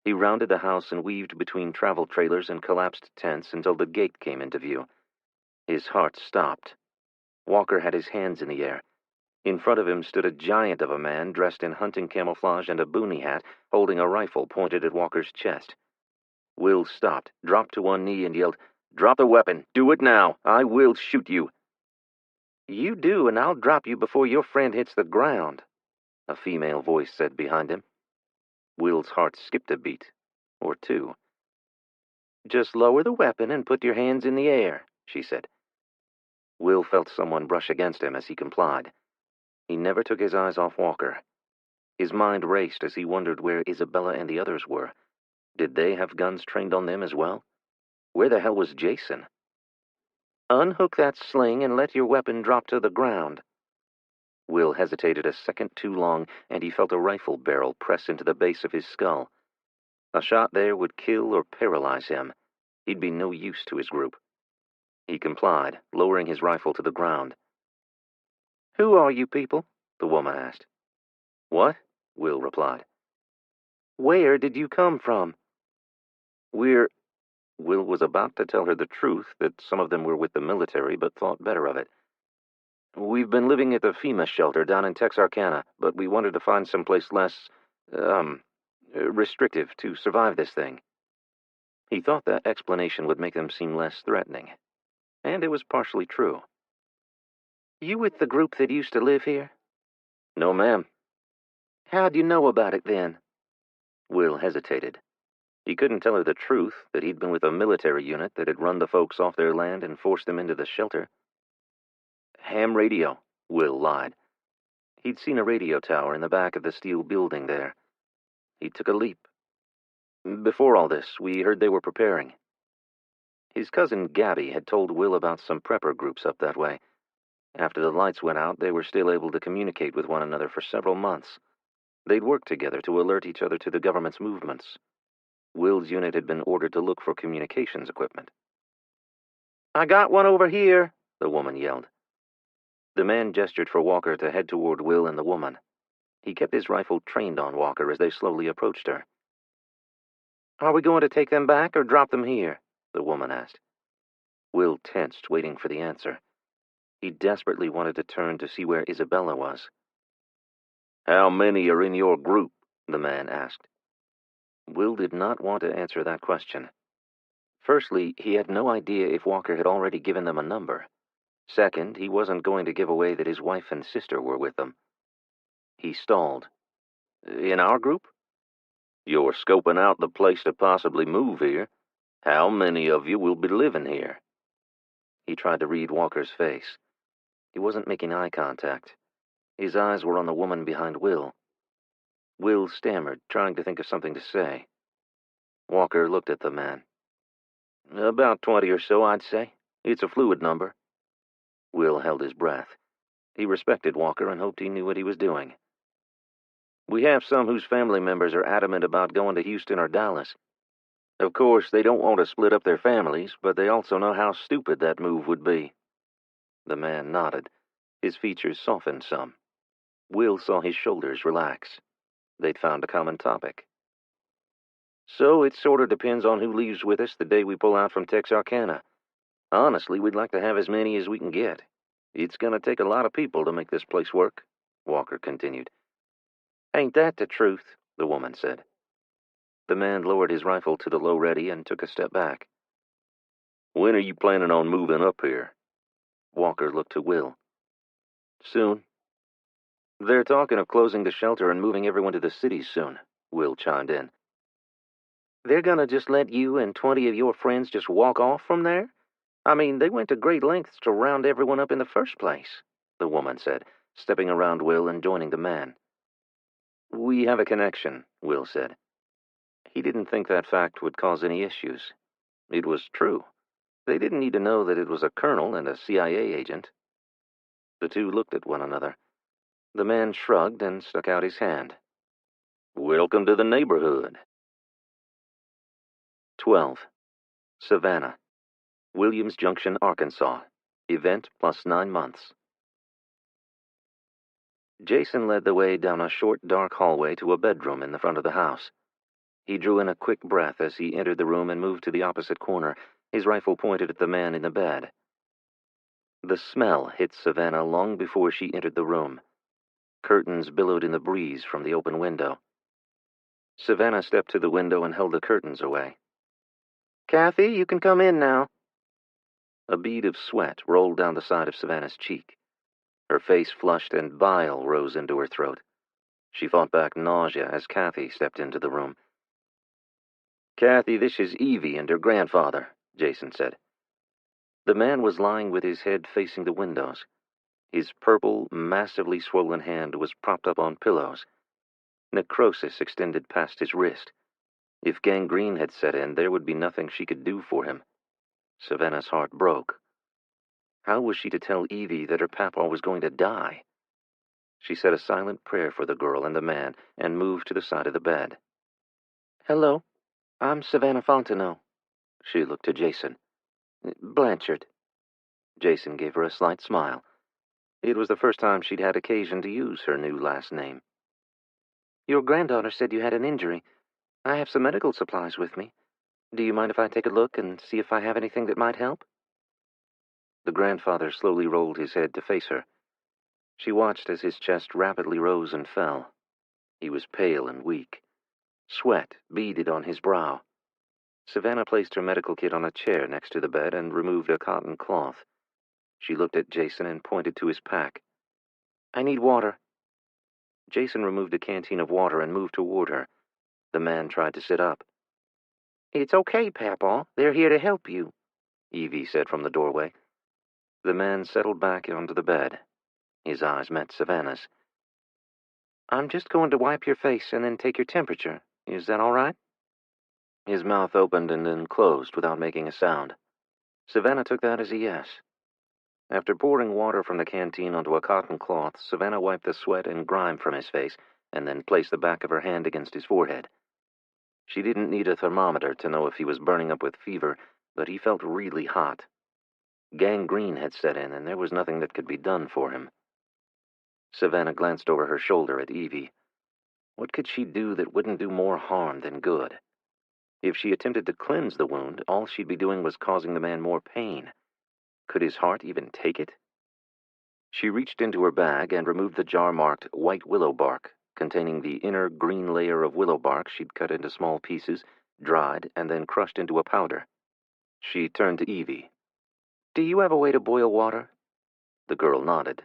He rounded the house and weaved between travel trailers and collapsed tents until the gate came into view. His heart stopped. Walker had his hands in the air. In front of him stood a giant of a man dressed in hunting camouflage and a boonie hat, holding a rifle pointed at Walker's chest. Will stopped, dropped to one knee, and yelled, Drop the weapon! Do it now! I will shoot you! You do, and I'll drop you before your friend hits the ground, a female voice said behind him. Will's heart skipped a beat, or two. Just lower the weapon and put your hands in the air, she said. Will felt someone brush against him as he complied. He never took his eyes off Walker. His mind raced as he wondered where Isabella and the others were. Did they have guns trained on them as well? Where the hell was Jason? Unhook that sling and let your weapon drop to the ground. Will hesitated a second too long, and he felt a rifle barrel press into the base of his skull. A shot there would kill or paralyze him. He'd be no use to his group. He complied, lowering his rifle to the ground. Who are you people? The woman asked. What? Will replied. Where did you come from? Will was about to tell her the truth, that some of them were with the military, but thought better of it. We've been living at the FEMA shelter down in Texarkana, but we wanted to find someplace less, restrictive to survive this thing. He thought that explanation would make them seem less threatening. And it was partially true. You with the group that used to live here? No, ma'am. How'd you know about it then? Will hesitated. He couldn't tell her the truth, that he'd been with a military unit that had run the folks off their land and forced them into the shelter. Ham radio, Will lied. He'd seen a radio tower in the back of the steel building there. He took a leap. Before all this, we heard they were preparing. His cousin Gabby had told Will about some prepper groups up that way. After the lights went out, they were still able to communicate with one another for several months. They'd worked together to alert each other to the government's movements. Will's unit had been ordered to look for communications equipment. I got one over here, the woman yelled. The man gestured for Walker to head toward Will and the woman. He kept his rifle trained on Walker as they slowly approached her. Are we going to take them back or drop them here? The woman asked. Will tensed, waiting for the answer. He desperately wanted to turn to see where Isabella was. How many are in your group? The man asked. Will did not want to answer that question. Firstly, he had no idea if Walker had already given them a number. Second, he wasn't going to give away that his wife and sister were with them. He stalled. In our group? You're scoping out the place to possibly move here. How many of you will be living here? He tried to read Walker's face. He wasn't making eye contact. His eyes were on the woman behind Will. Will stammered, trying to think of something to say. Walker looked at the man. About 20 or so, I'd say. It's a fluid number. Will held his breath. He respected Walker and hoped he knew what he was doing. We have some whose family members are adamant about going to Houston or Dallas. Of course, they don't want to split up their families, but they also know how stupid that move would be. The man nodded. His features softened some. Will saw his shoulders relax. They'd found a common topic. So it sort of depends on who leaves with us the day we pull out from Texarkana. Honestly, we'd like to have as many as we can get. It's going to take a lot of people to make this place work, Walker continued. Ain't that the truth? The woman said. The man lowered his rifle to the low ready and took a step back. When are you planning on moving up here? Walker looked to Will. Soon. They're talking of closing the shelter and moving everyone to the cities soon, Will chimed in. They're gonna just let you and 20 of your friends just walk off from there? I mean, they went to great lengths to round everyone up in the first place, the woman said, stepping around Will and joining the man. We have a connection, Will said. He didn't think that fact would cause any issues. It was true. They didn't need to know that it was a colonel and a CIA agent. The two looked at one another. The man shrugged and stuck out his hand. Welcome to the neighborhood. 12. Savannah. Williams Junction, Arkansas. Event plus 9 months. Jason led the way down a short, dark hallway to a bedroom in the front of the house. He drew in a quick breath as he entered the room and moved to the opposite corner, his rifle pointed at the man in the bed. The smell hit Savannah long before she entered the room. Curtains billowed in the breeze from the open window. Savannah stepped to the window and held the curtains away. Kathy, you can come in now. A bead of sweat rolled down the side of Savannah's cheek. Her face flushed and bile rose into her throat. She fought back nausea as Kathy stepped into the room. Kathy, this is Evie and her grandfather, Jason said. The man was lying with his head facing the windows. His purple, massively swollen hand was propped up on pillows. Necrosis extended past his wrist. If gangrene had set in, there would be nothing she could do for him. Savannah's heart broke. How was she to tell Evie that her papa was going to die? She said a silent prayer for the girl and the man and moved to the side of the bed. Hello, I'm Savannah Fontenot. She looked to Jason. Blanchard. Jason gave her a slight smile. It was the first time she'd had occasion to use her new last name. Your granddaughter said you had an injury. I have some medical supplies with me. Do you mind if I take a look and see if I have anything that might help? The grandfather slowly rolled his head to face her. She watched as his chest rapidly rose and fell. He was pale and weak. Sweat beaded on his brow. Savannah placed her medical kit on a chair next to the bed and removed a cotton cloth. She looked at Jason and pointed to his pack. I need water. Jason removed a canteen of water and moved toward her. The man tried to sit up. It's okay, Papaw. They're here to help you, Evie said from the doorway. The man settled back onto the bed. His eyes met Savannah's. I'm just going to wipe your face and then take your temperature. Is that all right? His mouth opened and then closed without making a sound. Savannah took that as a yes. After pouring water from the canteen onto a cotton cloth, Savannah wiped the sweat and grime from his face and then placed the back of her hand against his forehead. She didn't need a thermometer to know if he was burning up with fever, but he felt really hot. Gangrene had set in, and there was nothing that could be done for him. Savannah glanced over her shoulder at Evie. What could she do that wouldn't do more harm than good? If she attempted to cleanse the wound, all she'd be doing was causing the man more pain. Could his heart even take it? She reached into her bag and removed the jar marked white willow bark, containing the inner green layer of willow bark she'd cut into small pieces, dried, and then crushed into a powder. She turned to Evie. Do you have a way to boil water? The girl nodded.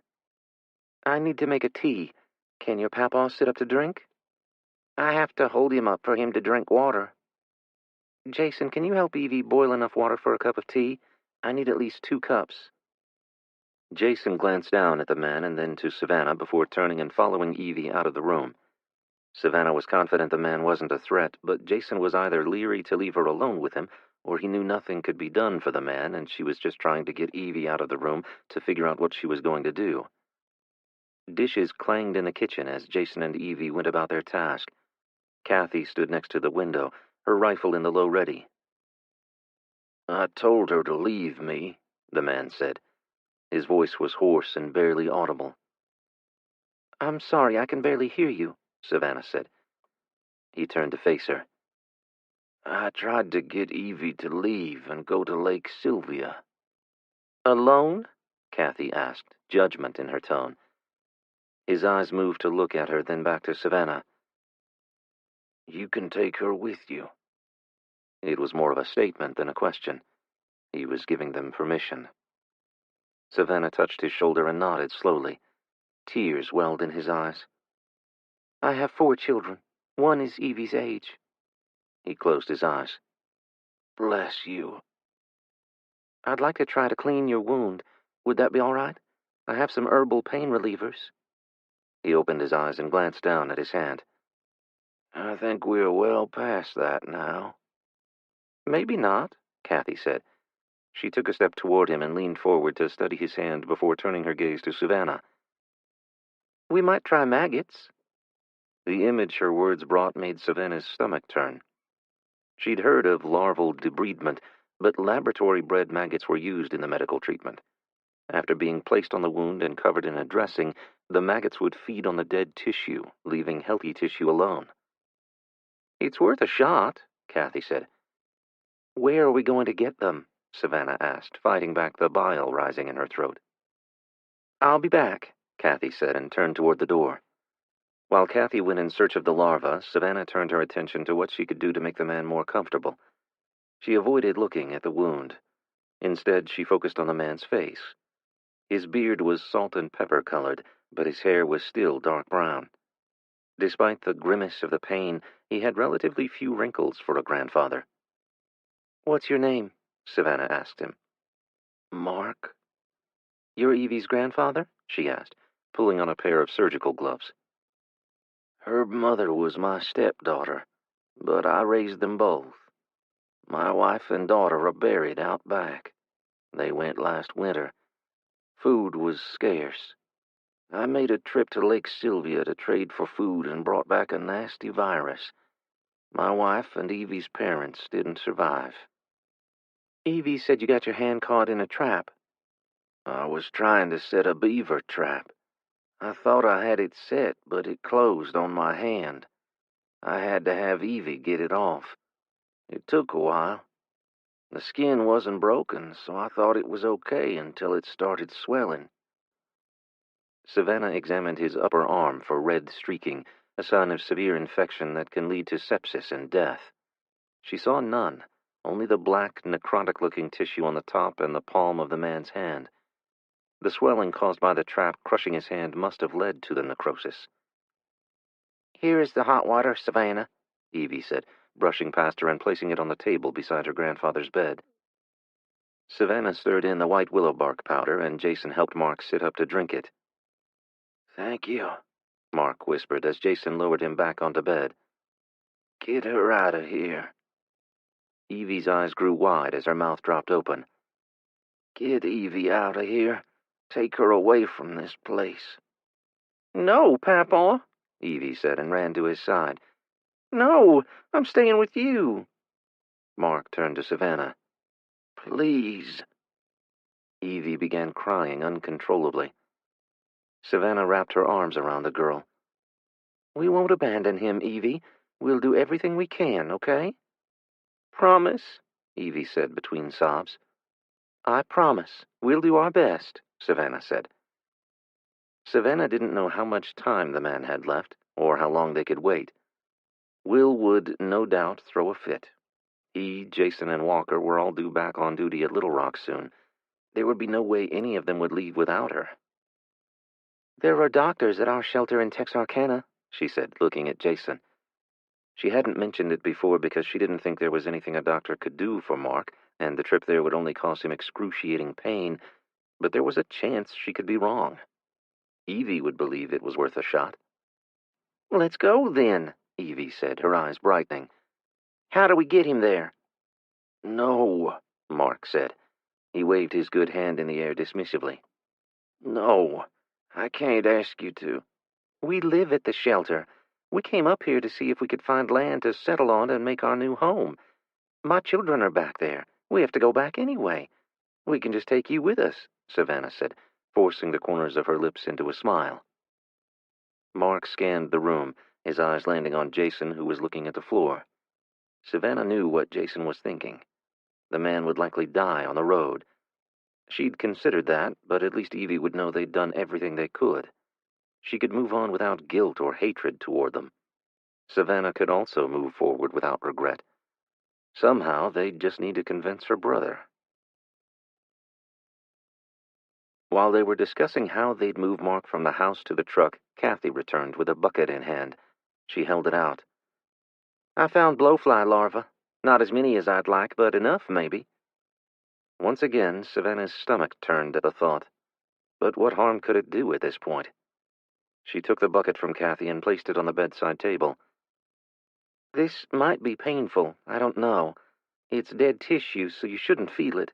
I need to make a tea. Can your Papaw sit up to drink? I have to hold him up for him to drink water. Jason, can you help Evie boil enough water for a cup of tea? I need at least 2 cups. Jason glanced down at the man and then to Savannah before turning and following Evie out of the room. Savannah was confident the man wasn't a threat, but Jason was either leery to leave her alone with him, or he knew nothing could be done for the man, and she was just trying to get Evie out of the room to figure out what she was going to do. Dishes clanged in the kitchen as Jason and Evie went about their task. Kathy stood next to the window, her rifle in the low ready. I told her to leave me, the man said. His voice was hoarse and barely audible. I'm sorry, I can barely hear you, Savannah said. He turned to face her. I tried to get Evie to leave and go to Lake Sylvia. Alone? Kathy asked, judgment in her tone. His eyes moved to look at her, then back to Savannah. You can take her with you. It was more of a statement than a question. He was giving them permission. Savannah touched his shoulder and nodded slowly. Tears welled in his eyes. I have 4 children. 1 is Evie's age. He closed his eyes. Bless you. I'd like to try to clean your wound. Would that be all right? I have some herbal pain relievers. He opened his eyes and glanced down at his hand. I think we're well past that now. Maybe not, Kathy said. She took a step toward him and leaned forward to study his hand before turning her gaze to Savannah. We might try maggots. The image her words brought made Savannah's stomach turn. She'd heard of larval debridement, but laboratory-bred maggots were used in the medical treatment. After being placed on the wound and covered in a dressing, the maggots would feed on the dead tissue, leaving healthy tissue alone. It's worth a shot, Kathy said. Where are we going to get them? Savannah asked, fighting back the bile rising in her throat. I'll be back, Kathy said, and turned toward the door. While Kathy went in search of the larva, Savannah turned her attention to what she could do to make the man more comfortable. She avoided looking at the wound. Instead, she focused on the man's face. His beard was salt and pepper colored, but his hair was still dark brown. Despite the grimace of the pain, he had relatively few wrinkles for a grandfather. What's your name? Savannah asked him. Mark. You're Evie's grandfather? She asked, pulling on a pair of surgical gloves. Her mother was my stepdaughter, but I raised them both. My wife and daughter are buried out back. They went last winter. Food was scarce. I made a trip to Lake Sylvia to trade for food and brought back a nasty virus. My wife and Evie's parents didn't survive. Evie said you got your hand caught in a trap. I was trying to set a beaver trap. I thought I had it set, but it closed on my hand. I had to have Evie get it off. It took a while. The skin wasn't broken, so I thought it was okay until it started swelling. Savannah examined his upper arm for red streaking, a sign of severe infection that can lead to sepsis and death. She saw none, only the black, necrotic-looking tissue on the top and the palm of the man's hand. The swelling caused by the trap crushing his hand must have led to the necrosis. Here is the hot water, Savannah, Evie said, brushing past her and placing it on the table beside her grandfather's bed. Savannah stirred in the white willow bark powder, and Jason helped Mark sit up to drink it. Thank you, Mark whispered as Jason lowered him back onto bed. Get her out of here. Evie's eyes grew wide as her mouth dropped open. Get Evie out of here. Take her away from this place. No, Papa, Evie said and ran to his side. No, I'm staying with you. Mark turned to Savannah. Please. Evie began crying uncontrollably. Savannah wrapped her arms around the girl. We won't abandon him, Evie. We'll do everything we can, okay? Promise, Evie said between sobs. I promise. We'll do our best, Savannah said. Savannah didn't know how much time the man had left, or how long they could wait. Will would, no doubt, throw a fit. He, Jason, and Walker were all due back on duty at Little Rock soon. There would be no way any of them would leave without her. There are doctors at our shelter in Texarkana, she said, looking at Jason. She hadn't mentioned it before because she didn't think there was anything a doctor could do for Mark, and the trip there would only cause him excruciating pain, but there was a chance she could be wrong. Evie would believe it was worth a shot. Let's go, then, Evie said, her eyes brightening. How do we get him there? No, Mark said. He waved his good hand in the air dismissively. No, I can't ask you to. We live at the shelter. We came up here to see if we could find land to settle on and make our new home. My children are back there. We have to go back anyway. We can just take you with us, Savannah said, forcing the corners of her lips into a smile. Mark scanned the room, his eyes landing on Jason, who was looking at the floor. Savannah knew what Jason was thinking. The man would likely die on the road. She'd considered that, but at least Evie would know they'd done everything they could. She could move on without guilt or hatred toward them. Savannah could also move forward without regret. Somehow, they'd just need to convince her brother. While they were discussing how they'd move Mark from the house to the truck, Kathy returned with a bucket in hand. She held it out. I found blowfly larvae. Not as many as I'd like, but enough, maybe. Once again, Savannah's stomach turned at the thought. But what harm could it do at this point? She took the bucket from Kathy and placed it on the bedside table. This might be painful, I don't know. It's dead tissue, so you shouldn't feel it.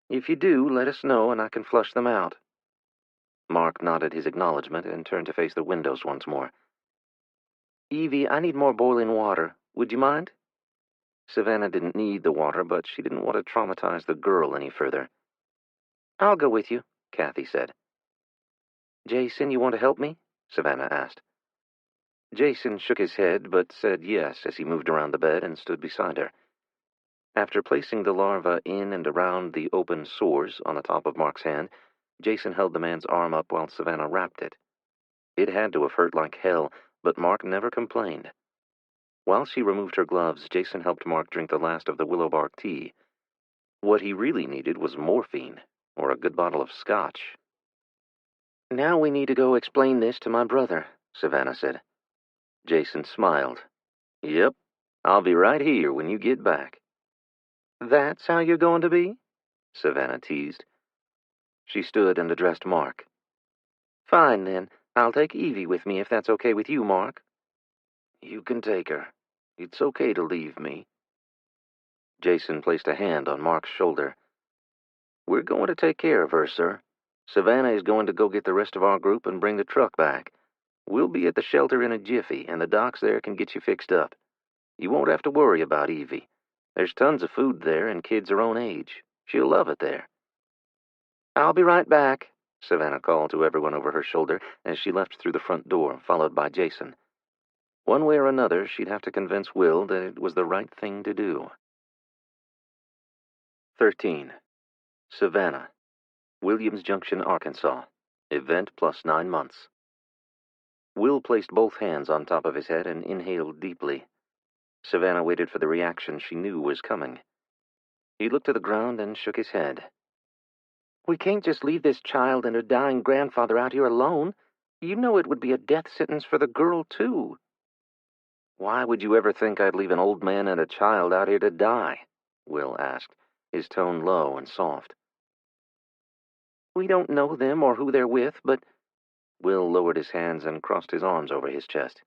If you do, let us know and I can flush them out. Mark nodded his acknowledgement and turned to face the windows once more. Evie, I need more boiling water. Would you mind? Savannah didn't need the water, but she didn't want to traumatize the girl any further. I'll go with you, Kathy said. Jason, you want to help me? Savannah asked. Jason shook his head, but said yes as he moved around the bed and stood beside her. After placing the larva in and around the open sores on the top of Mark's hand, Jason held the man's arm up while Savannah wrapped it. It had to have hurt like hell, but Mark never complained. While she removed her gloves, Jason helped Mark drink the last of the willow bark tea. What he really needed was morphine, or a good bottle of scotch. Now we need to go explain this to my brother, Savannah said. Jason smiled. Yep, I'll be right here when you get back. That's how you're going to be? Savannah teased. She stood and addressed Mark. Fine, then. I'll take Evie with me if that's okay with you, Mark. You can take her. It's okay to leave me. Jason placed a hand on Mark's shoulder. We're going to take care of her, sir. Savannah is going to go get the rest of our group and bring the truck back. We'll be at the shelter in a jiffy, and the docs there can get you fixed up. You won't have to worry about Evie. There's tons of food there, and kids her own age. She'll love it there. I'll be right back, Savannah called to everyone over her shoulder as she left through the front door, followed by Jason. One way or another, she'd have to convince Will that it was the right thing to do. 13. Savannah, Williams Junction, Arkansas. Event plus 9 months. Will placed both hands on top of his head and inhaled deeply. Savannah waited for the reaction she knew was coming. He looked to the ground and shook his head. We can't just leave this child and her dying grandfather out here alone. You know it would be a death sentence for the girl, too. Why would you ever think I'd leave an old man and a child out here to die? Will asked, his tone low and soft. We don't know them or who they're with, but... Will lowered his hands and crossed his arms over his chest.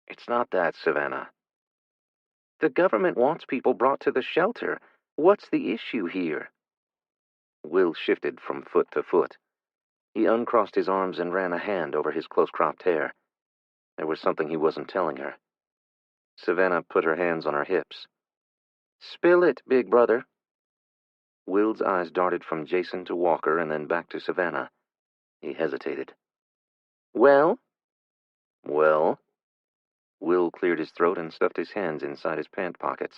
It's not that, Savannah. The government wants people brought to the shelter. What's the issue here? Will shifted from foot to foot. He uncrossed his arms and ran a hand over his close-cropped hair. There was something he wasn't telling her. Savannah put her hands on her hips. Spill it, big brother. Will's eyes darted from Jason to Walker and then back to Savannah. He hesitated. Well? Well? Will cleared his throat and stuffed his hands inside his pant pockets.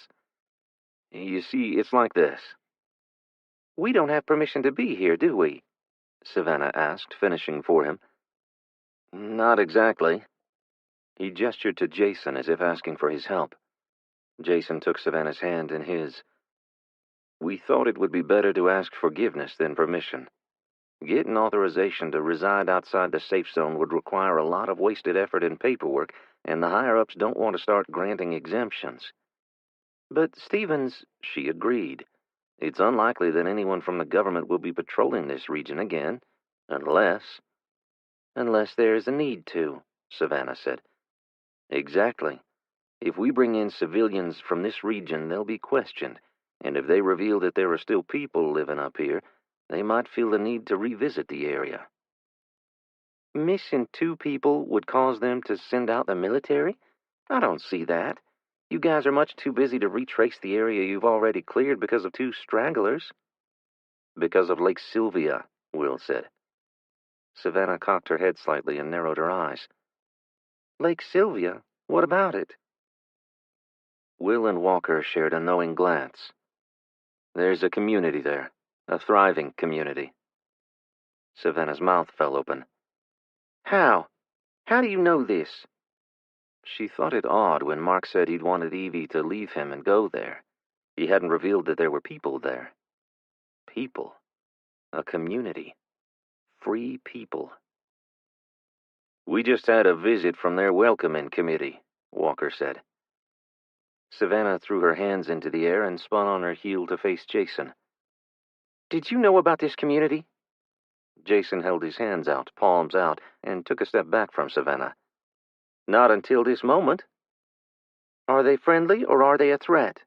You see, it's like this. We don't have permission to be here, do we? Savannah asked, finishing for him. Not exactly. He gestured to Jason as if asking for his help. Jason took Savannah's hand in his. We thought it would be better to ask forgiveness than permission. Getting authorization to reside outside the safe zone would require a lot of wasted effort and paperwork, and the higher-ups don't want to start granting exemptions. But Stevens, she agreed. It's unlikely that anyone from the government will be patrolling this region again, unless there's a need to, Savannah said. Exactly. If we bring in civilians from this region, they'll be questioned, and if they reveal that there are still people living up here, they might feel the need to revisit the area. Missing 2 people would cause them to send out the military? I don't see that. You guys are much too busy to retrace the area you've already cleared because of 2 stragglers. Because of Lake Sylvia, Will said. Savannah cocked her head slightly and narrowed her eyes. Lake Sylvia? What about it? Will and Walker shared a knowing glance. There's a community there, a thriving community. Savannah's mouth fell open. How? How do you know this? She thought it odd when Mark said he'd wanted Evie to leave him and go there. He hadn't revealed that there were people there. People. A community. Free people. We just had a visit from their welcoming committee, Walker said. Savannah threw her hands into the air and spun on her heel to face Jason. Did you know about this community? Jason held his hands out, palms out, and took a step back from Savannah. Not until this moment. Are they friendly or are they a threat?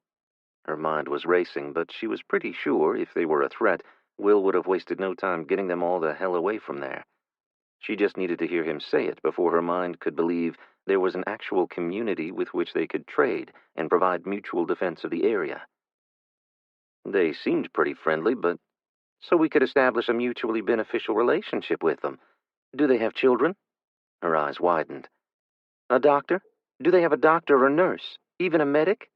Her mind was racing, but she was pretty sure if they were a threat, Will would have wasted no time getting them all the hell away from there. She just needed to hear him say it before her mind could believe there was an actual community with which they could trade and provide mutual defense of the area. They seemed pretty friendly, but so we could establish a mutually beneficial relationship with them. Do they have children? Her eyes widened. A doctor? Do they have a doctor or nurse? Even a medic?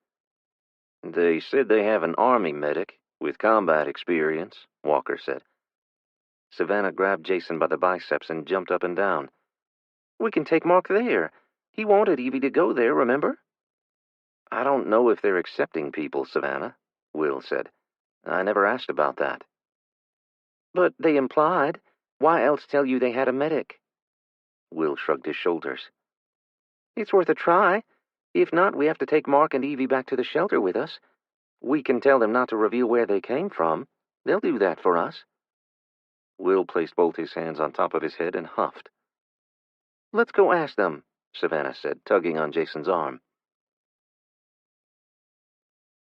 They said they have an army medic with combat experience, Walker said. Savannah grabbed Jason by the biceps and jumped up and down. We can take Mark there. He wanted Evie to go there, remember? I don't know if they're accepting people, Savannah, Will said. I never asked about that. But they implied. Why else tell you they had a medic? Will shrugged his shoulders. It's worth a try. If not, we have to take Mark and Evie back to the shelter with us. We can tell them not to reveal where they came from. They'll do that for us. Will placed both his hands on top of his head and huffed. Let's go ask them, Savannah said, tugging on Jason's arm.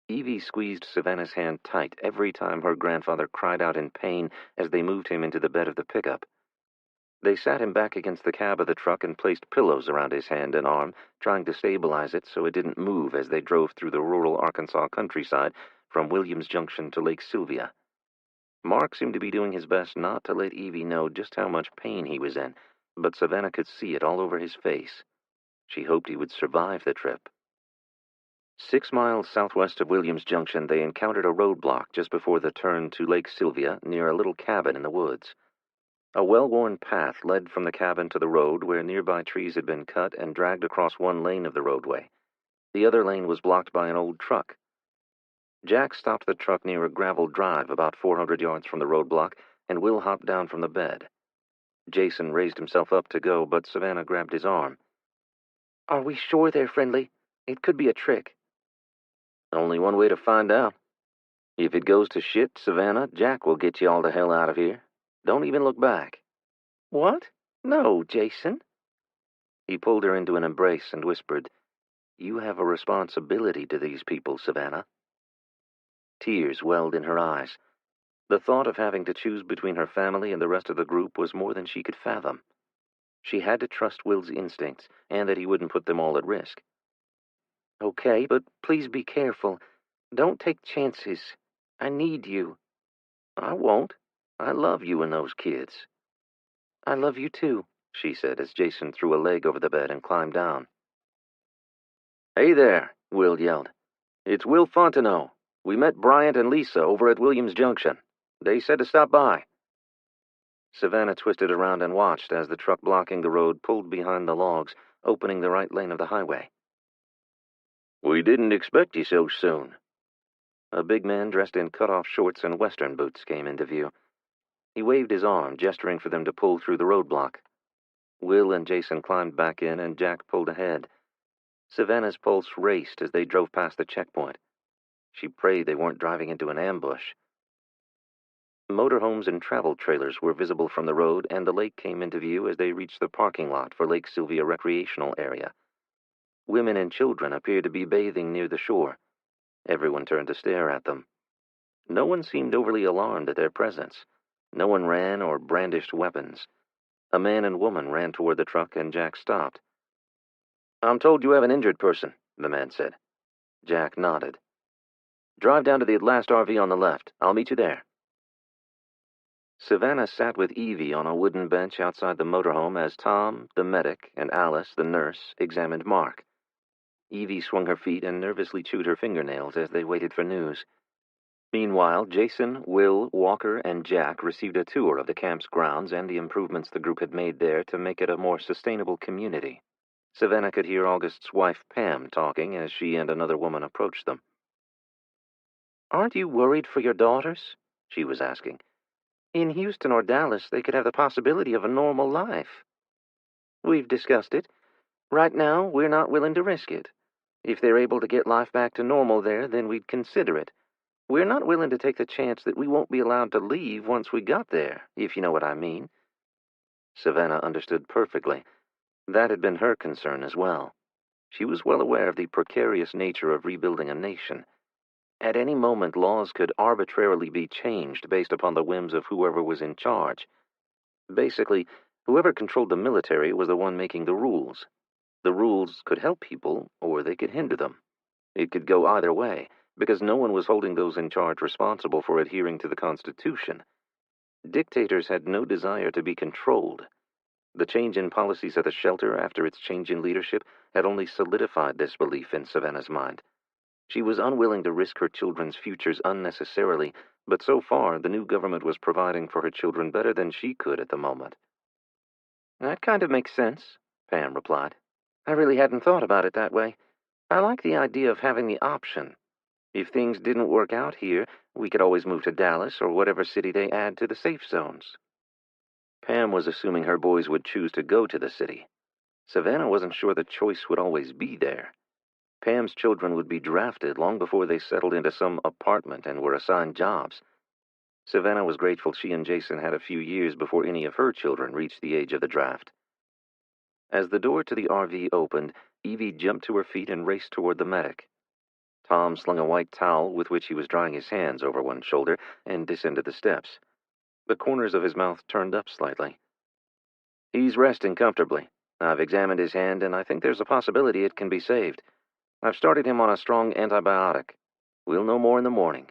Evie squeezed Savannah's hand tight every time her grandfather cried out in pain as they moved him into the bed of the pickup. They sat him back against the cab of the truck and placed pillows around his hand and arm, trying to stabilize it so it didn't move as they drove through the rural Arkansas countryside from Williams Junction to Lake Sylvia. Mark seemed to be doing his best not to let Evie know just how much pain he was in, but Savannah could see it all over his face. She hoped he would survive the trip. 6 miles southwest of Williams Junction, they encountered a roadblock just before the turn to Lake Sylvia near a little cabin in the woods. A well-worn path led from the cabin to the road where nearby trees had been cut and dragged across one lane of the roadway. The other lane was blocked by an old truck. Jack stopped the truck near a gravel drive about 400 yards from the roadblock, and Will hopped down from the bed. Jason raised himself up to go, but Savannah grabbed his arm. Are we sure they're friendly? It could be a trick. Only one way to find out. If it goes to shit, Savannah, Jack will get you all the hell out of here. Don't even look back. What? No, Jason. He pulled her into an embrace and whispered, "You have a responsibility to these people, Savannah." Tears welled in her eyes. The thought of having to choose between her family and the rest of the group was more than she could fathom. She had to trust Will's instincts, and that he wouldn't put them all at risk. Okay, but please be careful. Don't take chances. I need you. I won't. I love you and those kids. I love you too, she said as Jason threw a leg over the bed and climbed down. Hey there, Will yelled. It's Will Fontenot. We met Bryant and Lisa over at Williams Junction. They said to stop by. Savannah twisted around and watched as the truck blocking the road pulled behind the logs, opening the right lane of the highway. We didn't expect you so soon. A big man dressed in cut-off shorts and western boots came into view. He waved his arm, gesturing for them to pull through the roadblock. Will and Jason climbed back in, and Jack pulled ahead. Savannah's pulse raced as they drove past the checkpoint. She prayed they weren't driving into an ambush. Motorhomes and travel trailers were visible from the road, and the lake came into view as they reached the parking lot for Lake Sylvia Recreational Area. Women and children appeared to be bathing near the shore. Everyone turned to stare at them. No one seemed overly alarmed at their presence. No one ran or brandished weapons. A man and woman ran toward the truck, and Jack stopped. I'm told you have an injured person, the man said. Jack nodded. Drive down to the last RV on the left. I'll meet you there. Savannah sat with Evie on a wooden bench outside the motorhome as Tom, the medic, and Alice, the nurse, examined Mark. Evie swung her feet and nervously chewed her fingernails as they waited for news. Meanwhile, Jason, Will, Walker, and Jack received a tour of the camp's grounds and the improvements the group had made there to make it a more sustainable community. Savannah could hear August's wife, Pam, talking as she and another woman approached them. Aren't you worried for your daughters? She was asking. In Houston or Dallas, they could have the possibility of a normal life. We've discussed it. Right now, we're not willing to risk it. If they're able to get life back to normal there, then we'd consider it. We're not willing to take the chance that we won't be allowed to leave once we got there, if you know what I mean. Savannah understood perfectly. That had been her concern as well. She was well aware of the precarious nature of rebuilding a nation. At any moment, laws could arbitrarily be changed based upon the whims of whoever was in charge. Basically, whoever controlled the military was the one making the rules. The rules could help people, or they could hinder them. It could go either way, because no one was holding those in charge responsible for adhering to the Constitution. Dictators had no desire to be controlled. The change in policies at the shelter after its change in leadership had only solidified this belief in Savannah's mind. She was unwilling to risk her children's futures unnecessarily, but so far the new government was providing for her children better than she could at the moment. That kind of makes sense, Pam replied. I really hadn't thought about it that way. I like the idea of having the option. If things didn't work out here, we could always move to Dallas or whatever city they add to the safe zones. Pam was assuming her boys would choose to go to the city. Savannah wasn't sure the choice would always be there. Pam's children would be drafted long before they settled into some apartment and were assigned jobs. Savannah was grateful she and Jason had a few years before any of her children reached the age of the draft. As the door to the RV opened, Evie jumped to her feet and raced toward the medic. Tom slung a white towel with which he was drying his hands over one shoulder and descended the steps. The corners of his mouth turned up slightly. He's resting comfortably. I've examined his hand, and I think there's a possibility it can be saved. I've started him on a strong antibiotic. We'll know more in the morning.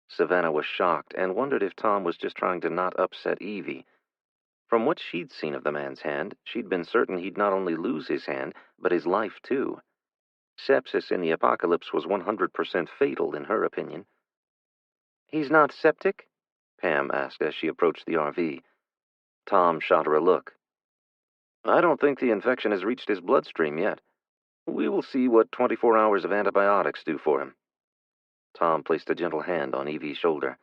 Savannah was shocked and wondered if Tom was just trying to not upset Evie. From what she'd seen of the man's hand, she'd been certain he'd not only lose his hand, but his life too. Sepsis in the apocalypse was 100% fatal, in her opinion. He's not septic? Pam asked as she approached the RV. Tom shot her a look. I don't think the infection has reached his bloodstream yet. We will see what 24 hours of antibiotics do for him. Tom placed a gentle hand on Evie's shoulder.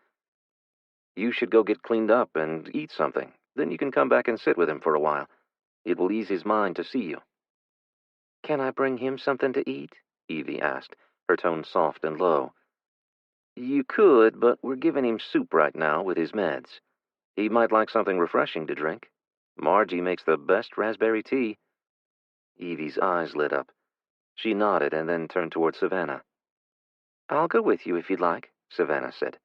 You should go get cleaned up and eat something. Then you can come back and sit with him for a while. It will ease his mind to see you. Can I bring him something to eat? Evie asked, her tone soft and low. You could, but we're giving him soup right now with his meds. He might like something refreshing to drink. Margie makes the best raspberry tea. Evie's eyes lit up. She nodded and then turned toward Savannah. I'll go with you if you'd like, Savannah said.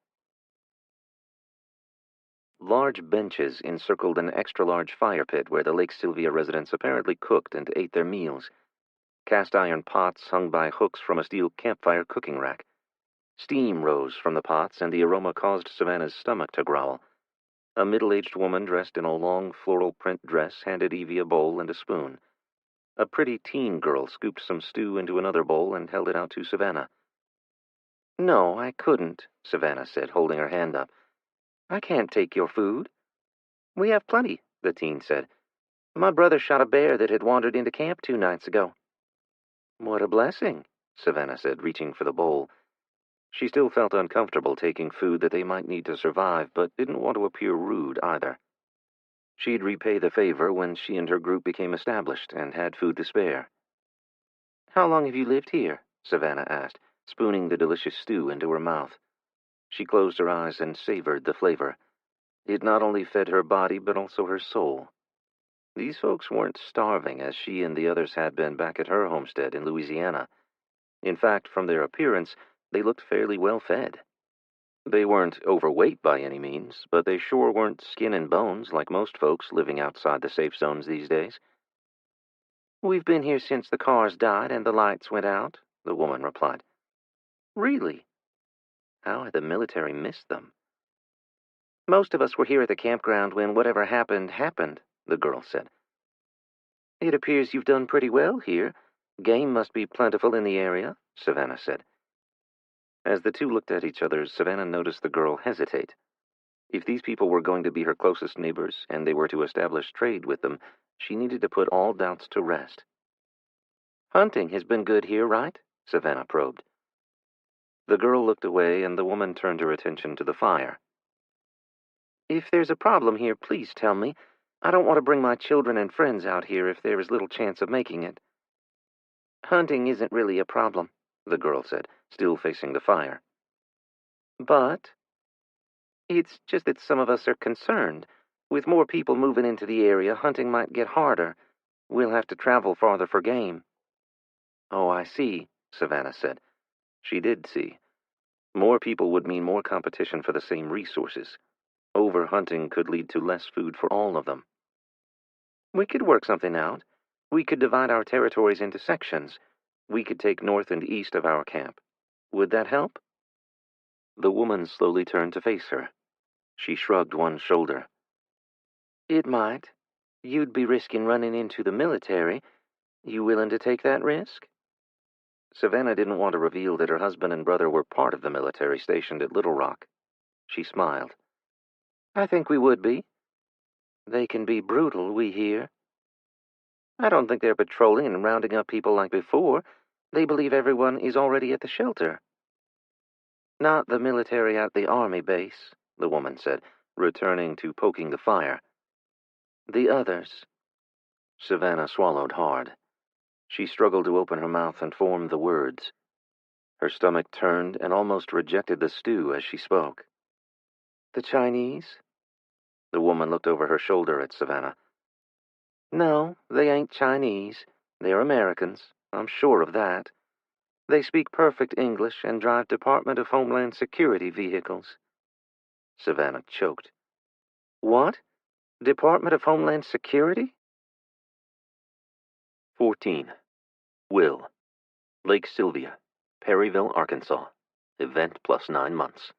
Large benches encircled an extra-large fire pit where the Lake Sylvia residents apparently cooked and ate their meals. Cast-iron pots hung by hooks from a steel campfire cooking rack. Steam rose from the pots, and the aroma caused Savannah's stomach to growl. A middle-aged woman dressed in a long floral print dress handed Evie a bowl and a spoon. A pretty teen girl scooped some stew into another bowl and held it out to Savannah. No, I couldn't, Savannah said, holding her hand up. I can't take your food. We have plenty, the teen said. My brother shot a bear that had wandered into camp 2 nights ago. What a blessing, Savannah said, reaching for the bowl. She still felt uncomfortable taking food that they might need to survive, but didn't want to appear rude either. She'd repay the favor when she and her group became established and had food to spare. How long have you lived here? Savannah asked, spooning the delicious stew into her mouth. She closed her eyes and savored the flavor. It not only fed her body, but also her soul. These folks weren't starving as she and the others had been back at her homestead in Louisiana. In fact, from their appearance, they looked fairly well fed. They weren't overweight by any means, but they sure weren't skin and bones like most folks living outside the safe zones these days. We've been here since the cars died and the lights went out, the woman replied. Really? How had the military missed them? Most of us were here at the campground when whatever happened, the girl said. It appears you've done pretty well here. Game must be plentiful in the area, Savannah said. As the two looked at each other, Savannah noticed the girl hesitate. If these people were going to be her closest neighbors, and they were to establish trade with them, she needed to put all doubts to rest. Hunting has been good here, right? Savannah probed. The girl looked away, and the woman turned her attention to the fire. If there's a problem here, please tell me. I don't want to bring my children and friends out here if there is little chance of making it. Hunting isn't really a problem, the girl said, still facing the fire. But it's just that some of us are concerned. With more people moving into the area, hunting might get harder. We'll have to travel farther for game. Oh, I see, Savannah said. She did see. More people would mean more competition for the same resources. Overhunting could lead to less food for all of them. We could work something out. We could divide our territories into sections. We could take north and east of our camp. Would that help? The woman slowly turned to face her. She shrugged one shoulder. It might. You'd be risking running into the military. You willing to take that risk? Savannah didn't want to reveal that her husband and brother were part of the military stationed at Little Rock. She smiled. I think we would be. They can be brutal, we hear. I don't think they're patrolling and rounding up people like before. They believe everyone is already at the shelter. Not the military at the army base, the woman said, returning to poking the fire. The others. Savannah swallowed hard. She struggled to open her mouth and form the words. Her stomach turned and almost rejected the stew as she spoke. The Chinese? The woman looked over her shoulder at Savannah. No, they ain't Chinese. They're Americans. I'm sure of that. They speak perfect English and drive Department of Homeland Security vehicles. Savannah choked. What? Department of Homeland Security? 14. Will. Lake Sylvia, Perryville, Arkansas. Event plus 9 months.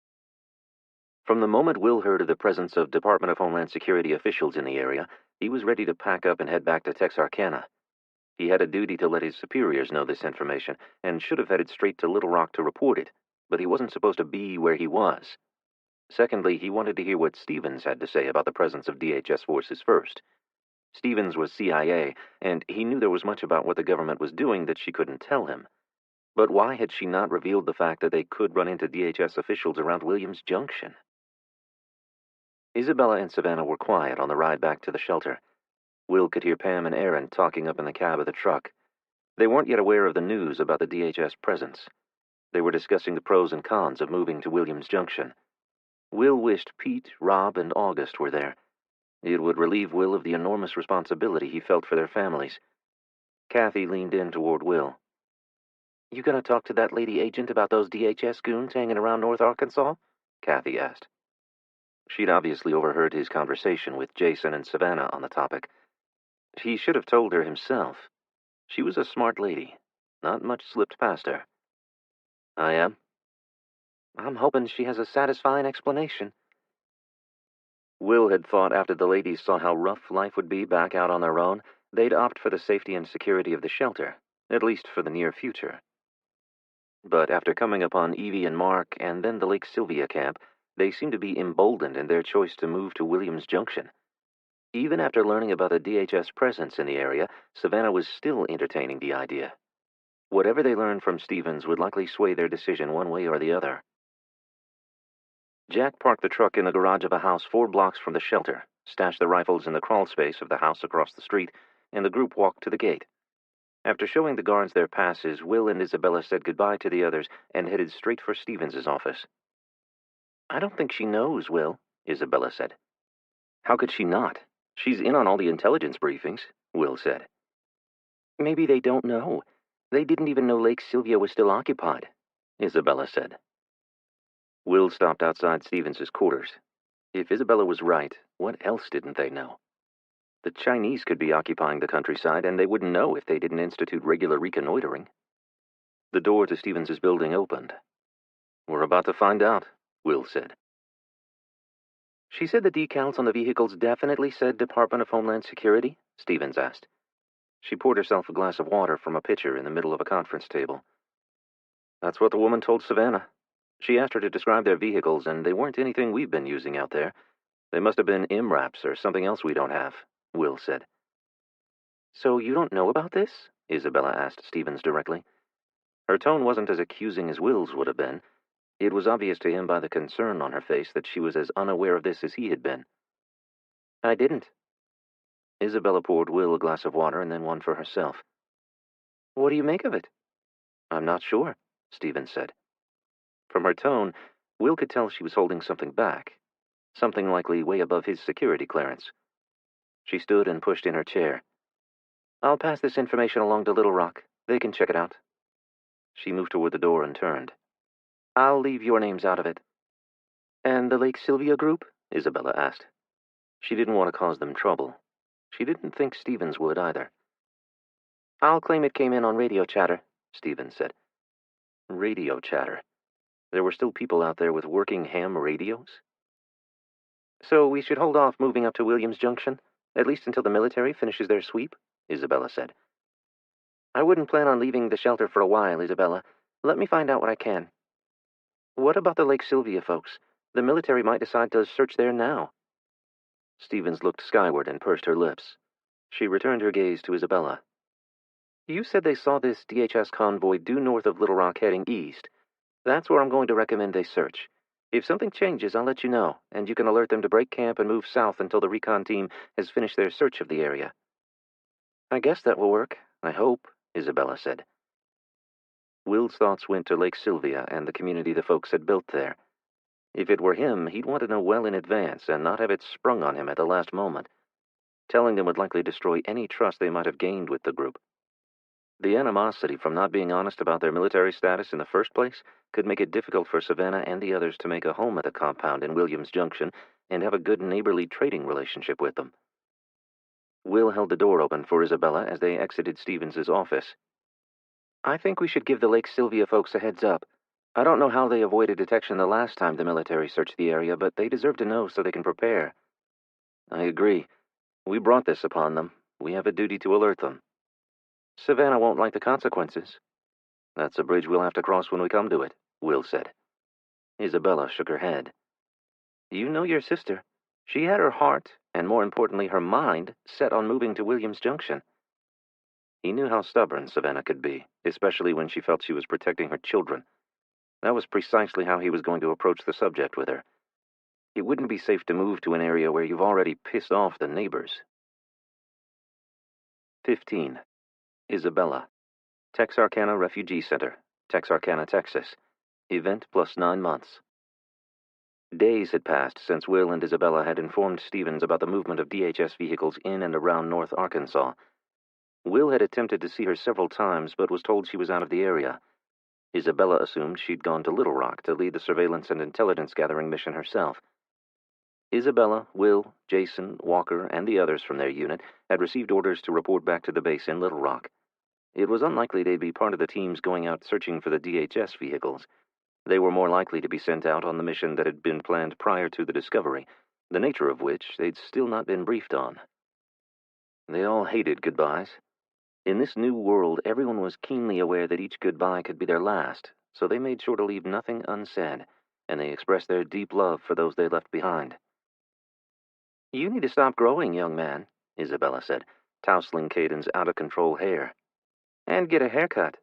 From the moment Will heard of the presence of Department of Homeland Security officials in the area, he was ready to pack up and head back to Texarkana. He had a duty to let his superiors know this information, and should have headed straight to Little Rock to report it, but he wasn't supposed to be where he was. Secondly, he wanted to hear what Stevens had to say about the presence of DHS forces first. Stevens was CIA, and he knew there was much about what the government was doing that she couldn't tell him. But why had she not revealed the fact that they could run into DHS officials around Williams Junction? Isabella and Savannah were quiet on the ride back to the shelter. Will could hear Pam and Aaron talking up in the cab of the truck. They weren't yet aware of the news about the DHS presence. They were discussing the pros and cons of moving to Williams Junction. Will wished Pete, Rob, and August were there. It would relieve Will of the enormous responsibility he felt for their families. Kathy leaned in toward Will. "You gonna talk to that lady agent about those DHS goons hanging around North Arkansas?" Kathy asked. She'd obviously overheard his conversation with Jason and Savannah on the topic. He should have told her himself. She was a smart lady. Not much slipped past her. "I am?" "I'm hoping she has a satisfying explanation." Will had thought after the ladies saw how rough life would be back out on their own, they'd opt for the safety and security of the shelter, at least for the near future. But after coming upon Evie and Mark and then the Lake Sylvia camp, they seemed to be emboldened in their choice to move to Williams Junction. Even after learning about the DHS presence in the area, Savannah was still entertaining the idea. Whatever they learned from Stevens would likely sway their decision one way or the other. Jack parked the truck in the garage of a house 4 blocks from the shelter, stashed the rifles in the crawl space of the house across the street, and the group walked to the gate. After showing the guards their passes, Will and Isabella said goodbye to the others and headed straight for Stevens' office. "I don't think she knows, Will," Isabella said. "How could she not? She's in on all the intelligence briefings," Will said. "Maybe they don't know. They didn't even know Lake Sylvia was still occupied," Isabella said. Will stopped outside Stevens' quarters. If Isabella was right, what else didn't they know? The Chinese could be occupying the countryside, and they wouldn't know if they didn't institute regular reconnoitering. The door to Stevens' building opened. "We're about to find out," Will said. "She said the decals on the vehicles definitely said Department of Homeland Security?" Stevens asked. She poured herself a glass of water from a pitcher in the middle of a conference table. "That's what the woman told Savannah. She asked her to describe their vehicles, and they weren't anything we've been using out there. They must have been MRAPs or something else we don't have," Will said. "So you don't know about this?" Isabella asked Stevens directly. Her tone wasn't as accusing as Will's would have been. It was obvious to him by the concern on her face that she was as unaware of this as he had been. "I didn't." Isabella poured Will a glass of water and then one for herself. "What do you make of it?" "I'm not sure," Stevens said. From her tone, Will could tell she was holding something back, something likely way above his security clearance. She stood and pushed in her chair. "I'll pass this information along to Little Rock. They can check it out." She moved toward the door and turned. "I'll leave your names out of it." "And the Lake Sylvia group?" Isabella asked. She didn't want to cause them trouble. She didn't think Stevens would either. "I'll claim it came in on radio chatter," Stevens said. Radio chatter? There were still people out there with working ham radios? "So we should hold off moving up to Williams Junction, at least until the military finishes their sweep," Isabella said. "I wouldn't plan on leaving the shelter for a while, Isabella. Let me find out what I can." "What about the Lake Sylvia folks? The military might decide to search there now." Stevens looked skyward and pursed her lips. She returned her gaze to Isabella. "You said they saw this DHS convoy due north of Little Rock heading east. That's where I'm going to recommend they search. If something changes, I'll let you know, and you can alert them to break camp and move south until the recon team has finished their search of the area." "I guess that will work, I hope," Isabella said. Will's thoughts went to Lake Sylvia and the community the folks had built there. If it were him, he'd want to know well in advance and not have it sprung on him at the last moment. Telling them would likely destroy any trust they might have gained with the group. The animosity from not being honest about their military status in the first place could make it difficult for Savannah and the others to make a home at the compound in Williams Junction and have a good neighborly trading relationship with them. Will held the door open for Isabella as they exited Stevens' office. "I think we should give the Lake Sylvia folks a heads up. I don't know how they avoided detection the last time the military searched the area, but they deserve to know so they can prepare." "I agree. We brought this upon them. We have a duty to alert them." "Savannah won't like the consequences." "That's a bridge we'll have to cross when we come to it," Will said. Isabella shook her head. "You know your sister. She had her heart, and more importantly her mind, set on moving to Williams Junction." He knew how stubborn Savannah could be, especially when she felt she was protecting her children. That was precisely how he was going to approach the subject with her. It wouldn't be safe to move to an area where you've already pissed off the neighbors. 15. Isabella. Texarkana Refugee Center, Texarkana, Texas. Event plus 9 months. Days had passed since Will and Isabella had informed Stevens about the movement of DHS vehicles in and around North Arkansas. Will had attempted to see her several times, but was told she was out of the area. Isabella assumed she'd gone to Little Rock to lead the surveillance and intelligence gathering mission herself. Isabella, Will, Jason, Walker, and the others from their unit had received orders to report back to the base in Little Rock. It was unlikely they'd be part of the teams going out searching for the DHS vehicles. They were more likely to be sent out on the mission that had been planned prior to the discovery, the nature of which they'd still not been briefed on. They all hated goodbyes. In this new world, everyone was keenly aware that each goodbye could be their last, so they made sure to leave nothing unsaid, and they expressed their deep love for those they left behind. "You need to stop growing, young man," Isabella said, tousling Caden's out-of-control hair. "And get a haircut."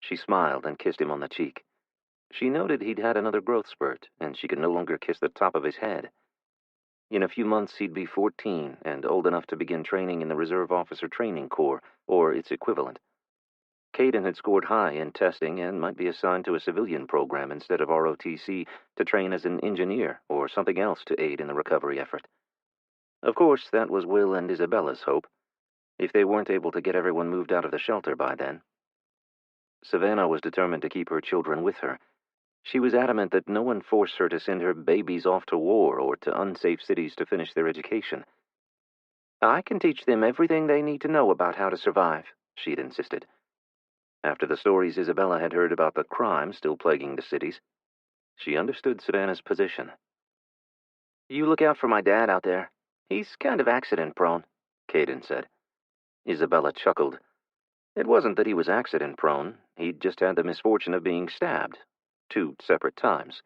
She smiled and kissed him on the cheek. She noted he'd had another growth spurt, and she could no longer kiss the top of his head. In a few months, he'd be 14 and old enough to begin training in the Reserve Officer Training Corps, or its equivalent. Caden had scored high in testing and might be assigned to a civilian program instead of ROTC to train as an engineer or something else to aid in the recovery effort. Of course, that was Will and Isabella's hope, if they weren't able to get everyone moved out of the shelter by then. Savannah was determined to keep her children with her. She was adamant that no one force her to send her babies off to war or to unsafe cities to finish their education. "I can teach them everything they need to know about how to survive," she'd insisted. After the stories Isabella had heard about the crime still plaguing the cities, she understood Savannah's position. "You look out for my dad out there. He's kind of accident-prone," Caden said. Isabella chuckled. It wasn't that he was accident-prone. He'd just had the misfortune of being stabbed. 2 separate times.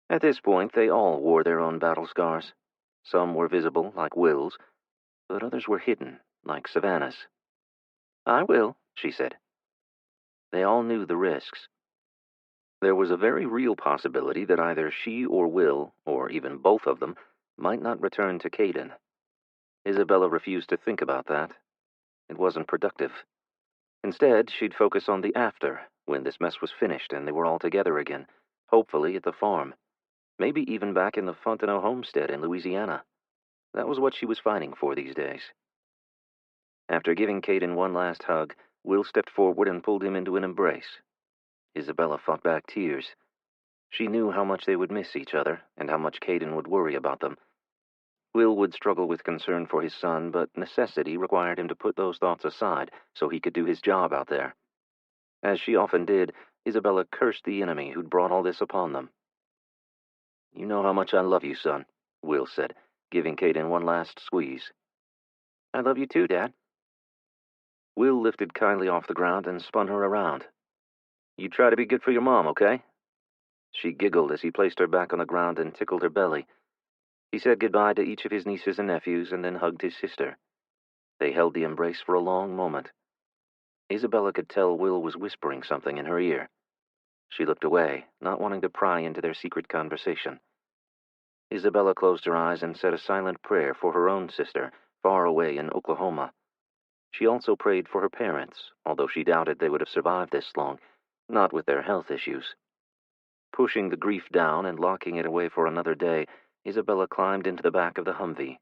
At this point, they all wore their own battle scars. Some were visible, like Will's, but others were hidden, like Savannah's. "I will," she said. They all knew the risks. There was a very real possibility that either she or Will, or even both of them, might not return to Caden. Isabella refused to think about that. It wasn't productive. Instead, she'd focus on the after, when this mess was finished and they were all together again, hopefully at the farm. Maybe even back in the Fontenot homestead in Louisiana. That was what she was fighting for these days. After giving Caden one last hug, Will stepped forward and pulled him into an embrace. Isabella fought back tears. She knew how much they would miss each other, and how much Caden would worry about them. Will would struggle with concern for his son, but necessity required him to put those thoughts aside so he could do his job out there. As she often did, Isabella cursed the enemy who'd brought all this upon them. "You know how much I love you, son," Will said, giving Caden one last squeeze. "I love you too, Dad." Will lifted Kylie off the ground and spun her around. "You try to be good for your mom, okay?" She giggled as he placed her back on the ground and tickled her belly. He said goodbye to each of his nieces and nephews and then hugged his sister. They held the embrace for a long moment. Isabella could tell Will was whispering something in her ear. She looked away, not wanting to pry into their secret conversation. Isabella closed her eyes and said a silent prayer for her own sister, far away in Oklahoma. She also prayed for her parents, although she doubted they would have survived this long, not with their health issues. Pushing the grief down and locking it away for another day, Isabella climbed into the back of the Humvee.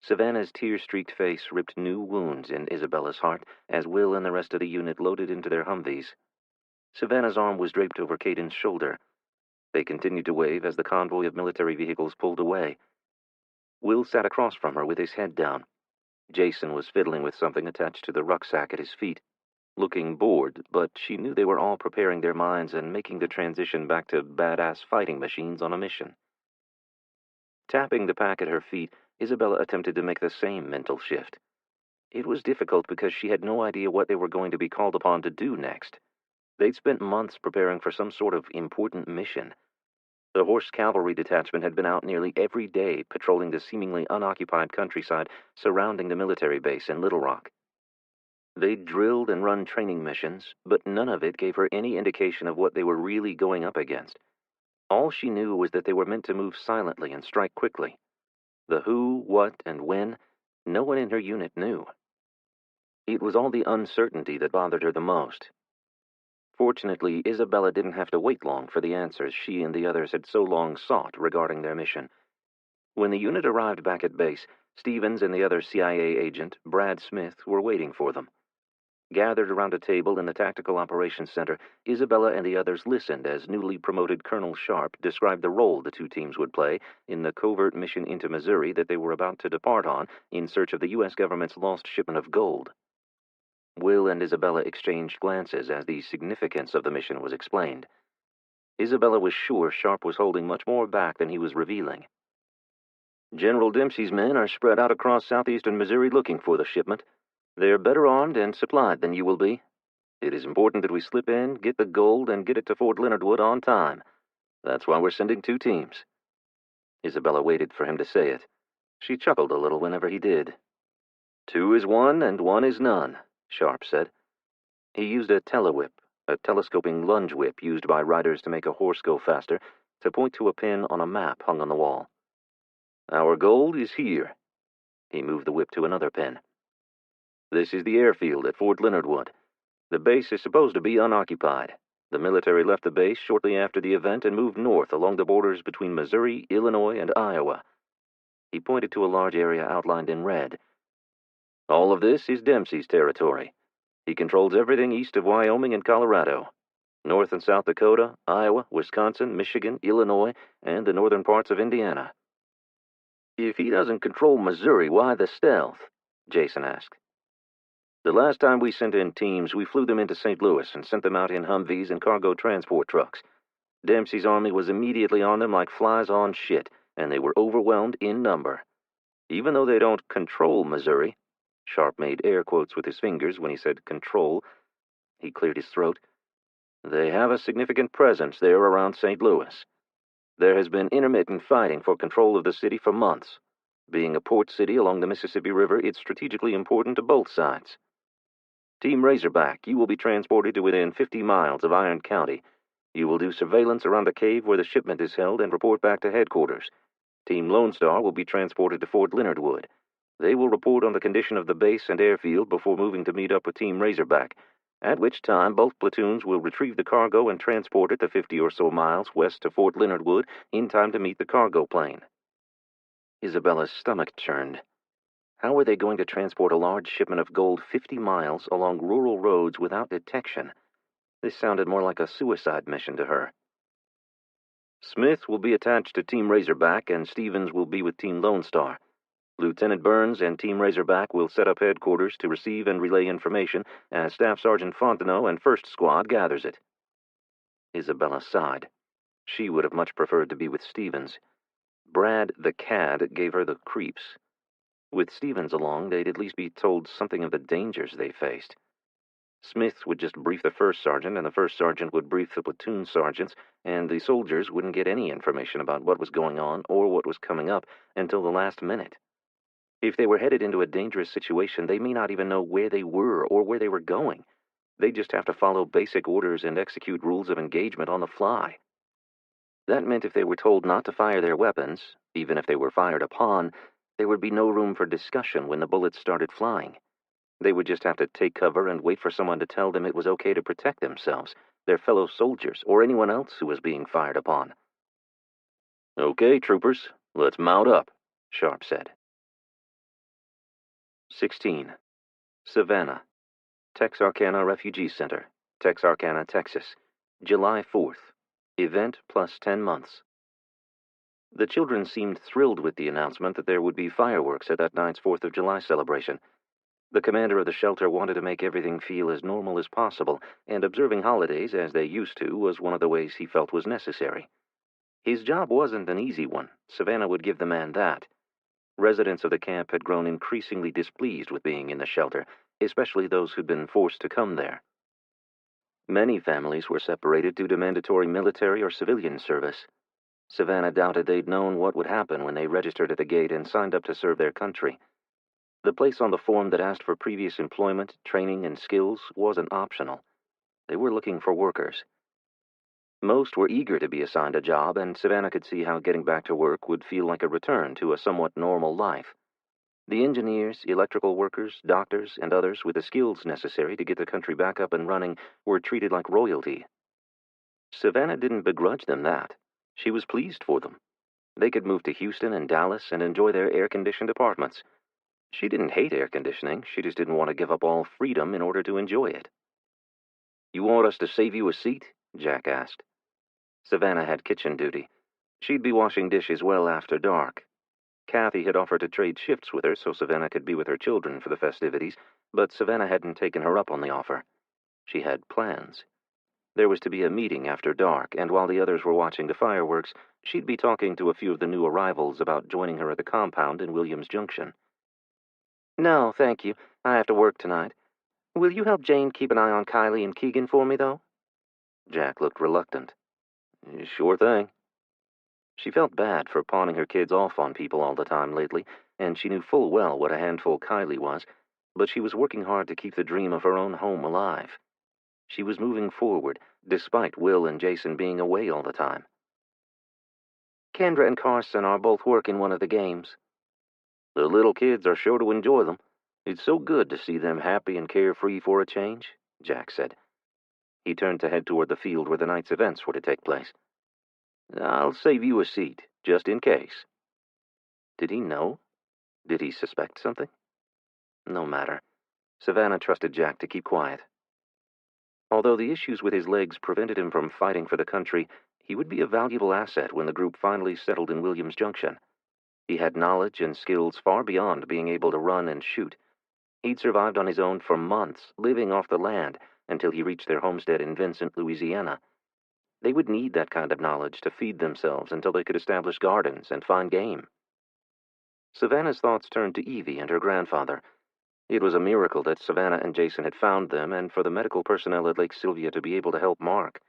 Savannah's tear-streaked face ripped new wounds in Isabella's heart as Will and the rest of the unit loaded into their Humvees. Savannah's arm was draped over Caden's shoulder. They continued to wave as the convoy of military vehicles pulled away. Will sat across from her with his head down. Jason was fiddling with something attached to the rucksack at his feet, looking bored, but she knew they were all preparing their minds and making the transition back to badass fighting machines on a mission. Tapping the pack at her feet, Isabella attempted to make the same mental shift. It was difficult because she had no idea what they were going to be called upon to do next. They'd spent months preparing for some sort of important mission. The Horse Cavalry Detachment had been out nearly every day patrolling the seemingly unoccupied countryside surrounding the military base in Little Rock. They'd drilled and run training missions, but none of it gave her any indication of what they were really going up against. All she knew was that they were meant to move silently and strike quickly. The who, what, and when, no one in her unit knew. It was all the uncertainty that bothered her the most. Fortunately, Isabella didn't have to wait long for the answers she and the others had so long sought regarding their mission. When the unit arrived back at base, Stevens and the other CIA agent, Brad Smith, were waiting for them. Gathered around a table in the Tactical Operations Center, Isabella and the others listened as newly promoted Colonel Sharp described the role the two teams would play in the covert mission into Missouri that they were about to depart on in search of the U.S. government's lost shipment of gold. Will and Isabella exchanged glances as the significance of the mission was explained. Isabella was sure Sharp was holding much more back than he was revealing. General Dempsey's men are spread out across southeastern Missouri looking for the shipment. They're better armed and supplied than you will be. It is important that we slip in, get the gold, and get it to Fort Leonard Wood on time. That's why we're sending 2 teams. Isabella waited for him to say it. She chuckled a little whenever he did. 2 is 1 and 1 is none, Sharp said. He used a telewhip, a telescoping lunge whip used by riders to make a horse go faster, to point to a pin on a map hung on the wall. Our gold is here. He moved the whip to another pin. This is the airfield at Fort Leonard Wood. The base is supposed to be unoccupied. The military left the base shortly after the event and moved north along the borders between Missouri, Illinois, and Iowa. He pointed to a large area outlined in red. All of this is Dempsey's territory. He controls everything east of Wyoming and Colorado. North and South Dakota, Iowa, Wisconsin, Michigan, Illinois, and the northern parts of Indiana. If he doesn't control Missouri, why the stealth? Jason asked. The last time we sent in teams, we flew them into St. Louis and sent them out in Humvees and cargo transport trucks. Dempsey's army was immediately on them like flies on shit, and they were overwhelmed in number. Even though they don't control Missouri, Sharp made air quotes with his fingers when he said control. He cleared his throat. They have a significant presence there around St. Louis. There has been intermittent fighting for control of the city for months. Being a port city along the Mississippi River, it's strategically important to both sides. Team Razorback, you will be transported to within 50 miles of Iron County. You will do surveillance around the cave where the shipment is held and report back to headquarters. Team Lone Star will be transported to Fort Leonard Wood. They will report on the condition of the base and airfield before moving to meet up with Team Razorback, at which time both platoons will retrieve the cargo and transport it the 50 or so miles west to Fort Leonard Wood in time to meet the cargo plane. Isabella's stomach churned. How were they going to transport a large shipment of gold 50 miles along rural roads without detection? This sounded more like a suicide mission to her. Smith will be attached to Team Razorback, and Stevens will be with Team Lone Star. Lieutenant Burns and Team Razorback will set up headquarters to receive and relay information as Staff Sergeant Fontenot and First Squad gathers it. Isabella sighed. She would have much preferred to be with Stevens. Brad the Cad gave her the creeps. With Stevens along, they'd at least be told something of the dangers they faced. Smith would just brief the first sergeant, and the first sergeant would brief the platoon sergeants, and the soldiers wouldn't get any information about what was going on or what was coming up until the last minute. If they were headed into a dangerous situation, they may not even know where they were or where they were going. They'd just have to follow basic orders and execute rules of engagement on the fly. That meant if they were told not to fire their weapons, even if they were fired upon, there would be no room for discussion when the bullets started flying. They would just have to take cover and wait for someone to tell them it was okay to protect themselves, their fellow soldiers, or anyone else who was being fired upon. Okay, troopers, let's mount up, Sharp said. 16. Savannah, Texarkana Refugee Center, Texarkana, Texas, July 4th. Event plus 10 months. The children seemed thrilled with the announcement that there would be fireworks at that night's 4th of July celebration. The commander of the shelter wanted to make everything feel as normal as possible, and observing holidays as they used to was one of the ways he felt was necessary. His job wasn't an easy one, Savannah would give the man that. Residents of the camp had grown increasingly displeased with being in the shelter, especially those who'd been forced to come there. Many families were separated due to mandatory military or civilian service. Savannah doubted they'd known what would happen when they registered at the gate and signed up to serve their country. The place on the form that asked for previous employment, training, and skills wasn't optional. They were looking for workers. Most were eager to be assigned a job, and Savannah could see how getting back to work would feel like a return to a somewhat normal life. The engineers, electrical workers, doctors, and others with the skills necessary to get the country back up and running were treated like royalty. Savannah didn't begrudge them that. She was pleased for them. They could move to Houston and Dallas and enjoy their air-conditioned apartments. She didn't hate air conditioning, she just didn't want to give up all freedom in order to enjoy it. "You want us to save you a seat?" Jack asked. Savannah had kitchen duty. She'd be washing dishes well after dark. Kathy had offered to trade shifts with her so Savannah could be with her children for the festivities, but Savannah hadn't taken her up on the offer. She had plans. There was to be a meeting after dark, and while the others were watching the fireworks, she'd be talking to a few of the new arrivals about joining her at the compound in Williams Junction. "No, thank you. I have to work tonight. Will you help Jane keep an eye on Kylie and Keegan for me, though?" Jack looked reluctant. "Sure thing." She felt bad for pawning her kids off on people all the time lately, and she knew full well what a handful Kylie was, but she was working hard to keep the dream of her own home alive. She was moving forward, despite Will and Jason being away all the time. "Kendra and Carson are both working one of the games." "The little kids are sure to enjoy them. It's so good to see them happy and carefree for a change," Jack said. He turned to head toward the field where the night's events were to take place. "I'll save you a seat, just in case." Did he know? Did he suspect something? No matter. Savannah trusted Jack to keep quiet. Although the issues with his legs prevented him from fighting for the country, he would be a valuable asset when the group finally settled in Williams Junction. He had knowledge and skills far beyond being able to run and shoot. He'd survived on his own for months, living off the land, until he reached their homestead in Vincent, Louisiana. They would need that kind of knowledge to feed themselves until they could establish gardens and find game. Savannah's thoughts turned to Evie and her grandfather. It was a miracle that Savannah and Jason had found them, and for the medical personnel at Lake Sylvia to be able to help Mark.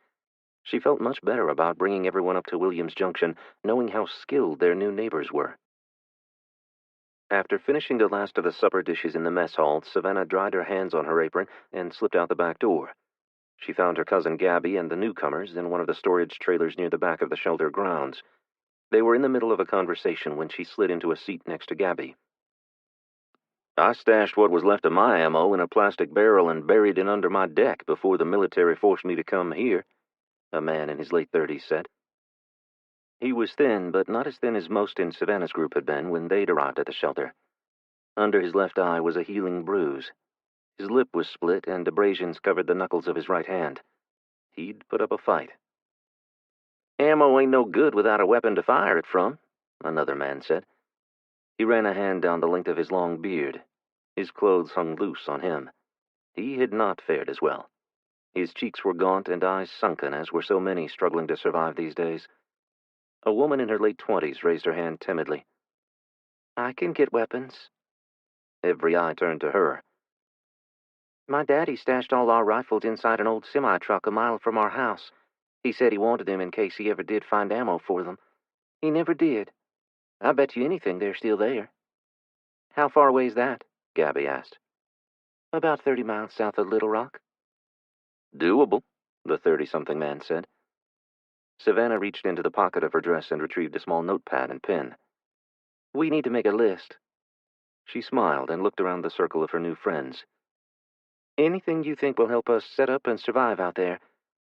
She felt much better about bringing everyone up to Williams Junction, knowing how skilled their new neighbors were. After finishing the last of the supper dishes in the mess hall, Savannah dried her hands on her apron and slipped out the back door. She found her cousin Gabby and the newcomers in one of the storage trailers near the back of the shelter grounds. They were in the middle of a conversation when she slid into a seat next to Gabby. "I stashed what was left of my ammo in a plastic barrel and buried it under my deck before the military forced me to come here," a man in his late 30s said. He was thin, but not as thin as most in Savannah's group had been when they'd arrived at the shelter. Under his left eye was a healing bruise. His lip was split, and abrasions covered the knuckles of his right hand. He'd put up a fight. "Ammo ain't no good without a weapon to fire it from," another man said. He ran a hand down the length of his long beard. His clothes hung loose on him. He had not fared as well. His cheeks were gaunt and eyes sunken, as were so many struggling to survive these days. A woman in her late 20s raised her hand timidly. "I can get weapons." Every eye turned to her. "My daddy stashed all our rifles inside an old semi-truck a mile from our house. He said he wanted them in case he ever did find ammo for them. He never did. I bet you anything they're still there." "How far away is that?" Gabby asked. "About 30 miles south of Little Rock." "Doable," the 30-something man said. Savannah reached into the pocket of her dress and retrieved a small notepad and pen. "We need to make a list." She smiled and looked around the circle of her new friends. "Anything you think will help us set up and survive out there.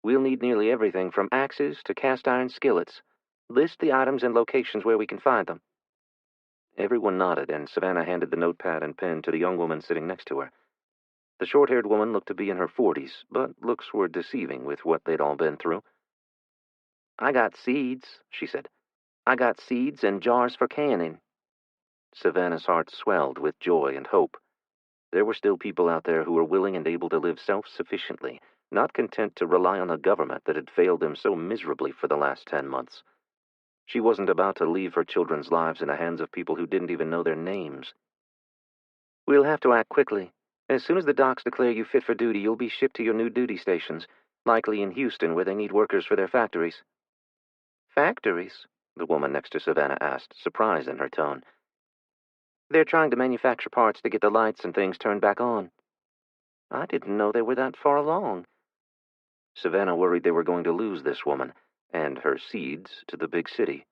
We'll need nearly everything from axes to cast-iron skillets. List the items and locations where we can find them." Everyone nodded, and Savannah handed the notepad and pen to the young woman sitting next to her. The short-haired woman looked to be in her 40s, but looks were deceiving with what they'd all been through. "I got seeds," she said. "I got seeds and jars for canning." Savannah's heart swelled with joy and hope. There were still people out there who were willing and able to live self-sufficiently, not content to rely on a government that had failed them so miserably for the last 10 months. She wasn't about to leave her children's lives in the hands of people who didn't even know their names. "We'll have to act quickly. As soon as the docs declare you fit for duty, you'll be shipped to your new duty stations, likely in Houston, where they need workers for their factories." "Factories?" the woman next to Savannah asked, surprise in her tone. "They're trying to manufacture parts to get the lights and things turned back on." "I didn't know they were that far along." Savannah worried they were going to lose this woman and her seeds to the big city.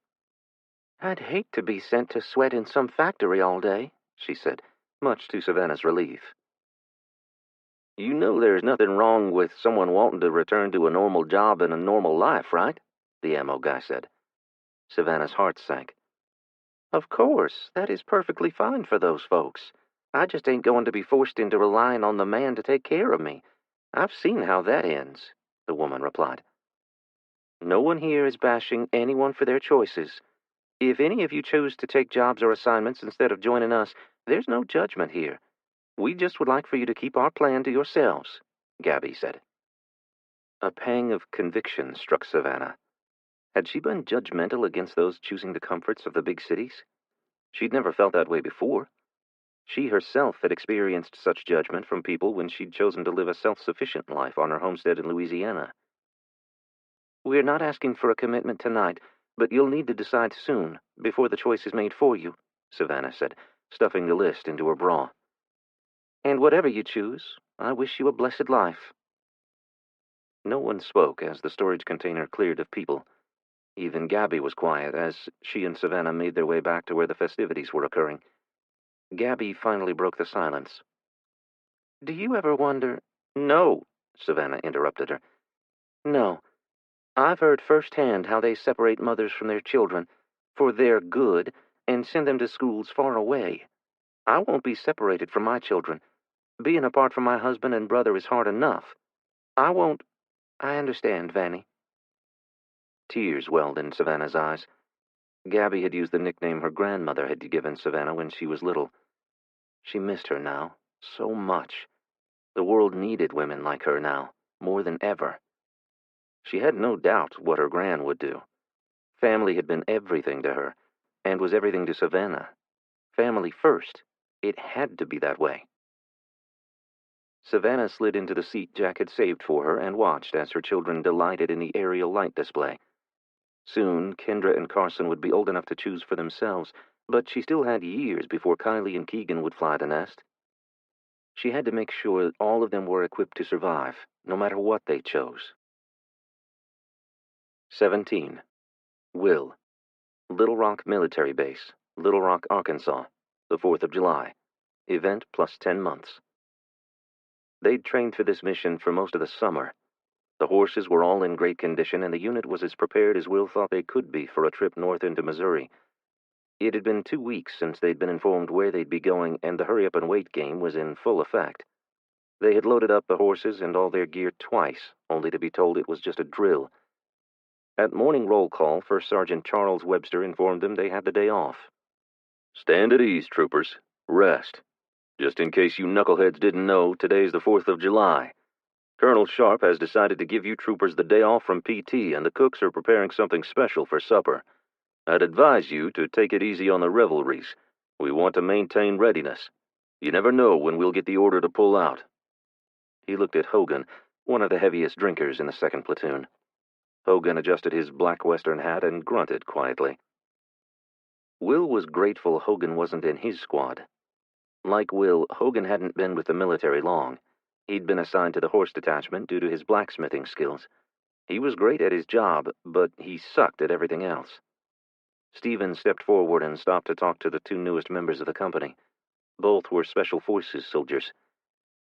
"I'd hate to be sent to sweat in some factory all day," she said, much to Savannah's relief. You know there's nothing wrong with someone wanting to return to a normal job and a normal life, right? The ammo guy said. Savannah's heart sank. Of course, that is perfectly fine for those folks. I just ain't going to be forced into relying on the man to take care of me. I've seen how that ends, the woman replied. No one here is bashing anyone for their choices. If any of you choose to take jobs or assignments instead of joining us, there's no judgment here. We just would like for you to keep our plan to yourselves, Gabby said. A pang of conviction struck Savannah. Had she been judgmental against those choosing the comforts of the big cities? She'd never felt that way before. She herself had experienced such judgment from people when she'd chosen to live a self-sufficient life on her homestead in Louisiana. We're not asking for a commitment tonight, but you'll need to decide soon, before the choice is made for you, Savannah said, stuffing the list into her bra. And whatever you choose, I wish you a blessed life. No one spoke as the storage container cleared of people. Even Gabby was quiet as she and Savannah made their way back to where the festivities were occurring. Gabby finally broke the silence. Do you ever wonder— No, Savannah interrupted her. No. I've heard firsthand how they separate mothers from their children, for their good, and send them to schools far away. I won't be separated from my children. Being apart from my husband and brother is hard enough. I won't— I understand, Vanny. Tears welled in Savannah's eyes. Gabby had used the nickname her grandmother had given Savannah when she was little. She missed her now, so much. The world needed women like her now, more than ever. She had no doubt what her gran would do. Family had been everything to her, and was everything to Savannah. Family first. It had to be that way. Savannah slid into the seat Jack had saved for her and watched as her children delighted in the aerial light display. Soon, Kendra and Carson would be old enough to choose for themselves, but she still had years before Kylie and Keegan would fly the nest. She had to make sure that all of them were equipped to survive, no matter what they chose. 17. Will. Little Rock Military Base, Little Rock, Arkansas, the 4th of July. Event plus 10 months. They'd trained for this mission for most of the summer. The horses were all in great condition, and the unit was as prepared as Will thought they could be for a trip north into Missouri. It had been 2 weeks since they'd been informed where they'd be going, and the hurry-up-and-wait game was in full effect. They had loaded up the horses and all their gear twice, only to be told it was just a drill. At morning roll call, First Sergeant Charles Webster informed them they had the day off. Stand at ease, troopers. Rest. Just in case you knuckleheads didn't know, today's the 4th of July. Colonel Sharp has decided to give you troopers the day off from PT, and the cooks are preparing something special for supper. I'd advise you to take it easy on the revelries. We want to maintain readiness. You never know when we'll get the order to pull out. He looked at Hogan, one of the heaviest drinkers in the 2nd platoon. Hogan adjusted his black western hat and grunted quietly. Will was grateful Hogan wasn't in his squad. Like Will, Hogan hadn't been with the military long. He'd been assigned to the horse detachment due to his blacksmithing skills. He was great at his job, but he sucked at everything else. Stephen stepped forward and stopped to talk to the 2 newest members of the company. Both were Special Forces soldiers.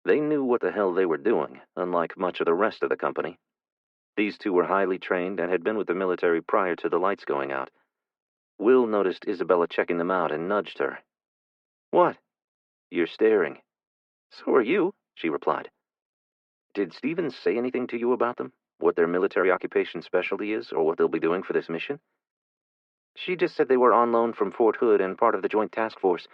They knew what the hell they were doing, unlike much of the rest of the company. These 2 were highly trained and had been with the military prior to the lights going out. Will noticed Isabella checking them out and nudged her. What? You're staring. So are you, she replied. Did Stephen say anything to you about them? What their military occupation specialty is, or what they'll be doing for this mission? She just said they were on loan from Fort Hood and part of the Joint Task Force.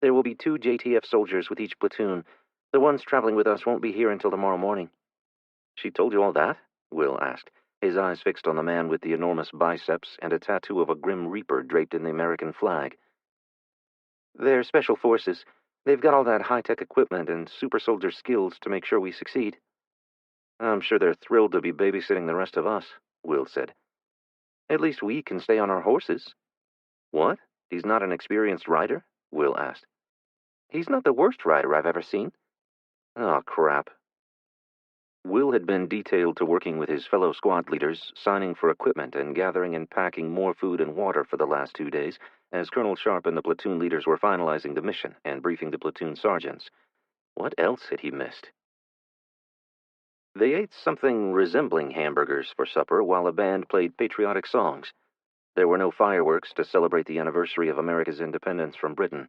There will be 2 JTF soldiers with each platoon. The ones traveling with us won't be here until tomorrow morning. She told you all that? Will asked, his eyes fixed on the man with the enormous biceps and a tattoo of a Grim Reaper draped in the American flag. They're Special Forces. They've got all that high-tech equipment and super soldier skills to make sure we succeed. I'm sure they're thrilled to be babysitting the rest of us, Will said. At least we can stay on our horses. What? He's not an experienced rider? Will asked. He's not the worst rider I've ever seen. Oh, crap. Will had been detailed to working with his fellow squad leaders, signing for equipment and gathering and packing more food and water for the last 2 days, as Colonel Sharp and the platoon leaders were finalizing the mission and briefing the platoon sergeants. What else had he missed? They ate something resembling hamburgers for supper while a band played patriotic songs. There were no fireworks to celebrate the anniversary of America's independence from Britain.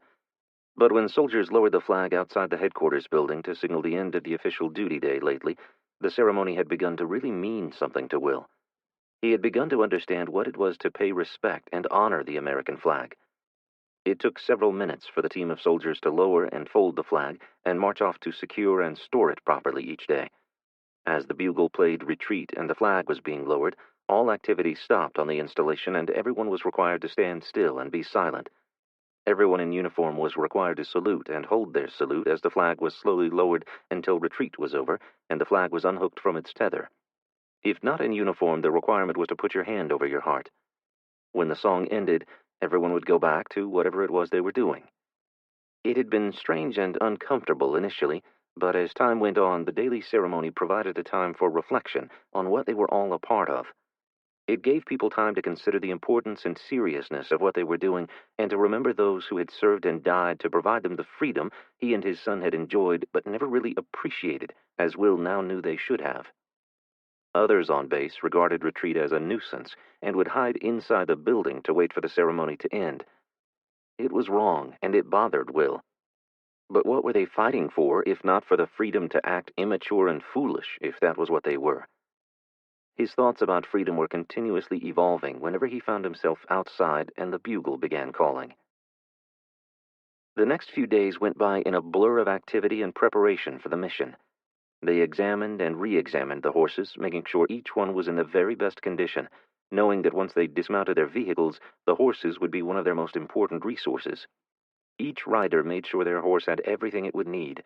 But when soldiers lowered the flag outside the headquarters building to signal the end of the official duty day lately, the ceremony had begun to really mean something to Will. He had begun to understand what it was to pay respect and honor the American flag. It took several minutes for the team of soldiers to lower and fold the flag and march off to secure and store it properly each day. As the bugle played retreat and the flag was being lowered, all activity stopped on the installation and everyone was required to stand still and be silent. Everyone in uniform was required to salute and hold their salute as the flag was slowly lowered until retreat was over and the flag was unhooked from its tether. If not in uniform, the requirement was to put your hand over your heart. When the song ended, everyone would go back to whatever it was they were doing. It had been strange and uncomfortable initially, but as time went on, the daily ceremony provided a time for reflection on what they were all a part of. It gave people time to consider the importance and seriousness of what they were doing and to remember those who had served and died to provide them the freedom he and his son had enjoyed but never really appreciated, as Will now knew they should have. Others on base regarded retreat as a nuisance and would hide inside the building to wait for the ceremony to end. It was wrong, and it bothered Will. But what were they fighting for if not for the freedom to act immature and foolish, if that was what they were? His thoughts about freedom were continuously evolving whenever he found himself outside and the bugle began calling. The next few days went by in a blur of activity and preparation for the mission. They examined and re-examined the horses, making sure each one was in the very best condition, knowing that once they dismounted their vehicles, the horses would be one of their most important resources. Each rider made sure their horse had everything it would need.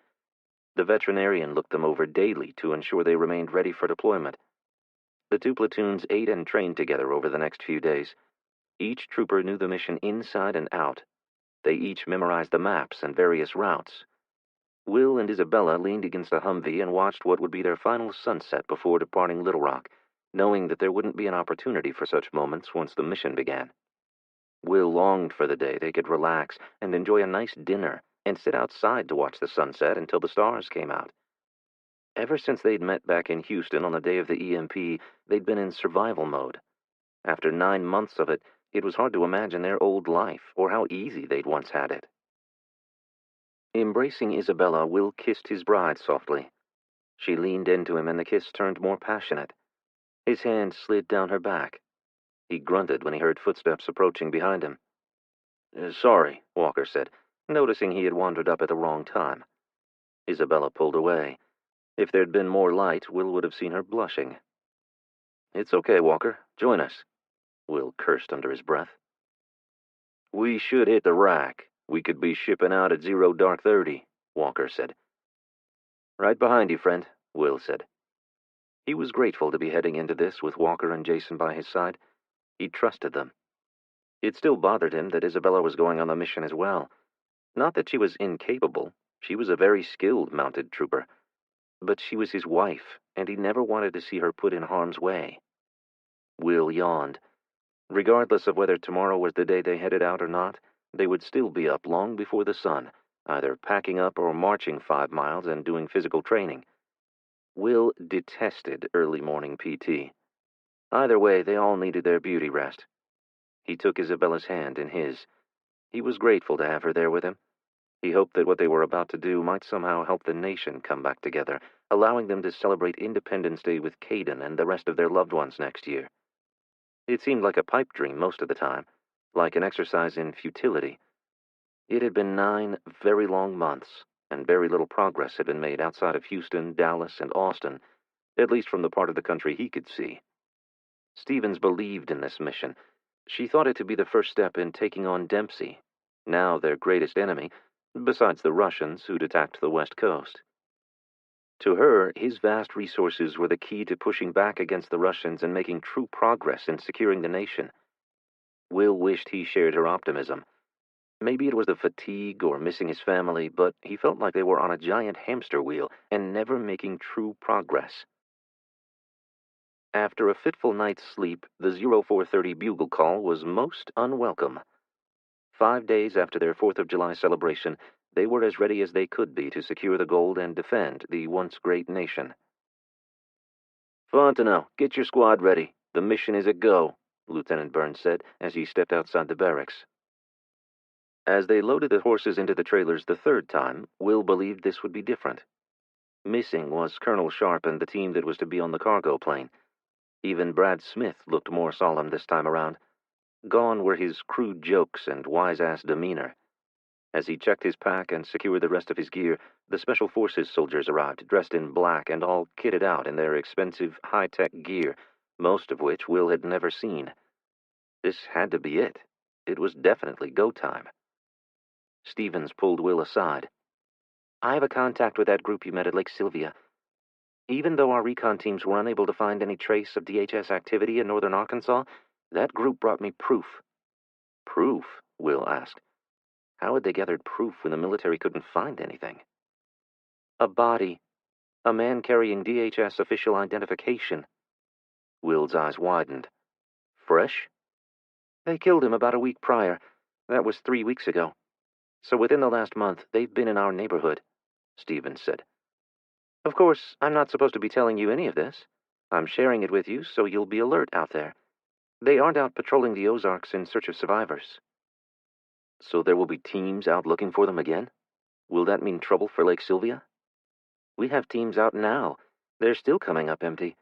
The veterinarian looked them over daily to ensure they remained ready for deployment. The two platoons ate and trained together over the next few days. Each trooper knew the mission inside and out. They each memorized the maps and various routes. Will and Isabella leaned against a Humvee and watched what would be their final sunset before departing Little Rock, knowing that there wouldn't be an opportunity for such moments once the mission began. Will longed for the day they could relax and enjoy a nice dinner and sit outside to watch the sunset until the stars came out. Ever since they'd met back in Houston on the day of the EMP, they'd been in survival mode. After 9 months of it, it was hard to imagine their old life or how easy they'd once had it. Embracing Isabella, Will kissed his bride softly. She leaned into him and the kiss turned more passionate. His hand slid down her back. He grunted when he heard footsteps approaching behind him. Sorry, Walker said, noticing he had wandered up at the wrong time. Isabella pulled away. If there'd been more light, Will would have seen her blushing. It's okay, Walker. Join us. Will cursed under his breath. We should hit the rack. We could be shipping out at 0:30, Walker said. Right behind you, friend, Will said. He was grateful to be heading into this with Walker and Jason by his side. He trusted them. It still bothered him that Isabella was going on the mission as well. Not that she was incapable. She was a very skilled mounted trooper. But she was his wife, and he never wanted to see her put in harm's way. Will yawned. Regardless of whether tomorrow was the day they headed out or not, they would still be up long before the sun, either packing up or marching 5 miles and doing physical training. Will detested early morning PT. Either way, they all needed their beauty rest. He took Isabella's hand in his. He was grateful to have her there with him. He hoped that what they were about to do might somehow help the nation come back together, allowing them to celebrate Independence Day with Caden and the rest of their loved ones next year. It seemed like a pipe dream most of the time, like an exercise in futility. It had been 9 very long months, and very little progress had been made outside of Houston, Dallas, and Austin, at least from the part of the country he could see. Stevens believed in this mission. She thought it to be the first step in taking on Dempsey, now their greatest enemy, besides the Russians who'd attacked the West Coast. To her, his vast resources were the key to pushing back against the Russians and making true progress in securing the nation. Will wished he shared her optimism. Maybe it was the fatigue or missing his family, but he felt like they were on a giant hamster wheel and never making true progress. After a fitful night's sleep, the 0430 bugle call was most unwelcome. 5 days after their 4th of July celebration, they were as ready as they could be to secure the gold and defend the once great nation. "Fontenot, get your squad ready. The mission is a go," Lieutenant Burns said as he stepped outside the barracks. As they loaded the horses into the trailers the third time, Will believed this would be different. Missing was Colonel Sharp and the team that was to be on the cargo plane. Even Brad Smith looked more solemn this time around. Gone were his crude jokes and wise-ass demeanor. As he checked his pack and secured the rest of his gear, the Special Forces soldiers arrived, dressed in black and all kitted out in their expensive, high-tech gear, most of which Will had never seen. This had to be it. It was definitely go time. Stevens pulled Will aside. "I have a contact with that group you met at Lake Sylvia. Even though our recon teams were unable to find any trace of DHS activity in northern Arkansas, that group brought me proof." "Proof?" Will asked. How had they gathered proof when the military couldn't find anything? "A body. A man carrying DHS official identification." Will's eyes widened. "Fresh?" "They killed him about a week prior. That was 3 weeks ago. So within the last month, they've been in our neighborhood," Stevens said. "Of course, I'm not supposed to be telling you any of this. I'm sharing it with you so you'll be alert out there. They aren't out patrolling the Ozarks in search of survivors." "So there will be teams out looking for them again? Will that mean trouble for Lake Sylvia?" "We have teams out now. They're still coming up empty.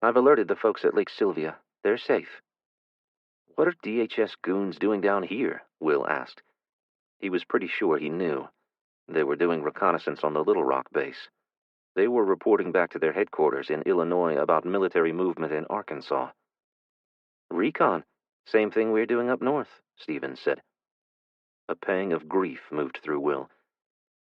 I've alerted the folks at Lake Sylvia. They're safe." "What are DHS goons doing down here?" Will asked. He was pretty sure he knew. They were doing reconnaissance on the Little Rock base. They were reporting back to their headquarters in Illinois about military movement in Arkansas. "Recon. Same thing we're doing up north," Stevens said. A pang of grief moved through Will.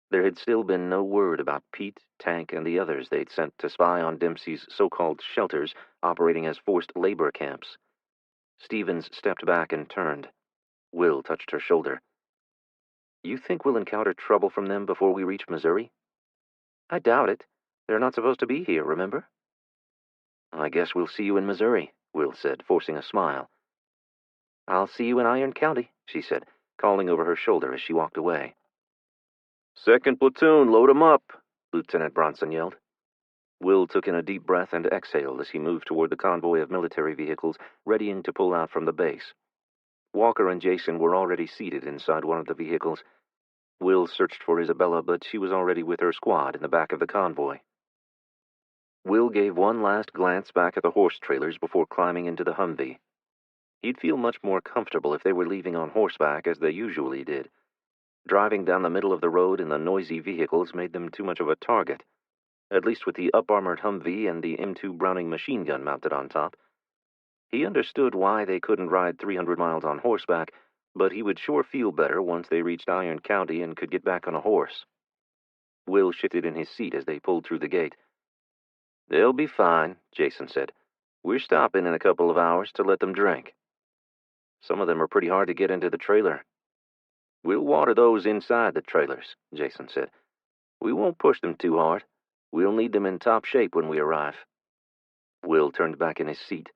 There had still been no word about Pete, Tank, and the others they'd sent to spy on Dempsey's so-called shelters operating as forced labor camps. Stevens stepped back and turned. Will touched her shoulder. "You think we'll encounter trouble from them before we reach Missouri?" "I doubt it. They're not supposed to be here, remember?" "I guess we'll see you in Missouri," Will said, forcing a smile. "I'll see you in Iron County," she said, calling over her shoulder as she walked away. "Second platoon, load 'em up," Lieutenant Bronson yelled. Will took in a deep breath and exhaled as he moved toward the convoy of military vehicles, readying to pull out from the base. Walker and Jason were already seated inside one of the vehicles. Will searched for Isabella, but she was already with her squad in the back of the convoy. Will gave one last glance back at the horse trailers before climbing into the Humvee. He'd feel much more comfortable if they were leaving on horseback, as they usually did. Driving down the middle of the road in the noisy vehicles made them too much of a target, at least with the up-armored Humvee and the M2 Browning machine gun mounted on top. He understood why they couldn't ride 300 miles on horseback, but he would sure feel better once they reached Iron County and could get back on a horse. Will shifted in his seat as they pulled through the gate. "They'll be fine," Jason said. "We're stopping in a couple of hours to let them drink. Some of them are pretty hard to get into the trailer." "We'll water those inside the trailers," Jason said. "We won't push them too hard. We'll need them in top shape when we arrive." Will turned back in his seat.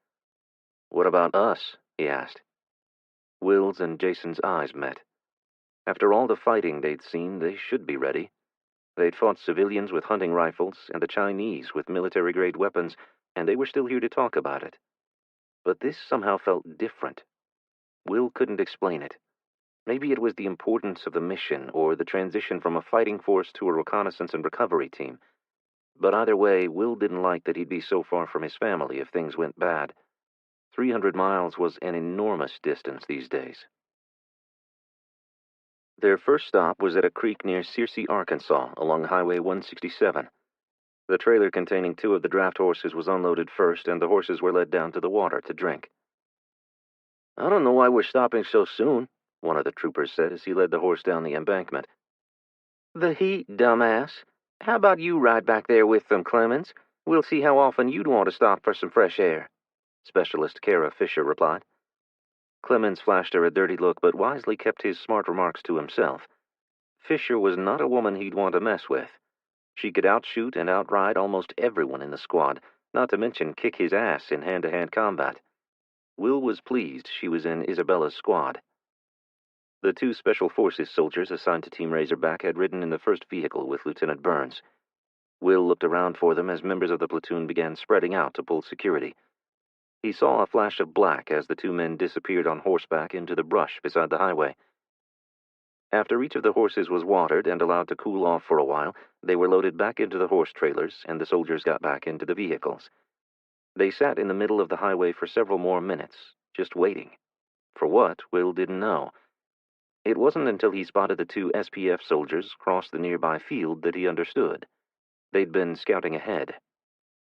"What about us?" he asked. Will's and Jason's eyes met. After all the fighting they'd seen, they should be ready. They'd fought civilians with hunting rifles and the Chinese with military-grade weapons, and they were still here to talk about it. But this somehow felt different. Will couldn't explain it. Maybe it was the importance of the mission or the transition from a fighting force to a reconnaissance and recovery team. But either way, Will didn't like that he'd be so far from his family if things went bad. 300 miles was an enormous distance these days. Their first stop was at a creek near Searcy, Arkansas, along Highway 167. The trailer containing 2 of the draft horses was unloaded first, and the horses were led down to the water to drink. "I don't know why we're stopping so soon," one of the troopers said as he led the horse down the embankment. "The heat, dumbass. How about you ride back there with them, Clemens? We'll see how often you'd want to stop for some fresh air," Specialist Kara Fisher replied. Clemens flashed her a dirty look, but wisely kept his smart remarks to himself. Fisher was not a woman he'd want to mess with. She could outshoot and outride almost everyone in the squad, not to mention kick his ass in hand-to-hand combat. Will was pleased she was in Isabella's squad. The 2 Special Forces soldiers assigned to Team Razorback had ridden in the first vehicle with Lieutenant Burns. Will looked around for them as members of the platoon began spreading out to pull security. He saw a flash of black as the 2 men disappeared on horseback into the brush beside the highway. After each of the horses was watered and allowed to cool off for a while, they were loaded back into the horse trailers, and the soldiers got back into the vehicles. They sat in the middle of the highway for several more minutes, just waiting. For what, Will didn't know. It wasn't until he spotted the 2 SPF soldiers cross the nearby field that he understood. They'd been scouting ahead.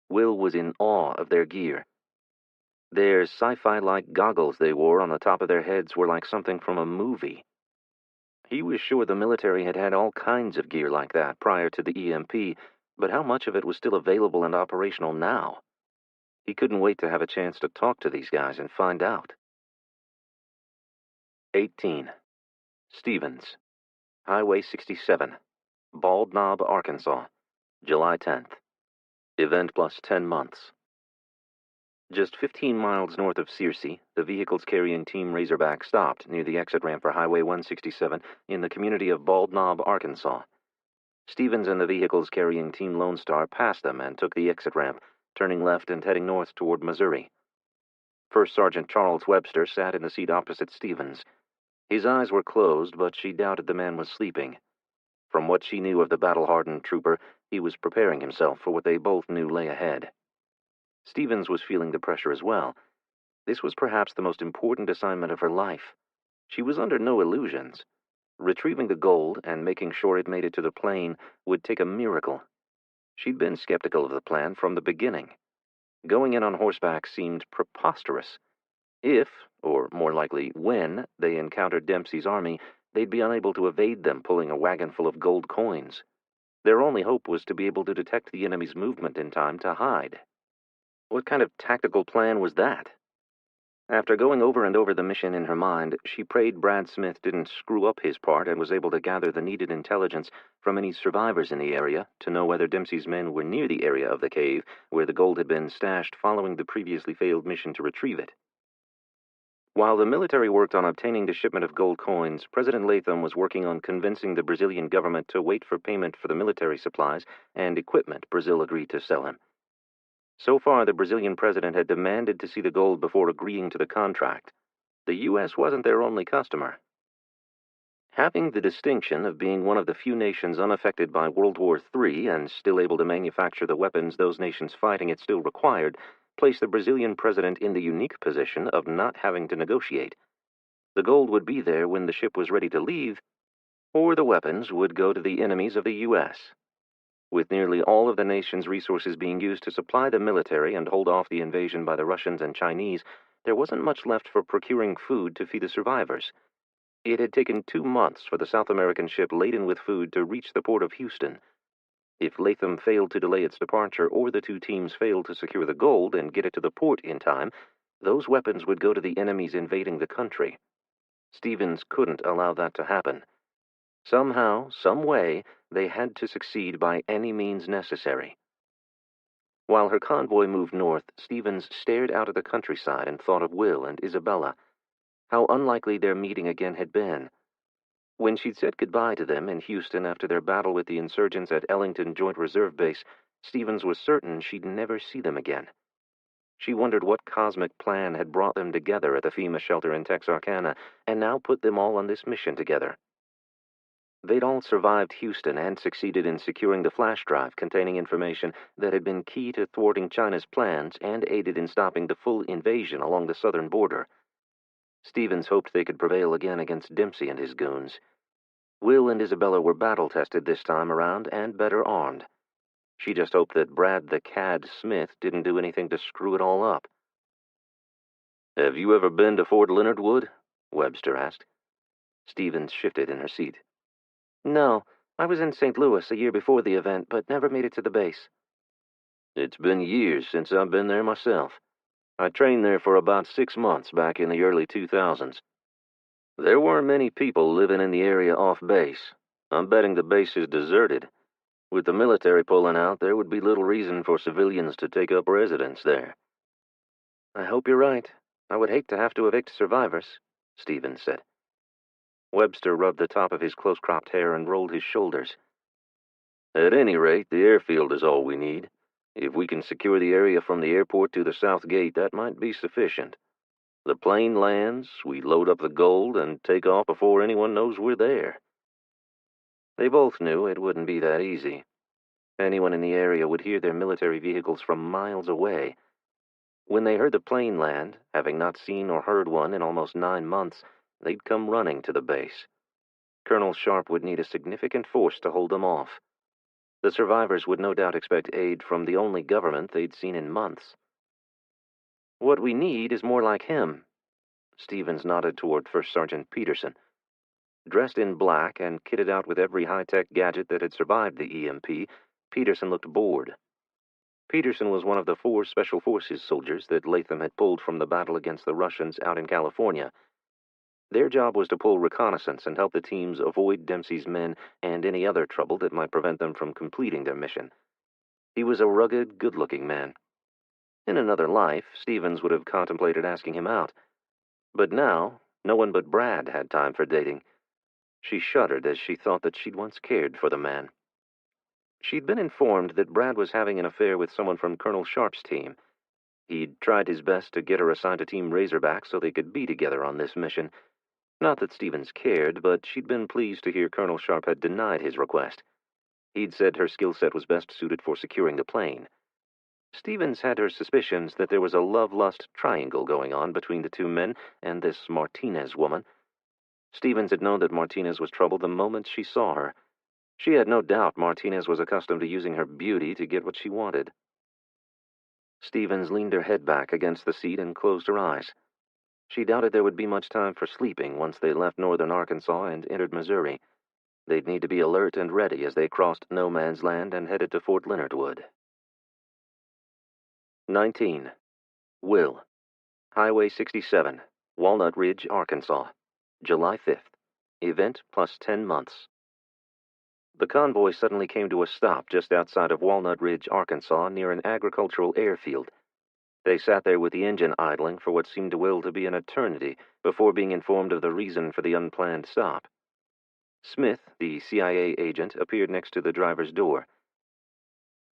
Will was in awe of their gear. Their sci-fi-like goggles they wore on the top of their heads were like something from a movie. He was sure the military had had all kinds of gear like that prior to the EMP, but how much of it was still available and operational now? He couldn't wait to have a chance to talk to these guys and find out. 18. Stevens, Highway 67, Bald Knob, Arkansas, July 10th. Event plus 10 months. Just 15 miles north of Searcy, the vehicles carrying Team Razorback stopped near the exit ramp for Highway 167 in the community of Bald Knob, Arkansas. Stevens and the vehicles carrying Team Lone Star passed them and took the exit ramp, turning left and heading north toward Missouri. First Sergeant Charles Webster sat in the seat opposite Stevens. His eyes were closed, but she doubted the man was sleeping. From what she knew of the battle-hardened trooper, he was preparing himself for what they both knew lay ahead. Stevens was feeling the pressure as well. This was perhaps the most important assignment of her life. She was under no illusions. Retrieving the gold and making sure it made it to the plane would take a miracle. She'd been skeptical of the plan from the beginning. Going in on horseback seemed preposterous. If, or more likely when, they encountered Dempsey's army, they'd be unable to evade them pulling a wagon full of gold coins. Their only hope was to be able to detect the enemy's movement in time to hide. What kind of tactical plan was that? After going over and over the mission in her mind, she prayed Brad Smith didn't screw up his part and was able to gather the needed intelligence from any survivors in the area to know whether Dempsey's men were near the area of the cave where the gold had been stashed following the previously failed mission to retrieve it. While the military worked on obtaining the shipment of gold coins, President Latham was working on convincing the Brazilian government to wait for payment for the military supplies and equipment Brazil agreed to sell him. So far, the Brazilian president had demanded to see the gold before agreeing to the contract. The U.S. wasn't their only customer. Having the distinction of being one of the few nations unaffected by World War III and still able to manufacture the weapons those nations fighting it still required, placed the Brazilian president in the unique position of not having to negotiate. The gold would be there when the ship was ready to leave, or the weapons would go to the enemies of the U.S. With nearly all of the nation's resources being used to supply the military and hold off the invasion by the Russians and Chinese, there wasn't much left for procuring food to feed the survivors. It had taken 2 months for the South American ship laden with food to reach the port of Houston. If Latham failed to delay its departure or the 2 teams failed to secure the gold and get it to the port in time, those weapons would go to the enemies invading the country. Stevens couldn't allow that to happen. Somehow, some way, they had to succeed by any means necessary. While her convoy moved north, Stevens stared out at the countryside and thought of Will and Isabella. How unlikely their meeting again had been. When she'd said goodbye to them in Houston after their battle with the insurgents at Ellington Joint Reserve Base, Stevens was certain she'd never see them again. She wondered what cosmic plan had brought them together at the FEMA shelter in Texarkana, and now put them all on this mission together. They'd all survived Houston and succeeded in securing the flash drive containing information that had been key to thwarting China's plans and aided in stopping the full invasion along the southern border. Stevens hoped they could prevail again against Dempsey and his goons. Will and Isabella were battle-tested this time around and better armed. She just hoped that Brad the Cad Smith didn't do anything to screw it all up. "Have you ever been to Fort Leonard Wood?" Webster asked. Stevens shifted in her seat. "No, I was in St. Louis a year before the event, but never made it to the base." "It's been years since I've been there myself. I trained there for about 6 months back in the early 2000s. There weren't many people living in the area off base. I'm betting the base is deserted. With the military pulling out, there would be little reason for civilians to take up residence there. I hope you're right. I would hate to have to evict survivors, Stevens said. Webster rubbed the top of his close-cropped hair and rolled his shoulders. At any rate, the airfield is all we need. If we can secure the area from the airport to the south gate, that might be sufficient. The plane lands, we load up the gold, and take off before anyone knows we're there. They both knew it wouldn't be that easy. Anyone in the area would hear their military vehicles from miles away. When they heard the plane land, having not seen or heard one in almost 9 months, they'd come running to the base. Colonel Sharp would need a significant force to hold them off. The survivors would no doubt expect aid from the only government they'd seen in months. What we need is more like him. Stevens nodded toward First Sergeant Peterson. Dressed in black and kitted out with every high-tech gadget that had survived the EMP, Peterson looked bored. Peterson was one of the 4 Special Forces soldiers that Latham had pulled from the battle against the Russians out in California. Their job was to pull reconnaissance and help the teams avoid Dempsey's men and any other trouble that might prevent them from completing their mission. He was a rugged, good-looking man. In another life, Stevens would have contemplated asking him out. But now, no one but Brad had time for dating. She shuddered as she thought that she'd once cared for the man. She'd been informed that Brad was having an affair with someone from Colonel Sharp's team. He'd tried his best to get her assigned to Team Razorback so they could be together on this mission. Not that Stevens cared, but she'd been pleased to hear Colonel Sharp had denied his request. He'd said her skill set was best suited for securing the plane. Stevens had her suspicions that there was a love-lust triangle going on between the 2 men and this Martinez woman. Stevens had known that Martinez was trouble the moment she saw her. She had no doubt Martinez was accustomed to using her beauty to get what she wanted. Stevens leaned her head back against the seat and closed her eyes. She doubted there would be much time for sleeping once they left northern Arkansas and entered Missouri. They'd need to be alert and ready as they crossed no man's land and headed to Fort Leonard Wood. 19. Will. Highway 67, Walnut Ridge, Arkansas. July 5th. Event plus 10 months. The convoy suddenly came to a stop just outside of Walnut Ridge, Arkansas, near an agricultural airfield. They sat there with the engine idling for what seemed to Will to be an eternity before being informed of the reason for the unplanned stop. Smith, the CIA agent, appeared next to the driver's door.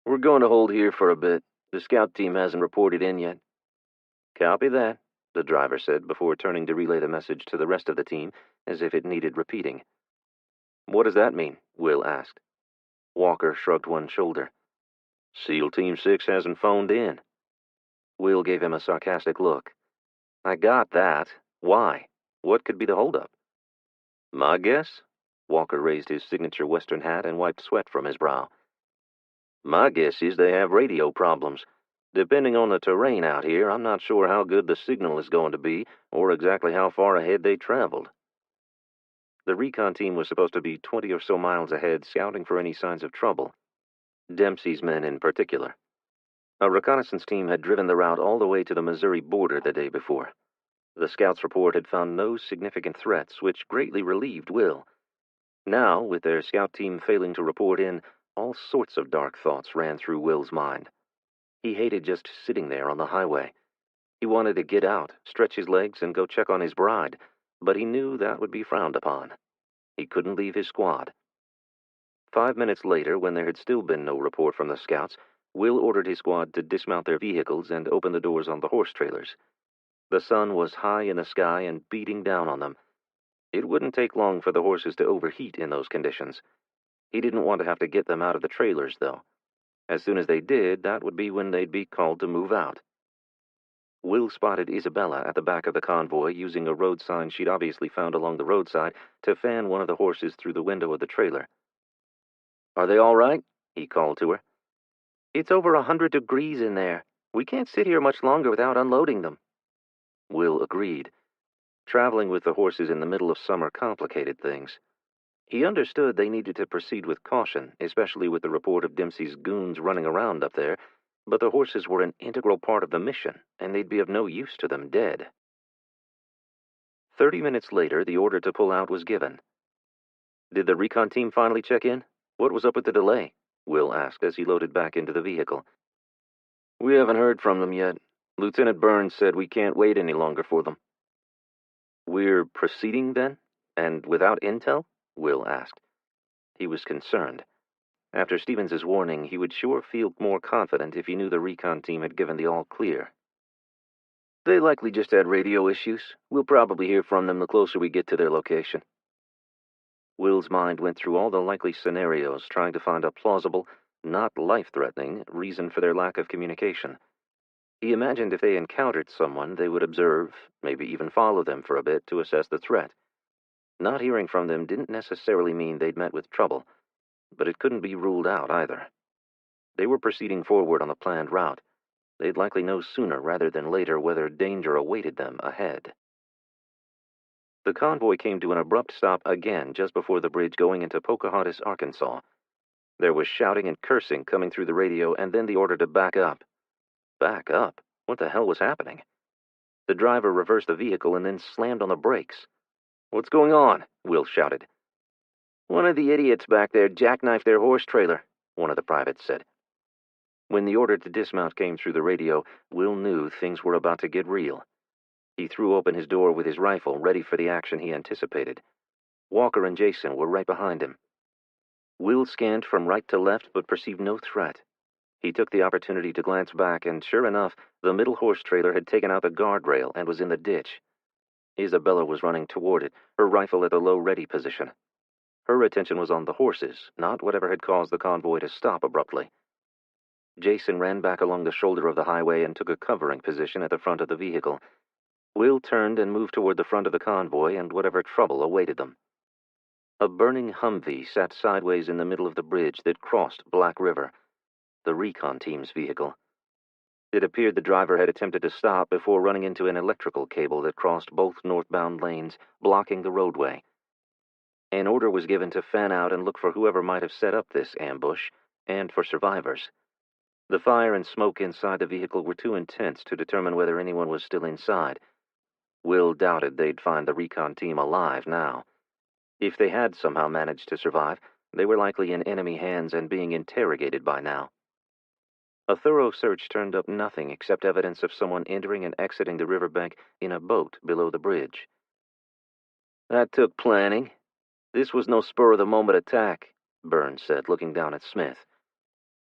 We're going to hold here for a bit. The scout team hasn't reported in yet. Copy that, the driver said before turning to relay the message to the rest of the team as if it needed repeating. What does that mean? Will asked. Walker shrugged one shoulder. SEAL Team 6 hasn't phoned in. Will gave him a sarcastic look. I got that. Why? What could be the holdup? My guess? Walker raised his signature Western hat and wiped sweat from his brow. My guess is they have radio problems. Depending on the terrain out here, I'm not sure how good the signal is going to be or exactly how far ahead they traveled. The recon team was supposed to be 20 or so miles ahead, scouting for any signs of trouble. Dempsey's men in particular. A reconnaissance team had driven the route all the way to the Missouri border the day before. The scouts' report had found no significant threats, which greatly relieved Will. Now, with their scout team failing to report in, all sorts of dark thoughts ran through Will's mind. He hated just sitting there on the highway. He wanted to get out, stretch his legs, and go check on his bride, but he knew that would be frowned upon. He couldn't leave his squad. 5 minutes later, when there had still been no report from the scouts, Will ordered his squad to dismount their vehicles and open the doors on the horse trailers. The sun was high in the sky and beating down on them. It wouldn't take long for the horses to overheat in those conditions. He didn't want to have to get them out of the trailers, though. As soon as they did, that would be when they'd be called to move out. Will spotted Isabella at the back of the convoy using a road sign she'd obviously found along the roadside to fan one of the horses through the window of the trailer. Are they all right? He called to her. It's over 100 degrees in there. We can't sit here much longer without unloading them. Will agreed. Traveling with the horses in the middle of summer complicated things. He understood they needed to proceed with caution, especially with the report of Dempsey's goons running around up there, but the horses were an integral part of the mission, and they'd be of no use to them dead. 30 minutes later, the order to pull out was given. Did the recon team finally check in? What was up with the delay? Will asked as he loaded back into the vehicle. We haven't heard from them yet. Lieutenant Burns said we can't wait any longer for them. We're proceeding, then? And without intel? Will asked. He was concerned. After Stevens's warning, he would sure feel more confident if he knew the recon team had given the all-clear. They likely just had radio issues. We'll probably hear from them the closer we get to their location. Will's mind went through all the likely scenarios, trying to find a plausible, not life-threatening, reason for their lack of communication. He imagined if they encountered someone, they would observe, maybe even follow them for a bit to assess the threat. Not hearing from them didn't necessarily mean they'd met with trouble, but it couldn't be ruled out either. They were proceeding forward on the planned route. They'd likely know sooner rather than later whether danger awaited them ahead. The convoy came to an abrupt stop again just before the bridge going into Pocahontas, Arkansas. There was shouting and cursing coming through the radio, and then the order to back up. Back up? What the hell was happening? The driver reversed the vehicle and then slammed on the brakes. What's going on? Will shouted. One of the idiots back there jackknifed their horse trailer, one of the privates said. When the order to dismount came through the radio, Will knew things were about to get real. He threw open his door with his rifle, ready for the action he anticipated. Walker and Jason were right behind him. Will scanned from right to left, but perceived no threat. He took the opportunity to glance back, and sure enough, the middle horse trailer had taken out the guardrail and was in the ditch. Isabella was running toward it, her rifle at the low ready position. Her attention was on the horses, not whatever had caused the convoy to stop abruptly. Jason ran back along the shoulder of the highway and took a covering position at the front of the vehicle. Will turned and moved toward the front of the convoy and whatever trouble awaited them. A burning Humvee sat sideways in the middle of the bridge that crossed Black River, the recon team's vehicle. It appeared the driver had attempted to stop before running into an electrical cable that crossed both northbound lanes, blocking the roadway. An order was given to fan out and look for whoever might have set up this ambush, and for survivors. The fire and smoke inside the vehicle were too intense to determine whether anyone was still inside. Will doubted they'd find the recon team alive now. If they had somehow managed to survive, they were likely in enemy hands and being interrogated by now. A thorough search turned up nothing except evidence of someone entering and exiting the riverbank in a boat below the bridge. That took planning. This was no spur-of-the-moment attack, Burns said, looking down at Smith.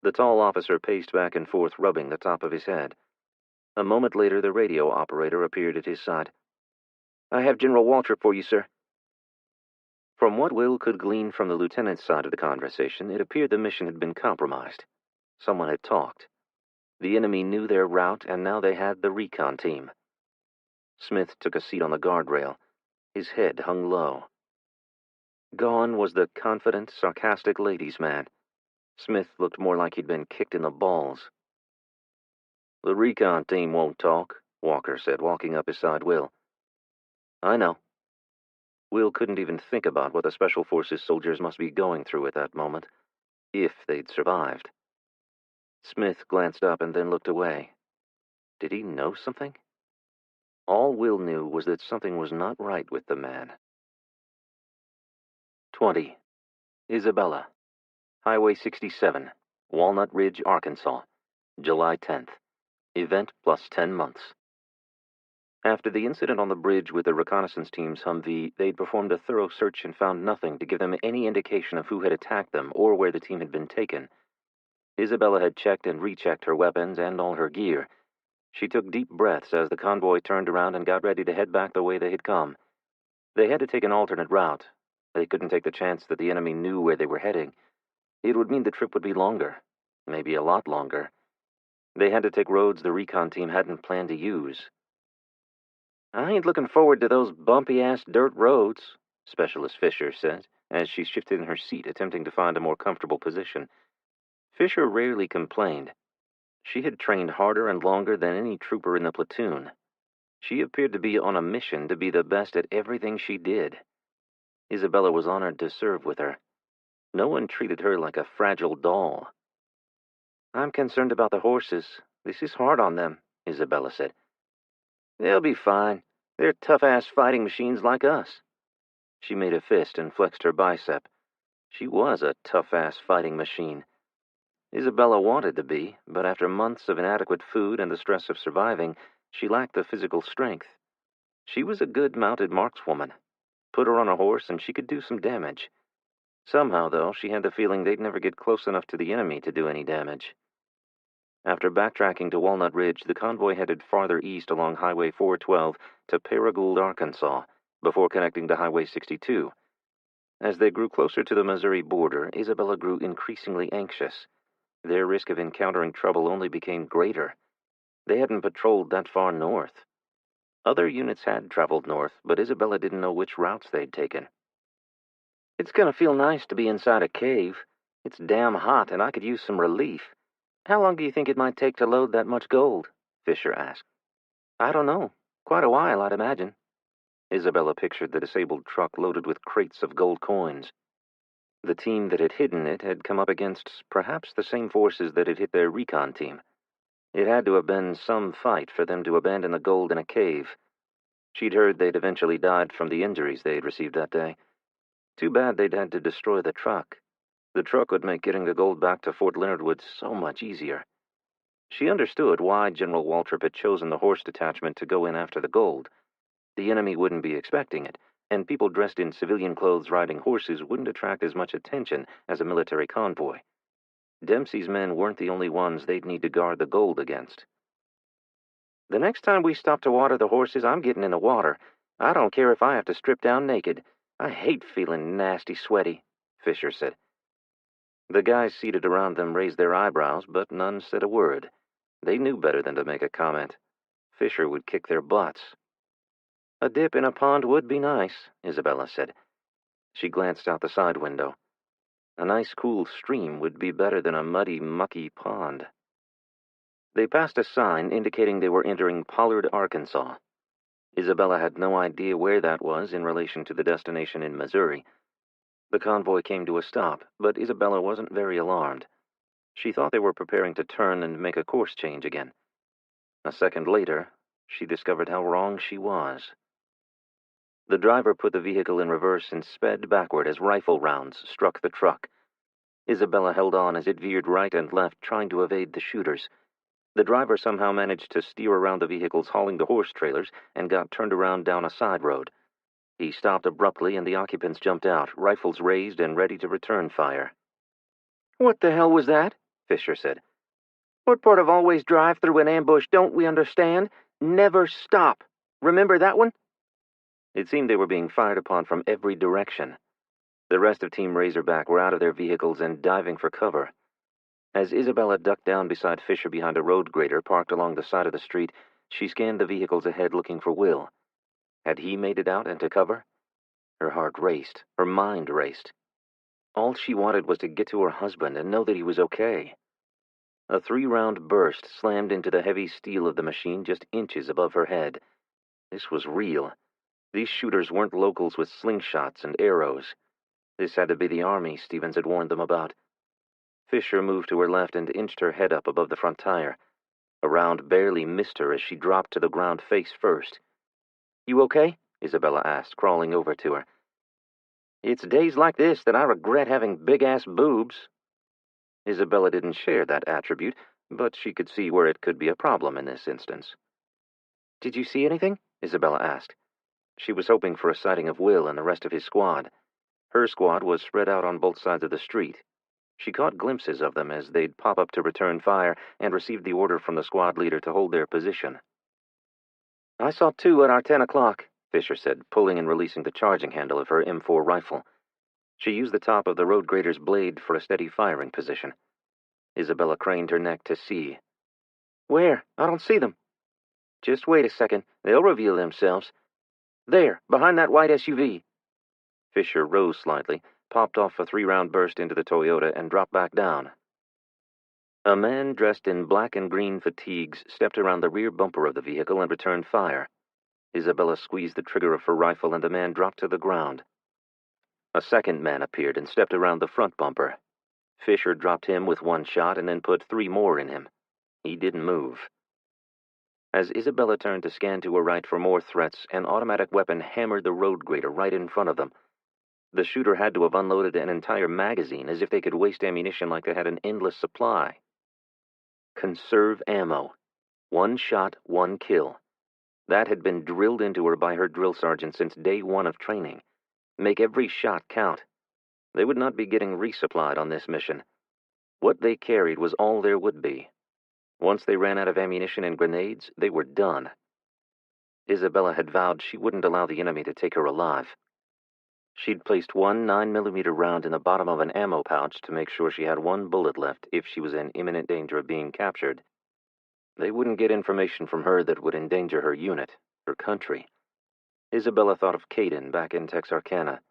The tall officer paced back and forth, rubbing the top of his head. A moment later, the radio operator appeared at his side. I have General Waltrip for you, sir. From what Will could glean from the lieutenant's side of the conversation, it appeared the mission had been compromised. Someone had talked. The enemy knew their route, and now they had the recon team. Smith took a seat on the guardrail. His head hung low. Gone was the confident, sarcastic ladies' man. Smith looked more like he'd been kicked in the balls. The recon team won't talk, Walker said, walking up beside Will. I know. Will couldn't even think about what the Special Forces soldiers must be going through at that moment, if they'd survived. Smith glanced up and then looked away. Did he know something? All Will knew was that something was not right with the man. 20. Isabella. Highway 67, Walnut Ridge, Arkansas, July 10th. Event plus 10 months. After the incident on the bridge with the reconnaissance team's Humvee, they'd performed a thorough search and found nothing to give them any indication of who had attacked them or where the team had been taken. Isabella had checked and rechecked her weapons and all her gear. She took deep breaths as the convoy turned around and got ready to head back the way they had come. They had to take an alternate route. They couldn't take the chance that the enemy knew where they were heading. It would mean the trip would be longer, maybe a lot longer. They had to take roads the recon team hadn't planned to use. I ain't looking forward to those bumpy-ass dirt roads, Specialist Fisher said, as she shifted in her seat, attempting to find a more comfortable position. Fisher rarely complained. She had trained harder and longer than any trooper in the platoon. She appeared to be on a mission to be the best at everything she did. Isabella was honored to serve with her. No one treated her like a fragile doll. I'm concerned about the horses. This is hard on them, Isabella said. They'll be fine. They're tough-ass fighting machines like us. She made a fist and flexed her bicep. She was a tough-ass fighting machine. Isabella wanted to be, but after months of inadequate food and the stress of surviving, she lacked the physical strength. She was a good mounted markswoman. Put her on a horse and she could do some damage. Somehow, though, she had the feeling they'd never get close enough to the enemy to do any damage. After backtracking to Walnut Ridge, the convoy headed farther east along Highway 412 to Paragould, Arkansas, before connecting to Highway 62. As they grew closer to the Missouri border, Isabella grew increasingly anxious. Their risk of encountering trouble only became greater. They hadn't patrolled that far north. Other units had traveled north, but Isabella didn't know which routes they'd taken. "It's gonna feel nice to be inside a cave. It's damn hot, and I could use some relief. How long do you think it might take to load that much gold?" Fisher asked. "I don't know. Quite a while, I'd imagine." Isabella pictured the disabled truck loaded with crates of gold coins. The team that had hidden it had come up against perhaps the same forces that had hit their recon team. It had to have been some fight for them to abandon the gold in a cave. She'd heard they'd eventually died from the injuries they'd received that day. Too bad they'd had to destroy the truck. The truck would make getting the gold back to Fort Leonard Wood so much easier. She understood why General Waltrip had chosen the horse detachment to go in after the gold. The enemy wouldn't be expecting it, and people dressed in civilian clothes riding horses wouldn't attract as much attention as a military convoy. Dempsey's men weren't the only ones they'd need to guard the gold against. "The next time we stop to water the horses, I'm getting in the water. I don't care if I have to strip down naked. I hate feeling nasty sweaty," Fisher said. The guys seated around them raised their eyebrows, but none said a word. They knew better than to make a comment. Fisher would kick their butts. "A dip in a pond would be nice," Isabella said. She glanced out the side window. A nice cool stream would be better than a muddy, mucky pond. They passed a sign indicating they were entering Pollard, Arkansas. Isabella had no idea where that was in relation to the destination in Missouri. The convoy came to a stop, but Isabella wasn't very alarmed. She thought they were preparing to turn and make a course change again. A second later, she discovered how wrong she was. The driver put the vehicle in reverse and sped backward as rifle rounds struck the truck. Isabella held on as it veered right and left, trying to evade the shooters. The driver somehow managed to steer around the vehicles hauling the horse trailers and got turned around down a side road. He stopped abruptly and the occupants jumped out, rifles raised and ready to return fire. "What the hell was that?" Fisher said. "What part of always drive through an ambush don't we understand? Never stop. Remember that one?" It seemed they were being fired upon from every direction. The rest of Team Razorback were out of their vehicles and diving for cover. As Isabella ducked down beside Fisher behind a road grader parked along the side of the street, she scanned the vehicles ahead looking for Will. Had he made it out and to cover? Her heart raced. Her mind raced. All she wanted was to get to her husband and know that he was okay. A 3-round burst slammed into the heavy steel of the machine just inches above her head. This was real. These shooters weren't locals with slingshots and arrows. This had to be the army Stevens had warned them about. Fisher moved to her left and inched her head up above the front tire. A round barely missed her as she dropped to the ground face first. "You okay?" Isabella asked, crawling over to her. "It's days like this that I regret having big-ass boobs." Isabella didn't share that attribute, but she could see where it could be a problem in this instance. "Did you see anything?" Isabella asked. She was hoping for a sighting of Will and the rest of his squad. Her squad was spread out on both sides of the street. She caught glimpses of them as they'd pop up to return fire and received the order from the squad leader to hold their position. "I saw 2 at our 10 o'clock, Fisher said, pulling and releasing the charging handle of her M4 rifle. She used the top of the road grader's blade for a steady firing position. Isabella craned her neck to see. "Where? I don't see them." "Just wait a second. They'll reveal themselves. There, behind that white SUV. Fisher rose slightly, popped off a 3-round burst into the Toyota, and dropped back down. A man dressed in black and green fatigues stepped around the rear bumper of the vehicle and returned fire. Isabella squeezed the trigger of her rifle and the man dropped to the ground. A second man appeared and stepped around the front bumper. Fisher dropped him with 1 shot and then put 3 more in him. He didn't move. As Isabella turned to scan to her right for more threats, an automatic weapon hammered the road grader right in front of them. The shooter had to have unloaded an entire magazine, as if they could waste ammunition like they had an endless supply. Conserve ammo. 1 shot, 1 kill. That had been drilled into her by her drill sergeant since day 1 of training. Make every shot count. They would not be getting resupplied on this mission. What they carried was all there would be. Once they ran out of ammunition and grenades, they were done. Isabella had vowed she wouldn't allow the enemy to take her alive. She'd placed 1 9mm round in the bottom of an ammo pouch to make sure she had 1 bullet left if she was in imminent danger of being captured. They wouldn't get information from her that would endanger her unit, her country. Isabella thought of Caden back in Texarkana.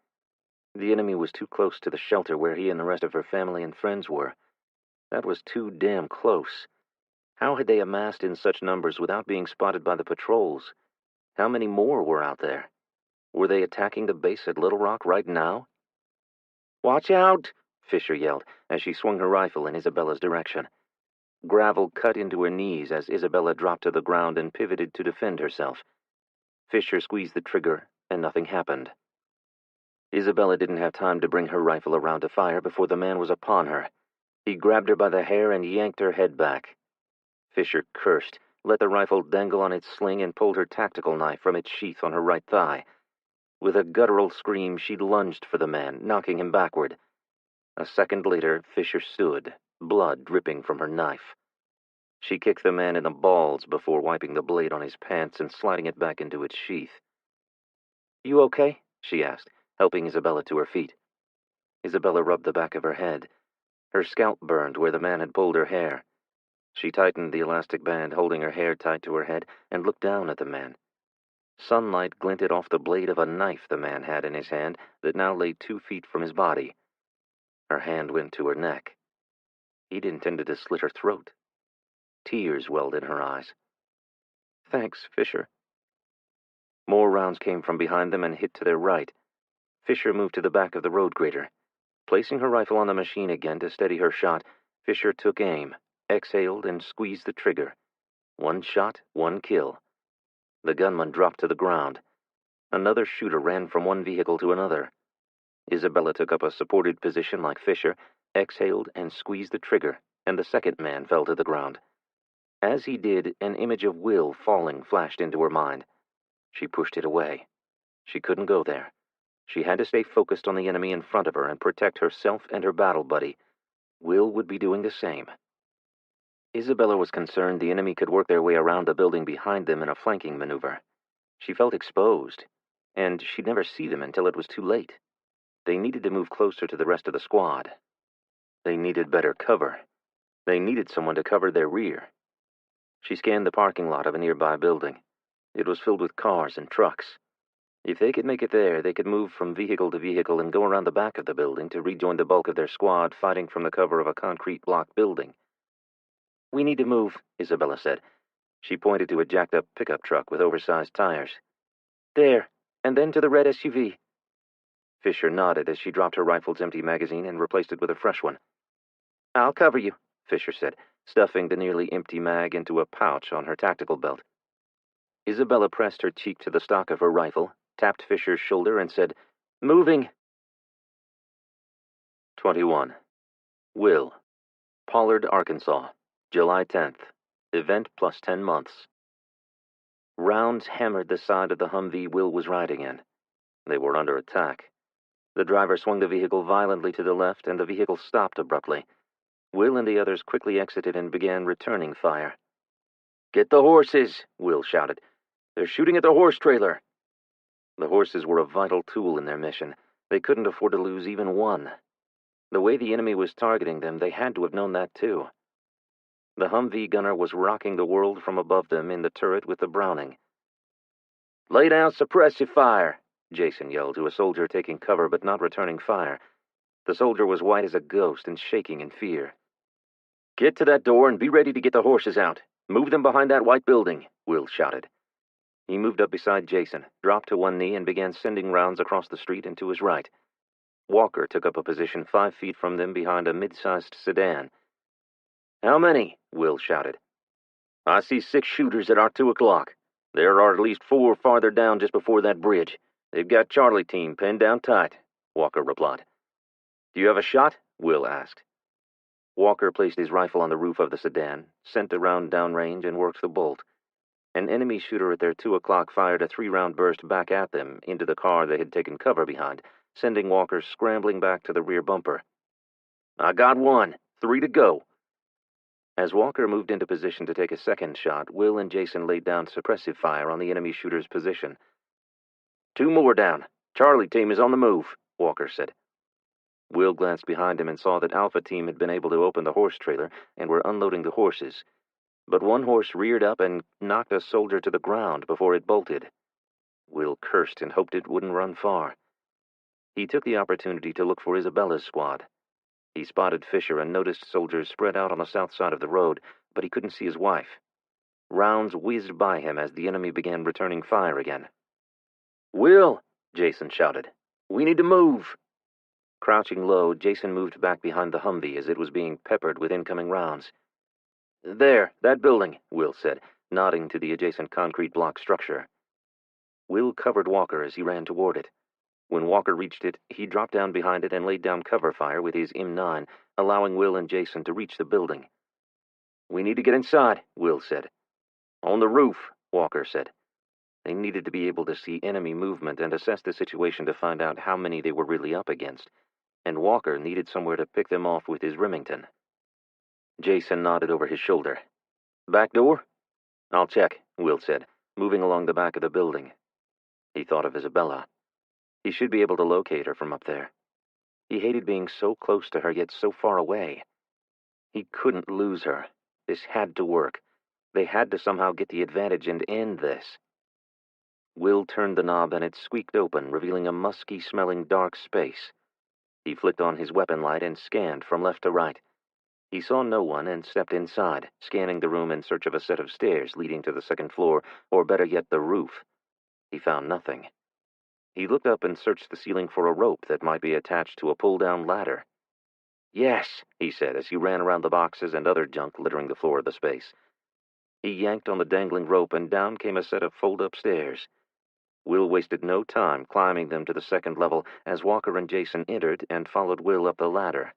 The enemy was too close to the shelter where he and the rest of her family and friends were. That was too damn close. How had they amassed in such numbers without being spotted by the patrols? How many more were out there? Were they attacking the base at Little Rock right now? "Watch out!" Fisher yelled as she swung her rifle in Isabella's direction. Gravel cut into her knees as Isabella dropped to the ground and pivoted to defend herself. Fisher squeezed the trigger, and nothing happened. Isabella didn't have time to bring her rifle around to fire before the man was upon her. He grabbed her by the hair and yanked her head back. Fisher cursed, let the rifle dangle on its sling, and pulled her tactical knife from its sheath on her right thigh. With a guttural scream, she lunged for the man, knocking him backward. A second later, Fisher stood, blood dripping from her knife. She kicked the man in the balls before wiping the blade on his pants and sliding it back into its sheath. "You okay?" she asked, helping Isabella to her feet. Isabella rubbed the back of her head. Her scalp burned where the man had pulled her hair. She tightened the elastic band, holding her hair tight to her head, and looked down at the man. Sunlight glinted off the blade of a knife the man had in his hand that now lay 2 feet from his body. Her hand went to her neck. He'd intended to slit her throat. Tears welled in her eyes. "Thanks, Fisher." More rounds came from behind them and hit to their right. Fisher moved to the back of the road grader. Placing her rifle on the machine again to steady her shot, Fisher took aim, exhaled, and squeezed the trigger. 1 shot, 1 kill. The gunman dropped to the ground. Another shooter ran from one vehicle to another. Isabella took up a supported position like Fisher, exhaled, and squeezed the trigger, and the second man fell to the ground. As he did, an image of Will falling flashed into her mind. She pushed it away. She couldn't go there. She had to stay focused on the enemy in front of her and protect herself and her battle buddy. Will would be doing the same. Isabella was concerned the enemy could work their way around the building behind them in a flanking maneuver. She felt exposed, and she'd never see them until it was too late. They needed to move closer to the rest of the squad. They needed better cover. They needed someone to cover their rear. She scanned the parking lot of a nearby building. It was filled with cars and trucks. If they could make it there, they could move from vehicle to vehicle and go around the back of the building to rejoin the bulk of their squad fighting from the cover of a concrete block building. "We need to move," Isabella said. She pointed to a jacked-up pickup truck with oversized tires. "There, and then to the red SUV." Fisher nodded as she dropped her rifle's empty magazine and replaced it with a fresh one. "I'll cover you," Fisher said, stuffing the nearly empty mag into a pouch on her tactical belt. Isabella pressed her cheek to the stock of her rifle, tapped Fisher's shoulder, and said, "Moving." 21. Will. Pollard, Arkansas. July 10th. Event plus 10 months. Rounds hammered the side of the Humvee Will was riding in. They were under attack. The driver swung the vehicle violently to the left, and the vehicle stopped abruptly. Will and the others quickly exited and began returning fire. "Get the horses," Will shouted. "They're shooting at the horse trailer." The horses were a vital tool in their mission. They couldn't afford to lose even one. The way the enemy was targeting them, they had to have known that too. The Humvee gunner was rocking the world from above them in the turret with the Browning. "Lay down suppressive fire," Jason yelled to a soldier taking cover but not returning fire. The soldier was white as a ghost and shaking in fear. "Get to that door and be ready to get the horses out. Move them behind that white building," Will shouted. He moved up beside Jason, dropped to one knee, and began sending rounds across the street and to his right. Walker took up a position 5 feet from them behind a mid-sized sedan. "How many?" Will shouted. "I see 6 shooters at our 2 o'clock. There are at least 4 farther down just before that bridge. They've got Charlie team pinned down tight. Walker replied. "Do you have a shot?" Will asked. Walker placed his rifle on the roof of the sedan, sent a round downrange, and worked the bolt. An enemy shooter at their 2 o'clock fired a 3-round burst back at them into the car they had taken cover behind, sending Walker scrambling back to the rear bumper. "I got one. 3 to go." As Walker moved into position to take a second shot, Will and Jason laid down suppressive fire on the enemy shooter's position. "2 more down. Charlie team is on the move," Walker said. Will glanced behind him and saw that Alpha team had been able to open the horse trailer and were unloading the horses. But one horse reared up and knocked a soldier to the ground before it bolted. Will cursed and hoped it wouldn't run far. He took the opportunity to look for Isabella's squad. He spotted Fisher and noticed soldiers spread out on the south side of the road, but he couldn't see his wife. Rounds whizzed by him as the enemy began returning fire again. "Will!" Jason shouted. "We need to move!" Crouching low, Jason moved back behind the Humvee as it was being peppered with incoming rounds. "There, that building," Will said, nodding to the adjacent concrete block structure. Will covered Walker as he ran toward it. When Walker reached it, he dropped down behind it and laid down cover fire with his M9, allowing Will and Jason to reach the building. "We need to get inside," Will said. "On the roof," Walker said. They needed to be able to see enemy movement and assess the situation to find out how many they were really up against, and Walker needed somewhere to pick them off with his Remington. Jason nodded over his shoulder. "Back door?" "I'll check," Will said, moving along the back of the building. He thought of Isabella. He should be able to locate her from up there. He hated being so close to her yet so far away. He couldn't lose her. This had to work. They had to somehow get the advantage and end this. Will turned the knob and it squeaked open, revealing a musky-smelling dark space. He flicked on his weapon light and scanned from left to right. He saw no one and stepped inside, scanning the room in search of a set of stairs leading to the second floor, or better yet, the roof. He found nothing. He looked up and searched the ceiling for a rope that might be attached to a pull-down ladder. "Yes," he said as he ran around the boxes and other junk littering the floor of the space. He yanked on the dangling rope and down came a set of fold-up stairs. Will wasted no time climbing them to the second level as Walker and Jason entered and followed Will up the ladder.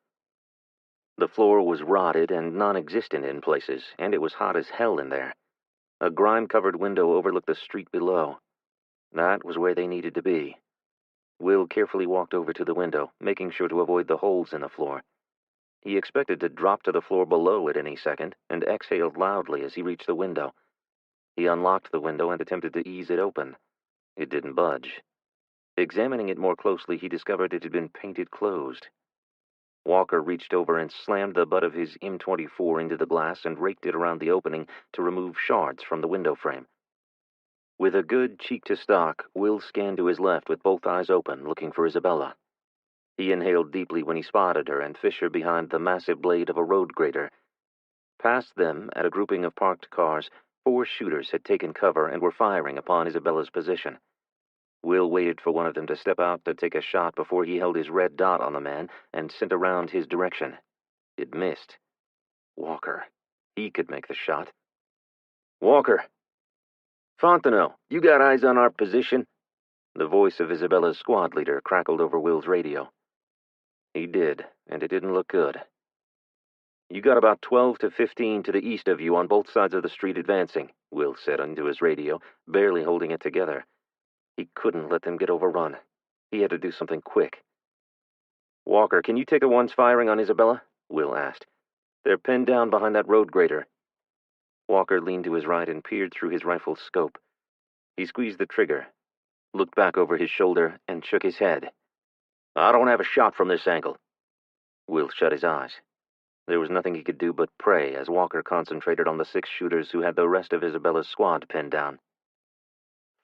The floor was rotted and non-existent in places, and it was hot as hell in there. A grime-covered window overlooked the street below. That was where they needed to be. Will carefully walked over to the window, making sure to avoid the holes in the floor. He expected to drop to the floor below at any second, and exhaled loudly as he reached the window. He unlocked the window and attempted to ease it open. It didn't budge. Examining it more closely, he discovered it had been painted closed. Walker reached over and slammed the butt of his M24 into the glass and raked it around the opening to remove shards from the window frame. With a good cheek to stock, Will scanned to his left with both eyes open, looking for Isabella. He inhaled deeply when he spotted her and Fisher behind the massive blade of a road grader. Past them, at a grouping of parked cars, 4 shooters had taken cover and were firing upon Isabella's position. Will waited for one of them to step out to take a shot before he held his red dot on the man and sent a round his direction. It missed. Walker. He could make the shot. "Walker! Fontenot, you got eyes on our position?" The voice of Isabella's squad leader crackled over Will's radio. He did, and it didn't look good. "You got about 12 to 15 to the east of you on both sides of the street advancing," Will said into his radio, barely holding it together. He couldn't let them get overrun. He had to do something quick. "Walker, can you take the ones firing on Isabella?" Will asked. "They're pinned down behind that road grader." Walker leaned to his right and peered through his rifle's scope. He squeezed the trigger, looked back over his shoulder, and shook his head. "I don't have a shot from this angle." Will shut his eyes. There was nothing he could do but pray as Walker concentrated on the 6 shooters who had the rest of Isabella's squad pinned down.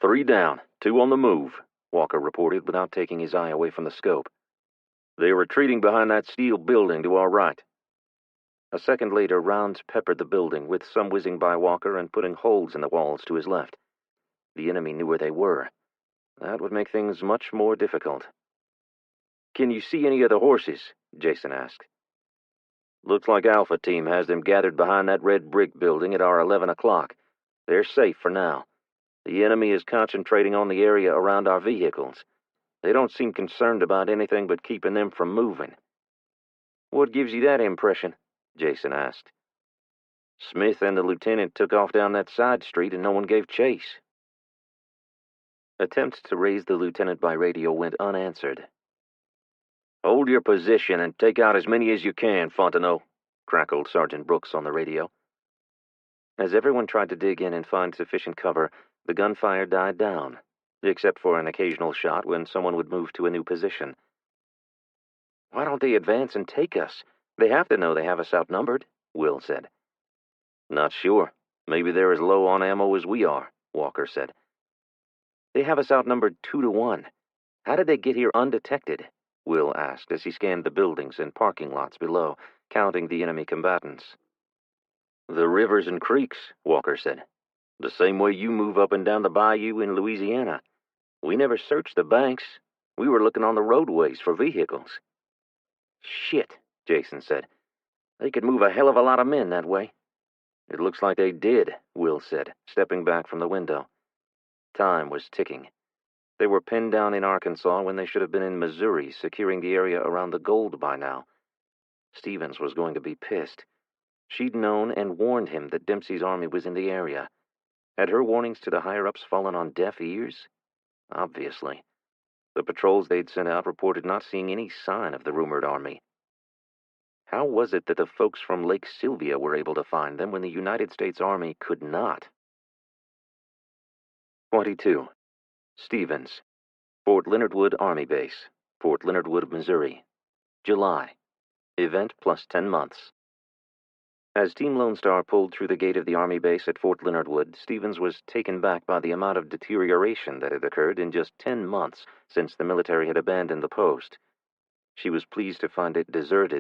3 down, 2 on the move, Walker reported without taking his eye away from the scope. "They're retreating behind that steel building to our right." A second later, rounds peppered the building, with some whizzing by Walker and putting holes in the walls to his left. The enemy knew where they were. That would make things much more difficult. "Can you see any of the horses?" Jason asked. "Looks like Alpha Team has them gathered behind that red brick building at our 11 o'clock. They're safe for now. The enemy is concentrating on the area around our vehicles. They don't seem concerned about anything but keeping them from moving." "What gives you that impression?" Jason asked. "Smith and the lieutenant took off down that side street and no one gave chase." Attempts to raise the lieutenant by radio went unanswered. "Hold your position and take out as many as you can, Fontenot," crackled Sergeant Brooks on the radio. As everyone tried to dig in and find sufficient cover, the gunfire died down, except for an occasional shot when someone would move to a new position. "Why don't they advance and take us? They have to know they have us outnumbered," Will said. "Not sure. Maybe they're as low on ammo as we are," Walker said. "They have us outnumbered 2-1. How did they get here undetected?" Will asked as he scanned the buildings and parking lots below, counting the enemy combatants. "The rivers and creeks," Walker said. "The same way you move up and down the bayou in Louisiana. We never searched the banks. We were looking on the roadways for vehicles." "Shit," Jason said. "They could move a hell of a lot of men that way." "It looks like they did," Will said, stepping back from the window. Time was ticking. They were pinned down in Arkansas when they should have been in Missouri, securing the area around the gold by now. Stevens was going to be pissed. She'd known and warned him that Dempsey's army was in the area. Had her warnings to the higher-ups fallen on deaf ears? Obviously. The patrols they'd sent out reported not seeing any sign of the rumored army. How was it that the folks from Lake Sylvia were able to find them when the United States Army could not? 22. Stevens, Fort Leonard Wood Army Base, Fort Leonard Wood, Missouri. July. Event plus 10 months. As Team Lone Star pulled through the gate of the Army base at Fort Leonard Wood, Stevens was taken back by the amount of deterioration that had occurred in just 10 months since the military had abandoned the post. She was pleased to find it deserted